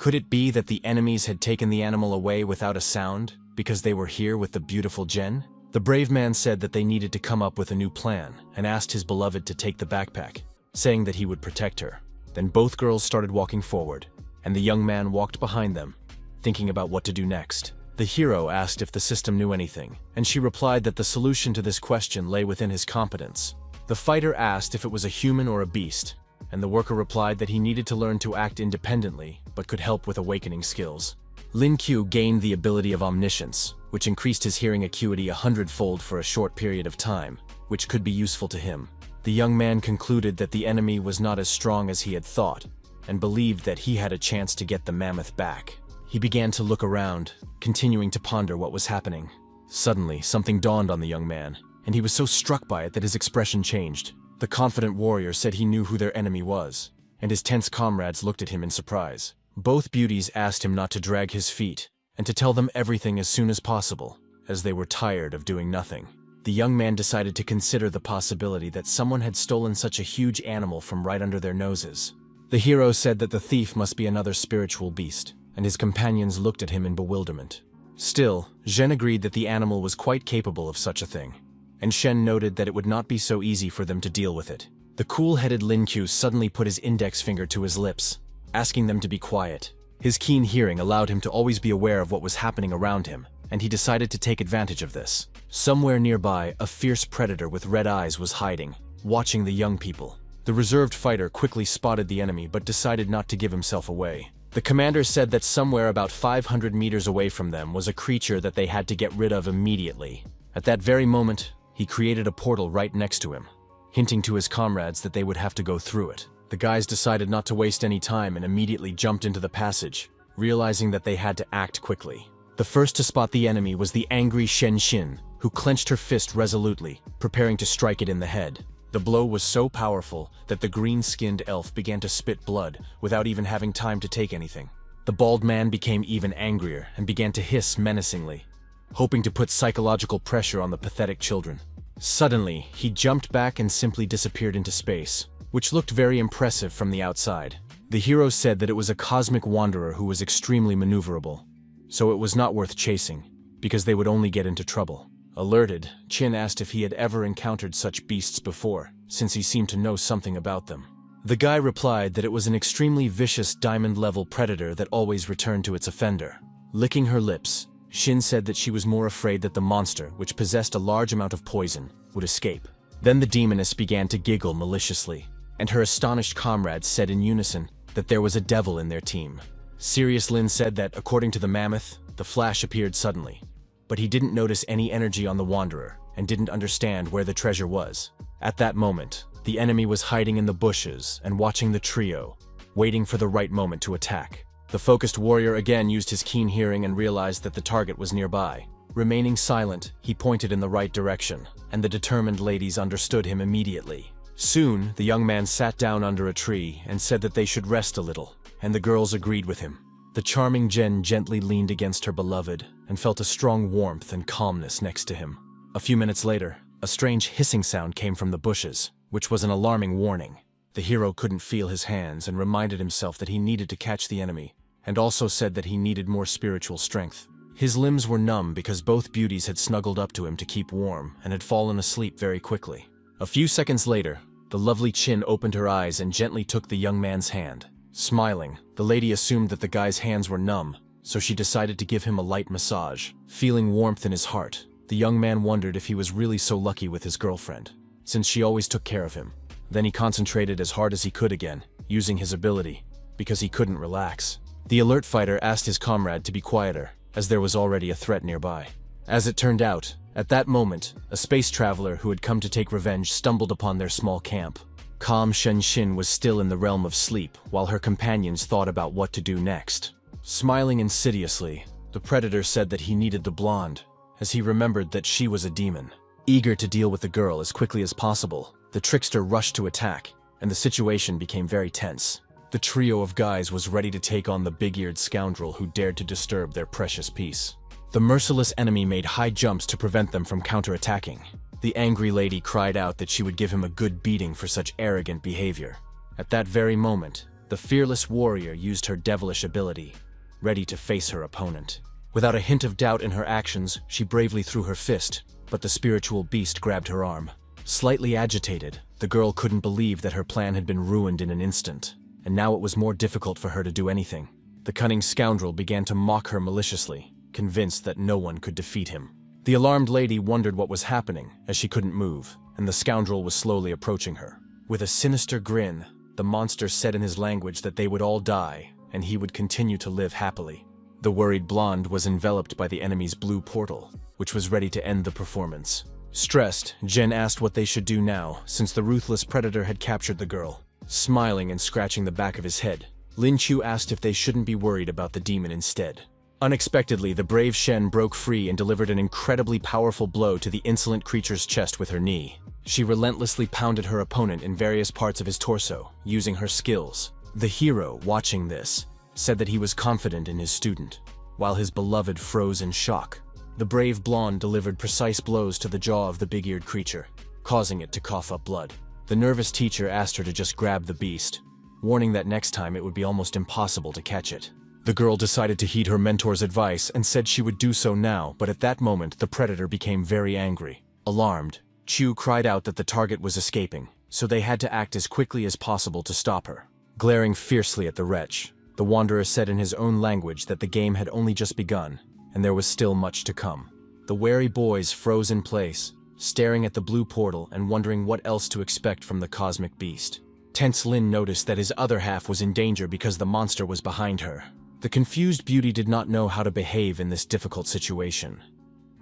Speaker 1: Could it be that the enemies had taken the animal away without a sound because they were here with the beautiful Jen? The brave man said that they needed to come up with a new plan and asked his beloved to take the backpack, saying that he would protect her. Then both girls started walking forward, and the young man walked behind them, thinking about what to do next. The hero asked if the system knew anything, and she replied that the solution to this question lay within his competence. The fighter asked if it was a human or a beast, and the worker replied that he needed to learn to act independently, but could help with awakening skills. Lin Q gained the ability of omniscience, which increased his hearing acuity 100-fold for a short period of time, which could be useful to him. The young man concluded that the enemy was not as strong as he had thought, and believed that he had a chance to get the mammoth back. He began to look around, continuing to ponder what was happening. Suddenly, something dawned on the young man, and he was so struck by it that his expression changed. The confident warrior said he knew who their enemy was, and his tense comrades looked at him in surprise. Both beauties asked him not to drag his feet, and to tell them everything as soon as possible, as they were tired of doing nothing. The young man decided to consider the possibility that someone had stolen such a huge animal from right under their noses. The hero said that the thief must be another spiritual beast, and his companions looked at him in bewilderment. Still, Zhen agreed that the animal was quite capable of such a thing, and Shen noted that it would not be so easy for them to deal with it. The cool-headed Lin Q suddenly put his index finger to his lips, asking them to be quiet. His keen hearing allowed him to always be aware of what was happening around him, and he decided to take advantage of this. Somewhere nearby, a fierce predator with red eyes was hiding, watching the young people. The reserved fighter quickly spotted the enemy but decided not to give himself away. The commander said that somewhere about 500 meters away from them was a creature that they had to get rid of immediately. At that very moment, he created a portal right next to him, hinting to his comrades that they would have to go through it. The guys decided not to waste any time and immediately jumped into the passage, realizing that they had to act quickly. The first to spot the enemy was the angry Shen Xin, who clenched her fist resolutely, preparing to strike it in the head. The blow was so powerful that the green-skinned elf began to spit blood without even having time to take anything. The bald man became even angrier and began to hiss menacingly, hoping to put psychological pressure on the pathetic children. Suddenly, he jumped back and simply disappeared into space, which looked very impressive from the outside. The hero said that it was a cosmic wanderer who was extremely maneuverable, so it was not worth chasing, because they would only get into trouble. Alerted, Qin asked if he had ever encountered such beasts before, since he seemed to know something about them. The guy replied that it was an extremely vicious diamond-level predator that always returned to its offender. Licking her lips, Xin said that she was more afraid that the monster, which possessed a large amount of poison, would escape. Then the demoness began to giggle maliciously, and her astonished comrades said in unison that there was a devil in their team. Serious Lin said that, according to the mammoth, the flash appeared suddenly, but he didn't notice any energy on the wanderer and didn't understand where the treasure was. At that moment, the enemy was hiding in the bushes and watching the trio, waiting for the right moment to attack. The focused warrior again used his keen hearing and realized that the target was nearby. Remaining silent, he pointed in the right direction, and the determined ladies understood him immediately. Soon, the young man sat down under a tree and said that they should rest a little, and the girls agreed with him. The charming Jen gently leaned against her beloved and felt a strong warmth and calmness next to him. A few minutes later, a strange hissing sound came from the bushes, which was an alarming warning. The hero couldn't feel his hands and reminded himself that he needed to catch the enemy, and also said that he needed more spiritual strength. His limbs were numb because both beauties had snuggled up to him to keep warm and had fallen asleep very quickly. A few seconds later, the lovely Qin opened her eyes and gently took the young man's hand. Smiling, the lady assumed that the guy's hands were numb, so she decided to give him a light massage. Feeling warmth in his heart, the young man wondered if he was really so lucky with his girlfriend, since she always took care of him. Then he concentrated as hard as he could again, using his ability, because he couldn't relax. The alert fighter asked his comrade to be quieter, as there was already a threat nearby. As it turned out, at that moment, a space traveler who had come to take revenge stumbled upon their small camp. Calm Shen Xin was still in the realm of sleep, while her companions thought about what to do next. Smiling insidiously, the predator said that he needed the blonde, as he remembered that she was a demon. Eager to deal with the girl as quickly as possible, the trickster rushed to attack, and the situation became very tense. The trio of guys was ready to take on the big-eared scoundrel who dared to disturb their precious peace. The merciless enemy made high jumps to prevent them from counterattacking. The angry lady cried out that she would give him a good beating for such arrogant behavior. At that very moment, The fearless warrior used her devilish ability, ready to face her opponent. Without a hint of doubt in her actions, she bravely threw her fist, but the spiritual beast grabbed her arm. Slightly agitated, the girl couldn't believe that her plan had been ruined in an instant, and now it was more difficult for her to do anything. The cunning scoundrel began to mock her maliciously, convinced that no one could defeat him. The alarmed lady wondered what was happening, as she couldn't move, and the scoundrel was slowly approaching her. With a sinister grin, the monster said in his language that they would all die, and he would continue to live happily. The worried blonde was enveloped by the enemy's blue portal, which was ready to end the performance. Stressed, Jen asked what they should do now, since the ruthless predator had captured the girl. Smiling and scratching the back of his head, Lin Chu asked if they shouldn't be worried about the demon instead. Unexpectedly, the brave Shen broke free and delivered an incredibly powerful blow to the insolent creature's chest with her knee. She relentlessly pounded her opponent in various parts of his torso, using her skills. The hero, watching this, said that he was confident in his student, while his beloved froze in shock. The brave blonde delivered precise blows to the jaw of the big-eared creature, causing it to cough up blood. The nervous teacher asked her to just grab the beast, warning that next time it would be almost impossible to catch it. The girl decided to heed her mentor's advice and said she would do so now, but at that moment the predator became very angry. Alarmed, Chu cried out that the target was escaping, so they had to act as quickly as possible to stop her. Glaring fiercely at the wretch, the wanderer said in his own language that the game had only just begun, and there was still much to come. The wary boys froze in place, staring at the blue portal and wondering what else to expect from the cosmic beast. Tense Lin noticed that his other half was in danger because the monster was behind her. The confused beauty did not know how to behave in this difficult situation,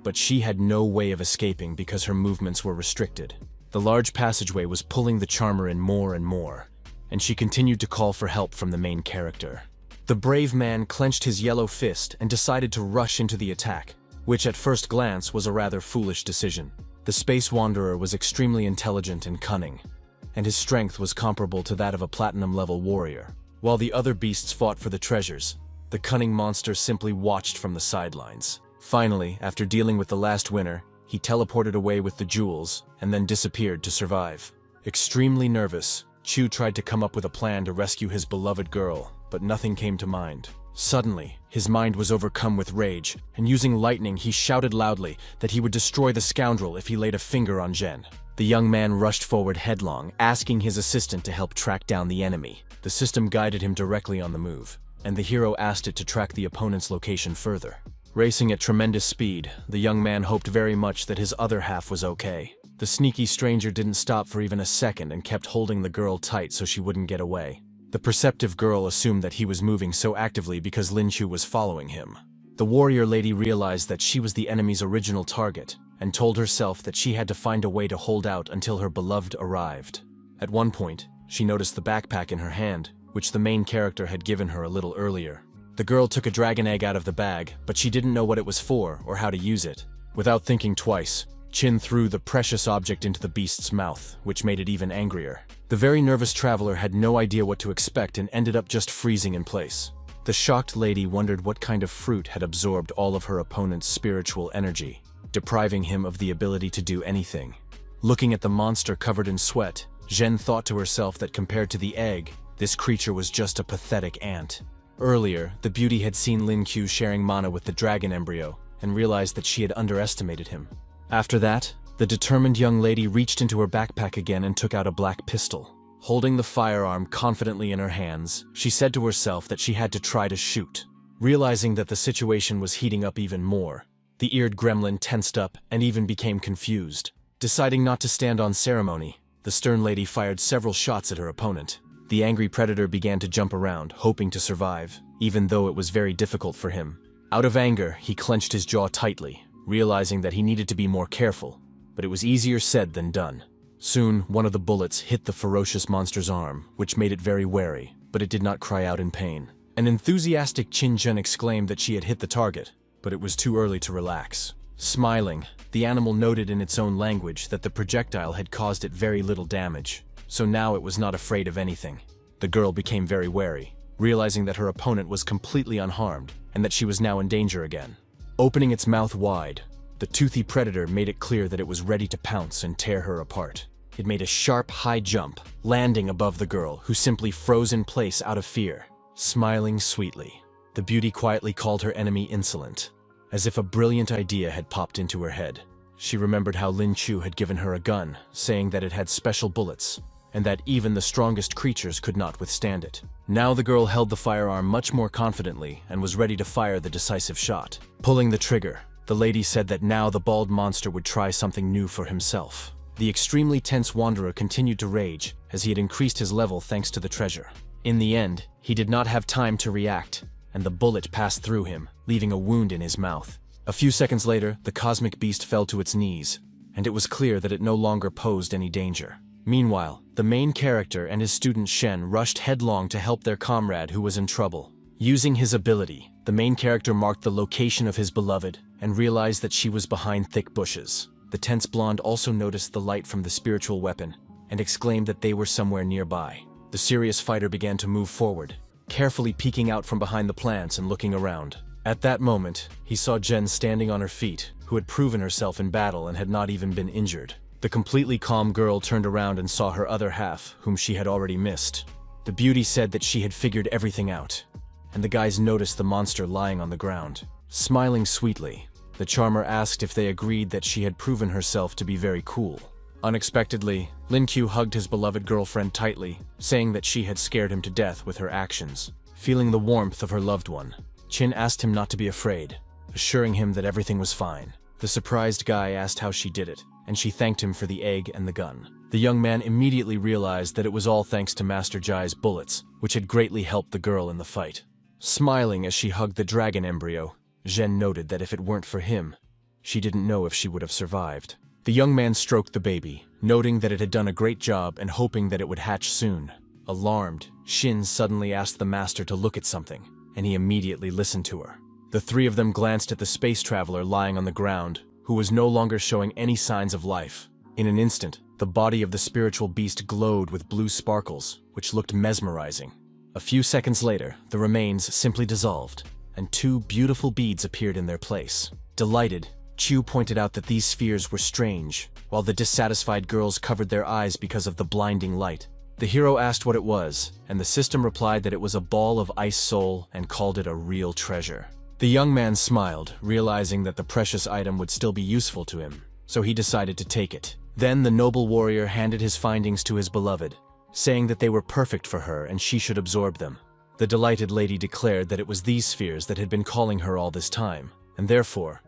Speaker 1: but she had no way of escaping because her movements were restricted. The large passageway was pulling the charmer in more and more, and she continued to call for help from the main character. The brave man clenched his yellow fist and decided to rush into the attack, which at first glance was a rather foolish decision. The space wanderer was extremely intelligent and cunning, and his strength was comparable to that of a platinum-level warrior. While the other beasts fought for the treasures, the cunning monster simply watched from the sidelines. Finally, after dealing with the last winner, he teleported away with the jewels and then disappeared to survive. Extremely nervous, Chu tried to come up with a plan to rescue his beloved girl, but nothing came to mind. Suddenly, his mind was overcome with rage, and using lightning he shouted loudly that he would destroy the scoundrel if he laid a finger on Jen. The young man rushed forward headlong, asking his assistant to help track down the enemy. The system guided him directly on the move, and the hero asked it to track the opponent's location further. Racing at tremendous speed, the young man hoped very much that his other half was okay. The sneaky stranger didn't stop for even a second and kept holding the girl tight so she wouldn't get away. The perceptive girl assumed that he was moving so actively because Lin Chu was following him. The warrior lady realized that she was the enemy's original target, and told herself that she had to find a way to hold out until her beloved arrived. At one point, she noticed the backpack in her hand, which the main character had given her a little earlier. The girl took a dragon egg out of the bag, but she didn't know what it was for or how to use it. Without thinking twice, Chin threw the precious object into the beast's mouth, which made it even angrier. The very nervous traveler had no idea what to expect and ended up just freezing in place. The shocked lady wondered what kind of fruit had absorbed all of her opponent's spiritual energy, depriving him of the ability to do anything. Looking at the monster covered in sweat, Zhen thought to herself that compared to the egg, this creature was just a pathetic ant. Earlier, the beauty had seen Lin Q sharing mana with the dragon embryo and realized that she had underestimated him. After that, the determined young lady reached into her backpack again and took out a black pistol. Holding the firearm confidently in her hands, she said to herself that she had to try to shoot. Realizing that the situation was heating up even more, the eared gremlin tensed up and even became confused. Deciding not to stand on ceremony, the stern lady fired several shots at her opponent. The angry predator began to jump around, hoping to survive, even though it was very difficult for him. Out of anger, he clenched his jaw tightly, realizing that he needed to be more careful, but it was easier said than done. Soon, one of the bullets hit the ferocious monster's arm, which made it very wary, but it did not cry out in pain. An enthusiastic Qin Zhen exclaimed that she had hit the target, but it was too early to relax. Smiling, the animal noted in its own language that the projectile had caused it very little damage, so now it was not afraid of anything. The girl became very wary, realizing that her opponent was completely unharmed and that she was now in danger again. Opening its mouth wide, the toothy predator made it clear that it was ready to pounce and tear her apart. It made a sharp, high jump, landing above the girl, who simply froze in place out of fear. Smiling sweetly, the beauty quietly called her enemy insolent, as if a brilliant idea had popped into her head. She remembered how Lin Chu had given her a gun, saying that it had special bullets, and that even the strongest creatures could not withstand it. Now the girl held the firearm much more confidently and was ready to fire the decisive shot. Pulling the trigger, the lady said that now the bald monster would try something new for himself. The extremely tense wanderer continued to rage, as he had increased his level thanks to the treasure. In the end, he did not have time to react, and the bullet passed through him, leaving a wound in his mouth. A few seconds later, the cosmic beast fell to its knees, and it was clear that it no longer posed any danger. Meanwhile, the main character and his student Shen rushed headlong to help their comrade who was in trouble. Using his ability, the main character marked the location of his beloved and realized that she was behind thick bushes. The tense blonde also noticed the light from the spiritual weapon and exclaimed that they were somewhere nearby. The serious fighter began to move forward, carefully peeking out from behind the plants and looking around. At that moment, he saw Jen standing on her feet, who had proven herself in battle and had not even been injured. The completely calm girl turned around and saw her other half, whom she had already missed. The beauty said that she had figured everything out, and the guys noticed the monster lying on the ground. Smiling sweetly, the charmer asked if they agreed that she had proven herself to be very cool. Unexpectedly, Lin Q hugged his beloved girlfriend tightly, saying that she had scared him to death with her actions. Feeling the warmth of her loved one, Chin asked him not to be afraid, assuring him that everything was fine. The surprised guy asked how she did it, and she thanked him for the egg and the gun. The young man immediately realized that it was all thanks to Master Jai's bullets, which had greatly helped the girl in the fight. Smiling as she hugged the dragon embryo, Zhen noted that if it weren't for him, she didn't know if she would have survived. The young man stroked the baby, noting that it had done a great job and hoping that it would hatch soon. Alarmed, Shin suddenly asked the master to look at something, and he immediately listened to her. The three of them glanced at the space traveler lying on the ground, who was no longer showing any signs of life. In an instant, the body of the spiritual beast glowed with blue sparkles, which looked mesmerizing. A few seconds later, the remains simply dissolved, and two beautiful beads appeared in their place. Delighted, Chu pointed out that these spheres were strange, while the dissatisfied girls covered their eyes because of the blinding light. The hero asked what it was, and the system replied that it was a ball of ice soul and called it a real treasure. The young man smiled, realizing that the precious item would still be useful to him, so he decided to take it. Then the noble warrior handed his findings to his beloved, saying that they were perfect for her and she should absorb them. The delighted lady declared that it was these spheres that had been calling her all this time, and therefore,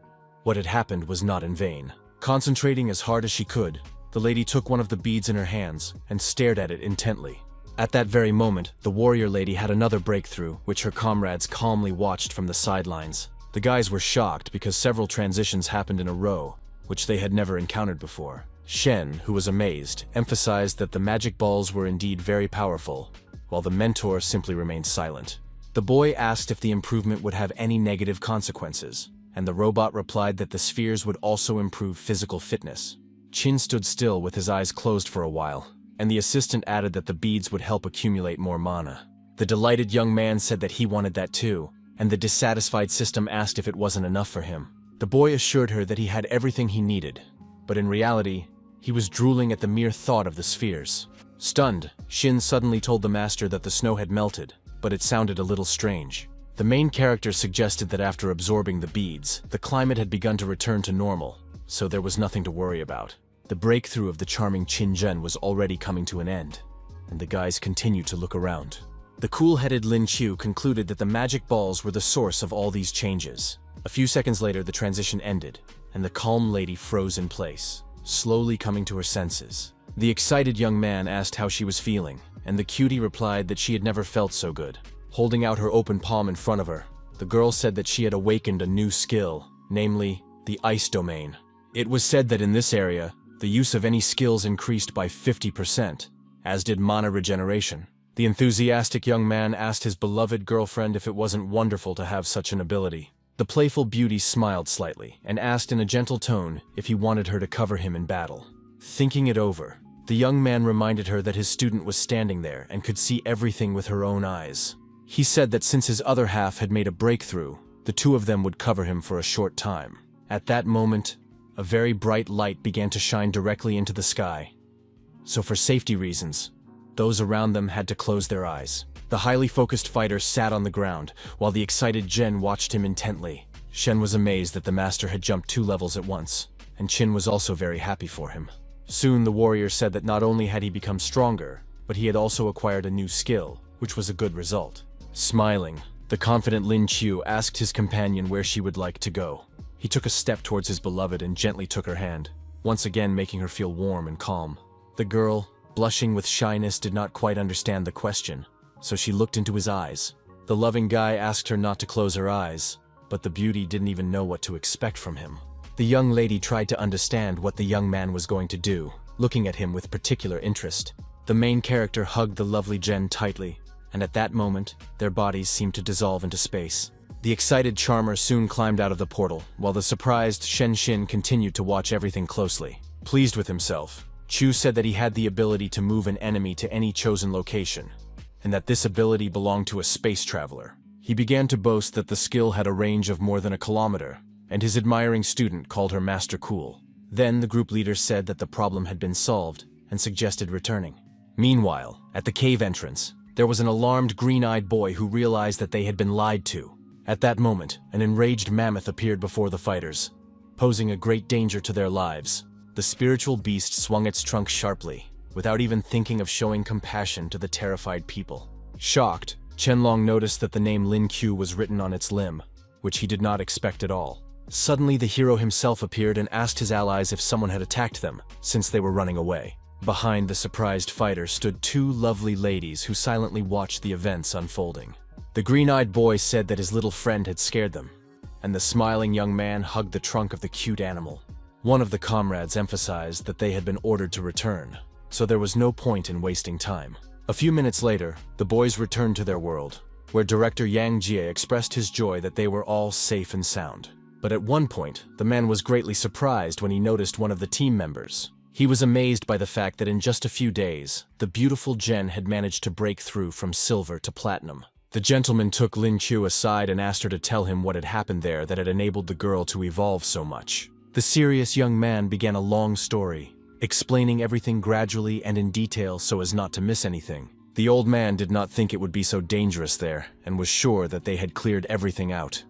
Speaker 1: what had happened was not in vain. Concentrating as hard as she could, the lady took one of the beads in her hands and stared at it intently. At that very moment, the warrior lady had another breakthrough, which her comrades calmly watched from the sidelines. The guys were shocked because several transitions happened in a row, which they had never encountered before. Shen, who was amazed, emphasized that the magic balls were indeed very powerful, while the mentor simply remained silent. The boy asked if the improvement would have any negative consequences, and the robot replied that the spheres would also improve physical fitness. Chin stood still with his eyes closed for a while, and the assistant added that the beads would help accumulate more mana. The delighted young man said that he wanted that too, and the dissatisfied system asked if it wasn't enough for him. The boy assured her that he had everything he needed, but in reality, he was drooling at the mere thought of the spheres. Stunned, Shin suddenly told the master that the snow had melted, but it sounded a little strange. The main character suggested that after absorbing the beads, the climate had begun to return to normal, so there was nothing to worry about. The breakthrough of the charming Qin Zhen was already coming to an end, and the guys continued to look around. The cool-headed Lin Qiu concluded that the magic balls were the source of all these changes. A few seconds later, the transition ended, and the calm lady froze in place, slowly coming to her senses. The excited young man asked how she was feeling, and the cutie replied that she had never felt so good. Holding out her open palm in front of her, the girl said that she had awakened a new skill, namely, the ice domain. It was said that in this area, the use of any skills increased by 50%, as did mana regeneration. The enthusiastic young man asked his beloved girlfriend if it wasn't wonderful to have such an ability. The playful beauty smiled slightly and asked in a gentle tone if he wanted her to cover him in battle. Thinking it over, the young man reminded her that his student was standing there and could see everything with her own eyes. He said that since his other half had made a breakthrough, the two of them would cover him for a short time. At that moment, a very bright light began to shine directly into the sky, so for safety reasons, those around them had to close their eyes. The highly focused fighter sat on the ground, while the excited Jen watched him intently. Shen was amazed that the master had jumped 2 levels at once, and Chin was also very happy for him. Soon the warrior said that not only had he become stronger, but he had also acquired a new skill, which was a good result. Smiling, the confident Lin Qiu asked his companion where she would like to go. He took a step towards his beloved and gently took her hand, once again making her feel warm and calm. The girl, blushing with shyness, did not quite understand the question, so she looked into his eyes. The loving guy asked her not to close her eyes, but the beauty didn't even know what to expect from him. The young lady tried to understand what the young man was going to do, looking at him with particular interest. The main character hugged the lovely Jen tightly, and at that moment, their bodies seemed to dissolve into space. The excited charmer soon climbed out of the portal, while the surprised Shen Xin continued to watch everything closely. Pleased with himself, Chu said that he had the ability to move an enemy to any chosen location, and that this ability belonged to a space traveler. He began to boast that the skill had a range of more than a kilometer, and his admiring student called her Master Cool. Then the group leader said that the problem had been solved and suggested returning. Meanwhile, at the cave entrance, there was an alarmed green-eyed boy who realized that they had been lied to. At that moment, an enraged mammoth appeared before the fighters, posing a great danger to their lives. The spiritual beast swung its trunk sharply, without even thinking of showing compassion to the terrified people. Shocked, Qianlong noticed that the name Lin Qiu was written on its limb, which he did not expect at all. Suddenly, the hero himself appeared and asked his allies if someone had attacked them, since they were running away. Behind the surprised fighter stood 2 lovely ladies who silently watched the events unfolding. The green-eyed boy said that his little friend had scared them, and the smiling young man hugged the trunk of the cute animal. One of the comrades emphasized that they had been ordered to return, so there was no point in wasting time. A few minutes later, the boys returned to their world, where director Yang Jie expressed his joy that they were all safe and sound. But at one point, the man was greatly surprised when he noticed one of the team members. He was amazed by the fact that in just a few days, the beautiful Jen had managed to break through from silver to platinum. The gentleman took Lin Qiu aside and asked her to tell him what had happened there that had enabled the girl to evolve so much. The serious young man began a long story, explaining everything gradually and in detail so as not to miss anything. The old man did not think it would be so dangerous there, and was sure that they had cleared everything out.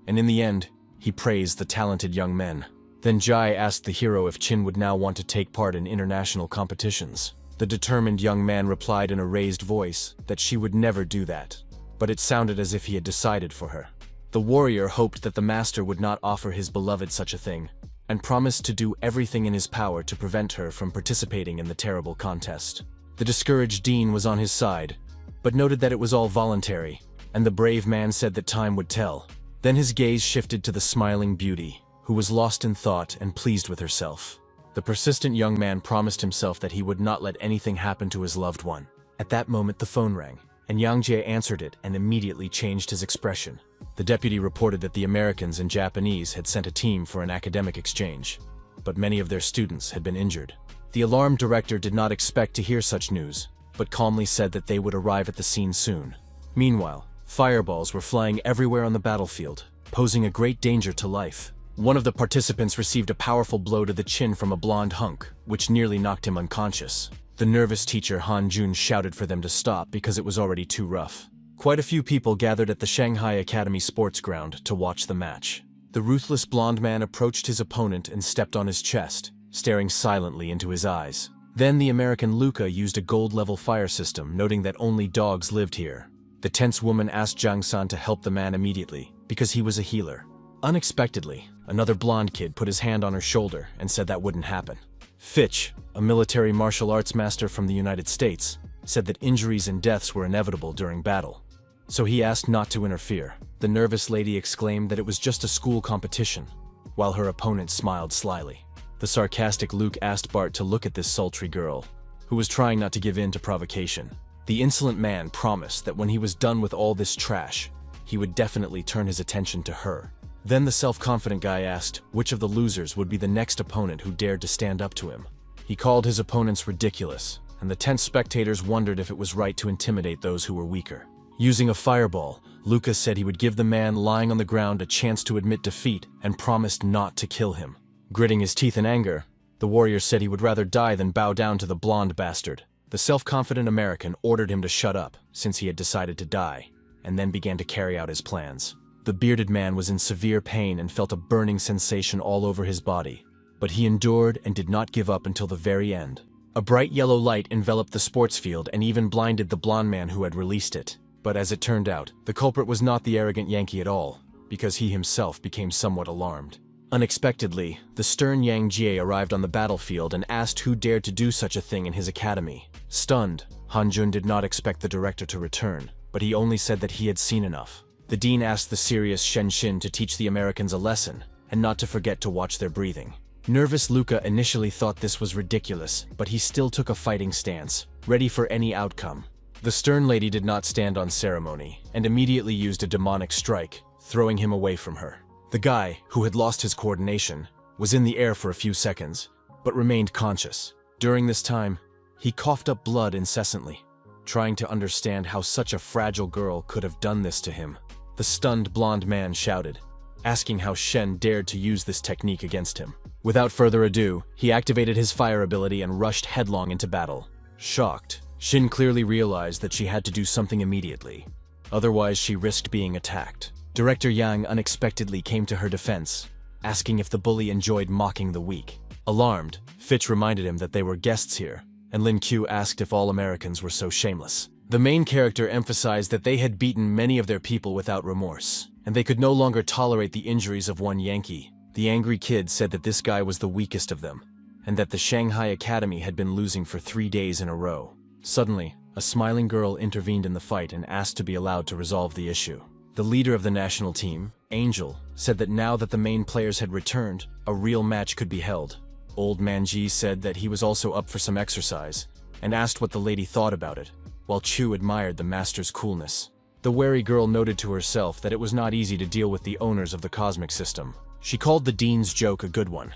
Speaker 1: And in the end, he praised the talented young men. Then Jai asked the hero if Qin would now want to take part in international competitions. The determined young man replied in a raised voice that she would never do that, but it sounded as if he had decided for her. The warrior hoped that the master would not offer his beloved such a thing, and promised to do everything in his power to prevent her from participating in the terrible contest. The discouraged dean was on his side, but noted that it was all voluntary, and the brave man said that time would tell. Then his gaze shifted to the smiling beauty, who was lost in thought and pleased with herself. The persistent young man promised himself that he would not let anything happen to his loved one. At that moment the phone rang, and Yang Jie answered it and immediately changed his expression. The deputy reported that the Americans and Japanese had sent a team for an academic exchange, but many of their students had been injured. The alarmed director did not expect to hear such news, but calmly said that they would arrive at the scene soon. Meanwhile, fireballs were flying everywhere on the battlefield, posing a great danger to life. One of the participants received a powerful blow to the chin from a blonde hunk, which nearly knocked him unconscious. The nervous teacher Han Jun shouted for them to stop because it was already too rough. Quite a few people gathered at the Shanghai Academy sports ground to watch the match. The ruthless blonde man approached his opponent and stepped on his chest, staring silently into his eyes. Then the American Luca used a gold-level fire system, noting that only dogs lived here. The tense woman asked Zhang San to help the man immediately, because he was a healer. Unexpectedly, another blonde kid put his hand on her shoulder and said that wouldn't happen. Fitch, a military martial arts master from the United States, said that injuries and deaths were inevitable during battle, so he asked not to interfere. The nervous lady exclaimed that it was just a school competition, while her opponent smiled slyly. The sarcastic Luke asked Bart to look at this sultry girl, who was trying not to give in to provocation. The insolent man promised that when he was done with all this trash, he would definitely turn his attention to her. Then the self-confident guy asked which of the losers would be the next opponent who dared to stand up to him. He called his opponents ridiculous, and the tense spectators wondered if it was right to intimidate those who were weaker. Using a fireball, Lucas said he would give the man lying on the ground a chance to admit defeat and promised not to kill him. Gritting his teeth in anger, The warrior said he would rather die than bow down to the blonde bastard. The self-confident American ordered him to shut up, since he had decided to die, and then began to carry out his plans. The bearded man was in severe pain and felt a burning sensation all over his body, but he endured and did not give up until the very end. A bright yellow light enveloped the sports field and even blinded the blonde man who had released it. But as it turned out, the culprit was not the arrogant Yankee at all, because he himself became somewhat alarmed. Unexpectedly, the stern Yang Jie arrived on the battlefield and asked who dared to do such a thing in his academy. Stunned, Han Jun did not expect the director to return, but he only said that he had seen enough. The dean asked the serious Shen Xin to teach the Americans a lesson, and not to forget to watch their breathing. Nervous Luca initially thought this was ridiculous, but he still took a fighting stance, ready for any outcome. The stern lady did not stand on ceremony, and immediately used a demonic strike, throwing him away from her. The guy, who had lost his coordination, was in the air for a few seconds, but remained conscious. During this time, he coughed up blood incessantly, trying to understand how such a fragile girl could have done this to him. The stunned blonde man shouted, asking how Shen dared to use this technique against him. Without further ado, he activated his fire ability and rushed headlong into battle. Shocked, Shin clearly realized that she had to do something immediately. Otherwise, she risked being attacked. Director Yang unexpectedly came to her defense, asking if the bully enjoyed mocking the weak. Alarmed, Fitch reminded him that they were guests here, and Lin Q asked if all Americans were so shameless. The main character emphasized that they had beaten many of their people without remorse, and they could no longer tolerate the injuries of one Yankee. The angry kid said that this guy was the weakest of them, and that the Shanghai Academy had been losing for 3 days in a row. Suddenly, a smiling girl intervened in the fight and asked to be allowed to resolve the issue. The leader of the national team, Angel, said that now that the main players had returned, a real match could be held. Old Man Ji said that he was also up for some exercise, and asked what the lady thought about it, while Chu admired the master's coolness. The wary girl noted to herself that it was not easy to deal with the owners of the cosmic system. She called the dean's joke a good one,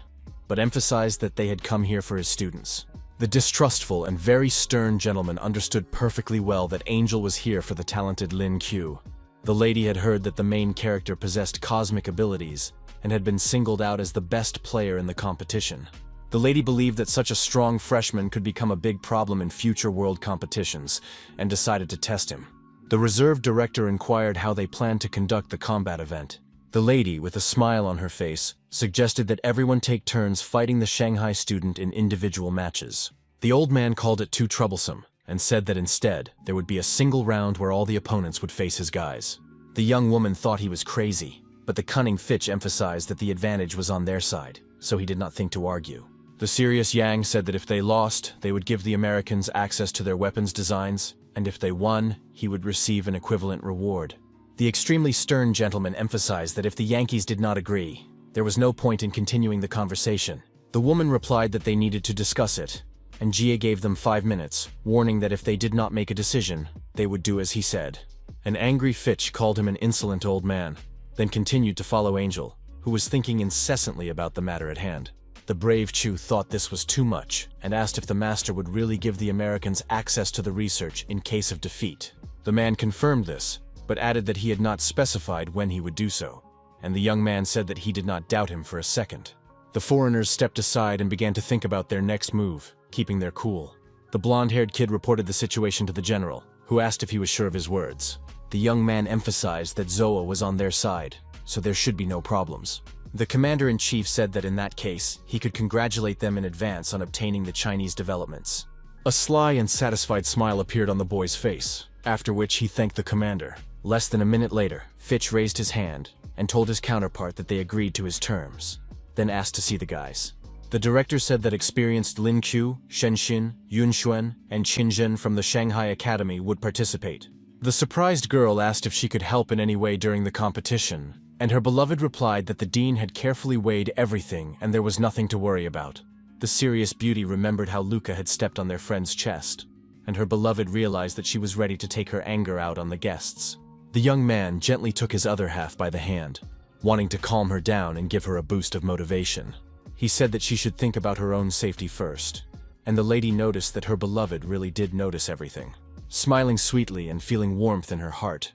Speaker 1: but emphasized that they had come here for his students. The distrustful and very stern gentleman understood perfectly well that Angel was here for the talented Lin Q. The lady had heard that the main character possessed cosmic abilities and had been singled out as the best player in the competition. The lady believed that such a strong freshman could become a big problem in future world competitions, and decided to test him. The reserve director inquired how they planned to conduct the combat event. The lady, with a smile on her face, suggested that everyone take turns fighting the Shanghai student in individual matches. The old man called it too troublesome, and said that instead, there would be a single round where all the opponents would face his guys. The young woman thought he was crazy, but the cunning Fitch emphasized that the advantage was on their side, so he did not think to argue. The serious Yang said that if they lost, they would give the Americans access to their weapons designs, and if they won, he would receive an equivalent reward. The extremely stern gentleman emphasized that if the Yankees did not agree, there was no point in continuing the conversation. The woman replied that they needed to discuss it, and Jie gave them 5 minutes, warning that if they did not make a decision, they would do as he said. An angry Fitch called him an insolent old man, then continued to follow Angel, who was thinking incessantly about the matter at hand. The brave Chu thought this was too much, and asked if the master would really give the Americans access to the research in case of defeat. The man confirmed this, but added that he had not specified when he would do so, and the young man said that he did not doubt him for a second. The foreigners stepped aside and began to think about their next move, keeping their cool. The blonde-haired kid reported the situation to the general, who asked if he was sure of his words. The young man emphasized that Zoa was on their side, so there should be no problems. The commander-in-chief said that in that case, he could congratulate them in advance on obtaining the Chinese developments. A sly and satisfied smile appeared on the boy's face, after which he thanked the commander. Less than a minute later, Fitch raised his hand and told his counterpart that they agreed to his terms, then asked to see the guys. The director said that experienced Lin Qiu, Shen Xin, Yun Xuan, and Qin Zhen from the Shanghai Academy would participate. The surprised girl asked if she could help in any way during the competition, and her beloved replied that the dean had carefully weighed everything and there was nothing to worry about. The serious beauty remembered how Luca had stepped on their friend's chest, and her beloved realized that she was ready to take her anger out on the guests. The young man gently took his other half by the hand, wanting to calm her down and give her a boost of motivation. He said that she should think about her own safety first, and the lady noticed that her beloved really did notice everything. Smiling sweetly and feeling warmth in her heart,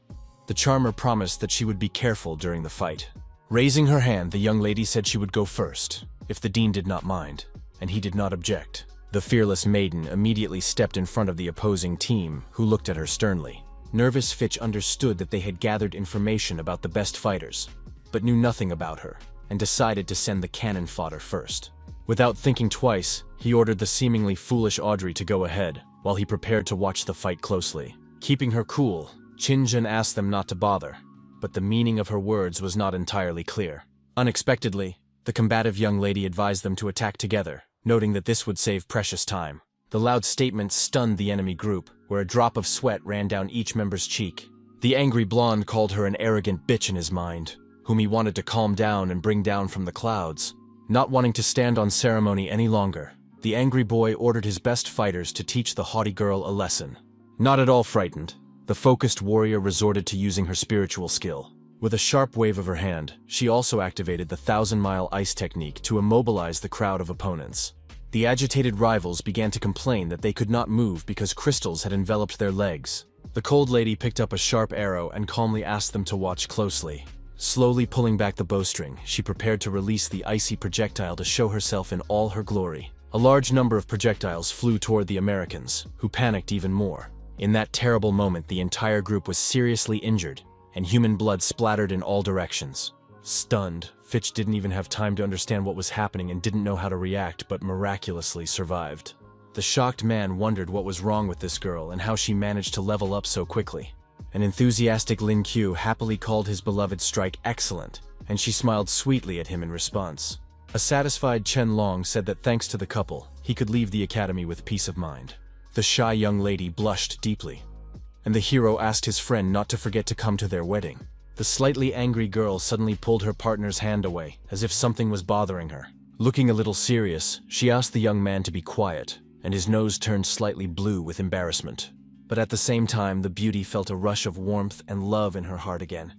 Speaker 1: the charmer promised that she would be careful during the fight. Raising her hand, the young lady said she would go first, if the dean did not mind. and he did not object. The fearless maiden immediately stepped in front of the opposing team, who looked at her sternly. Nervous Fitch understood that they had gathered information about the best fighters, but knew nothing about her, and decided to send the cannon fodder first. Without thinking twice, he ordered the seemingly foolish Audrey to go ahead, while he prepared to watch the fight closely. Keeping her cool, Qin asked them not to bother, but the meaning of her words was not entirely clear. Unexpectedly, the combative young lady advised them to attack together, noting that this would save precious time. The loud statement stunned the enemy group, where a drop of sweat ran down each member's cheek. The angry blonde called her an arrogant bitch in his mind, whom he wanted to calm down and bring down from the clouds. Not wanting to stand on ceremony any longer, the angry boy ordered his best fighters to teach the haughty girl a lesson. Not at all frightened, the focused warrior resorted to using her spiritual skill. With a sharp wave of her hand, she also activated the 1,000-mile ice technique to immobilize the crowd of opponents. The agitated rivals began to complain that they could not move because crystals had enveloped their legs. The cold lady picked up a sharp arrow and calmly asked them to watch closely. Slowly pulling back the bowstring, she prepared to release the icy projectile to show herself in all her glory. A large number of projectiles flew toward the Americans, who panicked even more. In that terrible moment, the entire group was seriously injured, and human blood splattered in all directions. Stunned, Fitch didn't even have time to understand what was happening and didn't know how to react, but miraculously survived. The shocked man wondered what was wrong with this girl and how she managed to level up so quickly. An enthusiastic Lin Qiu happily called his beloved strike excellent, and she smiled sweetly at him in response. A satisfied Chen Long said that thanks to the couple, he could leave the academy with peace of mind. The shy young lady blushed deeply, and the hero asked his friend not to forget to come to their wedding. The slightly angry girl suddenly pulled her partner's hand away, as if something was bothering her. Looking a little serious, she asked the young man to be quiet, and his nose turned slightly blue with embarrassment. But at the same time, the beauty felt a rush of warmth and love in her heart again,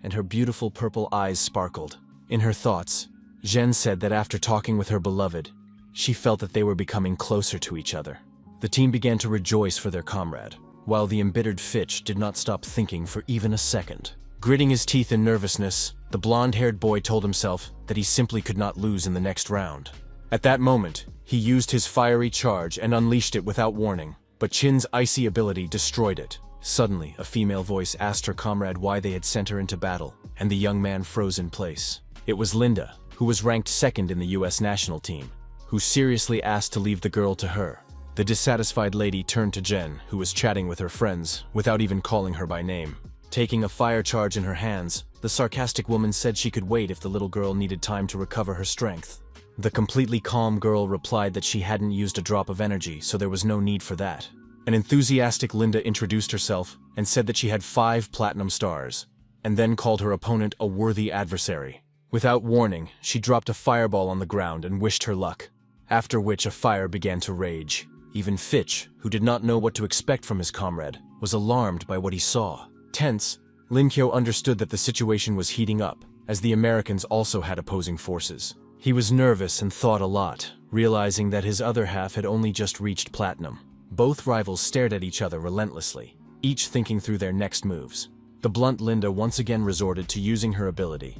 Speaker 1: and her beautiful purple eyes sparkled. In her thoughts, Zhen said that after talking with her beloved, she felt that they were becoming closer to each other. The team began to rejoice for their comrade, while the embittered Fitch did not stop thinking for even a second. Gritting his teeth in nervousness, the blonde-haired boy told himself that he simply could not lose in the next round. At that moment, he used his fiery charge and unleashed it without warning, but Qin's icy ability destroyed it. Suddenly, a female voice asked her comrade why they had sent her into battle, and the young man froze in place. It was Linda, who was ranked second in the US national team, who seriously asked to leave the girl to her. The dissatisfied lady turned to Jen, who was chatting with her friends, without even calling her by name. Taking a fire charge in her hands, the sarcastic woman said she could wait if the little girl needed time to recover her strength. The completely calm girl replied that she hadn't used a drop of energy, so there was no need for that. An enthusiastic Linda introduced herself and said that she had 5 platinum stars, and then called her opponent a worthy adversary. Without warning, she dropped a fireball on the ground and wished her luck, after which a fire began to rage. Even Fitch, who did not know what to expect from his comrade, was alarmed by what he saw. Tense, Lin Qiu understood that the situation was heating up, as the Americans also had opposing forces. He was nervous and thought a lot, realizing that his other half had only just reached platinum. Both rivals stared at each other relentlessly, each thinking through their next moves. The blunt Linda once again resorted to using her ability,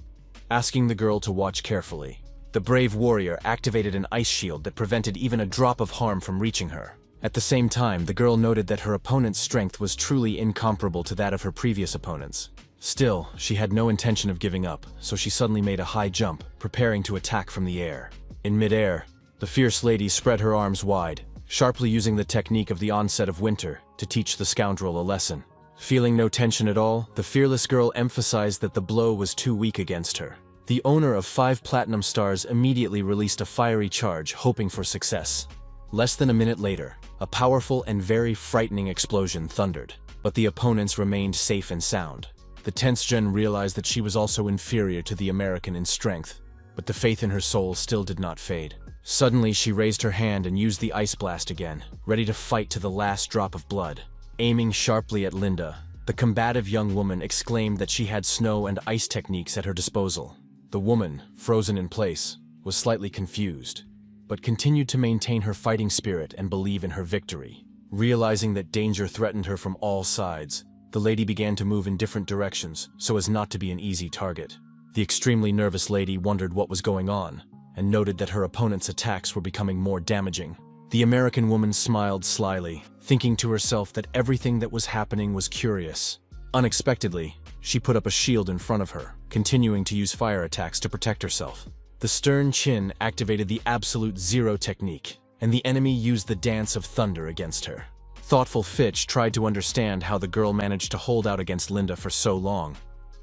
Speaker 1: asking the girl to watch carefully. The brave warrior activated an ice shield that prevented even a drop of harm from reaching her. At the same time, the girl noted that her opponent's strength was truly incomparable to that of her previous opponents. Still, she had no intention of giving up, so she suddenly made a high jump, preparing to attack from the air. In midair, the fierce lady spread her arms wide, sharply using the technique of the onset of winter to teach the scoundrel a lesson. Feeling no tension at all, the fearless girl emphasized that the blow was too weak against her. The owner of 5 platinum stars immediately released a fiery charge, hoping for success. Less than a minute later, a powerful and very frightening explosion thundered, but the opponents remained safe and sound. The tense Jen realized that she was also inferior to the American in strength, but the faith in her soul still did not fade. Suddenly, she raised her hand and used the ice blast again, ready to fight to the last drop of blood. Aiming sharply at Linda, the combative young woman exclaimed that she had snow and ice techniques at her disposal. The woman, frozen in place, was slightly confused, but continued to maintain her fighting spirit and believe in her victory. Realizing that danger threatened her from all sides, the lady began to move in different directions so as not to be an easy target. The extremely nervous lady wondered what was going on, and noted that her opponent's attacks were becoming more damaging. The American woman smiled slyly, thinking to herself that everything that was happening was curious. Unexpectedly, she put up a shield in front of her, continuing to use fire attacks to protect herself. The stern Chin activated the absolute zero technique, and the enemy used the dance of thunder against her. Thoughtful Fitch tried to understand how the girl managed to hold out against Linda for so long,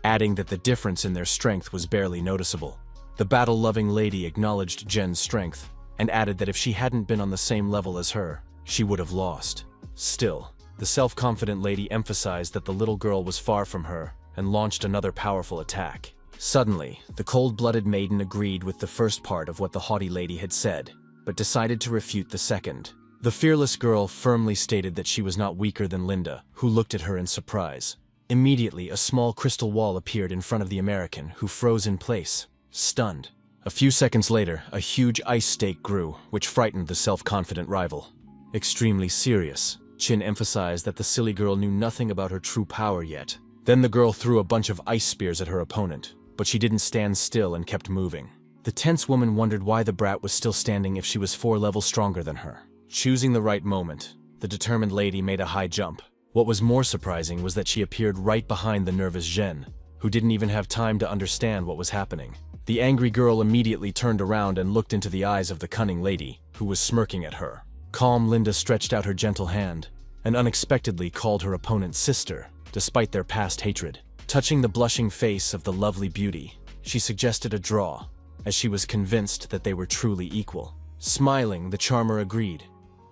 Speaker 1: adding that the difference in their strength was barely noticeable. The battle-loving lady acknowledged Jen's strength, and added that if she hadn't been on the same level as her, she would have lost. Still, the self-confident lady emphasized that the little girl was far from her, and launched another powerful attack. Suddenly, the cold-blooded maiden agreed with the first part of what the haughty lady had said, but decided to refute the second. The fearless girl firmly stated that she was not weaker than Linda, who looked at her in surprise. Immediately, a small crystal wall appeared in front of the American, who froze in place, stunned. A few seconds later, a huge ice stake grew, which frightened the self-confident rival. Extremely serious, Chin emphasized that the silly girl knew nothing about her true power yet. Then the girl threw a bunch of ice spears at her opponent, but she didn't stand still and kept moving. The tense woman wondered why the brat was still standing if she was 4 levels stronger than her. Choosing the right moment, the determined lady made a high jump. What was more surprising was that she appeared right behind the nervous Zhen, who didn't even have time to understand what was happening. The angry girl immediately turned around and looked into the eyes of the cunning lady, who was smirking at her. Calm Linda stretched out her gentle hand, and unexpectedly called her opponent sister, despite their past hatred. Touching the blushing face of the lovely beauty, she suggested a draw, as she was convinced that they were truly equal. Smiling, the charmer agreed,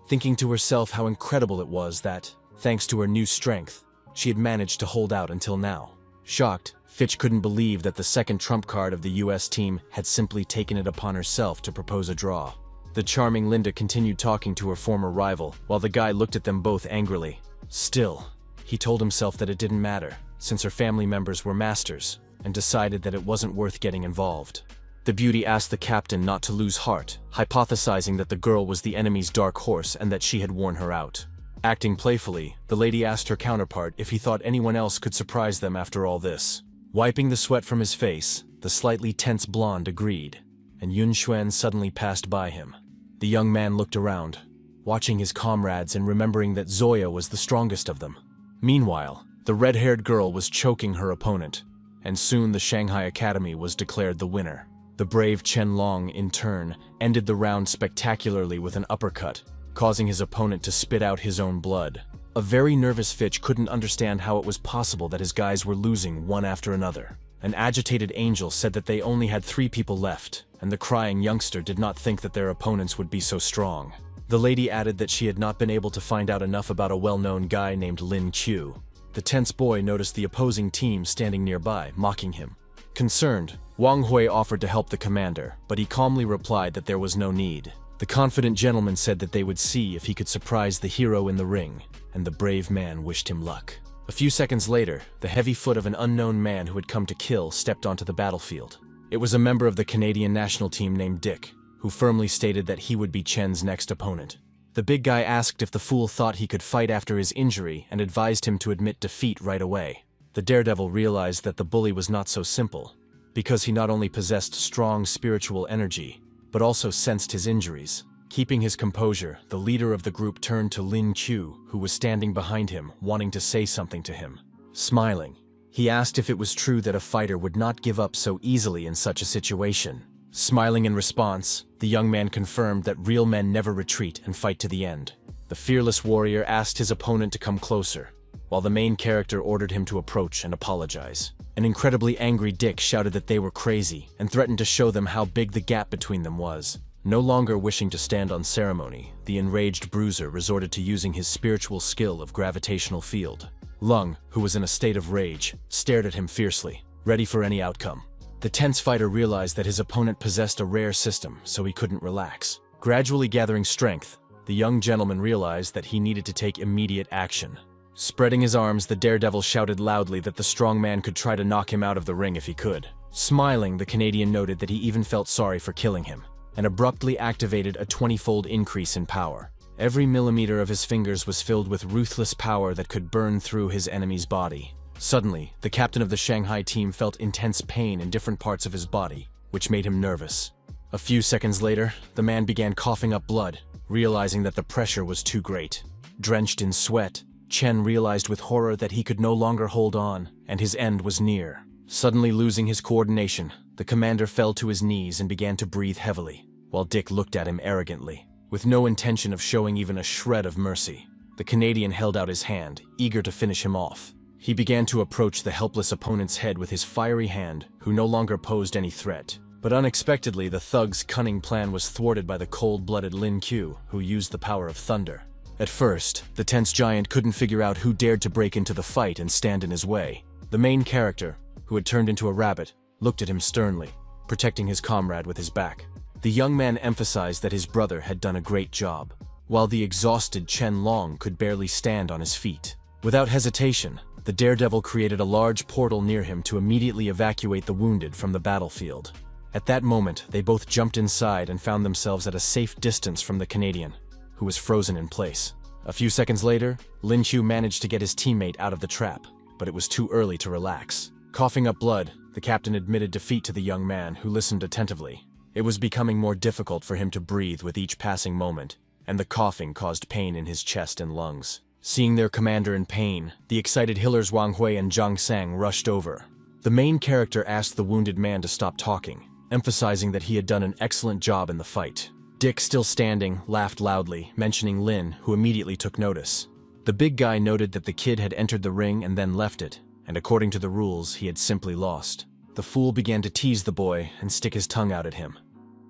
Speaker 1: thinking to herself how incredible it was that, thanks to her new strength, she had managed to hold out until now. Shocked, Fitch couldn't believe that the second trump card of the US team had simply taken it upon herself to propose a draw. The charming Linda continued talking to her former rival, while the guy looked at them both angrily. Still, he told himself that it didn't matter, since her family members were masters, and decided that it wasn't worth getting involved. The beauty asked the captain not to lose heart, hypothesizing that the girl was the enemy's dark horse and that she had worn her out. Acting playfully, the lady asked her counterpart if he thought anyone else could surprise them after all this. Wiping the sweat from his face, the slightly tense blonde agreed, and Yun Xuan suddenly passed by him. The young man looked around, watching his comrades and remembering that Zoya was the strongest of them. Meanwhile, the red-haired girl was choking her opponent, and soon the Shanghai Academy was declared the winner. The brave Chen Long, in turn, ended the round spectacularly with an uppercut, causing his opponent to spit out his own blood. A very nervous Fitch couldn't understand how it was possible that his guys were losing one after another. An agitated Angel said that they only had 3 people left, and the crying youngster did not think that their opponents would be so strong. The lady added that she had not been able to find out enough about a well-known guy named Lin Qiu. The tense boy noticed the opposing team standing nearby, mocking him. Concerned, Wang Hui offered to help the commander, but he calmly replied that there was no need. The confident gentleman said that they would see if he could surprise the hero in the ring, and the brave man wished him luck. A few seconds later, the heavy foot of an unknown man who had come to kill stepped onto the battlefield. It was a member of the Canadian national team named Dick, who firmly stated that he would be Chen's next opponent. The big guy asked if the fool thought he could fight after his injury and advised him to admit defeat right away. The daredevil realized that the bully was not so simple, because he not only possessed strong spiritual energy, but also sensed his injuries. Keeping his composure, the leader of the group turned to Lin Qiu, who was standing behind him, wanting to say something to him. Smiling, he asked if it was true that a fighter would not give up so easily in such a situation. Smiling in response, the young man confirmed that real men never retreat and fight to the end. The fearless warrior asked his opponent to come closer, while the main character ordered him to approach and apologize. An incredibly angry Dick shouted that they were crazy and threatened to show them how big the gap between them was. No longer wishing to stand on ceremony, the enraged bruiser resorted to using his spiritual skill of gravitational field. Lung, who was in a state of rage, stared at him fiercely, ready for any outcome. The tense fighter realized that his opponent possessed a rare system, so he couldn't relax. Gradually gathering strength, the young gentleman realized that he needed to take immediate action. Spreading his arms, the daredevil shouted loudly that the strong man could try to knock him out of the ring if he could. Smiling, the Canadian noted that he even felt sorry for killing him, and abruptly activated a 20-fold increase in power. Every millimeter of his fingers was filled with ruthless power that could burn through his enemy's body. Suddenly, the captain of the Shanghai team felt intense pain in different parts of his body, which made him nervous. A few seconds later, the man began coughing up blood, realizing that the pressure was too great. Drenched in sweat, Chen realized with horror that he could no longer hold on, and his end was near. Suddenly losing his coordination, the commander fell to his knees and began to breathe heavily, while Dick looked at him arrogantly. With no intention of showing even a shred of mercy, the Canadian held out his hand, eager to finish him off. He began to approach the helpless opponent's head with his fiery hand, who no longer posed any threat. But unexpectedly, the thug's cunning plan was thwarted by the cold-blooded Lin Q, who used the power of thunder. At first, the tense giant couldn't figure out who dared to break into the fight and stand in his way. The main character, who had turned into a rabbit, looked at him sternly, protecting his comrade with his back. The young man emphasized that his brother had done a great job, while the exhausted Chen Long could barely stand on his feet. Without hesitation, the daredevil created a large portal near him to immediately evacuate the wounded from the battlefield. At that moment, they both jumped inside and found themselves at a safe distance from the Canadian, who was frozen in place. A few seconds later, Lin Chu managed to get his teammate out of the trap, but it was too early to relax. Coughing up blood, the captain admitted defeat to the young man, who listened attentively. It was becoming more difficult for him to breathe with each passing moment, and the coughing caused pain in his chest and lungs. Seeing their commander in pain, the excited healers Wang Hui and Zhang Sang rushed over. The main character asked the wounded man to stop talking, emphasizing that he had done an excellent job in the fight. Dick, still standing, laughed loudly, mentioning Lin, who immediately took notice. The big guy noted that the kid had entered the ring and then left it, and according to the rules, he had simply lost. The fool began to tease the boy and stick his tongue out at him,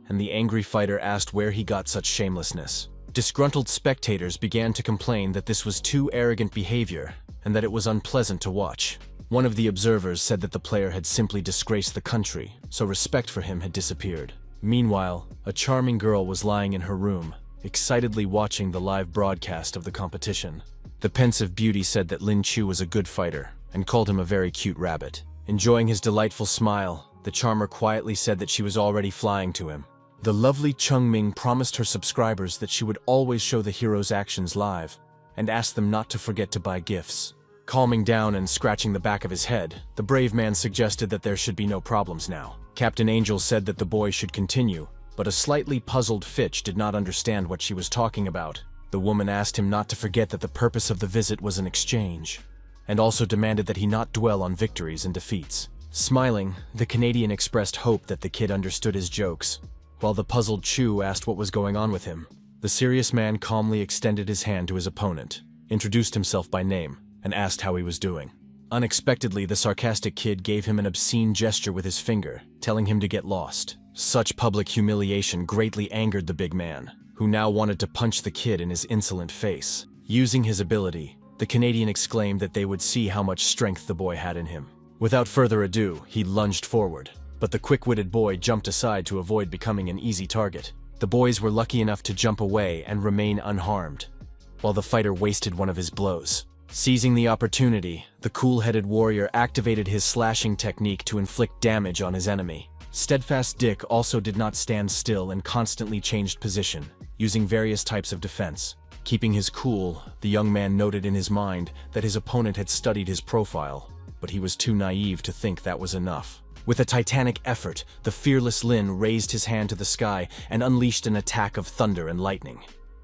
Speaker 1: and the angry fighter asked where he got such shamelessness. Disgruntled spectators began to complain that this was too arrogant behavior and that it was unpleasant to watch. One of the observers said that the player had simply disgraced the country, so respect for him had disappeared. Meanwhile, a charming girl was lying in her room, excitedly watching the live broadcast of the competition. The pensive beauty said that Lin Chu was a good fighter and called him a very cute rabbit. Enjoying his delightful smile, the charmer quietly said that she was already flying to him. The lovely Chung Ming promised her subscribers that she would always show the hero's actions live, and asked them not to forget to buy gifts. Calming down and scratching the back of his head, the brave man suggested that there should be no problems now. Captain Angel said that the boy should continue, but a slightly puzzled Fitch did not understand what she was talking about. The woman asked him not to forget that the purpose of the visit was an exchange, and also demanded that he not dwell on victories and defeats. Smiling, the Canadian expressed hope that the kid understood his jokes, while the puzzled Chu asked what was going on with him. The serious man calmly extended his hand to his opponent, introduced himself by name, and asked how he was doing. Unexpectedly, the sarcastic kid gave him an obscene gesture with his finger, telling him to get lost. Such public humiliation greatly angered the big man, who now wanted to punch the kid in his insolent face. Using his ability, the Canadian exclaimed that they would see how much strength the boy had in him. Without further ado, he lunged forward, but the quick-witted boy jumped aside to avoid becoming an easy target. The boys were lucky enough to jump away and remain unharmed, while the fighter wasted one of his blows. Seizing the opportunity, the cool-headed warrior activated his slashing technique to inflict damage on his enemy. Steadfast Dick also did not stand still and constantly changed position, using various types of defense. Keeping his cool, the young man noted in his mind that his opponent had studied his profile, but he was too naive to think that was enough. With a titanic effort, the fearless Lin raised his hand to the sky and unleashed an attack of thunder and lightning.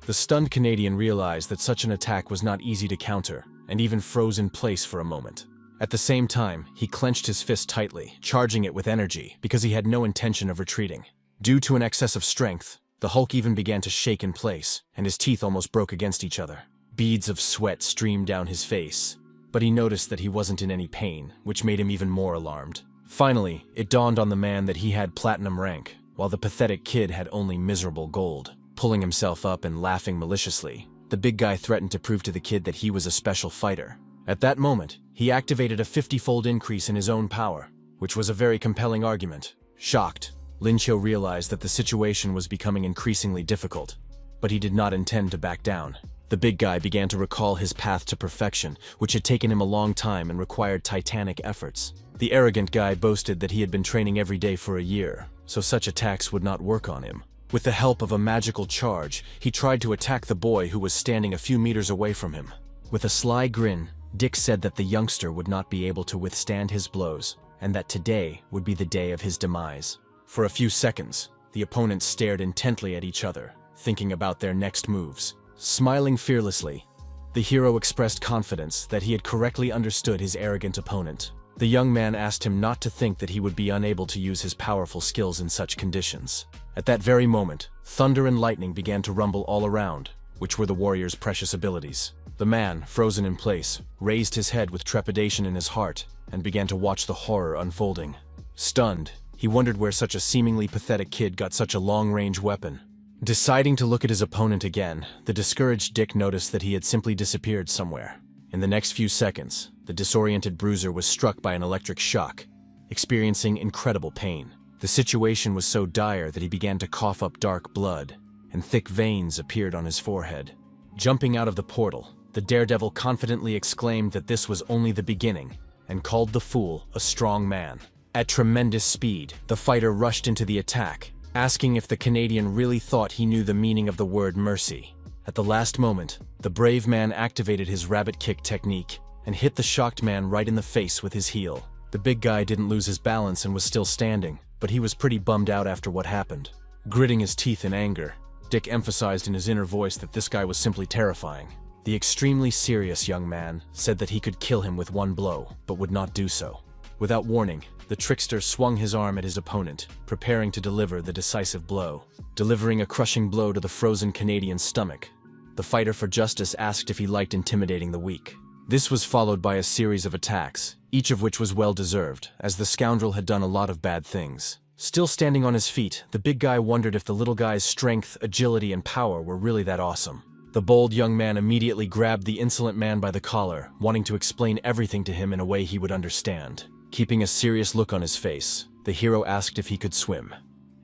Speaker 1: The stunned Canadian realized that such an attack was not easy to counter, and even froze in place for a moment. At the same time, he clenched his fist tightly, charging it with energy, because he had no intention of retreating. Due to an excess of strength, the Hulk even began to shake in place, and his teeth almost broke against each other. Beads of sweat streamed down his face, but he noticed that he wasn't in any pain, which made him even more alarmed. Finally, it dawned on the man that he had platinum rank, while the pathetic kid had only miserable gold. Pulling himself up and laughing maliciously, the big guy threatened to prove to the kid that he was a special fighter. At that moment, he activated a 50-fold increase in his own power, which was a very compelling argument. Shocked, Lin Cho realized that the situation was becoming increasingly difficult, but he did not intend to back down. The big guy began to recall his path to perfection, which had taken him a long time and required titanic efforts. The arrogant guy boasted that he had been training every day for a year, so such attacks would not work on him. With the help of a magical charge, he tried to attack the boy who was standing a few meters away from him. With a sly grin, Dick said that the youngster would not be able to withstand his blows, and that today would be the day of his demise. For a few seconds, The opponents stared intently at each other, thinking about their next moves. Smiling fearlessly, the hero expressed confidence that he had correctly understood his arrogant opponent. The young man asked him not to think that he would be unable to use his powerful skills in such conditions. At that very moment, thunder and lightning began to rumble all around, which were the warrior's precious abilities. The man, frozen in place, raised his head with trepidation in his heart and began to watch the horror unfolding. Stunned, he wondered where such a seemingly pathetic kid got such a long-range weapon. Deciding to look at his opponent again, the discouraged Dick noticed that he had simply disappeared somewhere. In the next few seconds, the disoriented bruiser was struck by an electric shock, experiencing incredible pain. The situation was so dire that he began to cough up dark blood, and thick veins appeared on his forehead. Jumping out of the portal, the daredevil confidently exclaimed that this was only the beginning, and called the fool a strong man. At tremendous speed, the fighter rushed into the attack, asking if the Canadian really thought he knew the meaning of the word mercy. At the last moment, the brave man activated his rabbit kick technique and hit the shocked man right in the face with his heel. The big guy didn't lose his balance and was still standing, but he was pretty bummed out after what happened. Gritting his teeth in anger, Dick emphasized in his inner voice that this guy was simply terrifying. The extremely serious young man said that he could kill him with one blow, but would not do so. Without warning, the trickster swung his arm at his opponent, preparing to deliver the decisive blow. Delivering a crushing blow to the frozen Canadian's stomach, the fighter for justice asked if he liked intimidating the weak. This was followed by a series of attacks, each of which was well-deserved, as the scoundrel had done a lot of bad things. Still standing on his feet, the big guy wondered if the little guy's strength, agility, and power were really that awesome. The bold young man immediately grabbed the insolent man by the collar, wanting to explain everything to him in a way he would understand. Keeping a serious look on his face, the hero asked if he could swim,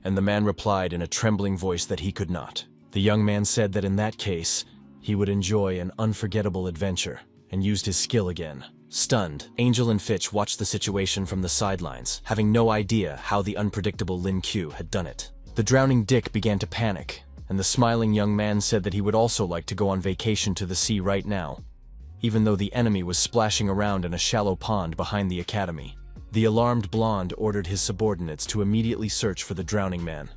Speaker 1: and the man replied in a trembling voice that he could not. The young man said that in that case, he would enjoy an unforgettable adventure, and used his skill again. Stunned, Angel and Fitch watched the situation from the sidelines, having no idea how the unpredictable Lin Q had done it. The drowning Dick began to panic, and the smiling young man said that he would also like to go on vacation to the sea right now, even though the enemy was splashing around in a shallow pond behind the academy. The alarmed blonde ordered his subordinates to immediately search for the drowning man.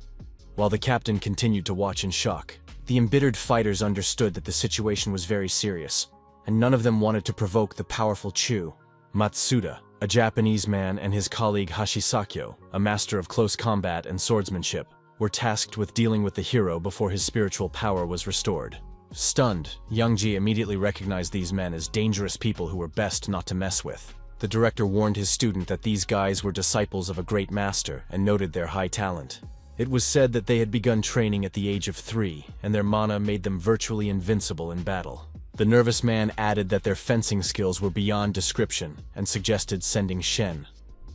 Speaker 1: While the captain continued to watch in shock, the embittered fighters understood that the situation was very serious, and none of them wanted to provoke the powerful Chu. Matsuda, a Japanese man, and his colleague Hashisakyo, a master of close combat and swordsmanship, were tasked with dealing with the hero before his spiritual power was restored. Stunned, Youngji immediately recognized these men as dangerous people who were best not to mess with. The director warned his student that these guys were disciples of a great master and noted their high talent. It was said that they had begun training at the age of 3, and their mana made them virtually invincible in battle. The nervous man added that their fencing skills were beyond description and suggested sending Shen,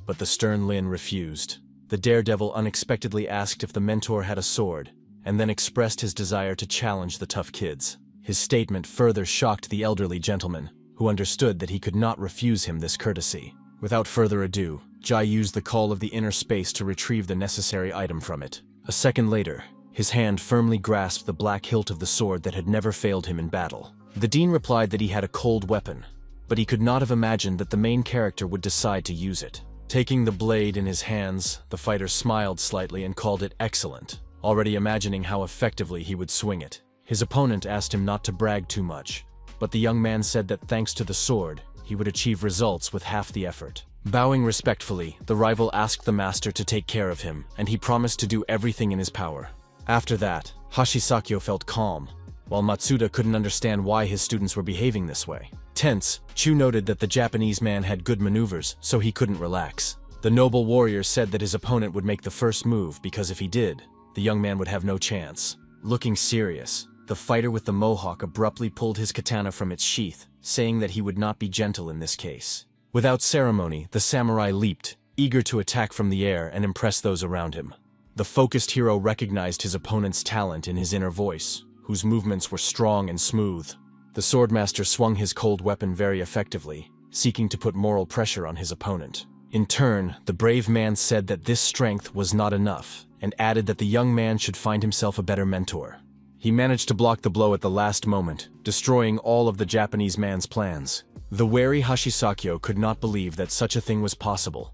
Speaker 1: but the stern Lin refused. The daredevil unexpectedly asked if the mentor had a sword, and then expressed his desire to challenge the tough kids. His statement further shocked the elderly gentleman, who understood that he could not refuse him this courtesy. Without further ado, Jai used the call of the inner space to retrieve the necessary item from it. A second later, his hand firmly grasped the black hilt of the sword that had never failed him in battle. The dean replied that he had a cold weapon, but he could not have imagined that the main character would decide to use it. Taking the blade in his hands, the fighter smiled slightly and called it excellent, already imagining how effectively he would swing it. His opponent asked him not to brag too much, but the young man said that thanks to the sword, he would achieve results with half the effort. Bowing respectfully, the rival asked the master to take care of him, and he promised to do everything in his power. After that, Hashisakyo felt calm, while Matsuda couldn't understand why his students were behaving this way. Tense, Chu noted that the Japanese man had good maneuvers, so he couldn't relax. The noble warrior said that his opponent would make the first move because if he did, the young man would have no chance. Looking serious, the fighter with the mohawk abruptly pulled his katana from its sheath, saying that he would not be gentle in this case. Without ceremony, the samurai leaped, eager to attack from the air and impress those around him. The focused hero recognized his opponent's talent in his inner voice, whose movements were strong and smooth. The swordmaster swung his cold weapon very effectively, seeking to put moral pressure on his opponent. In turn, the brave man said that this strength was not enough, and added that the young man should find himself a better mentor. He managed to block the blow at the last moment, destroying all of the Japanese man's plans. The wary Hashisakyo could not believe that such a thing was possible,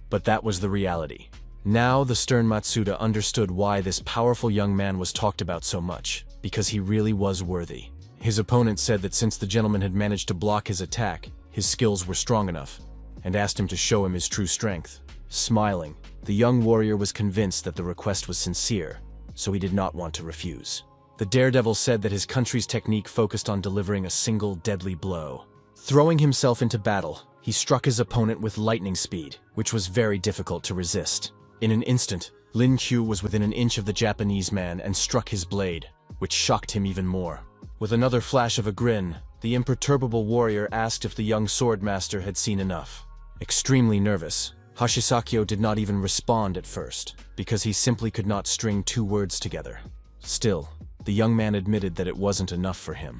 Speaker 1: but that was the reality. Now the stern Matsuda understood why this powerful young man was talked about so much, because he really was worthy. His opponent said that since the gentleman had managed to block his attack, his skills were strong enough, and asked him to show him his true strength. Smiling, the young warrior was convinced that the request was sincere, so he did not want to refuse. The daredevil said that his country's technique focused on delivering a single deadly blow. Throwing himself into battle, he struck his opponent with lightning speed, which was very difficult to resist. In an instant, Lin Qiu was within an inch of the Japanese man and struck his blade, which shocked him even more. With another flash of a grin, the imperturbable warrior asked if the young swordmaster had seen enough. Extremely nervous, Hashisakyo did not even respond at first, because he simply could not string two words together. Still, the young man admitted that it wasn't enough for him,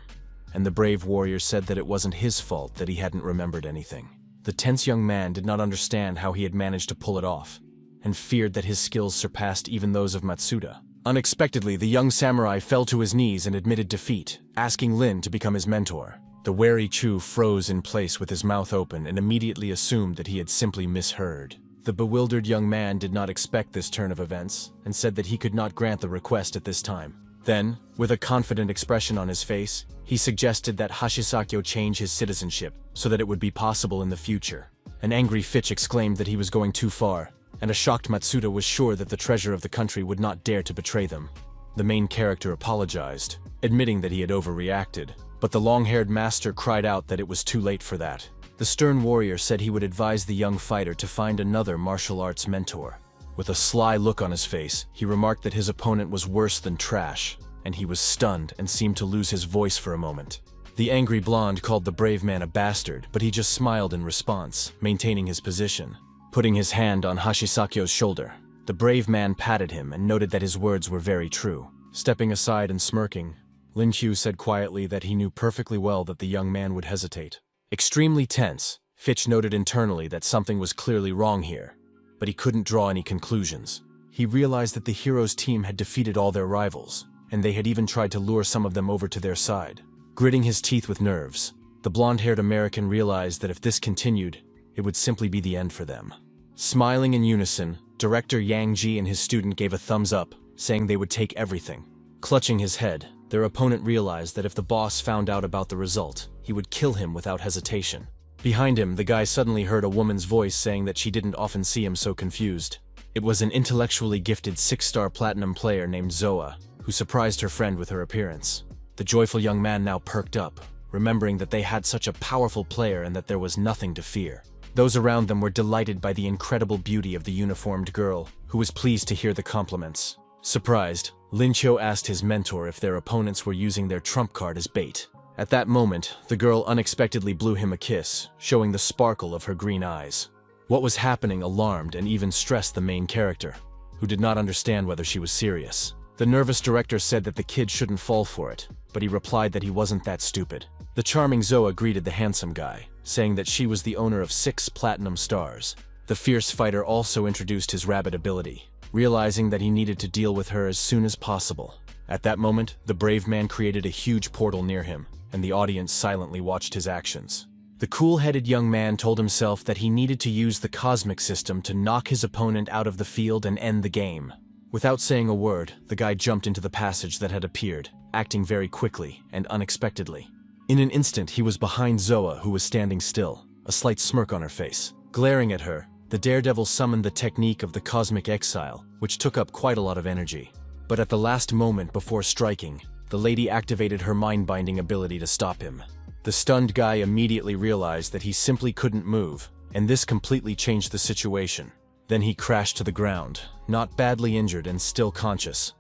Speaker 1: and the brave warrior said that it wasn't his fault that he hadn't remembered anything. The tense young man did not understand how he had managed to pull it off, and feared that his skills surpassed even those of Matsuda. Unexpectedly, the young samurai fell to his knees and admitted defeat, asking Lin to become his mentor. The wary Chu froze in place with his mouth open and immediately assumed that he had simply misheard. The bewildered young man did not expect this turn of events, and said that he could not grant the request at this time. Then, with a confident expression on his face, he suggested that Hashisakyo change his citizenship so that it would be possible in the future. An angry Fitch exclaimed that he was going too far, and a shocked Matsuda was sure that the treasure of the country would not dare to betray them. The main character apologized, admitting that he had overreacted, but the long-haired master cried out that it was too late for that. The stern warrior said he would advise the young fighter to find another martial arts mentor. With a sly look on his face, he remarked that his opponent was worse than trash, and he was stunned and seemed to lose his voice for a moment. The angry blonde called the brave man a bastard, but he just smiled in response, maintaining his position. Putting his hand on Hashisakyo's shoulder, the brave man patted him and noted that his words were very true. Stepping aside and smirking, Lin Qiu said quietly that he knew perfectly well that the young man would hesitate. Extremely tense, Fitch noted internally that something was clearly wrong here, but he couldn't draw any conclusions. He realized that the hero's team had defeated all their rivals, and they had even tried to lure some of them over to their side. Gritting his teeth with nerves, the blonde-haired American realized that if this continued, it would simply be the end for them. Smiling in unison, Director Yang Ji and his student gave a thumbs up, saying they would take everything. Clutching his head, their opponent realized that if the boss found out about the result, he would kill him without hesitation. Behind him, the guy suddenly heard a woman's voice saying that she didn't often see him so confused. It was an intellectually gifted 6-star platinum player named Zoa, who surprised her friend with her appearance. The joyful young man now perked up, remembering that they had such a powerful player and that there was nothing to fear. Those around them were delighted by the incredible beauty of the uniformed girl, who was pleased to hear the compliments. Surprised, Lin Qiu asked his mentor if their opponents were using their trump card as bait. At that moment, the girl unexpectedly blew him a kiss, showing the sparkle of her green eyes. What was happening alarmed and even stressed the main character, who did not understand whether she was serious. The nervous director said that the kid shouldn't fall for it, but he replied that he wasn't that stupid. The charming Zoa greeted the handsome guy, saying that she was the owner of 6 platinum stars. The fierce fighter also introduced his rabbit ability, realizing that he needed to deal with her as soon as possible. At that moment, the brave man created a huge portal near him, and the audience silently watched his actions. The cool-headed young man told himself that he needed to use the cosmic system to knock his opponent out of the field and end the game. Without saying a word, the guy jumped into the passage that had appeared, acting very quickly and unexpectedly. In an instant, he was behind Zoa, who was standing still, a slight smirk on her face. Glaring at her, the daredevil summoned the technique of the cosmic exile, which took up quite a lot of energy. But at the last moment before striking, the lady activated her mind-binding ability to stop him. The stunned guy immediately realized that he simply couldn't move, and this completely changed the situation. Then he crashed to the ground, not badly injured and still conscious.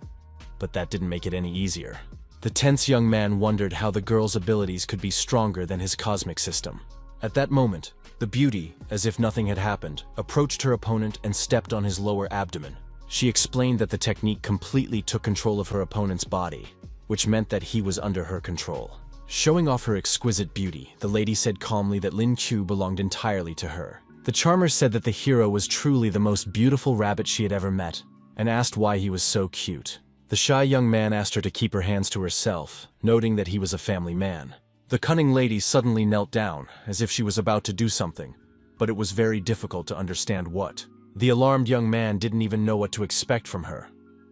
Speaker 1: But that didn't make it any easier. The tense young man wondered how the girl's abilities could be stronger than his cosmic system. At that moment, the beauty, as if nothing had happened, approached her opponent and stepped on his lower abdomen. She explained that the technique completely took control of her opponent's body, which meant that he was under her control. Showing off her exquisite beauty, the lady said calmly that Lin Qiu belonged entirely to her. The charmer said that the hero was truly the most beautiful rabbit she had ever met, and asked why he was so cute. The shy young man asked her to keep her hands to herself, noting that he was a family man. The cunning lady suddenly knelt down, as if she was about to do something, but it was very difficult to understand what. The alarmed young man didn't even know what to expect from her,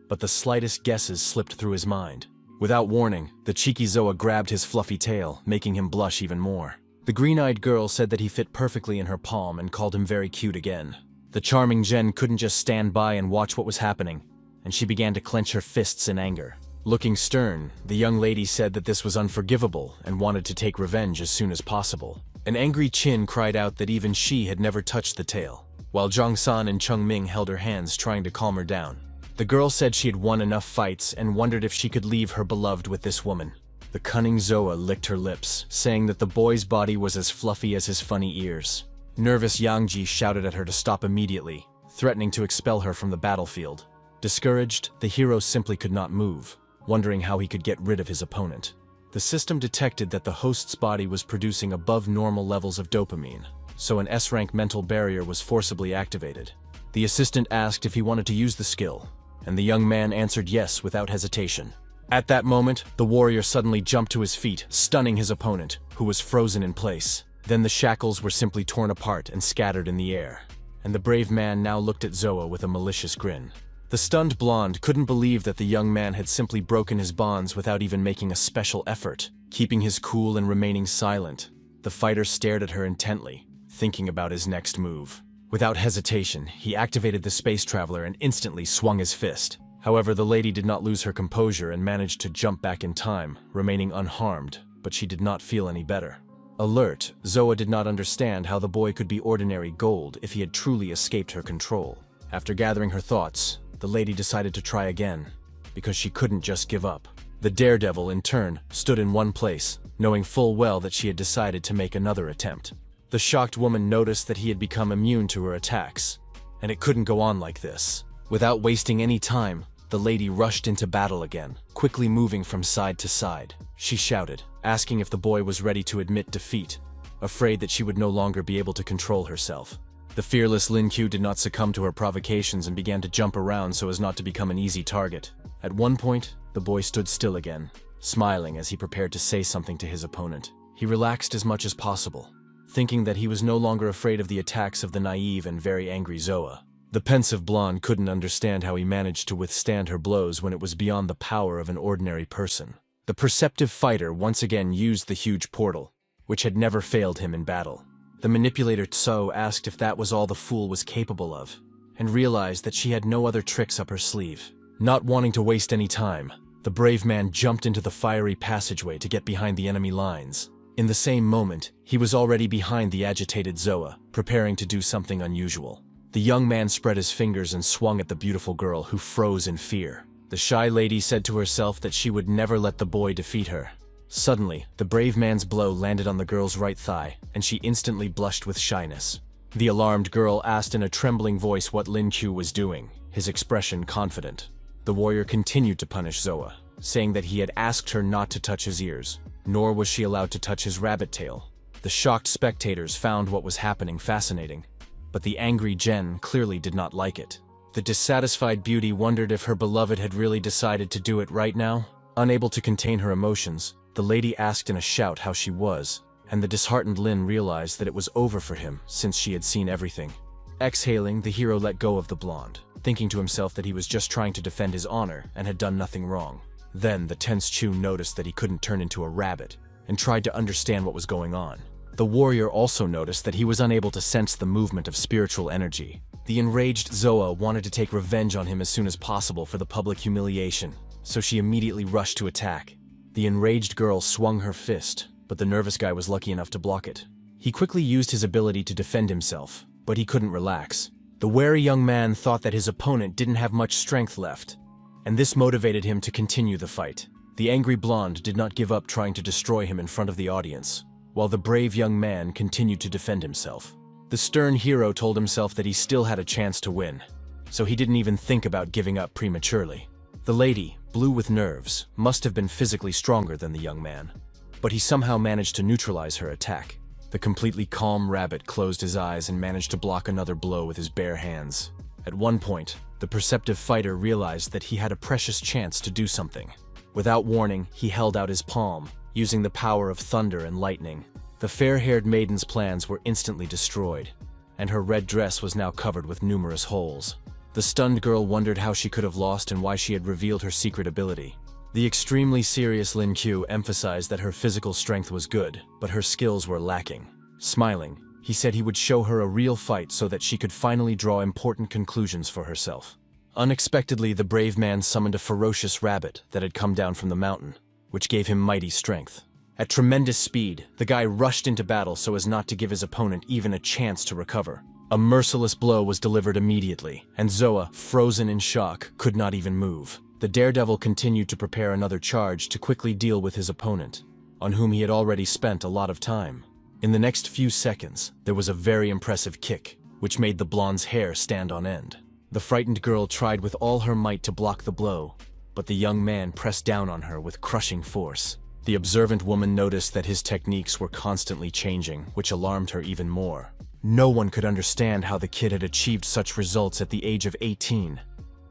Speaker 1: but the slightest guesses slipped through his mind. Without warning, the cheeky Zoa grabbed his fluffy tail, making him blush even more. The green-eyed girl said that he fit perfectly in her palm and called him very cute again. The charming Jen couldn't just stand by and watch what was happening, and she began to clench her fists in anger. Looking stern, the young lady said that this was unforgivable and wanted to take revenge as soon as possible. An angry Chin cried out that even she had never touched the tail, while Jongsan and Chungming held her hands trying to calm her down. The girl said she had won enough fights and wondered if she could leave her beloved with this woman. The cunning Zoa licked her lips, saying that the boy's body was as fluffy as his funny ears. Nervous Yangji shouted at her to stop immediately, threatening to expel her from the battlefield. Discouraged, the hero simply could not move, wondering how he could get rid of his opponent. The system detected that the host's body was producing above normal levels of dopamine, so an S-rank mental barrier was forcibly activated. The assistant asked if he wanted to use the skill, and the young man answered yes without hesitation. At that moment, the warrior suddenly jumped to his feet, stunning his opponent, who was frozen in place. Then the shackles were simply torn apart and scattered in the air, and the brave man now looked at Zoa with a malicious grin. The stunned blonde couldn't believe that the young man had simply broken his bonds without even making a special effort. Keeping his cool and remaining silent, the fighter stared at her intently, thinking about his next move. Without hesitation, he activated the space traveler and instantly swung his fist. However, the lady did not lose her composure and managed to jump back in time, remaining unharmed, but she did not feel any better. Alert, Zoa did not understand how the boy could be ordinary gold if he had truly escaped her control. After gathering her thoughts, the lady decided to try again, because she couldn't just give up. The daredevil, in turn, stood in one place, knowing full well that she had decided to make another attempt. The shocked woman noticed that he had become immune to her attacks, and it couldn't go on like this. Without wasting any time, the lady rushed into battle again, quickly moving from side to side. She shouted, asking if the boy was ready to admit defeat, afraid that she would no longer be able to control herself. The fearless Lin Q did not succumb to her provocations and began to jump around so as not to become an easy target. At one point, the boy stood still again, smiling as he prepared to say something to his opponent. He relaxed as much as possible, thinking that he was no longer afraid of the attacks of the naive and very angry Zoa. The pensive blonde couldn't understand how he managed to withstand her blows when it was beyond the power of an ordinary person. The perceptive fighter once again used the huge portal, which had never failed him in battle. The manipulator Tso asked if that was all the fool was capable of, and realized that she had no other tricks up her sleeve. Not wanting to waste any time, the brave man jumped into the fiery passageway to get behind the enemy lines. In the same moment, he was already behind the agitated Zoa, preparing to do something unusual. The young man spread his fingers and swung at the beautiful girl, who froze in fear. The shy lady said to herself that she would never let the boy defeat her. Suddenly, the brave man's blow landed on the girl's right thigh, and she instantly blushed with shyness. The alarmed girl asked in a trembling voice what Lin Q was doing, his expression confident. The warrior continued to punish Zoa, saying that he had asked her not to touch his ears, nor was she allowed to touch his rabbit tail. The shocked spectators found what was happening fascinating, but the angry Jen clearly did not like it. The dissatisfied beauty wondered if her beloved had really decided to do it right now. Unable to contain her emotions, the lady asked in a shout how she was, and the disheartened Lin realized that it was over for him since she had seen everything. Exhaling, the hero let go of the blonde, thinking to himself that he was just trying to defend his honor and had done nothing wrong. Then the tense Chu noticed that he couldn't turn into a rabbit, and tried to understand what was going on. The warrior also noticed that he was unable to sense the movement of spiritual energy. The enraged Zoa wanted to take revenge on him as soon as possible for the public humiliation, so she immediately rushed to attack. The enraged girl swung her fist, but the nervous guy was lucky enough to block it. He quickly used his ability to defend himself, but he couldn't relax. The wary young man thought that his opponent didn't have much strength left, and this motivated him to continue the fight. The angry blonde did not give up trying to destroy him in front of the audience, while the brave young man continued to defend himself. The stern hero told himself that he still had a chance to win, so he didn't even think about giving up prematurely. The lady, blue with nerves, must have been physically stronger than the young man, but he somehow managed to neutralize her attack. The completely calm rabbit closed his eyes and managed to block another blow with his bare hands. At one point, the perceptive fighter realized that he had a precious chance to do something. Without warning, he held out his palm, using the power of thunder and lightning. The fair-haired maiden's plans were instantly destroyed, and her red dress was now covered with numerous holes. The stunned girl wondered how she could have lost and why she had revealed her secret ability. The extremely serious Lin Q emphasized that her physical strength was good, but her skills were lacking. Smiling, he said he would show her a real fight so that she could finally draw important conclusions for herself. Unexpectedly, the brave man summoned a ferocious rabbit that had come down from the mountain, which gave him mighty strength. At tremendous speed, the guy rushed into battle so as not to give his opponent even a chance to recover. A merciless blow was delivered immediately, and Zoa, frozen in shock, could not even move. The daredevil continued to prepare another charge to quickly deal with his opponent, on whom he had already spent a lot of time. In the next few seconds, there was a very impressive kick, which made the blonde's hair stand on end. The frightened girl tried with all her might to block the blow, but the young man pressed down on her with crushing force. The observant woman noticed that his techniques were constantly changing, which alarmed her even more. No one could understand how the kid had achieved such results at the age of 18,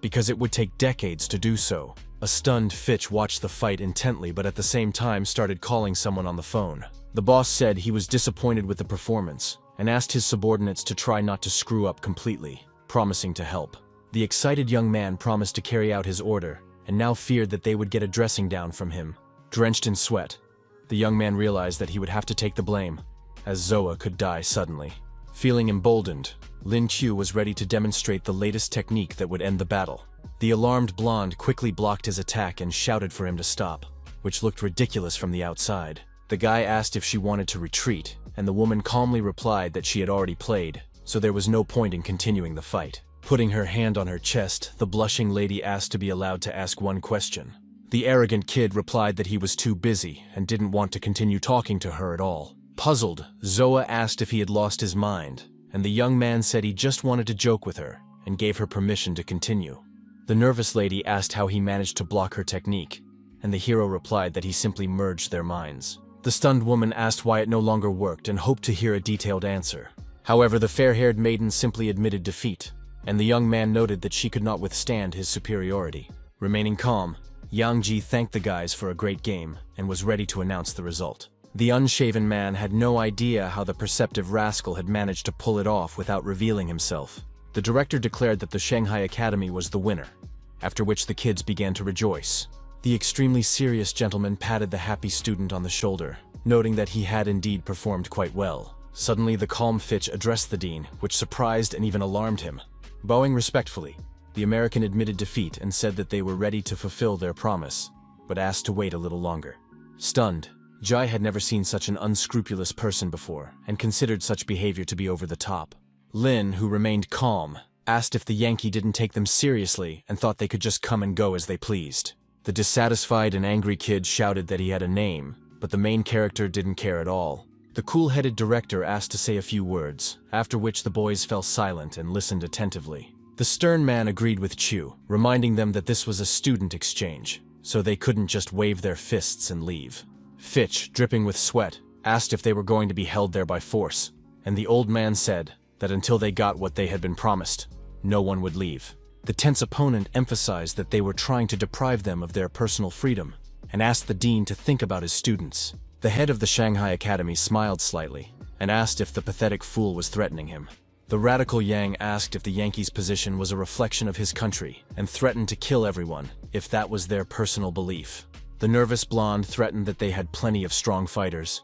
Speaker 1: because it would take decades to do so. A stunned Fitch watched the fight intently, but at the same time started calling someone on the phone. The boss said he was disappointed with the performance, and asked his subordinates to try not to screw up completely, promising to help. The excited young man promised to carry out his order, and now feared that they would get a dressing down from him. Drenched in sweat, the young man realized that he would have to take the blame, as Zoa could die suddenly. Feeling emboldened, Lin Q was ready to demonstrate the latest technique that would end the battle. The alarmed blonde quickly blocked his attack and shouted for him to stop, which looked ridiculous from the outside. The guy asked if she wanted to retreat, and the woman calmly replied that she had already played, so there was no point in continuing the fight. Putting her hand on her chest, the blushing lady asked to be allowed to ask one question. The arrogant kid replied that he was too busy and didn't want to continue talking to her at all. Puzzled, Zoa asked if he had lost his mind, and the young man said he just wanted to joke with her and gave her permission to continue. The nervous lady asked how he managed to block her technique, and the hero replied that he simply merged their minds. The stunned woman asked why it no longer worked and hoped to hear a detailed answer. However, the fair-haired maiden simply admitted defeat, and the young man noted that she could not withstand his superiority. Remaining calm, Yang Ji thanked the guys for a great game and was ready to announce the result. The unshaven man had no idea how the perceptive rascal had managed to pull it off without revealing himself. The director declared that the Shanghai Academy was the winner, after which the kids began to rejoice. The extremely serious gentleman patted the happy student on the shoulder, noting that he had indeed performed quite well. Suddenly, the calm Fitch addressed the dean, which surprised and even alarmed him. Bowing respectfully, the American admitted defeat and said that they were ready to fulfill their promise, but asked to wait a little longer. Stunned, Jai had never seen such an unscrupulous person before, and considered such behavior to be over the top. Lin, who remained calm, asked if the Yankee didn't take them seriously and thought they could just come and go as they pleased. The dissatisfied and angry kid shouted that he had a name, but the main character didn't care at all. The cool-headed director asked to say a few words, after which the boys fell silent and listened attentively. The stern man agreed with Chu, reminding them that this was a student exchange, so they couldn't just wave their fists and leave. Fitch, dripping with sweat, asked if they were going to be held there by force, and the old man said that until they got what they had been promised, no one would leave. The tense opponent emphasized that they were trying to deprive them of their personal freedom, and asked the dean to think about his students. The head of the Shanghai Academy smiled slightly, and asked if the pathetic fool was threatening him. The radical Yang asked if the Yankees' position was a reflection of his country, and threatened to kill everyone if that was their personal belief. The nervous blonde threatened that they had plenty of strong fighters,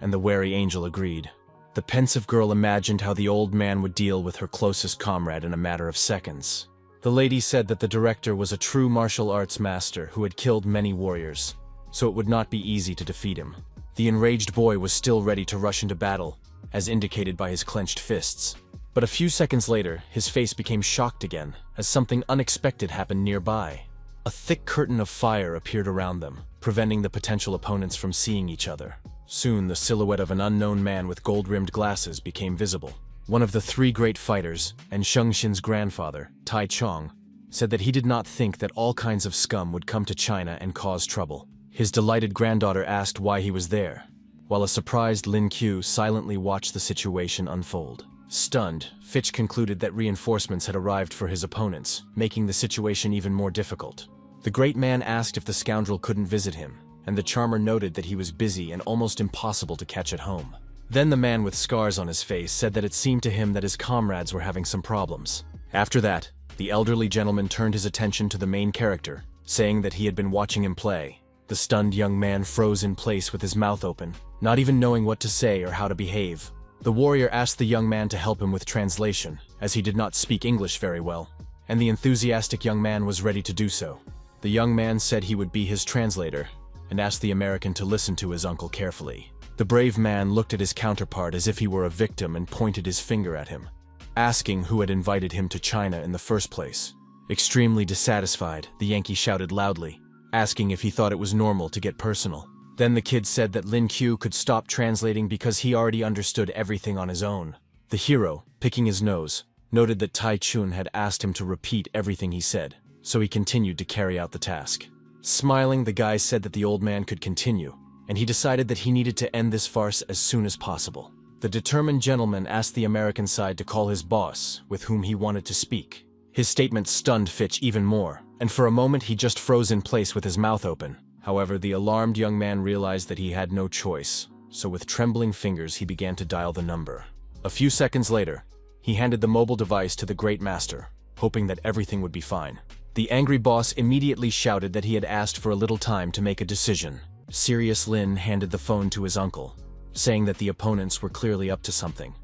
Speaker 1: and the wary angel agreed. The pensive girl imagined how the old man would deal with her closest comrade in a matter of seconds. The lady said that the director was a true martial arts master who had killed many warriors, so it would not be easy to defeat him. The enraged boy was still ready to rush into battle, as indicated by his clenched fists. But a few seconds later, his face became shocked again, as something unexpected happened nearby. A thick curtain of fire appeared around them, preventing the potential opponents from seeing each other. Soon, the silhouette of an unknown man with gold-rimmed glasses became visible. One of the three great fighters, and Shengxin's grandfather, Tai Chong, said that he did not think that all kinds of scum would come to China and cause trouble. His delighted granddaughter asked why he was there, while a surprised Lin Q silently watched the situation unfold. Stunned, Fitch concluded that reinforcements had arrived for his opponents, making the situation even more difficult. The great man asked if the scoundrel couldn't visit him, and the charmer noted that he was busy and almost impossible to catch at home. Then the man with scars on his face said that it seemed to him that his comrades were having some problems. After that, the elderly gentleman turned his attention to the main character, saying that he had been watching him play. The stunned young man froze in place with his mouth open, not even knowing what to say or how to behave. The warrior asked the young man to help him with translation, as he did not speak English very well, and the enthusiastic young man was ready to do so. The young man said he would be his translator, and asked the American to listen to his uncle carefully. The brave man looked at his counterpart as if he were a victim and pointed his finger at him, asking who had invited him to China in the first place. Extremely dissatisfied, the Yankee shouted loudly, asking if he thought it was normal to get personal. Then the kid said that Lin Q could stop translating because he already understood everything on his own. The hero, picking his nose, noted that Tai Chun had asked him to repeat everything he said, so he continued to carry out the task. Smiling, the guy said that the old man could continue, and he decided that he needed to end this farce as soon as possible. The determined gentleman asked the American side to call his boss, with whom he wanted to speak. His statement stunned Fitch even more, and for a moment he just froze in place with his mouth open. However, the alarmed young man realized that he had no choice, so with trembling fingers he began to dial the number. A few seconds later, he handed the mobile device to the Great Master, hoping that everything would be fine. The angry boss immediately shouted that he had asked for a little time to make a decision. Serious Lin handed the phone to his uncle, saying that the opponents were clearly up to something,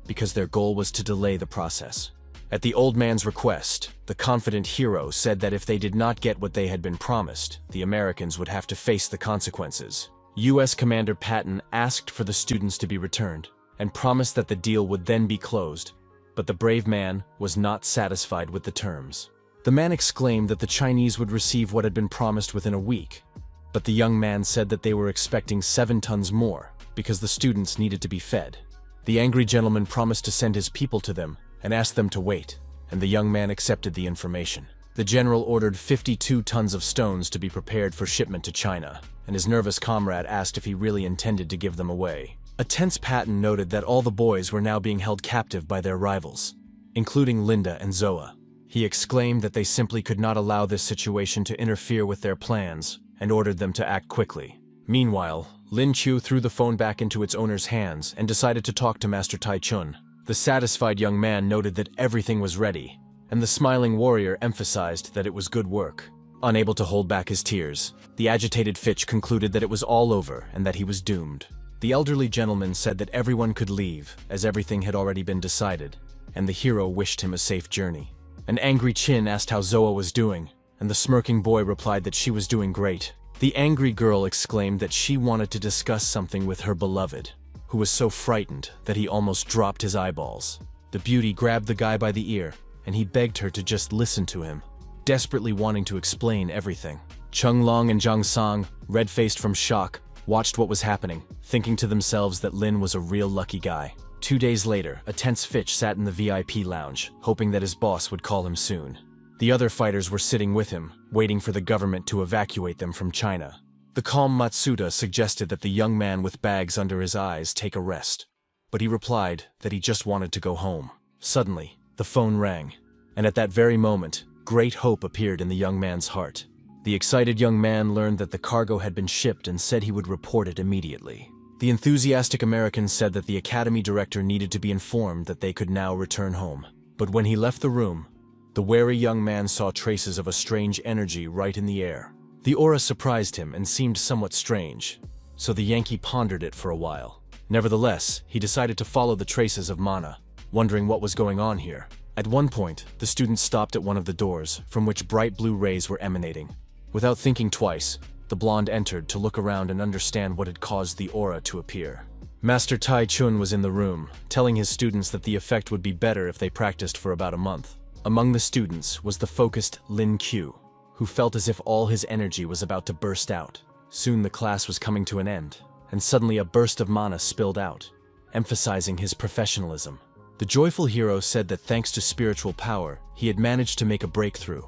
Speaker 1: because their goal was to delay the process. At the old man's request, the confident hero said that if they did not get what they had been promised, the Americans would have to face the consequences. U.S. Commander Patton asked for the students to be returned, and promised that the deal would then be closed, but the brave man was not satisfied with the terms. The man exclaimed that the Chinese would receive what had been promised within a week, but the young man said that they were expecting 7 tons more, because the students needed to be fed. The angry gentleman promised to send his people to them, and asked them to wait, and the young man accepted the information. The general ordered 52 tons of stones to be prepared for shipment to China, and his nervous comrade asked if he really intended to give them away. A tense Patton noted that all the boys were now being held captive by their rivals, including Linda and Zoa. He exclaimed that they simply could not allow this situation to interfere with their plans, and ordered them to act quickly. Meanwhile, Lin Chu threw the phone back into its owner's hands and decided to talk to Master Tai Chun. The satisfied young man noted that everything was ready, and the smiling warrior emphasized that it was good work. Unable to hold back his tears, the agitated Fitch concluded that it was all over and that he was doomed. The elderly gentleman said that everyone could leave, as everything had already been decided, and the hero wished him a safe journey. An angry Chin asked how Zoa was doing, and the smirking boy replied that she was doing great. The angry girl exclaimed that she wanted to discuss something with her beloved, who was so frightened that he almost dropped his eyeballs. The beauty grabbed the guy by the ear, and he begged her to just listen to him, desperately wanting to explain everything. Chung Long and Zhang Sang, red-faced from shock, watched what was happening, thinking to themselves that Lin was a real lucky guy. 2 days later, a tense Fitch sat in the VIP lounge, hoping that his boss would call him soon. The other fighters were sitting with him, waiting for the government to evacuate them from China. The calm Matsuda suggested that the young man with bags under his eyes take a rest, but he replied that he just wanted to go home. Suddenly, the phone rang, and at that very moment, great hope appeared in the young man's heart. The excited young man learned that the cargo had been shipped and said he would report it immediately. The enthusiastic American said that the academy director needed to be informed that they could now return home. But when he left the room, the wary young man saw traces of a strange energy right in the air. The aura surprised him and seemed somewhat strange, so the Yankee pondered it for a while. Nevertheless, he decided to follow the traces of mana, wondering what was going on here. At one point, the student stopped at one of the doors, from which bright blue rays were emanating. Without thinking twice, the blonde entered to look around and understand what had caused the aura to appear. Master Tai Chun was in the room, telling his students that the effect would be better if they practiced for about a month. Among the students was the focused Lin Q, who felt as if all his energy was about to burst out. Soon the class was coming to an end, and suddenly a burst of mana spilled out, emphasizing his professionalism. The joyful hero said that thanks to spiritual power, he had managed to make a breakthrough,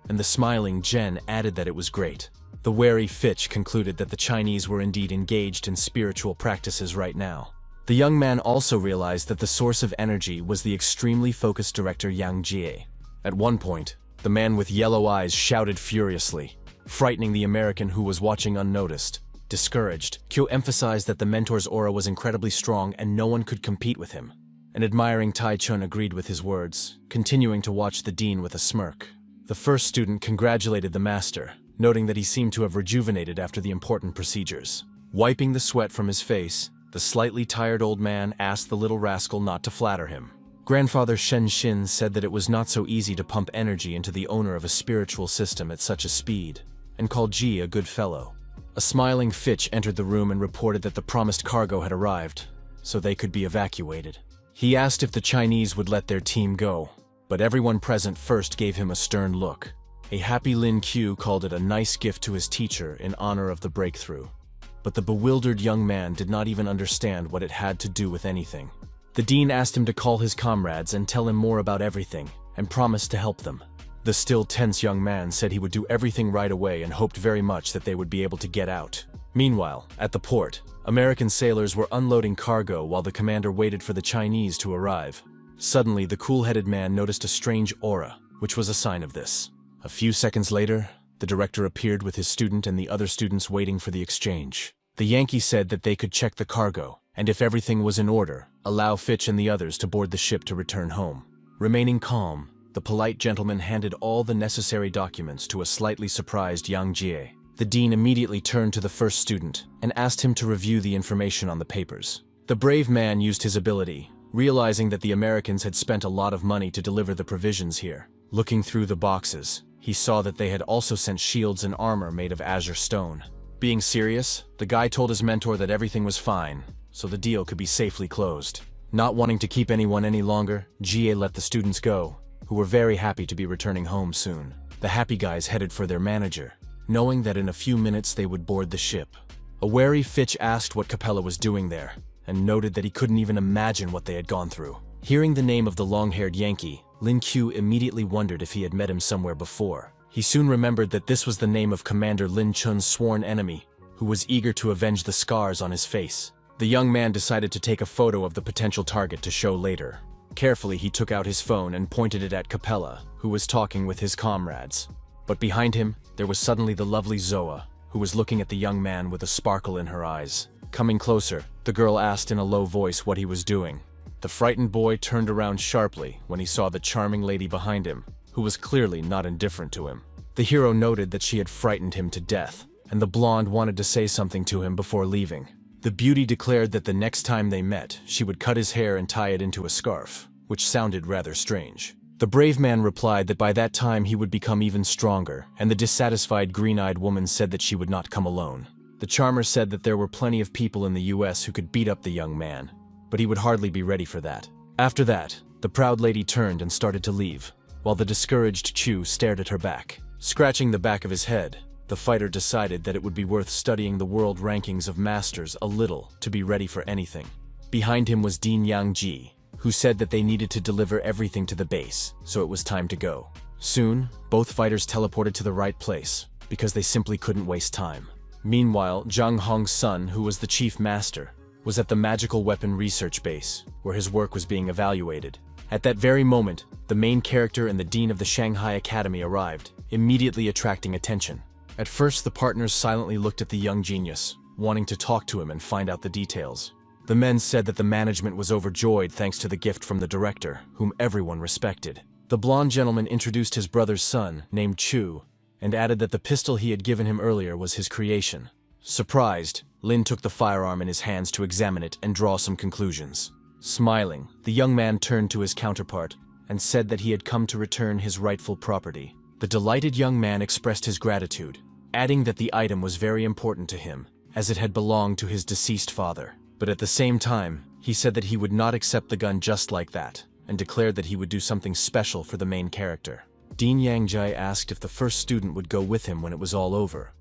Speaker 1: and the smiling Jen added that it was great. The wary Fitch concluded that the Chinese were indeed engaged in spiritual practices right now. The young man also realized that the source of energy was the extremely focused director Yang Jie. At one point, the man with yellow eyes shouted furiously, frightening the American who was watching unnoticed. Discouraged, Kyo emphasized that the mentor's aura was incredibly strong and no one could compete with him. An admiring Tai-chun agreed with his words, continuing to watch the dean with a smirk. The first student congratulated the master, noting that he seemed to have rejuvenated after the important procedures. Wiping the sweat from his face, the slightly tired old man asked the little rascal not to flatter him. Grandfather Shen Xin said that it was not so easy to pump energy into the owner of a spiritual system at such a speed, and called Ji a good fellow. A smiling Fitch entered the room and reported that the promised cargo had arrived, so they could be evacuated. He asked if the Chinese would let their team go, but everyone present first gave him a stern look. A happy Lin Q called it a nice gift to his teacher in honor of the breakthrough. But the bewildered young man did not even understand what it had to do with anything. The dean asked him to call his comrades and tell him more about everything, and promised to help them. The still tense young man said he would do everything right away and hoped very much that they would be able to get out. Meanwhile, at the port, American sailors were unloading cargo while the commander waited for the Chinese to arrive. Suddenly, the cool-headed man noticed a strange aura, which was a sign of this. A few seconds later, the director appeared with his student and the other students waiting for the exchange. The Yankee said that they could check the cargo, and if everything was in order, allow Fitch and the others to board the ship to return home. Remaining calm, the polite gentleman handed all the necessary documents to a slightly surprised Yang Jie. The dean immediately turned to the first student and asked him to review the information on the papers. The brave man used his ability, realizing that the Americans had spent a lot of money to deliver the provisions here. Looking through the boxes, he saw that they had also sent shields and armor made of azure stone. Being serious, the guy told his mentor that everything was fine, so the deal could be safely closed. Not wanting to keep anyone any longer, Jie let the students go, who were very happy to be returning home soon. The happy guys headed for their manager, knowing that in a few minutes they would board the ship. A wary Fitch asked what Capella was doing there, and noted that he couldn't even imagine what they had gone through. Hearing the name of the long-haired Yankee, Lin Q immediately wondered if he had met him somewhere before. He soon remembered that this was the name of Commander Lin Chun's sworn enemy, who was eager to avenge the scars on his face. The young man decided to take a photo of the potential target to show later. Carefully, he took out his phone and pointed it at Capella, who was talking with his comrades. But behind him, there was suddenly the lovely Zoa, who was looking at the young man with a sparkle in her eyes. Coming closer, the girl asked in a low voice what he was doing. The frightened boy turned around sharply when he saw the charming lady behind him, who was clearly not indifferent to him. The hero noted that she had frightened him to death, and the blonde wanted to say something to him before leaving. The beauty declared that the next time they met, she would cut his hair and tie it into a scarf, which sounded rather strange. The brave man replied that by that time he would become even stronger, and the dissatisfied green-eyed woman said that she would not come alone. The charmer said that there were plenty of people in the US who could beat up the young man, but he would hardly be ready for that. After that, the proud lady turned and started to leave, while the discouraged Chu stared at her back. Scratching the back of his head, the fighter decided that it would be worth studying the world rankings of masters a little to be ready for anything. Behind him was Dean Yang Ji, who said that they needed to deliver everything to the base, so it was time to go. Soon, both fighters teleported to the right place, because they simply couldn't waste time. Meanwhile, Zhang Hong's son, who was the chief master, was at the magical weapon research base, where his work was being evaluated. At that very moment, the main character and the dean of the Shanghai Academy arrived, immediately attracting attention. At first, the partners silently looked at the young genius, wanting to talk to him and find out the details. The men said that the management was overjoyed thanks to the gift from the director, whom everyone respected. The blonde gentleman introduced his brother's son, named Chu, and added that the pistol he had given him earlier was his creation. Surprised, Lin took the firearm in his hands to examine it and draw some conclusions. Smiling, the young man turned to his counterpart and said that he had come to return his rightful property. The delighted young man expressed his gratitude, adding that the item was very important to him, as it had belonged to his deceased father. But at the same time, he said that he would not accept the gun just like that, and declared that he would do something special for the main character. Dean Yangjai asked if the first student would go with him when it was all over,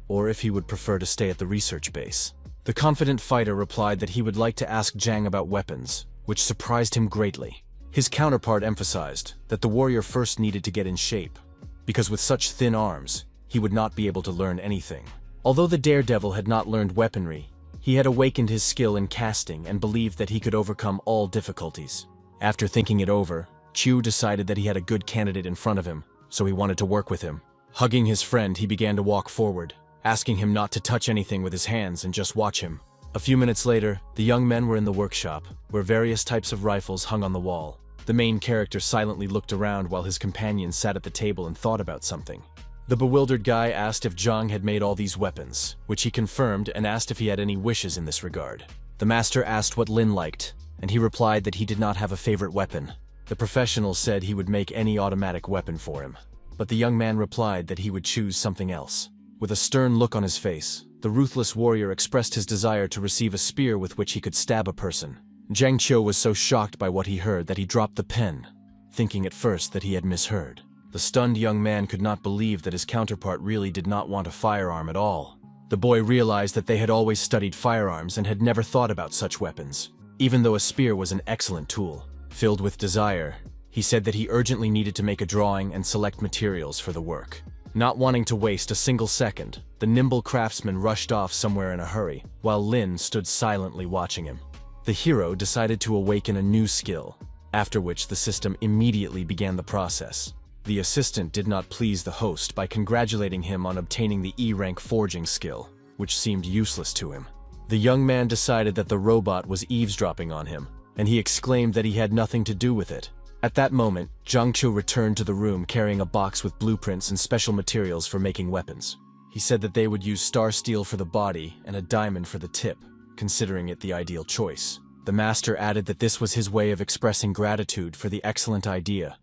Speaker 1: or if he would prefer to stay at the research base. The confident fighter replied that he would like to ask Zhang about weapons, which surprised him greatly. His counterpart emphasized that the warrior first needed to get in shape, because with such thin arms, he would not be able to learn anything. Although the daredevil had not learned weaponry, he had awakened his skill in casting and believed that he could overcome all difficulties. After thinking it over, Chu decided that he had a good candidate in front of him, so he wanted to work with him. Hugging his friend, he began to walk forward, asking him not to touch anything with his hands and just watch him. A few minutes later, the young men were in the workshop, where various types of rifles hung on the wall. The main character silently looked around while his companion sat at the table and thought about something. The bewildered guy asked if Zhang had made all these weapons, which he confirmed, and asked if he had any wishes in this regard. The master asked what Lin liked, and he replied that he did not have a favorite weapon. The professional said he would make any automatic weapon for him, but the young man replied that he would choose something else. With a stern look on his face, the ruthless warrior expressed his desire to receive a spear with which he could stab a person. Zhang Qiu was so shocked by what he heard that he dropped the pen, thinking at first that he had misheard. The stunned young man could not believe that his counterpart really did not want a firearm at all. The boy realized that they had always studied firearms and had never thought about such weapons, even though a spear was an excellent tool. Filled with desire, he said that he urgently needed to make a drawing and select materials for the work. Not wanting to waste a single second, the nimble craftsman rushed off somewhere in a hurry, while Lin stood silently watching him. The hero decided to awaken a new skill, after which the system immediately began the process. The assistant did not please the host by congratulating him on obtaining the E-rank forging skill, which seemed useless to him. The young man decided that the robot was eavesdropping on him, and he exclaimed that he had nothing to do with it. At that moment, Zhang Qiu returned to the room carrying a box with blueprints and special materials for making weapons. He said that they would use star steel for the body and a diamond for the tip, considering it the ideal choice. The master added that this was his way of expressing gratitude for the excellent idea.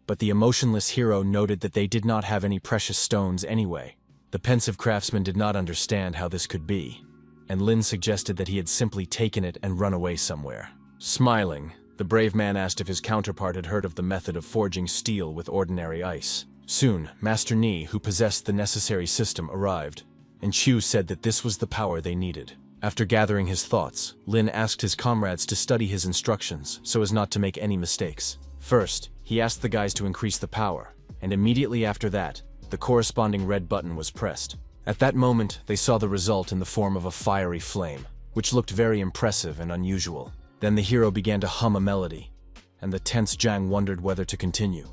Speaker 1: But the emotionless hero noted that they did not have any precious stones anyway. The pensive craftsman did not understand how this could be, and Lin suggested that he had simply taken it and run away somewhere. Smiling, the brave man asked if his counterpart had heard of the method of forging steel with ordinary ice. Soon, Master Ni, who possessed the necessary system, arrived, and Qiu said that this was the power they needed. After gathering his thoughts, Lin asked his comrades to study his instructions so as not to make any mistakes. First, he asked the guys to increase the power, and immediately after that, the corresponding red button was pressed. At that moment, they saw the result in the form of a fiery flame, which looked very impressive and unusual. Then the hero began to hum a melody, and the tense Zhang wondered whether to continue,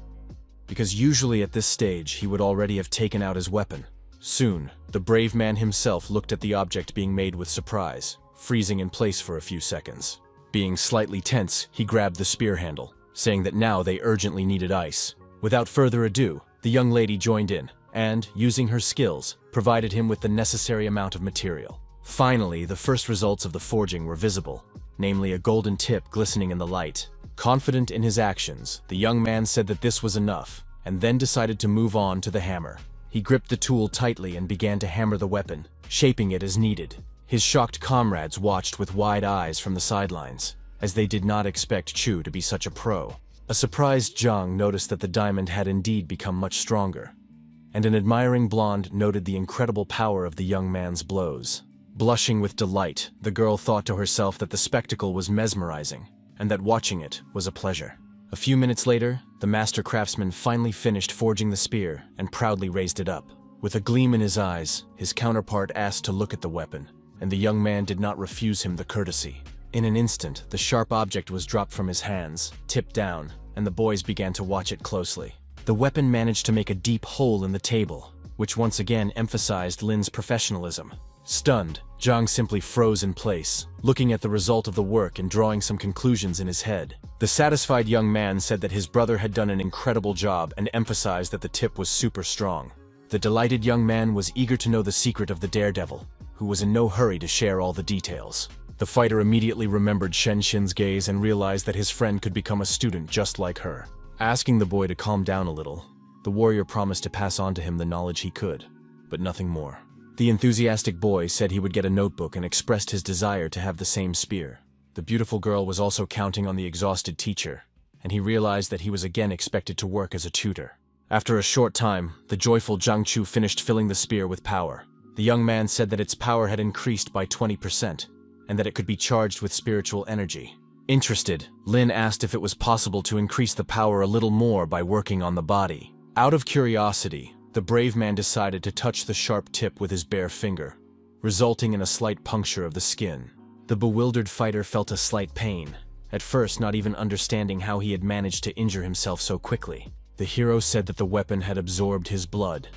Speaker 1: because usually at this stage he would already have taken out his weapon. Soon, the brave man himself looked at the object being made with surprise, freezing in place for a few seconds. Being slightly tense, he grabbed the spear handle, saying that now they urgently needed ice. Without further ado, the young lady joined in, and, using her skills, provided him with the necessary amount of material. Finally, the first results of the forging were visible, namely a golden tip glistening in the light. Confident in his actions, the young man said that this was enough, and then decided to move on to the hammer. He gripped the tool tightly and began to hammer the weapon, shaping it as needed. His shocked comrades watched with wide eyes from the sidelines, as they did not expect Qiu to be such a pro. A surprised Zhang noticed that the diamond had indeed become much stronger, and an admiring blonde noted the incredible power of the young man's blows. Blushing with delight, the girl thought to herself that the spectacle was mesmerizing, and that watching it was a pleasure. A few minutes later, the master craftsman finally finished forging the spear and proudly raised it up. With a gleam in his eyes, his counterpart asked to look at the weapon, and the young man did not refuse him the courtesy. In an instant, the sharp object was dropped from his hands, tipped down, and the boys began to watch it closely. The weapon managed to make a deep hole in the table, which once again emphasized Lin's professionalism. Stunned, Zhang simply froze in place, looking at the result of the work and drawing some conclusions in his head. The satisfied young man said that his brother had done an incredible job and emphasized that the tip was super strong. The delighted young man was eager to know the secret of the daredevil, who was in no hurry to share all the details. The fighter immediately remembered Shen Xin's gaze and realized that his friend could become a student just like her. Asking the boy to calm down a little, the warrior promised to pass on to him the knowledge he could, but nothing more. The enthusiastic boy said he would get a notebook and expressed his desire to have the same spear. The beautiful girl was also counting on the exhausted teacher, and he realized that he was again expected to work as a tutor. After a short time, the joyful Zhang Qiu finished filling the spear with power. The young man said that its power had increased by 20%, and that it could be charged with spiritual energy. Interested, Lin asked if it was possible to increase the power a little more by working on the body. Out of curiosity, the brave man decided to touch the sharp tip with his bare finger, resulting in a slight puncture of the skin. The bewildered fighter felt a slight pain, at first not even understanding how he had managed to injure himself so quickly. The hero said that the weapon had absorbed his blood,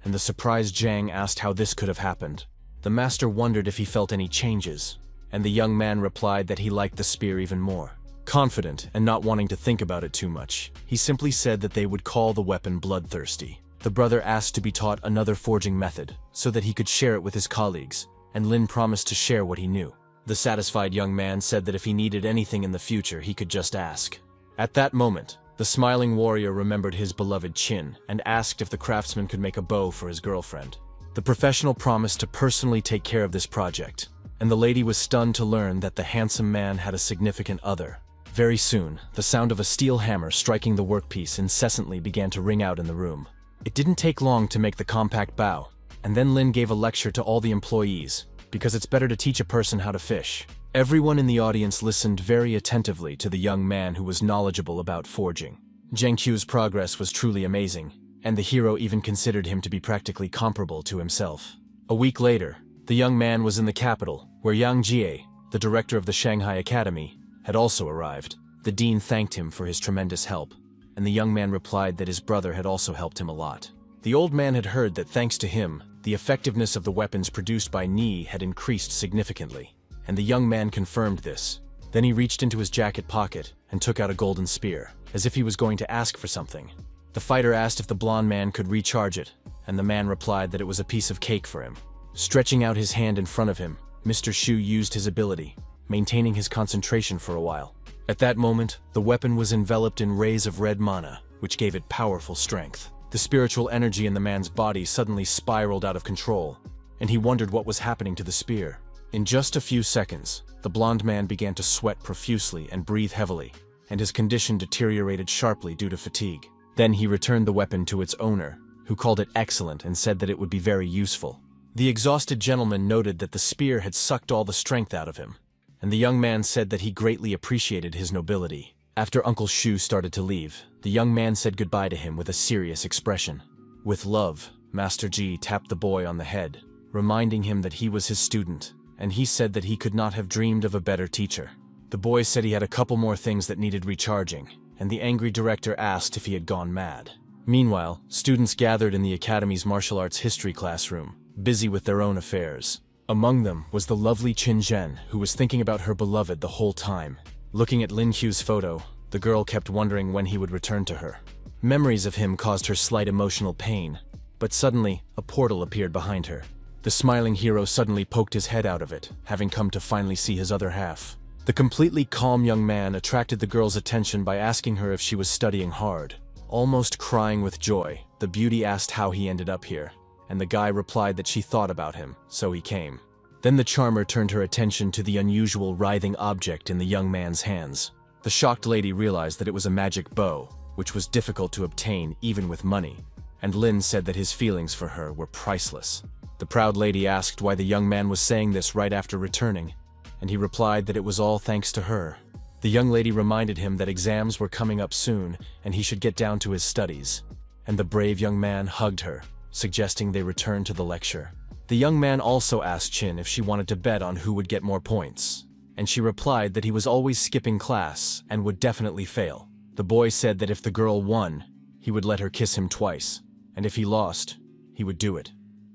Speaker 1: and the surprised Zhang asked how this could have happened. The master wondered if he felt any changes, and the young man replied that he liked the spear even more. Confident and not wanting to think about it too much, he simply said that they would call the weapon bloodthirsty. The brother asked to be taught another forging method so that he could share it with his colleagues, and Lin promised to share what he knew. The satisfied young man said that if he needed anything in the future, he could just ask. At that moment, the smiling warrior remembered his beloved Qin and asked if the craftsman could make a bow for his girlfriend. The professional promised to personally take care of this project, and the lady was stunned to learn that the handsome man had a significant other. Very soon, the sound of a steel hammer striking the workpiece incessantly began to ring out in the room. It didn't take long to make the compact bow, and then Lin gave a lecture to all the employees, because it's better to teach a person how to fish. Everyone in the audience listened very attentively to the young man who was knowledgeable about forging. Zhang Qiu's progress was truly amazing, and the hero even considered him to be practically comparable to himself. A week later, the young man was in the capital, where Yang Jie, the director of the Shanghai Academy, had also arrived. The dean thanked him for his tremendous help, and the young man replied that his brother had also helped him a lot. The old man had heard that thanks to him, the effectiveness of the weapons produced by Ni had increased significantly, and the young man confirmed this. Then he reached into his jacket pocket and took out a golden spear, as if he was going to ask for something. The fighter asked if the blonde man could recharge it, and the man replied that it was a piece of cake for him. Stretching out his hand in front of him, Mr. Shu used his ability, maintaining his concentration for a while. At that moment, the weapon was enveloped in rays of red mana, which gave it powerful strength. The spiritual energy in the man's body suddenly spiraled out of control, and he wondered what was happening to the spear. In just a few seconds, the blonde man began to sweat profusely and breathe heavily, and his condition deteriorated sharply due to fatigue. Then he returned the weapon to its owner, who called it excellent and said that it would be very useful. The exhausted gentleman noted that the spear had sucked all the strength out of him, and the young man said that he greatly appreciated his nobility. After Uncle Shu started to leave, the young man said goodbye to him with a serious expression. With love, Master Ji tapped the boy on the head, reminding him that he was his student, and he said that he could not have dreamed of a better teacher. The boy said he had a couple more things that needed recharging, and the angry director asked if he had gone mad. Meanwhile, students gathered in the Academy's martial arts history classroom, busy with their own affairs. Among them was the lovely Qin Zhen, who was thinking about her beloved the whole time. Looking at Lin Qiu's photo, the girl kept wondering when he would return to her. Memories of him caused her slight emotional pain, but suddenly, a portal appeared behind her. The smiling hero suddenly poked his head out of it, having come to finally see his other half. The completely calm young man attracted the girl's attention by asking her if she was studying hard. Almost crying with joy, the beauty asked how he ended up here, and the guy replied that she thought about him, so he came. Then the charmer turned her attention to the unusual writhing object in the young man's hands. The shocked lady realized that it was a magic bow, which was difficult to obtain even with money, and Lin said that his feelings for her were priceless. The proud lady asked why the young man was saying this right after returning, and he replied that it was all thanks to her. The young lady reminded him that exams were coming up soon and he should get down to his studies, and the brave young man hugged her, suggesting they return to the lecture. The young man also asked Qin if she wanted to bet on who would get more points, and she replied that he was always skipping class and would definitely fail. The boy said that if the girl won, he would let her kiss him twice, and if he lost, he would do it,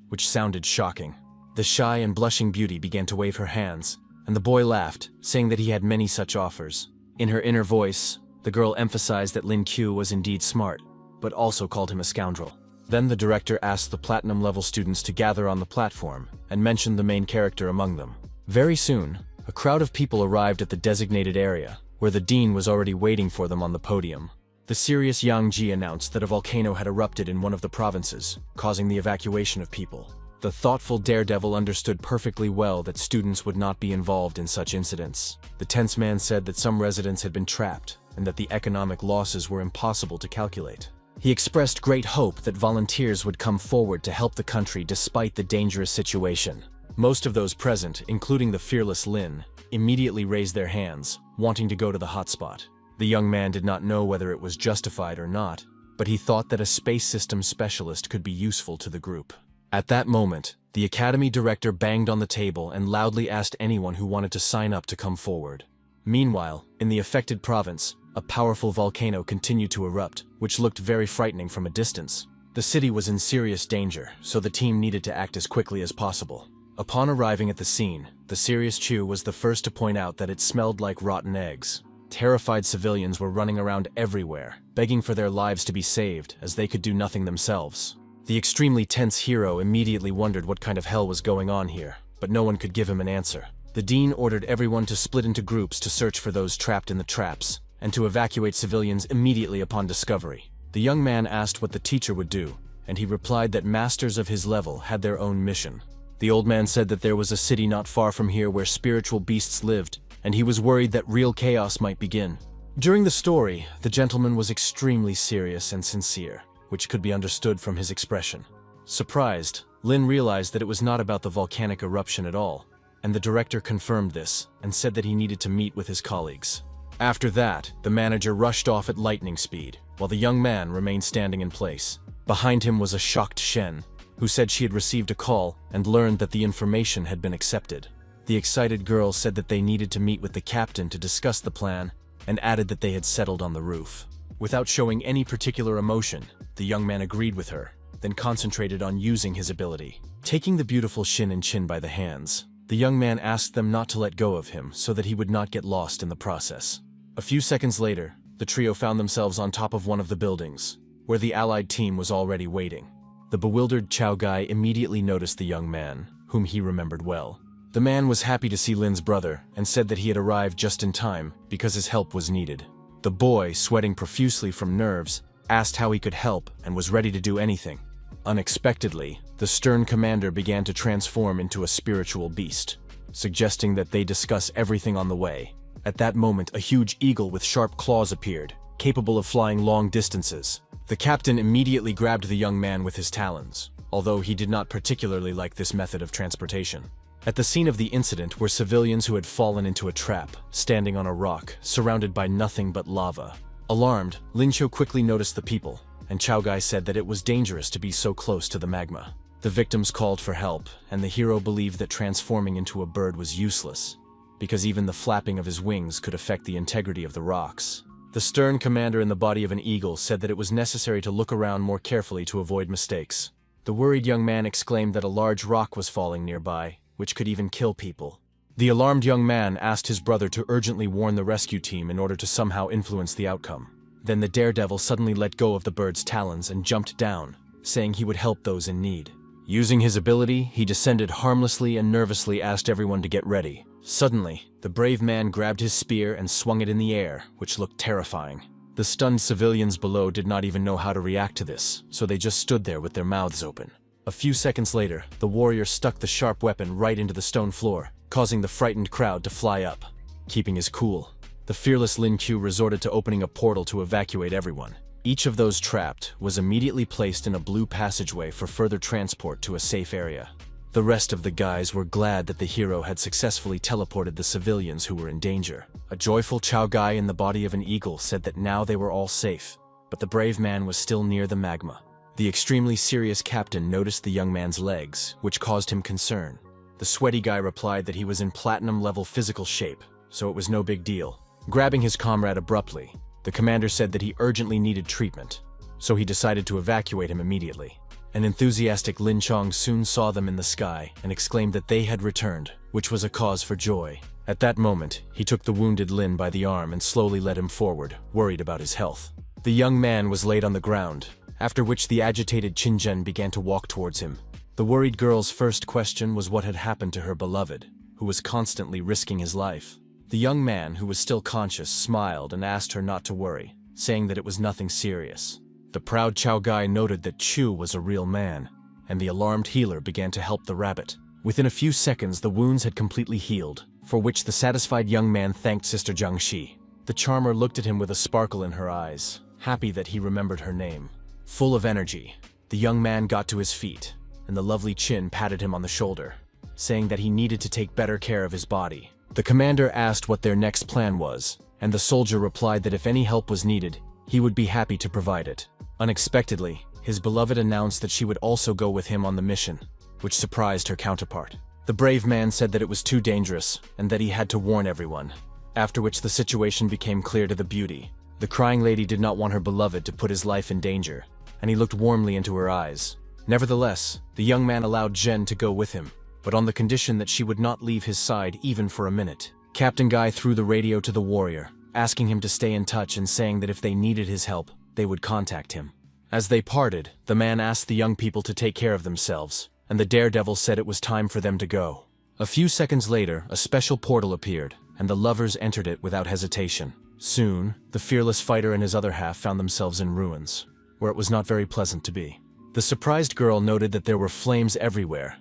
Speaker 1: which sounded shocking. The shy and blushing beauty began to wave her hands, and the boy laughed, saying that he had many such offers. In her inner voice, the girl emphasized that Lin Qiu was indeed smart, but also called him a scoundrel. Then the director asked the platinum-level students to gather on the platform and mentioned the main character among them. Very soon, a crowd of people arrived at the designated area, where the dean was already waiting for them on the podium. The serious Yang Ji announced that a volcano had erupted in one of the provinces, causing the evacuation of people. The thoughtful daredevil understood perfectly well that students would not be involved in such incidents. The tense man said that some residents had been trapped, and that the economic losses were impossible to calculate. He expressed great hope that volunteers would come forward to help the country despite the dangerous situation. Most of those present, including the fearless Lin, immediately raised their hands, wanting to go to the hotspot. The young man did not know whether it was justified or not, but he thought that a space system specialist could be useful to the group. At that moment, the academy director banged on the table and loudly asked anyone who wanted to sign up to come forward. Meanwhile, in the affected province, a powerful volcano continued to erupt, which looked very frightening from a distance. The city was in serious danger, so the team needed to act as quickly as possible. Upon arriving at the scene, the serious Chu was the first to point out that it smelled like rotten eggs. Terrified civilians were running around everywhere, begging for their lives to be saved, as they could do nothing themselves. The extremely tense hero immediately wondered what kind of hell was going on here, but no one could give him an answer. The dean ordered everyone to split into groups to search for those trapped in the traps, and to evacuate civilians immediately upon discovery. The young man asked what the teacher would do, and he replied that masters of his level had their own mission. The old man said that there was a city not far from here where spiritual beasts lived, and he was worried that real chaos might begin. During the story, the gentleman was extremely serious and sincere, which could be understood from his expression. Surprised, Lin realized that it was not about the volcanic eruption at all, and the director confirmed this and said that he needed to meet with his colleagues. After that, the manager rushed off at lightning speed, while the young man remained standing in place. Behind him was a shocked Shen, who said she had received a call and learned that the information had been accepted. The excited girl said that they needed to meet with the captain to discuss the plan, and added that they had settled on the roof. Without showing any particular emotion, the young man agreed with her, then concentrated on using his ability. Taking the beautiful Shin and Chin by the hands, the young man asked them not to let go of him so that he would not get lost in the process. A few seconds later, the trio found themselves on top of one of the buildings, where the allied team was already waiting. The bewildered Chow Guy immediately noticed the young man, whom he remembered well. The man was happy to see Lin's brother and said that he had arrived just in time because his help was needed. The boy, sweating profusely from nerves, asked how he could help and was ready to do anything. Unexpectedly, the stern commander began to transform into a spiritual beast, suggesting that they discuss everything on the way. At that moment, a huge eagle with sharp claws appeared, capable of flying long distances. The captain immediately grabbed the young man with his talons, although he did not particularly like this method of transportation. At the scene of the incident were civilians who had fallen into a trap, standing on a rock, surrounded by nothing but lava. Alarmed, Lin Qiu quickly noticed the people, and Chow Guy said that it was dangerous to be so close to the magma. The victims called for help, and the hero believed that transforming into a bird was useless, because even the flapping of his wings could affect the integrity of the rocks. The stern commander in the body of an eagle said that it was necessary to look around more carefully to avoid mistakes. The worried young man exclaimed that a large rock was falling nearby, which could even kill people. The alarmed young man asked his brother to urgently warn the rescue team in order to somehow influence the outcome. Then the daredevil suddenly let go of the bird's talons and jumped down, saying he would help those in need. Using his ability, he descended harmlessly and nervously asked everyone to get ready. Suddenly, the brave man grabbed his spear and swung it in the air, which looked terrifying. The stunned civilians below did not even know how to react to this, so they just stood there with their mouths open. A few seconds later, the warrior stuck the sharp weapon right into the stone floor, causing the frightened crowd to fly up. Keeping his cool, the fearless Lin Qiu resorted to opening a portal to evacuate everyone. Each of those trapped was immediately placed in a blue passageway for further transport to a safe area. The rest of the guys were glad that the hero had successfully teleported the civilians who were in danger. A joyful Chow Guy in the body of an eagle said that now they were all safe, but the brave man was still near the magma. The extremely serious captain noticed the young man's legs, which caused him concern. The sweaty guy replied that he was in platinum-level physical shape, so it was no big deal. Grabbing his comrade abruptly, the commander said that he urgently needed treatment, so he decided to evacuate him immediately. An enthusiastic Lin Chong soon saw them in the sky and exclaimed that they had returned, which was a cause for joy. At that moment, he took the wounded Lin by the arm and slowly led him forward, worried about his health. The young man was laid on the ground, after which the agitated Qinzhen began to walk towards him. The worried girl's first question was what had happened to her beloved, who was constantly risking his life. The young man, who was still conscious, smiled and asked her not to worry, saying that it was nothing serious. The proud Chow Guy noted that Chu was a real man, and the alarmed healer began to help the rabbit. Within a few seconds, the wounds had completely healed, for which the satisfied young man thanked Sister Jiangxi. The charmer looked at him with a sparkle in her eyes, happy that he remembered her name. Full of energy, the young man got to his feet, and the lovely Qin patted him on the shoulder, saying that he needed to take better care of his body. The commander asked what their next plan was, and the soldier replied that if any help was needed, he would be happy to provide it. Unexpectedly, his beloved announced that she would also go with him on the mission, which surprised her counterpart. The brave man said that it was too dangerous, and that he had to warn everyone, after which the situation became clear to the beauty. The crying lady did not want her beloved to put his life in danger, and he looked warmly into her eyes. Nevertheless, the young man allowed Jen to go with him, but on the condition that she would not leave his side even for a minute. Captain Guy threw the radio to the warrior, asking him to stay in touch and saying that if they needed his help, they would contact him. As they parted, the man asked the young people to take care of themselves, and the daredevil said it was time for them to go. A few seconds later, a special portal appeared, and the lovers entered it without hesitation. Soon, the fearless fighter and his other half found themselves in ruins, where it was not very pleasant to be. The surprised girl noted that there were flames everywhere,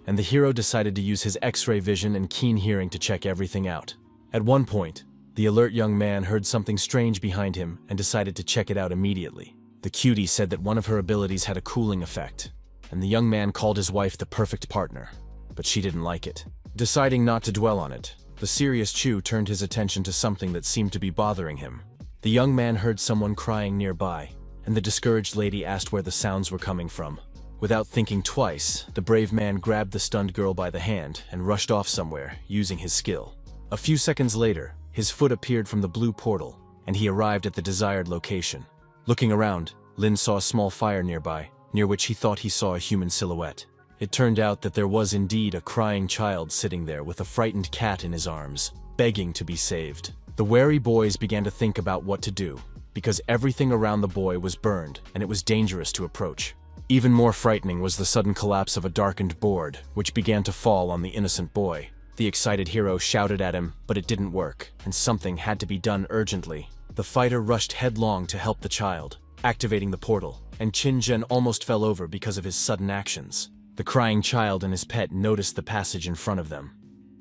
Speaker 1: and the hero decided to use his X-ray vision and keen hearing to check everything out. At one point, the alert young man heard something strange behind him and decided to check it out immediately. The cutie said that one of her abilities had a cooling effect, and the young man called his wife the perfect partner, but she didn't like it. Deciding not to dwell on it, the serious Chu turned his attention to something that seemed to be bothering him. The young man heard someone crying nearby, and the discouraged lady asked where the sounds were coming from. Without thinking twice, the brave man grabbed the stunned girl by the hand and rushed off somewhere, using his skill. A few seconds later, his foot appeared from the blue portal, and he arrived at the desired location. Looking around, Lin saw a small fire nearby, near which he thought he saw a human silhouette. It turned out that there was indeed a crying child sitting there with a frightened cat in his arms, begging to be saved. The wary boys began to think about what to do, because everything around the boy was burned and it was dangerous to approach. Even more frightening was the sudden collapse of a darkened board, which began to fall on the innocent boy. The excited hero shouted at him, but it didn't work, and something had to be done urgently. The fighter rushed headlong to help the child, activating the portal, and Qin almost fell over because of his sudden actions. The crying child and his pet noticed the passage in front of them,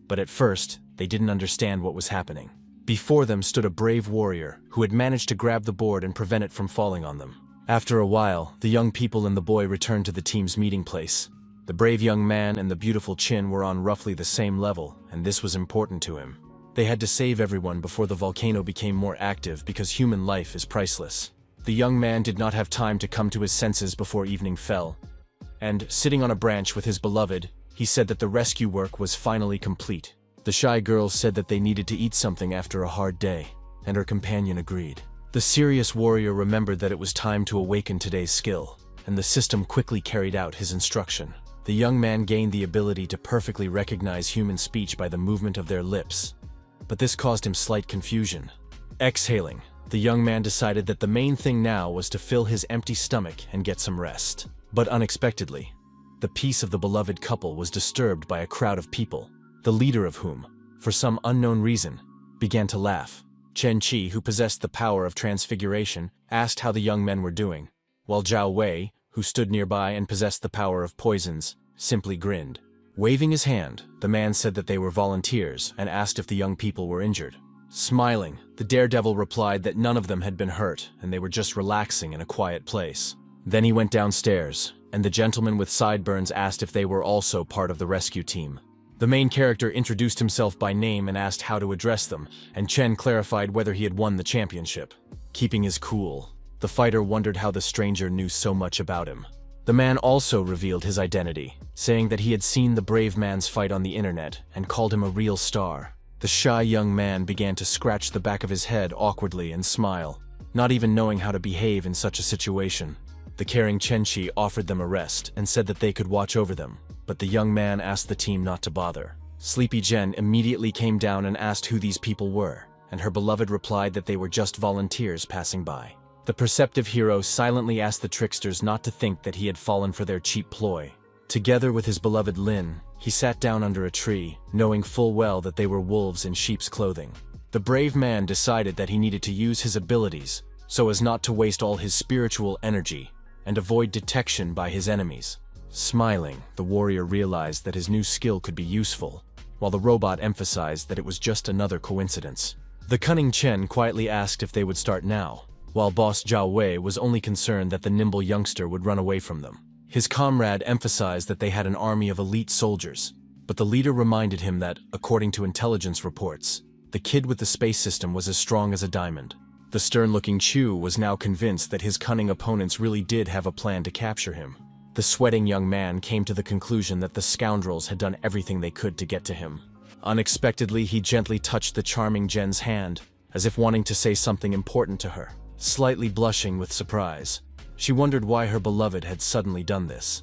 Speaker 1: but at first, they didn't understand what was happening. Before them stood a brave warrior who had managed to grab the board and prevent it from falling on them. After a while, the young people and the boy returned to the team's meeting place. The brave young man and the beautiful Qin were on roughly the same level, and this was important to him. They had to save everyone before the volcano became more active because human life is priceless. The young man did not have time to come to his senses before evening fell, and, sitting on a branch with his beloved, he said that the rescue work was finally complete. The shy girl said that they needed to eat something after a hard day, and her companion agreed. The serious warrior remembered that it was time to awaken today's skill, and the system quickly carried out his instruction. The young man gained the ability to perfectly recognize human speech by the movement of their lips, but this caused him slight confusion. Exhaling, the young man decided that the main thing now was to fill his empty stomach and get some rest. But unexpectedly, the peace of the beloved couple was disturbed by a crowd of people, the leader of whom, for some unknown reason, began to laugh. Chen Qi, who possessed the power of transfiguration, asked how the young men were doing, while Zhao Wei, who stood nearby and possessed the power of poisons, simply grinned. Waving his hand, the man said that they were volunteers and asked if the young people were injured. Smiling, the daredevil replied that none of them had been hurt and they were just relaxing in a quiet place. Then he went downstairs, and the gentleman with sideburns asked if they were also part of the rescue team. The main character introduced himself by name and asked how to address them, and Chen clarified whether he had won the championship. Keeping his cool, the fighter wondered how the stranger knew so much about him. The man also revealed his identity, saying that he had seen the brave man's fight on the internet and called him a real star. The shy young man began to scratch the back of his head awkwardly and smile, not even knowing how to behave in such a situation. The caring Chenchi offered them a rest and said that they could watch over them, but the young man asked the team not to bother. Sleepy Jen immediately came down and asked who these people were, and her beloved replied that they were just volunteers passing by. The perceptive hero silently asked the tricksters not to think that he had fallen for their cheap ploy. Together with his beloved Lin, he sat down under a tree, knowing full well that they were wolves in sheep's clothing. The brave man decided that he needed to use his abilities so as not to waste all his spiritual energy and avoid detection by his enemies. Smiling, the warrior realized that his new skill could be useful, while the robot emphasized that it was just another coincidence. The cunning Chen quietly asked if they would start now, while boss Zhao Wei was only concerned that the nimble youngster would run away from them. His comrade emphasized that they had an army of elite soldiers, but the leader reminded him that, according to intelligence reports, the kid with the space system was as strong as a diamond. The stern-looking Chu was now convinced that his cunning opponents really did have a plan to capture him. The sweating young man came to the conclusion that the scoundrels had done everything they could to get to him. Unexpectedly, he gently touched the charming Jen's hand, as if wanting to say something important to her. Slightly blushing with surprise, She wondered why her beloved had suddenly done this,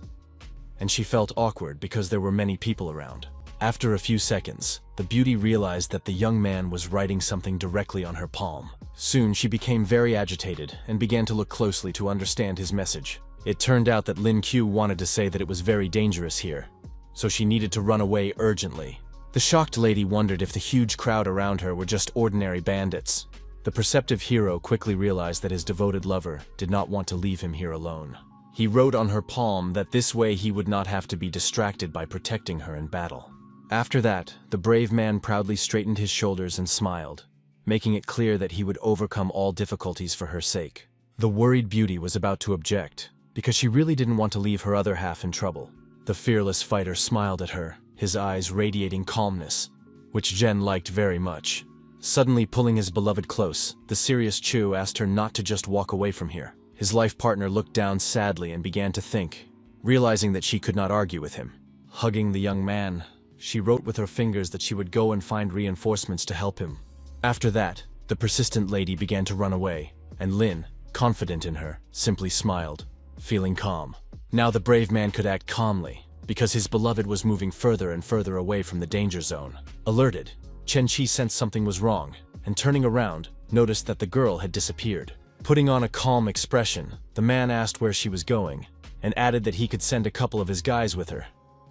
Speaker 1: and she felt awkward because there were many people around. After a few seconds, the beauty realized that the young man was writing something directly on her palm. Soon she became very agitated and began to look closely to understand his message. It turned out that Lin Q wanted to say that it was very dangerous here, so she needed to run away urgently. The shocked lady wondered if the huge crowd around her were just ordinary bandits. The perceptive hero quickly realized that his devoted lover did not want to leave him here alone. He wrote on her palm that this way he would not have to be distracted by protecting her in battle. After that, the brave man proudly straightened his shoulders and smiled, making it clear that he would overcome all difficulties for her sake. The worried beauty was about to object, because she really didn't want to leave her other half in trouble. The fearless fighter smiled at her, his eyes radiating calmness, which Jen liked very much. Suddenly pulling his beloved close, the serious Chu asked her not to just walk away from here. His life partner looked down sadly and began to think, realizing that she could not argue with him. Hugging the young man, she wrote with her fingers that she would go and find reinforcements to help him. After that, the persistent lady began to run away, and Lin, confident in her, simply smiled, feeling calm. Now the brave man could act calmly, because his beloved was moving further and further away from the danger zone. Alerted, Chen Qi sensed something was wrong, and turning around, noticed that the girl had disappeared. Putting on a calm expression, the man asked where she was going, and added that he could send a couple of his guys with her.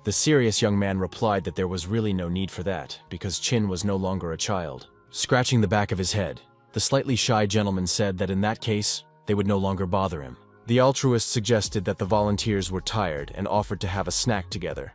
Speaker 1: The serious young man replied that there was really no need for that, because Chin was no longer a child. Scratching the back of his head, the slightly shy gentleman said that in that case, they would no longer bother him. The altruist suggested that the volunteers were tired and offered to have a snack together,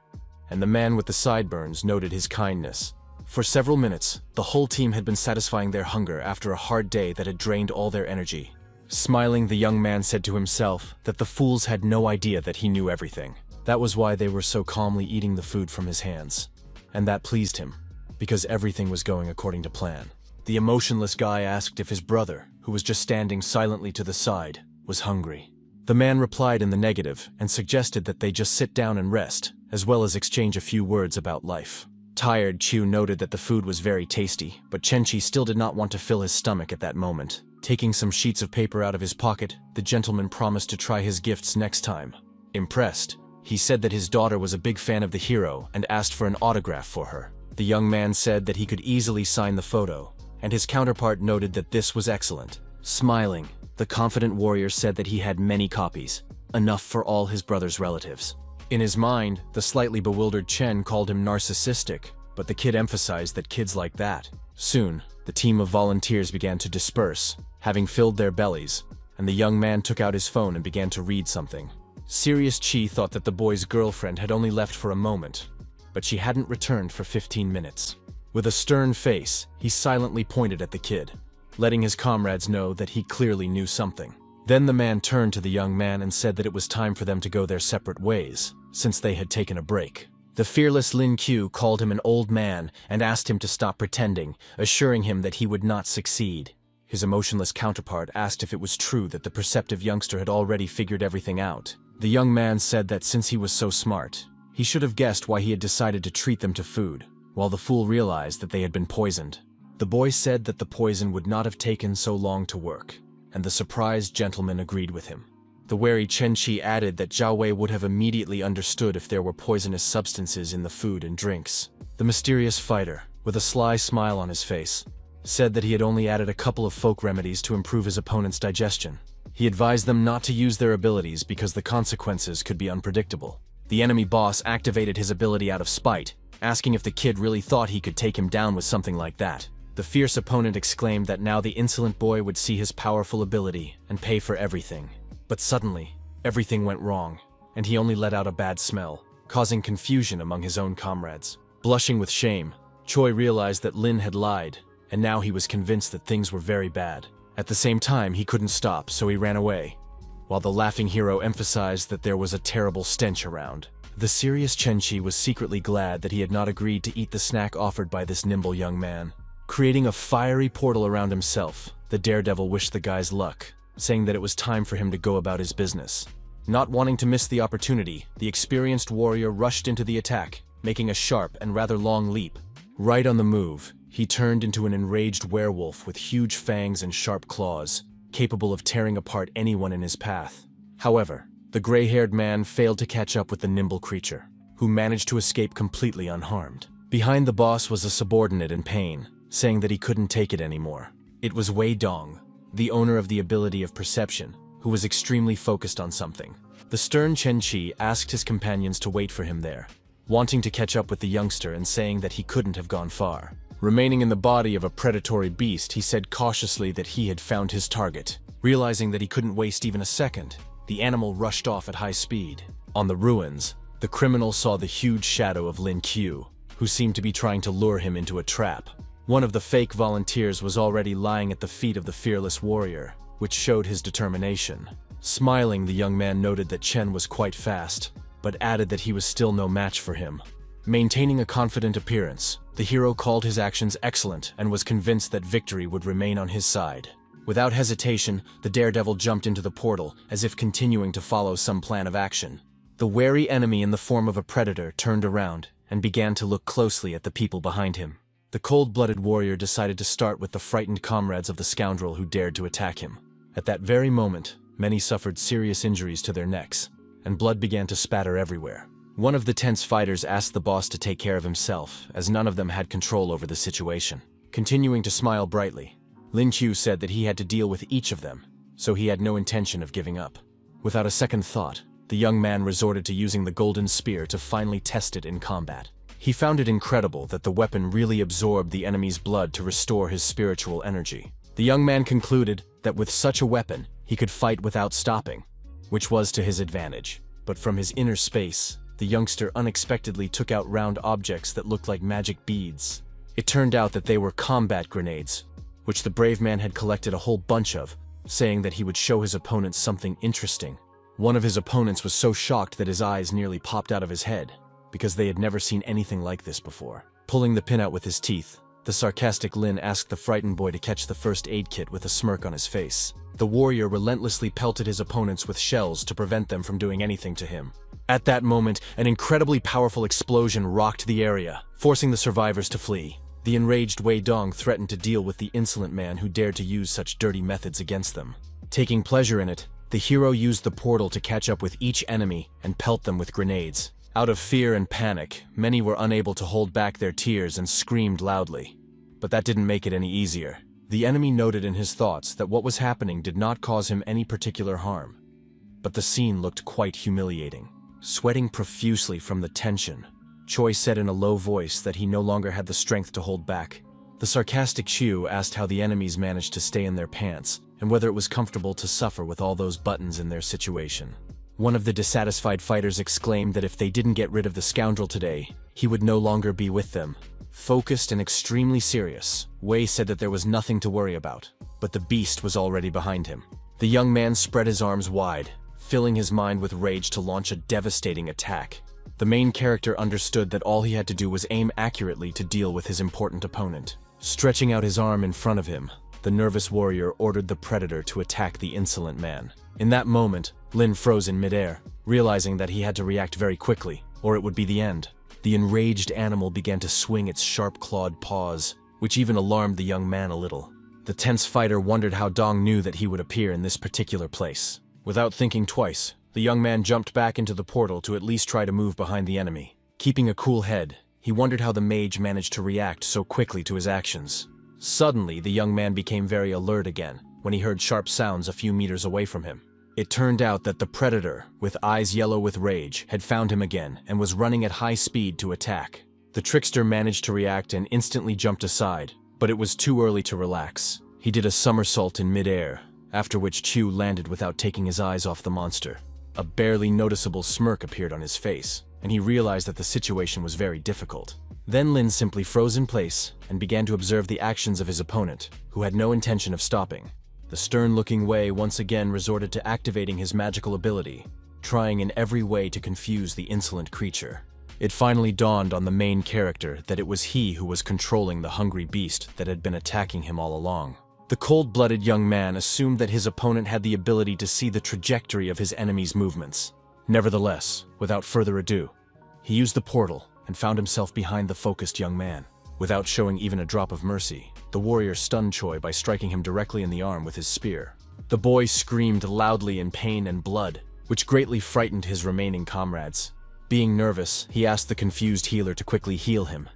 Speaker 1: and the man with the sideburns noted his kindness. For several minutes, the whole team had been satisfying their hunger after a hard day that had drained all their energy. Smiling, the young man said to himself that the fools had no idea that he knew everything. That was why they were so calmly eating the food from his hands. And that pleased him, because everything was going according to plan. The emotionless guy asked if his brother, who was just standing silently to the side, was hungry. The man replied in the negative and suggested that they just sit down and rest, as well as exchange a few words about life. Tired, Chu noted that the food was very tasty, but Chenchi still did not want to fill his stomach at that moment. Taking some sheets of paper out of his pocket, the gentleman promised to try his gifts next time. Impressed, he said that his daughter was a big fan of the hero and asked for an autograph for her. The young man said that he could easily sign the photo, and his counterpart noted that this was excellent. Smiling, the confident warrior said that he had many copies, enough for all his brother's relatives. In his mind, the slightly bewildered Chen called him narcissistic, but the kid emphasized that kids like that. Soon, the team of volunteers began to disperse, having filled their bellies, and the young man took out his phone and began to read something. Serious Chi thought that the boy's girlfriend had only left for a moment, but she hadn't returned for 15 minutes. With a stern face, he silently pointed at the kid, letting his comrades know that he clearly knew something. Then the man turned to the young man and said that it was time for them to go their separate ways, since they had taken a break. The fearless Lin Q called him an old man and asked him to stop pretending, assuring him that he would not succeed. His emotionless counterpart asked if it was true that the perceptive youngster had already figured everything out. The young man said that since he was so smart, he should have guessed why he had decided to treat them to food, while the fool realized that they had been poisoned. The boy said that the poison would not have taken so long to work, and the surprised gentleman agreed with him. The wary Chen Qi added that Zhao Wei would have immediately understood if there were poisonous substances in the food and drinks. The mysterious fighter, with a sly smile on his face, said that he had only added a couple of folk remedies to improve his opponent's digestion. He advised them not to use their abilities because the consequences could be unpredictable. The enemy boss activated his ability out of spite, asking if the kid really thought he could take him down with something like that. The fierce opponent exclaimed that now the insolent boy would see his powerful ability and pay for everything. But suddenly, everything went wrong, and he only let out a bad smell, causing confusion among his own comrades. Blushing with shame, Choi realized that Lin had lied, and now he was convinced that things were very bad. At the same time, he couldn't stop, so he ran away, while the laughing hero emphasized that there was a terrible stench around. The serious Chenchi was secretly glad that he had not agreed to eat the snack offered by this nimble young man. Creating a fiery portal around himself, the daredevil wished the guys luck, saying that it was time for him to go about his business. Not wanting to miss the opportunity, the experienced warrior rushed into the attack, making a sharp and rather long leap. Right on the move, he turned into an enraged werewolf with huge fangs and sharp claws, capable of tearing apart anyone in his path. However, the gray-haired man failed to catch up with the nimble creature, who managed to escape completely unharmed. Behind the boss was a subordinate in pain, saying that he couldn't take it anymore. It was Wei Dong, the owner of the ability of perception, who was extremely focused on something. The stern Chen Qi asked his companions to wait for him there, wanting to catch up with the youngster and saying that he couldn't have gone far. Remaining in the body of a predatory beast, he said cautiously that he had found his target. Realizing that he couldn't waste even a second, the animal rushed off at high speed. On the ruins, the criminal saw the huge shadow of Lin Qiu, who seemed to be trying to lure him into a trap. One of the fake volunteers was already lying at the feet of the fearless warrior, which showed his determination. Smiling, the young man noted that Chen was quite fast, but added that he was still no match for him. Maintaining a confident appearance, the hero called his actions excellent and was convinced that victory would remain on his side. Without hesitation, the daredevil jumped into the portal, as if continuing to follow some plan of action. The wary enemy in the form of a predator turned around and began to look closely at the people behind him. The cold-blooded warrior decided to start with the frightened comrades of the scoundrel who dared to attack him. At that very moment, many suffered serious injuries to their necks, and blood began to spatter everywhere. One of the tense fighters asked the boss to take care of himself, as none of them had control over the situation. Continuing to smile brightly, Lin Qiu said that he had to deal with each of them, so he had no intention of giving up. Without a second thought, the young man resorted to using the golden spear to finally test it in combat. He found it incredible that the weapon really absorbed the enemy's blood to restore his spiritual energy. The young man concluded that with such a weapon, he could fight without stopping, which was to his advantage. But from his inner space, the youngster unexpectedly took out round objects that looked like magic beads. It turned out that they were combat grenades, which the brave man had collected a whole bunch of, saying that he would show his opponents something interesting. One of his opponents was so shocked that his eyes nearly popped out of his head, because they had never seen anything like this before. Pulling the pin out with his teeth, the sarcastic Lin asked the frightened boy to catch the first aid kit with a smirk on his face. The warrior relentlessly pelted his opponents with shells to prevent them from doing anything to him. At that moment, an incredibly powerful explosion rocked the area, forcing the survivors to flee. The enraged Wei Dong threatened to deal with the insolent man who dared to use such dirty methods against them. Taking pleasure in it, the hero used the portal to catch up with each enemy and pelt them with grenades. Out of fear and panic, many were unable to hold back their tears and screamed loudly. But that didn't make it any easier. The enemy noted in his thoughts that what was happening did not cause him any particular harm. But the scene looked quite humiliating. Sweating profusely from the tension, Choi said in a low voice that he no longer had the strength to hold back. The sarcastic Chu asked how the enemies managed to stay in their pants, and whether it was comfortable to suffer with all those buttons in their situation. One of the dissatisfied fighters exclaimed that if they didn't get rid of the scoundrel today, he would no longer be with them. Focused and extremely serious, Wei said that there was nothing to worry about, but the beast was already behind him. The young man spread his arms wide, filling his mind with rage to launch a devastating attack. The main character understood that all he had to do was aim accurately to deal with his important opponent. Stretching out his arm in front of him, the nervous warrior ordered the predator to attack the insolent man. In that moment, Lin froze in midair, realizing that he had to react very quickly, or it would be the end. The enraged animal began to swing its sharp-clawed paws, which even alarmed the young man a little. The tense fighter wondered how Dong knew that he would appear in this particular place. Without thinking twice, the young man jumped back into the portal to at least try to move behind the enemy. Keeping a cool head, he wondered how the mage managed to react so quickly to his actions. Suddenly, the young man became very alert again when he heard sharp sounds a few meters away from him. It turned out that the predator, with eyes yellow with rage, had found him again and was running at high speed to attack. The trickster managed to react and instantly jumped aside, but it was too early to relax. He did a somersault in midair, after which Chu landed without taking his eyes off the monster. A barely noticeable smirk appeared on his face, and he realized that the situation was very difficult. Then Lin simply froze in place and began to observe the actions of his opponent, who had no intention of stopping. The stern-looking Wei once again resorted to activating his magical ability, trying in every way to confuse the insolent creature. It finally dawned on the main character that it was he who was controlling the hungry beast that had been attacking him all along. The cold-blooded young man assumed that his opponent had the ability to see the trajectory of his enemy's movements. Nevertheless, without further ado, he used the portal and found himself behind the focused young man. Without showing even a drop of mercy, the warrior stunned Choi by striking him directly in the arm with his spear. The boy screamed loudly in pain and blood, which greatly frightened his remaining comrades. Being nervous, he asked the confused healer to quickly heal him,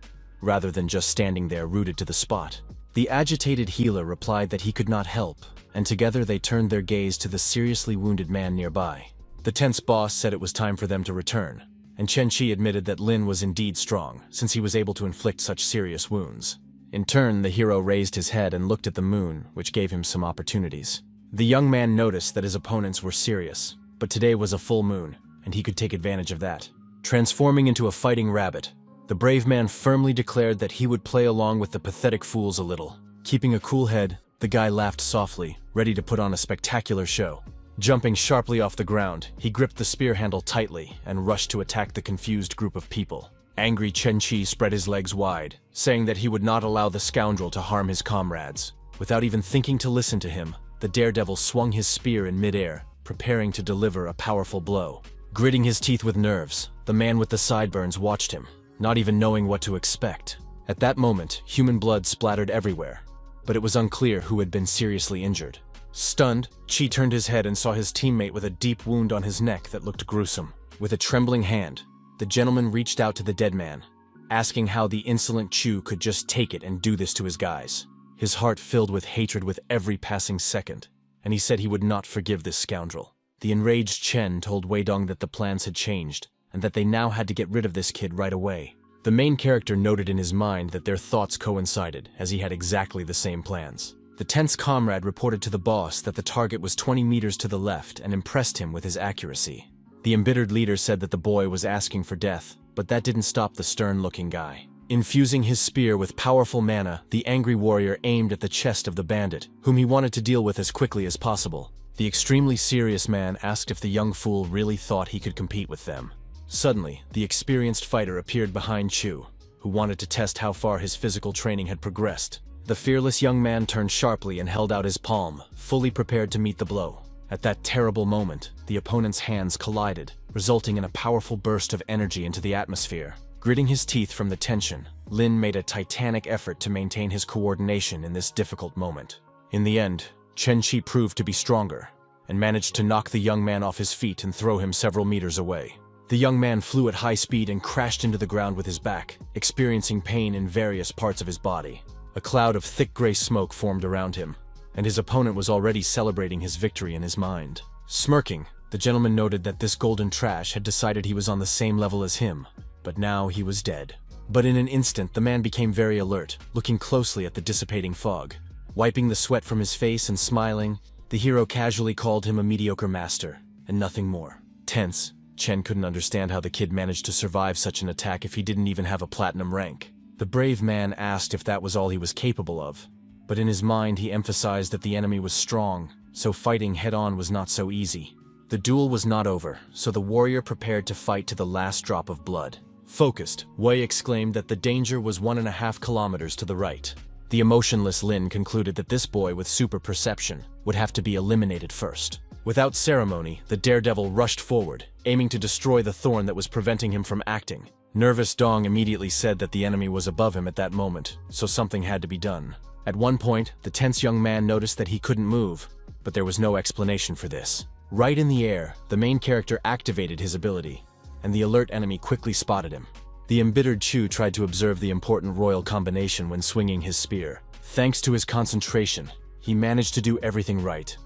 Speaker 1: rather than just standing there rooted to the spot. The agitated healer replied that he could not help, and together they turned their gaze to the seriously wounded man nearby. The tense boss said it was time for them to return, and Chen Qi admitted that Lin was indeed strong, since he was able to inflict such serious wounds. In turn, the hero raised his head and looked at the moon, which gave him some opportunities. The young man noticed that his opponents were serious, but today was a full moon, and he could take advantage of that. Transforming into a fighting rabbit, the brave man firmly declared that he would play along with the pathetic fools a little. Keeping a cool head, the guy laughed softly, ready to put on a spectacular show. Jumping sharply off the ground, he gripped the spear handle tightly and rushed to attack the confused group of people. Angry Chen Qi spread his legs wide, saying that he would not allow the scoundrel to harm his comrades. Without even thinking to listen to him, the daredevil swung his spear in midair, preparing to deliver a powerful blow. Gritting his teeth with nerves, the man with the sideburns watched him, not even knowing what to expect. At that moment, human blood splattered everywhere, but it was unclear who had been seriously injured. Stunned, Qi turned his head and saw his teammate with a deep wound on his neck that looked gruesome. With a trembling hand, the gentleman reached out to the dead man, asking how the insolent Chu could just take it and do this to his guys. His heart filled with hatred with every passing second, and he said he would not forgive this scoundrel. The enraged Chen told Wei Dong that the plans had changed, and that they now had to get rid of this kid right away. The main character noted in his mind that their thoughts coincided, as he had exactly the same plans. The tense comrade reported to the boss that the target was 20 meters to the left and impressed him with his accuracy. The embittered leader said that the boy was asking for death, but that didn't stop the stern-looking guy. Infusing his spear with powerful mana, the angry warrior aimed at the chest of the bandit, whom he wanted to deal with as quickly as possible. The extremely serious man asked if the young fool really thought he could compete with them. Suddenly, the experienced fighter appeared behind Chu, who wanted to test how far his physical training had progressed. The fearless young man turned sharply and held out his palm, fully prepared to meet the blow. At that terrible moment, the opponent's hands collided, resulting in a powerful burst of energy into the atmosphere. Gritting his teeth from the tension, Lin made a titanic effort to maintain his coordination in this difficult moment. In the end, Chen Qi proved to be stronger, and managed to knock the young man off his feet and throw him several meters away. The young man flew at high speed and crashed into the ground with his back, experiencing pain in various parts of his body. A cloud of thick gray smoke formed around him, and his opponent was already celebrating his victory in his mind. Smirking, the gentleman noted that this golden trash had decided he was on the same level as him, but now he was dead. But in an instant, the man became very alert, looking closely at the dissipating fog. Wiping the sweat from his face and smiling, the hero casually called him a mediocre master, and nothing more. Tense, Chen couldn't understand how the kid managed to survive such an attack if he didn't even have a platinum rank. The brave man asked if that was all he was capable of, but in his mind he emphasized that the enemy was strong, so fighting head-on was not so easy. The duel was not over, so the warrior prepared to fight to the last drop of blood. Focused, Wei exclaimed that the danger was 1.5 kilometers to the right. The emotionless Lin concluded that this boy with super perception would have to be eliminated first. Without ceremony, the daredevil rushed forward, aiming to destroy the thorn that was preventing him from acting. Nervous Dong immediately said that the enemy was above him at that moment, so something had to be done. At one point, the tense young man noticed that he couldn't move, but there was no explanation for this. Right in the air, the main character activated his ability, and the alert enemy quickly spotted him. The embittered Chu tried to observe the important royal combination when swinging his spear. Thanks to his concentration, he managed to do everything right,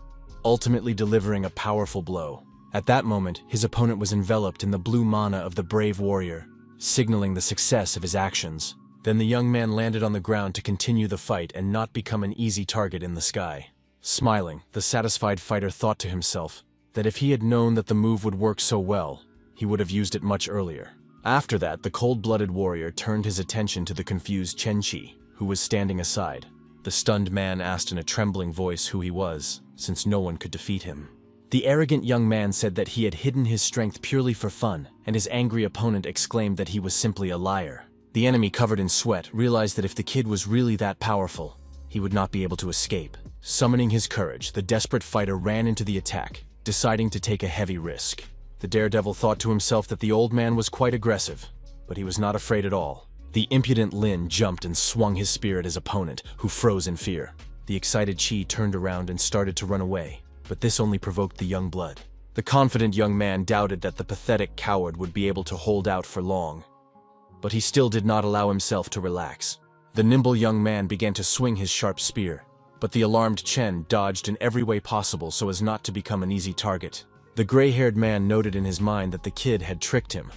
Speaker 1: ultimately delivering a powerful blow. At that moment, his opponent was enveloped in the blue mana of the brave warrior, signaling the success of his actions. Then the young man landed on the ground to continue the fight and not become an easy target in the sky. Smiling, the satisfied fighter thought to himself that if he had known that the move would work so well, he would have used it much earlier. After that, the cold-blooded warrior turned his attention to the confused Chen Qi, who was standing aside. The stunned man asked in a trembling voice who he was, since no one could defeat him. The arrogant young man said that he had hidden his strength purely for fun, and his angry opponent exclaimed that he was simply a liar. The enemy, covered in sweat, realized that if the kid was really that powerful, he would not be able to escape. Summoning his courage, the desperate fighter ran into the attack, deciding to take a heavy risk. The daredevil thought to himself that the old man was quite aggressive, but he was not afraid at all. The impudent Lin jumped and swung his spear at his opponent, who froze in fear. The excited Qi turned around and started to run away, but this only provoked the young blood. The confident young man doubted that the pathetic coward would be able to hold out for long. But he still did not allow himself to relax. The nimble young man began to swing his sharp spear, but the alarmed Chen dodged in every way possible so as not to become an easy target. The gray-haired man noted in his mind that the kid had tricked him,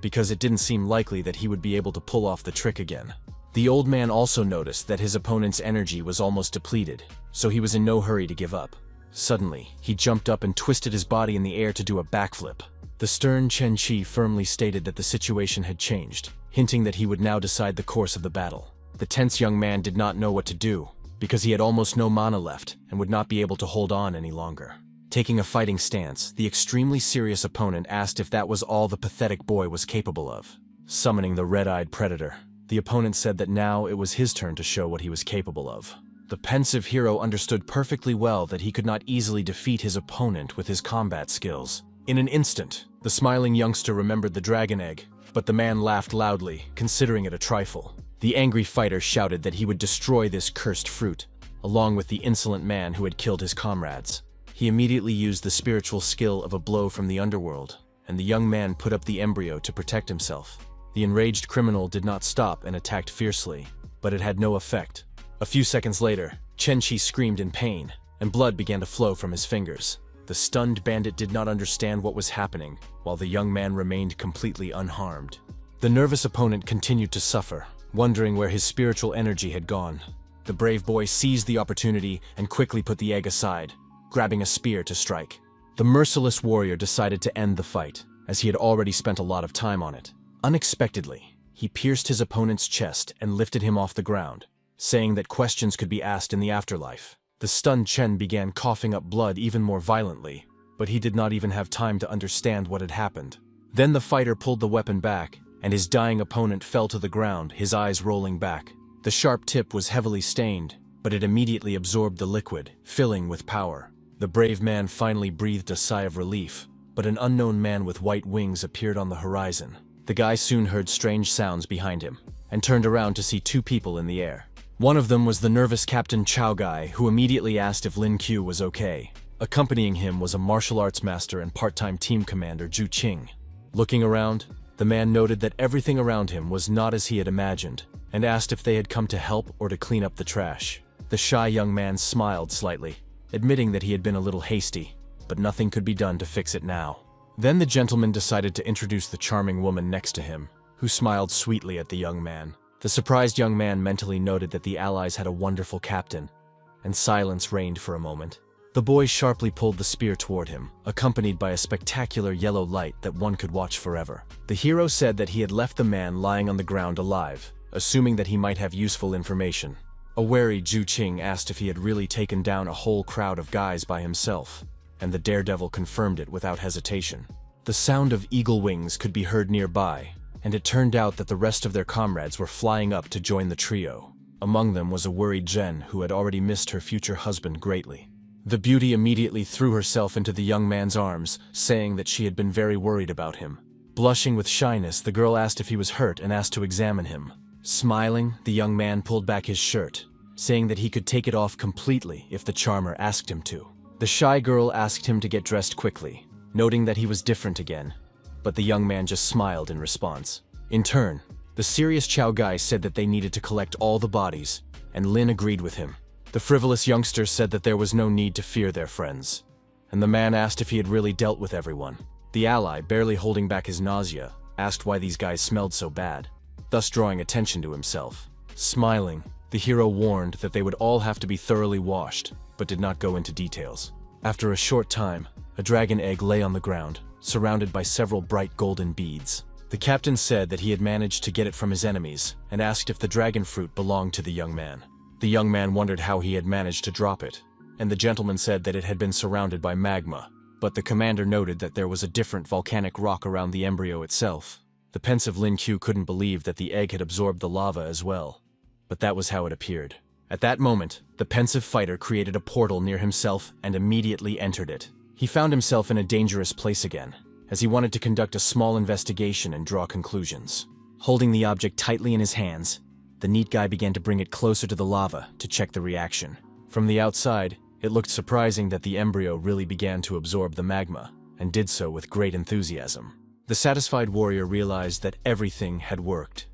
Speaker 1: because it didn't seem likely that he would be able to pull off the trick again. The old man also noticed that his opponent's energy was almost depleted, so he was in no hurry to give up. Suddenly, he jumped up and twisted his body in the air to do a backflip. The stern Chen Qi firmly stated that the situation had changed, hinting that he would now decide the course of the battle. The tense young man did not know what to do, because he had almost no mana left and would not be able to hold on any longer. Taking a fighting stance, the extremely serious opponent asked if that was all the pathetic boy was capable of. Summoning the red-eyed predator, the opponent said that now it was his turn to show what he was capable of. The pensive hero understood perfectly well that he could not easily defeat his opponent with his combat skills. In an instant, the smiling youngster remembered the dragon egg, but the man laughed loudly, considering it a trifle. The angry fighter shouted that he would destroy this cursed fruit, along with the insolent man who had killed his comrades. He immediately used the spiritual skill of a blow from the underworld, and the young man put up the embryo to protect himself. The enraged criminal did not stop and attacked fiercely, but it had no effect. A few seconds later, Chen Qi screamed in pain, and blood began to flow from his fingers. The stunned bandit did not understand what was happening, while the young man remained completely unharmed. The nervous opponent continued to suffer, wondering where his spiritual energy had gone. The brave boy seized the opportunity and quickly put the egg aside, grabbing a spear to strike. The merciless warrior decided to end the fight, as he had already spent a lot of time on it. Unexpectedly, he pierced his opponent's chest and lifted him off the ground, saying that questions could be asked in the afterlife. The stunned Chen began coughing up blood even more violently, but he did not even have time to understand what had happened. Then the fighter pulled the weapon back, and his dying opponent fell to the ground, his eyes rolling back. The sharp tip was heavily stained, but it immediately absorbed the liquid, filling with power. The brave man finally breathed a sigh of relief, but an unknown man with white wings appeared on the horizon. The guy soon heard strange sounds behind him, and turned around to see two people in the air. One of them was the nervous Captain Chow guy, who immediately asked if Lin Q was okay. Accompanying him was a martial arts master and part-time team commander Zhu Qing. Looking around, the man noted that everything around him was not as he had imagined, and asked if they had come to help or to clean up the trash. The shy young man smiled slightly, admitting that he had been a little hasty, but nothing could be done to fix it now. Then the gentleman decided to introduce the charming woman next to him, who smiled sweetly at the young man. The surprised young man mentally noted that the allies had a wonderful captain, and silence reigned for a moment. The boy sharply pulled the spear toward him, accompanied by a spectacular yellow light that one could watch forever. The hero said that he had left the man lying on the ground alive, assuming that he might have useful information. A wary Zhu Qing asked if he had really taken down a whole crowd of guys by himself, and the daredevil confirmed it without hesitation. The sound of eagle wings could be heard nearby, and it turned out that the rest of their comrades were flying up to join the trio. Among them was a worried Zhen who had already missed her future husband greatly. The beauty immediately threw herself into the young man's arms, saying that she had been very worried about him. Blushing with shyness, the girl asked if he was hurt and asked to examine him. Smiling, the young man pulled back his shirt, saying that he could take it off completely if the charmer asked him to. The shy girl asked him to get dressed quickly, noting that he was different again, but the young man just smiled in response. In turn, the serious Chow guy said that they needed to collect all the bodies, and Lin agreed with him. The frivolous youngster said that there was no need to fear their friends, and the man asked if he had really dealt with everyone. The ally, barely holding back his nausea, asked why these guys smelled so bad, thus drawing attention to himself. Smiling, the hero warned that they would all have to be thoroughly washed, but did not go into details. After a short time, a dragon egg lay on the ground, surrounded by several bright golden beads. The captain said that he had managed to get it from his enemies, and asked if the dragon fruit belonged to the young man. The young man wondered how he had managed to drop it, and the gentleman said that it had been surrounded by magma, but the commander noted that there was a different volcanic rock around the embryo itself. The pensive Lin Q couldn't believe that the egg had absorbed the lava as well, but that was how it appeared. At that moment, the pensive fighter created a portal near himself and immediately entered it. He found himself in a dangerous place again, as he wanted to conduct a small investigation and draw conclusions. Holding the object tightly in his hands, the neat guy began to bring it closer to the lava to check the reaction. From the outside, it looked surprising that the embryo really began to absorb the magma. and did so with great enthusiasm. The satisfied warrior realized that everything had worked,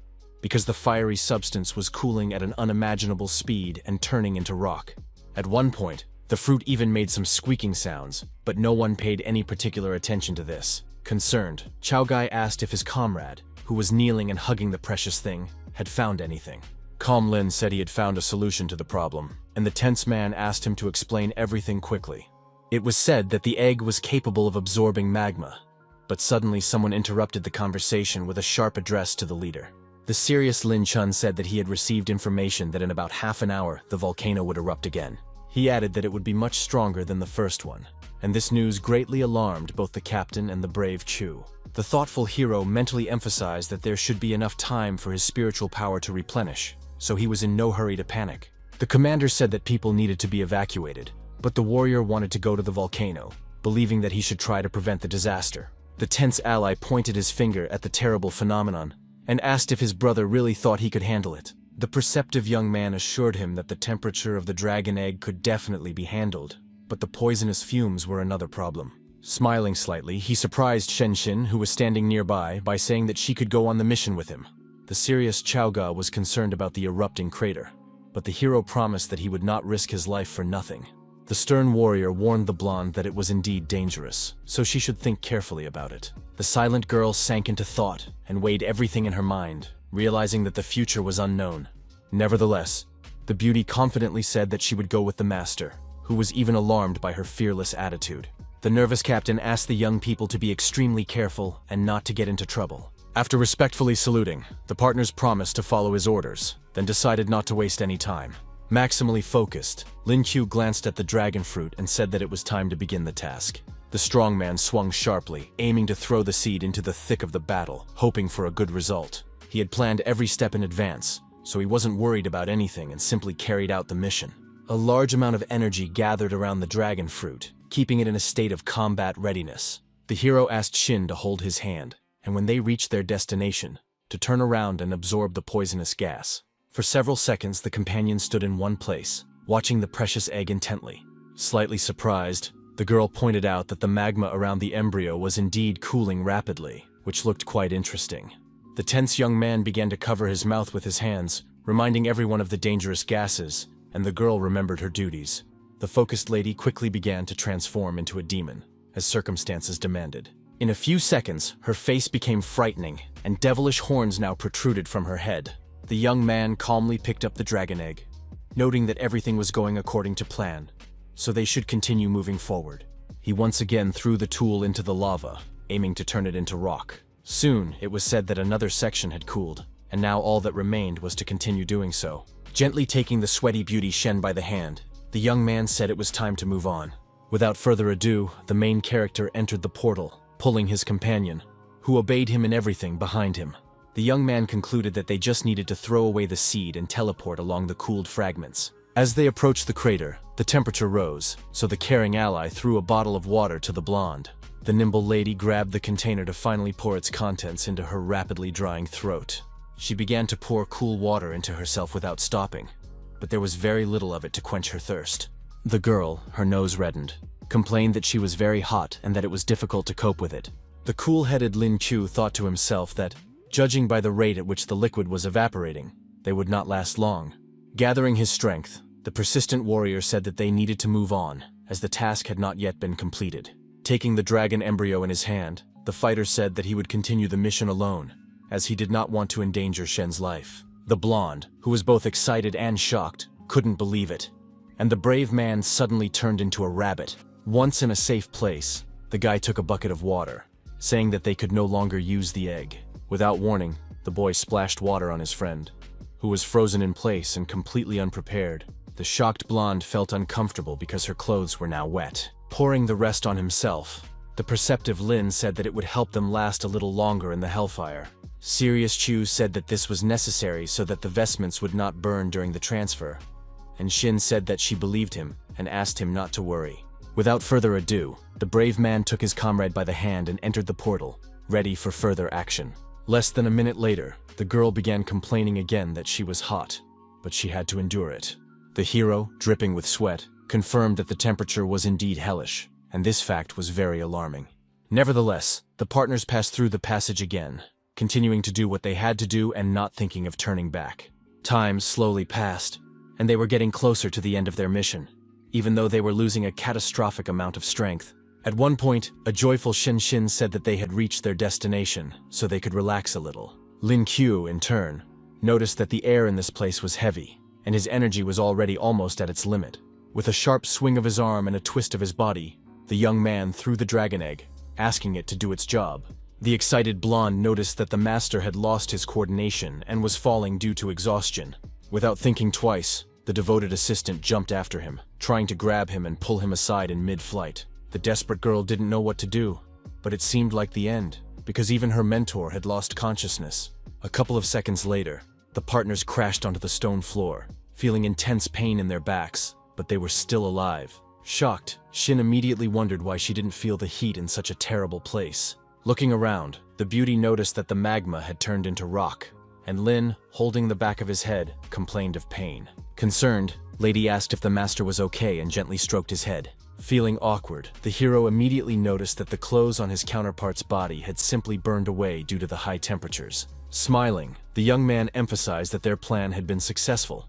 Speaker 1: because the fiery substance was cooling at an unimaginable speed and turning into rock. At one point, the fruit even made some squeaking sounds, but no one paid any particular attention to this. Concerned, Chow Guy asked if his comrade, who was kneeling and hugging the precious thing, had found anything. Calm Lin said he had found a solution to the problem, and the tense man asked him to explain everything quickly. It was said that the egg was capable of absorbing magma, but suddenly someone interrupted the conversation with a sharp address to the leader. The serious Lin Chun said that he had received information that in about half an hour the volcano would erupt again. He added that it would be much stronger than the first one, and this news greatly alarmed both the captain and the brave Chu. The thoughtful hero mentally emphasized that there should be enough time for his spiritual power to replenish, so he was in no hurry to panic. The commander said that people needed to be evacuated, but the warrior wanted to go to the volcano, believing that he should try to prevent the disaster. The tense ally pointed his finger at the terrible phenomenon and asked if his brother really thought he could handle it. The perceptive young man assured him that the temperature of the dragon egg could definitely be handled, but the poisonous fumes were another problem. Smiling slightly, he surprised Shen Xin, who was standing nearby, by saying that she could go on the mission with him. The serious Chao Ga was concerned about the erupting crater, but the hero promised that he would not risk his life for nothing. The stern warrior warned the blonde that it was indeed dangerous, so she should think carefully about it. The silent girl sank into thought and weighed everything in her mind, realizing that the future was unknown. Nevertheless, the beauty confidently said that she would go with the master, who was even alarmed by her fearless attitude. The nervous captain asked the young people to be extremely careful and not to get into trouble. After respectfully saluting, the partners promised to follow his orders, then decided not to waste any time. Maximally focused, Lin Qiu glanced at the dragon fruit and said that it was time to begin the task. The strong man swung sharply, aiming to throw the seed into the thick of the battle, hoping for a good result. He had planned every step in advance, so he wasn't worried about anything and simply carried out the mission. A large amount of energy gathered around the dragon fruit, keeping it in a state of combat readiness. The hero asked Shin to hold his hand, and when they reached their destination, to turn around and absorb the poisonous gas. For several seconds, the companion stood in one place, watching the precious egg intently. Slightly surprised, the girl pointed out that the magma around the embryo was indeed cooling rapidly, which looked quite interesting. The tense young man began to cover his mouth with his hands, reminding everyone of the dangerous gases, and the girl remembered her duties. The focused lady quickly began to transform into a demon, as circumstances demanded. In a few seconds, her face became frightening, and devilish horns now protruded from her head. The young man calmly picked up the dragon egg, noting that everything was going according to plan, so they should continue moving forward. He once again threw the tool into the lava, aiming to turn it into rock. Soon, it was said that another section had cooled, and now all that remained was to continue doing so. Gently taking the sweaty beauty Shen by the hand, the young man said it was time to move on. Without further ado, the main character entered the portal, pulling his companion, who obeyed him in everything behind him. The young man concluded that they just needed to throw away the seed and teleport along the cooled fragments. As they approached the crater, the temperature rose, so the caring ally threw a bottle of water to the blonde. The nimble lady grabbed the container to finally pour its contents into her rapidly drying throat. She began to pour cool water into herself without stopping, but there was very little of it to quench her thirst. The girl, her nose reddened, complained that she was very hot and that it was difficult to cope with it. The cool-headed Lin Qiu thought to himself that, judging by the rate at which the liquid was evaporating, they would not last long. Gathering his strength, the persistent warrior said that they needed to move on, as the task had not yet been completed. Taking the dragon embryo in his hand, the fighter said that he would continue the mission alone, as he did not want to endanger Shen's life. The blonde, who was both excited and shocked, couldn't believe it, and the brave man suddenly turned into a rabbit. Once in a safe place, the guy took a bucket of water, saying that they could no longer use the egg. Without warning, the boy splashed water on his friend, who was frozen in place and completely unprepared. The shocked blonde felt uncomfortable because her clothes were now wet. Pouring the rest on himself, the perceptive Lin said that it would help them last a little longer in the hellfire. Serious Chu said that this was necessary so that the vestments would not burn during the transfer, and Shin said that she believed him and asked him not to worry. Without further ado, the brave man took his comrade by the hand and entered the portal, ready for further action. Less than a minute later, the girl began complaining again that she was hot, but she had to endure it. The hero, dripping with sweat, confirmed that the temperature was indeed hellish, and this fact was very alarming. Nevertheless, the partners passed through the passage again, continuing to do what they had to do and not thinking of turning back. Time slowly passed, and they were getting closer to the end of their mission, even though they were losing a catastrophic amount of strength. At one point, a joyful Shin said that they had reached their destination, so they could relax a little. Lin Qiu, in turn, noticed that the air in this place was heavy, and his energy was already almost at its limit. With a sharp swing of his arm and a twist of his body, the young man threw the dragon egg, asking it to do its job. The excited blonde noticed that the master had lost his coordination and was falling due to exhaustion. Without thinking twice, the devoted assistant jumped after him, trying to grab him and pull him aside in mid-flight. The desperate girl didn't know what to do, but it seemed like the end, because even her mentor had lost consciousness. A couple of seconds later, the partners crashed onto the stone floor, feeling intense pain in their backs, but they were still alive. Shocked, Shin immediately wondered why she didn't feel the heat in such a terrible place. Looking around, the beauty noticed that the magma had turned into rock, and Lin, holding the back of his head, complained of pain. Concerned, Lady asked if the master was okay and gently stroked his head. Feeling awkward, the hero immediately noticed that the clothes on his counterpart's body had simply burned away due to the high temperatures. Smiling, the young man emphasized that their plan had been successful,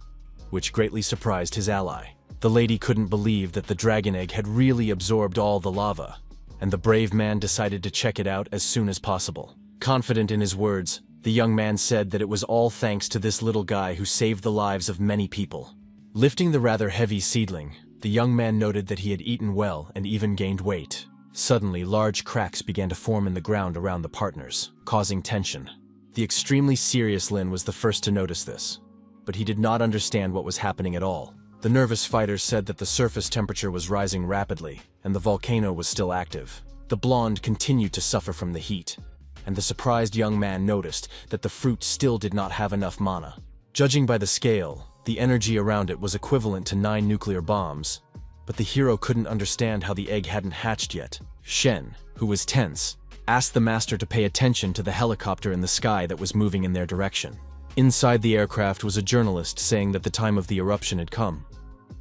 Speaker 1: which greatly surprised his ally. The lady couldn't believe that the dragon egg had really absorbed all the lava, and the brave man decided to check it out as soon as possible. Confident in his words, the young man said that it was all thanks to this little guy who saved the lives of many people. Lifting the rather heavy seedling, the young man noted that he had eaten well and even gained weight. Suddenly, large cracks began to form in the ground around the partners, causing tension. The extremely serious Lin was the first to notice this, but he did not understand what was happening at all. The nervous fighters said that the surface temperature was rising rapidly, and the volcano was still active. The blonde continued to suffer from the heat, and the surprised young man noticed that the fruit still did not have enough mana. Judging by the scale, the energy around it was equivalent to 9 nuclear bombs, but the hero couldn't understand how the egg hadn't hatched yet. Shen, who was tense, asked the master to pay attention to the helicopter in the sky that was moving in their direction. Inside the aircraft was a journalist saying that the time of the eruption had come,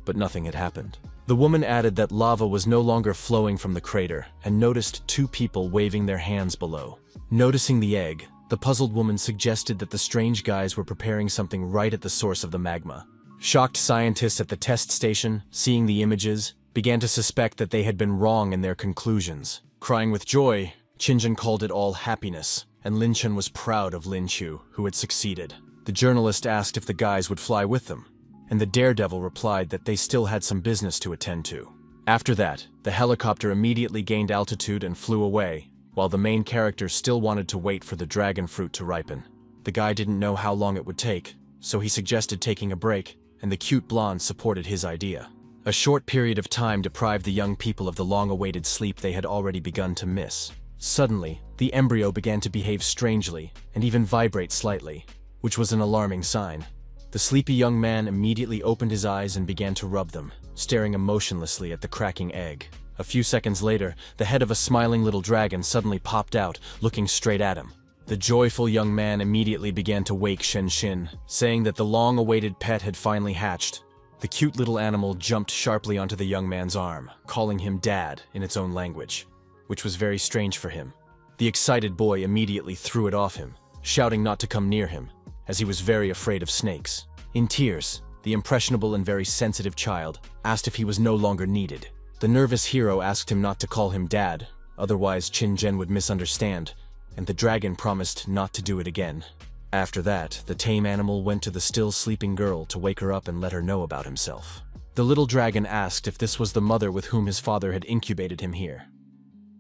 Speaker 1: but nothing had happened. The woman added that lava was no longer flowing from the crater and noticed 2 people waving their hands below. Noticing the egg, the puzzled woman suggested that the strange guys were preparing something right at the source of the magma. Shocked scientists at the test station, seeing the images, began to suspect that they had been wrong in their conclusions. Crying with joy, Qinjin called it all happiness, and Lin Chen was proud of Lin Qiu, who had succeeded. The journalist asked if the guys would fly with them, and the daredevil replied that they still had some business to attend to. After that, the helicopter immediately gained altitude and flew away, while the main character still wanted to wait for the dragon fruit to ripen. The guy didn't know how long it would take, so he suggested taking a break, and the cute blonde supported his idea. A short period of time deprived the young people of the long-awaited sleep they had already begun to miss. Suddenly, the embryo began to behave strangely and even vibrate slightly, which was an alarming sign. The sleepy young man immediately opened his eyes and began to rub them, staring emotionlessly at the cracking egg. A few seconds later, the head of a smiling little dragon suddenly popped out, looking straight at him. The joyful young man immediately began to wake Shen, saying that the long-awaited pet had finally hatched. The cute little animal jumped sharply onto the young man's arm, calling him Dad in its own language, which was very strange for him. The excited boy immediately threw it off him, shouting not to come near him, as he was very afraid of snakes. In tears, the impressionable and very sensitive child asked if he was no longer needed. The nervous hero asked him not to call him Dad, otherwise Qinjin would misunderstand, and the dragon promised not to do it again. After that, the tame animal went to the still sleeping girl to wake her up and let her know about himself. The little dragon asked if this was the mother with whom his father had incubated him here.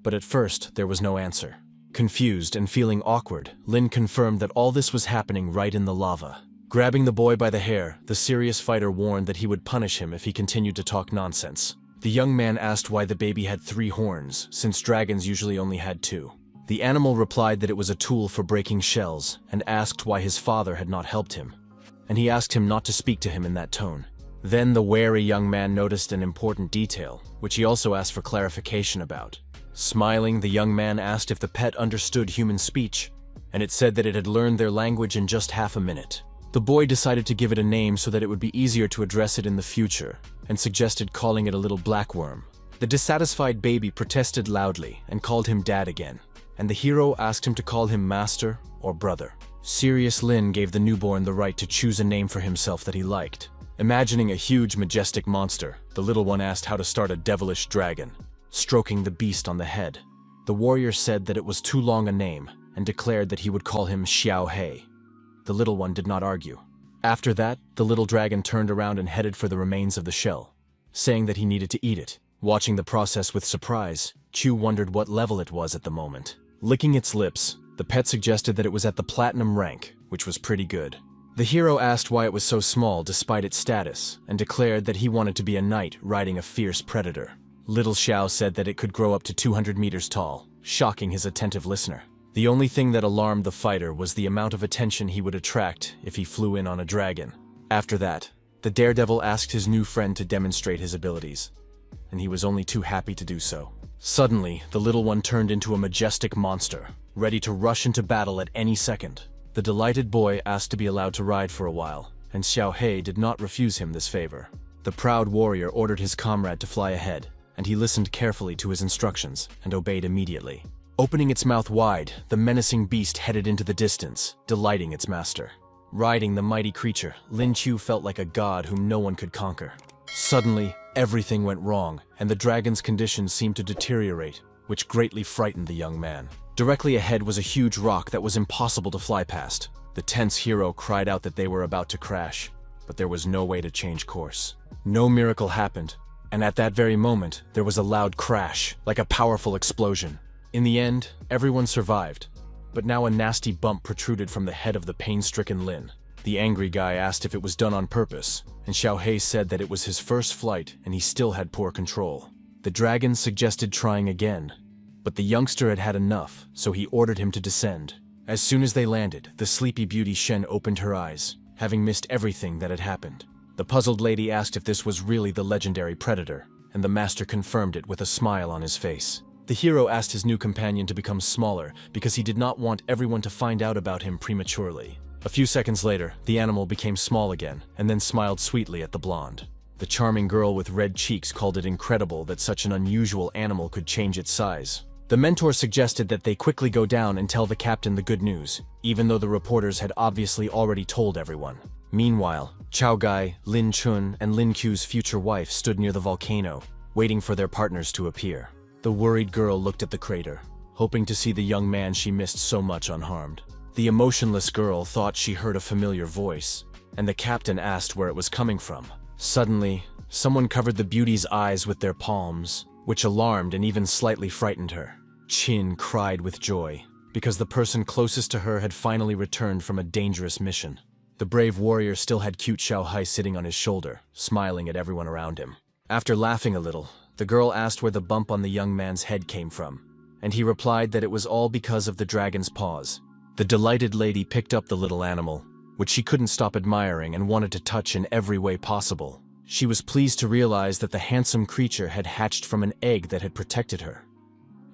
Speaker 1: But at first, there was no answer. Confused and feeling awkward, Lin confirmed that all this was happening right in the lava. Grabbing the boy by the hair, the serious fighter warned that he would punish him if he continued to talk nonsense. The young man asked why the baby had 3 horns, since dragons usually only had 2. The animal replied that it was a tool for breaking shells, and asked why his father had not helped him, and he asked him not to speak to him in that tone. Then the wary young man noticed an important detail, which he also asked for clarification about. Smiling, the young man asked if the pet understood human speech, and it said that it had learned their language in just half a minute. The boy decided to give it a name so that it would be easier to address it in the future, and suggested calling it a little black worm. The dissatisfied baby protested loudly and called him dad again, and the hero asked him to call him master or brother. Serious Lin gave the newborn the right to choose a name for himself that he liked. Imagining a huge, majestic monster, the little one asked how to start a devilish dragon, stroking the beast on the head. The warrior said that it was too long a name and declared that he would call him Xiao Hei. The little one did not argue. After that, the little dragon turned around and headed for the remains of the shell, saying that he needed to eat it. Watching the process with surprise, Chu wondered what level it was at the moment. Licking its lips, the pet suggested that it was at the platinum rank, which was pretty good. The hero asked why it was so small despite its status, and declared that he wanted to be a knight riding a fierce predator. Little Xiao said that it could grow up to 200 meters tall, shocking his attentive listener. The only thing that alarmed the fighter was the amount of attention he would attract if he flew in on a dragon. After that, the daredevil asked his new friend to demonstrate his abilities, and he was only too happy to do so. Suddenly, the little one turned into a majestic monster, ready to rush into battle at any second. The delighted boy asked to be allowed to ride for a while, and Xiao Hei did not refuse him this favor. The proud warrior ordered his comrade to fly ahead, and he listened carefully to his instructions and obeyed immediately. Opening its mouth wide, the menacing beast headed into the distance, delighting its master. Riding the mighty creature, Lin Chu felt like a god whom no one could conquer. Suddenly, everything went wrong, and the dragon's condition seemed to deteriorate, which greatly frightened the young man. Directly ahead was a huge rock that was impossible to fly past. The tense hero cried out that they were about to crash, but there was no way to change course. No miracle happened, and at that very moment, there was a loud crash, like a powerful explosion. In the end, everyone survived, but now a nasty bump protruded from the head of the pain-stricken Lin. The angry guy asked if it was done on purpose, and Xiao Hei said that it was his first flight and he still had poor control. The dragon suggested trying again, but the youngster had had enough, so he ordered him to descend. As soon as they landed, the sleepy beauty Shen opened her eyes, having missed everything that had happened. The puzzled lady asked if this was really the legendary predator, and the master confirmed it with a smile on his face. The hero asked his new companion to become smaller because he did not want everyone to find out about him prematurely. A few seconds later, the animal became small again, and then smiled sweetly at the blonde. The charming girl with red cheeks called it incredible that such an unusual animal could change its size. The mentor suggested that they quickly go down and tell the captain the good news, even though the reporters had obviously already told everyone. Meanwhile, Chao Gai, Lin Chun, and Lin Qiu's future wife stood near the volcano, waiting for their partners to appear. The worried girl looked at the crater, hoping to see the young man she missed so much unharmed. The emotionless girl thought she heard a familiar voice, and the captain asked where it was coming from. Suddenly, someone covered the beauty's eyes with their palms, which alarmed and even slightly frightened her. Qin cried with joy, because the person closest to her had finally returned from a dangerous mission. The brave warrior still had cute Xiao Hai sitting on his shoulder, smiling at everyone around him. After laughing a little, the girl asked where the bump on the young man's head came from, and he replied that it was all because of the dragon's paws. The delighted lady picked up the little animal, which she couldn't stop admiring and wanted to touch in every way possible. She was pleased to realize that the handsome creature had hatched from an egg that had protected her,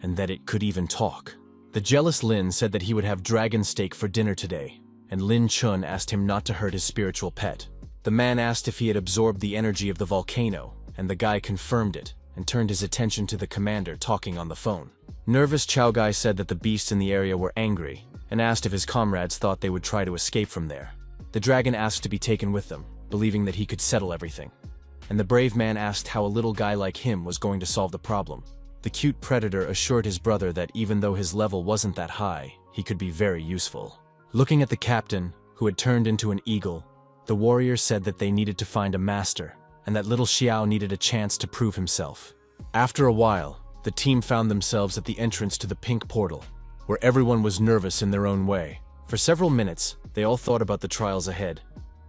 Speaker 1: and that it could even talk. The jealous Lin said that he would have dragon steak for dinner today, and Lin Chun asked him not to hurt his spiritual pet. The man asked if he had absorbed the energy of the volcano, and the guy confirmed it, and turned his attention to the commander talking on the phone. Nervous Chao Gai said that the beasts in the area were angry, and asked if his comrades thought they would try to escape from there. The dragon asked to be taken with them, believing that he could settle everything. And the brave man asked how a little guy like him was going to solve the problem. The cute predator assured his brother that even though his level wasn't that high, he could be very useful. Looking at the captain, who had turned into an eagle, the warrior said that they needed to find a master, and that little Xiao needed a chance to prove himself. After a while, the team found themselves at the entrance to the pink portal, where everyone was nervous in their own way. For several minutes, they all thought about the trials ahead,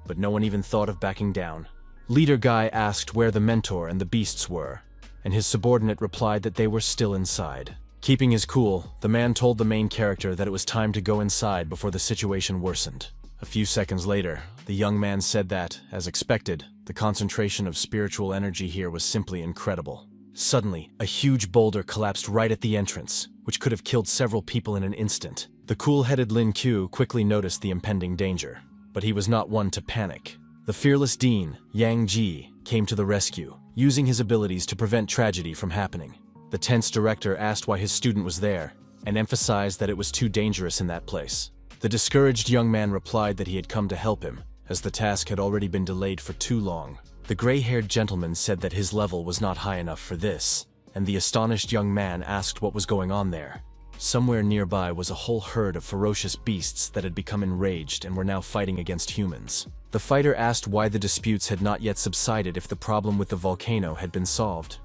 Speaker 1: but no one even thought of backing down. Leader Guy asked where the mentor and the beasts were, and his subordinate replied that they were still inside. Keeping his cool, the man told the main character that it was time to go inside before the situation worsened. A few seconds later, the young man said that, as expected, the concentration of spiritual energy here was simply incredible. Suddenly, a huge boulder collapsed right at the entrance, which could have killed several people in an instant. The cool-headed Lin Qiu quickly noticed the impending danger, but he was not one to panic. The fearless Dean, Yang Ji, came to the rescue, using his abilities to prevent tragedy from happening. The tense director asked why his student was there, and emphasized that it was too dangerous in that place. The discouraged young man replied that he had come to help him, as the task had already been delayed for too long. The gray-haired gentleman said that his level was not high enough for this, and the astonished young man asked what was going on there. Somewhere nearby was a whole herd of ferocious beasts that had become enraged and were now fighting against humans. The fighter asked why the disputes had not yet subsided if the problem with the volcano had been solved.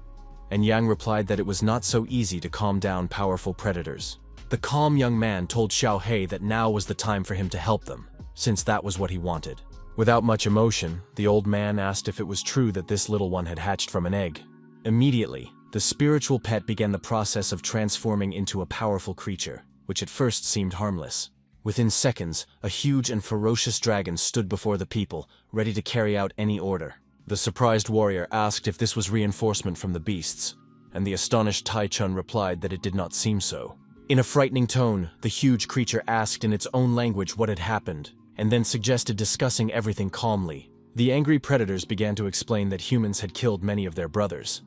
Speaker 1: And Yang replied that it was not so easy to calm down powerful predators. The calm young man told Xiaohei that now was the time for him to help them, since that was what he wanted. Without much emotion, the old man asked if it was true that this little one had hatched from an egg. Immediately, the spiritual pet began the process of transforming into a powerful creature, which at first seemed harmless. Within seconds, a huge and ferocious dragon stood before the people, ready to carry out any order. The surprised warrior asked if this was reinforcement from the beasts, and the astonished Tai-chun replied that it did not seem so. In a frightening tone, the huge creature asked in its own language what had happened, and then suggested discussing everything calmly. The angry predators began to explain that humans had killed many of their brothers,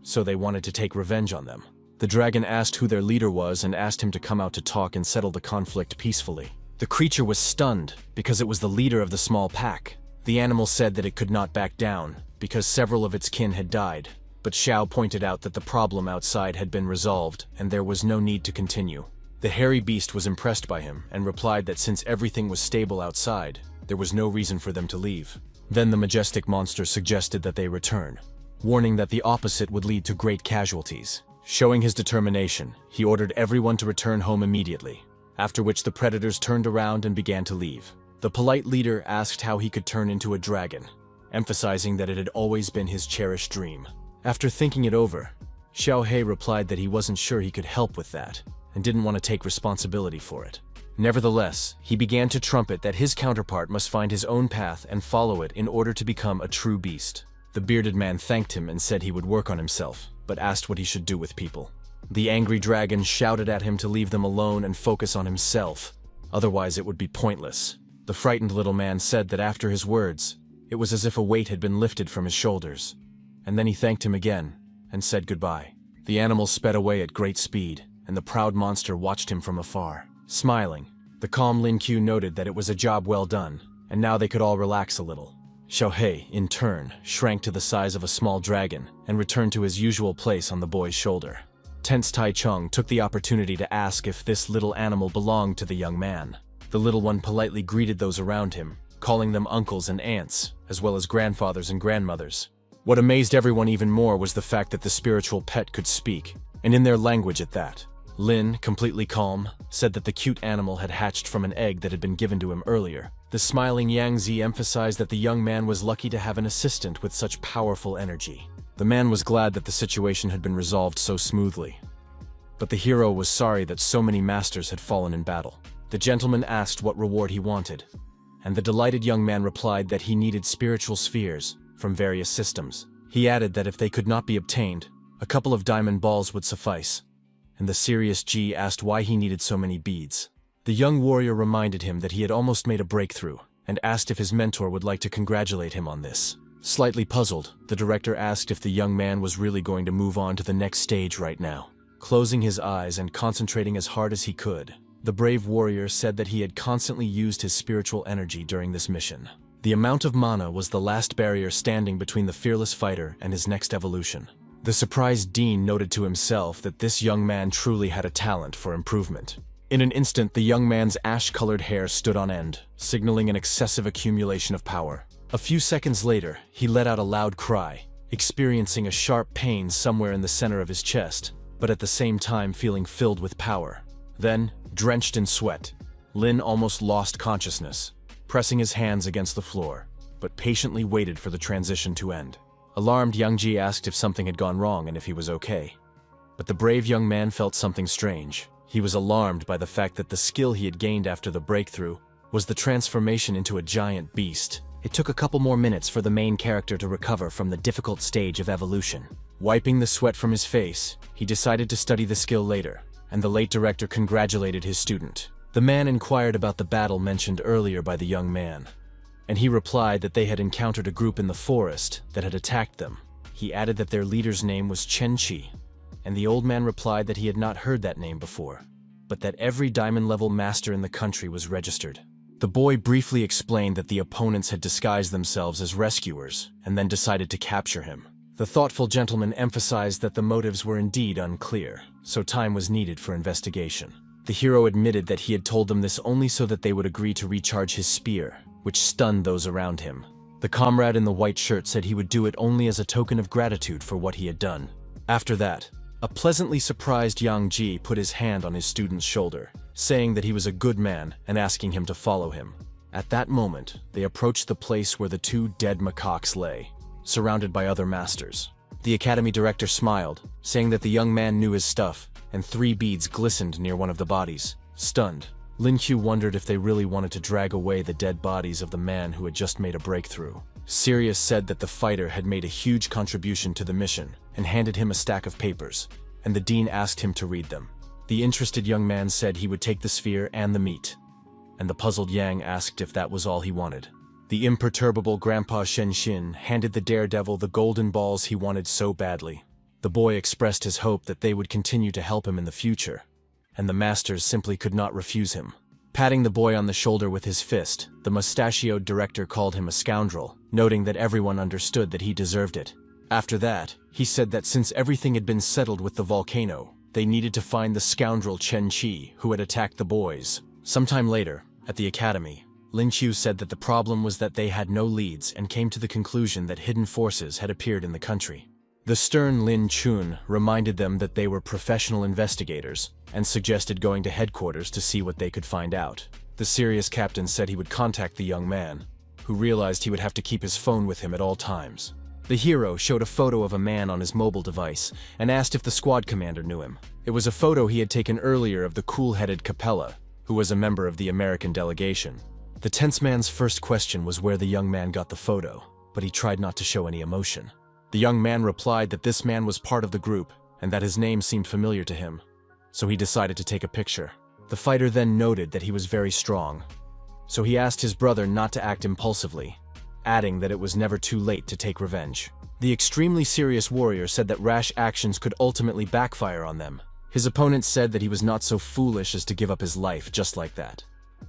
Speaker 1: so they wanted to take revenge on them. The dragon asked who their leader was and asked him to come out to talk and settle the conflict peacefully. The creature was stunned because it was the leader of the small pack. The animal said that it could not back down because several of its kin had died, but Xiao pointed out that the problem outside had been resolved and there was no need to continue. The hairy beast was impressed by him and replied that since everything was stable outside, there was no reason for them to leave. Then the majestic monster suggested that they return, warning that the opposite would lead to great casualties. Showing his determination, he ordered everyone to return home immediately, after which the predators turned around and began to leave. The polite leader asked how he could turn into a dragon, emphasizing that it had always been his cherished dream. After thinking it over, Xiaohei replied that he wasn't sure he could help with that, and didn't want to take responsibility for it. Nevertheless, he began to trumpet that his counterpart must find his own path and follow it in order to become a true beast. The bearded man thanked him and said he would work on himself, but asked what he should do with people. The angry dragon shouted at him to leave them alone and focus on himself, otherwise it would be pointless. The frightened little man said that after his words, it was as if a weight had been lifted from his shoulders, and then he thanked him again and said goodbye. The animal sped away at great speed, and the proud monster watched him from afar. Smiling, the calm Lin Q noted that it was a job well done, and now they could all relax a little. Xiaohei, in turn, shrank to the size of a small dragon and returned to his usual place on the boy's shoulder. Tense Tai-chung took the opportunity to ask if this little animal belonged to the young man. The little one politely greeted those around him, calling them uncles and aunts, as well as grandfathers and grandmothers. What amazed everyone even more was the fact that the spiritual pet could speak, and in their language at that. Lin, completely calm, said that the cute animal had hatched from an egg that had been given to him earlier. The smiling Yang Zi emphasized that the young man was lucky to have an assistant with such powerful energy. The man was glad that the situation had been resolved so smoothly. But the hero was sorry that so many masters had fallen in battle. The gentleman asked what reward he wanted, and the delighted young man replied that he needed spiritual spheres from various systems. He added that if they could not be obtained, a couple of diamond balls would suffice, and the serious G asked why he needed so many beads. The young warrior reminded him that he had almost made a breakthrough, and asked if his mentor would like to congratulate him on this. Slightly puzzled, the director asked if the young man was really going to move on to the next stage right now. Closing his eyes and concentrating as hard as he could, the brave warrior said that he had constantly used his spiritual energy during this mission. The amount of mana was the last barrier standing between the fearless fighter and his next evolution. The surprised Dean noted to himself that this young man truly had a talent for improvement. In an instant, the young man's ash-colored hair stood on end, signaling an excessive accumulation of power. A few seconds later, he let out a loud cry, experiencing a sharp pain somewhere in the center of his chest, but at the same time feeling filled with power. Then, drenched in sweat, Lin almost lost consciousness, pressing his hands against the floor, but patiently waited for the transition to end. Alarmed, Yang Ji asked if something had gone wrong and if he was okay. But the brave young man felt something strange. He was alarmed by the fact that the skill he had gained after the breakthrough was the transformation into a giant beast. It took a couple more minutes for the main character to recover from the difficult stage of evolution. Wiping the sweat from his face, he decided to study the skill later, and the late director congratulated his student. The man inquired about the battle mentioned earlier by the young man, and he replied that they had encountered a group in the forest that had attacked them. He added that their leader's name was Chenchi, and the old man replied that he had not heard that name before, but that every diamond-level master in the country was registered. The boy briefly explained that the opponents had disguised themselves as rescuers and then decided to capture him. The thoughtful gentleman emphasized that the motives were indeed unclear, so time was needed for investigation. The hero admitted that he had told them this only so that they would agree to recharge his spear, which stunned those around him. The comrade in the white shirt said he would do it only as a token of gratitude for what he had done. After that, a pleasantly surprised Yang Ji put his hand on his student's shoulder, saying that he was a good man and asking him to follow him. At that moment, they approached the place where the two dead macaques lay, surrounded by other masters. The academy director smiled, saying that the young man knew his stuff, and 3 beads glistened near one of the bodies. Stunned, Lin Q wondered if they really wanted to drag away the dead bodies of the man who had just made a breakthrough. Sirius said that the fighter had made a huge contribution to the mission and handed him a stack of papers, and the dean asked him to read them. The interested young man said he would take the sphere and the meat, and the puzzled Yang asked if that was all he wanted. The imperturbable Grandpa Shenshin handed the daredevil the golden balls he wanted so badly. The boy expressed his hope that they would continue to help him in the future, and the masters simply could not refuse him. Patting the boy on the shoulder with his fist, the mustachioed director called him a scoundrel, noting that everyone understood that he deserved it. After that, he said that since everything had been settled with the volcano, they needed to find the scoundrel Chen Qi who had attacked the boys. Sometime later, at the academy, Lin Qiu said that the problem was that they had no leads and came to the conclusion that hidden forces had appeared in the country. The stern Lin Chun reminded them that they were professional investigators and suggested going to headquarters to see what they could find out. The serious captain said he would contact the young man, who realized he would have to keep his phone with him at all times. The hero showed a photo of a man on his mobile device and asked if the squad commander knew him. It was a photo he had taken earlier of the cool-headed Capella, who was a member of the American delegation. The tense man's first question was where the young man got the photo, but he tried not to show any emotion. The young man replied that this man was part of the group and that his name seemed familiar to him, so he decided to take a picture. The fighter then noted that he was very strong, so he asked his brother not to act impulsively, adding that it was never too late to take revenge. The extremely serious warrior said that rash actions could ultimately backfire on them. His opponent said that he was not so foolish as to give up his life just like that,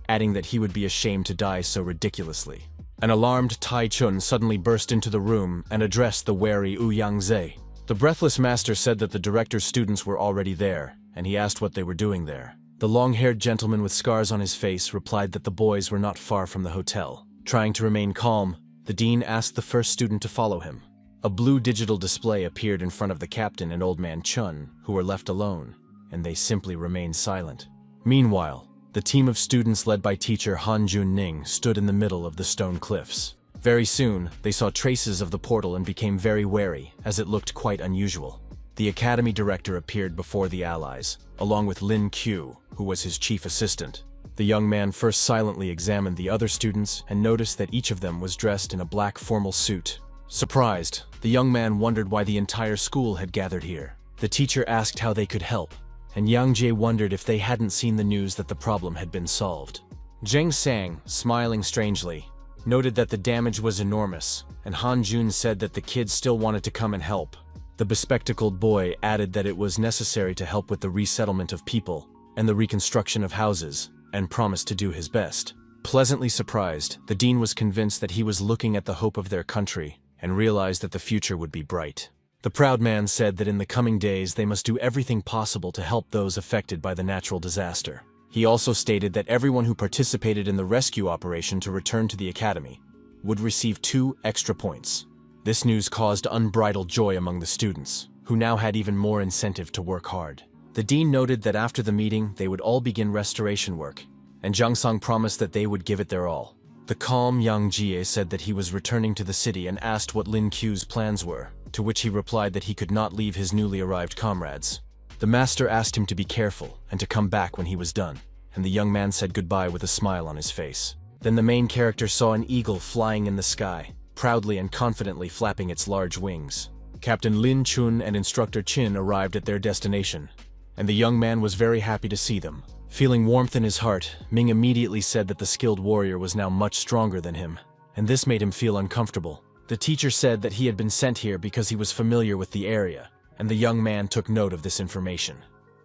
Speaker 1: adding that he would be ashamed to die so ridiculously. An alarmed Tai Chun suddenly burst into the room and addressed the wary Wu Yangze. The breathless master said that the director's students were already there, and he asked what they were doing there. The long-haired gentleman with scars on his face replied that the boys were not far from the hotel. Trying to remain calm, the dean asked the first student to follow him. A blue digital display appeared in front of the captain and old man Chun, who were left alone, and they simply remained silent. Meanwhile, the team of students led by teacher Han Jun Ning stood in the middle of the stone cliffs. Very soon, they saw traces of the portal and became very wary, as it looked quite unusual. The academy director appeared before the allies, along with Lin Q, who was his chief assistant. The young man first silently examined the other students and noticed that each of them was dressed in a black formal suit. Surprised, the young man wondered why the entire school had gathered here. The teacher asked how they could help, and Yang Jie wondered if they hadn't seen the news that the problem had been solved. Zheng Sang, smiling strangely, noted that the damage was enormous, and Han Jun said that the kids still wanted to come and help. The bespectacled boy added that it was necessary to help with the resettlement of people and the reconstruction of houses, and promised to do his best. Pleasantly surprised, the dean was convinced that he was looking at the hope of their country and realized that the future would be bright. The proud man said that in the coming days they must do everything possible to help those affected by the natural disaster. He also stated that everyone who participated in the rescue operation to return to the academy would receive 2 extra points. This news caused unbridled joy among the students, who now had even more incentive to work hard. The dean noted that after the meeting they would all begin restoration work, and Zhang Sang promised that they would give it their all. The calm Yang Jie said that he was returning to the city and asked what Lin Qiu's plans were, to which he replied that he could not leave his newly arrived comrades. The master asked him to be careful and to come back when he was done, and the young man said goodbye with a smile on his face. Then the main character saw an eagle flying in the sky, proudly and confidently flapping its large wings. Captain Lin Chun and Instructor Chin arrived at their destination, and the young man was very happy to see them. Feeling warmth in his heart, Ming immediately said that the skilled warrior was now much stronger than him, and this made him feel uncomfortable. The teacher said that he had been sent here because he was familiar with the area, and the young man took note of this information.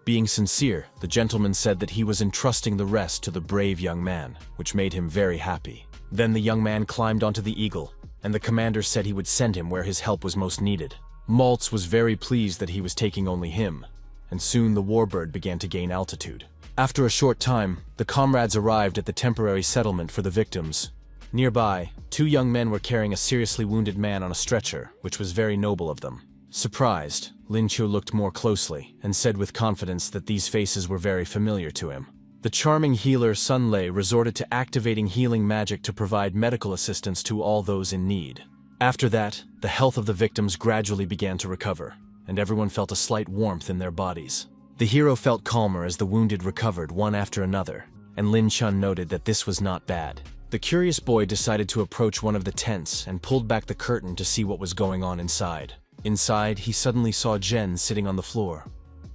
Speaker 1: Being sincere, the gentleman said that he was entrusting the rest to the brave young man, which made him very happy. Then the young man climbed onto the eagle, and the commander said he would send him where his help was most needed. Maltz was very pleased that he was taking only him, and soon the warbird began to gain altitude. After a short time, the comrades arrived at the temporary settlement for the victims. Nearby, 2 young men were carrying a seriously wounded man on a stretcher, which was very noble of them. Surprised, Lin Qiu looked more closely and said with confidence that these faces were very familiar to him. The charming healer Sun Lei resorted to activating healing magic to provide medical assistance to all those in need. After that, the health of the victims gradually began to recover, and everyone felt a slight warmth in their bodies. The hero felt calmer as the wounded recovered one after another, and Lin Chun noted that this was not bad. The curious boy decided to approach one of the tents and pulled back the curtain to see what was going on inside. Inside, he suddenly saw Jen sitting on the floor,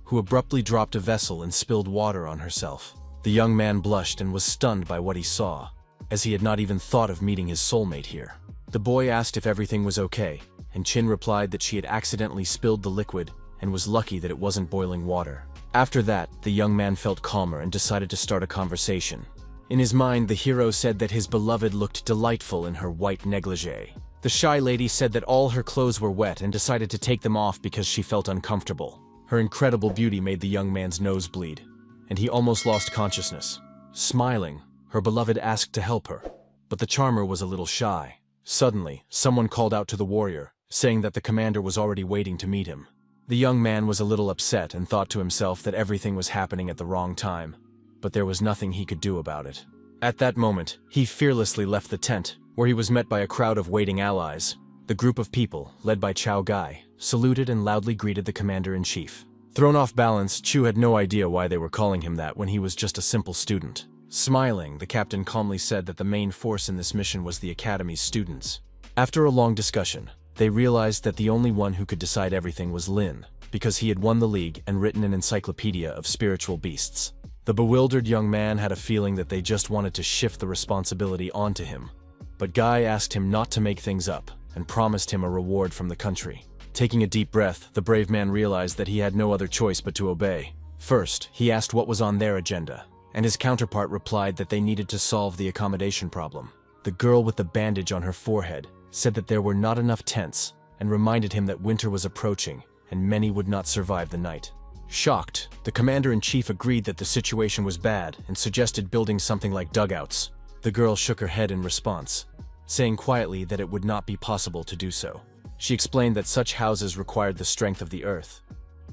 Speaker 1: who abruptly dropped a vessel and spilled water on herself. The young man blushed and was stunned by what he saw, as he had not even thought of meeting his soulmate here. The boy asked if everything was okay, and Chin replied that she had accidentally spilled the liquid and was lucky that it wasn't boiling water. After that, the young man felt calmer and decided to start a conversation. In his mind, the hero said that his beloved looked delightful in her white negligee. The shy lady said that all her clothes were wet and decided to take them off because she felt uncomfortable. Her incredible beauty made the young man's nose bleed, and he almost lost consciousness. Smiling, her beloved asked to help her, but the charmer was a little shy. Suddenly, someone called out to the warrior, saying that the commander was already waiting to meet him. The young man was a little upset and thought to himself that everything was happening at the wrong time, but there was nothing he could do about it. At that moment, he fearlessly left the tent, where he was met by a crowd of waiting allies. The group of people, led by Chao Gai, saluted and loudly greeted the commander-in-chief. Thrown off balance, Chu had no idea why they were calling him that when he was just a simple student. Smiling, the captain calmly said that the main force in this mission was the academy's students. After a long discussion, they realized that the only one who could decide everything was Lin, because he had won the league and written an encyclopedia of spiritual beasts. The bewildered young man had a feeling that they just wanted to shift the responsibility onto him. But Guy asked him not to make things up and promised him a reward from the country. Taking a deep breath, the brave man realized that he had no other choice but to obey. First, he asked what was on their agenda, and his counterpart replied that they needed to solve the accommodation problem. The girl with the bandage on her forehead said that there were not enough tents and reminded him that winter was approaching and many would not survive the night. Shocked, the commander-in-chief agreed that the situation was bad and suggested building something like dugouts. The girl shook her head in response, saying quietly that it would not be possible to do so. She explained that such houses required the strength of the earth,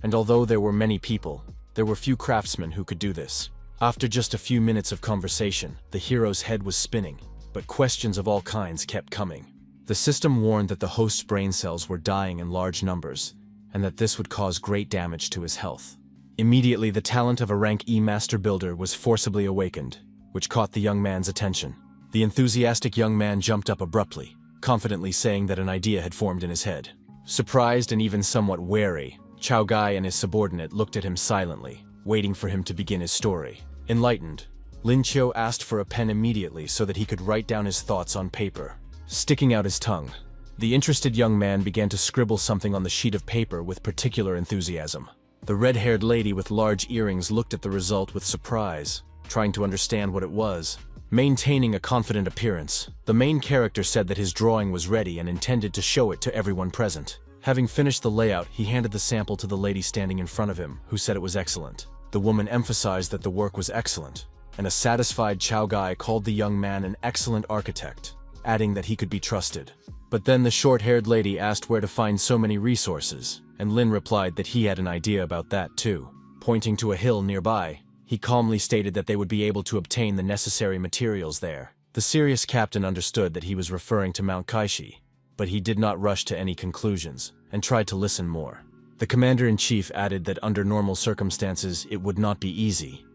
Speaker 1: and although there were many people, there were few craftsmen who could do this. After just a few minutes of conversation, the hero's head was spinning, but questions of all kinds kept coming. The system warned that the host's brain cells were dying in large numbers, and that this would cause great damage to his health. Immediately, the talent of a rank E master builder was forcibly awakened, which caught the young man's attention. The enthusiastic young man jumped up abruptly, confidently saying that an idea had formed in his head. Surprised and even somewhat wary, Chao Gai and his subordinate looked at him silently, waiting for him to begin his story. Enlightened, Lin Qiu asked for a pen immediately so that he could write down his thoughts on paper. Sticking out his tongue, the interested young man began to scribble something on the sheet of paper with particular enthusiasm. The red-haired lady with large earrings looked at the result with surprise, trying to understand what it was. Maintaining a confident appearance, the main character said that his drawing was ready and intended to show it to everyone present. Having finished the layout, he handed the sample to the lady standing in front of him, who said it was excellent. The woman emphasized that the work was excellent, and a satisfied Chao Gai called the young man an excellent architect, adding that he could be trusted. But then the short-haired lady asked where to find so many resources, and Lin replied that he had an idea about that too. Pointing to a hill nearby, he calmly stated that they would be able to obtain the necessary materials there. The serious captain understood that he was referring to Mount Kaishi, but he did not rush to any conclusions, and tried to listen more. The commander-in-chief added that under normal circumstances it would not be easy,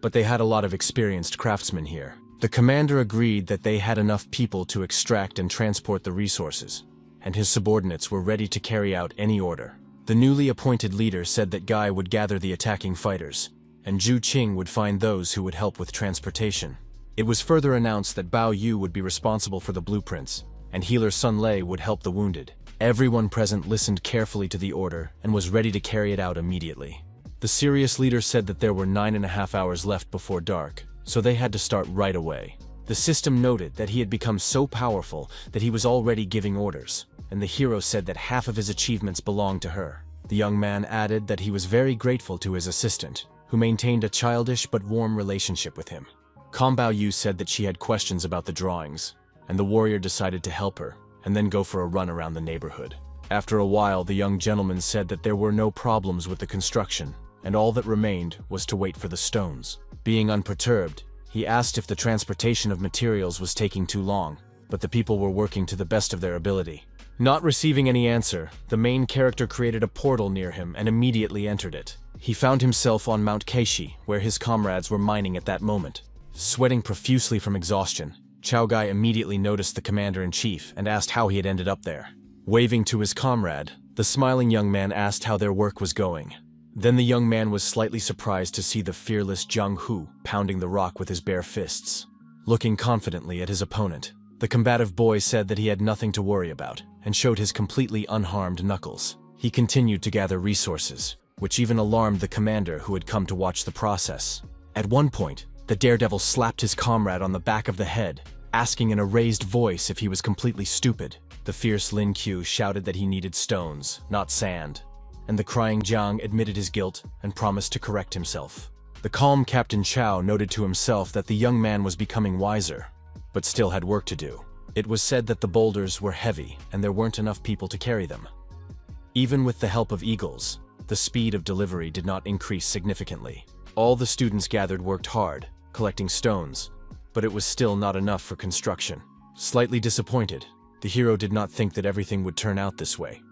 Speaker 1: but they had a lot of experienced craftsmen here. The commander agreed that they had enough people to extract and transport the resources, and his subordinates were ready to carry out any order. The newly appointed leader said that Guy would gather the attacking fighters, and Zhu Qing would find those who would help with transportation. It was further announced that Bao Yu would be responsible for the blueprints, and healer Sun Lei would help the wounded. Everyone present listened carefully to the order and was ready to carry it out immediately. The serious leader said that there were 9.5 hours left before dark, so they had to start right away. The system noted that he had become so powerful that he was already giving orders, and the hero said that half of his achievements belonged to her. The young man added that he was very grateful to his assistant, who maintained a childish but warm relationship with him. Bao Yu said that she had questions about the drawings, and the warrior decided to help her, and then go for a run around the neighborhood. After a while, the young gentleman said that there were no problems with the construction, and all that remained was to wait for the stones. Being unperturbed, he asked if the transportation of materials was taking too long, but the people were working to the best of their ability. Not receiving any answer, the main character created a portal near him and immediately entered it. He found himself on Mount Keishi, where his comrades were mining at that moment. Sweating profusely from exhaustion, Chao Gai immediately noticed the commander-in-chief and asked how he had ended up there. Waving to his comrade, the smiling young man asked how their work was going. Then the young man was slightly surprised to see the fearless Jiang Hu pounding the rock with his bare fists. Looking confidently at his opponent, the combative boy said that he had nothing to worry about and showed his completely unharmed knuckles. He continued to gather resources, which even alarmed the commander who had come to watch the process. At one point, the daredevil slapped his comrade on the back of the head, asking in a raised voice if he was completely stupid. The fierce Lin Qiu shouted that he needed stones, not sand, and the crying Jiang admitted his guilt and promised to correct himself. The calm Captain Chao noted to himself that the young man was becoming wiser, but still had work to do. It was said that the boulders were heavy and there weren't enough people to carry them. Even with the help of eagles, the speed of delivery did not increase significantly. All the students gathered worked hard, collecting stones, but it was still not enough for construction. Slightly disappointed, the hero did not think that everything would turn out this way,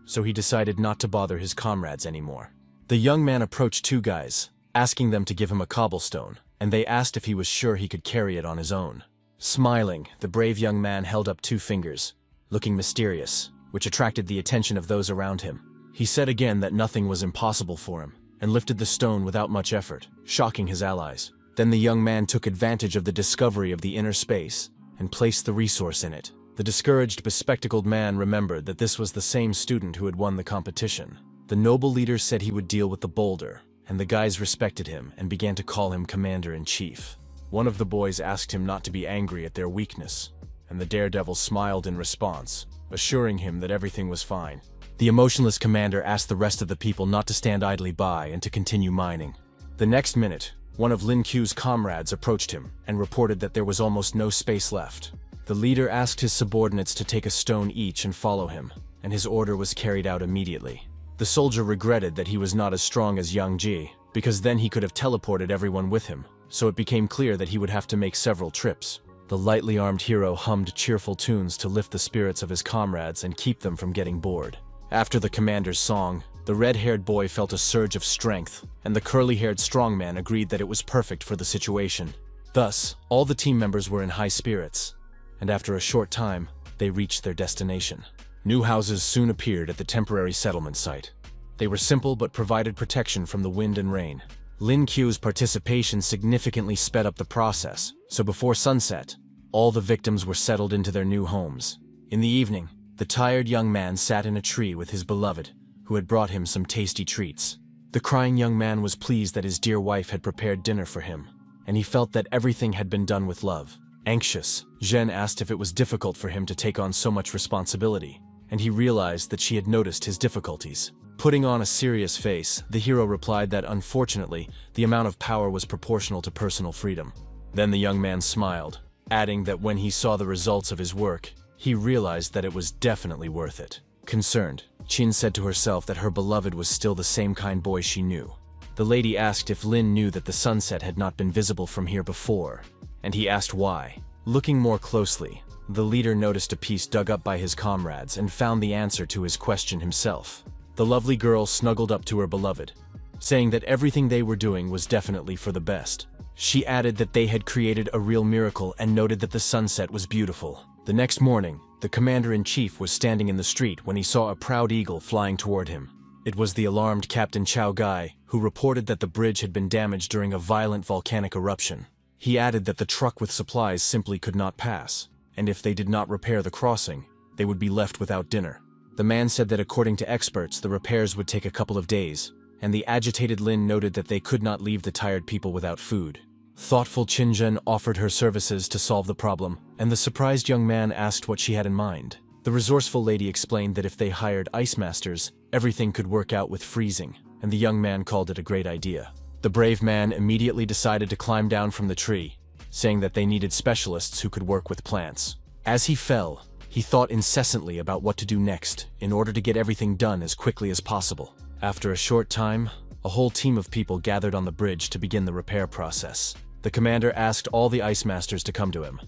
Speaker 1: so he decided not to bother his comrades anymore. The young man approached two guys, asking them to give him a cobblestone, and they asked if he was sure he could carry it on his own. Smiling, the brave young man held up 2 fingers, looking mysterious, which attracted the attention of those around him. He said again that nothing was impossible for him, and lifted the stone without much effort, shocking his allies. Then the young man took advantage of the discovery of the inner space, and placed the resource in it. The discouraged, bespectacled man remembered that this was the same student who had won the competition. The noble leader said he would deal with the boulder, and the guys respected him and began to call him Commander-in-Chief. One of the boys asked him not to be angry at their weakness, and the daredevil smiled in response, assuring him that everything was fine. The emotionless commander asked the rest of the people not to stand idly by and to continue mining. The next minute, one of Lin Qiu's comrades approached him and reported that there was almost no space left. The leader asked his subordinates to take a stone each and follow him, and his order was carried out immediately. The soldier regretted that he was not as strong as Yang Ji, because then he could have teleported everyone with him, so it became clear that he would have to make several trips. The lightly armed hero hummed cheerful tunes to lift the spirits of his comrades and keep them from getting bored. After the commander's song, the red-haired boy felt a surge of strength, and the curly-haired strongman agreed that it was perfect for the situation. Thus, all the team members were in high spirits, and after a short time, they reached their destination. New houses soon appeared at the temporary settlement site. They were simple but provided protection from the wind and rain. Lin Qiu's participation significantly sped up the process, so before sunset, all the victims were settled into their new homes. In the evening, the tired young man sat in a tree with his beloved, who had brought him some tasty treats. The crying young man was pleased that his dear wife had prepared dinner for him, and he felt that everything had been done with love. Anxious, Zhen asked if it was difficult for him to take on so much responsibility, and he realized that she had noticed his difficulties. Putting on a serious face, the hero replied that unfortunately, the amount of power was proportional to personal freedom. Then the young man smiled, adding that when he saw the results of his work, he realized that it was definitely worth it. Concerned, Qin said to herself that her beloved was still the same kind boy she knew. The lady asked if Lin knew that the sunset had not been visible from here before, and he asked why. Looking more closely, the leader noticed a piece dug up by his comrades and found the answer to his question himself. The lovely girl snuggled up to her beloved, saying that everything they were doing was definitely for the best. She added that they had created a real miracle and noted that the sunset was beautiful. The next morning, the commander-in-chief was standing in the street when he saw a proud eagle flying toward him. It was the alarmed Captain Chao Gai, who reported that the bridge had been damaged during a violent volcanic eruption. He added that the truck with supplies simply could not pass, and if they did not repair the crossing, they would be left without dinner. The man said that according to experts, the repairs would take a couple of days, and the agitated Lin noted that they could not leave the tired people without food. Thoughtful Qinzhen offered her services to solve the problem, and the surprised young man asked what she had in mind. The resourceful lady explained that if they hired ice masters, everything could work out with freezing, and the young man called it a great idea. The brave man immediately decided to climb down from the tree, saying that they needed specialists who could work with plants. As he fell, he thought incessantly about what to do next in order to get everything done as quickly as possible. After a short time, a whole team of people gathered on the bridge to begin the repair process. The commander asked all the ice masters to come to him,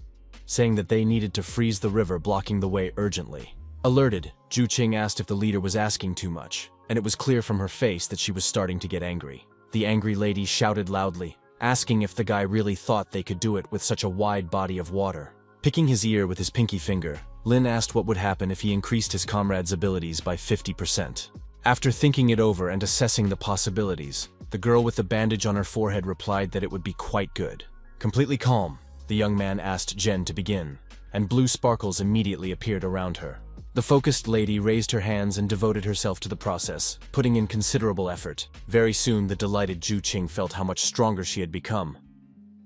Speaker 1: saying that they needed to freeze the river blocking the way urgently. Alerted, Zhu Qing asked if the leader was asking too much, and it was clear from her face that she was starting to get angry. The angry lady shouted loudly, asking if the guy really thought they could do it with such a wide body of water. Picking his ear with his pinky finger, Lin asked what would happen if he increased his comrade's abilities by 50%. After thinking it over and assessing the possibilities, the girl with the bandage on her forehead replied that it would be quite good. Completely calm, the young man asked Jen to begin, and blue sparkles immediately appeared around her. The focused lady raised her hands and devoted herself to the process, putting in considerable effort. Very soon, the delighted Zhu Qing felt how much stronger she had become.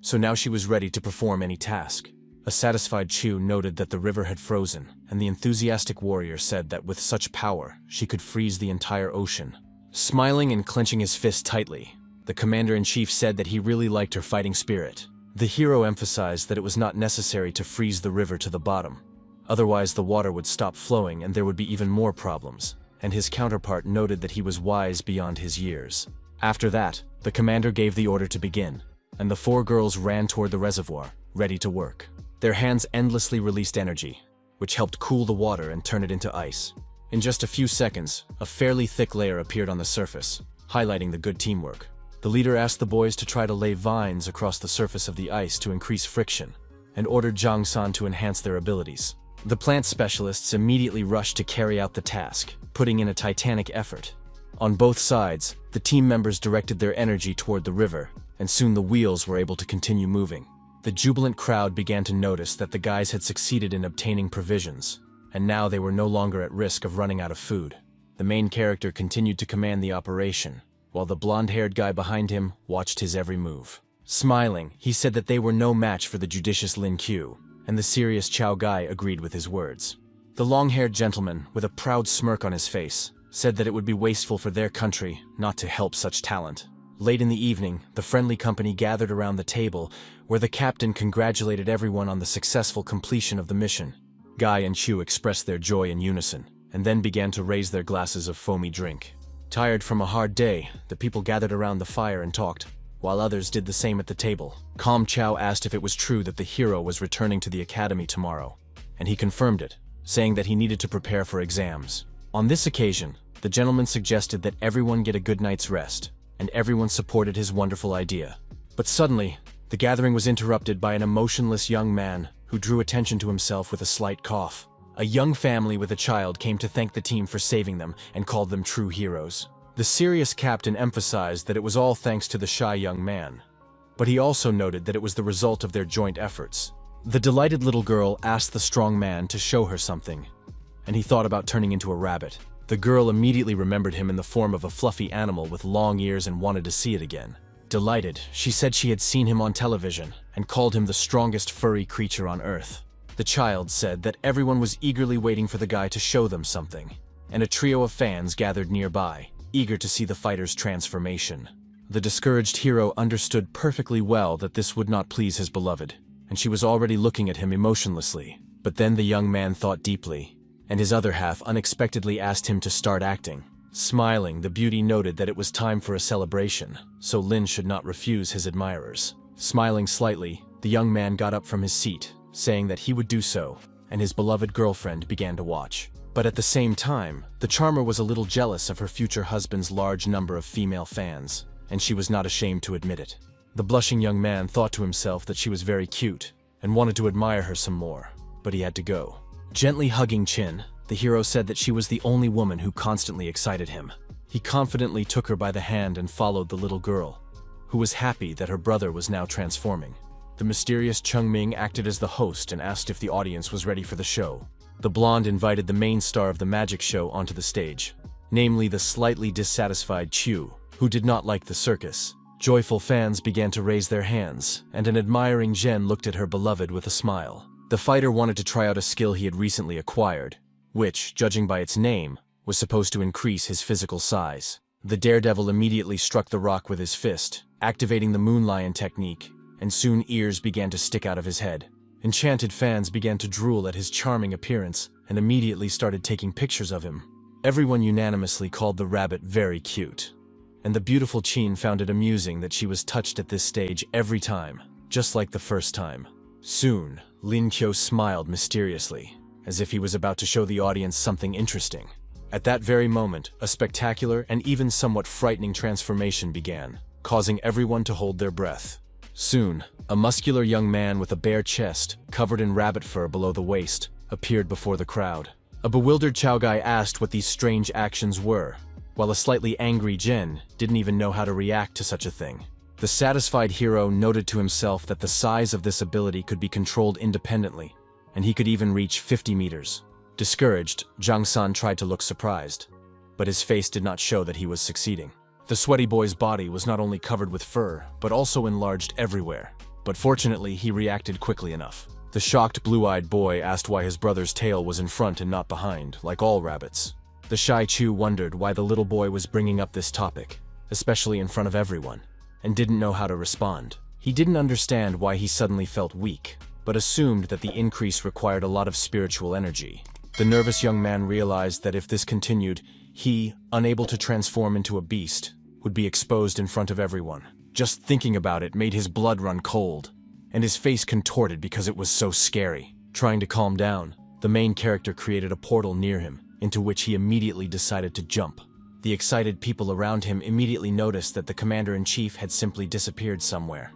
Speaker 1: So now she was ready to perform any task. A satisfied Chu noted that the river had frozen, and the enthusiastic warrior said that with such power, she could freeze the entire ocean. Smiling and clenching his fist tightly, the commander-in-chief said that he really liked her fighting spirit. The hero emphasized that it was not necessary to freeze the river to the bottom. Otherwise, the water would stop flowing and there would be even more problems, and his counterpart noted that he was wise beyond his years. After that, the commander gave the order to begin, and the four girls ran toward the reservoir, ready to work. Their hands endlessly released energy, which helped cool the water and turn it into ice. In just a few seconds, a fairly thick layer appeared on the surface, highlighting the good teamwork. The leader asked the boys to try to lay vines across the surface of the ice to increase friction, and ordered Zhang San to enhance their abilities. The plant specialists immediately rushed to carry out the task, putting in a titanic effort. On both sides, the team members directed their energy toward the river, and soon the wheels were able to continue moving. The jubilant crowd began to notice that the guys had succeeded in obtaining provisions, and now they were no longer at risk of running out of food. The main character continued to command the operation, while the blonde-haired guy behind him watched his every move. Smiling, he said that they were no match for the judicious Lin Qiu, and the serious Chao Gai agreed with his words. The long-haired gentleman, with a proud smirk on his face, said that it would be wasteful for their country not to help such talent. Late in the evening, the friendly company gathered around the table, where the captain congratulated everyone on the successful completion of the mission. Guy and Chu expressed their joy in unison, and then began to raise their glasses of foamy drink. Tired from a hard day, the people gathered around the fire and talked, while others did the same at the table. Calm Chow asked if it was true that the hero was returning to the academy tomorrow, and he confirmed it, saying that he needed to prepare for exams. On this occasion, the gentleman suggested that everyone get a good night's rest, and everyone supported his wonderful idea. But suddenly, the gathering was interrupted by an emotionless young man who drew attention to himself with a slight cough. A young family with a child came to thank the team for saving them and called them true heroes. The serious captain emphasized that it was all thanks to the shy young man, but he also noted that it was the result of their joint efforts. The delighted little girl asked the strong man to show her something, and he thought about turning into a rabbit. The girl immediately remembered him in the form of a fluffy animal with long ears and wanted to see it again. Delighted, she said she had seen him on television and called him the strongest furry creature on Earth. The child said that everyone was eagerly waiting for the guy to show them something, and a trio of fans gathered nearby, eager to see the fighter's transformation. The discouraged hero understood perfectly well that this would not please his beloved, and she was already looking at him emotionlessly. But then the young man thought deeply, and his other half unexpectedly asked him to start acting. Smiling, the beauty noted that it was time for a celebration, so Lin should not refuse his admirers. Smiling slightly, the young man got up from his seat, saying that he would do so, and his beloved girlfriend began to watch. But at the same time, the charmer was a little jealous of her future husband's large number of female fans, and she was not ashamed to admit it. The blushing young man thought to himself that she was very cute, and wanted to admire her some more, but he had to go. Gently hugging Chin, the hero said that she was the only woman who constantly excited him. He confidently took her by the hand and followed the little girl, who was happy that her brother was now transforming. The mysterious Chungming acted as the host and asked if the audience was ready for the show. The blonde invited the main star of the magic show onto the stage, namely the slightly dissatisfied Chu, who did not like the circus. Joyful fans began to raise their hands, and an admiring Zhen looked at her beloved with a smile. The fighter wanted to try out a skill he had recently acquired, which, judging by its name, was supposed to increase his physical size. The daredevil immediately struck the rock with his fist, activating the moon lion technique, and soon ears began to stick out of his head. Enchanted fans began to drool at his charming appearance and immediately started taking pictures of him. Everyone unanimously called the rabbit very cute, and the beautiful Qin found it amusing that she was touched at this stage every time, just like the first time. Soon, Lin Qiu smiled mysteriously, as if he was about to show the audience something interesting. At that very moment, a spectacular and even somewhat frightening transformation began, causing everyone to hold their breath. Soon, a muscular young man with a bare chest, covered in rabbit fur below the waist, appeared before the crowd. A bewildered Chaogai asked what these strange actions were, while a slightly angry Jin didn't even know how to react to such a thing. The satisfied hero noted to himself that the size of this ability could be controlled independently, and he could even reach 50 meters. Discouraged, Zhang San tried to look surprised, but his face did not show that he was succeeding. The sweaty boy's body was not only covered with fur, but also enlarged everywhere. But fortunately, he reacted quickly enough. The shocked blue-eyed boy asked why his brother's tail was in front and not behind, like all rabbits. The shy Chu wondered why the little boy was bringing up this topic, especially in front of everyone, and didn't know how to respond. He didn't understand why he suddenly felt weak, but assumed that the increase required a lot of spiritual energy. The nervous young man realized that if this continued, he, unable to transform into a beast, would be exposed in front of everyone. Just thinking about it made his blood run cold, and his face contorted because it was so scary. Trying to calm down, the main character created a portal near him, into which he immediately decided to jump. The excited people around him immediately noticed that the commander-in-chief had simply disappeared somewhere,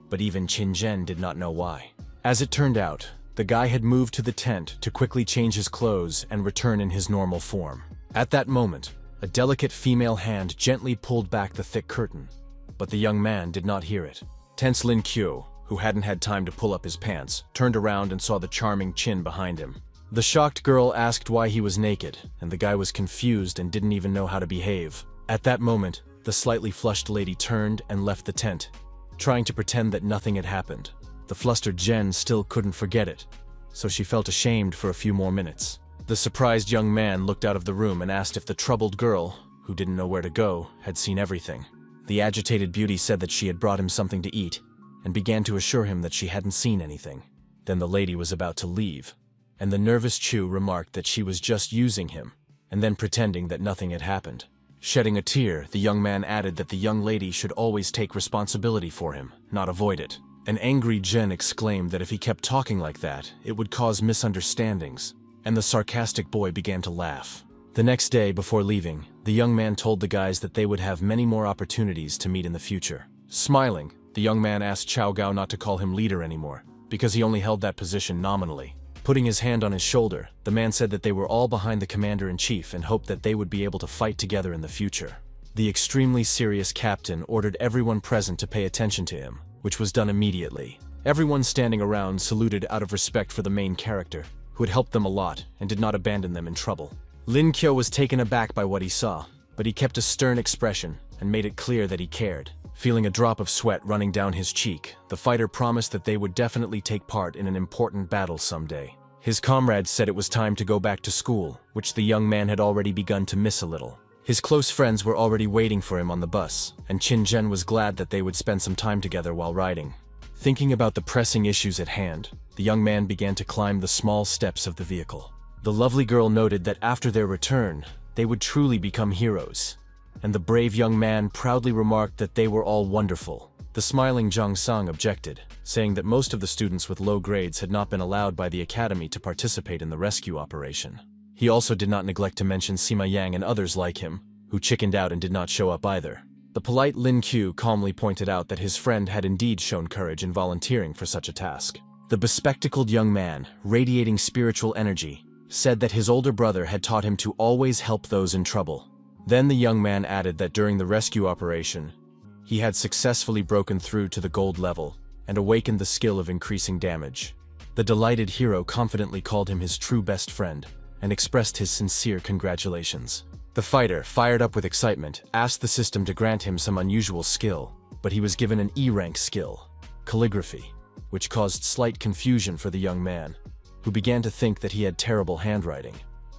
Speaker 1: but even Qin Zhen did not know why. As it turned out, the guy had moved to the tent to quickly change his clothes and return in his normal form. At that moment, a delicate female hand gently pulled back the thick curtain, but the young man did not hear it. Tense Lin Qiu, who hadn't had time to pull up his pants, turned around and saw the charming Qin behind him. The shocked girl asked why he was naked, and the guy was confused and didn't even know how to behave. At that moment, the slightly flushed lady turned and left the tent, trying to pretend that nothing had happened. The flustered Jen still couldn't forget it, so she felt ashamed for a few more minutes. The surprised young man looked out of the room and asked if the troubled girl, who didn't know where to go, had seen everything. The agitated beauty said that she had brought him something to eat, and began to assure him that she hadn't seen anything. Then the lady was about to leave, and the nervous Chu remarked that she was just using him, and then pretending that nothing had happened. Shedding a tear, the young man added that the young lady should always take responsibility for him, not avoid it. An angry Jen exclaimed that if he kept talking like that, it would cause misunderstandings, and the sarcastic boy began to laugh. The next day, before leaving, the young man told the guys that they would have many more opportunities to meet in the future. Smiling, the young man asked Chao Gao not to call him leader anymore, because he only held that position nominally. Putting his hand on his shoulder, the man said that they were all behind the commander-in-chief and hoped that they would be able to fight together in the future. The extremely serious captain ordered everyone present to pay attention to him, which was done immediately. Everyone standing around saluted out of respect for the main character, who had helped them a lot and did not abandon them in trouble. Lin Qiu was taken aback by what he saw, but he kept a stern expression and made it clear that he cared. Feeling a drop of sweat running down his cheek, the fighter promised that they would definitely take part in an important battle someday. His comrades said it was time to go back to school, which the young man had already begun to miss a little. His close friends were already waiting for him on the bus, and Qin Zhen was glad that they would spend some time together while riding. Thinking about the pressing issues at hand, the young man began to climb the small steps of the vehicle. The lovely girl noted that after their return, they would truly become heroes, and the brave young man proudly remarked that they were all wonderful. The smiling Zhang Sang objected, saying that most of the students with low grades had not been allowed by the academy to participate in the rescue operation. He also did not neglect to mention Sima Yang and others like him, who chickened out and did not show up either. The polite Lin Qiu calmly pointed out that his friend had indeed shown courage in volunteering for such a task. The bespectacled young man, radiating spiritual energy, said that his older brother had taught him to always help those in trouble. Then the young man added that during the rescue operation, he had successfully broken through to the gold level and awakened the skill of increasing damage. The delighted hero confidently called him his true best friend and expressed his sincere congratulations. The fighter, fired up with excitement, asked the system to grant him some unusual skill, but he was given an E-rank skill, calligraphy, which caused slight confusion for the young man, who began to think that he had terrible handwriting.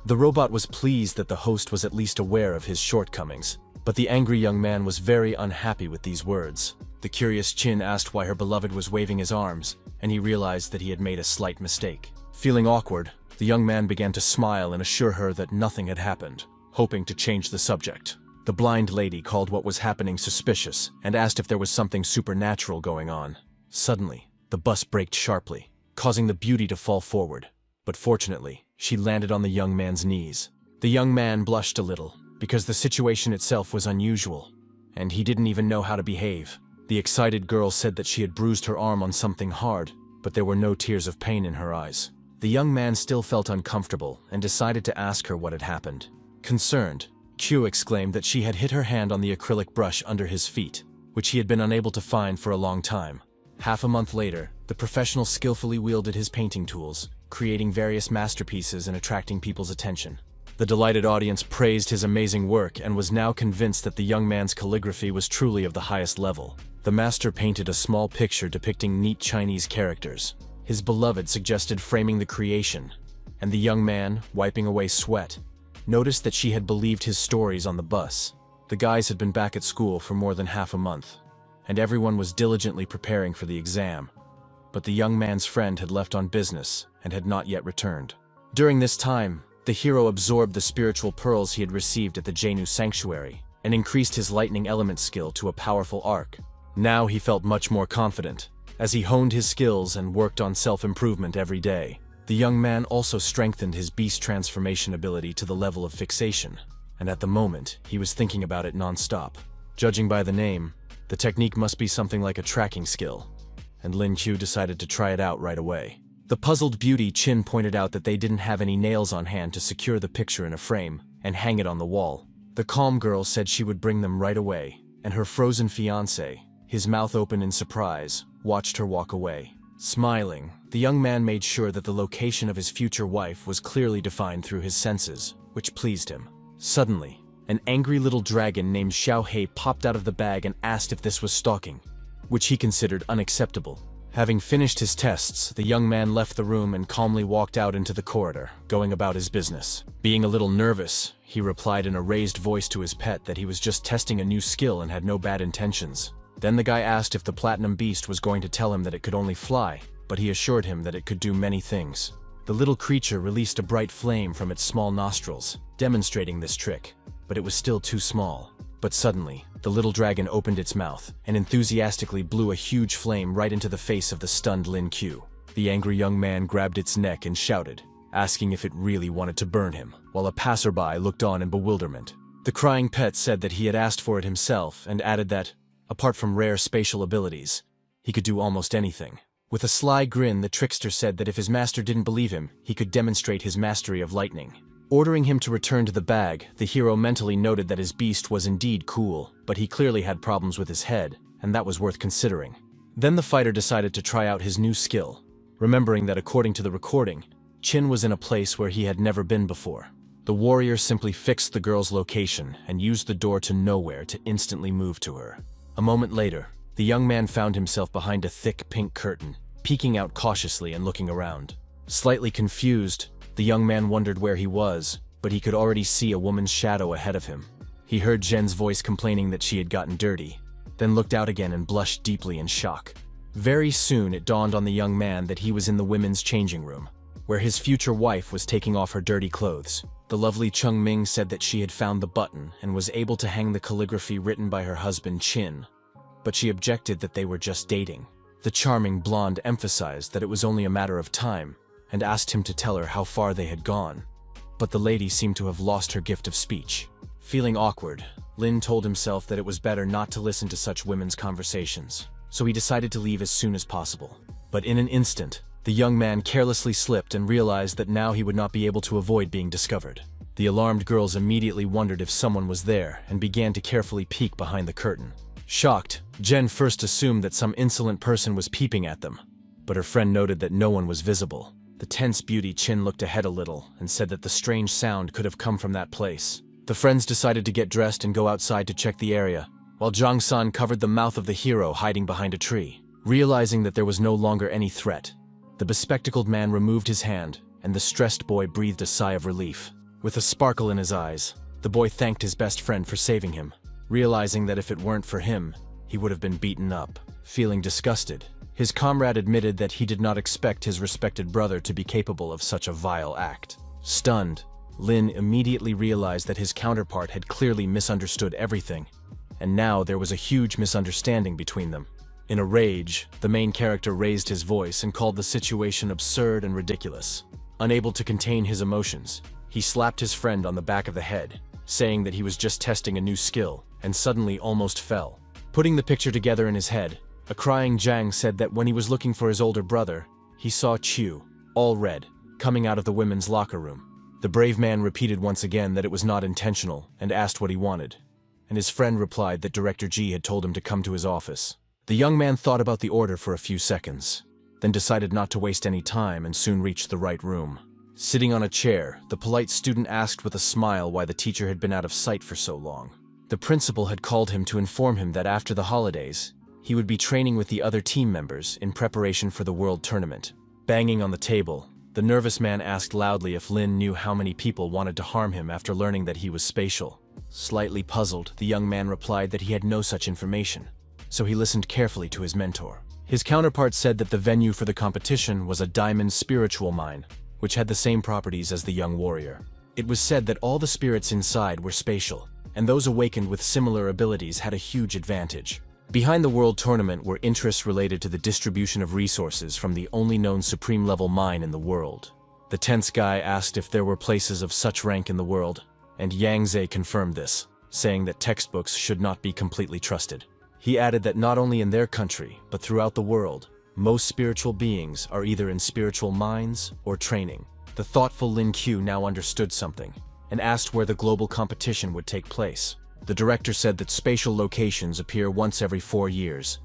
Speaker 1: The robot was pleased that the host was at least aware of his shortcomings, but the angry young man was very unhappy with these words. The curious Chin asked why her beloved was waving his arms, and he realized that he had made a slight mistake. Feeling awkward, the young man began to smile and assure her that nothing had happened, hoping to change the subject. The blind lady called what was happening suspicious and asked if there was something supernatural going on. Suddenly, the bus braked sharply, causing the beauty to fall forward, but fortunately, she landed on the young man's knees. The young man blushed a little, because the situation itself was unusual, and he didn't even know how to behave. The excited girl said that she had bruised her arm on something hard, but there were no tears of pain in her eyes. The young man still felt uncomfortable and decided to ask her what had happened. Concerned, Q exclaimed that she had hit her hand on the acrylic brush under his feet, which he had been unable to find for a long time. Half a month later, the professional skillfully wielded his painting tools, creating various masterpieces and attracting people's attention. The delighted audience praised his amazing work and was now convinced that the young man's calligraphy was truly of the highest level. The master painted a small picture depicting neat Chinese characters. His beloved suggested framing the creation, and the young man, wiping away sweat, noticed that she had believed his stories on the bus. The guys had been back at school for more than half a month, and everyone was diligently preparing for the exam. But the young man's friend had left on business and had not yet returned. During this time, the hero absorbed the spiritual pearls he had received at the Jenu Sanctuary and increased his lightning element skill to a powerful arc. Now he felt much more confident, as he honed his skills and worked on self-improvement every day. The young man also strengthened his beast transformation ability to the level of fixation, and at the moment, he was thinking about it non-stop. Judging by the name, the technique must be something like a tracking skill, and Lin Qiu decided to try it out right away. The puzzled beauty Chin pointed out that they didn't have any nails on hand to secure the picture in a frame and hang it on the wall. The calm girl said she would bring them right away, and her frozen fiancé, his mouth open in surprise, watched her walk away. Smiling, the young man made sure that the location of his future wife was clearly defined through his senses, which pleased him. Suddenly, an angry little dragon named Xiao Hei popped out of the bag and asked if this was stalking, which he considered unacceptable. Having finished his tests, the young man left the room and calmly walked out into the corridor, going about his business. Being a little nervous, he replied in a raised voice to his pet that he was just testing a new skill and had no bad intentions. Then the guy asked if the platinum beast was going to tell him that it could only fly, but he assured him that it could do many things. The little creature released a bright flame from its small nostrils, demonstrating this trick, but it was still too small. But suddenly, the little dragon opened its mouth and enthusiastically blew a huge flame right into the face of the stunned Lin Qiu. The angry young man grabbed its neck and shouted, asking if it really wanted to burn him, while a passerby looked on in bewilderment. The crying pet said that he had asked for it himself and added that, apart from rare spatial abilities, he could do almost anything. With a sly grin, the trickster said that if his master didn't believe him, he could demonstrate his mastery of lightning. Ordering him to return to the bag, the hero mentally noted that his beast was indeed cool, but he clearly had problems with his head, and that was worth considering. Then the fighter decided to try out his new skill, remembering that according to the recording, Chin was in a place where he had never been before. The warrior simply fixed the girl's location and used the door to nowhere to instantly move to her. A moment later, the young man found himself behind a thick pink curtain, peeking out cautiously and looking around. Slightly confused, the young man wondered where he was, but he could already see a woman's shadow ahead of him. He heard Jen's voice complaining that she had gotten dirty, then looked out again and blushed deeply in shock. Very soon it dawned on the young man that he was in the women's changing room, where his future wife was taking off her dirty clothes. The lovely Chung Ming said that she had found the button and was able to hang the calligraphy written by her husband Chin, but she objected that they were just dating. The charming blonde emphasized that it was only a matter of time, and asked him to tell her how far they had gone. But the lady seemed to have lost her gift of speech. Feeling awkward, Lin told himself that it was better not to listen to such women's conversations, so he decided to leave as soon as possible. But in an instant, the young man carelessly slipped and realized that now he would not be able to avoid being discovered. The alarmed girls immediately wondered if someone was there and began to carefully peek behind the curtain. Shocked, Jen first assumed that some insolent person was peeping at them, but her friend noted that no one was visible. The tense beauty Chin looked ahead a little and said that the strange sound could have come from that place. The friends decided to get dressed and go outside to check the area, while Jong-san covered the mouth of the hero hiding behind a tree. Realizing that there was no longer any threat, the bespectacled man removed his hand, and the stressed boy breathed a sigh of relief. With a sparkle in his eyes, the boy thanked his best friend for saving him, realizing that if it weren't for him, he would have been beaten up. Feeling disgusted, his comrade admitted that he did not expect his respected brother to be capable of such a vile act. Stunned, Lin immediately realized that his counterpart had clearly misunderstood everything, and now there was a huge misunderstanding between them. In a rage, the main character raised his voice and called the situation absurd and ridiculous. Unable to contain his emotions, he slapped his friend on the back of the head, saying that he was just testing a new skill, and suddenly almost fell. Putting the picture together in his head, a crying Jang said that when he was looking for his older brother, he saw Chu, all red, coming out of the women's locker room. The brave man repeated once again that it was not intentional and asked what he wanted, and his friend replied that Director G had told him to come to his office. The young man thought about the order for a few seconds, then decided not to waste any time and soon reached the right room. Sitting on a chair, the polite student asked with a smile why the teacher had been out of sight for so long. The principal had called him to inform him that after the holidays, he would be training with the other team members in preparation for the world tournament. Banging on the table, the nervous man asked loudly if Lin knew how many people wanted to harm him after learning that he was spatial. Slightly puzzled, the young man replied that he had no such information, so he listened carefully to his mentor. His counterpart said that the venue for the competition was a diamond spiritual mine, which had the same properties as the young warrior. It was said that all the spirits inside were spatial, and those awakened with similar abilities had a huge advantage. Behind the world tournament were interests related to the distribution of resources from the only known supreme-level mine in the world. The tense guy asked if there were places of such rank in the world, and Yang Ze confirmed this, saying that textbooks should not be completely trusted. He added that not only in their country, but throughout the world, most spiritual beings are either in spiritual mines or training. The thoughtful Lin Q now understood something, and asked where the global competition would take place. The director said that spatial locations appear once every 4 years,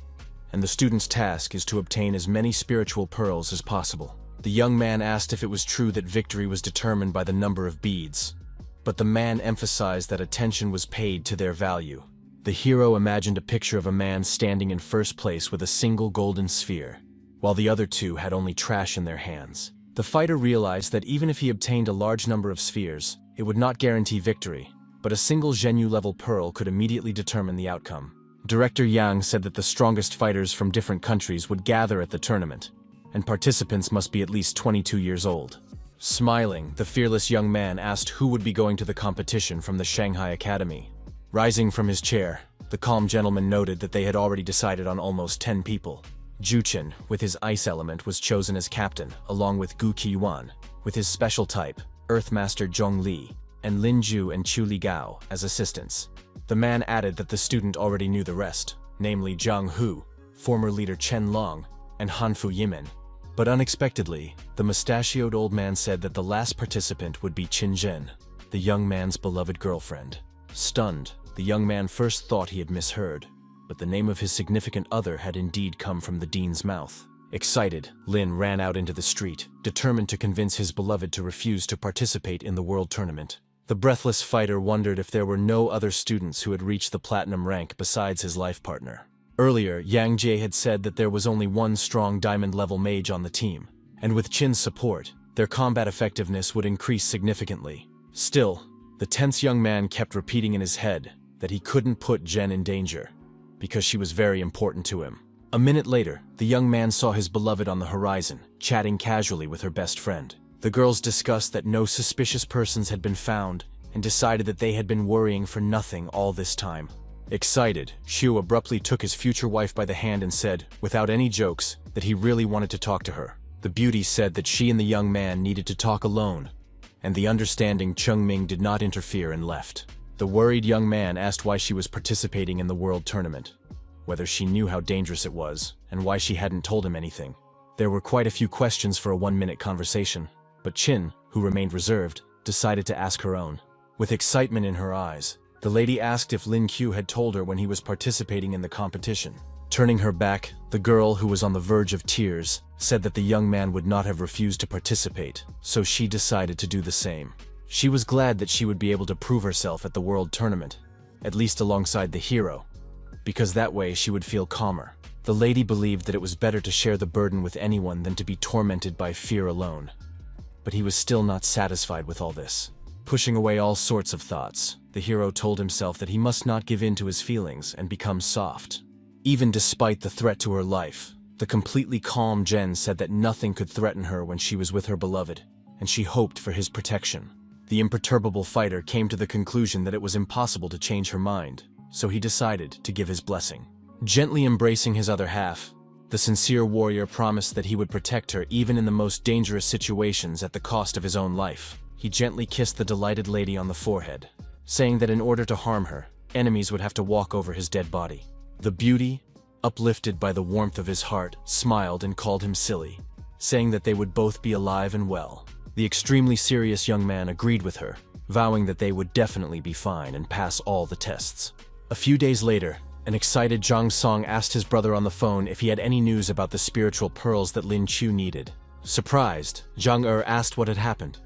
Speaker 1: and the student's task is to obtain as many spiritual pearls as possible. The young man asked if it was true that victory was determined by the number of beads, but the man emphasized that attention was paid to their value. The hero imagined a picture of a man standing in first place with a single golden sphere, while the other two had only trash in their hands. The fighter realized that even if he obtained a large number of spheres, it would not guarantee victory, but a single Zhenyu-level pearl could immediately determine the outcome. Director Yang said that the strongest fighters from different countries would gather at the tournament, and participants must be at least 22 years old. Smiling, the fearless young man asked who would be going to the competition from the Shanghai Academy. Rising from his chair, the calm gentleman noted that they had already decided on almost 10 people. Juchen, with his ice element, was chosen as captain, along with Gu Qiyuan, with his special type, Earthmaster Zhong Li, and Lin Ju and Chu Li Gao as assistants. The man added that the student already knew the rest, namely Zhang Hu, former leader Chen Long, and Hanfu Yimin. But unexpectedly, the mustachioed old man said that the last participant would be Qin Zhen, the young man's beloved girlfriend. Stunned, the young man first thought he had misheard, but the name of his significant other had indeed come from the dean's mouth. Excited, Lin ran out into the street, determined to convince his beloved to refuse to participate in the world tournament. The breathless fighter wondered if there were no other students who had reached the platinum rank besides his life partner. Earlier, Yang Jie had said that there was only one strong diamond-level mage on the team, and with Qin's support, their combat effectiveness would increase significantly. Still, the tense young man kept repeating in his head that he couldn't put Jen in danger, because she was very important to him. A minute later, the young man saw his beloved on the horizon, chatting casually with her best friend. The girls discussed that no suspicious persons had been found, and decided that they had been worrying for nothing all this time. Excited, Xiu abruptly took his future wife by the hand and said, without any jokes, that he really wanted to talk to her. The beauty said that she and the young man needed to talk alone, and the understanding Cheng Ming did not interfere and left. The worried young man asked why she was participating in the world tournament, whether she knew how dangerous it was, and why she hadn't told him anything. There were quite a few questions for a 1-minute conversation, but Qin, who remained reserved, decided to ask her own. With excitement in her eyes, The lady asked if Lin Q had told her when he was participating in the competition. Turning her back, the girl, who was on the verge of tears, said that the young man would not have refused to participate, so she decided to do the same. She was glad that she would be able to prove herself at the world tournament, at least alongside the hero, because that way she would feel calmer. The lady believed that it was better to share the burden with anyone than to be tormented by fear alone. But he was still not satisfied with all this. Pushing away all sorts of thoughts, the hero told himself that he must not give in to his feelings and become soft. Even despite the threat to her life, the completely calm Jen said that nothing could threaten her when she was with her beloved, and she hoped for his protection. The imperturbable fighter came to the conclusion that it was impossible to change her mind, so he decided to give his blessing. Gently embracing his other half, the sincere warrior promised that he would protect her even in the most dangerous situations at the cost of his own life. He gently kissed the delighted lady on the forehead, saying that in order to harm her, enemies would have to walk over his dead body. The beauty, uplifted by the warmth of his heart, smiled and called him silly, saying that they would both be alive and well. The extremely serious young man agreed with her, vowing that they would definitely be fine and pass all the tests. A few days later, an excited Zhang Song asked his brother on the phone if he had any news about the spiritual pearls that Lin Chu needed. Surprised, Zhang asked what had happened,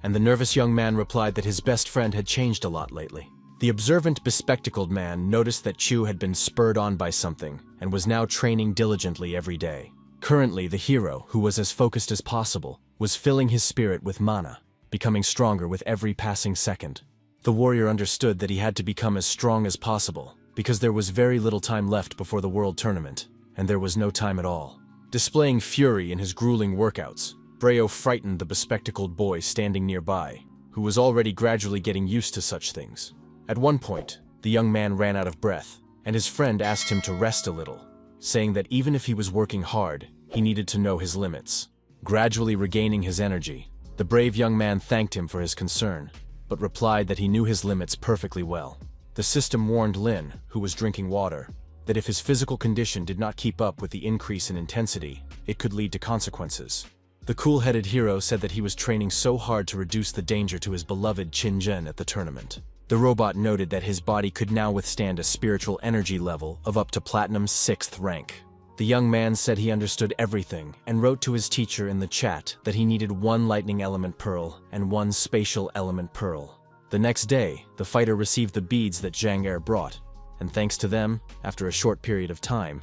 Speaker 1: and the nervous young man replied that his best friend had changed a lot lately. The observant, bespectacled man noticed that Chu had been spurred on by something and was now training diligently every day. Currently, the hero, who was as focused as possible, was filling his spirit with mana, becoming stronger with every passing second. The warrior understood that he had to become as strong as possible, because there was very little time left before the world tournament, and there was no time at all. Displaying fury in his grueling workouts, Breo frightened the bespectacled boy standing nearby, who was already gradually getting used to such things. At one point, the young man ran out of breath, and his friend asked him to rest a little, saying that even if he was working hard, he needed to know his limits. Gradually regaining his energy, the brave young man thanked him for his concern, but replied that he knew his limits perfectly well. The system warned Lin, who was drinking water, that if his physical condition did not keep up with the increase in intensity, it could lead to consequences. The cool-headed hero said that he was training so hard to reduce the danger to his beloved Qin Zhen at the tournament. The robot noted that his body could now withstand a spiritual energy level of up to Platinum's 6th rank. The young man said he understood everything and wrote to his teacher in the chat that he needed 1 lightning element pearl and 1 spatial element pearl. The next day, the fighter received the beads that Zhang Er brought, and thanks to them, after a short period of time,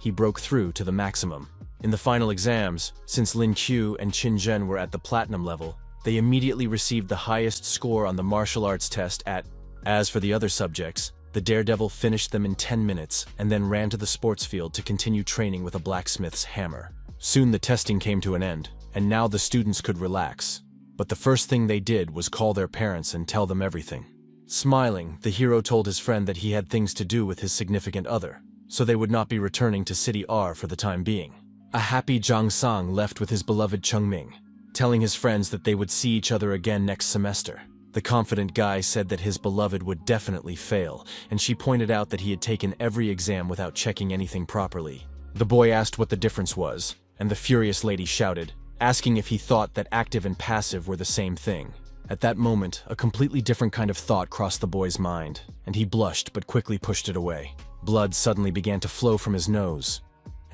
Speaker 1: he broke through to the maximum. In the final exams, since Lin Qiu and Qin Zhen were at the platinum level, they immediately received the highest score on the martial arts test As for the other subjects, the daredevil finished them in 10 minutes and then ran to the sports field to continue training with a blacksmith's hammer. Soon the testing came to an end, and now the students could relax. But the first thing they did was call their parents and tell them everything. Smiling, the hero told his friend that he had things to do with his significant other, so they would not be returning to City R for the time being. A happy Zhang Sang left with his beloved Chengming, telling his friends that they would see each other again next semester. The confident guy said that his beloved would definitely fail, and she pointed out that he had taken every exam without checking anything properly. The boy asked what the difference was, and the furious lady shouted, asking if he thought that active and passive were the same thing. At that moment, a completely different kind of thought crossed the boy's mind, and he blushed but quickly pushed it away. Blood suddenly began to flow from his nose,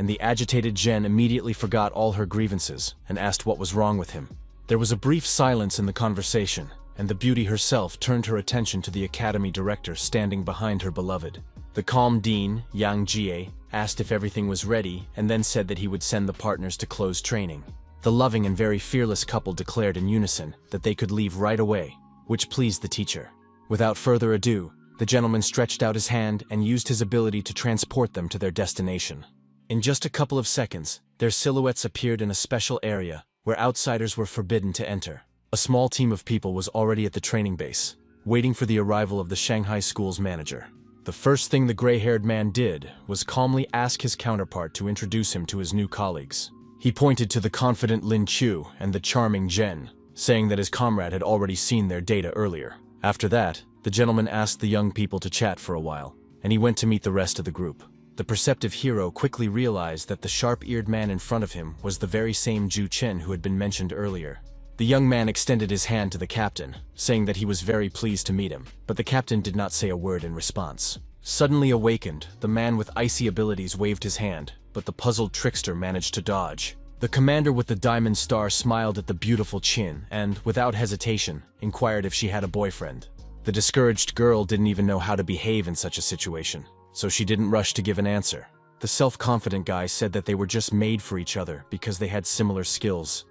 Speaker 1: and the agitated Jen immediately forgot all her grievances and asked what was wrong with him. There was a brief silence in the conversation, and the beauty herself turned her attention to the academy director standing behind her beloved. The calm dean, Yang Jie, asked if everything was ready and then said that he would send the partners to close training. The loving and very fearless couple declared in unison that they could leave right away, which pleased the teacher. Without further ado, the gentleman stretched out his hand and used his ability to transport them to their destination. In just a couple of seconds, their silhouettes appeared in a special area where outsiders were forbidden to enter. A small team of people was already at the training base, waiting for the arrival of the Shanghai school's manager. The first thing the gray-haired man did was calmly ask his counterpart to introduce him to his new colleagues. He pointed to the confident Lin Qiu and the charming Zhen, saying that his comrade had already seen their data earlier. After that, the gentleman asked the young people to chat for a while, and he went to meet the rest of the group. The perceptive hero quickly realized that the sharp-eared man in front of him was the very same Zhu Chen who had been mentioned earlier. The young man extended his hand to the captain, saying that he was very pleased to meet him, but the captain did not say a word in response. Suddenly awakened, the man with icy abilities waved his hand, but the puzzled trickster managed to dodge. The commander with the diamond star smiled at the beautiful chin and, without hesitation, inquired if she had a boyfriend. The discouraged girl didn't even know how to behave in such a situation, so she didn't rush to give an answer. The self-confident guy said that they were just made for each other because they had similar skills.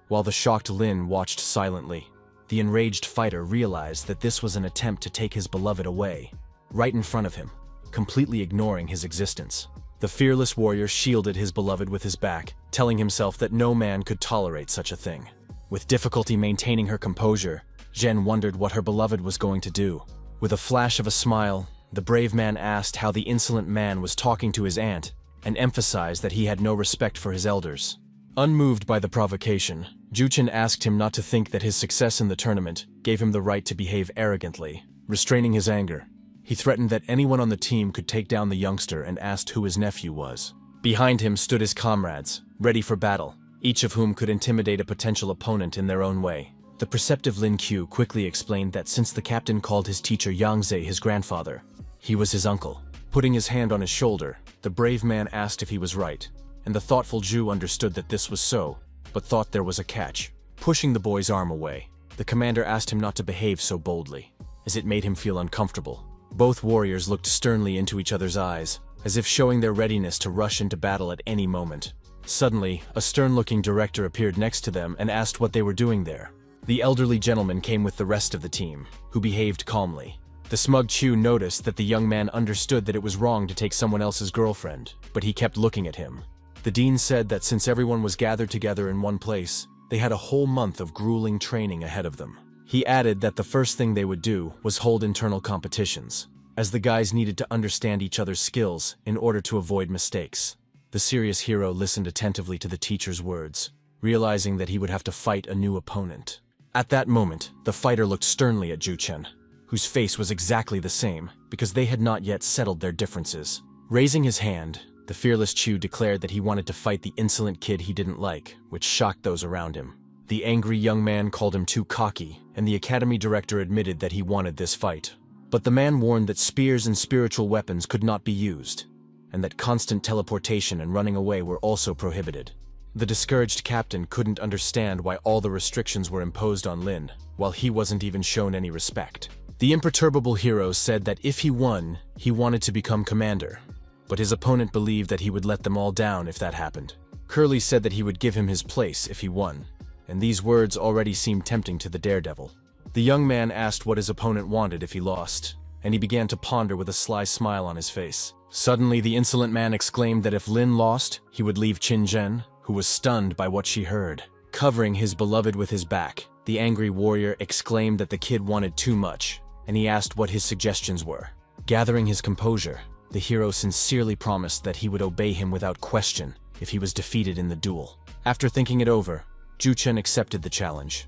Speaker 1: While the shocked Lin watched silently, the enraged fighter realized that this was an attempt to take his beloved away, right in front of him, completely ignoring his existence. The fearless warrior shielded his beloved with his back, telling himself that no man could tolerate such a thing. With difficulty maintaining her composure, Zhen wondered what her beloved was going to do. With a flash of a smile, the brave man asked how the insolent man was talking to his aunt, and emphasized that he had no respect for his elders. Unmoved by the provocation, Juchen asked him not to think that his success in the tournament gave him the right to behave arrogantly. Restraining his anger, he threatened that anyone on the team could take down the youngster and asked who his nephew was. Behind him stood his comrades, ready for battle, each of whom could intimidate a potential opponent in their own way. The perceptive Lin Qiu quickly explained that since the captain called his teacher Yang Ze his grandfather, he was his uncle. Putting his hand on his shoulder, the brave man asked if he was right, and the thoughtful Jew understood that this was so, but thought there was a catch. Pushing the boy's arm away, the commander asked him not to behave so boldly, as it made him feel uncomfortable. Both warriors looked sternly into each other's eyes, as if showing their readiness to rush into battle at any moment. Suddenly, a stern-looking director appeared next to them and asked what they were doing there. The elderly gentleman came with the rest of the team, who behaved calmly. The smug Chu noticed that the young man understood that it was wrong to take someone else's girlfriend, but he kept looking at him. The dean said that since everyone was gathered together in one place, they had a whole month of grueling training ahead of them. He added that the first thing they would do was hold internal competitions, as the guys needed to understand each other's skills in order to avoid mistakes. The serious hero listened attentively to the teacher's words, realizing that he would have to fight a new opponent. At that moment, the fighter looked sternly at Juchen, whose face was exactly the same, because they had not yet settled their differences. Raising his hand, the fearless Chu declared that he wanted to fight the insolent kid he didn't like, which shocked those around him. The angry young man called him too cocky, and the academy director admitted that he wanted this fight. But the man warned that spears and spiritual weapons could not be used, and that constant teleportation and running away were also prohibited. The discouraged captain couldn't understand why all the restrictions were imposed on Lin, while he wasn't even shown any respect. The imperturbable hero said that if he won, he wanted to become commander, but his opponent believed that he would let them all down if that happened. Curly said that he would give him his place if he won, and these words already seemed tempting to the daredevil. The young man asked what his opponent wanted if he lost, and he began to ponder with a sly smile on his face. Suddenly, the insolent man exclaimed that if Lin lost, he would leave Qin Zhen, who was stunned by what she heard. Covering his beloved with his back, the angry warrior exclaimed that the kid wanted too much, and he asked what his suggestions were. Gathering his composure, the hero sincerely promised that he would obey him without question if he was defeated in the duel. After thinking it over, Juchen accepted the challenge,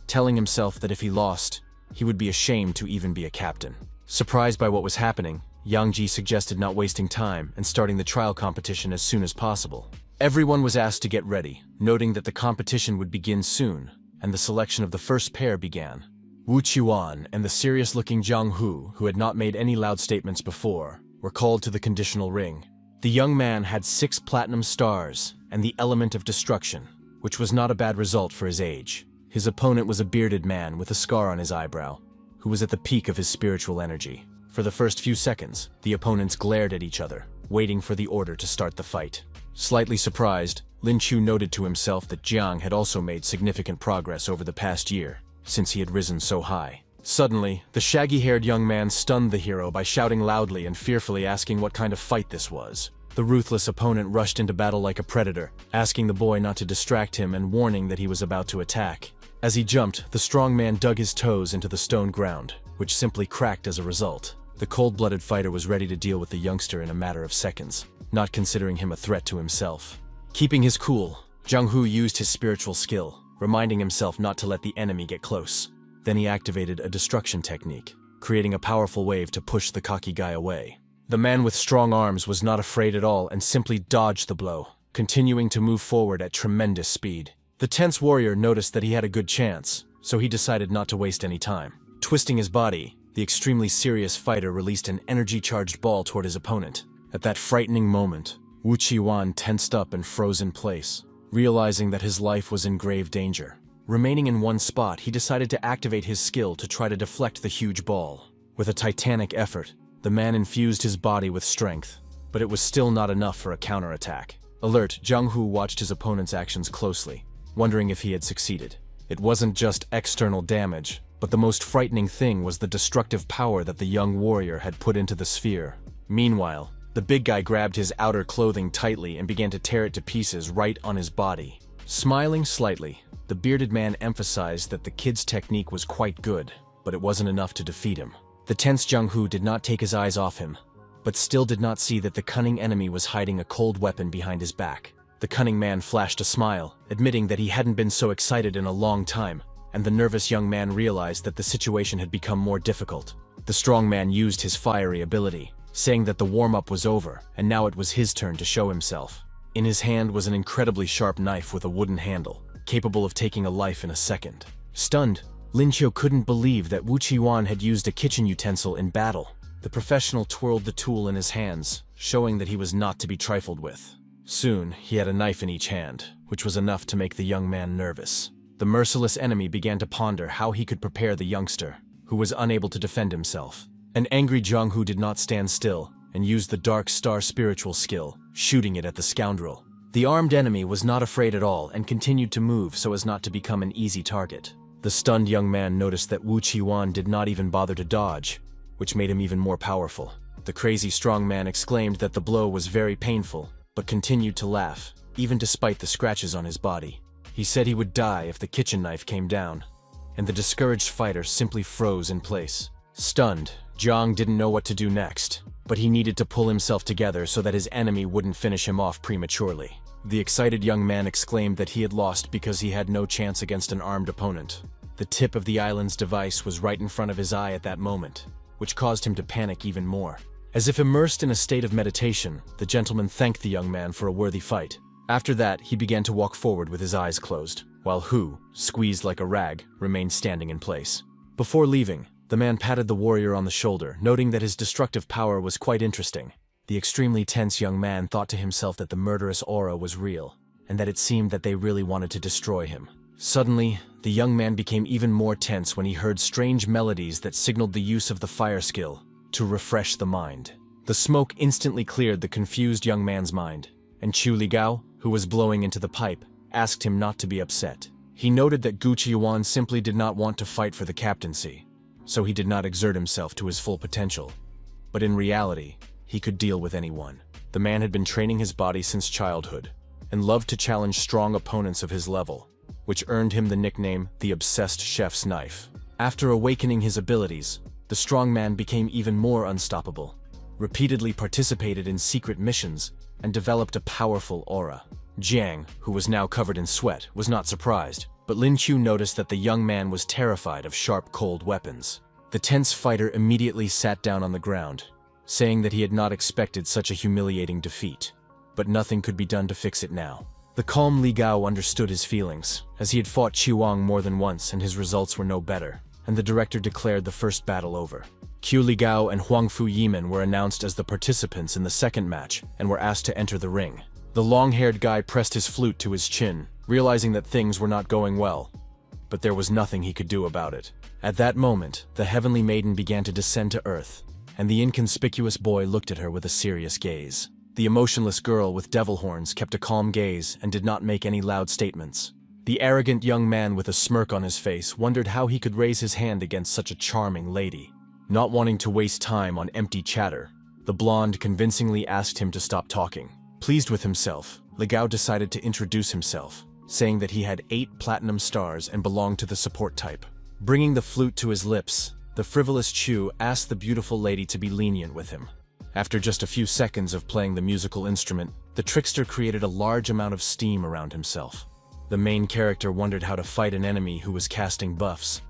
Speaker 1: telling himself that if he lost, he would be ashamed to even be a captain. Surprised by what was happening, Yang Ji suggested not wasting time and starting the trial competition as soon as possible. Everyone was asked to get ready, noting that the competition would begin soon, and the selection of the first pair began. Wu Qiuan and the serious-looking Zhang Hu, who had not made any loud statements before, were called to the conditional ring. The young man had 6 platinum stars and the element of destruction, which was not a bad result for his age. His opponent was a bearded man with a scar on his eyebrow, who was at the peak of his spiritual energy. For the first few seconds, the opponents glared at each other, waiting for the order to start the fight. Slightly surprised, Lin Chu noted to himself that Jiang had also made significant progress over the past year, since he had risen so high. Suddenly, the shaggy-haired young man stunned the hero by shouting loudly and fearfully asking what kind of fight this was. The ruthless opponent rushed into battle like a predator, asking the boy not to distract him and warning that he was about to attack. As he jumped, the strong man dug his toes into the stone ground, which simply cracked as a result. The cold-blooded fighter was ready to deal with the youngster in a matter of seconds, not considering him a threat to himself. Keeping his cool, Zhang Hu used his spiritual skill, reminding himself not to let the enemy get close. Then he activated a destruction technique, creating a powerful wave to push the cocky guy away. The man with strong arms was not afraid at all and simply dodged the blow, continuing to move forward at tremendous speed. The tense warrior noticed that he had a good chance, so he decided not to waste any time. Twisting his body, the extremely serious fighter released an energy-charged ball toward his opponent. At that frightening moment, Wu Qiwan tensed up and froze in place, realizing that his life was in grave danger. Remaining in one spot, he decided to activate his skill to try to deflect the huge ball. With a titanic effort, the man infused his body with strength, but it was still not enough for a counterattack. Alert, Jiang Hu watched his opponent's actions closely, wondering if he had succeeded. It wasn't just external damage, but the most frightening thing was the destructive power that the young warrior had put into the sphere. Meanwhile, the big guy grabbed his outer clothing tightly and began to tear it to pieces right on his body. Smiling slightly, the bearded man emphasized that the kid's technique was quite good, but it wasn't enough to defeat him. The tense Jiang Hu did not take his eyes off him, but still did not see that the cunning enemy was hiding a cold weapon behind his back. The cunning man flashed a smile, admitting that he hadn't been so excited in a long time, and the nervous young man realized that the situation had become more difficult. The strong man used his fiery ability, saying that the warm-up was over, and now it was his turn to show himself. In his hand was an incredibly sharp knife with a wooden handle, capable of taking a life in a second. Stunned, Lin Qiu couldn't believe that Wu Qiwan had used a kitchen utensil in battle. The professional twirled the tool in his hands, showing that he was not to be trifled with. Soon, he had a knife in each hand, which was enough to make the young man nervous. The merciless enemy began to ponder how he could prepare the youngster, who was unable to defend himself. An angry Jiang Hu did not stand still, and used the Dark Star spiritual skill, shooting it at the scoundrel. The armed enemy was not afraid at all and continued to move so as not to become an easy target. The stunned young man noticed that Wu Qiwan did not even bother to dodge, which made him even more powerful. The crazy strong man exclaimed that the blow was very painful, but continued to laugh, even despite the scratches on his body. He said he would die if the kitchen knife came down, and the discouraged fighter simply froze in place. Stunned, Jiang didn't know what to do next, but he needed to pull himself together so that his enemy wouldn't finish him off prematurely. The excited young man exclaimed that he had lost because he had no chance against an armed opponent. The tip of the island's device was right in front of his eye at that moment, which caused him to panic even more. As if immersed in a state of meditation, the gentleman thanked the young man for a worthy fight. After that, he began to walk forward with his eyes closed, while Hu, squeezed like a rag, remained standing in place. Before leaving, the man patted the warrior on the shoulder, noting that his destructive power was quite interesting. The extremely tense young man thought to himself that the murderous aura was real, and that it seemed that they really wanted to destroy him. Suddenly, the young man became even more tense when he heard strange melodies that signaled the use of the fire skill to refresh the mind. The smoke instantly cleared the confused young man's mind, and Chu Ligao, who was blowing into the pipe, asked him not to be upset. He noted that Gu Qiuan simply did not want to fight for the captaincy, so he did not exert himself to his full potential. But in reality, he could deal with anyone. The man had been training his body since childhood, and loved to challenge strong opponents of his level, which earned him the nickname the Obsessed Chef's Knife. After awakening his abilities, the strong man became even more unstoppable, repeatedly participated in secret missions, and developed a powerful aura. Jiang, who was now covered in sweat, was not surprised, but Lin Qiu noticed that the young man was terrified of sharp, cold weapons. The tense fighter immediately sat down on the ground, saying that he had not expected such a humiliating defeat, but nothing could be done to fix it now. The calm Li Gao understood his feelings, as he had fought Qiwang more than once and his results were no better, and the director declared the first battle over. Qiu Li Gao and Huang Fu Yimen were announced as the participants in the second match and were asked to enter the ring. The long-haired guy pressed his flute to his chin, realizing that things were not going well, but there was nothing he could do about it. At that moment, the heavenly maiden began to descend to earth, and the inconspicuous boy looked at her with a serious gaze. The emotionless girl with devil horns kept a calm gaze and did not make any loud statements. The arrogant young man with a smirk on his face wondered how he could raise his hand against such a charming lady. Not wanting to waste time on empty chatter, the blonde convincingly asked him to stop talking. Pleased with himself, Li Gao decided to introduce himself, saying that he had 8 platinum stars and belonged to the support type. Bringing the flute to his lips, the frivolous Chu asked the beautiful lady to be lenient with him. After just a few seconds of playing the musical instrument, the trickster created a large amount of steam around himself. The main character wondered how to fight an enemy who was casting buffs,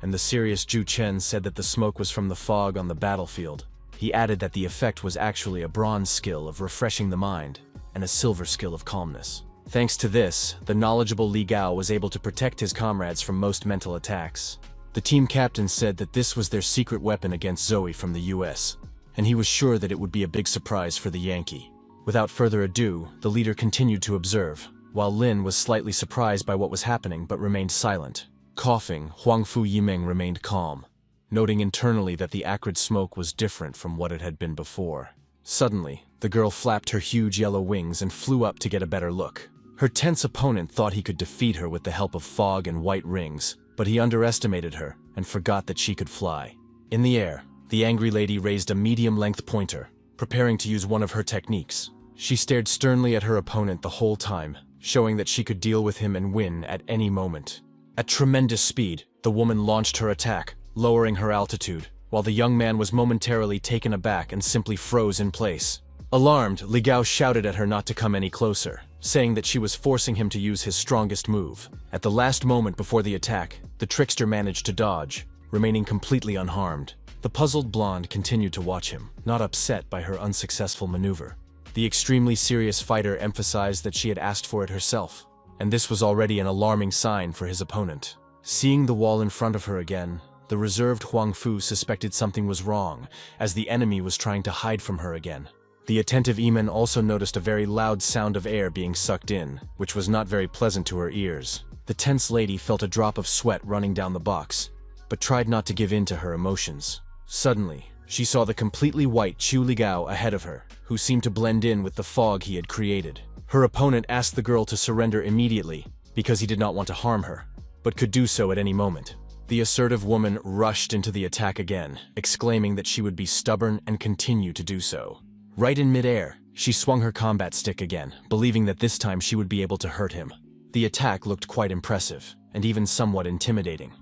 Speaker 1: and the serious Zhu Chen said that the smoke was from the fog on the battlefield. He added that the effect was actually a bronze skill of refreshing the mind and a silver skill of calmness. Thanks to this, the knowledgeable Li Gao was able to protect his comrades from most mental attacks. The team captain said that this was their secret weapon against Zoe from the US, and he was sure that it would be a big surprise for the Yankee. Without further ado, the leader continued to observe, while Lin was slightly surprised by what was happening but remained silent. Coughing, Huangfu Yimeng remained calm, noting internally that the acrid smoke was different from what it had been before. Suddenly, the girl flapped her huge yellow wings and flew up to get a better look. Her tense opponent thought he could defeat her with the help of fog and white rings, but he underestimated her and forgot that she could fly. In the air, the angry lady raised a medium-length pointer, preparing to use one of her techniques. She stared sternly at her opponent the whole time, showing that she could deal with him and win at any moment. At tremendous speed, the woman launched her attack, lowering her altitude, while the young man was momentarily taken aback and simply froze in place. Alarmed, Li Gao shouted at her not to come any closer, saying that she was forcing him to use his strongest move. At the last moment before the attack, the trickster managed to dodge, remaining completely unharmed. The puzzled blonde continued to watch him, not upset by her unsuccessful maneuver. The extremely serious fighter emphasized that she had asked for it herself, and this was already an alarming sign for his opponent. Seeing the wall in front of her again, the reserved Huang Fu suspected something was wrong, as the enemy was trying to hide from her again. The attentive Eamon also noticed a very loud sound of air being sucked in, which was not very pleasant to her ears. The tense lady felt a drop of sweat running down the box, but tried not to give in to her emotions. Suddenly, she saw the completely white Chu Ligao ahead of her, who seemed to blend in with the fog he had created. Her opponent asked the girl to surrender immediately, because he did not want to harm her, but could do so at any moment. The assertive woman rushed into the attack again, exclaiming that she would be stubborn and continue to do so. Right in midair, she swung her combat stick again, believing that this time she would be able to hurt him. The attack looked quite impressive, and even somewhat intimidating,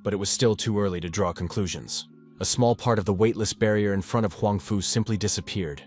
Speaker 1: but it was still too early to draw conclusions. A small part of the weightless barrier in front of Huang Fu simply disappeared,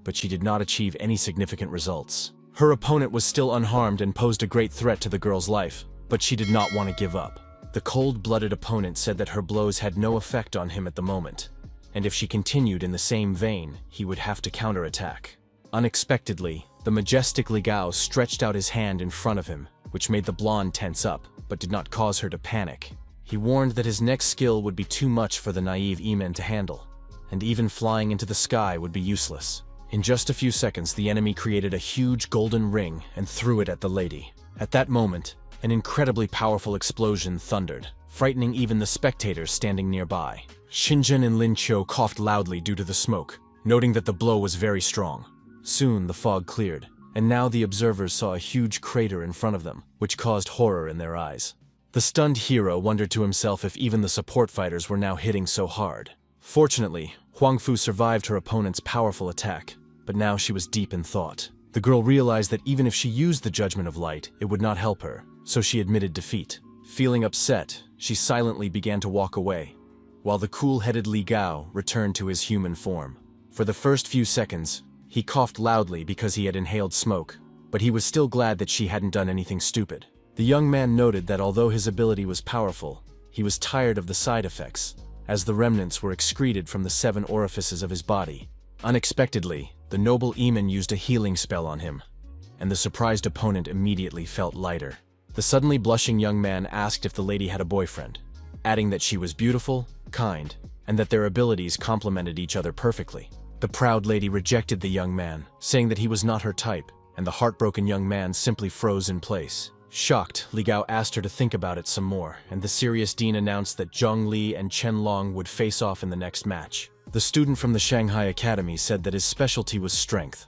Speaker 1: but she did not achieve any significant results. Her opponent was still unharmed and posed a great threat to the girl's life, but she did not want to give up. The cold-blooded opponent said that her blows had no effect on him at the moment, and if she continued in the same vein, he would have to counterattack. Unexpectedly, the majestic Li Gao stretched out his hand in front of him, which made the blonde tense up, but did not cause her to panic. He warned that his next skill would be too much for the naive Eamon to handle, and even flying into the sky would be useless. In just a few seconds, the enemy created a huge golden ring and threw it at the lady. At that moment, an incredibly powerful explosion thundered, frightening even the spectators standing nearby. Xinzhen and Lin Qiu coughed loudly due to the smoke, noting that the blow was very strong. Soon the fog cleared, and now the observers saw a huge crater in front of them, which caused horror in their eyes. The stunned hero wondered to himself if even the support fighters were now hitting so hard. Fortunately, Huang Fu survived her opponent's powerful attack, but now she was deep in thought. The girl realized that even if she used the Judgment of Light, it would not help her, so she admitted defeat. Feeling upset, she silently began to walk away, while the cool-headed Li Gao returned to his human form. For the first few seconds, he coughed loudly because he had inhaled smoke, but he was still glad that she hadn't done anything stupid. The young man noted that although his ability was powerful, he was tired of the side effects, as the remnants were excreted from the 7 orifices of his body. Unexpectedly, the noble Eamon used a healing spell on him, and the surprised opponent immediately felt lighter. The suddenly blushing young man asked if the lady had a boyfriend, adding that she was beautiful, kind, and that their abilities complemented each other perfectly. The proud lady rejected the young man, saying that he was not her type, and the heartbroken young man simply froze in place. Shocked, Li Gao asked her to think about it some more, and the serious dean announced that Zhang Li and Chen Long would face off in the next match. The student from the Shanghai Academy said that his specialty was strength,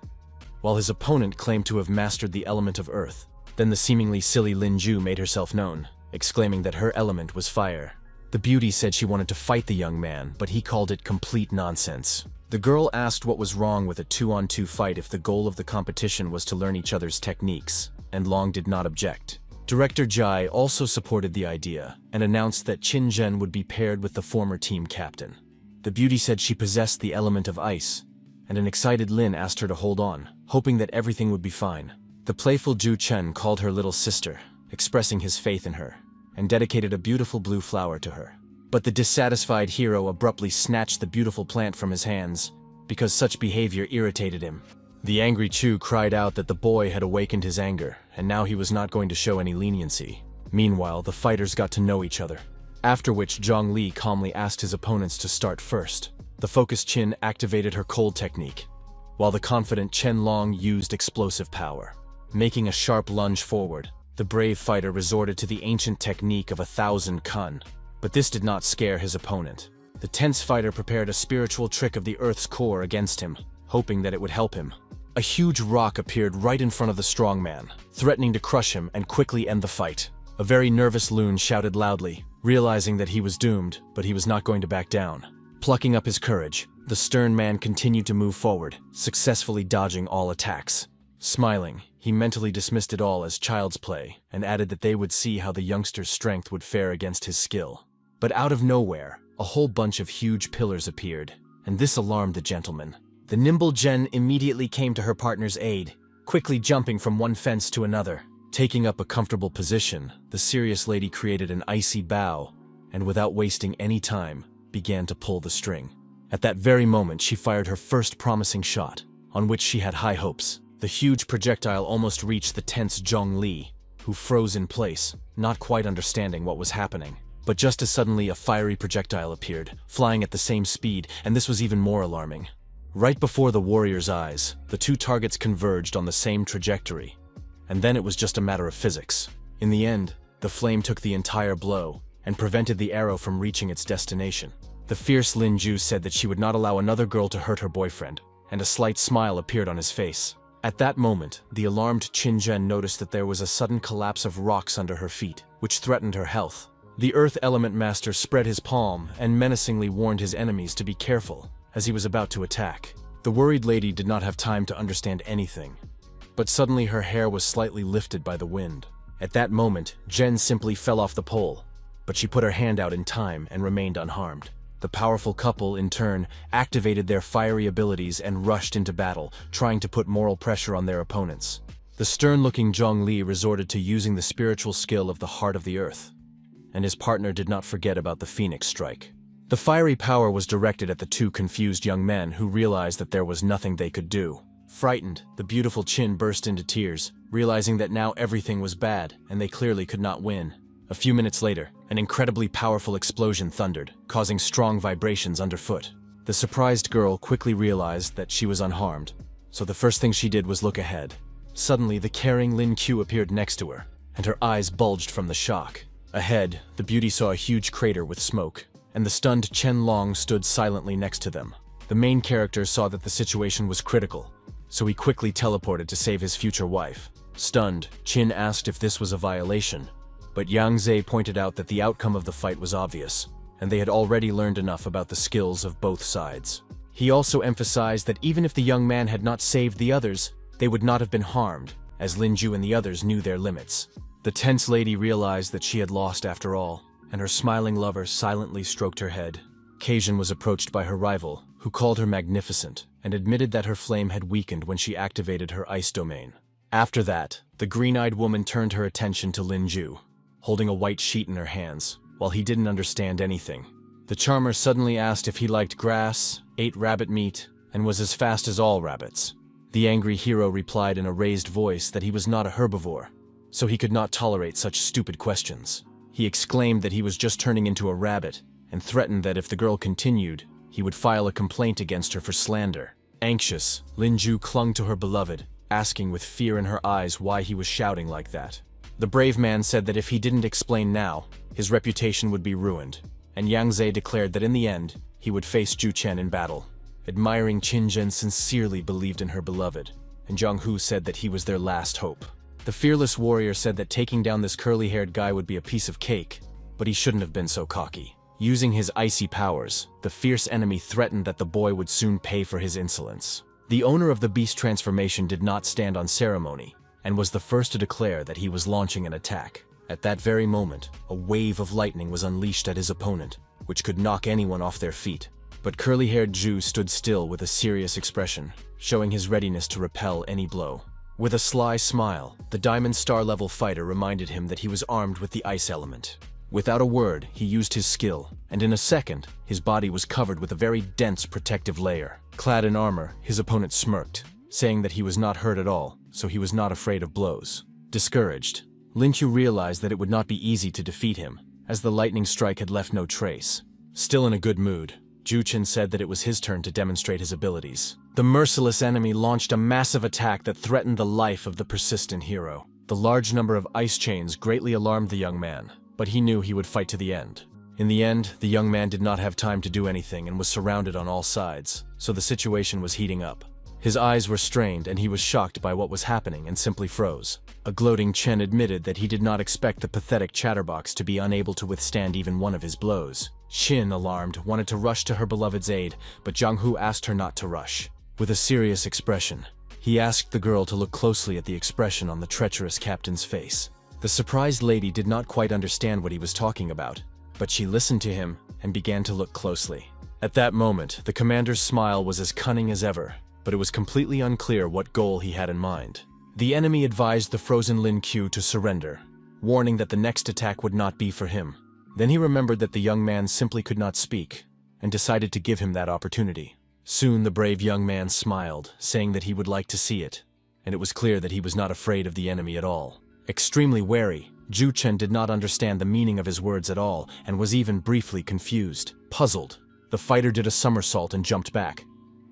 Speaker 1: while his opponent claimed to have mastered the element of earth. Then the seemingly silly Lin Ju made herself known, exclaiming that her element was fire. The beauty said she wanted to fight the young man, but he called it complete nonsense. The girl asked what was wrong with a 2-on-2 fight if the goal of the competition was to learn each other's techniques, and Long did not object. Director Jai also supported the idea, and announced that Qin Zhen would be paired with the former team captain. The beauty said she possessed the element of ice, and an excited Lin asked her to hold on, hoping that everything would be fine. The playful Zhu Chen called her little sister, expressing his faith in her, and dedicated a beautiful blue flower to her. But the dissatisfied hero abruptly snatched the beautiful plant from his hands, because such behavior irritated him. The angry Chu cried out that the boy had awakened his anger, and now he was not going to show any leniency. Meanwhile, the fighters got to know each other, after which Zhongli calmly asked his opponents to start first. The focused Qin activated her cold technique, while the confident Chen Long used explosive power. Making a sharp lunge forward, the brave fighter resorted to the ancient technique of 1,000 kun, but this did not scare his opponent. The tense fighter prepared a spiritual trick of the Earth's core against him, hoping that it would help him. A huge rock appeared right in front of the strong man, threatening to crush him and quickly end the fight. A very nervous Loon shouted loudly, realizing that he was doomed, but he was not going to back down. Plucking up his courage, the stern man continued to move forward, successfully dodging all attacks. Smiling, he mentally dismissed it all as child's play and added that they would see how the youngster's strength would fare against his skill. But out of nowhere, a whole bunch of huge pillars appeared, and this alarmed the gentleman. The nimble Jen immediately came to her partner's aid, quickly jumping from one fence to another. Taking up a comfortable position, the serious lady created an icy bow, and without wasting any time, began to pull the string. At that very moment, she fired her first promising shot, on which she had high hopes. The huge projectile almost reached the tense Zhongli, who froze in place, not quite understanding what was happening. But just as suddenly a fiery projectile appeared, flying at the same speed, and this was even more alarming. Right before the warrior's eyes, the two targets converged on the same trajectory, and then it was just a matter of physics. In the end, the flame took the entire blow and prevented the arrow from reaching its destination. The fierce Lin Ju said that she would not allow another girl to hurt her boyfriend, and a slight smile appeared on his face. At that moment, the alarmed Qin Zhen noticed that there was a sudden collapse of rocks under her feet, which threatened her health. The Earth Element Master spread his palm and menacingly warned his enemies to be careful as he was about to attack. The worried lady did not have time to understand anything, but suddenly her hair was slightly lifted by the wind. At that moment, Jen simply fell off the pole, but she put her hand out in time and remained unharmed. The powerful couple, in turn, activated their fiery abilities and rushed into battle, trying to put moral pressure on their opponents. The stern-looking Zhongli resorted to using the spiritual skill of the heart of the earth, and his partner did not forget about the Phoenix Strike. The fiery power was directed at the two confused young men who realized that there was nothing they could do. Frightened, the beautiful Qin burst into tears, realizing that now everything was bad and they clearly could not win. A few minutes later, an incredibly powerful explosion thundered, causing strong vibrations underfoot. The surprised girl quickly realized that she was unharmed, so the first thing she did was look ahead. Suddenly, the caring Lin Q appeared next to her, and her eyes bulged from the shock. Ahead, the beauty saw a huge crater with smoke, and the stunned Chen Long stood silently next to them. The main character saw that the situation was critical, so he quickly teleported to save his future wife. Stunned, Qin asked if this was a violation, but Yang Zhe pointed out that the outcome of the fight was obvious, and they had already learned enough about the skills of both sides. He also emphasized that even if the young man had not saved the others, they would not have been harmed, as Lin Ju and the others knew their limits. The tense lady realized that she had lost after all, and her smiling lover silently stroked her head. Kajin was approached by her rival, who called her magnificent, and admitted that her flame had weakened when she activated her ice domain. After that, the green-eyed woman turned her attention to Lin Ju, holding a white sheet in her hands, while he didn't understand anything. The charmer suddenly asked if he liked grass, ate rabbit meat, and was as fast as all rabbits. The angry hero replied in a raised voice that he was not a herbivore, so he could not tolerate such stupid questions. He exclaimed that he was just turning into a rabbit, and threatened that if the girl continued, he would file a complaint against her for slander. Anxious, Lin Ju clung to her beloved, asking with fear in her eyes why he was shouting like that. The brave man said that if he didn't explain now, his reputation would be ruined, and Yang Zhe declared that in the end, he would face Zhu Chen in battle. Admiring Qin Zhen sincerely believed in her beloved, and Zhang Hu said that he was their last hope. The fearless warrior said that taking down this curly-haired guy would be a piece of cake, but he shouldn't have been so cocky. Using his icy powers, the fierce enemy threatened that the boy would soon pay for his insolence. The owner of the beast transformation did not stand on ceremony, and was the first to declare that he was launching an attack. At that very moment, a wave of lightning was unleashed at his opponent, which could knock anyone off their feet. But curly-haired Zhu stood still with a serious expression, showing his readiness to repel any blow. With a sly smile, the Diamond Star-level fighter reminded him that he was armed with the ice element. Without a word, he used his skill, and in a second, his body was covered with a very dense protective layer. Clad in armor, his opponent smirked. saying that he was not hurt at all, so he was not afraid of blows. Discouraged, Lin Qiu realized that it would not be easy to defeat him, as the lightning strike had left no trace. Still in a good mood, Zhu Chen said that it was his turn to demonstrate his abilities. The merciless enemy launched a massive attack that threatened the life of the persistent hero. The large number of ice chains greatly alarmed the young man, but he knew he would fight to the end. In the end, the young man did not have time to do anything and was surrounded on all sides, so the situation was heating up. His eyes were strained and he was shocked by what was happening and simply froze. A gloating Chen admitted that he did not expect the pathetic chatterbox to be unable to withstand even one of his blows. Xin, alarmed, wanted to rush to her beloved's aid, but Zhang Hu asked her not to rush. With a serious expression, he asked the girl to look closely at the expression on the treacherous captain's face. The surprised lady did not quite understand what he was talking about, but she listened to him and began to look closely. At that moment, the commander's smile was as cunning as ever, but it was completely unclear what goal he had in mind. The enemy advised the frozen Lin Qiu to surrender, warning that the next attack would not be for him. Then he remembered that the young man simply could not speak, and decided to give him that opportunity. Soon the brave young man smiled, saying that he would like to see it, and it was clear that he was not afraid of the enemy at all. Extremely wary, Zhu Chen did not understand the meaning of his words at all, and was even briefly confused. Puzzled, the fighter did a somersault and jumped back,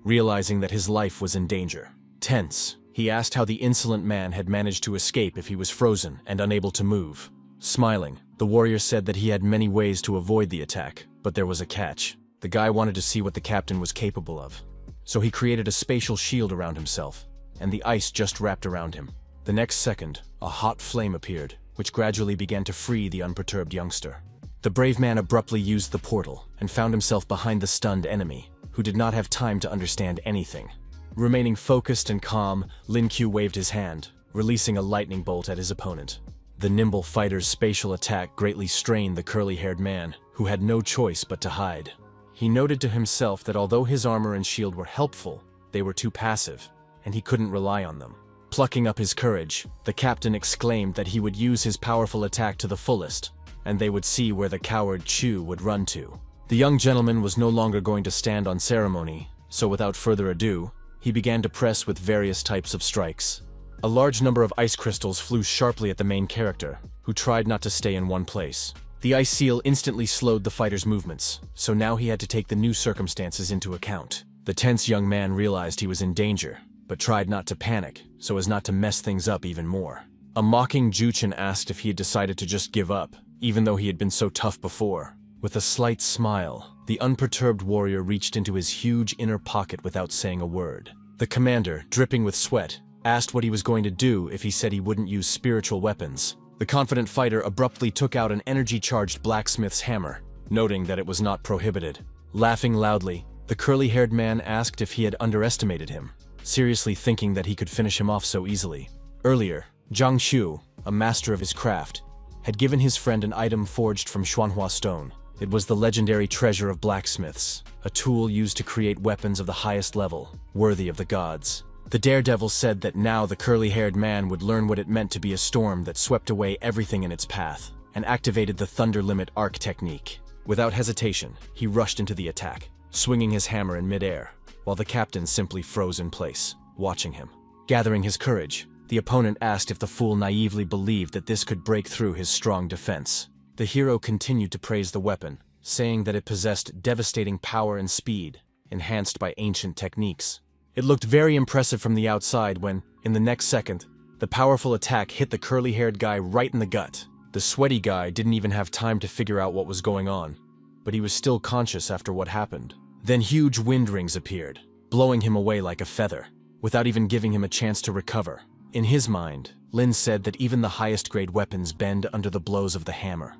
Speaker 1: realizing that his life was in danger. Tense, he asked how the insolent man had managed to escape if he was frozen and unable to move. Smiling, the warrior said that he had many ways to avoid the attack, but there was a catch. The guy wanted to see what the captain was capable of, so he created a spatial shield around himself, and the ice just wrapped around him. The next second, a hot flame appeared, which gradually began to free the unperturbed youngster. The brave man abruptly used the portal and found himself behind the stunned enemy, who did not have time to understand anything. Remaining focused and calm, Lin Qiu waved his hand, releasing a lightning bolt at his opponent. The nimble fighter's spatial attack greatly strained the curly-haired man, who had no choice but to hide. He noted to himself that although his armor and shield were helpful, they were too passive, and he couldn't rely on them. Plucking up his courage, the captain exclaimed that he would use his powerful attack to the fullest, and they would see where the coward Chu would run to. The young gentleman was no longer going to stand on ceremony, so without further ado, he began to press with various types of strikes. A large number of ice crystals flew sharply at the main character, who tried not to stay in one place. The ice seal instantly slowed the fighter's movements, so now he had to take the new circumstances into account. The tense young man realized he was in danger, but tried not to panic, so as not to mess things up even more. A mocking Zhu Chen asked if he had decided to just give up, even though he had been so tough before. With a slight smile, the unperturbed warrior reached into his huge inner pocket without saying a word. The commander, dripping with sweat, asked what he was going to do if he said he wouldn't use spiritual weapons. The confident fighter abruptly took out an energy-charged blacksmith's hammer, noting that it was not prohibited. Laughing loudly, the curly-haired man asked if he had underestimated him, seriously thinking that he could finish him off so easily. Earlier, Zhang Xu, a master of his craft, had given his friend an item forged from Xuanhua stone. It was the legendary treasure of blacksmiths, a tool used to create weapons of the highest level, worthy of the gods. The daredevil said that now the curly-haired man would learn what it meant to be a storm that swept away everything in its path, and activated the Thunder Limit arc technique. Without hesitation, he rushed into the attack, swinging his hammer in midair, while the captain simply froze in place, watching him. Gathering his courage, the opponent asked if the fool naively believed that this could break through his strong defense. The hero continued to praise the weapon, saying that it possessed devastating power and speed, enhanced by ancient techniques. It looked very impressive from the outside when, in the next second, the powerful attack hit the curly-haired guy right in the gut. The sweaty guy didn't even have time to figure out what was going on, but he was still conscious after what happened. Then huge wind rings appeared, blowing him away like a feather, without even giving him a chance to recover. In his mind, Lin said that even the highest-grade weapons bend under the blows of the hammer,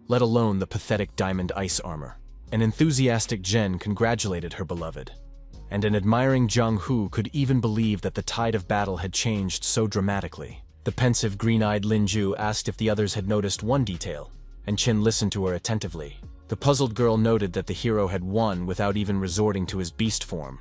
Speaker 1: let alone the pathetic diamond ice armor. An enthusiastic Zhen congratulated her beloved, and an admiring Zhang Hu could even believe that the tide of battle had changed so dramatically. The pensive, green-eyed Lin Ju asked if the others had noticed one detail, and Chen listened to her attentively. The puzzled girl noted that the hero had won without even resorting to his beast form,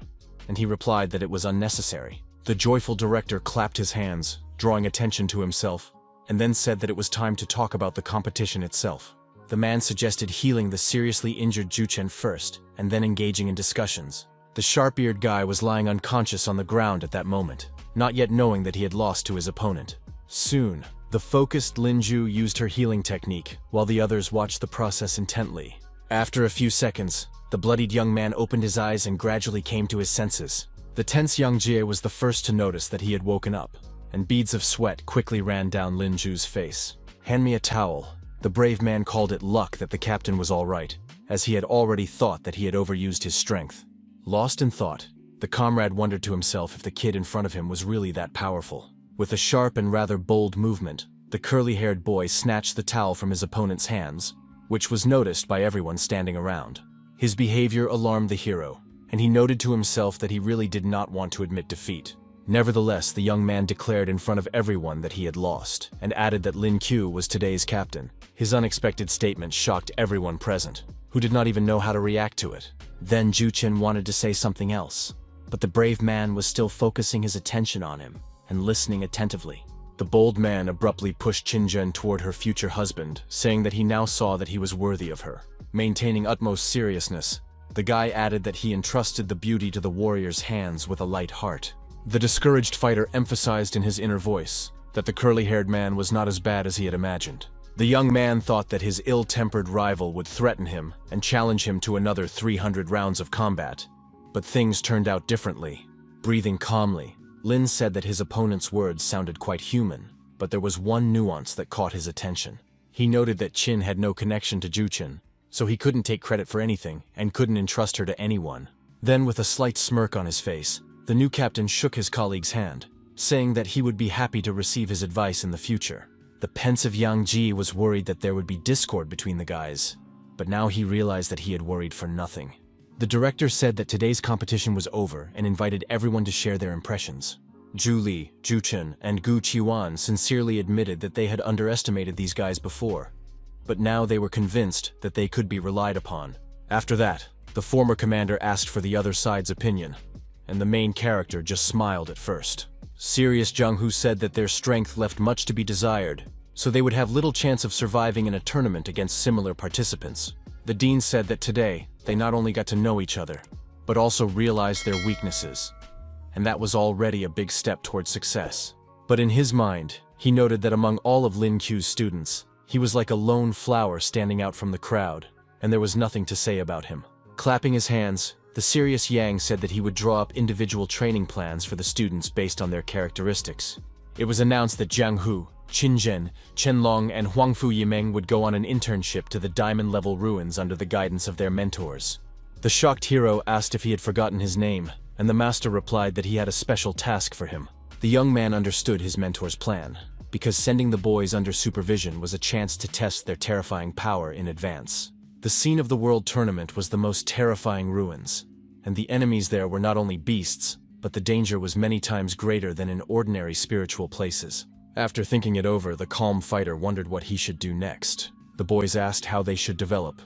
Speaker 1: and he replied that it was unnecessary. The joyful director clapped his hands, drawing attention to himself, and then said that it was time to talk about the competition itself. The man suggested healing the seriously injured Zhu Chen first, and then engaging in discussions. The sharp-eared guy was lying unconscious on the ground at that moment, not yet knowing that he had lost to his opponent. Soon, the focused Linju used her healing technique, while the others watched the process intently. After a few seconds, the bloodied young man opened his eyes and gradually came to his senses. The tense young Jie was the first to notice that he had woken up, and beads of sweat quickly ran down Linju's face. "Hand me a towel." The brave man called it luck that the captain was all right, as he had already thought that he had overused his strength. Lost in thought, the comrade wondered to himself if the kid in front of him was really that powerful. With a sharp and rather bold movement, the curly-haired boy snatched the towel from his opponent's hands, which was noticed by everyone standing around. His behavior alarmed the hero, and he noted to himself that he really did not want to admit defeat. Nevertheless, the young man declared in front of everyone that he had lost, and added that Lin Q was today's captain. His unexpected statement shocked everyone present, who did not even know how to react to it. Then Juchen wanted to say something else, but the brave man was still focusing his attention on him and listening attentively. The bold man abruptly pushed Qinzhen toward her future husband, saying that he now saw that he was worthy of her. Maintaining utmost seriousness, the guy added that he entrusted the beauty to the warrior's hands with a light heart. The discouraged fighter emphasized in his inner voice that the curly-haired man was not as bad as he had imagined. The young man thought that his ill-tempered rival would threaten him and challenge him to another 300 rounds of combat. But things turned out differently. Breathing calmly, Lin said that his opponent's words sounded quite human, but there was one nuance that caught his attention. He noted that Qin had no connection to Juchen, so he couldn't take credit for anything and couldn't entrust her to anyone. Then, with a slight smirk on his face, the new captain shook his colleague's hand, saying that he would be happy to receive his advice in the future. The pensive Yang Ji was worried that there would be discord between the guys, but now he realized that he had worried for nothing. The director said that today's competition was over and invited everyone to share their impressions. Zhu Li, Zhu Chen, and Gu Qiwan sincerely admitted that they had underestimated these guys before, but now they were convinced that they could be relied upon. After that, the former commander asked for the other side's opinion, and the main character just smiled at first. Serious Zhang Hu said that their strength left much to be desired, so they would have little chance of surviving in a tournament against similar participants. The dean said that today, they not only got to know each other, but also realized their weaknesses, and that was already a big step towards success. But in his mind, he noted that among all of Lin Q's students, he was like a lone flower standing out from the crowd, and there was nothing to say about him. Clapping his hands, the serious Yang said that he would draw up individual training plans for the students based on their characteristics. It was announced that Jiang Hu, Qin Zhen, Chen Long, and Huangfu Yimeng would go on an internship to the diamond-level ruins under the guidance of their mentors. The shocked hero asked if he had forgotten his name, and the master replied that he had a special task for him. The young man understood his mentor's plan, because sending the boys under supervision was a chance to test their terrifying power in advance. The scene of the world tournament was the most terrifying ruins, and the enemies there were not only beasts, but the danger was many times greater than in ordinary spiritual places. After thinking it over, the calm fighter wondered what he should do next. The boys asked how they should develop,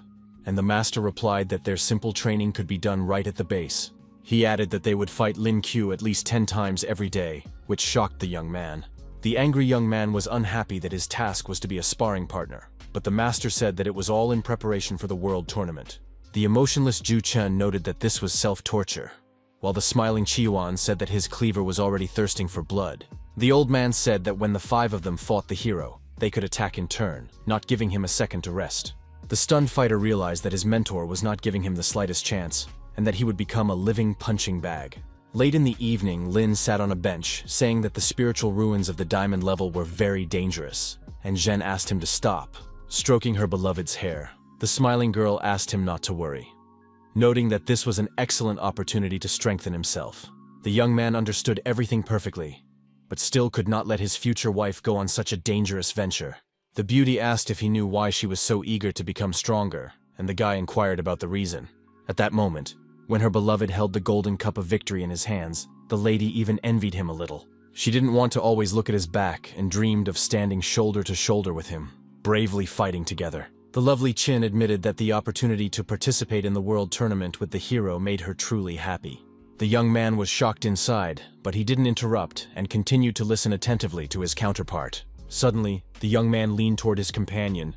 Speaker 1: and the master replied that their simple training could be done right at the base. He added that they would fight Lin Q at least 10 times every day, which shocked the young man. The angry young man was unhappy that his task was to be a sparring partner, but the master said that it was all in preparation for the world tournament. The emotionless Zhu Chen noted that this was self-torture, while the smiling Qiwan said that his cleaver was already thirsting for blood. The old man said that when the 5 of them fought the hero, they could attack in turn, not giving him a second to rest. The stunned fighter realized that his mentor was not giving him the slightest chance, and that he would become a living punching bag. Late in the evening, Lin sat on a bench, saying that the spiritual ruins of the diamond level were very dangerous, and Zhen asked him to stop. Stroking her beloved's hair, the smiling girl asked him not to worry, noting that this was an excellent opportunity to strengthen himself. The young man understood everything perfectly, but still could not let his future wife go on such a dangerous venture. The beauty asked if he knew why she was so eager to become stronger, and the guy inquired about the reason. At that moment, when her beloved held the golden cup of victory in his hands, the lady even envied him a little. She didn't want to always look at his back and dreamed of standing shoulder to shoulder with him, bravely fighting together. The lovely Qin admitted that the opportunity to participate in the world tournament with the hero made her truly happy. The young man was shocked inside, but he didn't interrupt and continued to listen attentively to his counterpart. Suddenly, the young man leaned toward his companion,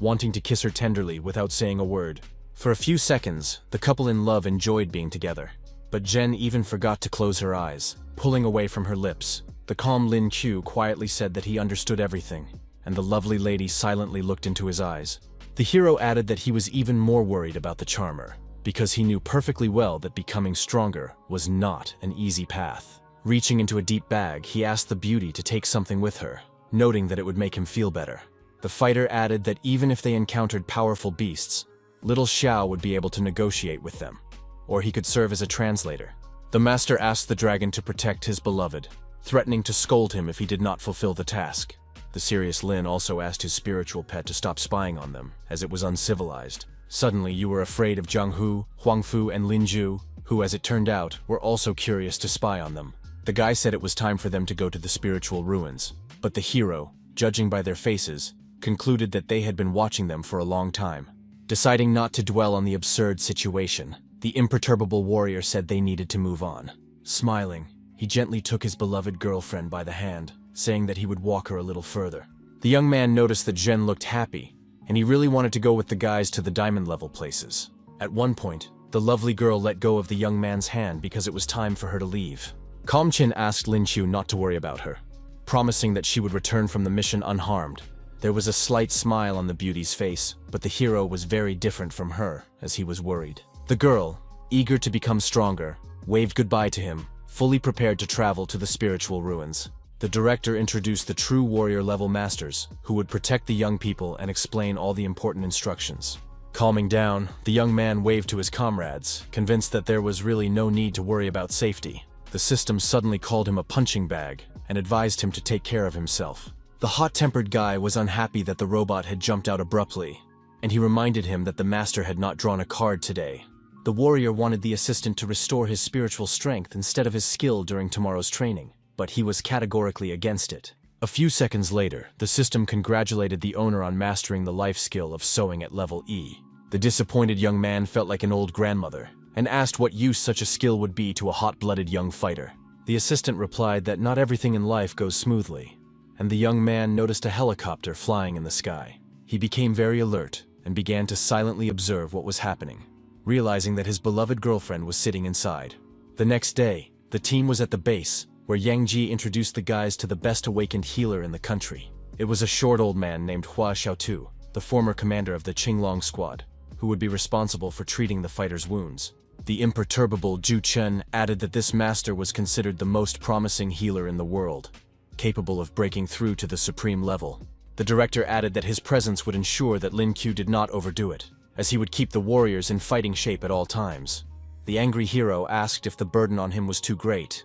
Speaker 1: wanting to kiss her tenderly without saying a word. For a few seconds, the couple in love enjoyed being together. But Jen even forgot to close her eyes, pulling away from her lips. The calm Lin Qiu quietly said that he understood everything, and the lovely lady silently looked into his eyes. The hero added that he was even more worried about the charmer, because he knew perfectly well that becoming stronger was not an easy path. Reaching into a deep bag, he asked the beauty to take something with her, noting that it would make him feel better. The fighter added that even if they encountered powerful beasts, little Xiao would be able to negotiate with them, or he could serve as a translator. The master asked the dragon to protect his beloved, threatening to scold him if he did not fulfill the task. The serious Lin also asked his spiritual pet to stop spying on them, as it was uncivilized. Suddenly, you were afraid of Jiang Hu, Huang Fu, and Lin Ju, who, as it turned out, were also curious to spy on them. The guy said it was time for them to go to the spiritual ruins, but the hero, judging by their faces, concluded that they had been watching them for a long time. Deciding not to dwell on the absurd situation, the imperturbable warrior said they needed to move on. Smiling, he gently took his beloved girlfriend by the hand, saying that he would walk her a little further. The young man noticed that Jen looked happy, and he really wanted to go with the guys to the diamond-level places. At one point, the lovely girl let go of the young man's hand because it was time for her to leave. Calm Chin asked Lin Qiu not to worry about her, promising that she would return from the mission unharmed. There was a slight smile on the beauty's face, but the hero was very different from her, as he was worried. The girl, eager to become stronger, waved goodbye to him, fully prepared to travel to the spiritual ruins. The director introduced the true warrior-level masters, who would protect the young people and explain all the important instructions. Calming down, the young man waved to his comrades, convinced that there was really no need to worry about safety. The system suddenly called him a punching bag and advised him to take care of himself. The hot-tempered guy was unhappy that the robot had jumped out abruptly, and he reminded him that the master had not drawn a card today. The warrior wanted the assistant to restore his spiritual strength instead of his skill during tomorrow's training, but he was categorically against it. A few seconds later, the system congratulated the owner on mastering the life skill of sewing at level E. The disappointed young man felt like an old grandmother, and asked what use such a skill would be to a hot-blooded young fighter. The assistant replied that not everything in life goes smoothly, and the young man noticed a helicopter flying in the sky. He became very alert and began to silently observe what was happening, realizing that his beloved girlfriend was sitting inside. The next day, the team was at the base, where Yang Ji introduced the guys to the best awakened healer in the country. It was a short old man named Hua Xiaotu, the former commander of the Qinglong squad, who would be responsible for treating the fighter's wounds. The imperturbable Zhu Chen added that this master was considered the most promising healer in the world, capable of breaking through to the supreme level. The director added that his presence would ensure that Lin Qiu did not overdo it, as he would keep the warriors in fighting shape at all times. The angry hero asked if the burden on him was too great,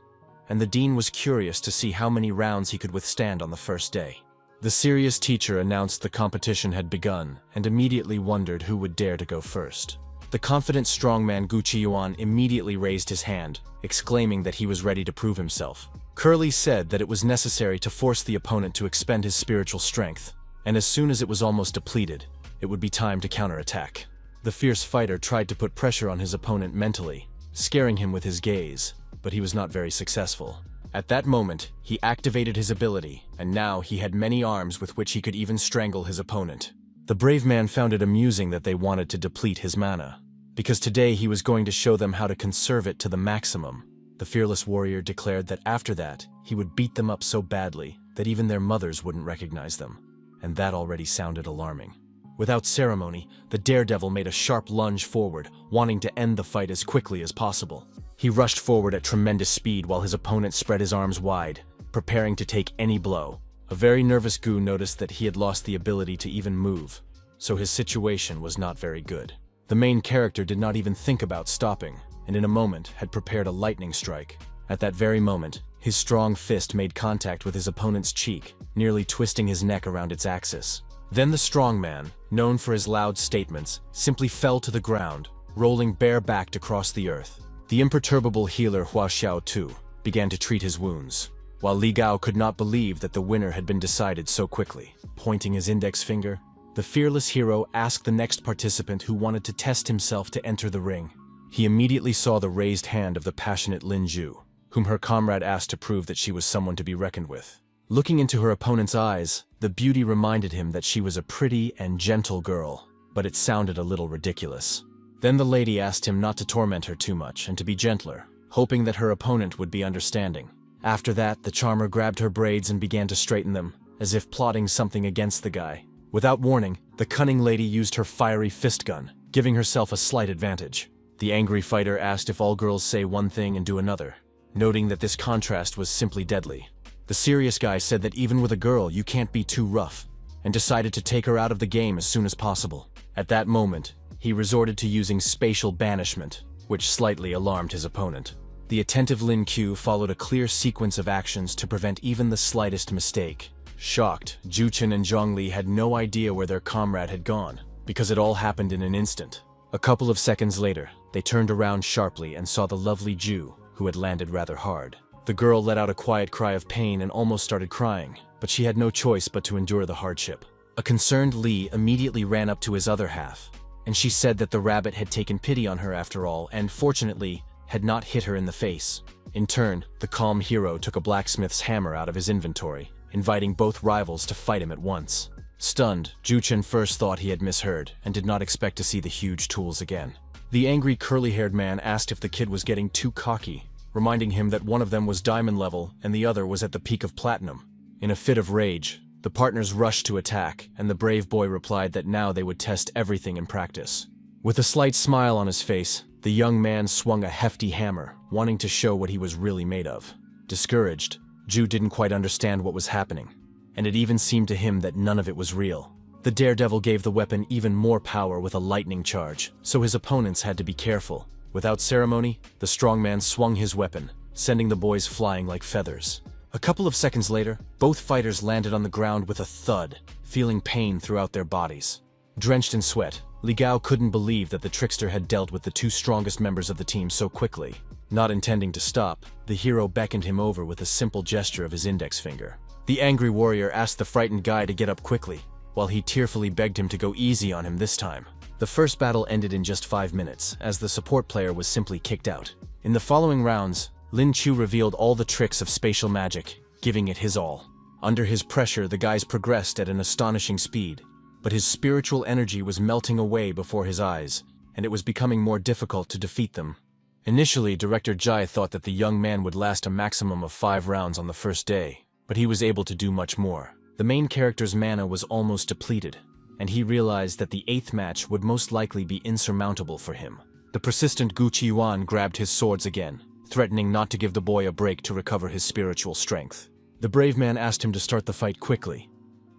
Speaker 1: and the dean was curious to see how many rounds he could withstand on the first day. The serious teacher announced the competition had begun and immediately wondered who would dare to go first. The confident strongman Gu Qiyuan immediately raised his hand, exclaiming that he was ready to prove himself. Curly said that it was necessary to force the opponent to expend his spiritual strength, and as soon as it was almost depleted, it would be time to counterattack. The fierce fighter tried to put pressure on his opponent mentally, scaring him with his gaze, but he was not very successful. At that moment, he activated his ability, and now he had many arms with which he could even strangle his opponent. The brave man found it amusing that they wanted to deplete his mana, because today he was going to show them how to conserve it to the maximum. The fearless warrior declared that after that, he would beat them up so badly that even their mothers wouldn't recognize them, and that already sounded alarming. Without ceremony, the daredevil made a sharp lunge forward, wanting to end the fight as quickly as possible. He rushed forward at tremendous speed while his opponent spread his arms wide, preparing to take any blow. A very nervous Gu noticed that he had lost the ability to even move, so his situation was not very good. The main character did not even think about stopping, and in a moment had prepared a lightning strike. At that very moment, his strong fist made contact with his opponent's cheek, nearly twisting his neck around its axis. Then the strongman, known for his loud statements, simply fell to the ground, rolling bare-backed across the earth. The imperturbable healer Hua Xiaotu began to treat his wounds, while Li Gao could not believe that the winner had been decided so quickly. Pointing his index finger, the fearless hero asked the next participant who wanted to test himself to enter the ring. He immediately saw the raised hand of the passionate Lin Ju, whom her comrade asked to prove that she was someone to be reckoned with. Looking into her opponent's eyes, the beauty reminded him that she was a pretty and gentle girl, but it sounded a little ridiculous. Then the lady asked him not to torment her too much and to be gentler, hoping that her opponent would be understanding. After that, the charmer grabbed her braids and began to straighten them, as if plotting something against the guy. Without warning, the cunning lady used her fiery fist gun, giving herself a slight advantage. The angry fighter asked if all girls say one thing and do another, noting that this contrast was simply deadly. The serious guy said that even with a girl, you can't be too rough, and decided to take her out of the game as soon as possible. At that moment, he resorted to using spatial banishment, which slightly alarmed his opponent. The attentive Lin Q followed a clear sequence of actions to prevent even the slightest mistake. Shocked, Juchen and Zhongli had no idea where their comrade had gone, because it all happened in an instant. A couple of seconds later, they turned around sharply and saw the lovely Ju, who had landed rather hard. The girl let out a quiet cry of pain and almost started crying, but she had no choice but to endure the hardship. A concerned Li immediately ran up to his other half, and she said that the rabbit had taken pity on her after all and, fortunately, had not hit her in the face. In turn, the calm hero took a blacksmith's hammer out of his inventory, inviting both rivals to fight him at once. Stunned, Juchen first thought he had misheard and did not expect to see the huge tools again. The angry curly-haired man asked if the kid was getting too cocky, reminding him that one of them was diamond level and the other was at the peak of platinum. In a fit of rage, the partners rushed to attack, and the brave boy replied that now they would test everything in practice. With a slight smile on his face, the young man swung a hefty hammer, wanting to show what he was really made of. Discouraged, Ju didn't quite understand what was happening, and it even seemed to him that none of it was real. The daredevil gave the weapon even more power with a lightning charge, so his opponents had to be careful. Without ceremony, the strongman swung his weapon, sending the boys flying like feathers. A couple of seconds later, both fighters landed on the ground with a thud, feeling pain throughout their bodies. Drenched in sweat, Li Gao couldn't believe that the trickster had dealt with the two strongest members of the team so quickly. Not intending to stop, the hero beckoned him over with a simple gesture of his index finger. The angry warrior asked the frightened guy to get up quickly, while he tearfully begged him to go easy on him this time. The first battle ended in just 5 minutes, as the support player was simply kicked out. In the following rounds, Lin Chu revealed all the tricks of spatial magic, giving it his all. Under his pressure, the guys progressed at an astonishing speed, but his spiritual energy was melting away before his eyes, and it was becoming more difficult to defeat them. Initially, Director Jai thought that the young man would last a maximum of 5 rounds on the first day, but he was able to do much more. The main character's mana was almost depleted, and he realized that the 8th match would most likely be insurmountable for him. The persistent Gu Qiyuan grabbed his swords again, threatening not to give the boy a break to recover his spiritual strength. The brave man asked him to start the fight quickly,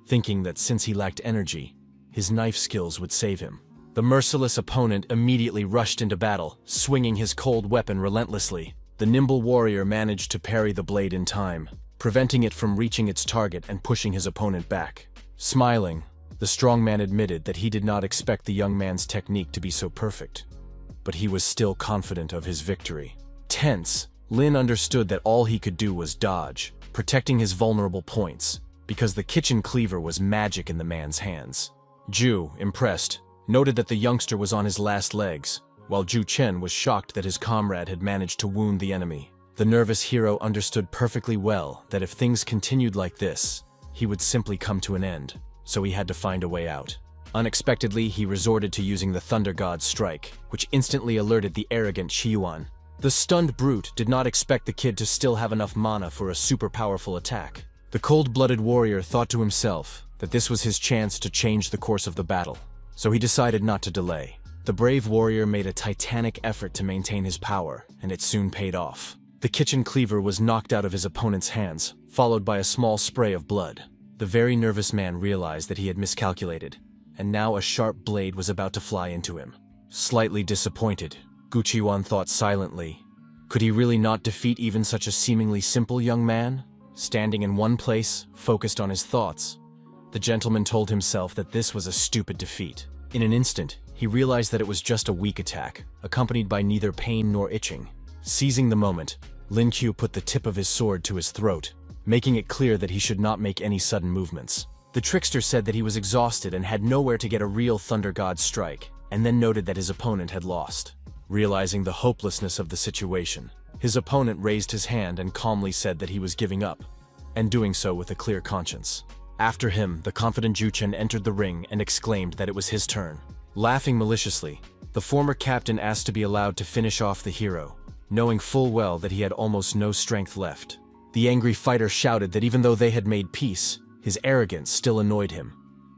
Speaker 1: thinking that since he lacked energy, his knife skills would save him. The merciless opponent immediately rushed into battle, swinging his cold weapon relentlessly. The nimble warrior managed to parry the blade in time, preventing it from reaching its target and pushing his opponent back. Smiling, the strong man admitted that he did not expect the young man's technique to be so perfect, but he was still confident of his victory. Tense, Lin understood that all he could do was dodge, protecting his vulnerable points, because the kitchen cleaver was magic in the man's hands. Ju, impressed, noted that the youngster was on his last legs, while Ju Chen was shocked that his comrade had managed to wound the enemy. The nervous hero understood perfectly well that if things continued like this, he would simply come to an end, so he had to find a way out. Unexpectedly, he resorted to using the Thunder God's strike, which instantly alerted the arrogant Qiyuan. The stunned brute did not expect the kid to still have enough mana for a super powerful attack. The cold-blooded warrior thought to himself that this was his chance to change the course of the battle, so he decided not to delay. The brave warrior made a titanic effort to maintain his power, and it soon paid off. The kitchen cleaver was knocked out of his opponent's hands, followed by a small spray of blood. The very nervous man realized that he had miscalculated, and now a sharp blade was about to fly into him. Slightly disappointed, Gu Qiyuan thought silently, could he really not defeat even such a seemingly simple young man? Standing in one place, focused on his thoughts, the gentleman told himself that this was a stupid defeat. In an instant, he realized that it was just a weak attack, accompanied by neither pain nor itching. Seizing the moment, Lin Qiu put the tip of his sword to his throat, making it clear that he should not make any sudden movements. The trickster said that he was exhausted and had nowhere to get a real Thunder God strike, and then noted that his opponent had lost. Realizing the hopelessness of the situation, his opponent raised his hand and calmly said that he was giving up, and doing so with a clear conscience. After him, the confident Juchen entered the ring and exclaimed that it was his turn. Laughing maliciously, the former captain asked to be allowed to finish off the hero, knowing full well that he had almost no strength left. The angry fighter shouted that even though they had made peace, his arrogance still annoyed him,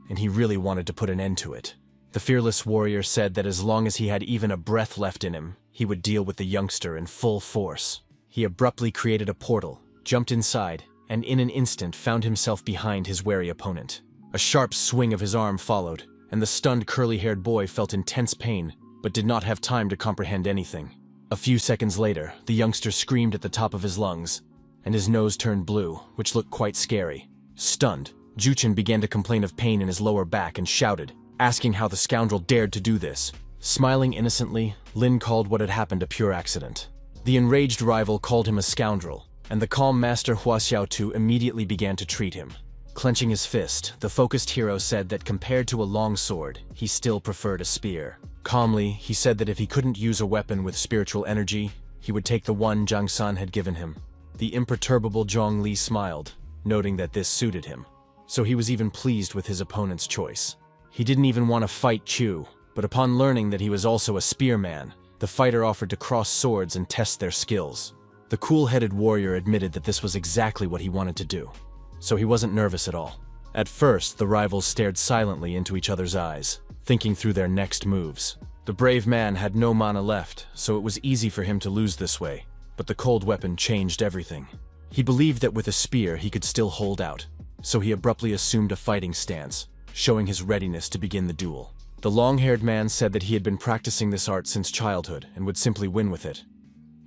Speaker 1: and he really wanted to put an end to it. The fearless warrior said that as long as he had even a breath left in him, he would deal with the youngster in full force. He abruptly created a portal, jumped inside, and in an instant found himself behind his wary opponent. A sharp swing of his arm followed, and the stunned curly-haired boy felt intense pain, but did not have time to comprehend anything. A few seconds later, the youngster screamed at the top of his lungs, and his nose turned blue, which looked quite scary. Stunned, Juchen began to complain of pain in his lower back and shouted, asking how the scoundrel dared to do this. Smiling innocently, Lin called what had happened a pure accident. The enraged rival called him a scoundrel, and the calm master Hua Xiaotu immediately began to treat him. Clenching his fist, the focused hero said that compared to a long sword, he still preferred a spear. Calmly, he said that if he couldn't use a weapon with spiritual energy, he would take the one Zhang San had given him. The imperturbable Zhong Li smiled, noting that this suited him, so he was even pleased with his opponent's choice. He didn't even want to fight Chu, but upon learning that he was also a spearman, the fighter offered to cross swords and test their skills. The cool-headed warrior admitted that this was exactly what he wanted to do, so he wasn't nervous at all. At first, the rivals stared silently into each other's eyes, thinking through their next moves. The brave man had no mana left, so it was easy for him to lose this way, but the cold weapon changed everything. He believed that with a spear he could still hold out, so he abruptly assumed a fighting stance, showing his readiness to begin the duel. The long-haired man said that he had been practicing this art since childhood and would simply win with it,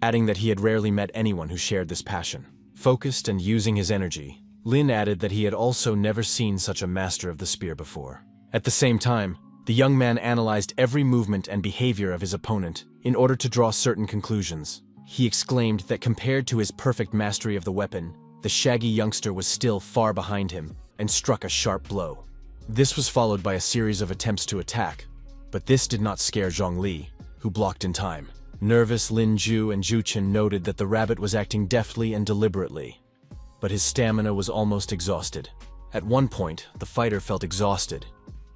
Speaker 1: adding that he had rarely met anyone who shared this passion. Focused and using his energy, Lin added that he had also never seen such a master of the spear before. At the same time, the young man analyzed every movement and behavior of his opponent in order to draw certain conclusions. He exclaimed that compared to his perfect mastery of the weapon, the shaggy youngster was still far behind him and struck a sharp blow. This was followed by a series of attempts to attack, but this did not scare Zhong Li, who blocked in time. Nervous Lin Ju and Juchen noted that the rabbit was acting deftly and deliberately, but his stamina was almost exhausted. At one point, the fighter felt exhausted,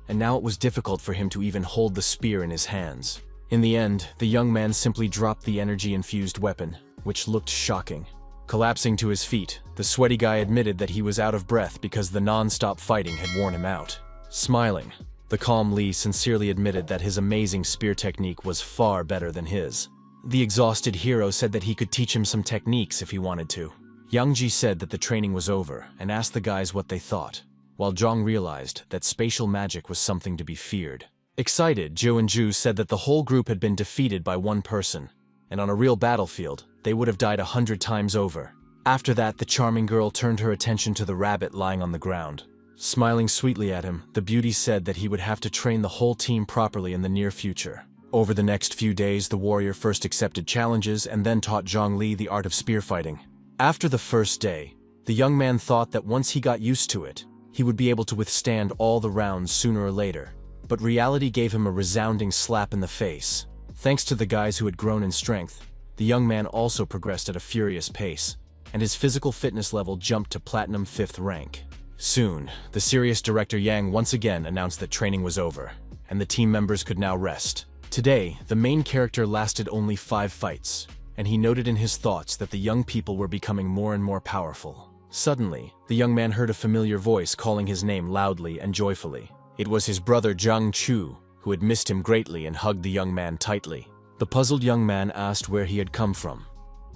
Speaker 1: and now it was difficult for him to even hold the spear in his hands. In the end, the young man simply dropped the energy-infused weapon, which looked shocking. Collapsing to his feet, the sweaty guy admitted that he was out of breath because the non-stop fighting had worn him out. Smiling, the calm Li sincerely admitted that his amazing spear technique was far better than his. The exhausted hero said that he could teach him some techniques if he wanted to. Yang Ji said that the training was over and asked the guys what they thought, while Zhang realized that spatial magic was something to be feared. Excited, Zhou and Zhu said that the whole group had been defeated by one person, and on a real battlefield, they would have died 100 times over. After that, the charming girl turned her attention to the rabbit lying on the ground. Smiling sweetly at him, the beauty said that he would have to train the whole team properly in the near future. Over the next few days, the warrior first accepted challenges and then taught Zhang Li the art of spear fighting. After the first day, the young man thought that once he got used to it, he would be able to withstand all the rounds sooner or later. But reality gave him a resounding slap in the face. Thanks to the guys who had grown in strength, the young man also progressed at a furious pace, and his physical fitness level jumped to Platinum 5th rank. Soon, the serious director Yang once again announced that training was over, and the team members could now rest. Today, the main character lasted only 5 fights, and he noted in his thoughts that the young people were becoming more and more powerful. Suddenly, the young man heard a familiar voice calling his name loudly and joyfully. It was his brother Zhang Chu, who had missed him greatly and hugged the young man tightly. The puzzled young man asked where he had come from,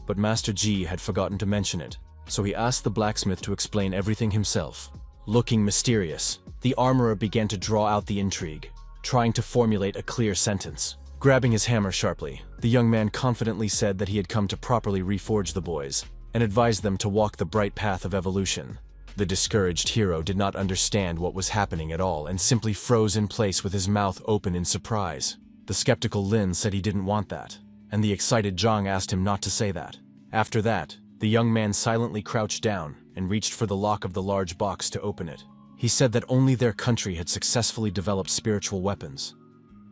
Speaker 1: but Master Ji had forgotten to mention it, so he asked the blacksmith to explain everything himself. Looking mysterious, the armorer began to draw out the intrigue, trying to formulate a clear sentence. Grabbing his hammer sharply, the young man confidently said that he had come to properly reforge the boys, and advised them to walk the bright path of evolution. The discouraged hero did not understand what was happening at all and simply froze in place with his mouth open in surprise. The skeptical Lin said he didn't want that, and the excited Zhang asked him not to say that. After that, the young man silently crouched down and reached for the lock of the large box to open it. He said that only their country had successfully developed spiritual weapons,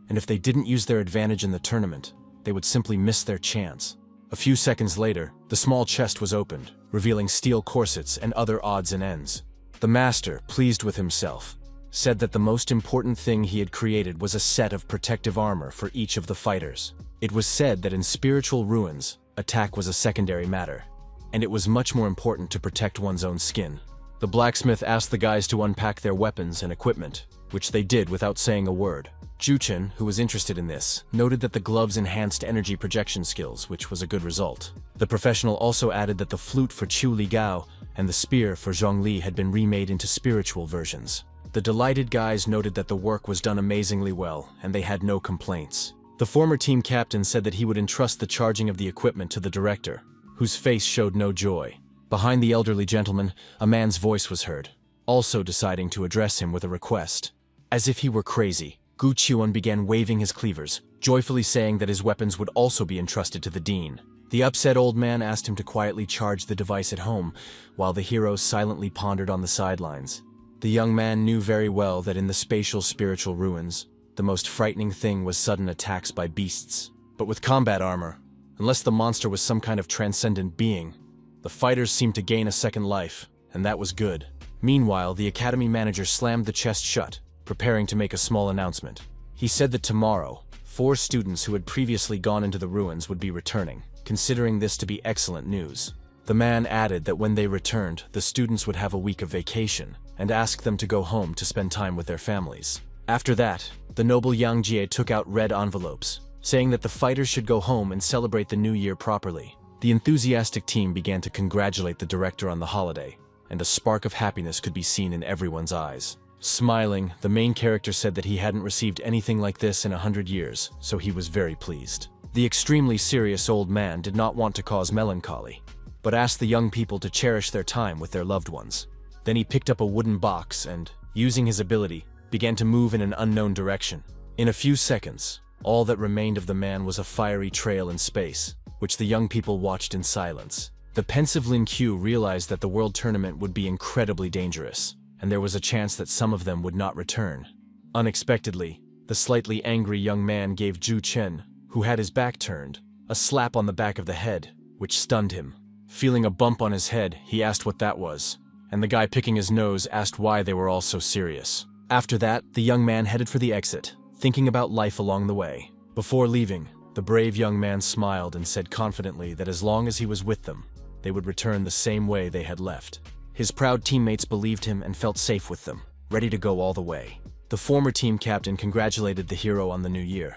Speaker 1: and if they didn't use their advantage in the tournament, they would simply miss their chance. A few seconds later, the small chest was opened, revealing steel corsets and other odds and ends. The master, pleased with himself, said that the most important thing he had created was a set of protective armor for each of the fighters. It was said that in spiritual ruins, attack was a secondary matter, and it was much more important to protect one's own skin. The blacksmith asked the guys to unpack their weapons and equipment, which they did without saying a word. Juchen, who was interested in this, noted that the gloves enhanced energy projection skills, which was a good result. The professional also added that the flute for Qiu Li Gao and the spear for Zhongli had been remade into spiritual versions. The delighted guys noted that the work was done amazingly well, and they had no complaints. The former team captain said that he would entrust the charging of the equipment to the director, whose face showed no joy. Behind the elderly gentleman, a man's voice was heard, also deciding to address him with a request. As if he were crazy, Gu Qiuan began waving his cleavers, joyfully saying that his weapons would also be entrusted to the dean. The upset old man asked him to quietly charge the device at home, while the hero silently pondered on the sidelines. The young man knew very well that in the spatial spiritual ruins, the most frightening thing was sudden attacks by beasts. But with combat armor, unless the monster was some kind of transcendent being, the fighters seemed to gain a second life, and that was good. Meanwhile, the academy manager slammed the chest shut, preparing to make a small announcement. He said that tomorrow, 4 students who had previously gone into the ruins would be returning, considering this to be excellent news. The man added that when they returned, the students would have a week of vacation, and asked them to go home to spend time with their families. After that, the noble Yang Jie took out red envelopes, saying that the fighters should go home and celebrate the new year properly. The enthusiastic team began to congratulate the director on the holiday, and a spark of happiness could be seen in everyone's eyes. Smiling, the main character said that he hadn't received anything like this in 100 years, so he was very pleased. The extremely serious old man did not want to cause melancholy, but asked the young people to cherish their time with their loved ones. Then he picked up a wooden box and, using his ability, began to move in an unknown direction. In a few seconds, all that remained of the man was a fiery trail in space, which the young people watched in silence. The pensive Lin Qiu realized that the world tournament would be incredibly dangerous, and there was a chance that some of them would not return. Unexpectedly, the slightly angry young man gave Zhu Chen, who had his back turned, a slap on the back of the head, which stunned him. Feeling a bump on his head, he asked what that was, and the guy picking his nose asked why they were all so serious. After that, the young man headed for the exit, thinking about life along the way. Before leaving, the brave young man smiled and said confidently that as long as he was with them, they would return the same way they had left. His proud teammates believed him and felt safe with them, ready to go all the way. The former team captain congratulated the hero on the new year,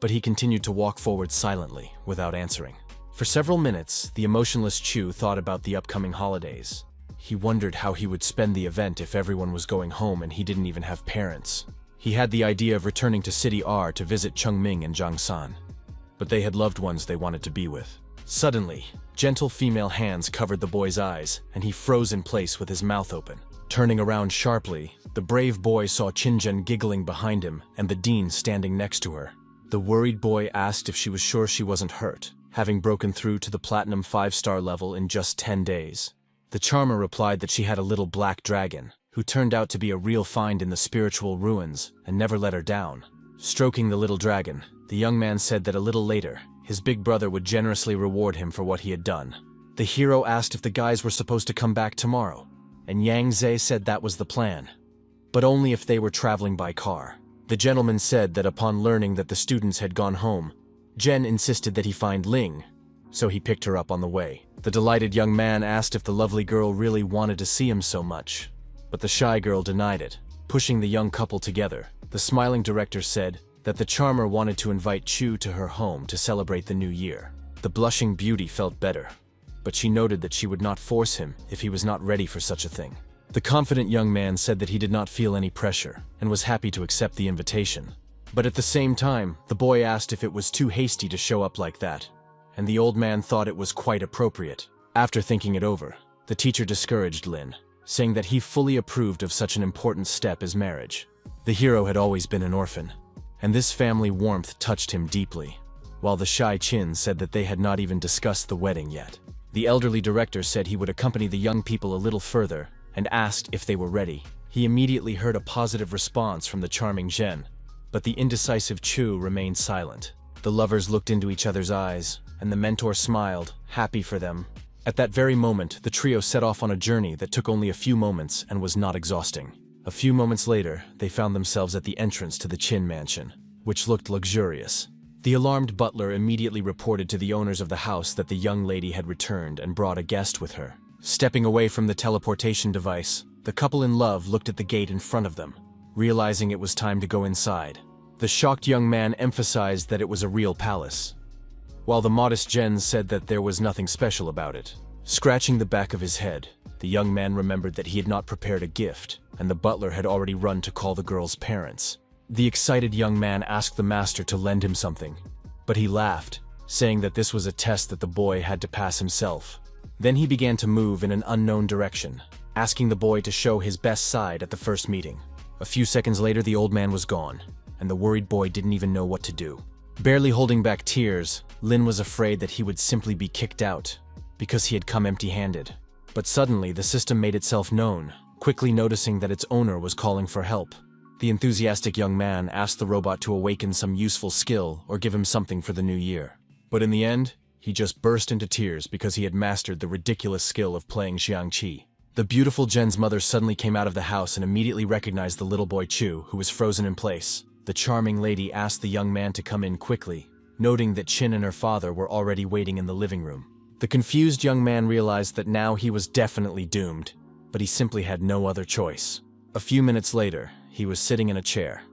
Speaker 1: but he continued to walk forward silently, without answering. For several minutes, the emotionless Chu thought about the upcoming holidays. He wondered how he would spend the event if everyone was going home and he didn't even have parents. He had the idea of returning to City R to visit Chengming and Zhangsan, but they had loved ones they wanted to be with. Suddenly, gentle female hands covered the boy's eyes, and he froze in place with his mouth open. Turning around sharply, the brave boy saw Qinzhen giggling behind him and the dean standing next to her. The worried boy asked if she was sure she wasn't hurt, having broken through to the Platinum 5-star level in just 10 days. The charmer replied that she had a little black dragon, who turned out to be a real find in the spiritual ruins and never let her down. Stroking the little dragon, the young man said that a little later, his big brother would generously reward him for what he had done. The hero asked if the guys were supposed to come back tomorrow, and Yang Zhe said that was the plan, but only if they were traveling by car. The gentleman said that upon learning that the students had gone home, Jen insisted that he find Ling, so he picked her up on the way. The delighted young man asked if the lovely girl really wanted to see him so much, but the shy girl denied it. Pushing the young couple together, the smiling director said that the charmer wanted to invite Chu to her home to celebrate the new year. The blushing beauty felt better, but she noted that she would not force him if he was not ready for such a thing. The confident young man said that he did not feel any pressure and was happy to accept the invitation. But at the same time, the boy asked if it was too hasty to show up like that, and the old man thought it was quite appropriate. After thinking it over, the teacher discouraged Lin, saying that he fully approved of such an important step as marriage. The hero had always been an orphan, and this family warmth touched him deeply, while the shy Qin said that they had not even discussed the wedding yet. The elderly director said he would accompany the young people a little further and asked if they were ready. He immediately heard a positive response from the charming Zhen, but the indecisive Chu remained silent. The lovers looked into each other's eyes, and the mentor smiled, happy for them. At that very moment, the trio set off on a journey that took only a few moments and was not exhausting. A few moments later, they found themselves at the entrance to the Qin mansion, which looked luxurious. The alarmed butler immediately reported to the owners of the house that the young lady had returned and brought a guest with her. Stepping away from the teleportation device, the couple in love looked at the gate in front of them, realizing it was time to go inside. The shocked young man emphasized that it was a real palace, while the modest Jen said that there was nothing special about it. Scratching the back of his head, the young man remembered that he had not prepared a gift, and the butler had already run to call the girl's parents. The excited young man asked the master to lend him something, but he laughed, saying that this was a test that the boy had to pass himself. Then he began to move in an unknown direction, asking the boy to show his best side at the first meeting. A few seconds later, the old man was gone, and the worried boy didn't even know what to do. Barely holding back tears, Lin was afraid that he would simply be kicked out, because he had come empty-handed. But suddenly, the system made itself known, quickly noticing that its owner was calling for help. The enthusiastic young man asked the robot to awaken some useful skill or give him something for the new year. But in the end, he just burst into tears because he had mastered the ridiculous skill of playing Xiangqi. The beautiful Jen's mother suddenly came out of the house and immediately recognized the little boy Chu, who was frozen in place. The charming lady asked the young man to come in quickly, noting that Chin and her father were already waiting in the living room. The confused young man realized that now he was definitely doomed, but he simply had no other choice. A few minutes later, he was sitting in a chair,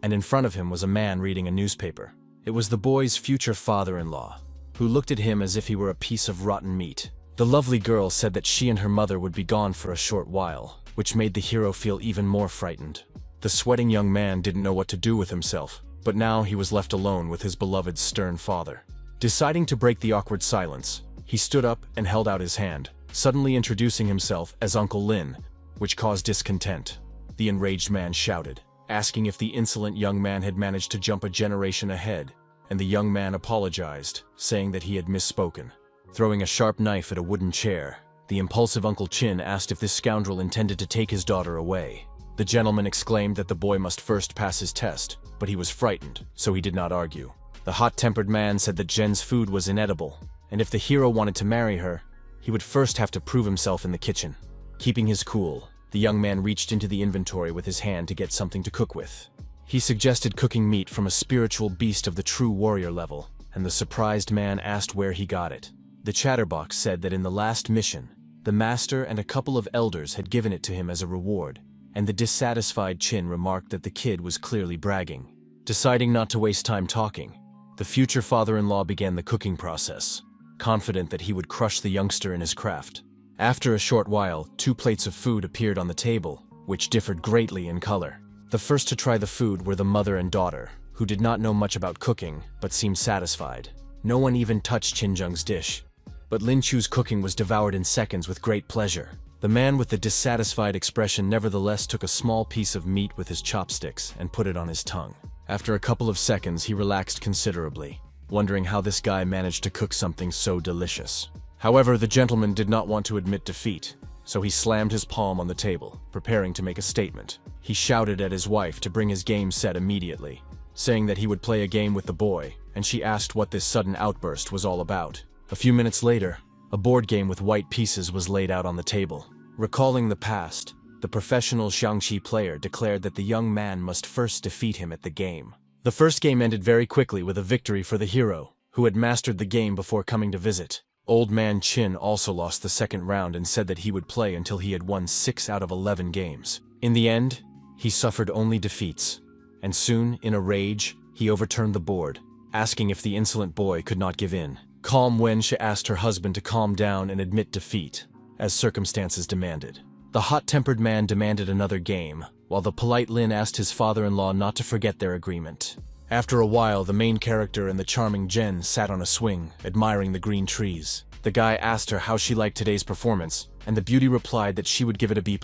Speaker 1: and in front of him was a man reading a newspaper. It was the boy's future father-in-law, who looked at him as if he were a piece of rotten meat. The lovely girl said that she and her mother would be gone for a short while, which made the hero feel even more frightened. The sweating young man didn't know what to do with himself, but now he was left alone with his beloved stern father. Deciding to break the awkward silence, he stood up and held out his hand, suddenly introducing himself as Uncle Lin, which caused discontent. The enraged man shouted, asking if the insolent young man had managed to jump a generation ahead, and the young man apologized, saying that he had misspoken. Throwing a sharp knife at a wooden chair, the impulsive Uncle Chin asked if this scoundrel intended to take his daughter away. The gentleman exclaimed that the boy must first pass his test, but he was frightened, so he did not argue. The hot-tempered man said that Jen's food was inedible, and if the hero wanted to marry her, he would first have to prove himself in the kitchen. Keeping his cool, the young man reached into the inventory with his hand to get something to cook with. He suggested cooking meat from a spiritual beast of the true warrior level, and the surprised man asked where he got it. The chatterbox said that in the last mission, the master and a couple of elders had given it to him as a reward, and the dissatisfied Chin remarked that the kid was clearly bragging. Deciding not to waste time talking, the future father-in-law began the cooking process, confident that he would crush the youngster in his craft. After a short while, 2 plates of food appeared on the table, which differed greatly in color. The first to try the food were the mother and daughter, who did not know much about cooking, but seemed satisfied. No one even touched Qinzheng's dish, but Lin Chu's cooking was devoured in seconds with great pleasure. The man with the dissatisfied expression nevertheless took a small piece of meat with his chopsticks and put it on his tongue. After a couple of seconds, he relaxed considerably, wondering how this guy managed to cook something so delicious. However, the gentleman did not want to admit defeat, so he slammed his palm on the table, preparing to make a statement. He shouted at his wife to bring his game set immediately, saying that he would play a game with the boy, and she asked what this sudden outburst was all about. A few minutes later, a board game with white pieces was laid out on the table. Recalling the past, the professional Xiangqi player declared that the young man must first defeat him at the game. The first game ended very quickly with a victory for the hero, who had mastered the game before coming to visit. Old man Chin also lost the second round and said that he would play until he had won 6 out of 11 games. In the end, he suffered only defeats, and soon, in a rage, he overturned the board, asking if the insolent boy could not give in. Calm Wenxia asked her husband to calm down and admit defeat, as circumstances demanded. The hot-tempered man demanded another game, while the polite Lin asked his father-in-law not to forget their agreement. After a while, the main character and the charming Jen sat on a swing, admiring the green trees. The guy asked her how she liked today's performance, and the beauty replied that she would give it a B+.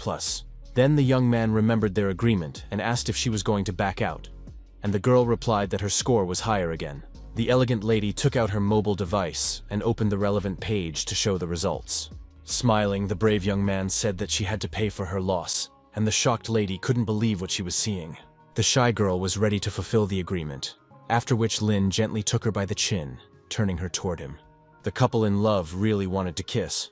Speaker 1: Then the young man remembered their agreement and asked if she was going to back out, and the girl replied that her score was higher again. The elegant lady took out her mobile device and opened the relevant page to show the results. Smiling, the brave young man said that she had to pay for her loss, and the shocked lady couldn't believe what she was seeing. The shy girl was ready to fulfill the agreement, after which Lin gently took her by the chin, turning her toward him. The couple in love really wanted to kiss,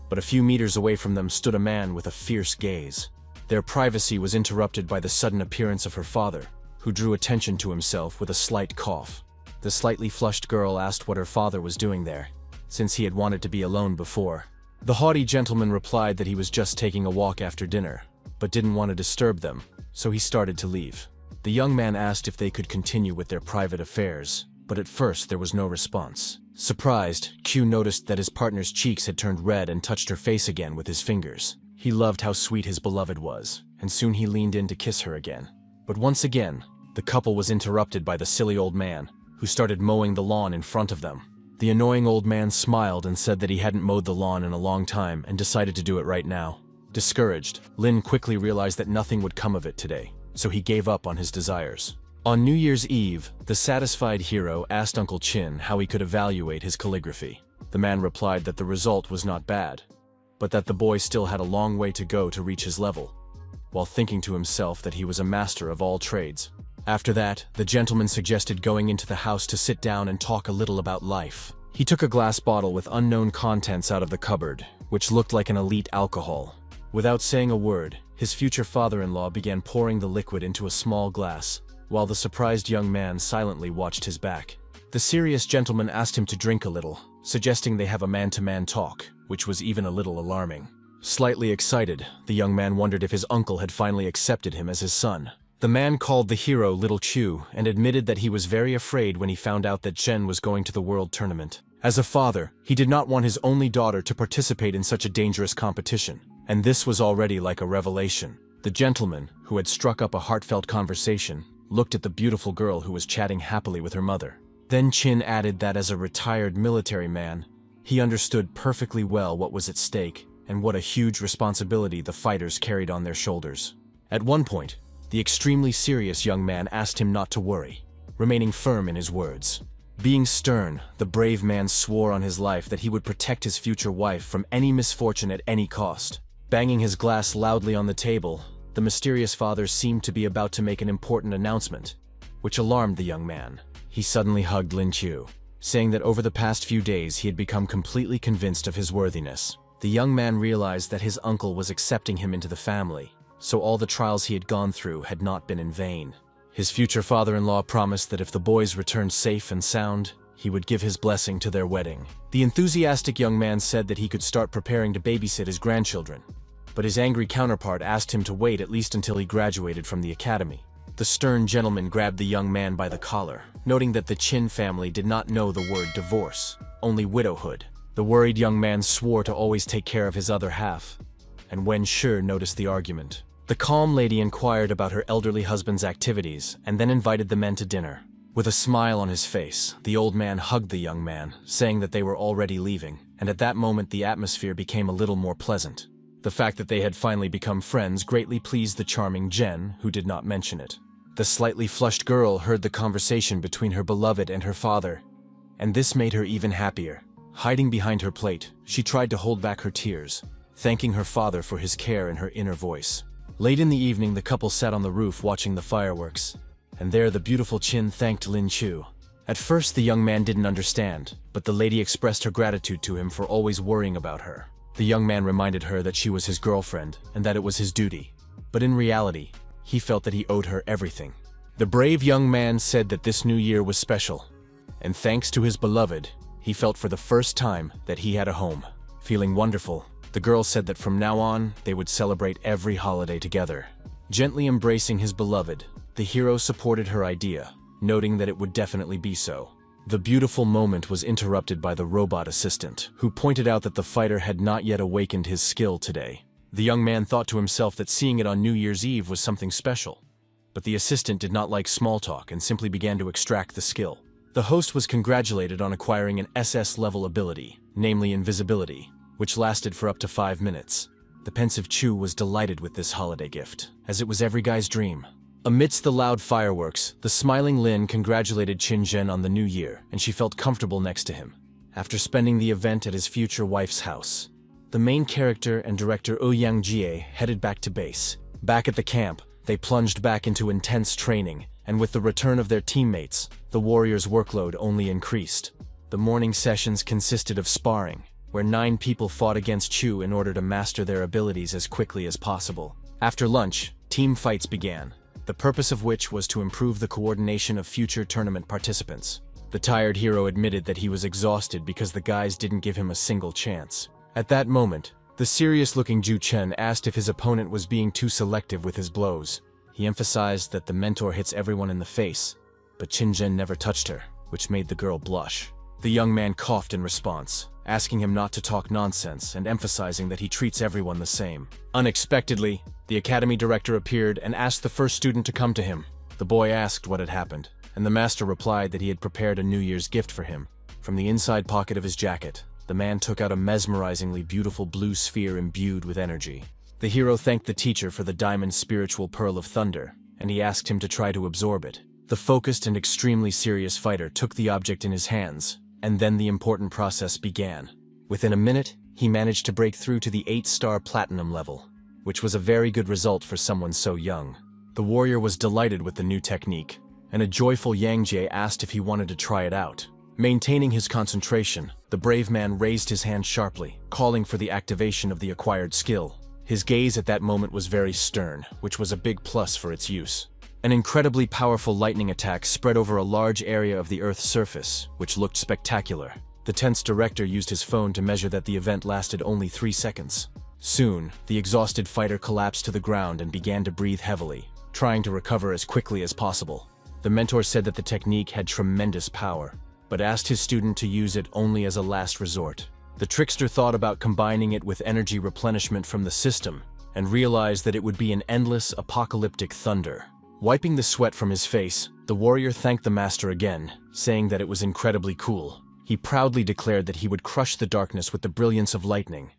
Speaker 1: but a few meters away from them stood a man with a fierce gaze. Their privacy was interrupted by the sudden appearance of her father, who drew attention to himself with a slight cough. The slightly flushed girl asked what her father was doing there, since he had wanted to be alone before. The haughty gentleman replied that he was just taking a walk after dinner, but didn't want to disturb them, so he started to leave. The young man asked if they could continue with their private affairs, but at first there was no response. Surprised, Q noticed that his partner's cheeks had turned red and touched her face again with his fingers. He loved how sweet his beloved was, and soon he leaned in to kiss her again. But once again, the couple was interrupted by the silly old man, who started mowing the lawn in front of them. The annoying old man smiled and said that he hadn't mowed the lawn in a long time and decided to do it right now. Discouraged, Lin quickly realized that nothing would come of it today, so he gave up on his desires. On New Year's Eve, the satisfied hero asked Uncle Chin how he could evaluate his calligraphy. The man replied that the result was not bad, but that the boy still had a long way to go to reach his level, while thinking to himself that he was a master of all trades. After that, the gentleman suggested going into the house to sit down and talk a little about life. He took a glass bottle with unknown contents out of the cupboard, which looked like an elite alcohol. Without saying a word, his future father-in-law began pouring the liquid into a small glass, while the surprised young man silently watched his back. The serious gentleman asked him to drink a little, suggesting they have a man-to-man talk, which was even a little alarming. Slightly excited, the young man wondered if his uncle had finally accepted him as his son. The man called the hero Little Chu and admitted that he was very afraid when he found out that Chen was going to the world tournament. As a father, he did not want his only daughter to participate in such a dangerous competition, and this was already like a revelation. The gentleman, who had struck up a heartfelt conversation, looked at the beautiful girl who was chatting happily with her mother. Then Chin added that as a retired military man, he understood perfectly well what was at stake and what a huge responsibility the fighters carried on their shoulders. At one point, the extremely serious young man asked him not to worry, remaining firm in his words. Being stern, the brave man swore on his life that he would protect his future wife from any misfortune at any cost. Banging his glass loudly on the table, the mysterious father seemed to be about to make an important announcement, which alarmed the young man. He suddenly hugged Lin Chu, saying that over the past few days he had become completely convinced of his worthiness. The young man realized that his uncle was accepting him into the family, so all the trials he had gone through had not been in vain. His future father-in-law promised that if the boys returned safe and sound, he would give his blessing to their wedding. The enthusiastic young man said that he could start preparing to babysit his grandchildren, but his angry counterpart asked him to wait at least until he graduated from the academy. The stern gentleman grabbed the young man by the collar, noting that the Chin family did not know the word divorce, only widowhood. The worried young man swore to always take care of his other half, and Wen Shi noticed the argument. The calm lady inquired about her elderly husband's activities and then invited the men to dinner. With a smile on his face, the old man hugged the young man, saying that they were already leaving, and at that moment the atmosphere became a little more pleasant. The fact that they had finally become friends greatly pleased the charming Jen, who did not mention it. The slightly flushed girl heard the conversation between her beloved and her father, and this made her even happier. Hiding behind her plate, she tried to hold back her tears, thanking her father for his care in her inner voice. Late in the evening, the couple sat on the roof watching the fireworks, and there the beautiful Chin thanked Lin Chu. At first the young man didn't understand, but the lady expressed her gratitude to him for always worrying about her. The young man reminded her that she was his girlfriend and that it was his duty, but in reality, he felt that he owed her everything. The brave young man said that this new year was special, and thanks to his beloved, he felt for the first time that he had a home. Feeling wonderful, the girl said that from now on, they would celebrate every holiday together. Gently embracing his beloved, the hero supported her idea, noting that it would definitely be so. The beautiful moment was interrupted by the robot assistant, who pointed out that the fighter had not yet awakened his skill today. The young man thought to himself that seeing it on New Year's Eve was something special, but the assistant did not like small talk and simply began to extract the skill. The host was congratulated on acquiring an SS-level ability, namely invisibility, which lasted for up to 5 minutes. The pensive Chu was delighted with this holiday gift, as it was every guy's dream. Amidst the loud fireworks, the smiling Lin congratulated Qin Zhen on the new year, and she felt comfortable next to him. After spending the event at his future wife's house, the main character and director Ouyang Jie headed back to base. Back at the camp, they plunged back into intense training, and with the return of their teammates, the warriors' workload only increased. The morning sessions consisted of sparring, where 9 people fought against Chu in order to master their abilities as quickly as possible. After lunch, team fights began, the purpose of which was to improve the coordination of future tournament participants. The tired hero admitted that he was exhausted because the guys didn't give him a single chance. At that moment, the serious-looking Ju Chen asked if his opponent was being too selective with his blows. He emphasized that the mentor hits everyone in the face, but Qin never touched her, which made the girl blush. The young man coughed in response, asking him not to talk nonsense and emphasizing that he treats everyone the same. Unexpectedly, the academy director appeared and asked the first student to come to him. The boy asked what had happened, and the master replied that he had prepared a New Year's gift for him. From the inside pocket of his jacket, the man took out a mesmerizingly beautiful blue sphere imbued with energy. The hero thanked the teacher for the diamond spiritual pearl of thunder, and he asked him to try to absorb it. The focused and extremely serious fighter took the object in his hands, and then the important process began. Within a minute, he managed to break through to the 8-star platinum level, which was a very good result for someone so young. The warrior was delighted with the new technique, and a joyful Yang Jie asked if he wanted to try it out. Maintaining his concentration, the brave man raised his hand sharply, calling for the activation of the acquired skill. His gaze at that moment was very stern, which was a big plus for its use. An incredibly powerful lightning attack spread over a large area of the Earth's surface, which looked spectacular. The tense director used his phone to measure that the event lasted only 3 seconds. Soon, the exhausted fighter collapsed to the ground and began to breathe heavily, trying to recover as quickly as possible. The mentor said that the technique had tremendous power, but asked his student to use it only as a last resort. The trickster thought about combining it with energy replenishment from the system, and realized that it would be an endless, apocalyptic thunder. Wiping the sweat from his face, the warrior thanked the master again, saying that it was incredibly cool. He proudly declared that he would crush the darkness with the brilliance of lightning,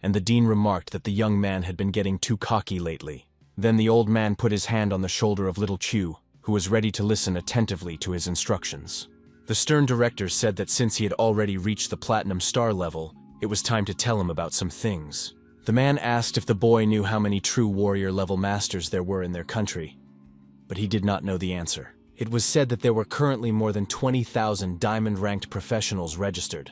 Speaker 1: and the dean remarked that the young man had been getting too cocky lately. Then the old man put his hand on the shoulder of little Chu, who was ready to listen attentively to his instructions. The stern director said that since he had already reached the platinum star level, it was time to tell him about some things. The man asked if the boy knew how many true warrior-level masters there were in their country, but he did not know the answer. It was said that there were currently more than 20,000 diamond-ranked professionals registered,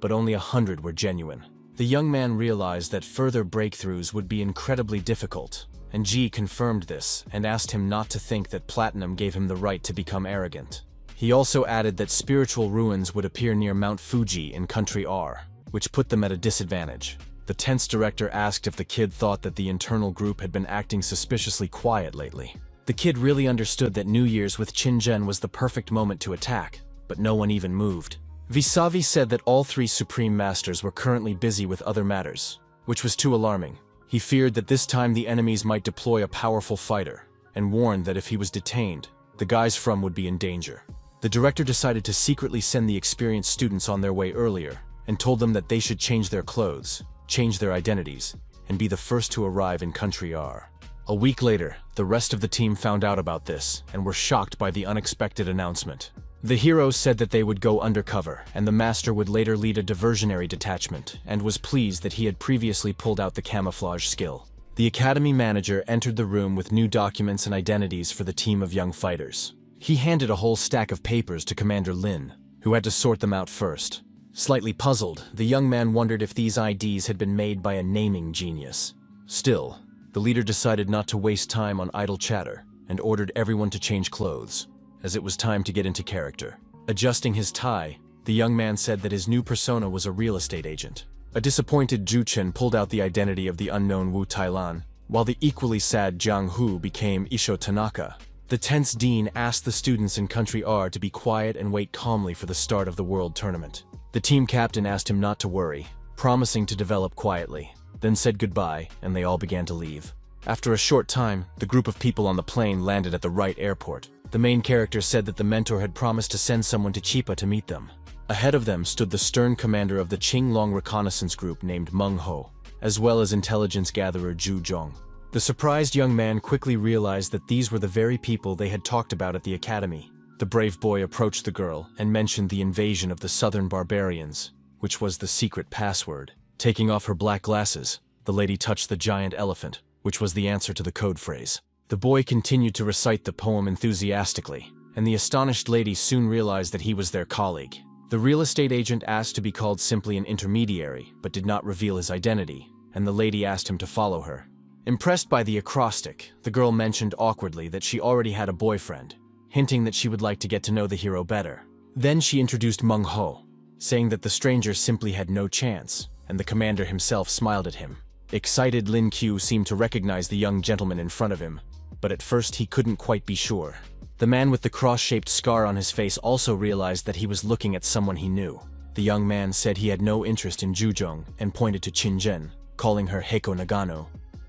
Speaker 1: but only 100 were genuine. The young man realized that further breakthroughs would be incredibly difficult, and Ji confirmed this and asked him not to think that platinum gave him the right to become arrogant. He also added that spiritual ruins would appear near Mount Fuji in Country R, which put them at a disadvantage. The tense director asked if the kid thought that the internal group had been acting suspiciously quiet lately. The kid really understood that New Year's with Qin was the perfect moment to attack, but no one even moved. Visavi said that all 3 Supreme Masters were currently busy with other matters, which was too alarming. He feared that this time the enemies might deploy a powerful fighter, and warned that if he was detained, the guys from would be in danger. The director decided to secretly send the experienced students on their way earlier, and told them that they should change their clothes, change their identities, and be the first to arrive in Country R. A week later, the rest of the team found out about this, and were shocked by the unexpected announcement. The heroes said that they would go undercover, and the master would later lead a diversionary detachment, and was pleased that he had previously pulled out the camouflage skill. The academy manager entered the room with new documents and identities for the team of young fighters. He handed a whole stack of papers to Commander Lin, who had to sort them out first. Slightly puzzled, the young man wondered if these IDs had been made by a naming genius. Still, the leader decided not to waste time on idle chatter, and ordered everyone to change clothes, as it was time to get into character. Adjusting his tie, the young man said that his new persona was a real estate agent. A disappointed Ju Chen pulled out the identity of the unknown Wu Tailan, while the equally sad Jiang Hu became Isho Tanaka. The tense dean asked the students in Country R to be quiet and wait calmly for the start of the World Tournament. The team captain asked him not to worry, promising to develop quietly, then said goodbye, and they all began to leave. After a short time, the group of people on the plane landed at the right airport. The main character said that the mentor had promised to send someone to Chipa to meet them. Ahead of them stood the stern commander of the Qinglong reconnaissance group named Meng Ho, as well as intelligence gatherer Zhu Zhong. The surprised young man quickly realized that these were the very people they had talked about at the academy. The brave boy approached the girl and mentioned the invasion of the southern barbarians, which was the secret password. Taking off her black glasses, the lady touched the giant elephant, which was the answer to the code phrase. The boy continued to recite the poem enthusiastically, and the astonished lady soon realized that he was their colleague. The real estate agent asked to be called simply an intermediary, but did not reveal his identity, and the lady asked him to follow her. Impressed by the acrostic, the girl mentioned awkwardly that she already had a boyfriend, hinting that she would like to get to know the hero better. Then she introduced Manhwa, saying that the stranger simply had no chance, and the commander himself smiled at him. Excited Lin Q seemed to recognize the young gentleman in front of him, but at first he couldn't quite be sure. The man with the cross-shaped scar on his face also realized that he was looking at someone he knew. The young man said he had no interest in Juzhong and pointed to Qinzhen, calling her Heiko Nagano,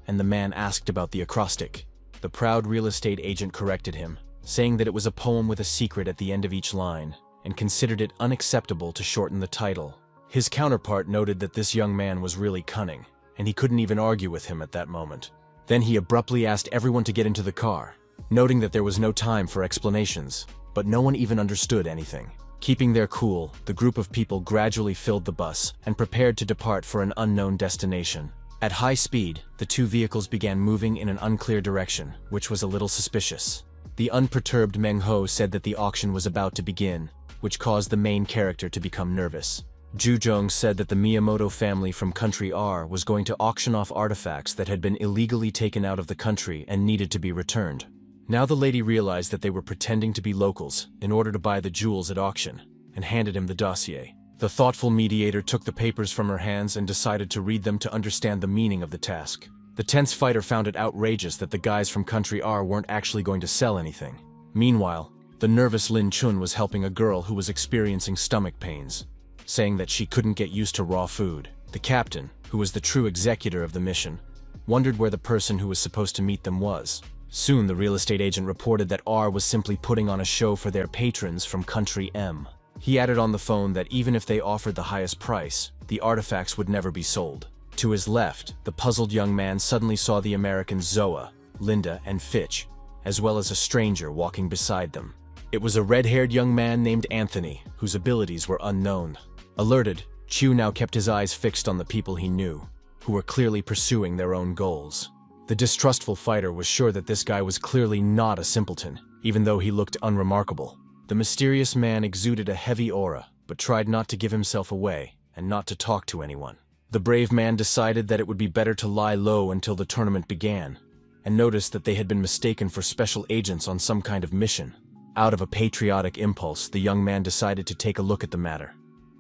Speaker 1: and the man asked about the acrostic. The proud real estate agent corrected him, saying that it was a poem with a secret at the end of each line, and considered it unacceptable to shorten the title. His counterpart noted that this young man was really cunning, and he couldn't even argue with him at that moment. Then he abruptly asked everyone to get into the car, noting that there was no time for explanations, but no one even understood anything. Keeping their cool, the group of people gradually filled the bus and prepared to depart for an unknown destination. At high speed, the two vehicles began moving in an unclear direction, which was a little suspicious. The unperturbed Manhwa said that the auction was about to begin, which caused the main character to become nervous. Juzhong said that the Miyamoto family from Country R was going to auction off artifacts that had been illegally taken out of the country and needed to be returned. Now the lady realized that they were pretending to be locals in order to buy the jewels at auction, and handed him the dossier. The thoughtful mediator took the papers from her hands and decided to read them to understand the meaning of the task. The tense fighter found it outrageous that the guys from Country R weren't actually going to sell anything. Meanwhile, the nervous Lin Chun was helping a girl who was experiencing stomach pains, saying that she couldn't get used to raw food. The captain, who was the true executor of the mission, wondered where the person who was supposed to meet them was. Soon the real estate agent reported that R was simply putting on a show for their patrons from Country M. He added on the phone that even if they offered the highest price, the artifacts would never be sold. To his left, the puzzled young man suddenly saw the Americans Zoa, Linda, and Fitch, as well as a stranger walking beside them. It was a red-haired young man named Anthony, whose abilities were unknown. Alerted, Chu now kept his eyes fixed on the people he knew, who were clearly pursuing their own goals. The distrustful fighter was sure that this guy was clearly not a simpleton, even though he looked unremarkable. The mysterious man exuded a heavy aura, but tried not to give himself away and not to talk to anyone. The brave man decided that it would be better to lie low until the tournament began, and noticed that they had been mistaken for special agents on some kind of mission. Out of a patriotic impulse, the young man decided to take a look at the matter.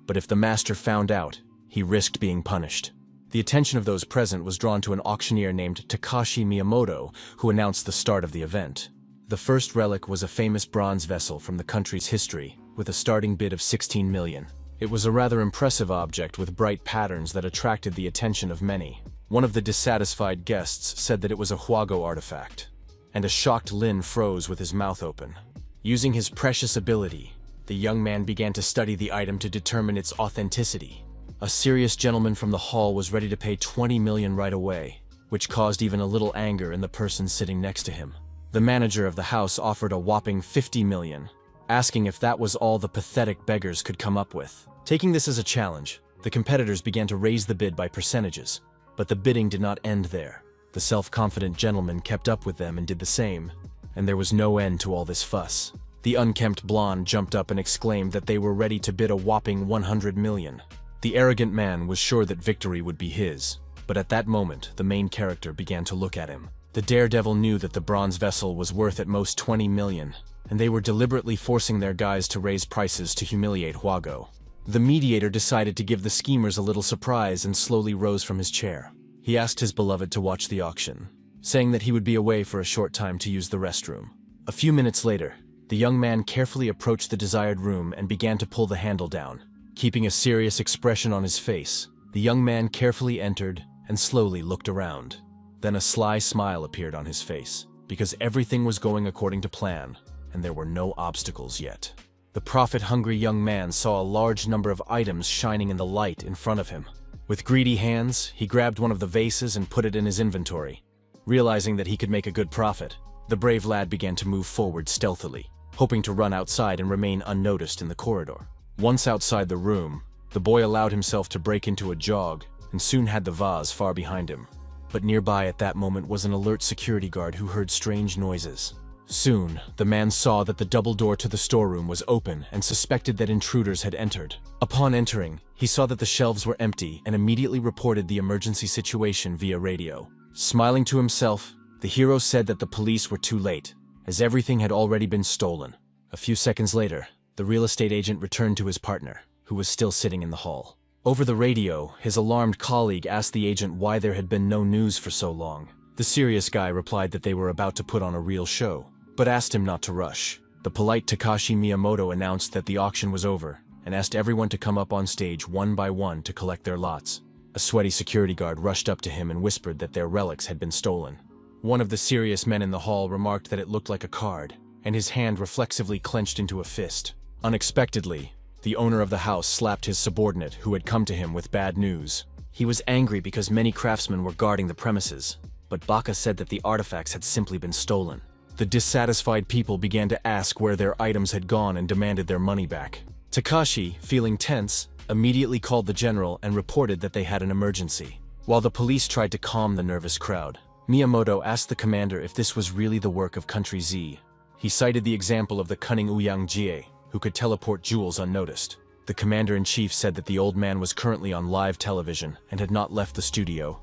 Speaker 1: But if the master found out, he risked being punished. The attention of those present was drawn to an auctioneer named Takashi Miyamoto, who announced the start of the event. The first relic was a famous bronze vessel from the country's history, with a starting bid of 16 million. It was a rather impressive object with bright patterns that attracted the attention of many. One of the dissatisfied guests said that it was a Huago artifact, and a shocked Lin froze with his mouth open. Using his precious ability, the young man began to study the item to determine its authenticity. A serious gentleman from the hall was ready to pay 20 million right away, which caused even a little anger in the person sitting next to him. The manager of the house offered a whopping 50 million, asking if that was all the pathetic beggars could come up with. Taking this as a challenge, the competitors began to raise the bid by percentages, but the bidding did not end there. The self-confident gentleman kept up with them and did the same, and there was no end to all this fuss. The unkempt blonde jumped up and exclaimed that they were ready to bid a whopping 100 million. The arrogant man was sure that victory would be his, but at that moment, the main character began to look at him. The daredevil knew that the bronze vessel was worth at most 20 million, and they were deliberately forcing their guys to raise prices to humiliate Huago. The mediator decided to give the schemers a little surprise and slowly rose from his chair. He asked his beloved to watch the auction, saying that he would be away for a short time to use the restroom. A few minutes later, the young man carefully approached the desired room and began to pull the handle down. Keeping a serious expression on his face, the young man carefully entered and slowly looked around. Then a sly smile appeared on his face, because everything was going according to plan, and there were no obstacles yet. The profit-hungry young man saw a large number of items shining in the light in front of him. With greedy hands, he grabbed one of the vases and put it in his inventory. Realizing that he could make a good profit, the brave lad began to move forward stealthily, hoping to run outside and remain unnoticed in the corridor. Once outside the room, the boy allowed himself to break into a jog and soon had the vase far behind him. But nearby at that moment was an alert security guard who heard strange noises. Soon, the man saw that the double door to the storeroom was open and suspected that intruders had entered. Upon entering, he saw that the shelves were empty and immediately reported the emergency situation via radio. Smiling to himself, the hero said that the police were too late, as everything had already been stolen. A few seconds later, the real estate agent returned to his partner, who was still sitting in the hall. Over the radio, his alarmed colleague asked the agent why there had been no news for so long. The serious guy replied that they were about to put on a real show, but asked him not to rush. The polite Takashi Miyamoto announced that the auction was over, and asked everyone to come up on stage one by one to collect their lots. A sweaty security guard rushed up to him and whispered that their relics had been stolen. One of the serious men in the hall remarked that it looked like a card, and his hand reflexively clenched into a fist. Unexpectedly, the owner of the house slapped his subordinate who had come to him with bad news. He was angry because many craftsmen were guarding the premises, but Baka said that the artifacts had simply been stolen. The dissatisfied people began to ask where their items had gone and demanded their money back. Takashi, feeling tense, immediately called the general and reported that they had an emergency. While the police tried to calm the nervous crowd, Miyamoto asked the commander if this was really the work of Country Z. He cited the example of the cunning Ouyang Jie, who could teleport jewels unnoticed. The commander-in-chief said that the old man was currently on live television and had not left the studio,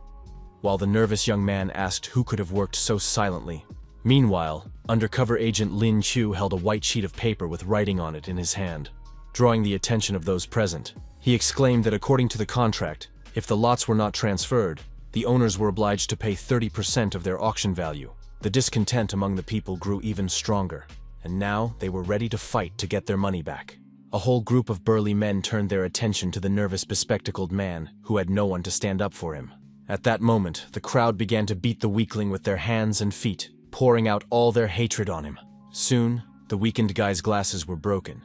Speaker 1: while the nervous young man asked who could have worked so silently. Meanwhile, undercover agent Lin Chu held a white sheet of paper with writing on it in his hand. Drawing the attention of those present, he exclaimed that according to the contract, if the lots were not transferred, the owners were obliged to pay 30% of their auction value. The discontent among the people grew even stronger, and now they were ready to fight to get their money back. A whole group of burly men turned their attention to the nervous bespectacled man who had no one to stand up for him. At that moment, the crowd began to beat the weakling with their hands and feet, pouring out all their hatred on him. Soon, the weakened guy's glasses were broken,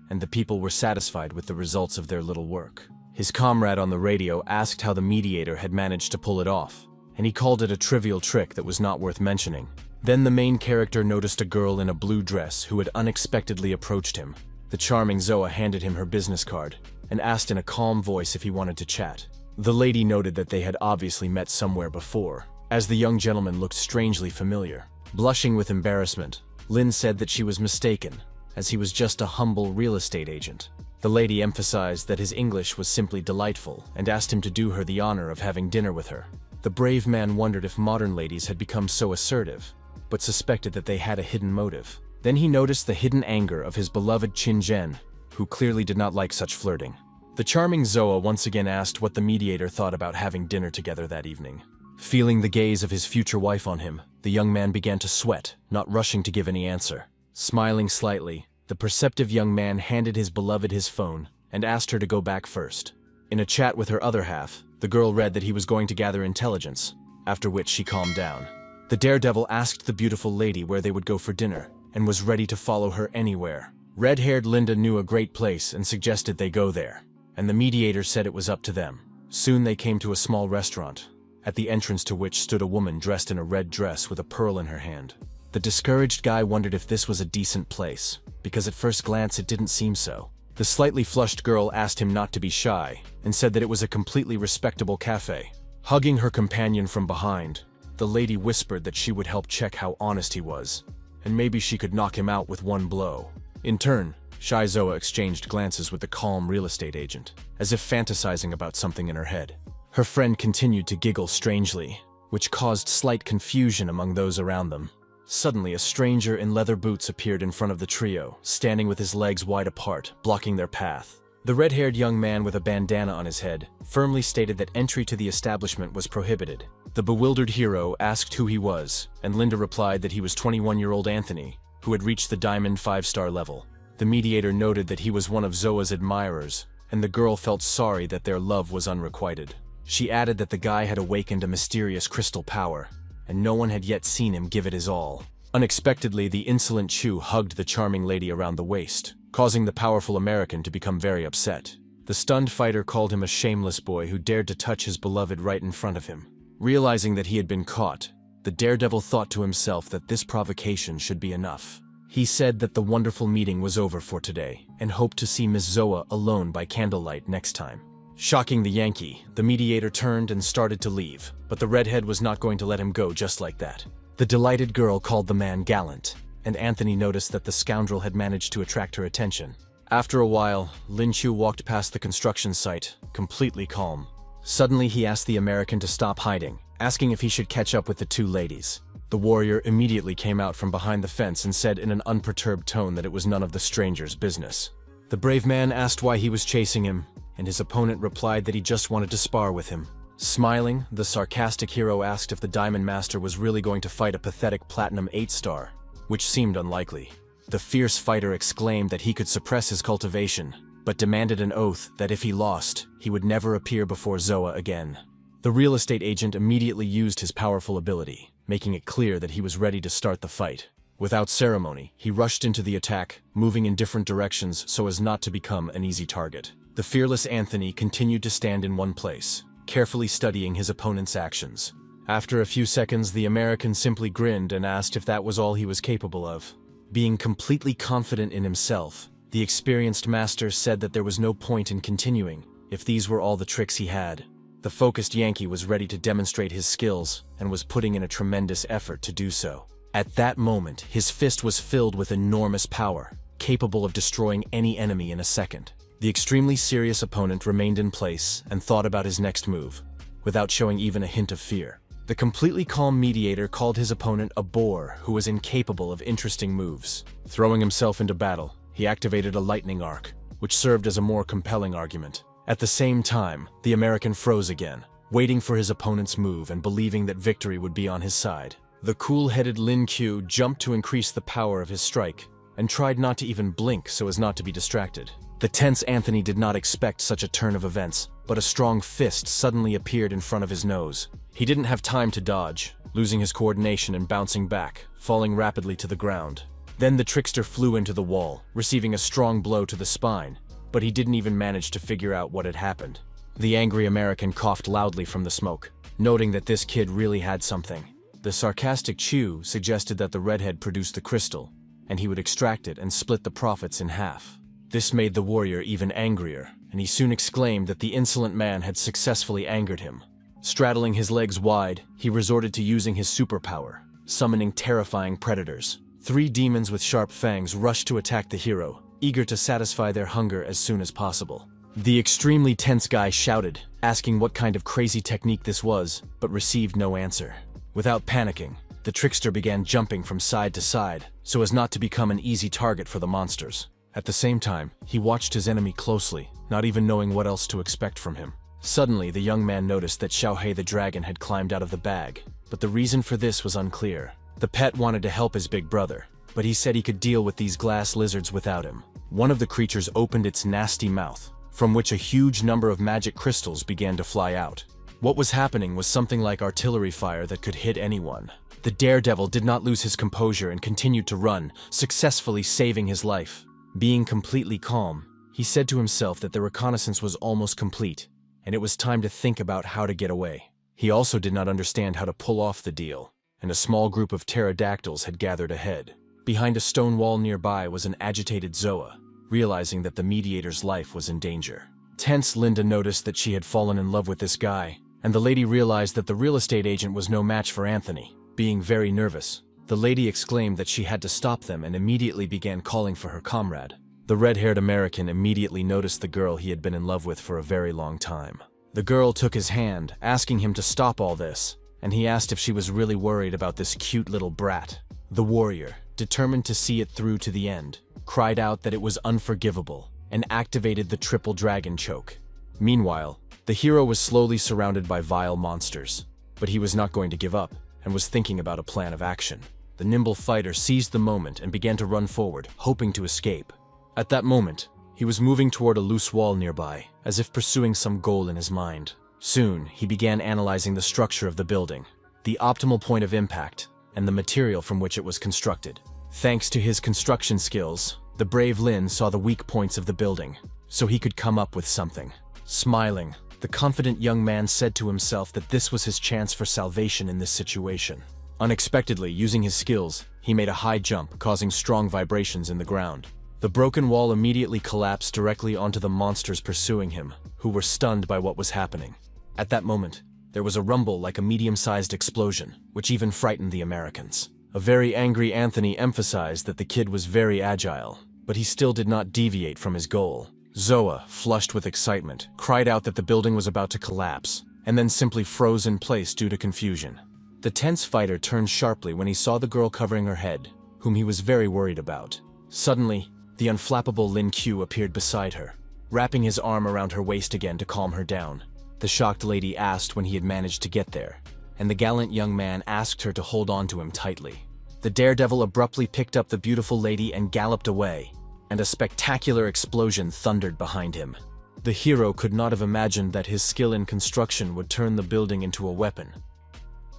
Speaker 1: and the people were satisfied with the results of their little work. His comrade on the radio asked how the mediator had managed to pull it off, and he called it a trivial trick that was not worth mentioning. Then the main character noticed a girl in a blue dress who had unexpectedly approached him. The charming Zoa handed him her business card and asked in a calm voice if he wanted to chat. The lady noted that they had obviously met somewhere before, as the young gentleman looked strangely familiar. Blushing with embarrassment, Lin said that she was mistaken, as he was just a humble real estate agent. The lady emphasized that his English was simply delightful and asked him to do her the honor of having dinner with her. The brave man wondered if modern ladies had become so assertive, but suspected that they had a hidden motive. Then he noticed the hidden anger of his beloved Qin Zhen, who clearly did not like such flirting. The charming Zoa once again asked what the mediator thought about having dinner together that evening. Feeling the gaze of his future wife on him, the young man began to sweat, not rushing to give any answer. Smiling slightly, the perceptive young man handed his beloved his phone and asked her to go back first. In a chat with her other half, the girl read that he was going to gather intelligence, after which she calmed down. The daredevil asked the beautiful lady where they would go for dinner, and was ready to follow her anywhere. Red-haired Linda knew a great place and suggested they go there, and the mediator said it was up to them. Soon they came to a small restaurant, at the entrance to which stood a woman dressed in a red dress with a pearl in her hand. The discouraged guy wondered if this was a decent place, because at first glance it didn't seem so. The slightly flushed girl asked him not to be shy, and said that it was a completely respectable cafe. Hugging her companion from behind, the lady whispered that she would help check how honest he was, and maybe she could knock him out with one blow. In turn, Shy Zoa exchanged glances with the calm real estate agent, as if fantasizing about something in her head. Her friend continued to giggle strangely, which caused slight confusion among those around them. Suddenly, a stranger in leather boots appeared in front of the trio, standing with his legs wide apart, blocking their path. The red-haired young man with a bandana on his head firmly stated that entry to the establishment was prohibited. The bewildered hero asked who he was, and Linda replied that he was 21-year-old Anthony, who had reached the Diamond 5-star level. The mediator noted that he was one of Zoa's admirers, and the girl felt sorry that their love was unrequited. She added that the guy had awakened a mysterious crystal power, and no one had yet seen him give it his all. Unexpectedly, the insolent Chu hugged the charming lady around the waist, causing the powerful American to become very upset. The stunned fighter called him a shameless boy who dared to touch his beloved right in front of him. Realizing that he had been caught, the daredevil thought to himself that this provocation should be enough. He said that the wonderful meeting was over for today, and hoped to see Miss Zoa alone by candlelight next time. Shocking the Yankee, the mediator turned and started to leave, but the redhead was not going to let him go just like that. The delighted girl called the man gallant, and Anthony noticed that the scoundrel had managed to attract her attention. After a while, Lin Chu walked past the construction site, completely calm. Suddenly he asked the American to stop hiding, asking if he should catch up with the two ladies. The warrior immediately came out from behind the fence and said in an unperturbed tone that it was none of the stranger's business. The brave man asked why he was chasing him, and his opponent replied that he just wanted to spar with him. Smiling, the sarcastic hero asked if the Diamond Master was really going to fight a pathetic Platinum 8-star, which seemed unlikely. The fierce fighter exclaimed that he could suppress his cultivation, but demanded an oath that if he lost, he would never appear before Zoa again. The real estate agent immediately used his powerful ability, making it clear that he was ready to start the fight. Without ceremony, he rushed into the attack, moving in different directions so as not to become an easy target. The fearless Anthony continued to stand in one place, carefully studying his opponent's actions. After a few seconds, the American simply grinned and asked if that was all he was capable of. Being completely confident in himself, the experienced master said that there was no point in continuing if these were all the tricks he had. The focused Yankee was ready to demonstrate his skills and was putting in a tremendous effort to do so. At that moment, his fist was filled with enormous power, capable of destroying any enemy in a second. The extremely serious opponent remained in place and thought about his next move, without showing even a hint of fear. The completely calm mediator called his opponent a boor who was incapable of interesting moves. Throwing himself into battle, he activated a lightning arc, which served as a more compelling argument. At the same time, the American froze again, waiting for his opponent's move and believing that victory would be on his side. The cool-headed Lin Q jumped to increase the power of his strike, and tried not to even blink so as not to be distracted. The tense Anthony did not expect such a turn of events, but a strong fist suddenly appeared in front of his nose. He didn't have time to dodge, losing his coordination and bouncing back, falling rapidly to the ground. Then the trickster flew into the wall, receiving a strong blow to the spine, but he didn't even manage to figure out what had happened. The angry American coughed loudly from the smoke, noting that this kid really had something. The sarcastic Chu suggested that the redhead produced the crystal, and he would extract it and split the profits in half. This made the warrior even angrier, and he soon exclaimed that the insolent man had successfully angered him. Straddling his legs wide, he resorted to using his superpower, summoning terrifying predators. 3 demons with sharp fangs rushed to attack the hero, eager to satisfy their hunger as soon as possible. The extremely tense guy shouted, asking what kind of crazy technique this was, but received no answer. Without panicking, the trickster began jumping from side to side, so as not to become an easy target for the monsters. At the same time, he watched his enemy closely, not even knowing what else to expect from him. Suddenly, the young man noticed that Xiaohei the dragon had climbed out of the bag, but the reason for this was unclear. The pet wanted to help his big brother, but he said he could deal with these glass lizards without him. One of the creatures opened its nasty mouth, from which a huge number of magic crystals began to fly out. What was happening was something like artillery fire that could hit anyone. The daredevil did not lose his composure and continued to run, successfully saving his life. Being completely calm, he said to himself that the reconnaissance was almost complete, and it was time to think about how to get away. He also did not understand how to pull off the deal, and a small group of pterodactyls had gathered ahead. Behind a stone wall nearby was an agitated Zoa, realizing that the mediator's life was in danger. Tense Linda noticed that she had fallen in love with this guy, and the lady realized that the real estate agent was no match for Anthony. Being very nervous, the lady exclaimed that she had to stop them and immediately began calling for her comrade. The red-haired American immediately noticed the girl he had been in love with for a very long time. The girl took his hand, asking him to stop all this, and he asked if she was really worried about this cute little brat. The warrior, determined to see it through to the end, cried out that it was unforgivable and activated the triple dragon choke. Meanwhile, the hero was slowly surrounded by vile monsters, but he was not going to give up and was thinking about a plan of action. The nimble fighter seized the moment and began to run forward, hoping to escape. At that moment, he was moving toward a loose wall nearby, as if pursuing some goal in his mind. Soon, he began analyzing the structure of the building, the optimal point of impact, and the material from which it was constructed. Thanks to his construction skills, the brave Lin saw the weak points of the building, so he could come up with something. Smiling, the confident young man said to himself that this was his chance for salvation in this situation. Unexpectedly, using his skills, he made a high jump, causing strong vibrations in the ground. The broken wall immediately collapsed directly onto the monsters pursuing him, who were stunned by what was happening. At that moment, there was a rumble like a medium-sized explosion, which even frightened the Americans. A very angry Anthony emphasized that the kid was very agile, but he still did not deviate from his goal. Zoa, flushed with excitement, cried out that the building was about to collapse, and then simply froze in place due to confusion. The tense fighter turned sharply when he saw the girl covering her head, whom he was very worried about. Suddenly, The unflappable Lin Q appeared beside her, wrapping his arm around her waist again to calm her down. The shocked lady asked when he had managed to get there, and the gallant young man asked her to hold on to him tightly. The daredevil abruptly picked up the beautiful lady and galloped away, and a spectacular explosion thundered behind him. The hero could not have imagined that his skill in construction would turn the building into a weapon,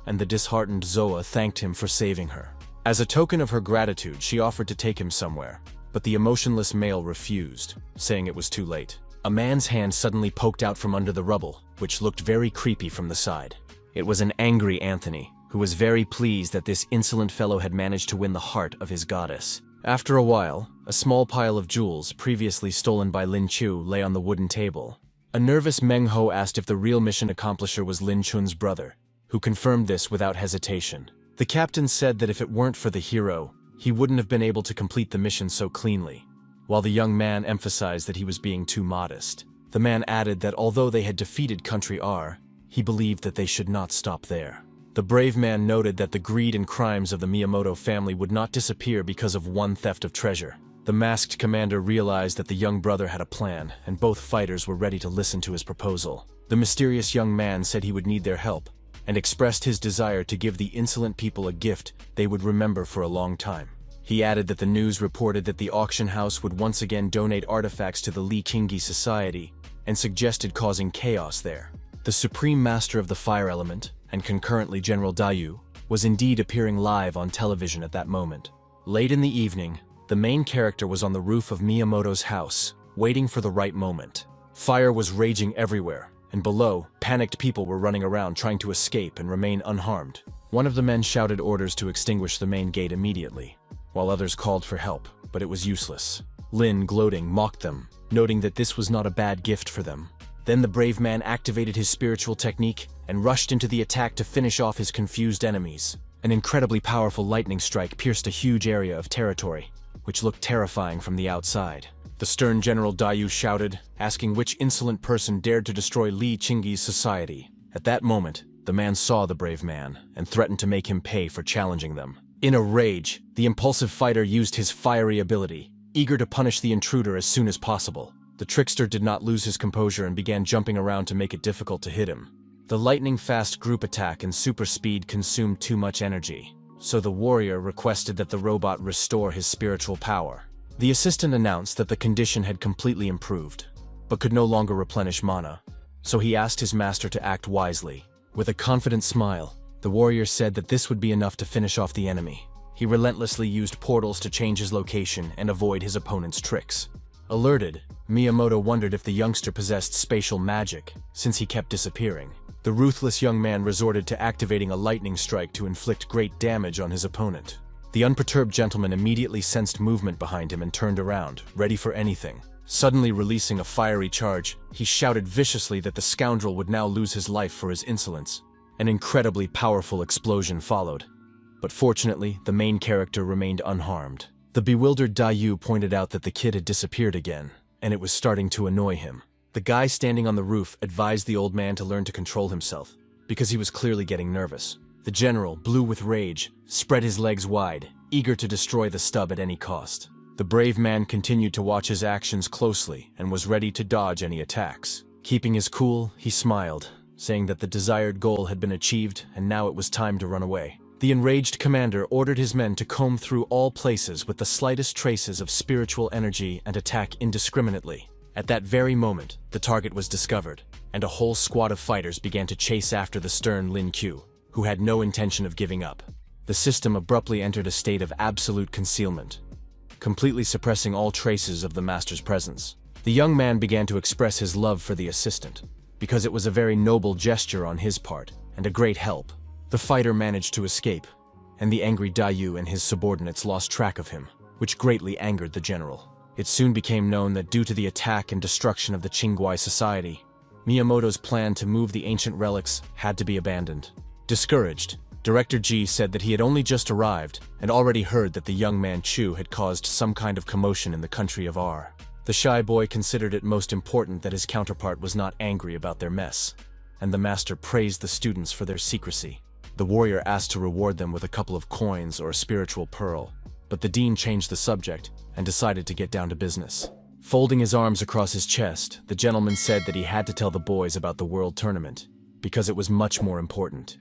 Speaker 1: and the disheartened Zoa thanked him for saving her. As a token of her gratitude, she offered to take him somewhere, but the emotionless male refused, saying it was too late. A man's hand suddenly poked out from under the rubble, which looked very creepy from the side. It was an angry Anthony, who was very pleased that this insolent fellow had managed to win the heart of his goddess. After a while, a small pile of jewels, previously stolen by Lin Chu, lay on the wooden table. A nervous Meng Ho asked if the real mission accomplisher was Lin Chun's brother, who confirmed this without hesitation. The captain said that if it weren't for the hero, he wouldn't have been able to complete the mission so cleanly, while the young man emphasized that he was being too modest. The man added that although they had defeated Country R, he believed that they should not stop there. The brave man noted that the greed and crimes of the Miyamoto family would not disappear because of one theft of treasure. The masked commander realized that the young brother had a plan, and both fighters were ready to listen to his proposal. The mysterious young man said he would need their help, and expressed his desire to give the insolent people a gift they would remember for a long time. He added that the news reported that the auction house would once again donate artifacts to the Li Qingyi Society, and suggested causing chaos there. The Supreme Master of the Fire Element, and concurrently General Dayu, was indeed appearing live on television at that moment. Late in the evening, the main character was on the roof of Miyamoto's house, waiting for the right moment. Fire was raging everywhere, and below, panicked people were running around trying to escape and remain unharmed. One of the men shouted orders to extinguish the main gate immediately, while others called for help, but it was useless. Lin, gloating, mocked them, noting that this was not a bad gift for them. Then the brave man activated his spiritual technique and rushed into the attack to finish off his confused enemies. An incredibly powerful lightning strike pierced a huge area of territory, which looked terrifying from the outside. The stern General Dayu shouted, asking which insolent person dared to destroy Li Qingyi's society. At that moment, the man saw the brave man and threatened to make him pay for challenging them. In a rage, the impulsive fighter used his fiery ability, eager to punish the intruder as soon as possible. The trickster did not lose his composure and began jumping around to make it difficult to hit him. The lightning-fast group attack and super speed consumed too much energy, so the warrior requested that the robot restore his spiritual power. The assistant announced that the condition had completely improved, but could no longer replenish mana, so he asked his master to act wisely. With a confident smile, the warrior said that this would be enough to finish off the enemy. He relentlessly used portals to change his location and avoid his opponent's tricks. Alerted, Miyamoto wondered if the youngster possessed spatial magic, since he kept disappearing. The ruthless young man resorted to activating a lightning strike to inflict great damage on his opponent. The unperturbed gentleman immediately sensed movement behind him and turned around, ready for anything. Suddenly releasing a fiery charge, he shouted viciously that the scoundrel would now lose his life for his insolence. An incredibly powerful explosion followed, but fortunately, the main character remained unharmed. The bewildered Dayu pointed out that the kid had disappeared again, and it was starting to annoy him. The guy standing on the roof advised the old man to learn to control himself, because he was clearly getting nervous. The general, blue with rage, spread his legs wide, eager to destroy the stub at any cost. The brave man continued to watch his actions closely and was ready to dodge any attacks. Keeping his cool, he smiled, saying that the desired goal had been achieved and now it was time to run away. The enraged commander ordered his men to comb through all places with the slightest traces of spiritual energy and attack indiscriminately. At that very moment, the target was discovered, and a whole squad of fighters began to chase after the stern Lin Q, who had no intention of giving up. The system abruptly entered a state of absolute concealment, completely suppressing all traces of the master's presence. The young man began to express his love for the assistant, because it was a very noble gesture on his part, and a great help. The fighter managed to escape, and the angry Dayu and his subordinates lost track of him, which greatly angered the general. It soon became known that due to the attack and destruction of the Qingyi society, Miyamoto's plan to move the ancient relics had to be abandoned. Discouraged, Director G said that he had only just arrived and already heard that the young man Chu had caused some kind of commotion in the country of R. The shy boy considered it most important that his counterpart was not angry about their mess, and the master praised the students for their secrecy. The warrior asked to reward them with a couple of coins or a spiritual pearl, but the dean changed the subject and decided to get down to business. Folding his arms across his chest, the gentleman said that he had to tell the boys about the world tournament, because it was much more important.